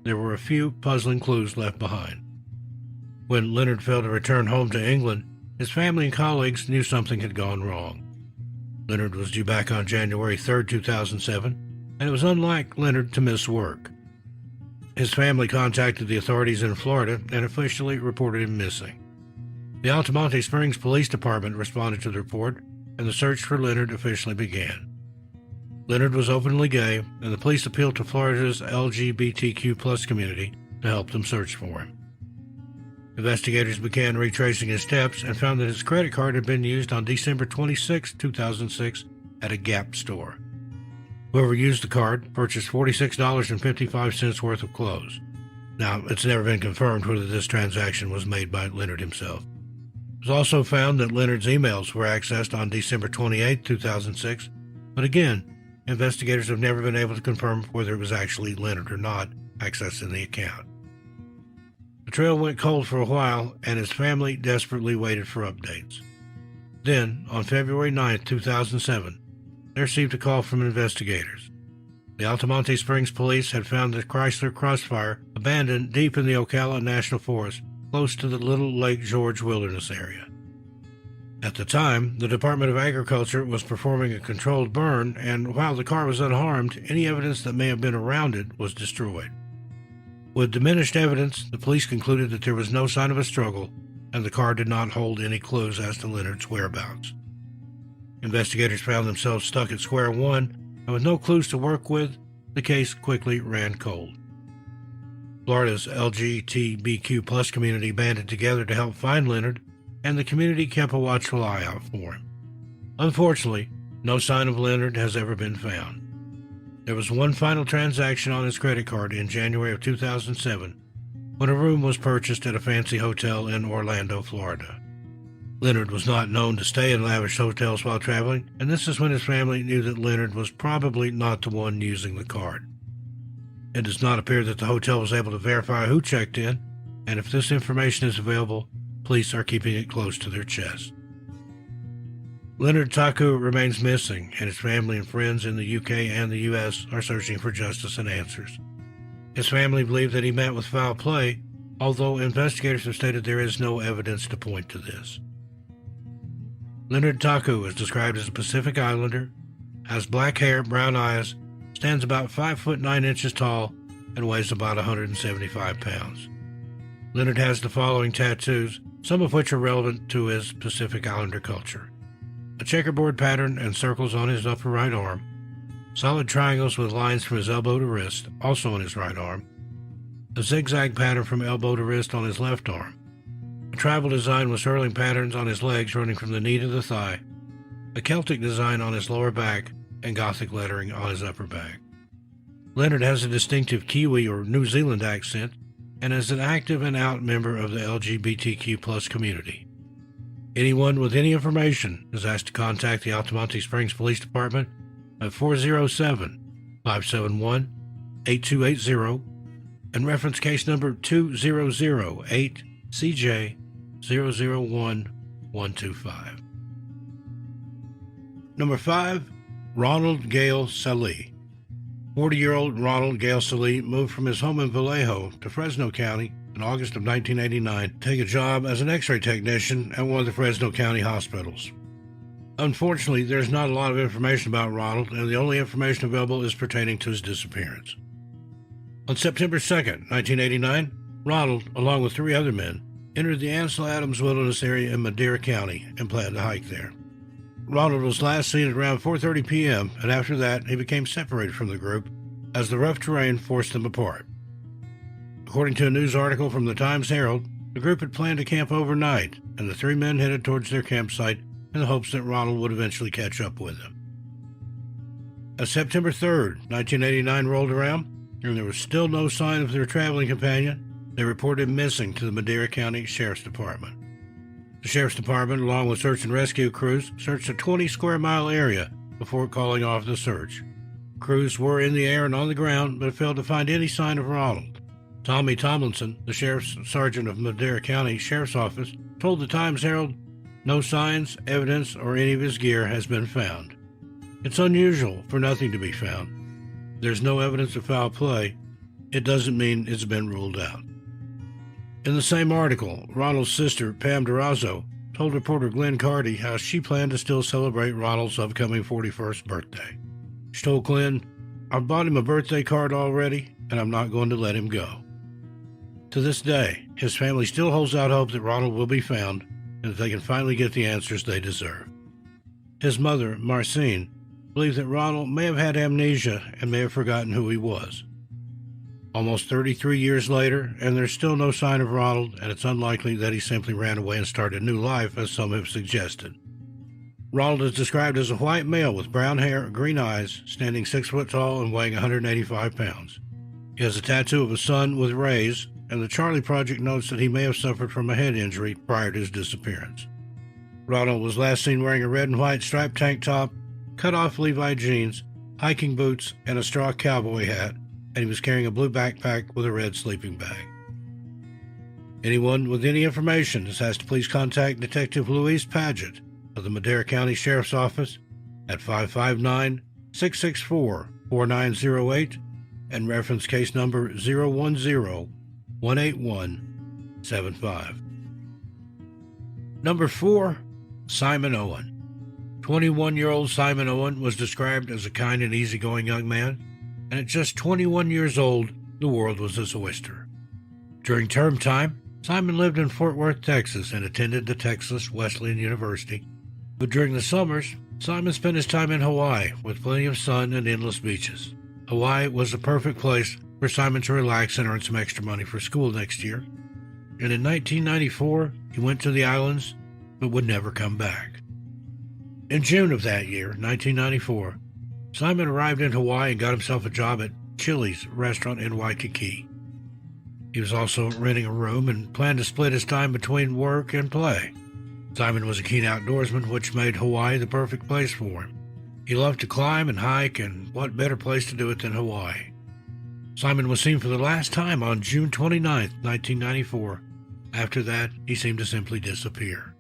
there were a few puzzling clues left behind. When Leonard failed to return home to England, his family and colleagues knew something had gone wrong. Leonard was due back on January 3, 2007, and it was unlike Leonard to miss work. His family contacted the authorities in Florida and officially reported him missing. The Altamonte Springs Police Department responded to the report, and the search for Leonard officially began. Leonard was openly gay, and the police appealed to Florida's LGBTQ+ community to help them search for him. Investigators began retracing his steps and found that his credit card had been used on December 26, 2006 at a Gap store. Whoever used the card purchased $46.55 worth of clothes. Now, it's never been confirmed whether this transaction was made by Leonard himself. It was also found that Leonard's emails were accessed on December 28, 2006, but again, investigators have never been able to confirm whether it was actually Leonard or not accessing the account. The trail went cold for a while, and his family desperately waited for updates. Then, on February 9, 2007, they received a call from investigators. The Altamonte Springs police had found the Chrysler Crossfire abandoned deep in the Ocala National Forest, close to the Little Lake George Wilderness area. At the time, the Department of Agriculture was performing a controlled burn, and while the car was unharmed, any evidence that may have been around it was destroyed. With diminished evidence, the police concluded that there was no sign of a struggle, and the car did not hold any clues as to Leonard's whereabouts. Investigators found themselves stuck at square one, and with no clues to work with, the case quickly ran cold. Florida's LGBTQ+ community banded together to help find Leonard, and the community kept a watchful eye out for him. Unfortunately, no sign of Leonard has ever been found. There was one final transaction on his credit card in January of 2007, when a room was purchased at a fancy hotel in Orlando, Florida. Leonard was not known to stay in lavish hotels while traveling, and this is when his family knew that Leonard was probably not the one using the card. It does not appear that the hotel was able to verify who checked in, and if this information is available, police are keeping it close to their chest. Leonard Taku remains missing, and his family and friends in the UK and the US are searching for justice and answers. His family believe that he met with foul play, although investigators have stated there is no evidence to point to this. Leonard Taku is described as a Pacific Islander, has black hair, brown eyes, stands about 5 foot 9 inches tall, and weighs about 175 pounds. Leonard has the following tattoos, some of which are relevant to his Pacific Islander culture: a checkerboard pattern and circles on his upper right arm, solid triangles with lines from his elbow to wrist, also on his right arm, a zigzag pattern from elbow to wrist on his left arm, a tribal design with swirling patterns on his legs running from the knee to the thigh, a Celtic design on his lower back, and Gothic lettering on his upper back. Leonard has a distinctive Kiwi or New Zealand accent and is an active and out member of the LGBTQ+ community. Anyone with any information is asked to contact the Altamonte Springs Police Department at 407-571-8280 and reference case number 2008CJ001125. Number 5, Ronald Gale Sallee. 40-year-old Ronald Gale Sallee moved from his home in Vallejo to Fresno County in August of 1989 to take a job as an X-ray technician at one of the Fresno County hospitals. Unfortunately, there's not a lot of information about Ronald, and the only information available is pertaining to his disappearance. On September 2, 1989, Ronald, along with 3 other men, entered the Ansel Adams Wilderness area in Madera County and planned to hike there. Ronald was last seen at around 4:30 p.m., and after that, he became separated from the group as the rough terrain forced them apart. According to a news article from the Times-Herald, the group had planned to camp overnight, and the 3 men headed towards their campsite in the hopes that Ronald would eventually catch up with them. As September 3rd, 1989 rolled around, and there was still no sign of their traveling companion, they reported missing to the Madera County Sheriff's Department. The Sheriff's Department, along with search and rescue crews, searched a 20-square-mile area before calling off the search. Crews were in the air and on the ground, but failed to find any sign of Ronald. Tommy Tomlinson, the Sheriff's Sergeant of Madera County Sheriff's Office, told the Times-Herald, "No signs, evidence, or any of his gear has been found. It's unusual for nothing to be found. There's no evidence of foul play. It doesn't mean it's been ruled out." In the same article, Ronald's sister, Pam DeRozzo, told reporter Glenn Carty how she planned to still celebrate Ronald's upcoming 41st birthday. She told Glenn, "I bought him a birthday card already, and I'm not going to let him go." To this day, his family still holds out hope that Ronald will be found and that they can finally get the answers they deserve. His mother, Marcine, believes that Ronald may have had amnesia and may have forgotten who he was. Almost 33 years later, and there's still no sign of Ronald, and it's unlikely that he simply ran away and started a new life, as some have suggested. Ronald is described as a white male with brown hair, green eyes, standing 6 foot tall and weighing 185 pounds. He has a tattoo of a sun with rays, and the Charlie Project notes that he may have suffered from a head injury prior to his disappearance. Ronald was last seen wearing a red and white striped tank top, cut-off Levi jeans, hiking boots, and a straw cowboy hat, and he was carrying a blue backpack with a red sleeping bag. Anyone with any information is asked to please contact Detective Louise Paget of the Madera County Sheriff's Office at 559-664-4908 and reference case number 010-181-75. Number 4, Simon Owen. 21-year-old Simon Owen was described as a kind and easygoing young man, and at just 21 years old, the world was his oyster. During term time, Simon lived in Fort Worth, Texas, and attended the Texas Wesleyan University. But during the summers, Simon spent his time in Hawaii with plenty of sun and endless beaches. Hawaii was the perfect place for Simon to relax and earn some extra money for school next year. And in 1994, he went to the islands, but would never come back. In June of that year, 1994, Simon arrived in Hawaii and got himself a job at Chili's restaurant in Waikiki. He was also renting a room and planned to split his time between work and play. Simon was a keen outdoorsman, which made Hawaii the perfect place for him. He loved to climb and hike, and what better place to do it than Hawaii? Simon was seen for the last time on June 29, 1994. After that, he seemed to simply disappear.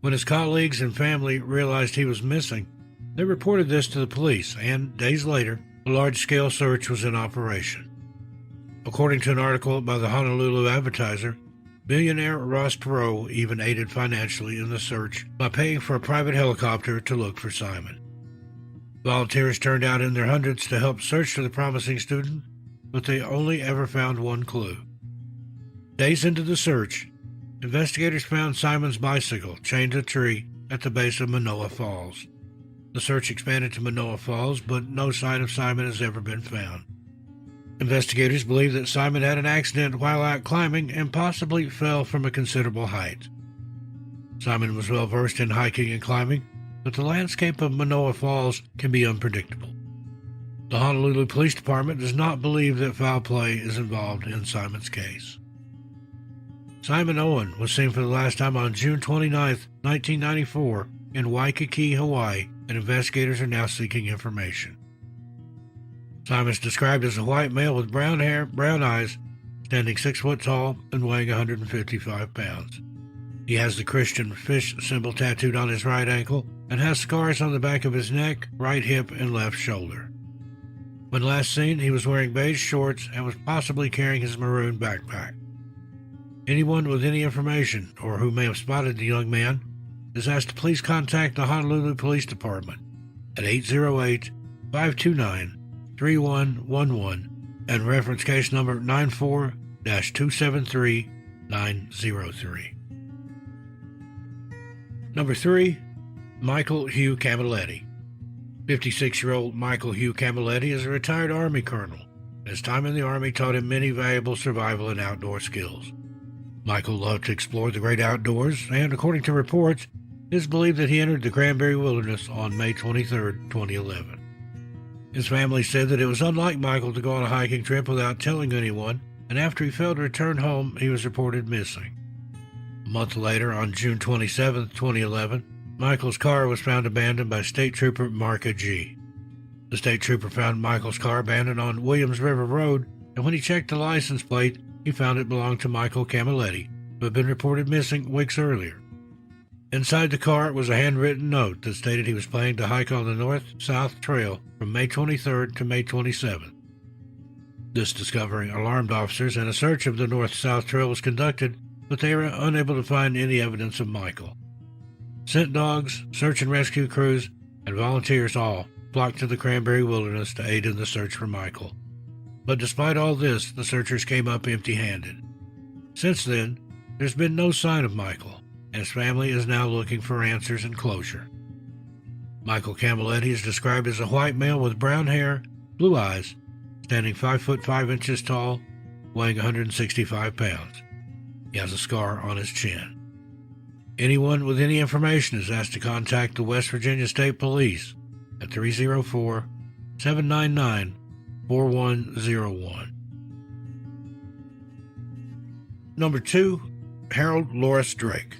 When his colleagues and family realized he was missing, they reported this to the police, and days later, a large-scale search was in operation. According to an article by the Honolulu Advertiser, billionaire Ross Perot even aided financially in the search by paying for a private helicopter to look for Simon. Volunteers turned out in their hundreds to help search for the promising student, but they only ever found one clue. Days into the search, investigators found Simon's bicycle chained to a tree at the base of Manoa Falls. The search expanded to Manoa Falls, but no sign of Simon has ever been found. Investigators believe that Simon had an accident while out climbing and possibly fell from a considerable height. Simon was well versed in hiking and climbing, but the landscape of Manoa Falls can be unpredictable. The Honolulu Police Department does not believe that foul play is involved in Simon's case. Simon Owen was seen for the last time on June 29, 1994, in Waikiki, Hawaii, and investigators are now seeking information. Simon is described as a white male with brown hair, brown eyes, standing 6 foot tall and weighing 155 pounds. He has the Christian fish symbol tattooed on his right ankle and has scars on the back of his neck, right hip, and left shoulder. When last seen, he was wearing beige shorts and was possibly carrying his maroon backpack. Anyone with any information or who may have spotted the young man is asked to please contact the Honolulu Police Department at 808-529-3111 and reference case number 94-273903. Number 3, Michael Hugh Camilletti. 56-year-old Michael Hugh Camilletti is a retired Army colonel. His time in the Army taught him many valuable survival and outdoor skills. Michael loved to explore the great outdoors, and according to reports, it is believed that he entered the Cranberry Wilderness on May 23, 2011. His family said that it was unlike Michael to go on a hiking trip without telling anyone, and after he failed to return home, he was reported missing. A month later, on June 27, 2011, Michael's car was found abandoned by State Trooper Marka G. The state trooper found Michael's car abandoned on Williams River Road, and when he checked the license plate, he found it belonged to Michael Camilletti, who had been reported missing weeks earlier. Inside the car was a handwritten note that stated he was planning to hike on the North-South Trail from May 23rd to May 27th. This discovery alarmed officers, and a search of the North-South Trail was conducted, but they were unable to find any evidence of Michael. Scent dogs, search and rescue crews, and volunteers all flocked to the Cranberry Wilderness to aid in the search for Michael. But despite all this, the searchers came up empty-handed. Since then, there's been no sign of Michael, and his family is now looking for answers and closure. Michael Camilletti is described as a white male with brown hair, blue eyes, standing 5 foot 5 inches tall, weighing 165 pounds. He has a scar on his chin. Anyone with any information is asked to contact the West Virginia State Police at 304-799-4101. Number 2, Harold Loris Drake.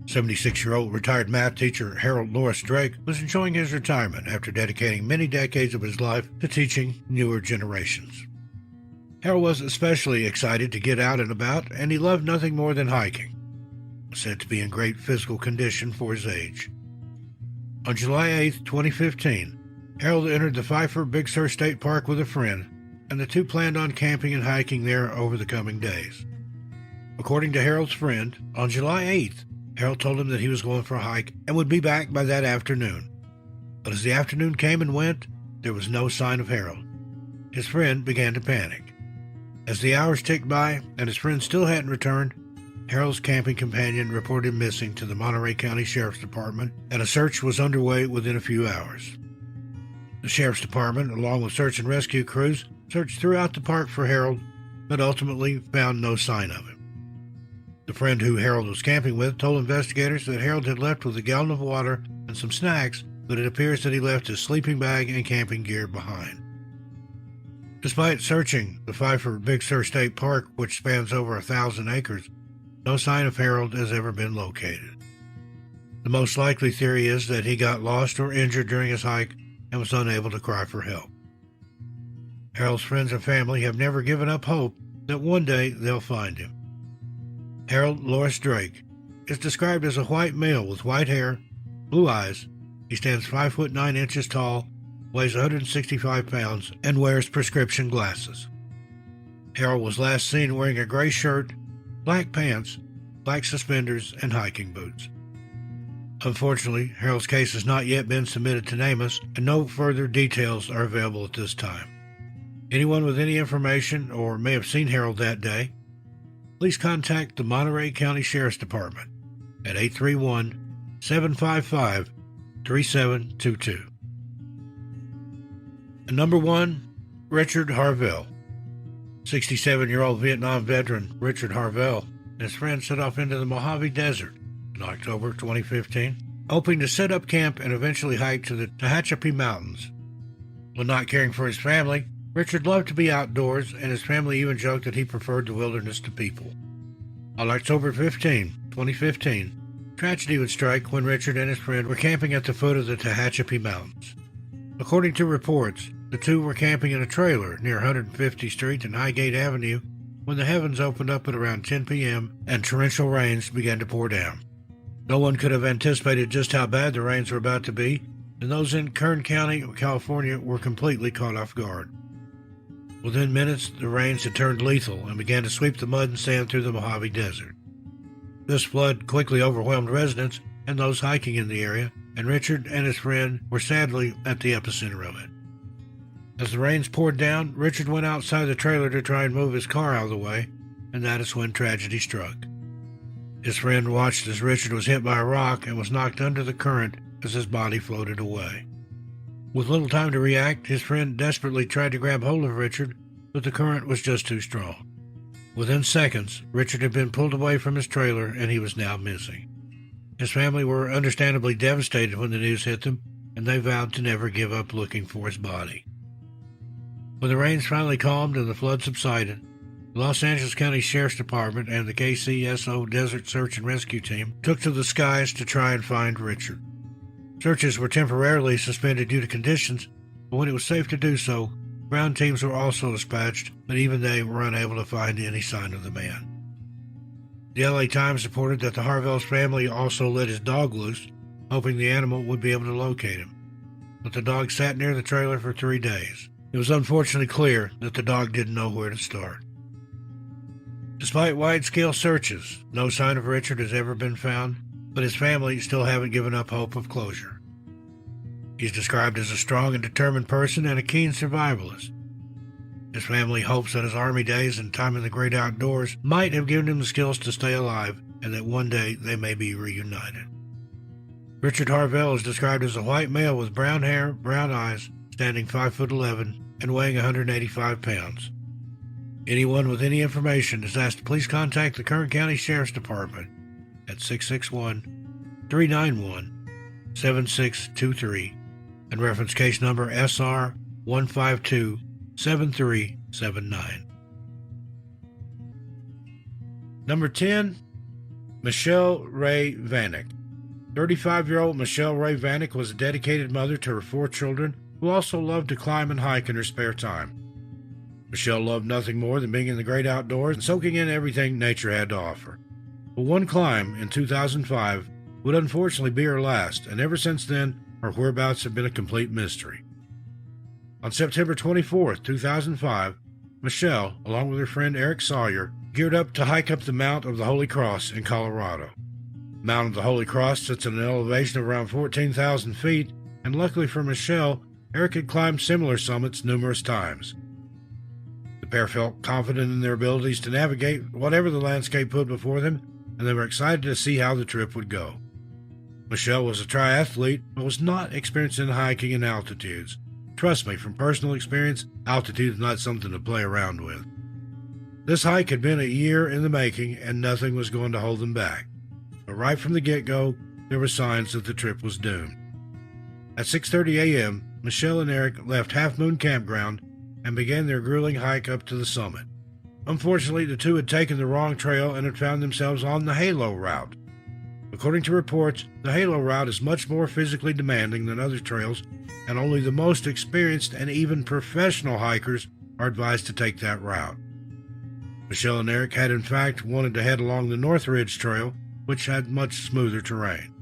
76-year-old retired math teacher Harold Loris Drake was enjoying his retirement after dedicating many decades of his life to teaching newer generations. Harold was especially excited to get out and about, and he loved nothing more than hiking. Said to be in great physical condition for his age. On July 8, 2015, Harold entered the Pfeiffer Big Sur State Park with a friend, and the two planned on camping and hiking there over the coming days. According to Harold's friend, on July 8th, Harold told him that he was going for a hike and would be back by that afternoon. But as the afternoon came and went, there was no sign of Harold. His friend began to panic. As the hours ticked by and his friend still hadn't returned, Harold's camping companion reported missing to the Monterey County Sheriff's Department, and a search was underway within a few hours. The Sheriff's Department, along with search and rescue crews, searched throughout the park for Harold, but ultimately found no sign of him. The friend who Harold was camping with told investigators that Harold had left with a gallon of water and some snacks, but it appears that he left his sleeping bag and camping gear behind. Despite searching the Pfeiffer Big Sur State Park, which spans over 1,000 acres, no sign of Harold has ever been located. The most likely theory is that he got lost or injured during his hike and was unable to cry for help. Harold's friends and family have never given up hope that one day they'll find him. Harold Loris Drake is described as a white male with white hair, blue eyes. He stands 5 foot 9 inches tall, weighs 165 pounds, and wears prescription glasses. Harold was last seen wearing a gray shirt, black pants, black suspenders, and hiking boots. Unfortunately, Harold's case has not yet been submitted to NamUs, and no further details are available at this time. Anyone with any information or may have seen Harold that day, please contact the Monterey County Sheriff's Department at 831-755-3722. And number 1, Richard Harvell. 67-year-old Vietnam veteran Richard Harvell and his friends set off into the Mojave Desert in October 2015, hoping to set up camp and eventually hike to the Tehachapi Mountains. When not caring for his family, Richard loved to be outdoors, and his family even joked that he preferred the wilderness to people. On October 15, 2015, tragedy would strike when Richard and his friend were camping at the foot of the Tehachapi Mountains. According to reports, the two were camping in a trailer near 150th Street and Highgate Avenue when the heavens opened up at around 10 p.m. and torrential rains began to pour down. No one could have anticipated just how bad the rains were about to be, and those in Kern County, California, were completely caught off guard. Within minutes, the rains had turned lethal and began to sweep the mud and sand through the Mojave Desert. This flood quickly overwhelmed residents and those hiking in the area, and Richard and his friend were sadly at the epicenter of it. As the rains poured down, Richard went outside the trailer to try and move his car out of the way, and that is when tragedy struck. His friend watched as Richard was hit by a rock and was knocked under the current as his body floated away. With little time to react, his friend desperately tried to grab hold of Richard, but the current was just too strong. Within seconds, Richard had been pulled away from his trailer and he was now missing. His family were understandably devastated when the news hit them, and they vowed to never give up looking for his body. When the rains finally calmed and the flood subsided, the Los Angeles County Sheriff's Department and the KCSO Desert Search and Rescue Team took to the skies to try and find Richard. Searches were temporarily suspended due to conditions, but when it was safe to do so, ground teams were also dispatched, but even they were unable to find any sign of the man. The LA Times reported that the Harvell's family also let his dog loose, hoping the animal would be able to locate him. But the dog sat near the trailer for 3 days. It was unfortunately clear that the dog didn't know where to start. Despite wide-scale searches, no sign of Richard has ever been found, but his family still haven't given up hope of closure. He's described as a strong and determined person and a keen survivalist. His family hopes that his Army days and time in the great outdoors might have given him the skills to stay alive and that one day they may be reunited. Richard Harvell is described as a white male with brown hair, brown eyes, standing 5'11", and weighing 185 pounds. Anyone with any information is asked to please contact the Kern County Sheriff's Department at 661-391-7623 and reference case number SR 1527379. Number 10, Michelle Ray Vanek. 35-year-old Michelle Ray Vanek was a dedicated mother to her 4 children who also loved to climb and hike in her spare time. Michelle loved nothing more than being in the great outdoors and soaking in everything nature had to offer. But one climb in 2005 would unfortunately be her last, and ever since then, her whereabouts have been a complete mystery. On September 24, 2005, Michelle, along with her friend Eric Sawyer, geared up to hike up the Mount of the Holy Cross in Colorado. The Mount of the Holy Cross sits at an elevation of around 14,000 feet, and luckily for Michelle, Eric had climbed similar summits numerous times. The pair felt confident in their abilities to navigate whatever the landscape put before them, and they were excited to see how the trip would go. Michelle was a triathlete, but was not experienced in hiking in altitudes. Trust me, from personal experience, altitude is not something to play around with. This hike had been a year in the making, and nothing was going to hold them back. But right from the get-go, there were signs that the trip was doomed. At 6:30 a.m., Michelle and Eric left Half Moon Campground and began their grueling hike up to the summit. Unfortunately, the two had taken the wrong trail and had found themselves on the Halo route. According to reports, the Halo route is much more physically demanding than other trails, and only the most experienced and even professional hikers are advised to take that route. Michelle and Eric had in fact wanted to head along the North Ridge Trail, which had much smoother terrain.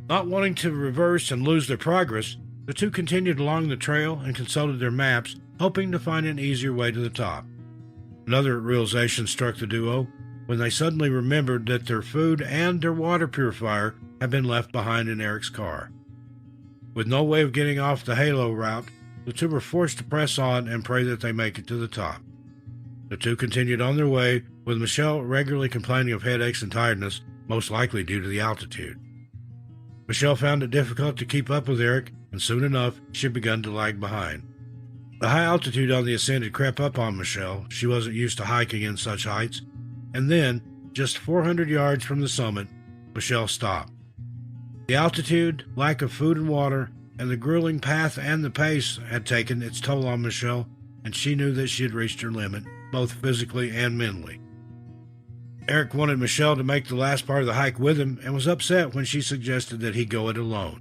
Not wanting to reverse and lose their progress, the two continued along the trail and consulted their maps, hoping to find an easier way to the top. Another realization struck the duo when they suddenly remembered that their food and their water purifier had been left behind in Eric's car. With no way of getting off the Halo route, the two were forced to press on and pray that they make it to the top. The two continued on their way, with Michelle regularly complaining of headaches and tiredness, most likely due to the altitude. Michelle found it difficult to keep up with Eric, and soon enough she had begun to lag behind. The high altitude on the ascent had crept up on Michelle. She wasn't used to hiking in such heights, and then, just 400 yards from the summit, Michelle stopped. The altitude, lack of food and water, and the grueling path and the pace had taken its toll on Michelle, and she knew that she had reached her limit, both physically and mentally. Eric wanted Michelle to make the last part of the hike with him and was upset when she suggested that he go it alone.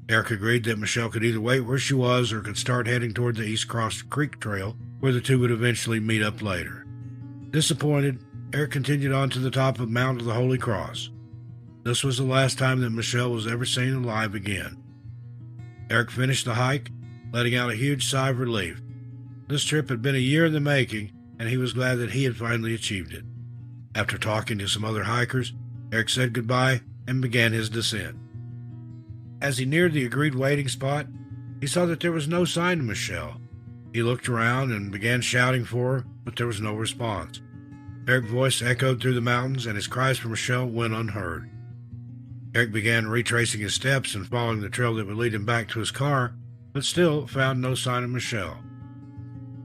Eric agreed that Michelle could either wait where she was or could start heading toward the East Cross Creek Trail, where the two would eventually meet up later. Disappointed, Eric continued on to the top of Mount of the Holy Cross. This was the last time that Michelle was ever seen alive again. Eric finished the hike, letting out a huge sigh of relief. This trip had been a year in the making, and he was glad that he had finally achieved it. After talking to some other hikers, Eric said goodbye and began his descent. As he neared the agreed waiting spot, he saw that there was no sign of Michelle. He looked around and began shouting for her, but there was no response. Eric's voice echoed through the mountains, and his cries for Michelle went unheard. Eric began retracing his steps and following the trail that would lead him back to his car, but still found no sign of Michelle.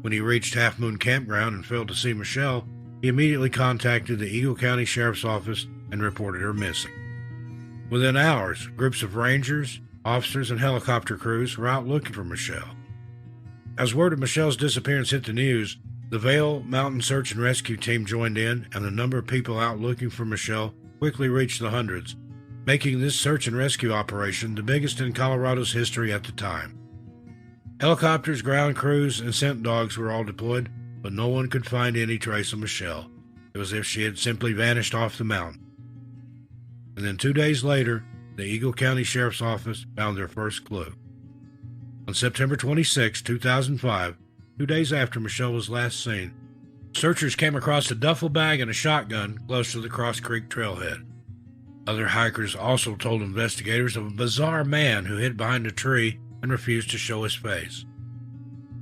When he reached Half Moon Campground and failed to see Michelle, he immediately contacted the Eagle County Sheriff's Office and reported her missing. Within hours, groups of rangers, officers, and helicopter crews were out looking for Michelle. As word of Michelle's disappearance hit the news, the Vale Mountain Search and Rescue Team joined in, and the number of people out looking for Michelle quickly reached the hundreds, making this search and rescue operation the biggest in Colorado's history at the time. Helicopters, ground crews, and scent dogs were all deployed, but no one could find any trace of Michelle. It was as if she had simply vanished off the mountain. And then 2 days later, the Eagle County Sheriff's Office found their first clue. On September 26, 2005, 2 days after Michelle was last seen, searchers came across a duffel bag and a shotgun close to the Cross Creek trailhead. Other hikers also told investigators of a bizarre man who hid behind a tree and refused to show his face.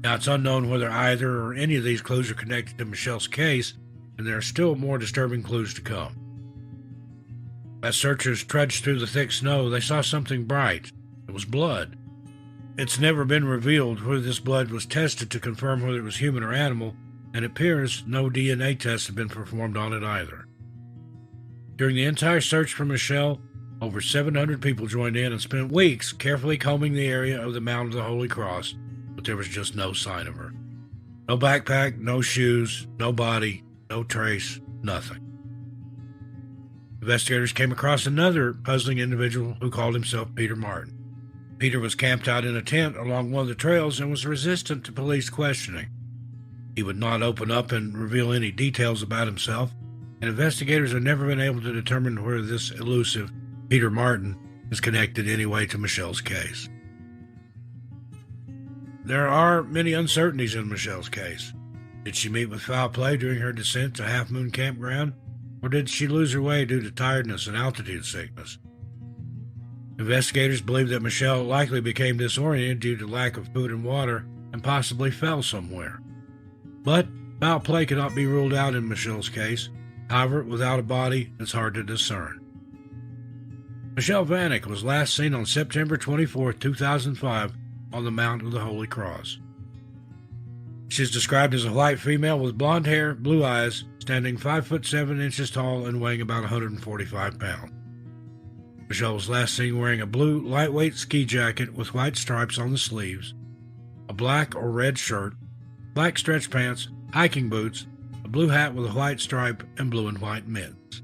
Now, it's unknown whether either or any of these clues are connected to Michelle's case, and there are still more disturbing clues to come. As searchers trudged through the thick snow, they saw something bright. It was blood. It's never been revealed whether this blood was tested to confirm whether it was human or animal, and it appears no DNA tests have been performed on it either. During the entire search for Michelle, over 700 people joined in and spent weeks carefully combing the area of the Mount of the Holy Cross, but there was just no sign of her. No backpack, no shoes, no body, no trace, nothing. Investigators came across another puzzling individual who called himself Peter Martin. Peter was camped out in a tent along one of the trails and was resistant to police questioning. He would not open up and reveal any details about himself, and investigators have never been able to determine whether this elusive Peter Martin is connected anyway to Michelle's case. There are many uncertainties in Michelle's case. Did she meet with foul play during her descent to Half Moon Campground, or did she lose her way due to tiredness and altitude sickness? Investigators believe that Michelle likely became disoriented due to lack of food and water and possibly fell somewhere. But foul play cannot be ruled out in Michelle's case. However, without a body, it's hard to discern. Michelle Vanek was last seen on September 24, 2005, on the Mount of the Holy Cross. She is described as a white female with blonde hair, blue eyes, standing 5'7" tall and weighing about 145 pounds. Michelle was last seen wearing a blue, lightweight ski jacket with white stripes on the sleeves, a black or red shirt, black stretch pants, hiking boots, a blue hat with a white stripe, and blue and white mittens.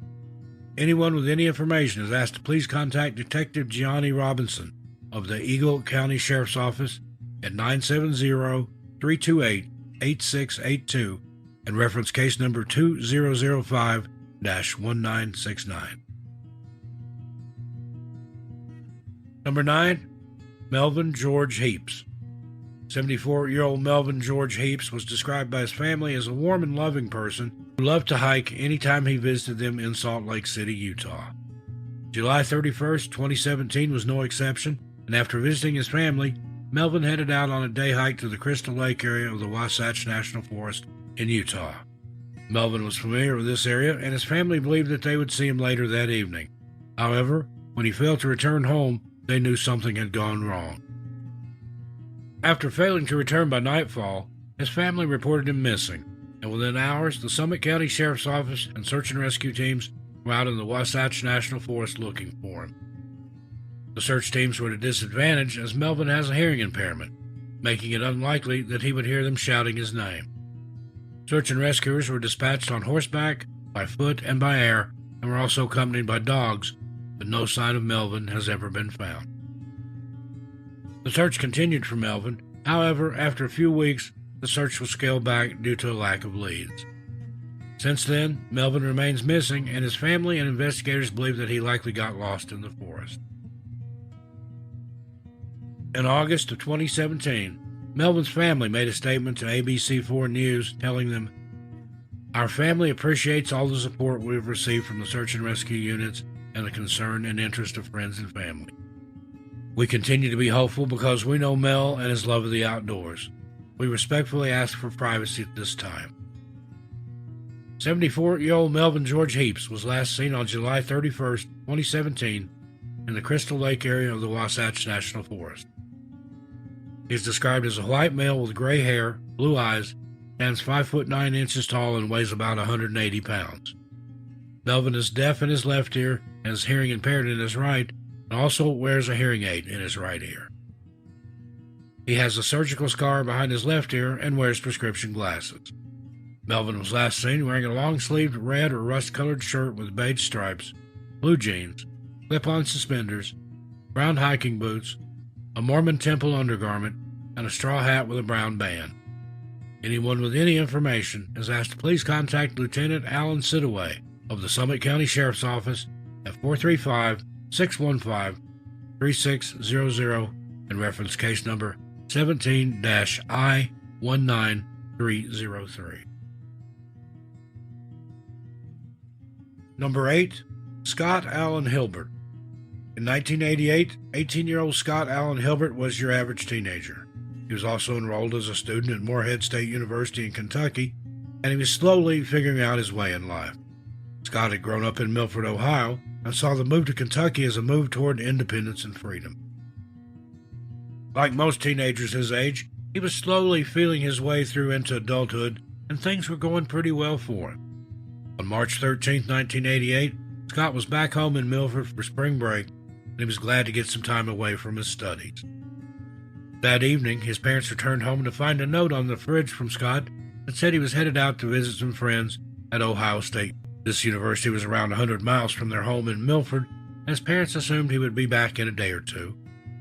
Anyone with any information is asked to please contact Detective Gianni Robinson of the Eagle County Sheriff's Office at 970-328-8682 and reference case number 2005-1969. Number 9, Melvin George Hpus. 74-year-old Melvin George Hpus was described by his family as a warm and loving person who loved to hike anytime he visited them in Salt Lake City, Utah. July 31st, 2017 was no exception, and after visiting his family, Melvin headed out on a day hike to the Crystal Lake area of the Wasatch National Forest in Utah. Melvin was familiar with this area, and his family believed that they would see him later that evening. However, when he failed to return home, they knew something had gone wrong. After failing to return by nightfall, his family reported him missing, and within hours, the Summit County Sheriff's Office and search and rescue teams were out in the Wasatch National Forest looking for him. The search teams were at a disadvantage as Melvin has a hearing impairment, making it unlikely that he would hear them shouting his name. Search and rescuers were dispatched on horseback, by foot, and by air, and were also accompanied by dogs, but no sign of Melvin has ever been found. The search continued for Melvin. However, after a few weeks, the search was scaled back due to a lack of leads. Since then, Melvin remains missing, and his family and investigators believe that he likely got lost in the forest. In August of 2017, Melvin's family made a statement to ABC4 News telling them, "Our family appreciates all the support we have received from the search and rescue units and the concern and interest of friends and family. We continue to be hopeful because we know Mel and his love of the outdoors. We respectfully ask for privacy at this time." 74-year-old Melvin George Hpus was last seen on July 31st, 2017, in the Crystal Lake area of the Wasatch National Forest. He is described as a white male with gray hair, blue eyes, stands 5'9" tall, and weighs about 180 pounds. Melvin is deaf in his left ear and is hearing impaired in his right, and also wears a hearing aid in his right ear. He has a surgical scar behind his left ear and wears prescription glasses. Melvin was last seen wearing a long-sleeved red or rust-colored shirt with beige stripes, blue jeans, clip-on suspenders, brown hiking boots, a Mormon temple undergarment, and a straw hat with a brown band. Anyone with any information is asked to please contact Lieutenant Alan Sidaway of the Summit County Sheriff's Office at 435-615-3600 and reference case number 17-I-19303. Number 8. Scott Allen Hilbert. In 1988, 18-year-old Scott Allen Hilbert was your average teenager. He was also enrolled as a student at Morehead State University in Kentucky, and he was slowly figuring out his way in life. Scott had grown up in Milford, Ohio, and saw the move to Kentucky as a move toward independence and freedom. Like most teenagers his age, he was slowly feeling his way through into adulthood, and things were going pretty well for him. On March 13, 1988, Scott was back home in Milford for spring break, and he was glad to get some time away from his studies. That evening, his parents returned home to find a note on the fridge from Scott that said he was headed out to visit some friends at Ohio State. This university was around 100 miles from their home in Milford, and his parents assumed he would be back in a day or two.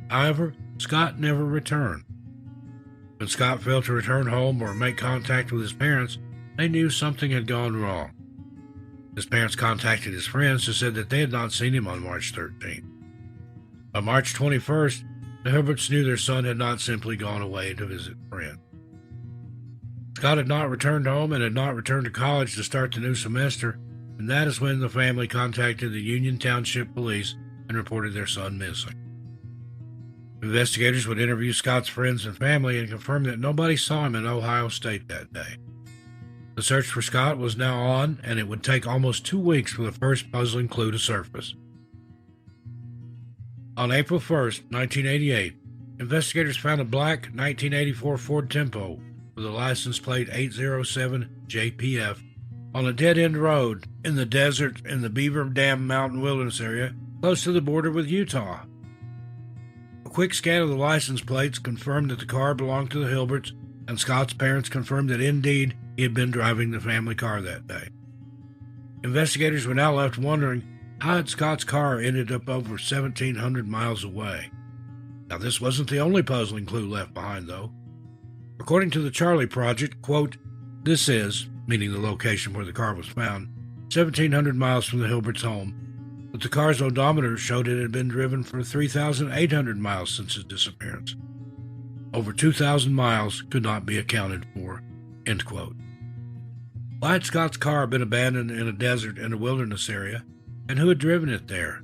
However, Scott never returned. When Scott failed to return home or make contact with his parents, they knew something had gone wrong. His parents contacted his friends who said that they had not seen him on March 13th. On March 21st, the Hilberts knew their son had not simply gone away to visit friends. Scott had not returned home and had not returned to college to start the new semester, and that is when the family contacted the Union Township Police and reported their son missing. Investigators would interview Scott's friends and family and confirm that nobody saw him in Ohio State that day. The search for Scott was now on, and it would take almost 2 weeks for the first puzzling clue to surface. On April 1st, 1988, investigators found a black 1984 Ford Tempo with a license plate 807-JPF on a dead-end road in the desert in the Beaver Dam Mountain Wilderness area close to the border with Utah. A quick scan of the license plates confirmed that the car belonged to the Hilberts, and Scott's parents confirmed that indeed he had been driving the family car that day. Investigators were now left wondering how had Scott's car ended up over 1,700 miles away. Now, this wasn't the only puzzling clue left behind, though. According to the Charlie Project, quote, this is, meaning the location where the car was found, 1,700 miles from the Hilberts' home, but the car's odometer showed it had been driven for 3,800 miles since its disappearance. Over 2,000 miles could not be accounted for, end quote. Why had Scott's car been abandoned in a desert in a wilderness area, and who had driven it there?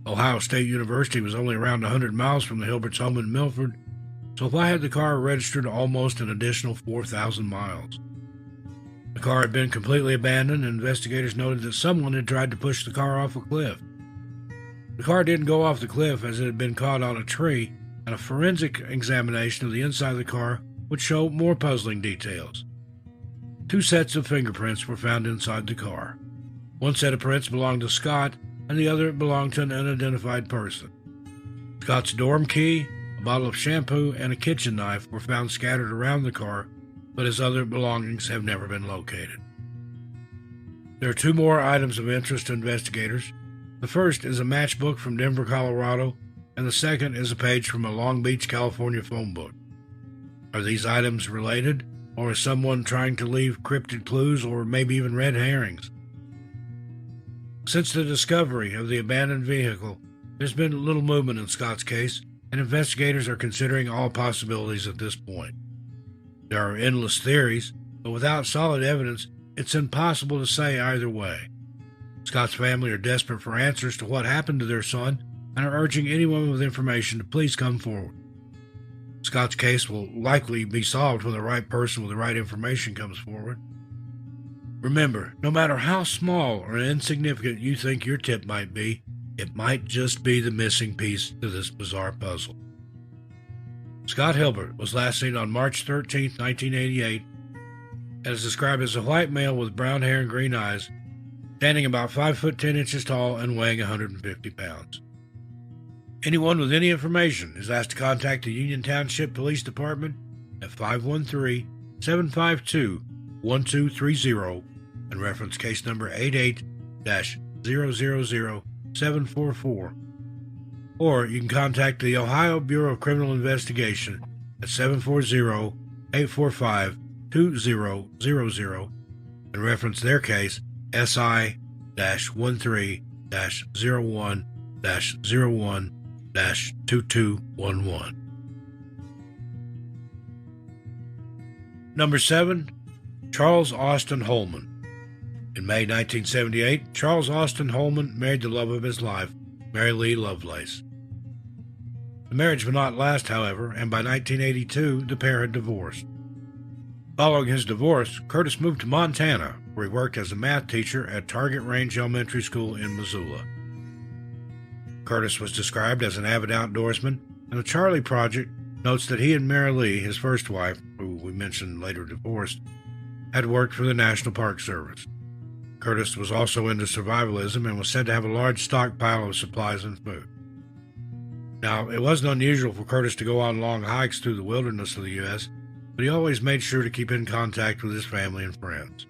Ohio State University was only around 100 miles from the Hilberts' home in Milford, so why had the car registered almost an additional 4,000 miles? The car had been completely abandoned, and investigators noted that someone had tried to push the car off a cliff. The car didn't go off the cliff as it had been caught on a tree, and a forensic examination of the inside of the car would show more puzzling details. 2 sets of fingerprints were found inside the car. One set of prints belonged to Scott, and the other belonged to an unidentified person. Scott's dorm key, a bottle of shampoo, and a kitchen knife were found scattered around the car, but his other belongings have never been located. There are 2 more items of interest to investigators. The first is a matchbook from Denver, Colorado, and the second is a page from a Long Beach, California phone book. Are these items related, or is someone trying to leave cryptid clues or maybe even red herrings? Since the discovery of the abandoned vehicle, there's been little movement in Scott's case, and investigators are considering all possibilities at this point. There are endless theories, but without solid evidence, it's impossible to say either way. Scott's family are desperate for answers to what happened to their son and are urging anyone with information to please come forward. Scott's case will likely be solved when the right person with the right information comes forward. Remember, no matter how small or insignificant you think your tip might be, it might just be the missing piece to this bizarre puzzle. Scott Hilbert was last seen on March 13, 1988, and is described as a white male with brown hair and green eyes, standing about 5 foot 10 inches tall and weighing 150 pounds. Anyone with any information is asked to contact the Union Township Police Department at 513-752-1230 and reference case number 88-000744. Or you can contact the Ohio Bureau of Criminal Investigation at 740-845-2000 and reference their case SI-13-01-01-2211. Number 7, Charles Austin Holman. In May 1978, Charles Austin Holman married the love of his life, Mary Lee Lovelace. The marriage would not last, however, and by 1982, the pair had divorced. Following his divorce, Curtis moved to Montana, where he worked as a math teacher at Target Range Elementary School in Missoula. Curtis was described as an avid outdoorsman, and the Charlie Project notes that he and Mary Lee, his first wife, who we mentioned later divorced, had worked for the National Park Service. Curtis was also into survivalism and was said to have a large stockpile of supplies and food. Now, it wasn't unusual for Curtis to go on long hikes through the wilderness of the U.S., but he always made sure to keep in contact with his family and friends.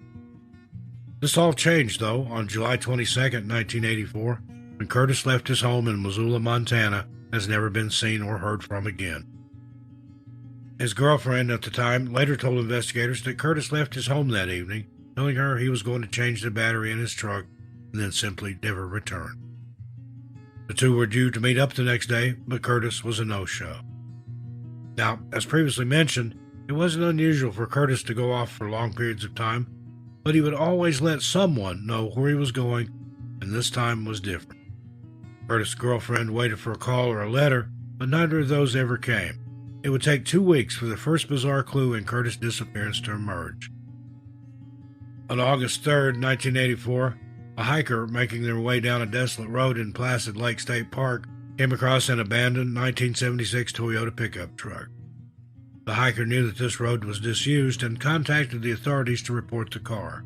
This all changed, though, on July 22, 1984, when Curtis left his home in Missoula, Montana, and has never been seen or heard from again. His girlfriend at the time later told investigators that Curtis left his home that evening, telling her he was going to change the battery in his truck and then simply never return. The two were due to meet up the next day, but Curtis was a no-show. Now, as previously mentioned, it wasn't unusual for Curtis to go off for long periods of time, but he would always let someone know where he was going, and this time was different. Curtis' girlfriend waited for a call or a letter, but neither of those ever came. It would take 2 weeks for the first bizarre clue in Curtis' disappearance to emerge. On August 3, 1984, a hiker making their way down a desolate road in Placid Lake State Park came across an abandoned 1976 Toyota pickup truck. The hiker knew that this road was disused and contacted the authorities to report the car.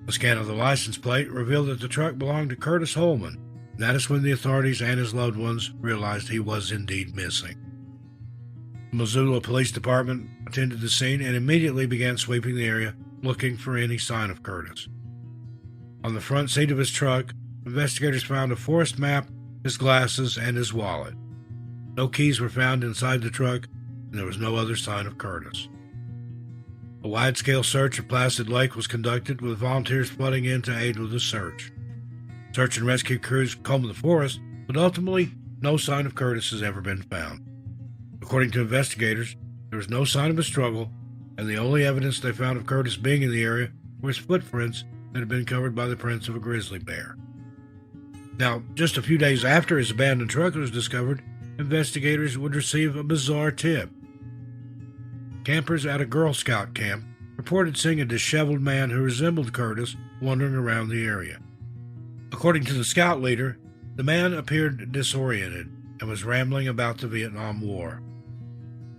A scan of the license plate revealed that the truck belonged to Curtis Holman. That is when the authorities and his loved ones realized he was indeed missing. The Missoula Police Department attended the scene and immediately began sweeping the area, looking for any sign of Curtis. On the front seat of his truck, investigators found a forest map, his glasses, and his wallet. No keys were found inside the truck, and there was no other sign of Curtis. A wide-scale search of Placid Lake was conducted, with volunteers flooding in to aid with the search. Search and rescue crews combed the forest, but ultimately, no sign of Curtis has ever been found. According to investigators, there was no sign of a struggle, and the only evidence they found of Curtis being in the area were his footprints that had been covered by the prints of a grizzly bear. Now, just a few days after his abandoned truck was discovered, investigators would receive a bizarre tip. Campers at a Girl Scout camp reported seeing a disheveled man who resembled Curtis wandering around the area. According to the scout leader, the man appeared disoriented and was rambling about the Vietnam War.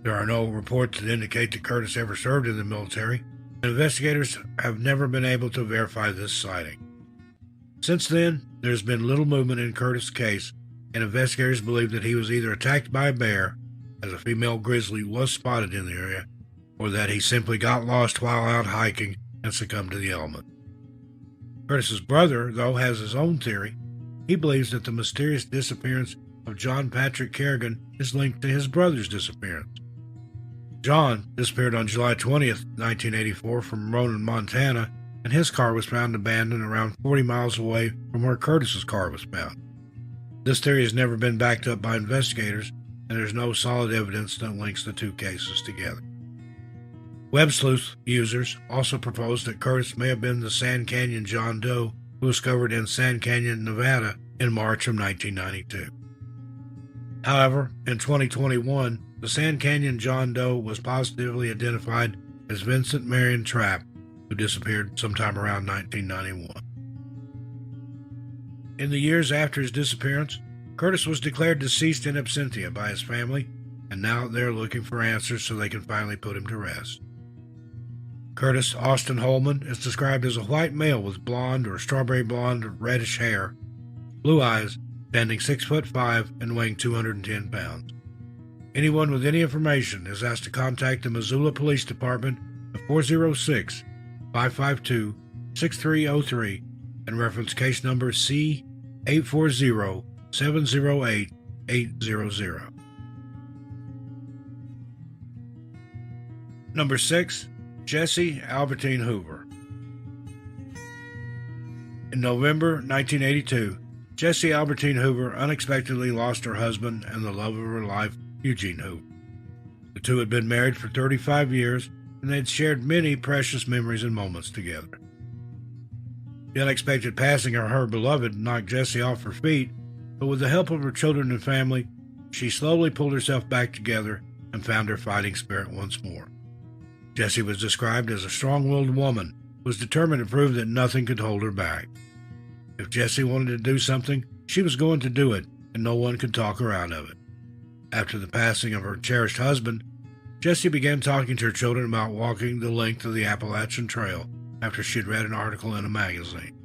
There are no reports that indicate that Curtis ever served in the military, and investigators have never been able to verify this sighting. Since then, there has been little movement in Curtis' case, and investigators believe that he was either attacked by a bear, as a female grizzly was spotted in the area, or that he simply got lost while out hiking and succumbed to the element. Curtis's brother, though, has his own theory. He believes that the mysterious disappearance of John Patrick Kerrigan is linked to his brother's disappearance. John disappeared on July 20th, 1984 from Ronan, Montana, and his car was found abandoned around 40 miles away from where Curtis's car was found. This theory has never been backed up by investigators, and there's no solid evidence that links the two cases together. Web sleuth users also proposed that Curtis may have been the Sand Canyon John Doe who was discovered in Sand Canyon, Nevada in March of 1992. However, in 2021, the Sand Canyon John Doe was positively identified as Vincent Marion Trapp, who disappeared sometime around 1991. In the years after his disappearance, Curtis was declared deceased in absentia by his family, and now they're looking for answers so they can finally put him to rest. Curtis Austin Holman is described as a white male with blonde or strawberry blonde or reddish hair, blue eyes, standing 6'5" and weighing 210 pounds. Anyone with any information is asked to contact the Missoula Police Department at 406-552-6303 and reference case number C-840-708-800. Number 6. Jesse Albertine Hoover. In November 1982, Jesse Albertine Hoover unexpectedly lost her husband and the love of her life, Eugene Hoover. The two had been married for 35 years, and they had shared many precious memories and moments together. The unexpected passing of her beloved knocked Jessie off her feet, but with the help of her children and family, she slowly pulled herself back together and found her fighting spirit once more. Jessie was described as a strong-willed woman who was determined to prove that nothing could hold her back. If Jessie wanted to do something, she was going to do it, and no one could talk her out of it. After the passing of her cherished husband, Jessie began talking to her children about walking the length of the Appalachian Trail after she had read an article in a magazine.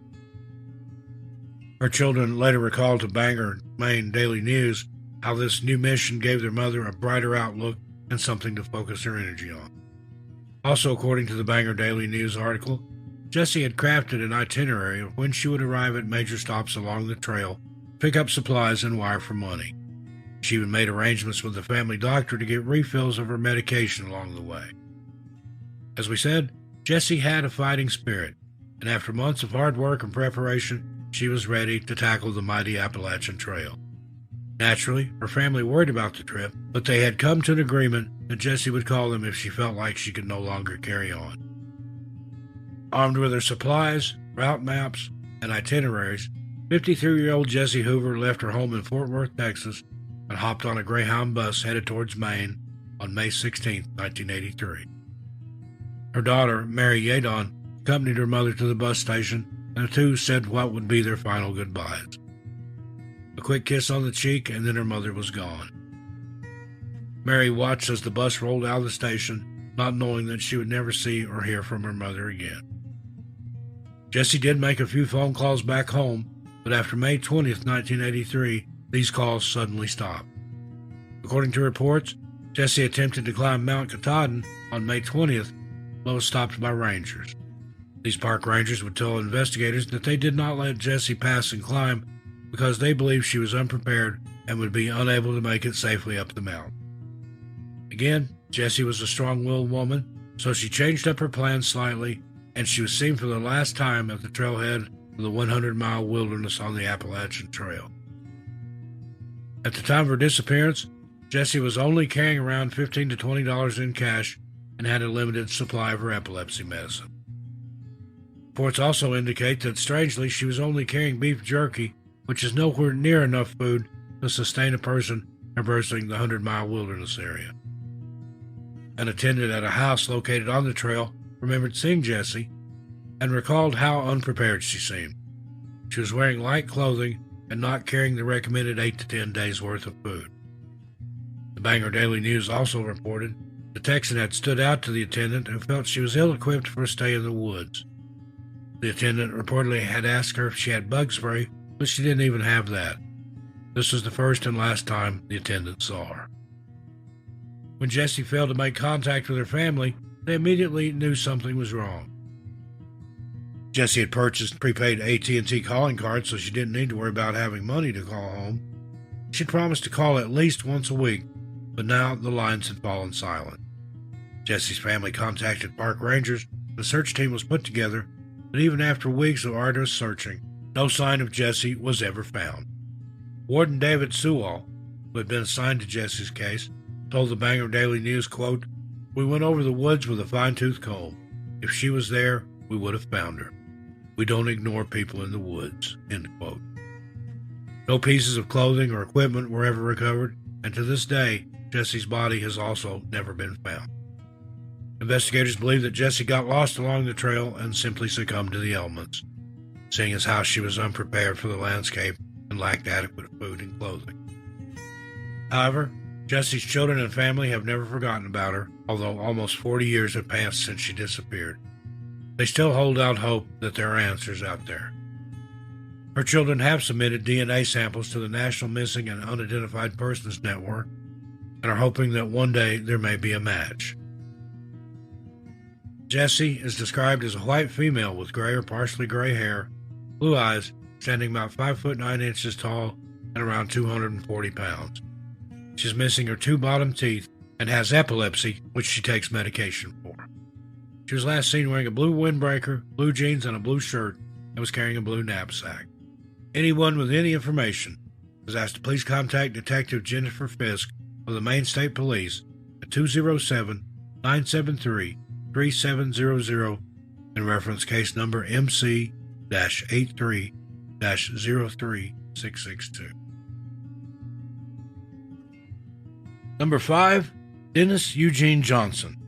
Her children later recalled to Bangor, Maine Daily News how this new mission gave their mother a brighter outlook and something to focus her energy on. Also, according to the Bangor Daily News article, Jessie had crafted an itinerary of when she would arrive at major stops along the trail, pick up supplies, and wire for money. She even made arrangements with the family doctor to get refills of her medication along the way. As we said, Jessie had a fighting spirit, and after months of hard work and preparation, she was ready to tackle the mighty Appalachian Trail. Naturally, her family worried about the trip, but they had come to an agreement that Jessie would call them if she felt like she could no longer carry on. Armed with her supplies, route maps, and itineraries, 53-year-old Jessie Hoover left her home in Fort Worth, Texas, and hopped on a Greyhound bus headed towards Maine on May 16, 1983. Her daughter, Mary Yadon, accompanied her mother to the bus station, and the two said what would be their final goodbyes. A quick kiss on the cheek, and then her mother was gone. Mary watched as the bus rolled out of the station, not knowing that she would never see or hear from her mother again. Jessie did make a few phone calls back home, but after May 20, 1983, these calls suddenly stopped. According to reports, Jessie attempted to climb Mount Katahdin on May 20th, but was stopped by rangers. These park rangers would tell investigators that they did not let Jessie pass and climb because they believed she was unprepared and would be unable to make it safely up the mountain. Again, Jessie was a strong-willed woman, so she changed up her plans slightly, and she was seen for the last time at the trailhead of the 100-mile wilderness on the Appalachian Trail. At the time of her disappearance, Jessie was only carrying around $15 to $20 in cash and had a limited supply of her epilepsy medicine. Reports also indicate that, strangely, she was only carrying beef jerky, which is nowhere near enough food to sustain a person traversing the 100-mile wilderness area. An attendant at a house located on the trail remembered seeing Jessie and recalled how unprepared she seemed. She was wearing light clothing and not carrying the recommended 8 to 10 days' worth of food. The Bangor Daily News also reported the Texan had stood out to the attendant and felt she was ill-equipped for a stay in the woods. The attendant reportedly had asked her if she had bug spray, but she didn't even have that. This was the first and last time the attendant saw her. When Jessie failed to make contact with her family, they immediately knew something was wrong. Jessie had purchased prepaid AT&T calling cards, so she didn't need to worry about having money to call home. She'd promised to call at least once a week, but now the lines had fallen silent. Jessie's family contacted park rangers. The search team was put together, but even after weeks of arduous searching, no sign of Jessie was ever found. Warden David Sewall, who had been assigned to Jessie's case, told the Bangor Daily News, quote, "We went over the woods with a fine-tooth comb. If she was there, we would have found her. We don't ignore people in the woods," end quote. No pieces of clothing or equipment were ever recovered, and to this day, Jessie's body has also never been found. Investigators believe that Jessie got lost along the trail and simply succumbed to the elements, seeing as how she was unprepared for the landscape and lacked adequate food and clothing. However, Jessie's children and family have never forgotten about her, although almost 40 years have passed since she disappeared. They still hold out hope that there are answers out there. Her children have submitted DNA samples to the National Missing and Unidentified Persons Network and are hoping that one day there may be a match. Jessie is described as a white female with gray or partially gray hair, blue eyes, standing about 5 foot 9 inches tall and around 240 pounds. She's missing her 2 bottom teeth and has epilepsy, which she takes medication for. She was last seen wearing a blue windbreaker, blue jeans, and a blue shirt, and was carrying a blue knapsack. Anyone with any information is asked to please contact Detective Jennifer Fisk of the Maine State Police at 207-973-3700 and reference case number MC-83-03662. Number 5, Dennis Eugene Johnson.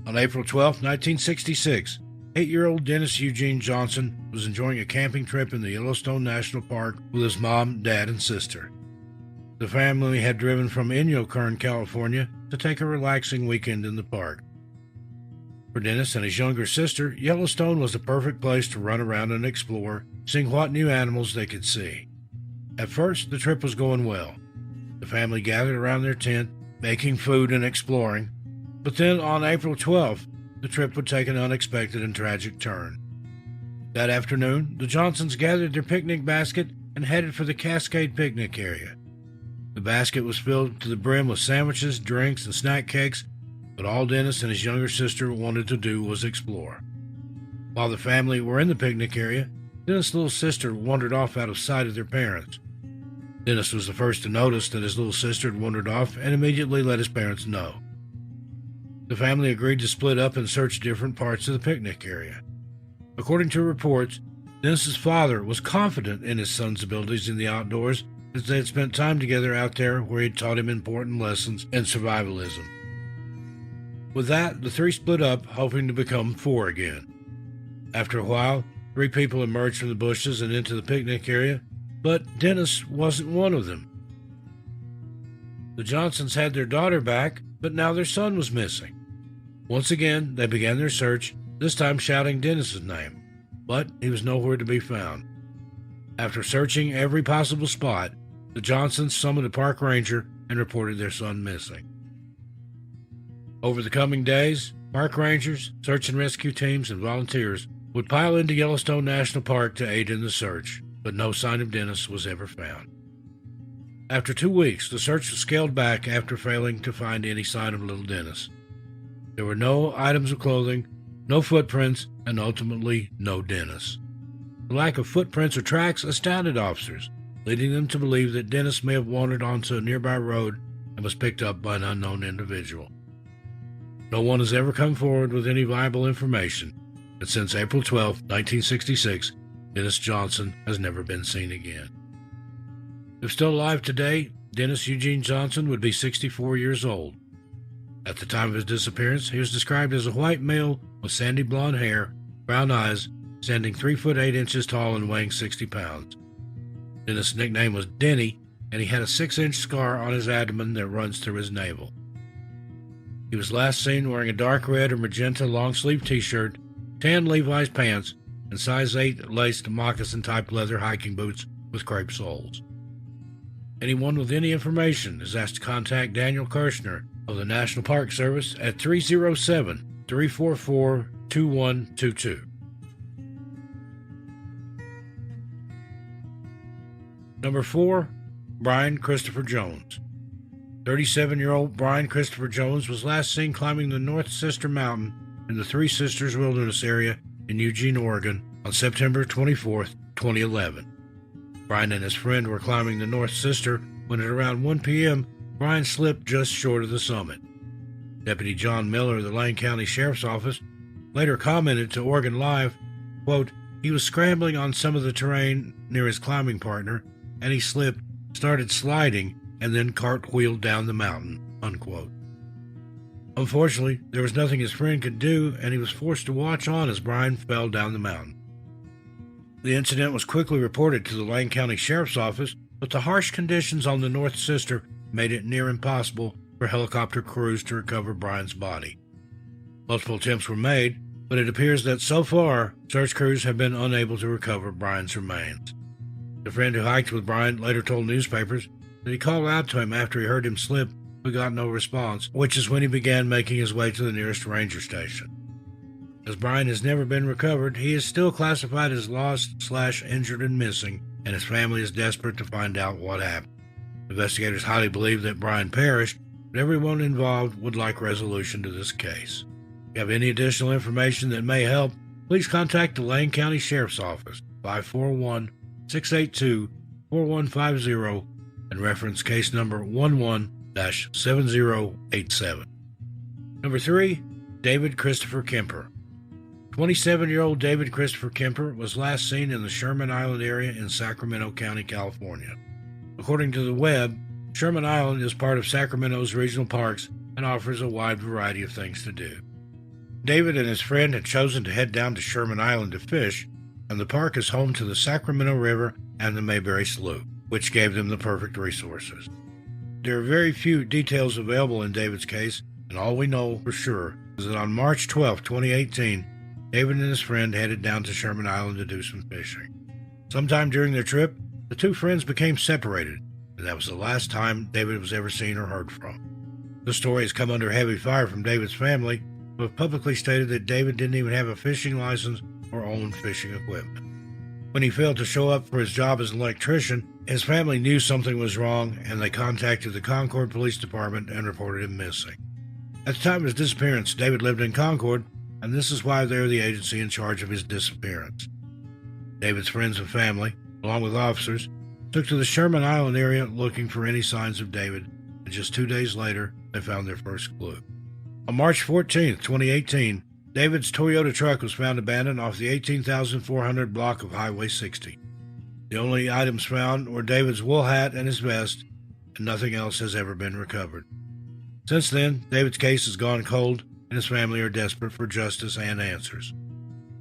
On April 12, 1966, 8-year-old Dennis Eugene Johnson was enjoying a camping trip in the Yellowstone National Park with his mom, dad, and sister. The family had driven from Inyokern, California, to take a relaxing weekend in the park. For Dennis and his younger sister, Yellowstone was the perfect place to run around and explore, seeing what new animals they could see. At first, the trip was going well. The family gathered around their tent, making food and exploring, but then on April 12th, the trip would take an unexpected and tragic turn. That afternoon, the Johnsons gathered their picnic basket and headed for the Cascade picnic area. The basket was filled to the brim with sandwiches, drinks, and snack cakes, but all Dennis and his younger sister wanted to do was explore. While the family were in the picnic area, Dennis' little sister wandered off out of sight of their parents. Dennis was the first to notice that his little sister had wandered off and immediately let his parents know. The family agreed to split up and search different parts of the picnic area. According to reports, Dennis's father was confident in his son's abilities in the outdoors as they had spent time together out there where he had taught him important lessons in survivalism. With that, the 3 split up, hoping to become 4 again. After a while, 3 people emerged from the bushes and into the picnic area, but Dennis wasn't one of them. The Johnsons had their daughter back, but now their son was missing. Once again, they began their search, this time shouting Dennis's name, but he was nowhere to be found. After searching every possible spot, the Johnsons summoned a park ranger and reported their son missing. Over the coming days, park rangers, search and rescue teams, and volunteers would pile into Yellowstone National Park to aid in the search, but no sign of Dennis was ever found. After 2 weeks, the search was scaled back after failing to find any sign of little Dennis. There were no items of clothing, no footprints, and ultimately no Dennis. The lack of footprints or tracks astounded officers, leading them to believe that Dennis may have wandered onto a nearby road and was picked up by an unknown individual. No one has ever come forward with any viable information, and since April 12, 1966, Dennis Johnson has never been seen again. If still alive today, Dennis Eugene Johnson would be 64 years old. At the time of his disappearance, he was described as a white male with sandy blonde hair, brown eyes, standing 3 foot 8 inches tall and weighing 60 pounds. Dennis' nickname was Denny, and he had a 6-inch scar on his abdomen that runs through his navel. He was last seen wearing a dark red or magenta long-sleeve t-shirt, tan Levi's pants, and size 8 laced moccasin-type leather hiking boots with crepe soles. Anyone with any information is asked to contact Daniel Kirshner of the National Park Service at 307-344-2122. Number 4, Brian Christopher Jones. 37-year-old Brian Christopher Jones was last seen climbing the North Sister Mountain in the Three Sisters Wilderness area in Eugene, Oregon on September 24, 2011. Brian and his friend were climbing the North Sister when at around 1 p.m., Brian slipped just short of the summit. Deputy John Miller of the Lane County Sheriff's Office later commented to Oregon Live, quote, "He was scrambling on some of the terrain near his climbing partner, and he slipped, started sliding, and then cartwheeled down the mountain," unquote. Unfortunately, there was nothing his friend could do, and he was forced to watch on as Brian fell down the mountain. The incident was quickly reported to the Lane County Sheriff's Office, but the harsh conditions on the North Sister made it near impossible for helicopter crews to recover Brian's body. Multiple attempts were made, but it appears that so far, search crews have been unable to recover Brian's remains. The friend who hiked with Brian later told newspapers that he called out to him after he heard him slip, but got no response, which is when he began making his way to the nearest ranger station. As Brian has never been recovered, he is still classified as lost/injured and missing, and his family is desperate to find out what happened. Investigators highly believe that Brian perished, but everyone involved would like resolution to this case. If you have any additional information that may help, please contact the Lane County Sheriff's Office, 541-682-4150, and reference case number 11-7087. Number 3, David Christopher Kemper. 27-year-old David Christopher Kemper was last seen in the Sherman Island area in Sacramento County, California. According to the web, Sherman Island is part of Sacramento's regional parks and offers a wide variety of things to do. David and his friend had chosen to head down to Sherman Island to fish, and the park is home to the Sacramento River and the Mayberry Slough, which gave them the perfect resources. There are very few details available in David's case, and all we know for sure is that on March 12, 2018, David and his friend headed down to Sherman Island to do some fishing. Sometime during their trip, the two friends became separated, and that was the last time David was ever seen or heard from. The story has come under heavy fire from David's family, who have publicly stated that David didn't even have a fishing license or own fishing equipment. When he failed to show up for his job as an electrician, his family knew something was wrong, and they contacted the Concord Police Department and reported him missing. At the time of his disappearance, David lived in Concord, and this is why they're the agency in charge of his disappearance. David's friends and family, along with officers, took to the Sherman Island area looking for any signs of David, and just 2 days later, they found their first clue. On March 14, 2018, David's Toyota truck was found abandoned off the 18,400 block of Highway 60. The only items found were David's wool hat and his vest, and nothing else has ever been recovered. Since then, David's case has gone cold, and his family are desperate for justice and answers.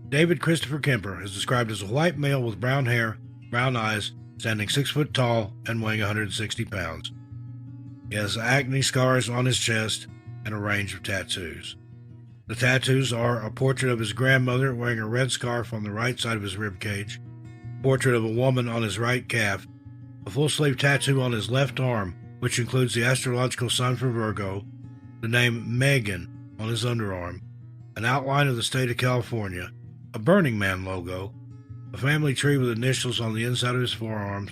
David Christopher Kemper is described as a white male with brown hair, brown eyes, standing 6 foot tall, and weighing 160 pounds. He has acne scars on his chest and a range of tattoos. The tattoos are a portrait of his grandmother wearing a red scarf on the right side of his ribcage, a portrait of a woman on his right calf, a full-sleeve tattoo on his left arm, which includes the astrological sign for Virgo, the name Mcken on his underarm, an outline of the state of California, a Burning Man logo, a family tree with initials on the inside of his forearms,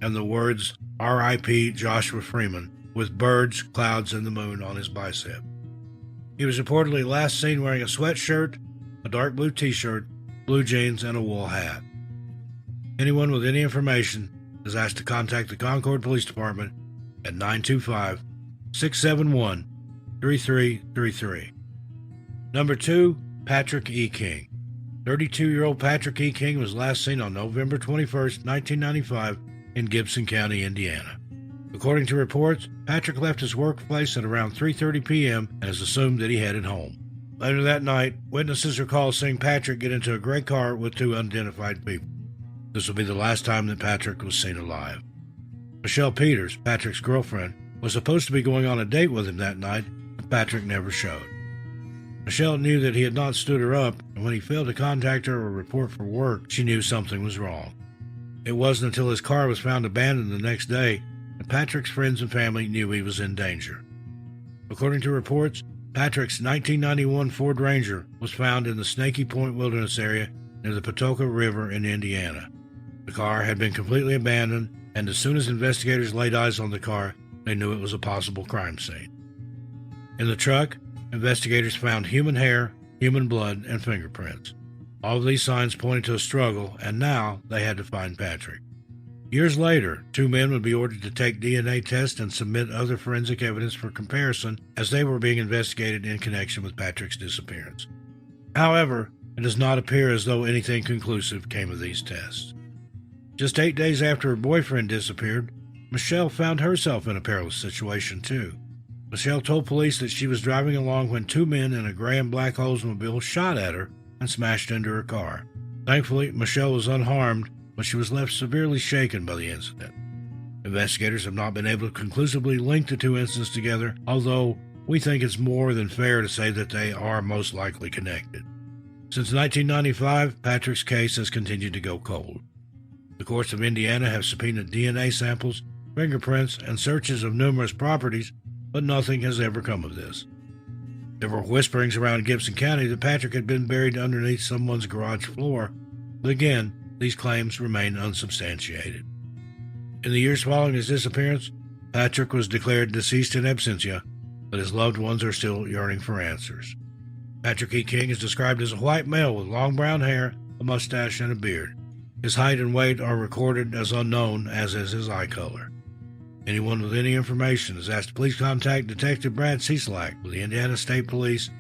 and the words R.I.P. Joshua Freeman, with birds, clouds, and the moon on his bicep. He was reportedly last seen wearing a sweatshirt, a dark blue t-shirt, blue jeans, and a wool hat. Anyone with any information is asked to contact the Concord Police Department at 925-671-3333. Number 2, Patrick E. King. 32-year-old Patrick E. King was last seen on November 21, 1995 in Gibson County, Indiana. According to reports, Patrick left his workplace at around 3:30 p.m. and is assumed that he headed home. Later that night, witnesses recall seeing Patrick get into a gray car with 2 unidentified people. This will be the last time that Patrick was seen alive. Michelle Peters, Patrick's girlfriend, was supposed to be going on a date with him that night, but Patrick never showed. Michelle knew that he had not stood her up, and when he failed to contact her or report for work, she knew something was wrong. It wasn't until his car was found abandoned the next day that Patrick's friends and family knew he was in danger. According to reports, Patrick's 1991 Ford Ranger was found in the Snaky Point Wilderness area near the Patoka River in Indiana. The car had been completely abandoned, and as soon as investigators laid eyes on the car, they knew it was a possible crime scene. In the truck, investigators found human hair, human blood, and fingerprints. All of these signs pointed to a struggle, and now they had to find Patrick. Years later, 2 men would be ordered to take DNA tests and submit other forensic evidence for comparison as they were being investigated in connection with Patrick's disappearance. However, it does not appear as though anything conclusive came of these tests. Just 8 days after her boyfriend disappeared, Michelle found herself in a perilous situation too. Michelle told police that she was driving along when 2 men in a gray and black Oldsmobile shot at her and smashed into her car. Thankfully, Michelle was unharmed, but she was left severely shaken by the incident. Investigators have not been able to conclusively link the 2 incidents together, although we think it's more than fair to say that they are most likely connected. Since 1995, Patrick's case has continued to go cold. The courts of Indiana have subpoenaed DNA samples, fingerprints, and searches of numerous properties, but nothing has ever come of this. There were whisperings around Gibson County that Patrick had been buried underneath someone's garage floor, but again, these claims remain unsubstantiated. In the years following his disappearance, Patrick was declared deceased in absentia, but his loved ones are still yearning for answers. Patrick E. King is described as a white male with long brown hair, a mustache, and a beard. His height and weight are recorded as unknown, as is his eye color. Anyone with any information is asked to please contact Detective Brad Cieslak with the Indiana State Police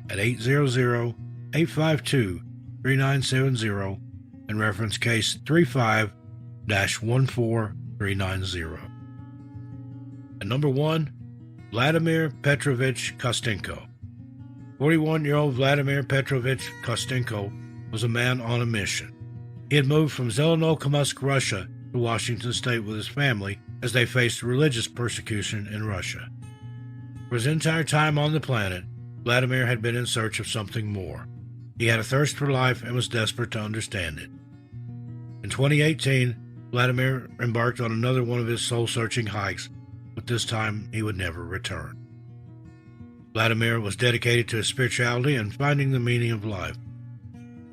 at 800-852-3970 and reference case 35-14390. And number 1, Vladimir Petrovich Kostenko. 41-year-old Vladimir Petrovich Kostenko was a man on a mission. He had moved from Zelenokomusk, Russia, to Washington State with his family as they faced religious persecution in Russia. For his entire time on the planet, Vladimir had been in search of something more. He had a thirst for life and was desperate to understand it. In 2018, Vladimir embarked on another one of his soul-searching hikes, but this time he would never return. Vladimir was dedicated to his spirituality and finding the meaning of life.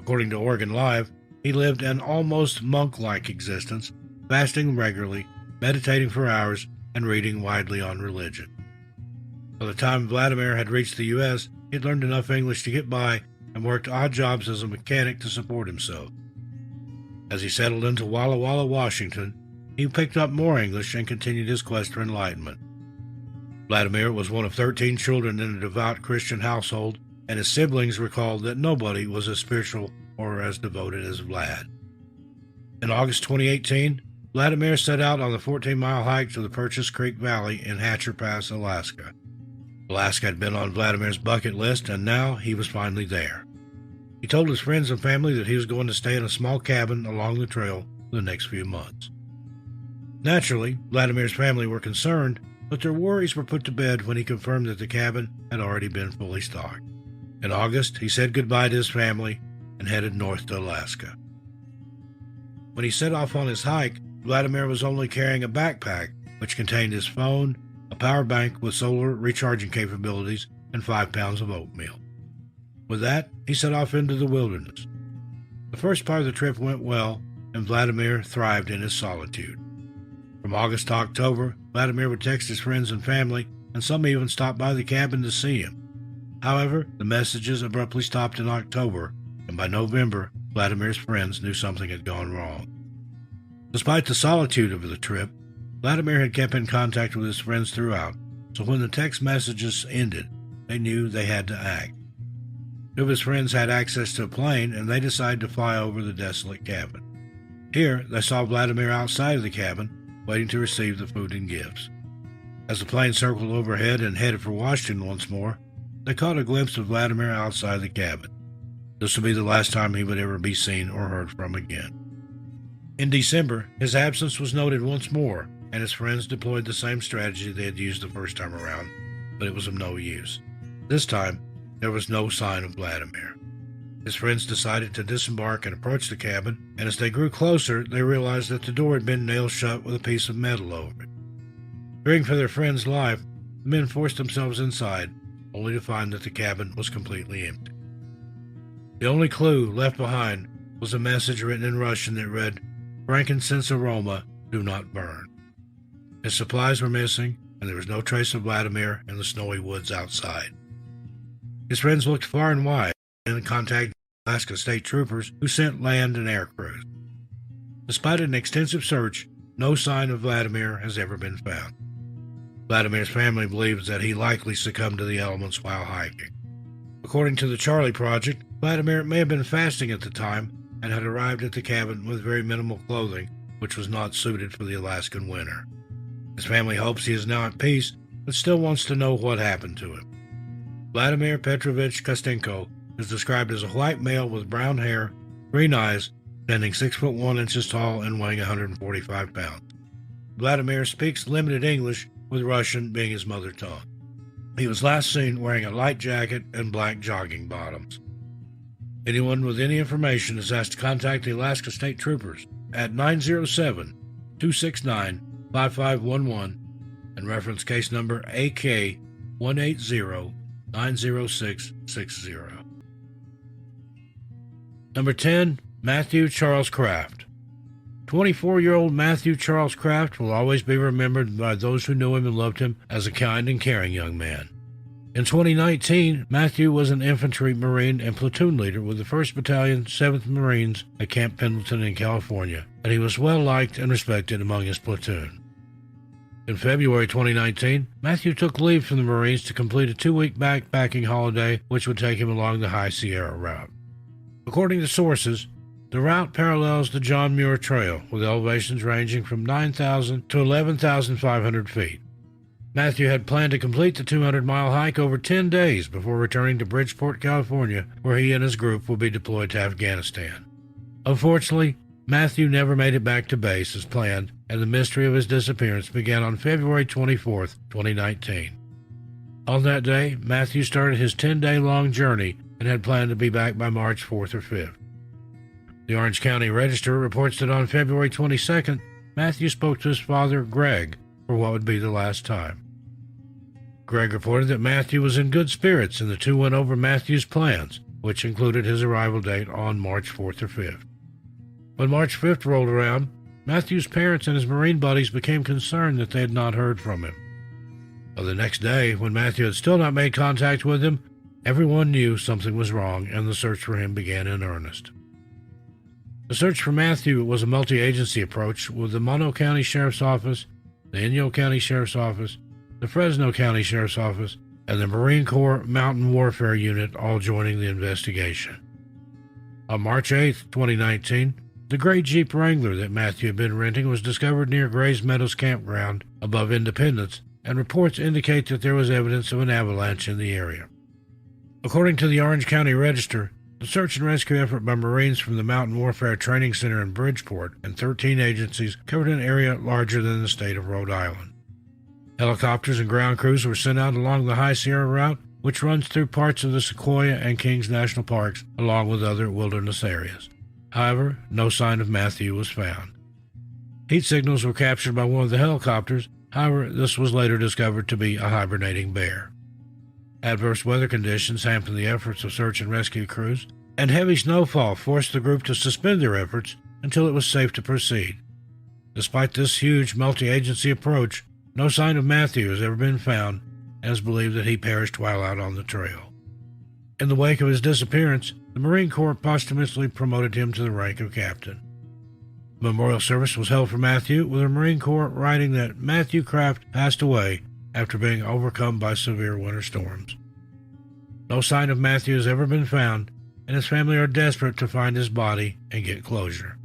According to Oregon Live, he lived an almost monk-like existence, fasting regularly, meditating for hours, and reading widely on religion. By the time Vladimir had reached the U.S., he had learned enough English to get by and worked odd jobs as a mechanic to support himself. As he settled into Walla Walla, Washington, he picked up more English and continued his quest for enlightenment. Vladimir was one of 13 children in a devout Christian household, and his siblings recalled that nobody was as spiritual or as devoted as Vlad. In August 2018, Vladimir set out on the 14-mile hike to the Purchase Creek Valley in Hatcher Pass, Alaska. Alaska had been on Vladimir's bucket list, and now he was finally there. He told his friends and family that he was going to stay in a small cabin along the trail for the next few months. Naturally, Vladimir's family were concerned, but their worries were put to bed when he confirmed that the cabin had already been fully stocked. In August, he said goodbye to his family and headed north to Alaska. When he set off on his hike, Vladimir was only carrying a backpack which contained his phone, a power bank with solar recharging capabilities, and 5 pounds of oatmeal. With that, he set off into the wilderness. The first part of the trip went well, and Vladimir thrived in his solitude. From August to October, Vladimir would text his friends and family, and some even stopped by the cabin to see him. However, the messages abruptly stopped in October, and by November, Vladimir's friends knew something had gone wrong. Despite the solitude of the trip, Vladimir had kept in contact with his friends throughout, so when the text messages ended, they knew they had to act. Two of his friends had access to a plane, and they decided to fly over the desolate cabin. Here, they saw Vladimir outside of the cabin, waiting to receive the food and gifts. As the plane circled overhead and headed for Washington once more, they caught a glimpse of Vladimir outside the cabin. This would be the last time he would ever be seen or heard from again. In December, his absence was noted once more, and his friends deployed the same strategy they had used the first time around, but it was of no use. This time, there was no sign of Vladimir. His friends decided to disembark and approach the cabin, and as they grew closer, they realized that the door had been nailed shut with a piece of metal over it. Fearing for their friend's life, the men forced themselves inside, only to find that the cabin was completely empty. The only clue left behind was a message written in Russian that read, "Frankincense aroma, do not burn." His supplies were missing, and there was no trace of Vladimir in the snowy woods outside. His friends looked far and wide and contacted Alaska State Troopers, who sent land and air crews. Despite an extensive search, no sign of Vladimir has ever been found. Vladimir's family believes that he likely succumbed to the elements while hiking. According to the Charlie Project, Vladimir may have been fasting at the time and had arrived at the cabin with very minimal clothing, which was not suited for the Alaskan winter. His family hopes he is now at peace, but still wants to know what happened to him. Vladimir Petrovich Kostenko is described as a white male with brown hair, green eyes, standing 6 foot 1 inches tall and weighing 145 pounds. Vladimir speaks limited English, with Russian being his mother tongue. He was last seen wearing a light jacket and black jogging bottoms. Anyone with any information is asked to contact the Alaska State Troopers at 907-269-5511 and reference case number AK-180-90660. Number 10, Matthew Charles Kraft. 24-year-old Matthew Charles Kraft will always be remembered by those who knew him and loved him as a kind and caring young man. In 2019, Matthew was an infantry marine and platoon leader with the 1st Battalion, 7th Marines at Camp Pendleton in California, and he was well liked and respected among his platoon. In February 2019, Matthew took leave from the Marines to complete a 2-week backpacking holiday which would take him along the High Sierra route. According to sources, the route parallels the John Muir Trail, with elevations ranging from 9,000 to 11,500 feet. Matthew had planned to complete the 200-mile hike over 10 days before returning to Bridgeport, California, where he and his group will be deployed to Afghanistan. Unfortunately, Matthew never made it back to base as planned, and the mystery of his disappearance began on February 24, 2019. On that day, Matthew started his 10-day-long journey and had planned to be back by March 4th or 5th. The Orange County Register reports that on February 22nd, Matthew spoke to his father, Greg, for what would be the last time. Greg reported that Matthew was in good spirits, and the two went over Matthew's plans, which included his arrival date on March 4th or 5th. When March 5th rolled around, Matthew's parents and his Marine buddies became concerned that they had not heard from him. But the next day, when Matthew had still not made contact with him, everyone knew something was wrong, and the search for him began in earnest. The search for Matthew was a multi-agency approach with the Mono County Sheriff's Office, the Inyo County Sheriff's Office, the Fresno County Sheriff's Office, and the Marine Corps Mountain Warfare Unit all joining the investigation. On March 8, 2019, the gray Jeep Wrangler that Matthew had been renting was discovered near Grays Meadows Campground above Independence, and reports indicate that there was evidence of an avalanche in the area. According to the Orange County Register, the search and rescue effort by Marines from the Mountain Warfare Training Center in Bridgeport and 13 agencies covered an area larger than the state of Rhode Island. Helicopters and ground crews were sent out along the High Sierra route, which runs through parts of the Sequoia and Kings National Parks, along with other wilderness areas. However, no sign of Matthew was found. Heat signals were captured by one of the helicopters. However, this was later discovered to be a hibernating bear. Adverse weather conditions hampered the efforts of search and rescue crews, and heavy snowfall forced the group to suspend their efforts until it was safe to proceed. Despite this huge multi-agency approach, no sign of Matthew has ever been found, and it is believed that he perished while out on the trail. In the wake of his disappearance, the Marine Corps posthumously promoted him to the rank of captain. A memorial service was held for Matthew, with the Marine Corps writing that Matthew Kraft passed away after being overcome by severe winter storms. No sign of Matthew has ever been found, and his family are desperate to find his body and get closure.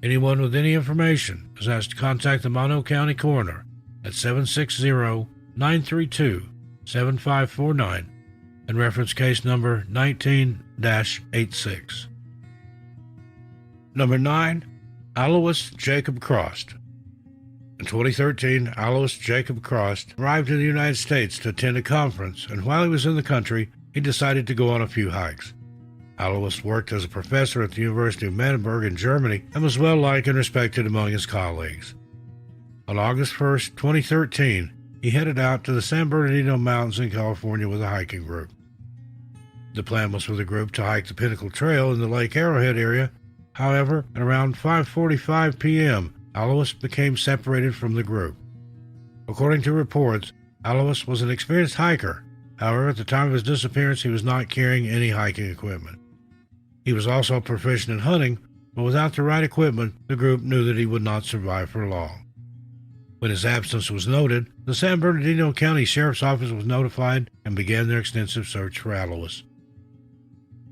Anyone with any information is asked to contact the Mono County Coroner at 760-932-7549 and reference case number 19-86. Number 9, Alois Jacob Crost. In 2013, Alois Jacob Crost arrived in the United States to attend a conference, and while he was in the country, he decided to go on a few hikes. Alois worked as a professor at the University of Magdeburg in Germany and was well liked and respected among his colleagues. On August 1, 2013, he headed out to the San Bernardino Mountains in California with a hiking group. The plan was for the group to hike the Pinnacle Trail in the Lake Arrowhead area. However, at around 5:45 p.m., Alois became separated from the group. According to reports, Alois was an experienced hiker. However, at the time of his disappearance, he was not carrying any hiking equipment. He was also proficient in hunting, but without the right equipment, the group knew that he would not survive for long. When his absence was noted, the San Bernardino County Sheriff's Office was notified and began their extensive search for Alois.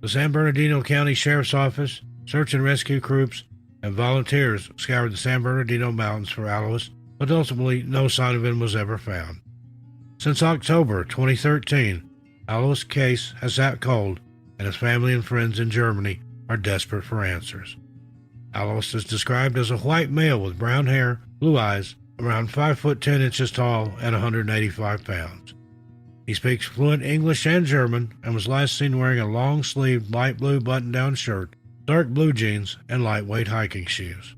The San Bernardino County Sheriff's Office, search and rescue groups, and volunteers scoured the San Bernardino Mountains for Alois, but ultimately no sign of him was ever found. Since October 2013, Alois' case has sat cold, and his family and friends in Germany are desperate for answers. Alois is described as a white male with brown hair, blue eyes, around 5 foot 10 inches tall, and 185 pounds. He speaks fluent English and German and was last seen wearing a long-sleeved light blue button-down shirt dark blue jeans, and lightweight hiking shoes.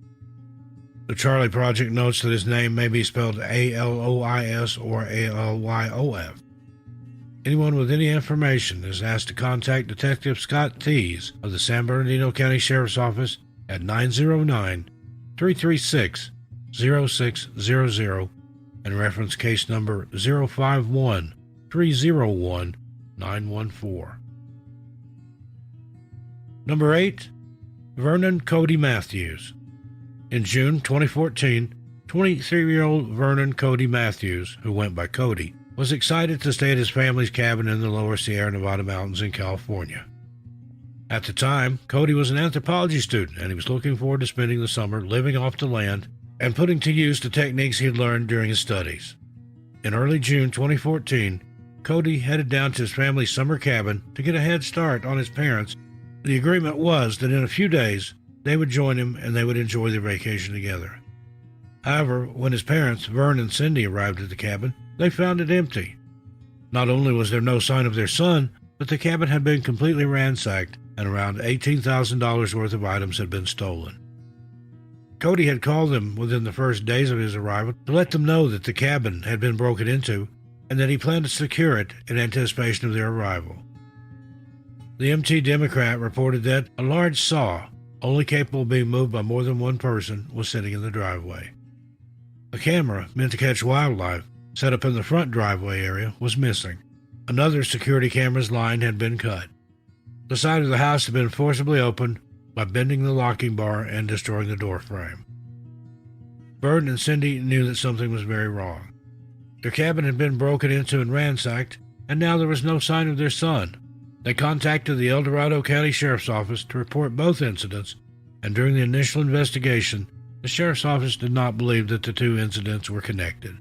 The Charlie Project notes that his name may be spelled A-L-O-I-S or A-L-Y-O-F. Anyone with any information is asked to contact Detective Scott Tees of the San Bernardino County Sheriff's Office at 909-336-0600 and reference case number 051-301-914. Number 8. Vernon Cody Matthews. In June 2014, 23-year-old Vernon Cody Matthews, who went by Cody, was excited to stay at his family's cabin in the lower Sierra Nevada mountains in California. At the time, Cody was an anthropology student, and he was looking forward to spending the summer living off the land and putting to use the techniques he had learned during his studies. In early June 2014, Cody headed down to his family's summer cabin to get a head start on his parents. The agreement was that in a few days, they would join him and they would enjoy their vacation together. However, when his parents, Vern and Cindy, arrived at the cabin, they found it empty. Not only was there no sign of their son, but the cabin had been completely ransacked and around $18,000 worth of items had been stolen. Cody had called them within the first days of his arrival to let them know that the cabin had been broken into and that he planned to secure it in anticipation of their arrival. The MT Democrat reported that a large saw, only capable of being moved by more than one person, was sitting in the driveway. A camera meant to catch wildlife, set up in the front driveway area, was missing. Another security camera's line had been cut. The side of the house had been forcibly opened by bending the locking bar and destroying the door frame. Vern and Cindy knew that something was very wrong. Their cabin had been broken into and ransacked, and now there was no sign of their son. They contacted the El Dorado County Sheriff's Office to report both incidents, and during the initial investigation, the Sheriff's Office did not believe that the two incidents were connected.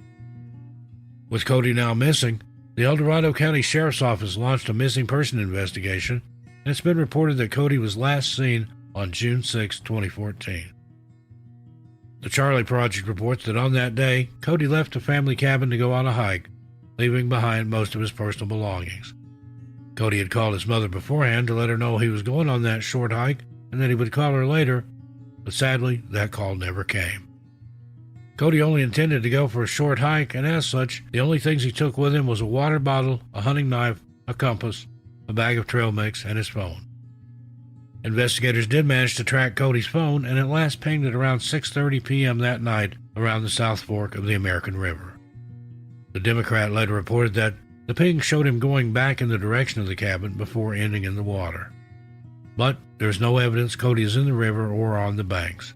With Cody now missing, the El Dorado County Sheriff's Office launched a missing person investigation, and it's been reported that Cody was last seen on June 6, 2014. The Charlie Project reports that on that day, Cody left the family cabin to go on a hike, leaving behind most of his personal belongings. Cody had called his mother beforehand to let her know he was going on that short hike and that he would call her later, but sadly, that call never came. Cody only intended to go for a short hike, and as such, the only things he took with him was a water bottle, a hunting knife, a compass, a bag of trail mix, and his phone. Investigators did manage to track Cody's phone, and it last pinged at around 6:30 p.m. that night around the South Fork of the American River. The Democrat later reported that the ping showed him going back in the direction of the cabin before ending in the water. But there is no evidence Cody is in the river or on the banks.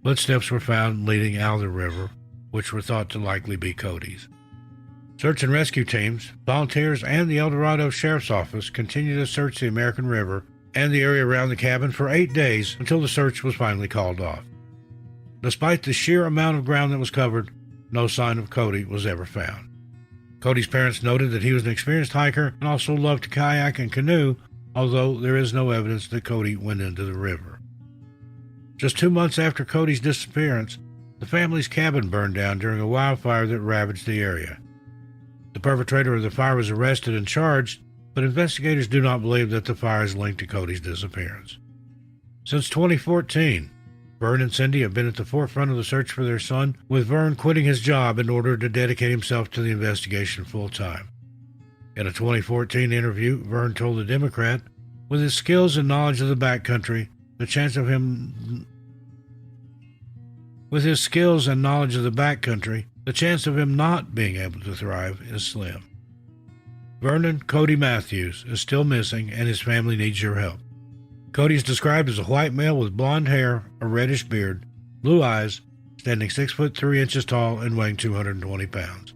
Footsteps were found leading out of the river, which were thought to likely be Cody's. Search and rescue teams, volunteers, and the El Dorado Sheriff's Office continued to search the American River and the area around the cabin for 8 days until the search was finally called off. Despite the sheer amount of ground that was covered, no sign of Cody was ever found. Cody's parents noted that he was an experienced hiker and also loved to kayak and canoe, although there is no evidence that Cody went into the river. Just 2 months after Cody's disappearance, the family's cabin burned down during a wildfire that ravaged the area. The perpetrator of the fire was arrested and charged, but investigators do not believe that the fire is linked to Cody's disappearance. Since 2014, Vern and Cindy have been at the forefront of the search for their son, with Vern quitting his job in order to dedicate himself to the investigation full-time. In a 2014 interview, Vern told the Democrat, with his skills and knowledge of the backcountry, the chance of him not being able to thrive is slim. Vernon Cody Matthews is still missing, and his family needs your help. Cody is described as a white male with blonde hair, a reddish beard, blue eyes, standing 6 foot 3 inches tall and weighing 220 pounds.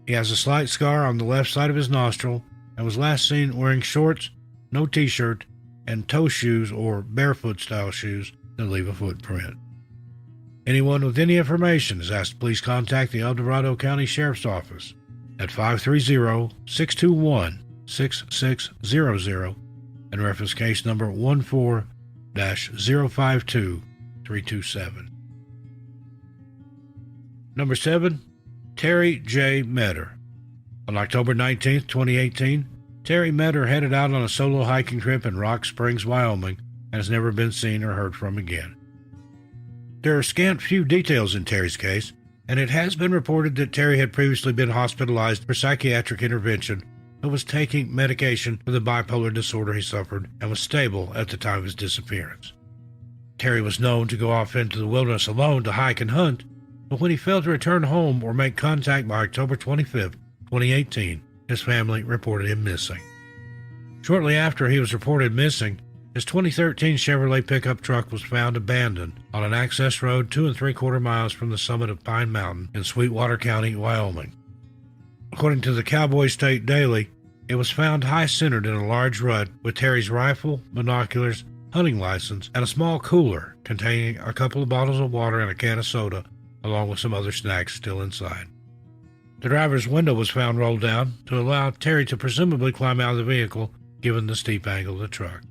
He has a slight scar on the left side of his nostril and was last seen wearing shorts, no t-shirt, and toe shoes or barefoot-style shoes that leave a footprint. Anyone with any information is asked to please contact the El Dorado County Sheriff's Office at 530-621-6600 and reference case number 14-052327. Number 7. Terry J. Metter. On October 19, 2018, Terry Metter headed out on a solo hiking trip in Rock Springs, Wyoming, and has never been seen or heard from again. There are scant few details in Terry's case, and it has been reported that Terry had previously been hospitalized for psychiatric intervention but was taking medication for the bipolar disorder he suffered and was stable at the time of his disappearance. Terry was known to go off into the wilderness alone to hike and hunt, but when he failed to return home or make contact by October 25, 2018, his family reported him missing. Shortly after he was reported missing, his 2013 Chevrolet pickup truck was found abandoned on an access road 2 3/4 miles from the summit of Pine Mountain in Sweetwater County, Wyoming. According to the Cowboy State Daily, it was found high-centered in a large rut with Terry's rifle, binoculars, hunting license, and a small cooler containing a couple of bottles of water and a can of soda, along with some other snacks still inside. The driver's window was found rolled down to allow Terry to presumably climb out of the vehicle, given the steep angle of the truck.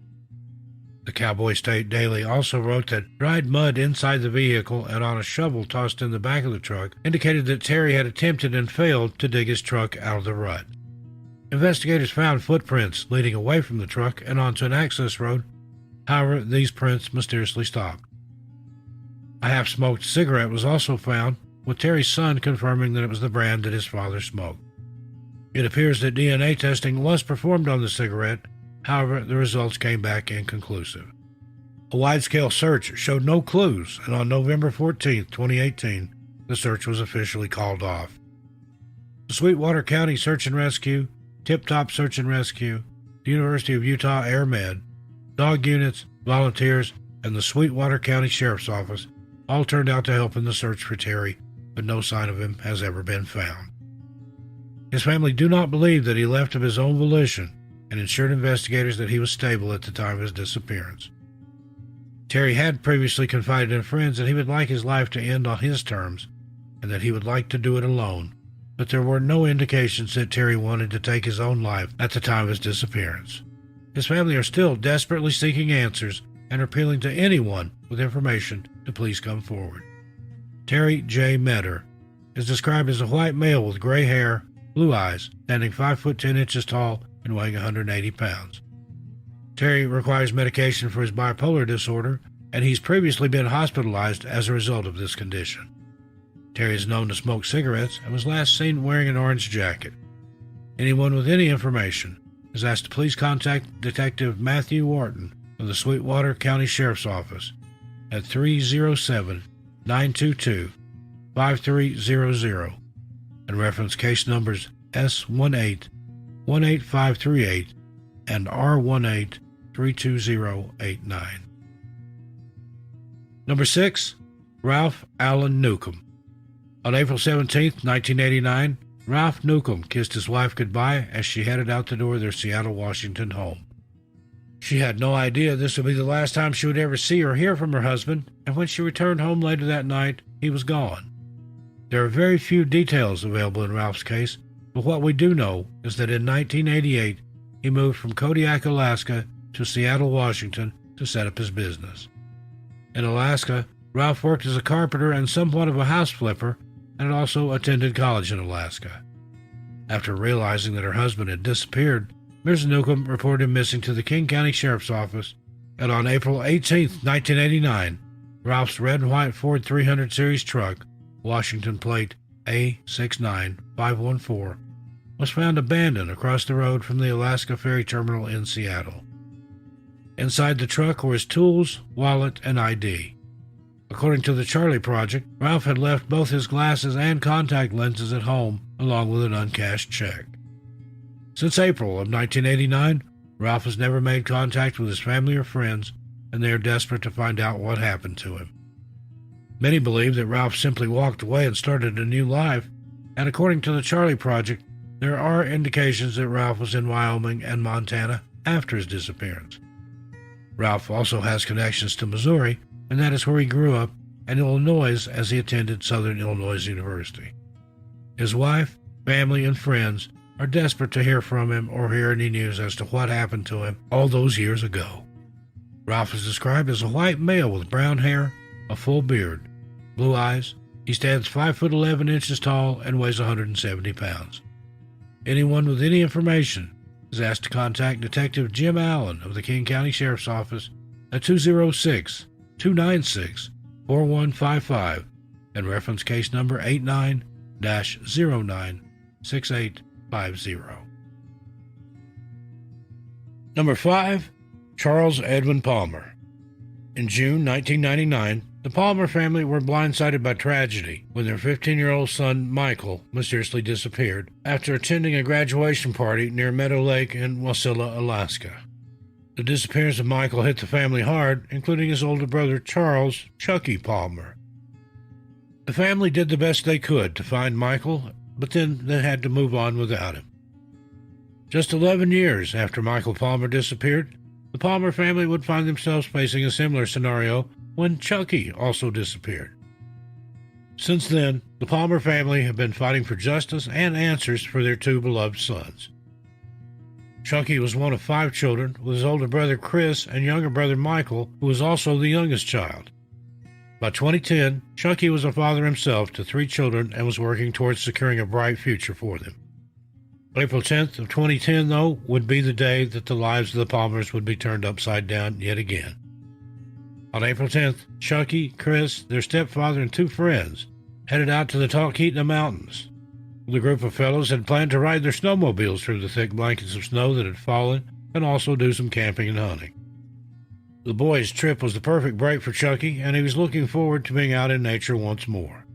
The Cowboy State Daily also wrote that dried mud inside the vehicle and on a shovel tossed in the back of the truck indicated that Terry had attempted and failed to dig his truck out of the rut. Investigators found footprints leading away from the truck and onto an access road. However, these prints mysteriously stopped. A half-smoked cigarette was also found, with Terry's son confirming that it was the brand that his father smoked. It appears that DNA testing was performed on the cigarette. However, the results came back inconclusive. A wide-scale search showed no clues, and on November 14, 2018, the search was officially called off. The Sweetwater County Search and Rescue, Tip Top Search and Rescue, the University of Utah Air Med, dog units, volunteers, and the Sweetwater County Sheriff's Office all turned out to help in the search for Terry, but no sign of him has ever been found. His family do not believe that he left of his own volition and assured investigators that he was stable at the time of his disappearance. Terry had previously confided in friends that he would like his life to end on his terms and that he would like to do it alone, but there were no indications that Terry wanted to take his own life at the time of his disappearance. His family are still desperately seeking answers and are appealing to anyone with information to please come forward. Terry J. Metter is described as a white male with gray hair, blue eyes, standing 5 foot 10 inches tall and weighing 180 pounds. Terry requires medication for his bipolar disorder, and he's previously been hospitalized as a result of this condition. Terry is known to smoke cigarettes and was last seen wearing an orange jacket. Anyone with any information is asked to please contact Detective Matthew Wharton of the Sweetwater County Sheriff's Office at 307-922-5300 and reference case numbers S18-18538 and R18-32089. Number 6. Ralph Allen Newcomb. On April 17, 1989, Ralph Newcomb kissed his wife goodbye as she headed out the door of their Seattle, Washington home. She had no idea this would be the last time she would ever see or hear from her husband, and when she returned home later that night, he was gone. There are very few details available in Ralph's case, but what we do know is that in 1988, he moved from Kodiak, Alaska to Seattle, Washington to set up his business. In Alaska, Ralph worked as a carpenter and somewhat of a house flipper, and had also attended college in Alaska. After realizing that her husband had disappeared, Ms. Newcomb reported him missing to the King County Sheriff's Office, and on April 18, 1989, Ralph's red and white Ford 300 Series truck, Washington plate A69514, was found abandoned across the road from the Alaska Ferry Terminal in Seattle. Inside the truck were his tools, wallet, and ID. According to the Charlie Project, Ralph had left both his glasses and contact lenses at home, along with an uncashed check. Since April of 1989, Ralph has never made contact with his family or friends, and they are desperate to find out what happened to him. Many believe that Ralph simply walked away and started a new life, and according to the Charlie Project, there are indications that Ralph was in Wyoming and Montana after his disappearance. Ralph also has connections to Missouri, and that is where he grew up, and Illinois as he attended Southern Illinois University. His wife, family, and friends are desperate to hear from him or hear any news as to what happened to him all those years ago. Ralph is described as a white male with brown hair, a full beard, blue eyes. He stands 5 foot 11 inches tall and weighs 170 pounds. Anyone with any information is asked to contact Detective Jim Allen of the King County Sheriff's Office at 206-296-4155 and reference case number 89-096850. Number 5, Charles Edwin Palmer. In June 1999, the Palmer family were blindsided by tragedy when their 15-year-old son, Michael, mysteriously disappeared after attending a graduation party near Meadow Lake in Wasilla, Alaska. The disappearance of Michael hit the family hard, including his older brother, Charles Chucky Palmer. The family did the best they could to find Michael, but then they had to move on without him. Just 11 years after Michael Palmer disappeared, the Palmer family would find themselves facing a similar scenario when Chucky also disappeared. Since then, the Palmer family have been fighting for justice and answers for their 2 beloved sons. Chucky was one of 5 children, with his older brother Chris and younger brother Michael, who was also the youngest child. By 2010, Chucky was a father himself to 3 children and was working towards securing a bright future for them. April 10th of 2010, though, would be the day that the lives of the Palmers would be turned upside down yet again. On April 10th, Chucky, Chris, their stepfather, and 2 friends headed out to the Talkeetna Mountains. The group of fellows had planned to ride their snowmobiles through the thick blankets of snow that had fallen and also do some camping and hunting. The boys' trip was the perfect break for Chucky, and he was looking forward to being out in nature once more.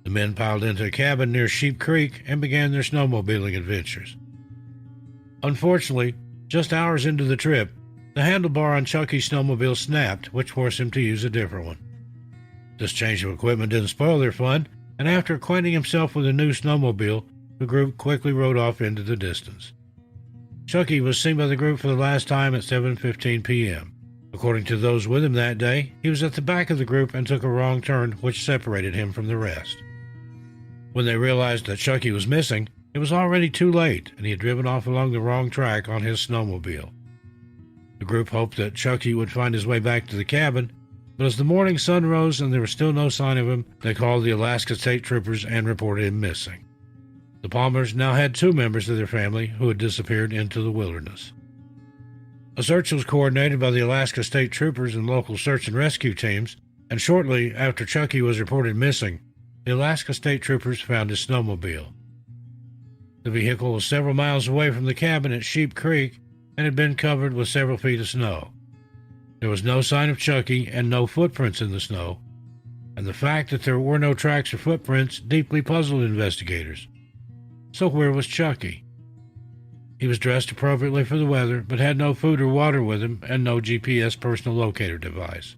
The men piled into a cabin near Sheep Creek and began their snowmobiling adventures. Unfortunately, just hours into the trip, the handlebar on Chucky's snowmobile snapped, which forced him to use a different one. This change of equipment didn't spoil their fun, and after acquainting himself with a new snowmobile, the group quickly rode off into the distance. Chucky was seen by the group for the last time at 7:15 p.m. According to those with him that day, he was at the back of the group and took a wrong turn, which separated him from the rest. When they realized that Chucky was missing, it was already too late, and he had driven off along the wrong track on his snowmobile. The group hoped that Chucky would find his way back to the cabin, but as the morning sun rose and there was still no sign of him, they called the Alaska State Troopers and reported him missing. The Palmers now had 2 members of their family who had disappeared into the wilderness. A search was coordinated by the Alaska State Troopers and local search and rescue teams, and shortly after Chucky was reported missing, the Alaska State Troopers found his snowmobile. The vehicle was several miles away from the cabin at Sheep Creek and had been covered with several feet of snow. There was no sign of Chucky and no footprints in the snow, and the fact that there were no tracks or footprints deeply puzzled investigators. So where was Chucky? He was dressed appropriately for the weather, but had no food or water with him and no GPS personal locator device.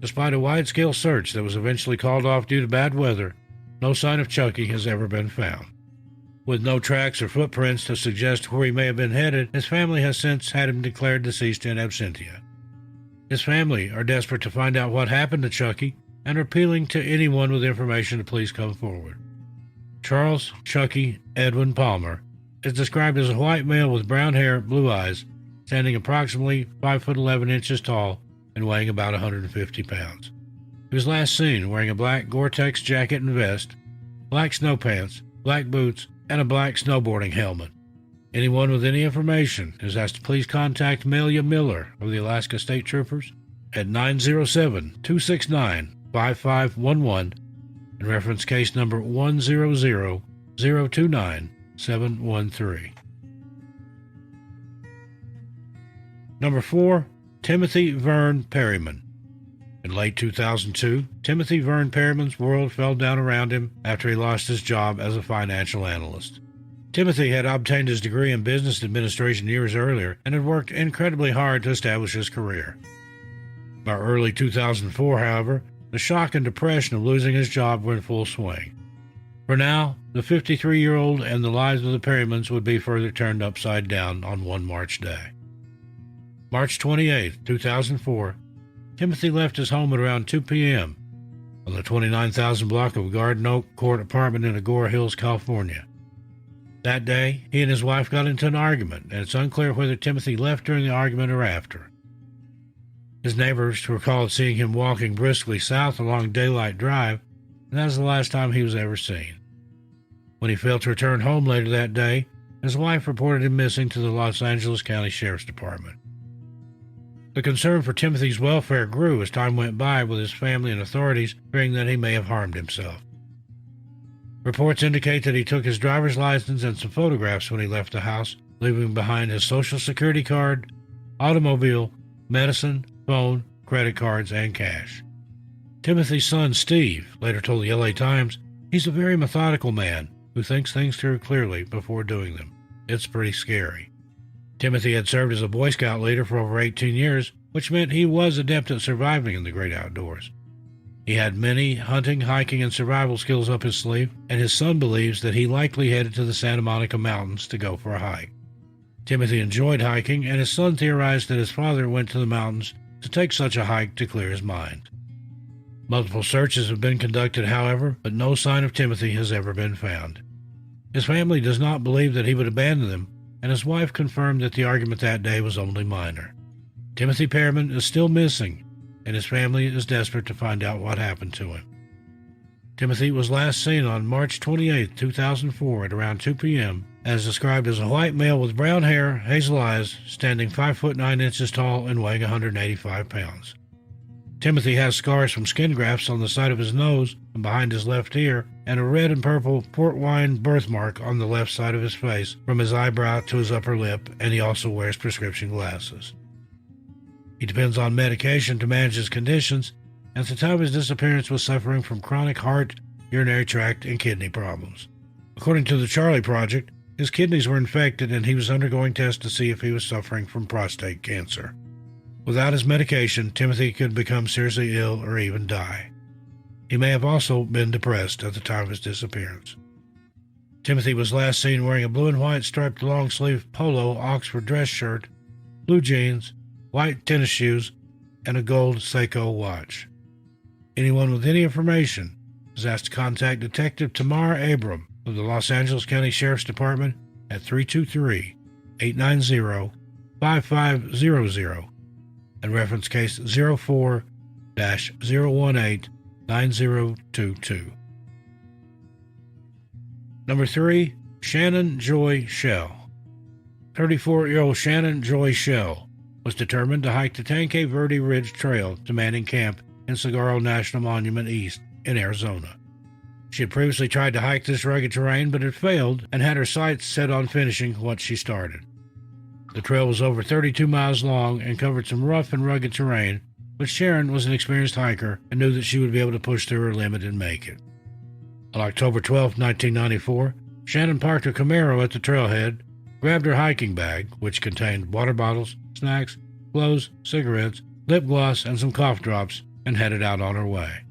Despite a wide-scale search that was eventually called off due to bad weather, no sign of Chucky has ever been found. With no tracks or footprints to suggest where he may have been headed, his family has since had him declared deceased in absentia. His family are desperate to find out what happened to Chucky and are appealing to anyone with information to please come forward. Charles Chucky Edwin Palmer is described as a white male with brown hair, blue eyes, standing approximately 5'11" tall and weighing about 150 pounds. He was last seen wearing a black Gore-Tex jacket and vest, black snow pants, black boots, and a black snowboarding helmet. Anyone with any information is asked to please contact Melia Miller of the Alaska State Troopers at 907-269-5511 and reference case number 100029713. Number 4, Timothy Vern Perryman. In late 2002, Timothy Vern Perryman's world fell down around him after he lost his job as a financial analyst. Timothy had obtained his degree in business administration years earlier and had worked incredibly hard to establish his career. By early 2004, however, the shock and depression of losing his job were in full swing. For now, the 53-year-old and the lives of the Perrymans would be further turned upside down on one March day. March 28, 2004, Timothy left his home at around 2 p.m. on the 29,000 block of Garden Oak Court apartment in Agoura Hills, California. That day, he and his wife got into an argument, and it's unclear whether Timothy left during the argument or after. His neighbors recalled seeing him walking briskly south along Daylight Drive, and that was the last time he was ever seen. When he failed to return home later that day, his wife reported him missing to the Los Angeles County Sheriff's Department. The concern for Timothy's welfare grew as time went by, with his family and authorities fearing that he may have harmed himself. Reports indicate that he took his driver's license and some photographs when he left the house, leaving behind his social security card, automobile, medicine, phone, credit cards, and cash. Timothy's son, Steve, later told the LA Times he's a very methodical man who thinks things through clearly before doing them. It's pretty scary. Timothy had served as a Boy Scout leader for over 18 years, which meant he was adept at surviving in the great outdoors. He had many hunting, hiking, and survival skills up his sleeve, and his son believes that he likely headed to the Santa Monica Mountains to go for a hike. Timothy enjoyed hiking, and his son theorized that his father went to the mountains to take such a hike to clear his mind. Multiple searches have been conducted, however, but no sign of Timothy has ever been found. His family does not believe that he would abandon them, and his wife confirmed that the argument that day was only minor. Timothy Pearman is still missing, and his family is desperate to find out what happened to him. Timothy was last seen on March 28, 2004 at around 2 p.m., as described as a white male with brown hair, hazel eyes, standing 5 foot 9 inches tall and weighing 185 pounds. Timothy has scars from skin grafts on the side of his nose and behind his left ear, and a red and purple port wine birthmark on the left side of his face from his eyebrow to his upper lip, and he also wears prescription glasses. He depends on medication to manage his conditions, and at the time of his disappearance was suffering from chronic heart, urinary tract, and kidney problems. According to the Charlie Project, his kidneys were infected and he was undergoing tests to see if he was suffering from prostate cancer. Without his medication, Timothy could become seriously ill or even die. He may have also been depressed at the time of his disappearance. Timothy was last seen wearing a blue and white striped long-sleeve polo Oxford dress shirt, blue jeans, white tennis shoes, and a gold Seiko watch. Anyone with any information is asked to contact Detective Tamar Abram of the Los Angeles County Sheriff's Department at 323-890-5500 and reference case 04-018-9022. Number 3, Shannon Joy Shell. 34-year-old Shannon Joy Shell was determined to hike the Tanque Verde Ridge Trail to Manning Camp in Saguaro National Monument East in Arizona. She had previously tried to hike this rugged terrain but had failed and had her sights set on finishing what she started. The trail was over 32 miles long and covered some rough and rugged terrain, but Sharon was an experienced hiker and knew that she would be able to push through her limit and make it. On October 12, 1994, Shannon parked her Camaro at the trailhead, grabbed her hiking bag, which contained water bottles, snacks, clothes, cigarettes, lip gloss, and some cough drops, and headed out on her way.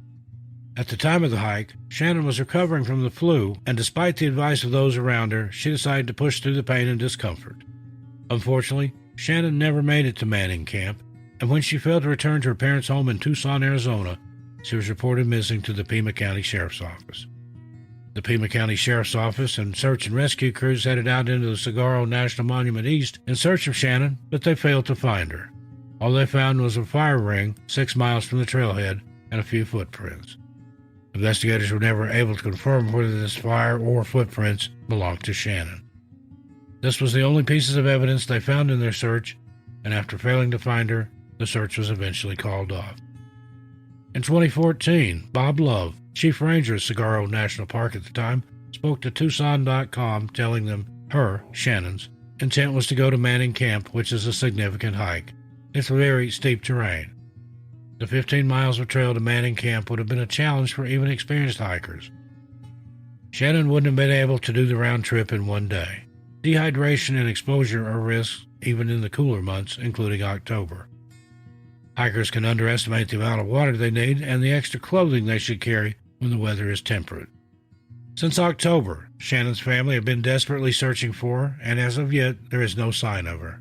At the time of the hike, Shannon was recovering from the flu, and despite the advice of those around her, she decided to push through the pain and discomfort. Unfortunately, Shannon never made it to Manning Camp, and when she failed to return to her parents' home in Tucson, Arizona, she was reported missing to the Pima County Sheriff's Office. The Pima County Sheriff's Office and search and rescue crews headed out into the Saguaro National Monument East in search of Shannon, but they failed to find her. All they found was a fire ring 6 miles from the trailhead and a few footprints. Investigators were never able to confirm whether this fire or footprints belonged to Shannon. This was the only pieces of evidence they found in their search, and after failing to find her, the search was eventually called off. In 2014, Bob Love, Chief Ranger of Saguaro National Park at the time, spoke to Tucson.com telling them Shannon's, intent was to go to Manning Camp, which is a significant hike. It's very steep terrain. The 15 miles of trail to Manning Camp would have been a challenge for even experienced hikers. Shannon wouldn't have been able to do the round trip in one day. Dehydration and exposure are risks even in the cooler months, including October. Hikers can underestimate the amount of water they need and the extra clothing they should carry when the weather is temperate. Since October, Shannon's family have been desperately searching for her, and as of yet, there is no sign of her.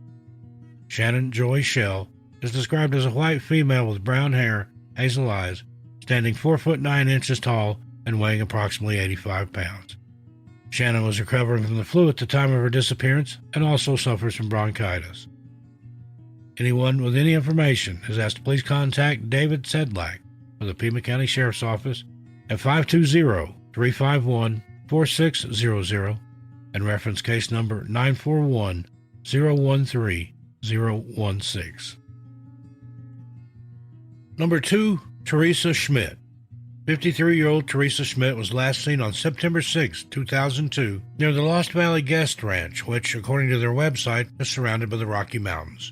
Shannon Joy Shell is described as a white female with brown hair, hazel eyes, standing 4 foot 9 inches tall and weighing approximately 85 pounds. Shannon was recovering from the flu at the time of her disappearance and also suffers from bronchitis. Anyone with any information is asked to please contact David Sedlak of the Pima County Sheriff's Office at 520-351-4600 and reference case number 941-013-016. Number 2, Teresa Schmidt. 53-year-old Teresa Schmidt was last seen on September 6, 2002, near the Lost Valley Guest Ranch, which, according to their website, is surrounded by the Rocky Mountains.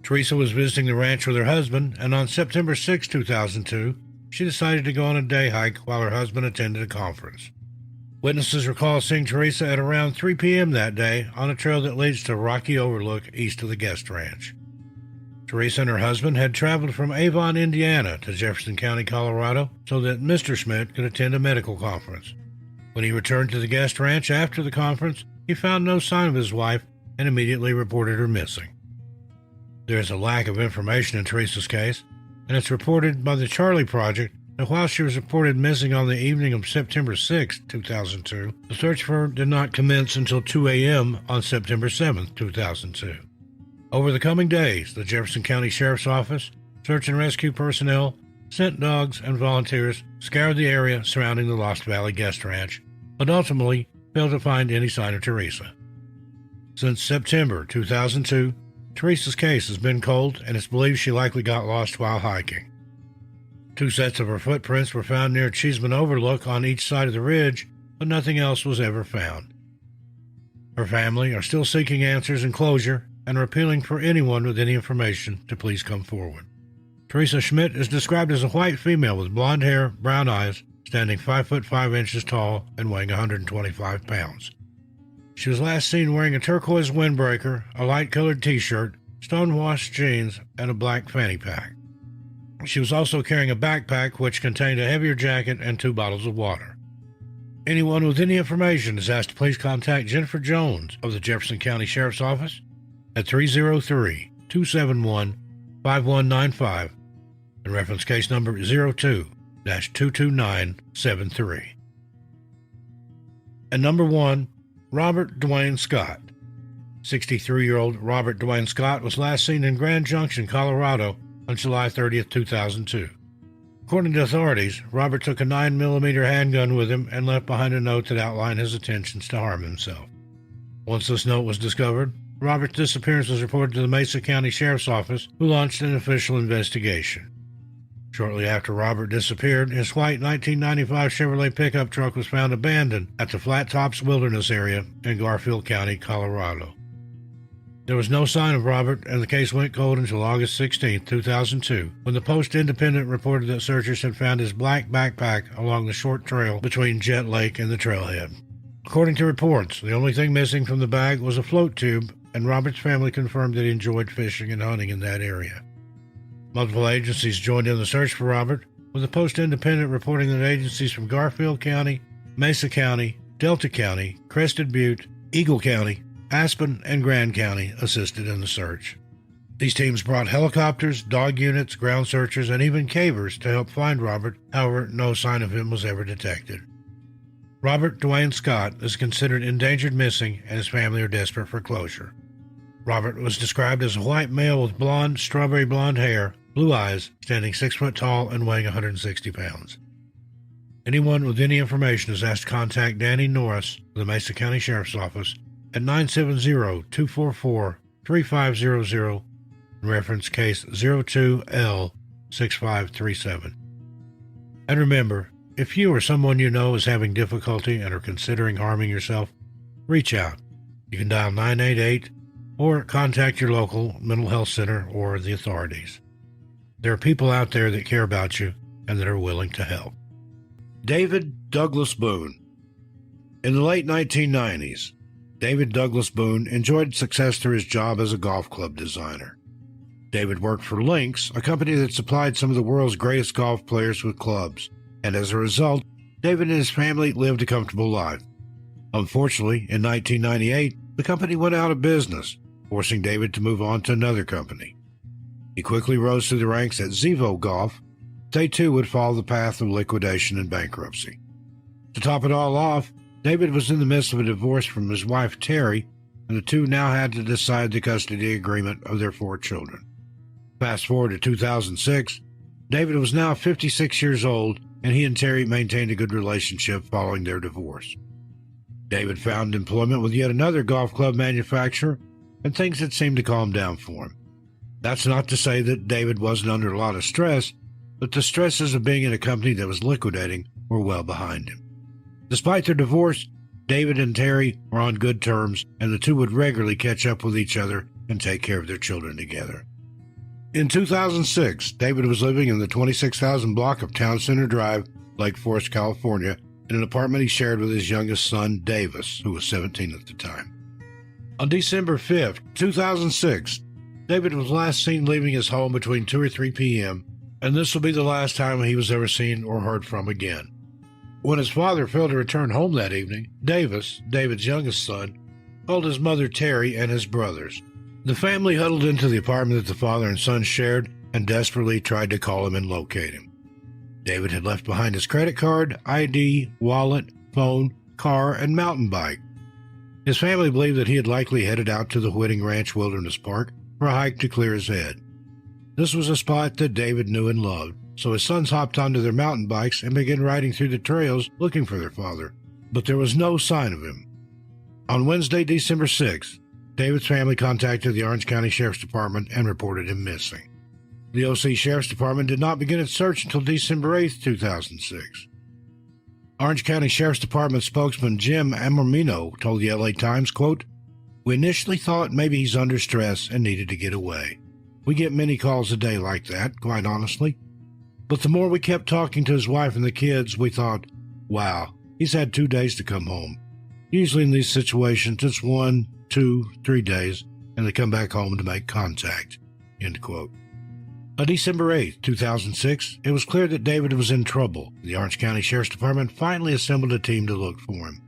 Teresa was visiting the ranch with her husband, and on September 6, 2002, she decided to go on a day hike while her husband attended a conference. Witnesses recall seeing Teresa at around 3 p.m. that day on a trail that leads to a rocky overlook east of the Guest Ranch. Teresa and her husband had traveled from Avon, Indiana to Jefferson County, Colorado, so that Mr. Schmidt could attend a medical conference. When he returned to the Guest Ranch after the conference, he found no sign of his wife and immediately reported her missing. There is a lack of information in Teresa's case, and it's reported by the Charlie Project that while she was reported missing on the evening of September 6, 2002, the search for her did not commence until 2 a.m. on September 7, 2002. Over the coming days, the Jefferson County Sheriff's Office, search and rescue personnel, scent dogs, and volunteers scoured the area surrounding the Lost Valley Guest Ranch, but ultimately failed to find any sign of Teresa. Since September 2002, Teresa's case has been cold, and it's believed she likely got lost while hiking. 2 sets of her footprints were found near Cheeseman Overlook on each side of the ridge, but nothing else was ever found. Her family are still seeking answers and closure, and are appealing for anyone with any information to please come forward. Teresa Schmidt is described as a white female with blonde hair, brown eyes, standing 5 foot 5 inches tall and weighing 125 pounds. She was last seen wearing a turquoise windbreaker, a light-colored t-shirt, stone-washed jeans, and a black fanny pack. She was also carrying a backpack which contained a heavier jacket and 2 bottles of water. Anyone with any information is asked to please contact Jennifer Jones of the Jefferson County Sheriff's Office at 303-271-5195 and reference case number 02-22973. And number 1, Robert Dwayne Scott. 63-year-old Robert Dwayne Scott was last seen in Grand Junction, Colorado on July 30, 2002. According to authorities, Robert took a 9mm handgun with him and left behind a note that outlined his intentions to harm himself. Once this note was discovered, Robert's disappearance was reported to the Mesa County Sheriff's Office, who launched an official investigation. Shortly after Robert disappeared, his white 1995 Chevrolet pickup truck was found abandoned at the Flat Tops Wilderness area in Garfield County, Colorado. There was no sign of Robert, and the case went cold until August 16, 2002, when the Post-Independent reported that searchers had found his black backpack along the short trail between Jet Lake and the trailhead. According to reports, the only thing missing from the bag was a float tube, and Robert's family confirmed that he enjoyed fishing and hunting in that area. Multiple agencies joined in the search for Robert, with the Post-Independent reporting that agencies from Garfield County, Mesa County, Delta County, Crested Butte, Eagle County, Aspen, and Grand County assisted in the search. These teams brought helicopters, dog units, ground searchers, and even cavers to help find Robert. However, no sign of him was ever detected. Robert Dwayne Scott is considered endangered missing, and his family are desperate for closure. Robert was described as a white male with blonde, strawberry blonde hair, blue eyes, standing 6 foot tall and weighing 160 pounds. Anyone with any information is asked to contact Danny Norris of the Mesa County Sheriff's Office at 970-244-3500 and reference case 02L6537. And remember, if you or someone you know is having difficulty and are considering harming yourself, reach out. You can dial 988 or contact your local mental health center or the authorities. There are people out there that care about you and that are willing to help. David Douglas Boone. In the late 1990s, David Douglas Boone enjoyed success through his job as a golf club designer. David worked for Lynx, a company that supplied some of the world's greatest golf players with clubs, and as a result, David and his family lived a comfortable life. Unfortunately, in 1998, the company went out of business, forcing David to move on to another company. He quickly rose through the ranks at Zevo Golf. They too would follow the path of liquidation and bankruptcy. To top it all off, David was in the midst of a divorce from his wife Terry, and the two now had to decide the custody agreement of their 4 children. Fast forward to 2006, David was now 56 years old, and he and Terry maintained a good relationship following their divorce. David found employment with yet another golf club manufacturer, and things had seemed to calm down for him. That's not to say that David wasn't under a lot of stress, but the stresses of being in a company that was liquidating were well behind him. Despite their divorce, David and Terry were on good terms, and the two would regularly catch up with each other and take care of their children together. In 2006, David was living in the 26,000 block of Town Center Drive, Lake Forest, California, in an apartment he shared with his youngest son, Davis, who was 17 at the time. On December 5th, 2006, David was last seen leaving his home between 2 or 3 p.m., and this will be the last time he was ever seen or heard from again. When his father failed to return home that evening, Davis, David's youngest son, called his mother Terry and his brothers. The family huddled into the apartment that the father and son shared and desperately tried to call him and locate him. David had left behind his credit card, ID, wallet, phone, car, and mountain bike. His family believed that he had likely headed out to the Whiting Ranch Wilderness Park for a hike to clear his head. This was a spot that David knew and loved, so his sons hopped onto their mountain bikes and began riding through the trails looking for their father, but there was no sign of him. On Wednesday, December 6th, David's family contacted the Orange County Sheriff's Department and reported him missing. The OC Sheriff's Department did not begin its search until December 8, 2006. Orange County Sheriff's Department spokesman Jim Amormino told the LA Times, quote, "We initially thought maybe he's under stress and needed to get away. We get many calls a day like that, quite honestly. But the more we kept talking to his wife and the kids, we thought, wow, he's had 2 days to come home. Usually in these situations, it's 1, 2, 3 days, and they come back home to make contact." End quote. On December 8, 2006, it was clear that David was in trouble. The Orange County Sheriff's Department finally assembled a team to look for him.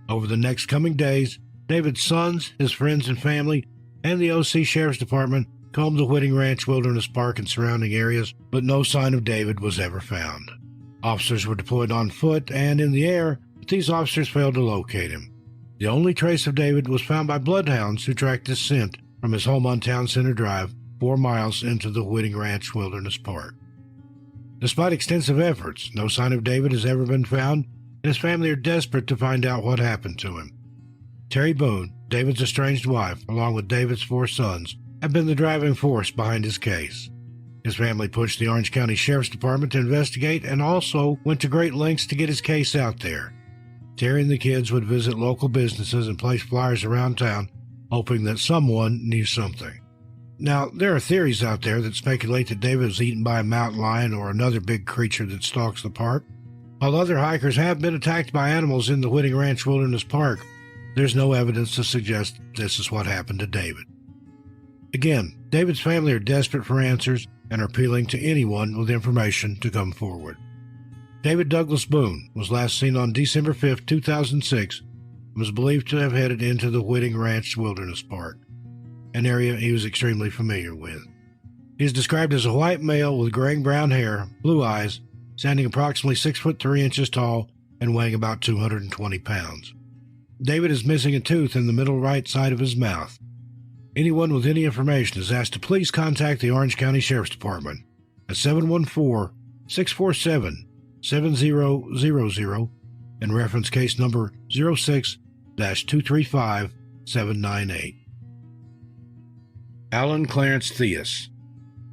Over the next coming days, David's sons, his friends and family, and the OC Sheriff's Department combed the Whiting Ranch Wilderness Park and surrounding areas, but no sign of David was ever found. Officers were deployed on foot and in the air, but these officers failed to locate him. The only trace of David was found by bloodhounds who tracked his scent from his home on Town Center Drive 4 miles into the Whiting Ranch Wilderness Park. Despite extensive efforts, no sign of David has ever been found, and his family are desperate to find out what happened to him. Terry Boone, David's estranged wife, along with David's 4 sons, have been the driving force behind his case. His family pushed the Orange County Sheriff's Department to investigate and also went to great lengths to get his case out there. Terry and the kids would visit local businesses and place flyers around town, hoping that someone knew something. Now, there are theories out there that speculate that David was eaten by a mountain lion or another big creature that stalks the park. While other hikers have been attacked by animals in the Whiting Ranch Wilderness Park, there's no evidence to suggest this is what happened to David. Again, David's family are desperate for answers and are appealing to anyone with information to come forward. David Douglas Boone was last seen on December 5, 2006, and was believed to have headed into the Whiting Ranch Wilderness Park, an area he was extremely familiar with. He is described as a white male with graying brown hair, blue eyes, standing approximately 6 foot 3 inches tall and weighing about 220 pounds. David is missing a tooth in the middle right side of his mouth. Anyone with any information is asked to please contact the Orange County Sheriff's Department at 714-647-7000 and reference case number 06-235798. Alan Clarence Theus.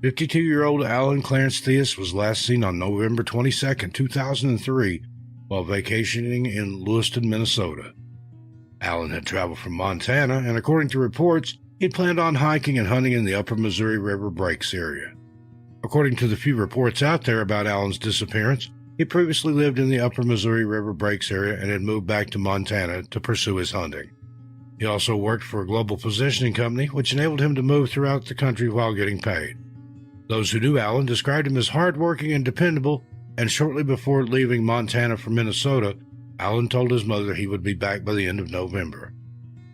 52-year-old Alan Clarence Theus was last seen on November 22, 2003, while vacationing in Lewiston, Minnesota. Alan had traveled from Montana, and according to reports, he had planned on hiking and hunting in the upper Missouri River Breaks area. According to the few reports out there about Alan's disappearance, he previously lived in the upper Missouri River Breaks area and had moved back to Montana to pursue his hunting. He also worked for a global positioning company, which enabled him to move throughout the country while getting paid. Those who knew Alan described him as hardworking and dependable, and shortly before leaving Montana for Minnesota, Alan told his mother he would be back by the end of November.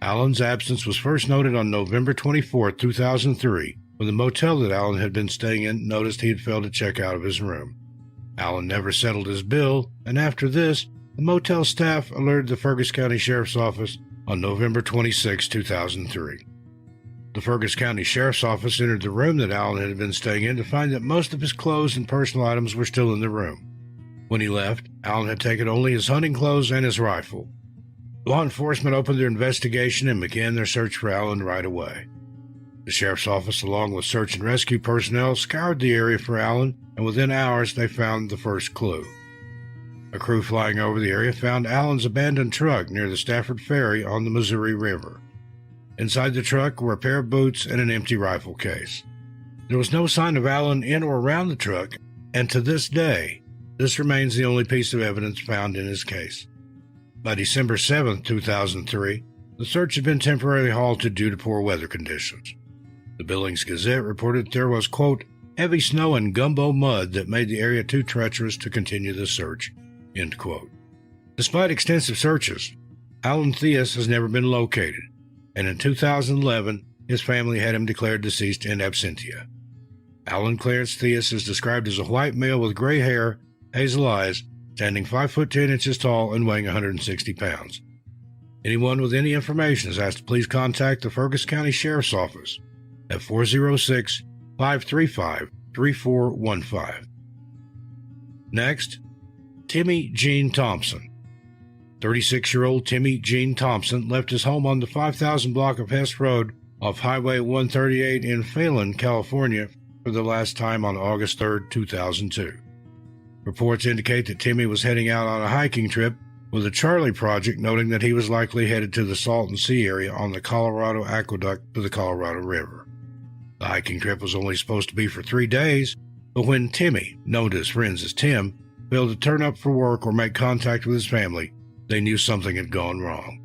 Alan's absence was first noted on November 24, 2003, when the motel that Alan had been staying in noticed he had failed to check out of his room. Alan never settled his bill, and after this, the motel staff alerted the Fergus County Sheriff's Office on November 26, 2003. The Fergus County Sheriff's Office entered the room that Alan had been staying in to find that most of his clothes and personal items were still in the room. When he left, Alan had taken only his hunting clothes and his rifle. Law enforcement opened their investigation and began their search for Alan right away. The sheriff's office, along with search and rescue personnel, scoured the area for Allen, and within hours they found the first clue. A crew flying over the area found Allen's abandoned truck near the Stafford Ferry on the Missouri River. Inside the truck were a pair of boots and an empty rifle case. There was no sign of Allen in or around the truck, and to this day, this remains the only piece of evidence found in his case. By December 7, 2003, the search had been temporarily halted due to poor weather conditions. The Billings Gazette reported that there was, quote, heavy snow and gumbo mud that made the area too treacherous to continue the search, end quote. Despite extensive searches, Allen Theus has never been located, and in 2011, his family had him declared deceased in absentia. Allen Clarence Theus is described as a white male with gray hair, hazel eyes, standing 5 foot 10 inches tall and weighing 160 pounds. Anyone with any information is asked to please contact the Fergus County Sheriff's Office at 406-535-3415. Next, Timmy Gene Thompson. 36-year-old Timmy Gene Thompson left his home on the 5000 block of Hess Road off Highway 138 in Phelan, California, for the last time on August 3, 2002. Reports indicate that Timmy was heading out on a hiking trip with the Charlie Project, noting that he was likely headed to the Salton Sea area on the Colorado Aqueduct to the Colorado River. The hiking trip was only supposed to be for 3 days, but when Timmy, known to his friends as Tim, failed to turn up for work or make contact with his family, they knew something had gone wrong.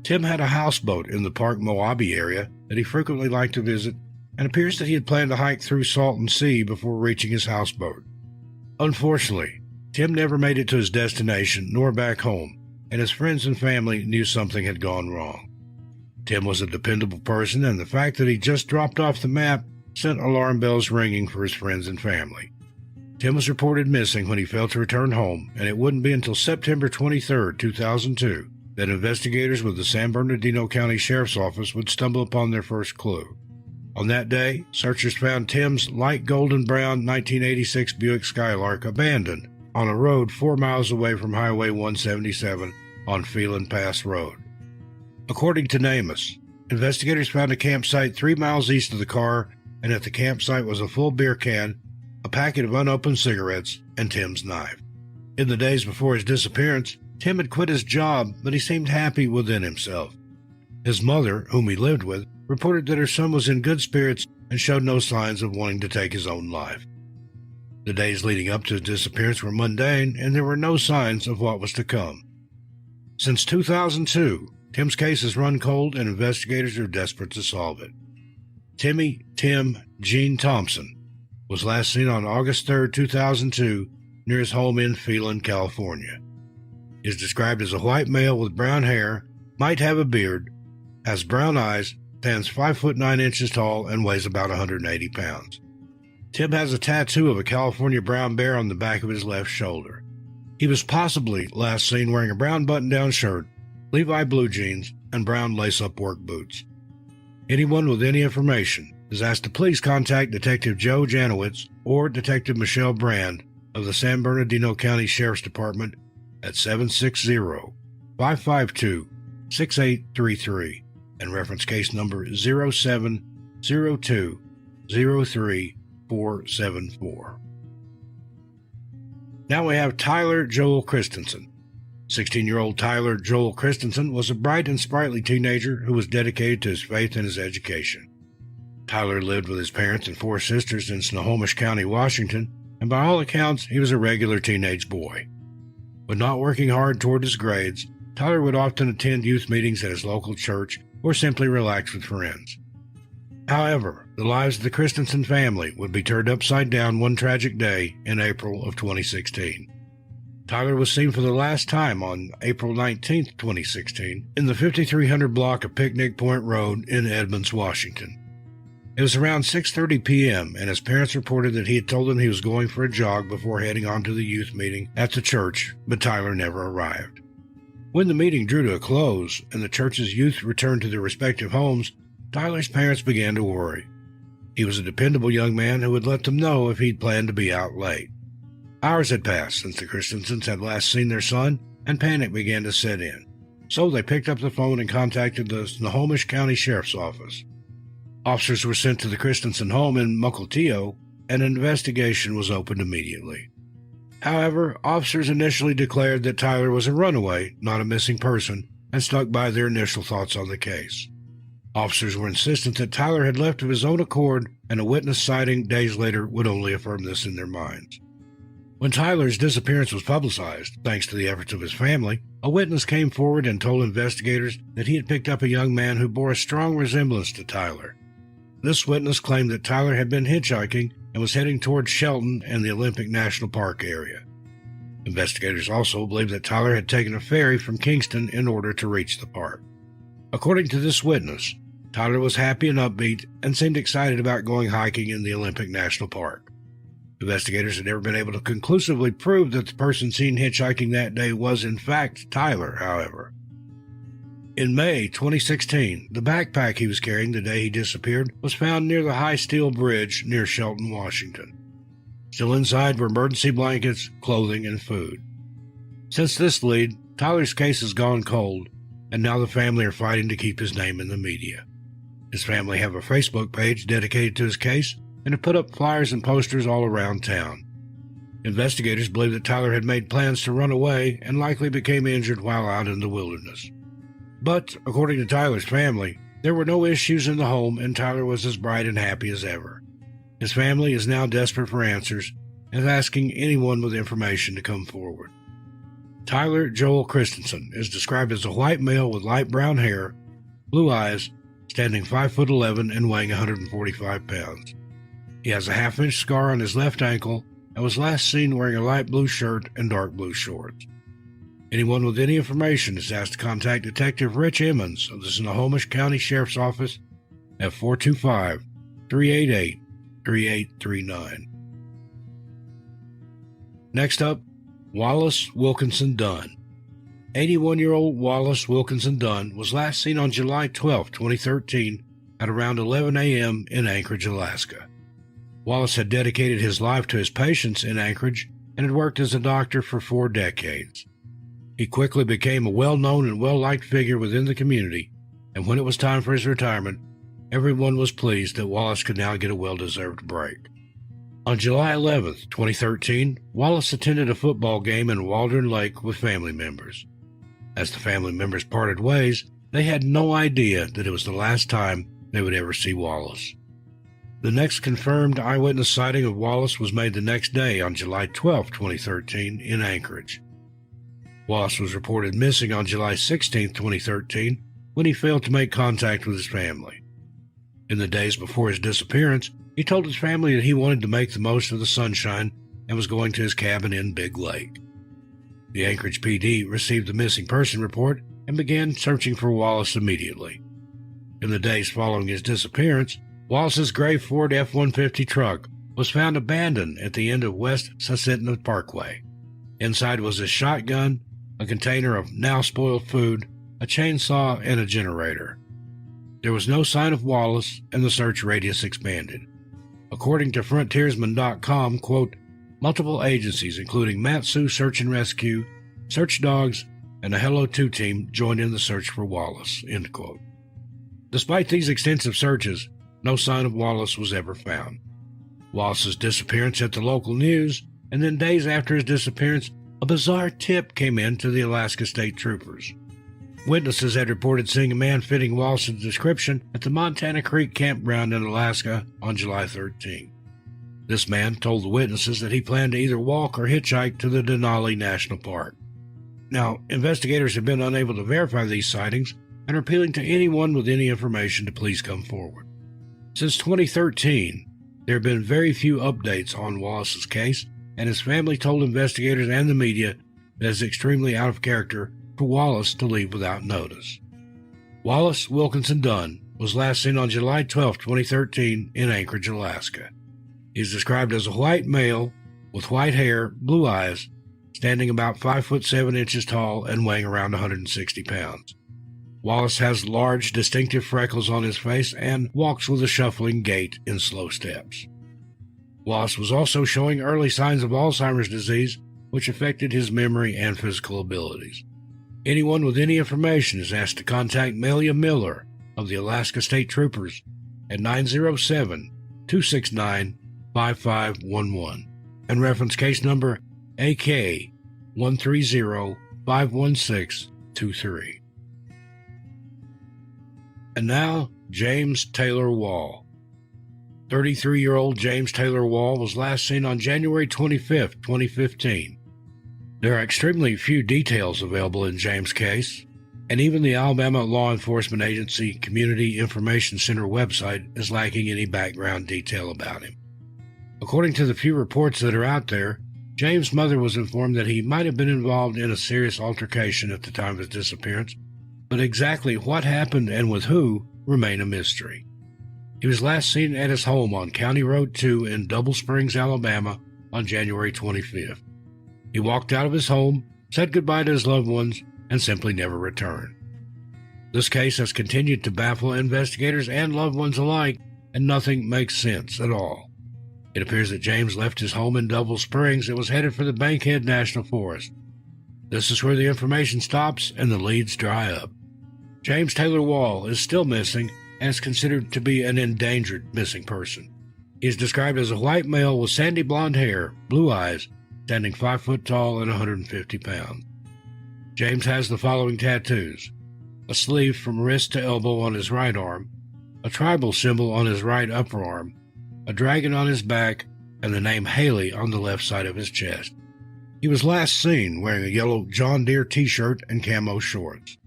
Tim had a houseboat in the Park Moabi area that he frequently liked to visit, and it appears that he had planned to hike through Salton Sea before reaching his houseboat. Unfortunately, Tim never made it to his destination nor back home, and his friends and family knew something had gone wrong. Tim was a dependable person, and the fact that he just dropped off the map sent alarm bells ringing for his friends and family. Tim was reported missing when he failed to return home, and it wouldn't be until September 23, 2002, that investigators with the San Bernardino County Sheriff's Office would stumble upon their first clue. On that day, searchers found Tim's light golden brown 1986 Buick Skylark abandoned on a road 4 miles away from Highway 177 on Phelan Pass Road. According to NamUs, investigators found a campsite 3 miles east of the car, and at the campsite was a full beer can, a packet of unopened cigarettes, and Tim's knife. In the days before his disappearance, Tim had quit his job, but he seemed happy within himself. His mother, whom he lived with, reported that her son was in good spirits and showed no signs of wanting to take his own life. The days leading up to his disappearance were mundane, and there were no signs of what was to come. Since 2002, Tim's case has run cold, and investigators are desperate to solve it. Timmy Tim Gene Thompson was last seen on August 3, 2002, near his home in Phelan, California. He is described as a white male with brown hair, might have a beard, has brown eyes, stands 5 foot 9 inches tall, and weighs about 180 pounds. Tim has a tattoo of a California brown bear on the back of his left shoulder. He was possibly last seen wearing a brown button-down shirt, Levi blue jeans, and brown lace-up work boots. Anyone with any information is asked to please contact Detective Joe Janowitz or Detective Michelle Brand of the San Bernardino County Sheriff's Department at 760-552-6833 and reference case number 07020303474. Now we have Tyler Joel Christensen. 16-year-old Tyler Joel Christensen was a bright and sprightly teenager who was dedicated to his faith and his education. Tyler lived with his parents and 4 sisters in Snohomish County, Washington, and by all accounts, he was a regular teenage boy. When not working hard toward his grades, Tyler would often attend youth meetings at his local church or simply relax with friends. However, the lives of the Christensen family would be turned upside down one tragic day in April of 2016. Tyler was seen for the last time on April 19, 2016, in the 5300 block of Picnic Point Road in Edmonds, Washington. It was around 6:30 p.m., and his parents reported that he had told them he was going for a jog before heading on to the youth meeting at the church, but Tyler never arrived. When the meeting drew to a close and the church's youth returned to their respective homes, Tyler's parents began to worry. He was a dependable young man who would let them know if he'd planned to be out late. Hours had passed since the Christensens had last seen their son, and panic began to set in. So they picked up the phone and contacted the Snohomish County Sheriff's Office. Officers were sent to the Christensen home in Mukilteo, and an investigation was opened immediately. However, officers initially declared that Tyler was a runaway, not a missing person, and stuck by their initial thoughts on the case. Officers were insistent that Tyler had left of his own accord, and a witness sighting days later would only affirm this in their minds. When Tyler's disappearance was publicized, thanks to the efforts of his family, a witness came forward and told investigators that he had picked up a young man who bore a strong resemblance to Tyler. This witness claimed that Tyler had been hitchhiking and was heading towards Shelton and the Olympic National Park area. Investigators also believed that Tyler had taken a ferry from Kingston in order to reach the park. According to this witness, Tyler was happy and upbeat and seemed excited about going hiking in the Olympic National Park. Investigators had never been able to conclusively prove that the person seen hitchhiking that day was in fact Tyler, however. In May 2016, the backpack he was carrying the day he disappeared was found near the High Steel Bridge near Shelton, Washington. Still inside were emergency blankets, clothing, and food. Since this lead, Tyler's case has gone cold, and now the family are fighting to keep his name in the media. His family have a Facebook page dedicated to his case and have put up flyers and posters all around town. Investigators believe that Tyler had made plans to run away and likely became injured while out in the wilderness. But, according to Tyler's family, there were no issues in the home and Tyler was as bright and happy as ever. His family is now desperate for answers and is asking anyone with information to come forward. Tyler Joel Christensen is described as a white male with light brown hair, blue eyes, standing 5'11" and weighing 145 pounds. He has a half-inch scar on his left ankle and was last seen wearing a light blue shirt and dark blue shorts. Anyone with any information is asked to contact Detective Rich Emmons of the Snohomish County Sheriff's Office at 425-388-3839. Next up, Wallace Wilkinson Dunn. 81-year-old Wallace Wilkinson Dunn was last seen on July 12, 2013 at around 11 a.m. in Anchorage, Alaska. Wallace had dedicated his life to his patients in Anchorage and had worked as a doctor for 4 decades. He quickly became a well-known and well-liked figure within the community, and when it was time for his retirement, everyone was pleased that Wallace could now get a well-deserved break. On July 11, 2013, Wallace attended a football game in Waldron Lake with family members. As the family members parted ways, they had no idea that it was the last time they would ever see Wallace. The next confirmed eyewitness sighting of Wallace was made the next day on July 12, 2013, in Anchorage. Wallace was reported missing on July 16, 2013, when he failed to make contact with his family. In the days before his disappearance, he told his family that he wanted to make the most of the sunshine and was going to his cabin in Big Lake. The Anchorage PD received the missing person report and began searching for Wallace immediately. In the days following his disappearance, Wallace's gray Ford F-150 truck was found abandoned at the end of West Susitna Parkway. Inside was a shotgun, a container of now-spoiled food, a chainsaw, and a generator. There was no sign of Wallace, and the search radius expanded. According to Frontiersman.com, quote, multiple agencies, including Matsu Search and Rescue, search dogs, and a Hello 2 team joined in the search for Wallace, end quote. Despite these extensive searches, no sign of Wallace was ever found. Wallace's disappearance hit the local news, and then days after his disappearance, a bizarre tip came in to the Alaska State Troopers. Witnesses had reported seeing a man fitting Wallace's description at the Montana Creek campground in Alaska on July 13. This man told the witnesses that he planned to either walk or hitchhike to the Denali National Park. Now, investigators have been unable to verify these sightings and are appealing to anyone with any information to please come forward. Since 2013, there have been very few updates on Wallace's case, and his family told investigators and the media that it is extremely out of character for Wallace to leave without notice. Wallace Wilkinson Dunn was last seen on July 12, 2013 in Anchorage, Alaska. He is described as a white male with white hair, blue eyes, standing about 5'7" tall and weighing around 160 pounds. Wallace has large, distinctive freckles on his face and walks with a shuffling gait in slow steps. Wallace was also showing early signs of Alzheimer's disease, which affected his memory and physical abilities. Anyone with any information is asked to contact Melia Miller of the Alaska State Troopers at 907-269-5511 and reference case number AK 130-51623. And now, James Taylor Wall. 33-year-old James Taylor Wall was last seen on January 25, 2015. There are extremely few details available in James' case, and even the Alabama Law Enforcement Agency Community Information Center website is lacking any background detail about him. According to the few reports that are out there, James' mother was informed that he might have been involved in a serious altercation at the time of his disappearance, but exactly what happened and with who remain a mystery. He was last seen at his home on County Road 2 in Double Springs, Alabama on January 25th. He walked out of his home, said goodbye to his loved ones, and simply never returned. This case has continued to baffle investigators and loved ones alike, and nothing makes sense at all. It appears that James left his home in Double Springs and was headed for the Bankhead National Forest. This is where the information stops and the leads dry up. James Taylor Wall is still missing and is considered to be an endangered missing person. He is described as a white male with sandy blonde hair, blue eyes, standing 5 foot tall and 150 pounds. James has the following tattoos: a sleeve from wrist to elbow on his right arm, a tribal symbol on his right upper arm, a dragon on his back, and the name Haley on the left side of his chest. He was last seen wearing a yellow John Deere t-shirt and camo shorts.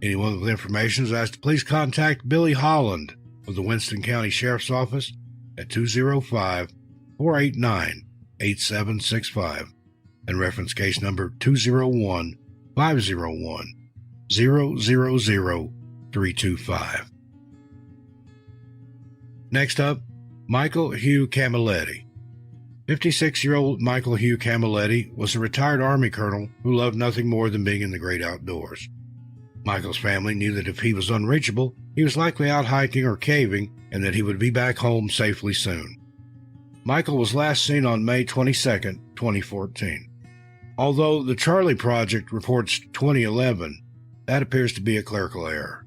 Anyone with information is asked to please contact Billy Holland of the Winston County Sheriff's Office at 205-489-8765 and reference case number 201-501-000-325. Next up, Michael Hugh Camilletti. 56-year-old Michael Hugh Camilletti was a retired Army colonel who loved nothing more than being in the great outdoors. Michael's family knew that if he was unreachable, he was likely out hiking or caving, and that he would be back home safely soon. Michael was last seen on May 22, 2014. Although the Charlie Project reports 2011, that appears to be a clerical error.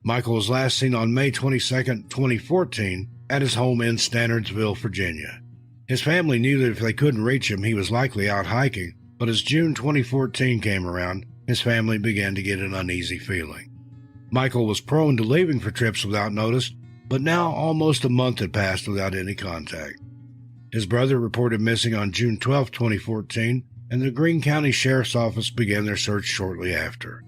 Michael was last seen on May 22, 2014, at his home in Standardsville, Virginia. His family knew that if they couldn't reach him, he was likely out hiking, but as June 2014 came around, his family began to get an uneasy feeling. Michael was prone to leaving for trips without notice, but now almost a month had passed without any contact. His brother reported missing on June 12, 2014, and the Greene County Sheriff's Office began their search shortly after.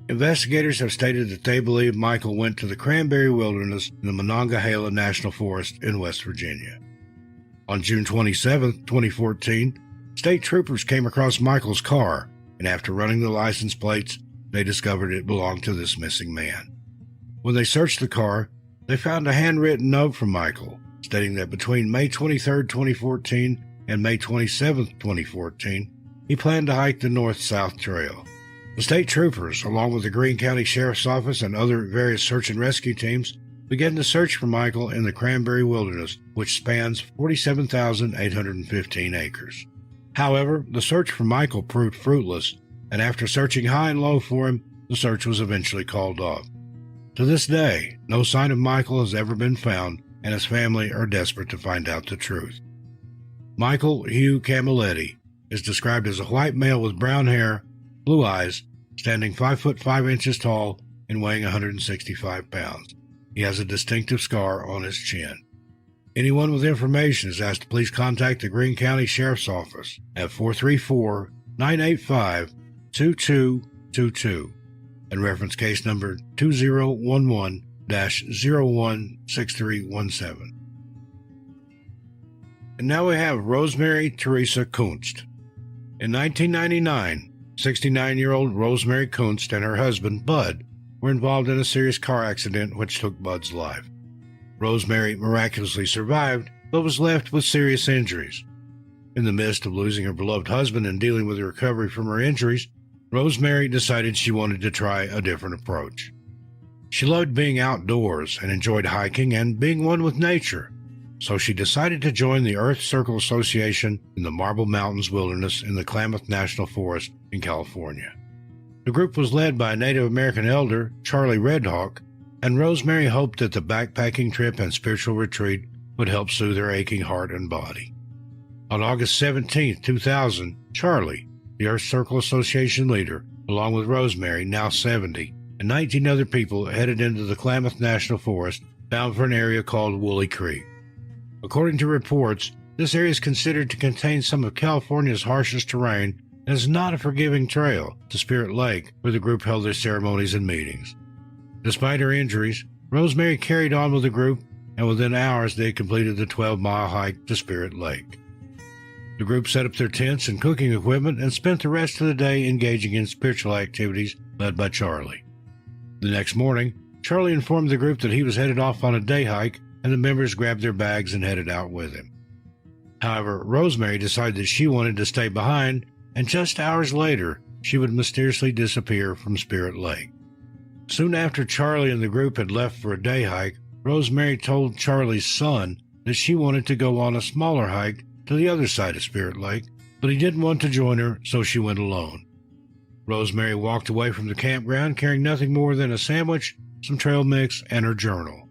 Investigators have stated that they believe Michael went to the Cranberry Wilderness in the Monongahela National Forest in West Virginia. On June 27, 2014, state troopers came across Michael's car, and after running the license plates, they discovered it belonged to this missing man. When they searched the car, they found a handwritten note from Michael stating that between May 23, 2014 and May 27, 2014, he planned to hike the North-South Trail. The state troopers, along with the Greene County Sheriff's Office and other various search and rescue teams, began to search for Michael in the Cranberry Wilderness, which spans 47,815 acres. However, the search for Michael proved fruitless, and after searching high and low for him, the search was eventually called off. To this day, no sign of Michael has ever been found, and his family are desperate to find out the truth. Michael Hugh Camilletti is described as a white male with brown hair, blue eyes, standing 5 foot 5 inches tall, and weighing 165 pounds. He has a distinctive scar on his chin. Anyone with information is asked to please contact the Greene County Sheriff's Office at 434-985-2222 and reference case number 2011-016317. And now we have Rosemary Teresa Kunst. In 1999, 69-year-old Rosemary Kunst and her husband, Bud, were involved in a serious car accident which took Bud's life. Rosemary miraculously survived, but was left with serious injuries. In the midst of losing her beloved husband and dealing with the recovery from her injuries, Rosemary decided she wanted to try a different approach. She loved being outdoors and enjoyed hiking and being one with nature, so she decided to join the Earth Circle Association in the Marble Mountains Wilderness in the Klamath National Forest in California. The group was led by a Native American elder, Charlie Redhawk, and Rosemary hoped that the backpacking trip and spiritual retreat would help soothe her aching heart and body. On August 17, 2000, Charlie, the Earth Circle Association leader, along with Rosemary, now 70, and 19 other people headed into the Klamath National Forest, bound for an area called Woolly Creek. According to reports, this area is considered to contain some of California's harshest terrain and is not a forgiving trail to Spirit Lake, where the group held their ceremonies and meetings. Despite her injuries, Rosemary carried on with the group, and within hours they had completed the 12-mile hike to Spirit Lake. The group set up their tents and cooking equipment and spent the rest of the day engaging in spiritual activities led by Charlie. The next morning, Charlie informed the group that he was headed off on a day hike, and the members grabbed their bags and headed out with him. However, Rosemary decided that she wanted to stay behind, and just hours later, she would mysteriously disappear from Spirit Lake. Soon after Charlie and the group had left for a day hike, Rosemary told Charlie's son that she wanted to go on a smaller hike to the other side of Spirit Lake, but he didn't want to join her, so she went alone. Rosemary walked away from the campground carrying nothing more than a sandwich, some trail mix, and her journal.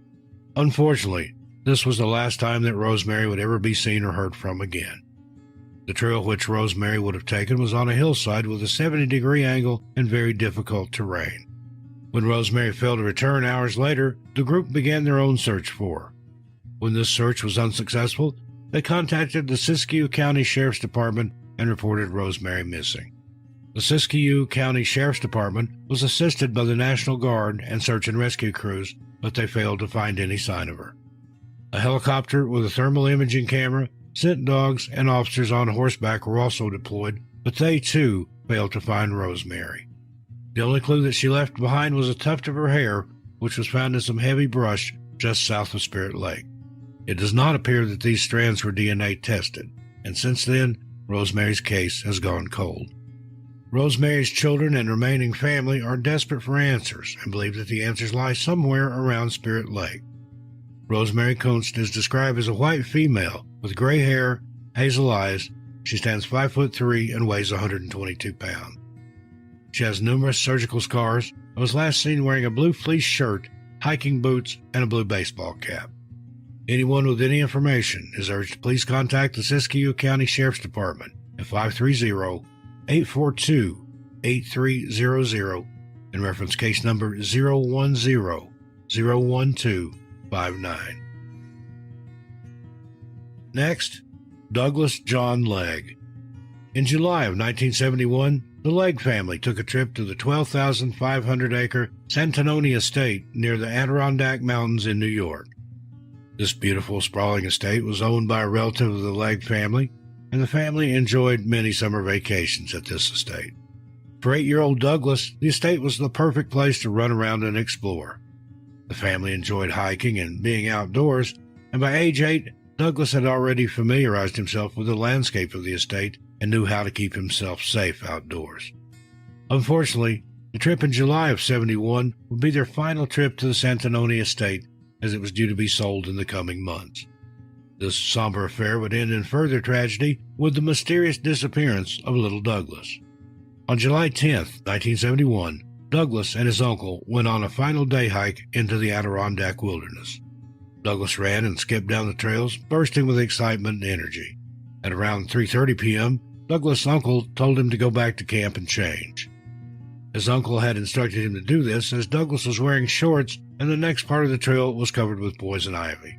Unfortunately, this was the last time that Rosemary would ever be seen or heard from again. The trail which Rosemary would have taken was on a hillside with a 70-degree angle and very difficult terrain. When Rosemary failed to return hours later, the group began their own search for her. When this search was unsuccessful, they contacted the Siskiyou County Sheriff's Department and reported Rosemary missing. The Siskiyou County Sheriff's Department was assisted by the National Guard and search and rescue crews, but they failed to find any sign of her. A helicopter with a thermal imaging camera, scent dogs, and officers on horseback were also deployed, but they, too, failed to find Rosemary. The only clue that she left behind was a tuft of her hair, which was found in some heavy brush just south of Spirit Lake. It does not appear that these strands were DNA tested, and since then, Rosemary's case has gone cold. Rosemary's children and remaining family are desperate for answers and believe that the answers lie somewhere around Spirit Lake. Rosemary Kunst is described as a white female with gray hair, hazel eyes. She stands 5'3" and weighs 122 pounds. She has numerous surgical scars and was last seen wearing a blue fleece shirt, hiking boots, and a blue baseball cap. Anyone with any information is urged to please contact the Siskiyou County Sheriff's Department at 530-842-8300 and reference case number 010-01259. Next, Douglas John Legg. In July of 1971, the Legg family took a trip to the 12,500-acre Santanoni estate near the Adirondack Mountains in New York. This beautiful, sprawling estate was owned by a relative of the Legg family, and the family enjoyed many summer vacations at this estate. For 8-year-old Douglas, the estate was the perfect place to run around and explore. The family enjoyed hiking and being outdoors, and by age 8, Douglas had already familiarized himself with the landscape of the estate and knew how to keep himself safe outdoors. Unfortunately, the trip in July of 71 would be their final trip to the Santanoni estate, as it was due to be sold in the coming months. This somber affair would end in further tragedy with the mysterious disappearance of little Douglas. On July 10, 1971, Douglas and his uncle went on a final day hike into the Adirondack wilderness. Douglas ran and skipped down the trails, bursting with excitement and energy. At around 3:30 p.m., Douglas' uncle told him to go back to camp and change. His uncle had instructed him to do this as Douglas was wearing shorts and the next part of the trail was covered with poison ivy.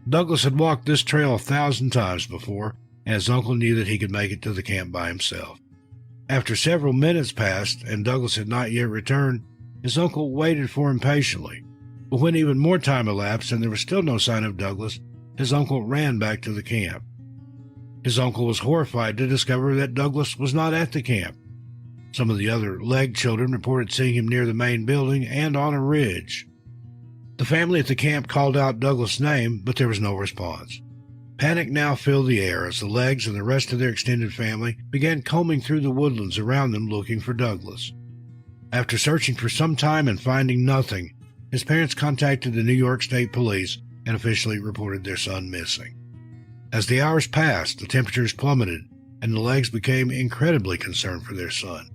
Douglas had walked this trail 1,000 times before, and his uncle knew that he could make it to the camp by himself. After several minutes passed and Douglas had not yet returned, his uncle waited for him patiently. But when even more time elapsed and there was still no sign of Douglas, his uncle ran back to the camp. His uncle was horrified to discover that Douglas was not at the camp. Some of the other Legg children reported seeing him near the main building and on a ridge. The family at the camp called out Douglas' name, but there was no response. Panic now filled the air as the Leggs and the rest of their extended family began combing through the woodlands around them looking for Douglas. After searching for some time and finding nothing, his parents contacted the New York State Police and officially reported their son missing. As the hours passed, the temperatures plummeted, and the Leggs became incredibly concerned for their son.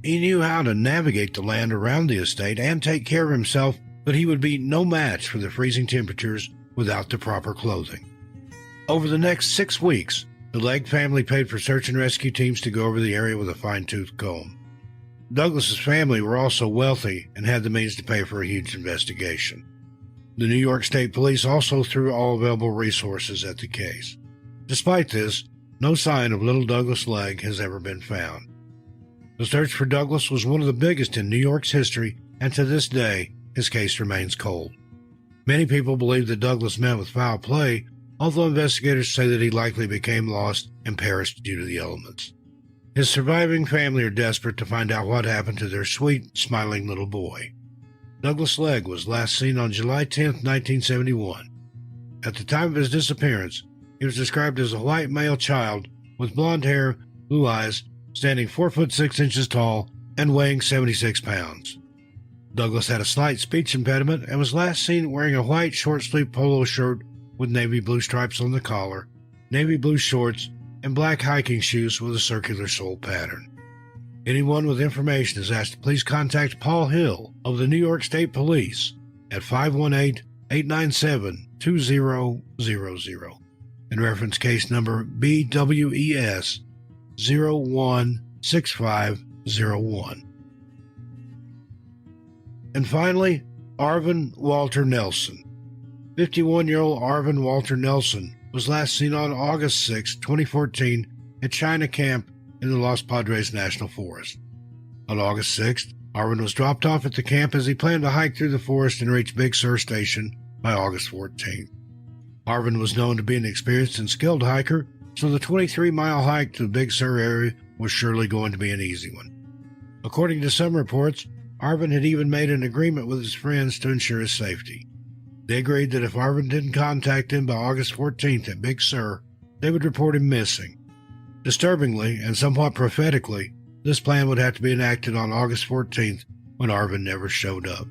He knew how to navigate the land around the estate and take care of himself, but he would be no match for the freezing temperatures without the proper clothing. Over the next 6 weeks, the Legg family paid for search and rescue teams to go over the area with a fine-tooth comb. Douglas's family were also wealthy and had the means to pay for a huge investigation. The New York State Police also threw all available resources at the case. Despite this, no sign of little Douglas Legg has ever been found. The search for Douglas was one of the biggest in New York's history, and to this day, his case remains cold. Many people believe that Douglas met with foul play, although investigators say that he likely became lost and perished due to the elements. His surviving family are desperate to find out what happened to their sweet, smiling little boy. Douglas Legg was last seen on July 10, 1971. At the time of his disappearance, he was described as a white male child with blonde hair, blue eyes, standing 4 foot 6 inches tall and weighing 76 pounds. Douglas had a slight speech impediment and was last seen wearing a white short-sleeved polo shirt with navy blue stripes on the collar, navy blue shorts, and black hiking shoes with a circular sole pattern. Anyone with information is asked to please contact Paul Hill of the New York State Police at 518-897-2000 and reference case number BWES 016501. And finally, Arvin Walter Nelson. 51-year-old Arvin Walter Nelson was last seen on August 6, 2014 at China Camp in the Los Padres National Forest. On August 6th, Arvin was dropped off at the camp as he planned to hike through the forest and reach Big Sur Station by August 14th. Arvin was known to be an experienced and skilled hiker, so the 23-mile hike to the Big Sur area was surely going to be an easy one. According to some reports, Arvin had even made an agreement with his friends to ensure his safety. They agreed that if Arvin didn't contact him by August 14th at Big Sur, they would report him missing. Disturbingly, and somewhat prophetically, this plan would have to be enacted on August 14th when Arvin never showed up.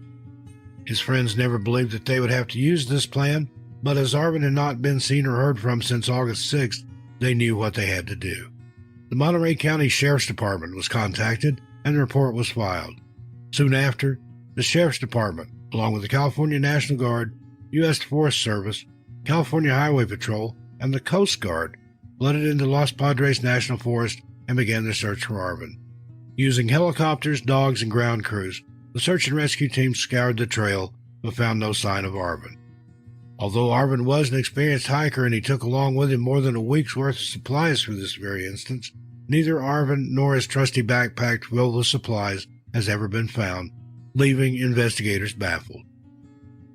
His friends never believed that they would have to use this plan, but as Arvin had not been seen or heard from since August 6th, they knew what they had to do. The Monterey County Sheriff's Department was contacted and the report was filed. Soon after, the Sheriff's Department, along with the California National Guard, U.S. Forest Service, California Highway Patrol, and the Coast Guard, flooded into Los Padres National Forest and began their search for Arvin. Using helicopters, dogs, and ground crews, the search and rescue team scoured the trail but found no sign of Arvin. Although Arvin was an experienced hiker and he took along with him more than a week's worth of supplies for this very instance, neither Arvin nor his trusty backpack filled with supplies has ever been found, leaving investigators baffled.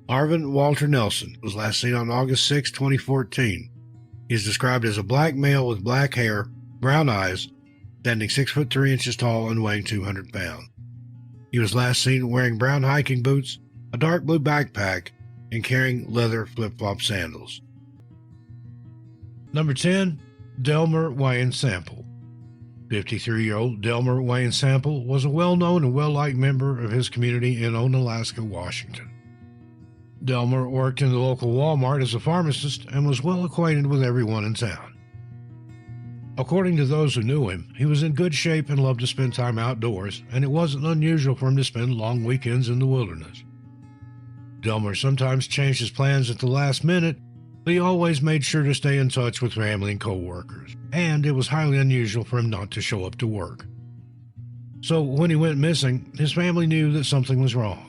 Arvin Walter Nelson was last seen on August 6, 2014. He is described as a black male with black hair, brown eyes, standing 6 foot 3 inches tall and weighing 200 pounds. He was last seen wearing brown hiking boots, a dark blue backpack, and carrying leather flip-flop sandals. Number 10, Delmer Wayne Sample. 53-year-old Delmer Wayne Sample was a well-known and well-liked member of his community in Onalaska, Washington. Delmer worked in the local Walmart as a pharmacist and was well acquainted with everyone in town. According to those who knew him, he was in good shape and loved to spend time outdoors, and it wasn't unusual for him to spend long weekends in the wilderness. Delmer sometimes changed his plans at the last minute, but he always made sure to stay in touch with family and co-workers, and it was highly unusual for him not to show up to work. So when he went missing, his family knew that something was wrong.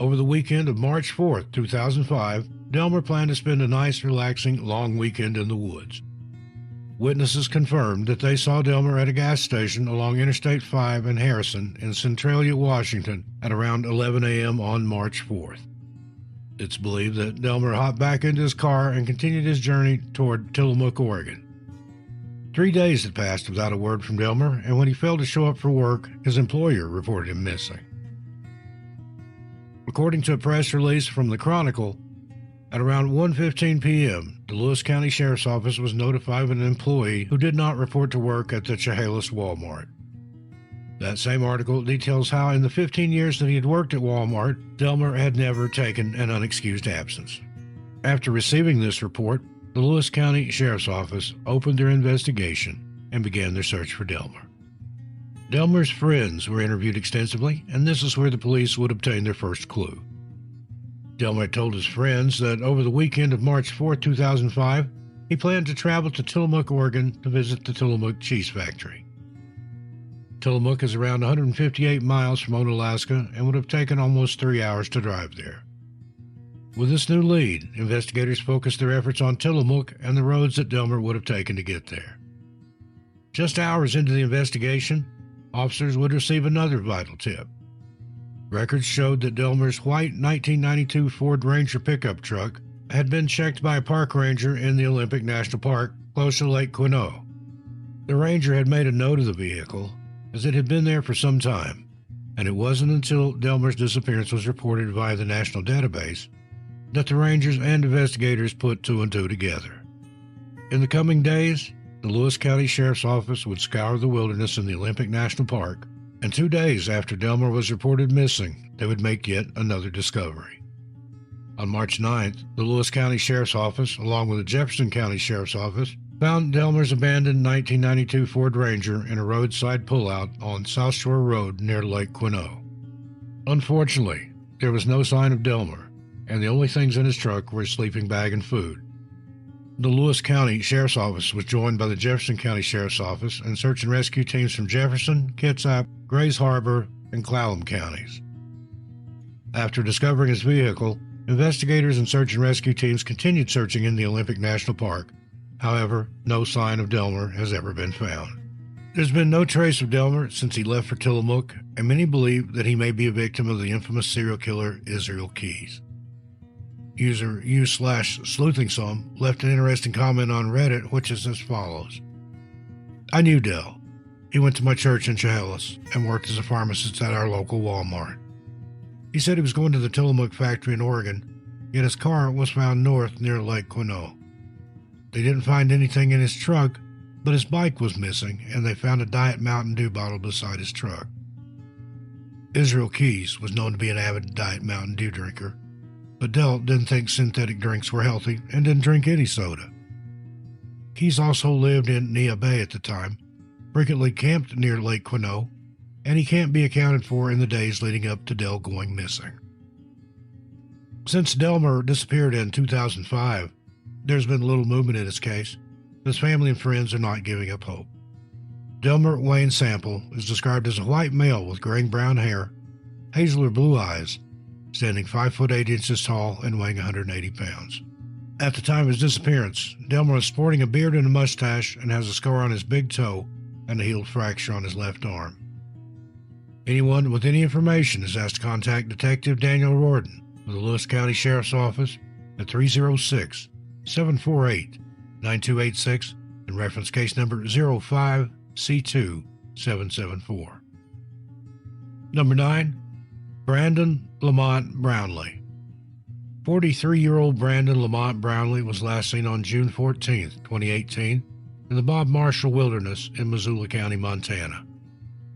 Over the weekend of March 4th, 2005, Delmer planned to spend a nice, relaxing, long weekend in the woods. Witnesses confirmed that they saw Delmer at a gas station along Interstate 5 and Harrison in Centralia, Washington at around 11 a.m. on March 4th. It's believed that Delmer hopped back into his car and continued his journey toward Tillamook, Oregon. 3 days had passed without a word from Delmer, and when he failed to show up for work, his employer reported him missing. According to a press release from the Chronicle, at around 1:15 p.m., the Lewis County Sheriff's Office was notified of an employee who did not report to work at the Chehalis Walmart. That same article details how in the 15 years that he had worked at Walmart, Delmer had never taken an unexcused absence. After receiving this report, the Lewis County Sheriff's Office opened their investigation and began their search for Delmer. Delmer's friends were interviewed extensively, and this is where the police would obtain their first clue. Delmer told his friends that over the weekend of March 4, 2005, he planned to travel to Tillamook, Oregon to visit the Tillamook cheese factory. Tillamook is around 158 miles from Onalaska and would have taken almost 3 hours to drive there. With this new lead, investigators focused their efforts on Tillamook and the roads that Delmer would have taken to get there. Just hours into the investigation, officers would receive another vital tip. Records showed that Delmer's white 1992 Ford Ranger pickup truck had been checked by a park ranger in the Olympic National Park close to Lake Quinault. The ranger had made a note of the vehicle, as it had been there for some time, and it wasn't until Delmer's disappearance was reported via the national database that the rangers and investigators put two and two together. In the coming days, the Lewis County Sheriff's Office would scour the wilderness in the Olympic National Park, and 2 days after Delmer was reported missing, they would make yet another discovery. On March 9th, the Lewis County Sheriff's Office, along with the Jefferson County Sheriff's Office, found Delmer's abandoned 1992 Ford Ranger in a roadside pullout on South Shore Road near Lake Quinault. Unfortunately, there was no sign of Delmer, and the only things in his truck were his sleeping bag and food. The Lewis County Sheriff's Office was joined by the Jefferson County Sheriff's Office and search and rescue teams from Jefferson, Kitsap, Grays Harbor, and Clallam counties. After discovering his vehicle, investigators and search and rescue teams continued searching in the Olympic National Park. However, no sign of Delmer has ever been found. There's been no trace of Delmer since he left for Tillamook, and many believe that he may be a victim of the infamous serial killer Israel Keys. User u/sleuthing left an interesting comment on Reddit, which is as follows. I knew Del. He went to my church in Chehalis and worked as a pharmacist at our local Walmart. He said he was going to the Tillamook factory in Oregon, yet his car was found north near Lake Quinault. They didn't find anything in his truck, but his bike was missing, and they found a Diet Mountain Dew bottle beside his truck. Israel Keys was known to be an avid Diet Mountain Dew drinker, but Del didn't think synthetic drinks were healthy and didn't drink any soda. Keys also lived in Nia Bay at the time, frequently camped near Lake Quinault, and he can't be accounted for in the days leading up to Del going missing. Since Delmer disappeared in 2005, there's been little movement in his case. His family and friends are not giving up hope. Delmer Wayne Sample is described as a white male with graying brown hair, hazel or blue eyes, standing 5 foot 8 inches tall and weighing 180 pounds. At the time of his disappearance, Delmer was sporting a beard and a mustache and has a scar on his big toe and a healed fracture on his left arm. Anyone with any information is asked to contact Detective Daniel Rorden of the Lewis County Sheriff's Office at 306-748-9286 and reference case number 05C2774. Number 9. Brandon Lamont Brownlee. 43-year-old Brandon Lamont Brownlee was last seen on June 14, 2018, in the Bob Marshall Wilderness in Missoula County, Montana.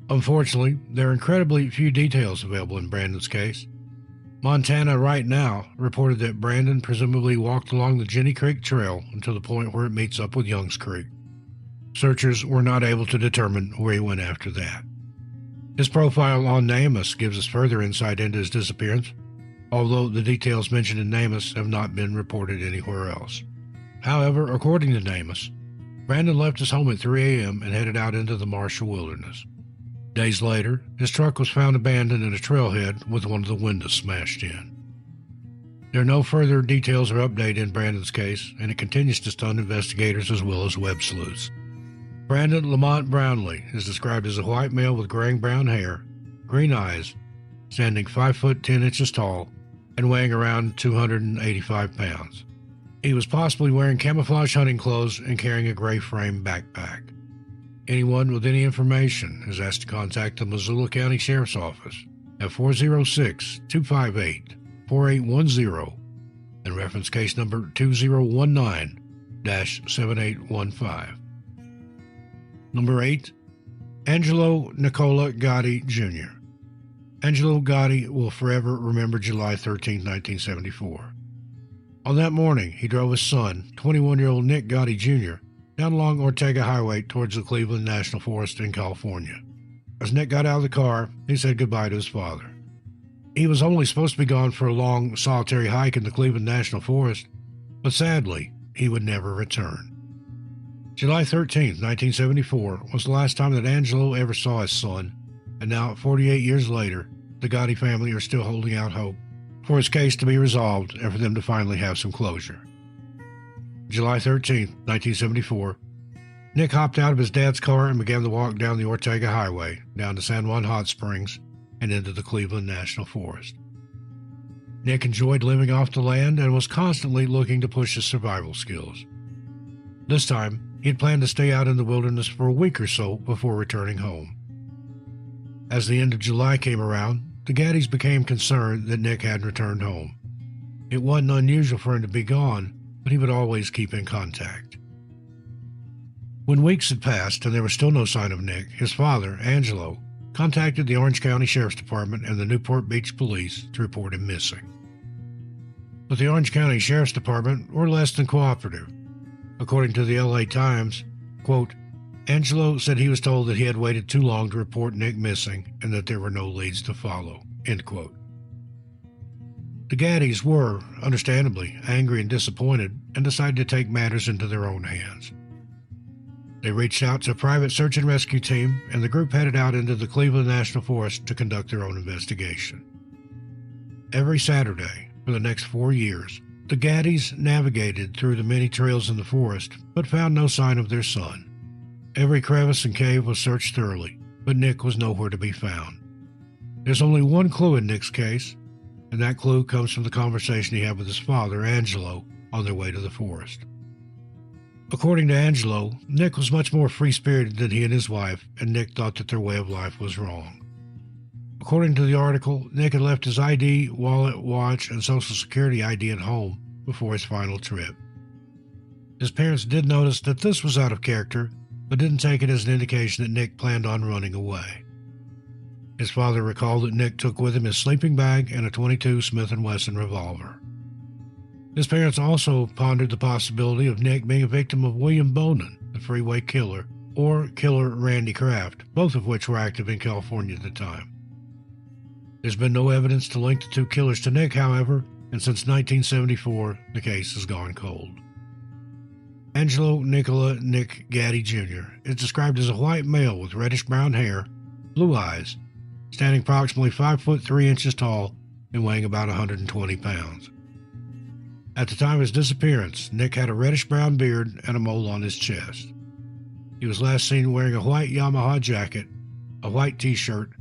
Unfortunately, there are incredibly few details available in Brandon's case. Montana Right Now reported that Brandon presumably walked along the Jenny Creek Trail until the point where it meets up with Youngs Creek. Searchers were not able to determine where he went after that. His profile on NamUs gives us further insight into his disappearance, although the details mentioned in NamUs have not been reported anywhere else. However, according to NamUs, Brandon left his home at 3 a.m. and headed out into the Marshall Wilderness. Days later, his truck was found abandoned in a trailhead with one of the windows smashed in. There are no further details or update in Brandon's case, and it continues to stun investigators as well as web sleuths. Brandon Lamont Brownlee is described as a white male with graying brown hair, green eyes, standing 5 foot 10 inches tall, and weighing around 285 pounds. He was possibly wearing camouflage hunting clothes and carrying a gray frame backpack. Anyone with any information is asked to contact the Missoula County Sheriff's Office at 406-258-4810 and reference case number 2019-7815. Number 8. Angelo Nicola Gotti, Jr. Angelo Gotti will forever remember July 13, 1974. On that morning, he drove his son, 21-year-old Nick Gotti, Jr., down along Ortega Highway towards the Cleveland National Forest in California. As Nick got out of the car, he said goodbye to his father. He was only supposed to be gone for a long, solitary hike in the Cleveland National Forest, but sadly, he would never return. July 13, 1974, was the last time that Angelo ever saw his son, and now, 48 years later, the Gotti family are still holding out hope for his case to be resolved and for them to finally have some closure. July 13, 1974, Nick hopped out of his dad's car and began to walk down the Ortega Highway, down to San Juan Hot Springs, and into the Cleveland National Forest. Nick enjoyed living off the land and was constantly looking to push his survival skills. This time, he had planned to stay out in the wilderness for a week or so before returning home. As the end of July came around, the Gattis became concerned that Nick hadn't returned home. It wasn't unusual for him to be gone, but he would always keep in contact. When weeks had passed and there was still no sign of Nick, his father, Angelo, contacted the Orange County Sheriff's Department and the Newport Beach Police to report him missing. But the Orange County Sheriff's Department were less than cooperative. According to the LA Times, quote, Angelo said he was told that he had waited too long to report Nick missing and that there were no leads to follow, end quote. The Gattis were, understandably, angry and disappointed and decided to take matters into their own hands. They reached out to a private search and rescue team, and the group headed out into the Cleveland National Forest to conduct their own investigation. Every Saturday, for the next 4 years, the Gattis navigated through the many trails in the forest, but found no sign of their son. Every crevice and cave was searched thoroughly, but Nick was nowhere to be found. There's only one clue in Nick's case, and that clue comes from the conversation he had with his father, Angelo, on their way to the forest. According to Angelo, Nick was much more free-spirited than he and his wife, and Nick thought that their way of life was wrong. According to the article, Nick had left his ID, wallet, watch, and Social Security ID at home before his final trip. His parents did notice that this was out of character, but didn't take it as an indication that Nick planned on running away. His father recalled that Nick took with him his sleeping bag and a .22 Smith & Wesson revolver. His parents also pondered the possibility of Nick being a victim of William Bonin, the freeway killer, or killer Randy Kraft, both of which were active in California at the time. There's been no evidence to link the two killers to Nick, however, and since 1974, the case has gone cold. Angelo Nicola Nick Gatti Jr. is described as a white male with reddish-brown hair, blue eyes, standing approximately 5 foot 3 inches tall and weighing about 120 pounds. At the time of his disappearance, Nick had a reddish-brown beard and a mole on his chest. He was last seen wearing a white Yamaha jacket, a white t-shirt,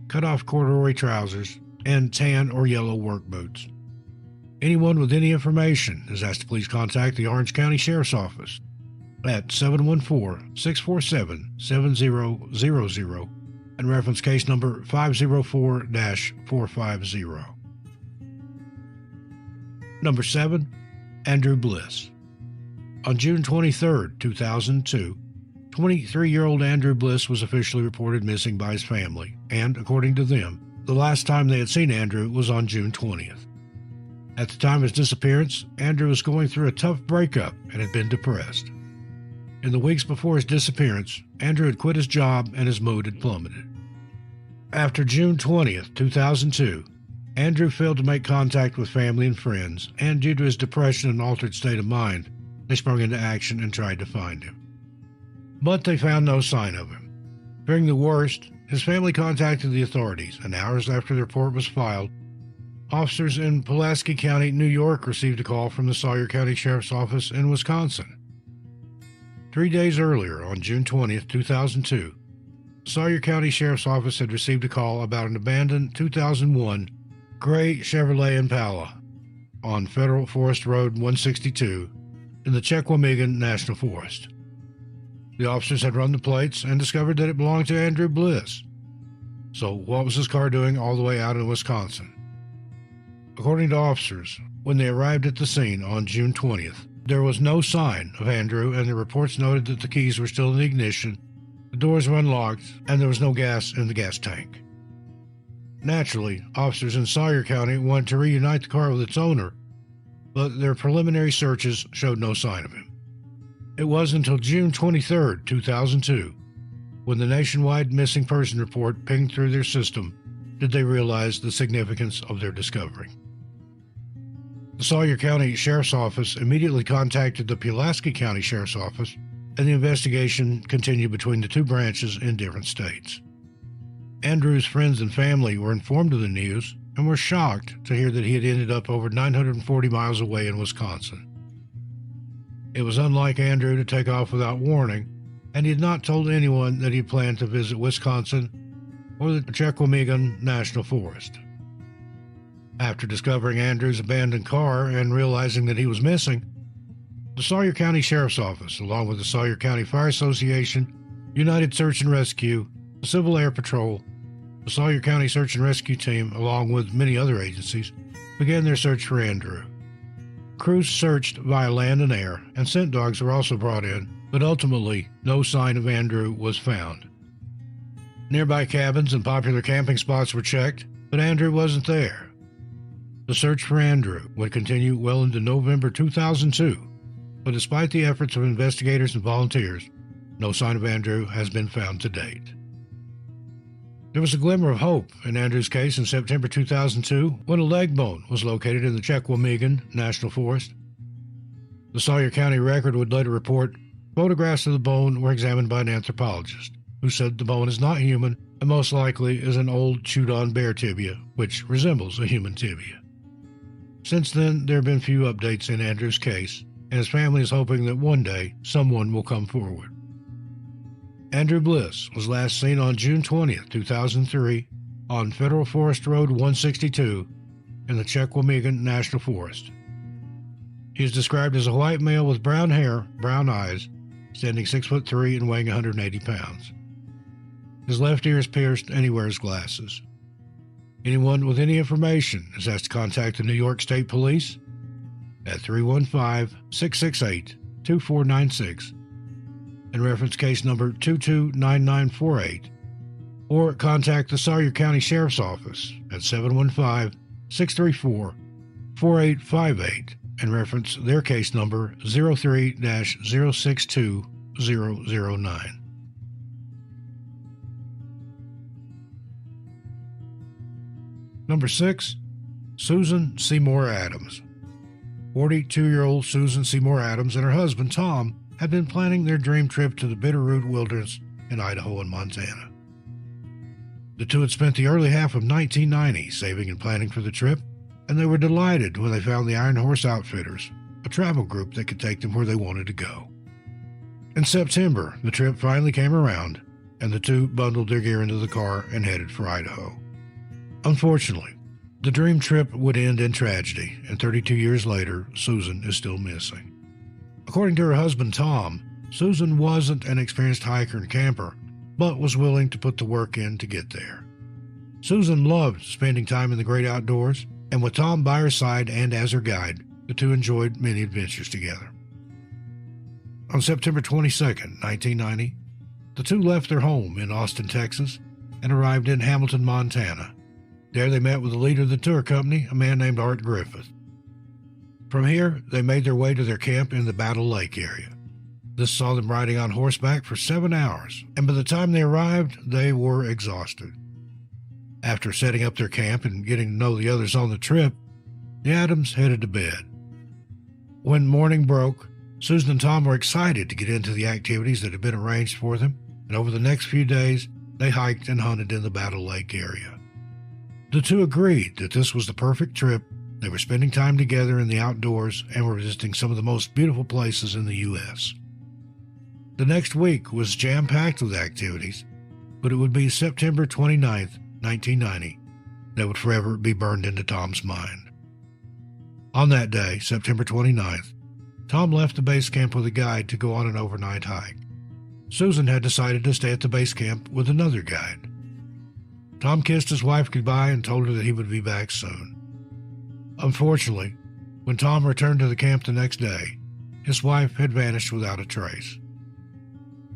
cut-off corduroy trousers, and tan or yellow work boots. Anyone with any information is asked to please contact the Orange County Sheriff's Office at 714-647-7000 and reference case number 504-450. Number 7. Andrew Bliss. On June 23, 2002, 23-year-old Andrew Bliss was officially reported missing by his family, and, according to them, the last time they had seen Andrew was on June 20th. At the time of his disappearance, Andrew was going through a tough breakup and had been depressed. In the weeks before his disappearance, Andrew had quit his job and his mood had plummeted. After June 20th, 2002, Andrew failed to make contact with family and friends, and due to his depression and altered state of mind, they sprung into action and tried to find him. But they found no sign of him. Fearing the worst, his family contacted the authorities, and hours after the report was filed, officers in Pulaski County, New York received a call from the Sawyer County Sheriff's Office in Wisconsin. 3 days earlier, on June 20th, 2002, the Sawyer County Sheriff's Office had received a call about an abandoned 2001 gray Chevrolet Impala on Federal Forest Road 162 in the Chequamegon National Forest. The officers had run the plates and discovered that it belonged to Andrew Bliss. So what was his car doing all the way out in Wisconsin? According to officers, when they arrived at the scene on June 20th, there was no sign of Andrew, and the reports noted that the keys were still in the ignition, the doors were unlocked, and there was no gas in the gas tank. Naturally, officers in Sawyer County wanted to reunite the car with its owner, but their preliminary searches showed no sign of him. It was until June 23, 2002, when the nationwide missing person report pinged through their system, did they realize the significance of their discovery. The Sawyer County Sheriff's Office immediately contacted the Pulaski County Sheriff's Office, and the investigation continued between the two branches in different states. Andrew's friends and family were informed of the news and were shocked to hear that he had ended up over 940 miles away in Wisconsin. It was unlike Andrew to take off without warning, and he had not told anyone that he planned to visit Wisconsin or the Mcken National Forest. After discovering Andrew's abandoned car and realizing that he was missing, the Sawyer County Sheriff's Office, along with the Sawyer County Fire Association, United Search and Rescue, the Civil Air Patrol, the Sawyer County Search and Rescue Team, along with many other agencies, began their search for Andrew. Crews searched via land and air, and scent dogs were also brought in, but ultimately no sign of Andrew was found. Nearby cabins and popular camping spots were checked, but Andrew wasn't there. The search for Andrew would continue well into November 2002, but despite the efforts of investigators and volunteers, no sign of Andrew has been found to date. There was a glimmer of hope in Andrew's case in September 2002 when a leg bone was located in the Mcken National Forest. The Sawyer County Record would later report photographs of the bone were examined by an anthropologist, who said the bone is not human and most likely is an old chewed-on bear tibia, which resembles a human tibia. Since then, there have been few updates in Andrew's case, and his family is hoping that one day someone will come forward. Andrew Bliss was last seen on June 20, 2003, on Federal Forest Road 162 in the Mcken National Forest. He is described as a white male with brown hair, brown eyes, standing 6'3" and weighing 180 pounds. His left ear is pierced and he wears glasses. Anyone with any information is asked to contact the New York State Police at 315-668-2496 and reference case number 229948, or contact the Sawyer County Sheriff's Office at 715-634-4858 and reference their case number 03-062009. Number 6, Susan Seymour Adams. 42-year-old Susan Seymour Adams and her husband, Tom, had been planning their dream trip to the Bitterroot Wilderness in Idaho and Montana. The two had spent the early half of 1990 saving and planning for the trip, and they were delighted when they found the Iron Horse Outfitters, a travel group that could take them where they wanted to go. In September, the trip finally came around, and the two bundled their gear into the car and headed for Idaho. Unfortunately, the dream trip would end in tragedy, and 32 years later, Susan is still missing. According to her husband, Tom, Susan wasn't an experienced hiker and camper, but was willing to put the work in to get there. Susan loved spending time in the great outdoors, and with Tom by her side and as her guide, the two enjoyed many adventures together. On September 22, 1990, the two left their home in Austin, Texas, and arrived in Hamilton, Montana. There they met with the leader of the tour company, a man named Art Griffith. From here, they made their way to their camp in the Battle Lake area. This saw them riding on horseback for 7 hours, and by the time they arrived, they were exhausted. After setting up their camp and getting to know the others on the trip, the Adams headed to bed. When morning broke, Susan and Tom were excited to get into the activities that had been arranged for them, and over the next few days, they hiked and hunted in the Battle Lake area. The two agreed that this was the perfect trip. They were spending time together in the outdoors and were visiting some of the most beautiful places in the U.S. The next week was jam-packed with activities, but it would be September 29th, 1990, that would forever be burned into Tom's mind. On that day, September 29th, Tom left the base camp with a guide to go on an overnight hike. Susan had decided to stay at the base camp with another guide. Tom kissed his wife goodbye and told her that he would be back soon. Unfortunately, when Tom returned to the camp the next day, his wife had vanished without a trace.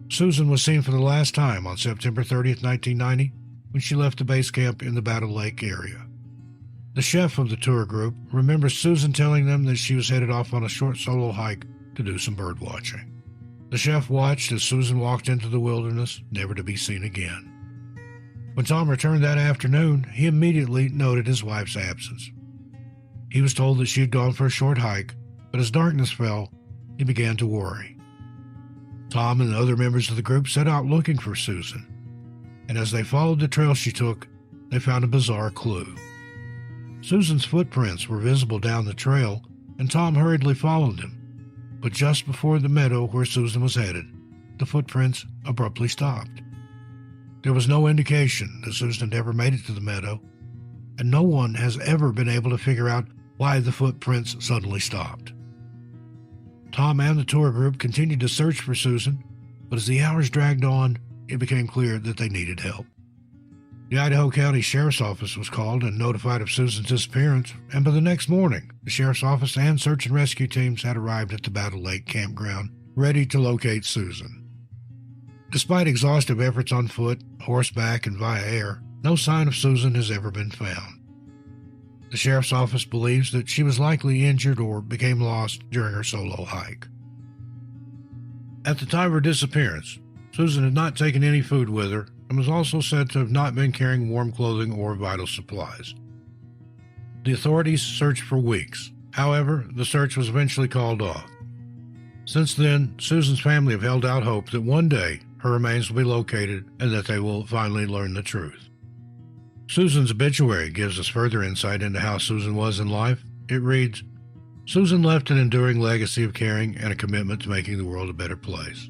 Susan was seen for the last time on September 30th, 1990, when she left the base camp in the Battle Lake area. The chef of the tour group remembers Susan telling them that she was headed off on a short solo hike to do some bird watching. The chef watched as Susan walked into the wilderness, never to be seen again. When Tom returned that afternoon, he immediately noted his wife's absence. He was told that she had gone for a short hike, but as darkness fell, he began to worry. Tom and the other members of the group set out looking for Susan, and as they followed the trail she took, they found a bizarre clue. Susan's footprints were visible down the trail, and Tom hurriedly followed them. But just before the meadow where Susan was headed, the footprints abruptly stopped. There was no indication that Susan had ever made it to the meadow, and no one has ever been able to figure out why the footprints suddenly stopped. Tom and the tour group continued to search for Susan, but as the hours dragged on, it became clear that they needed help. The Idaho County Sheriff's Office was called and notified of Susan's disappearance, and by the next morning, the Sheriff's Office and search and rescue teams had arrived at the Battle Lake campground, ready to locate Susan. Despite exhaustive efforts on foot, horseback, and via air, no sign of Susan has ever been found. The Sheriff's Office believes that she was likely injured or became lost during her solo hike. At the time of her disappearance, Susan had not taken any food with her and was also said to have not been carrying warm clothing or vital supplies. The authorities searched for weeks. However, the search was eventually called off. Since then, Susan's family have held out hope that one day her remains will be located and that they will finally learn the truth. Susan's obituary gives us further insight into how Susan was in life. It reads, "Susan left an enduring legacy of caring and a commitment to making the world a better place.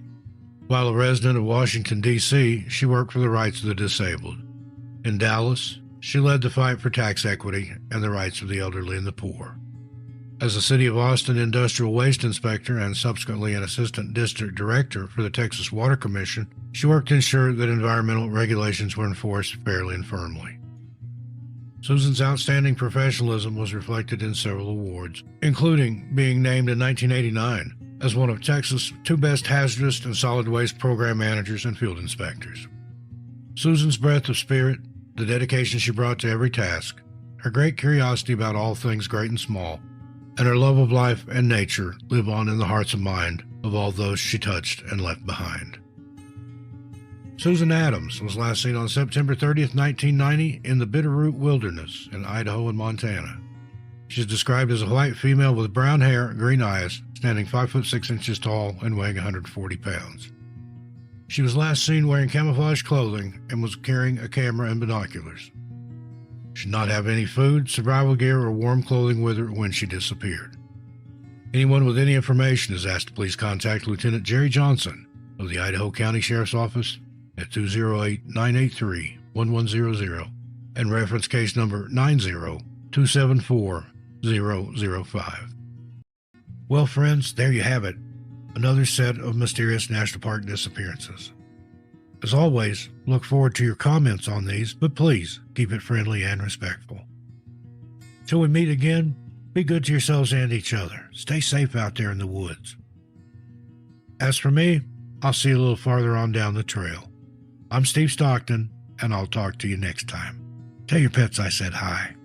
While a resident of Washington, D.C., she worked for the rights of the disabled. In Dallas, she led the fight for tax equity and the rights of the elderly and the poor. As the City of Austin Industrial Waste Inspector and subsequently an Assistant District Director for the Texas Water Commission, she worked to ensure that environmental regulations were enforced fairly and firmly. Susan's outstanding professionalism was reflected in several awards, including being named in 1989 as one of Texas' 2 best hazardous and solid waste program managers and field inspectors. Susan's breadth of spirit, the dedication she brought to every task, her great curiosity about all things great and small, and her love of life and nature live on in the hearts and mind of all those she touched and left behind." Susan Adams was last seen on September 30th, 1990 in the Bitterroot Wilderness in Idaho and Montana. She is described as a white female with brown hair, green eyes, standing 5 foot 6 inches tall and weighing 140 pounds. She was last seen wearing camouflage clothing and was carrying a camera and binoculars. She did not have any food, survival gear, or warm clothing with her when she disappeared. Anyone with any information is asked to please contact Lieutenant Jerry Johnson of the Idaho County Sheriff's Office at 208-983-1100 and reference case number 90274-005. Well, friends, there you have it. Another set of mysterious national park disappearances. As always, look forward to your comments on these, but please keep it friendly and respectful. Till we meet again, be good to yourselves and each other. Stay safe out there in the woods. As for me, I'll see you a little farther on down the trail. I'm Steve Stockton, and I'll talk to you next time. Tell your pets I said hi.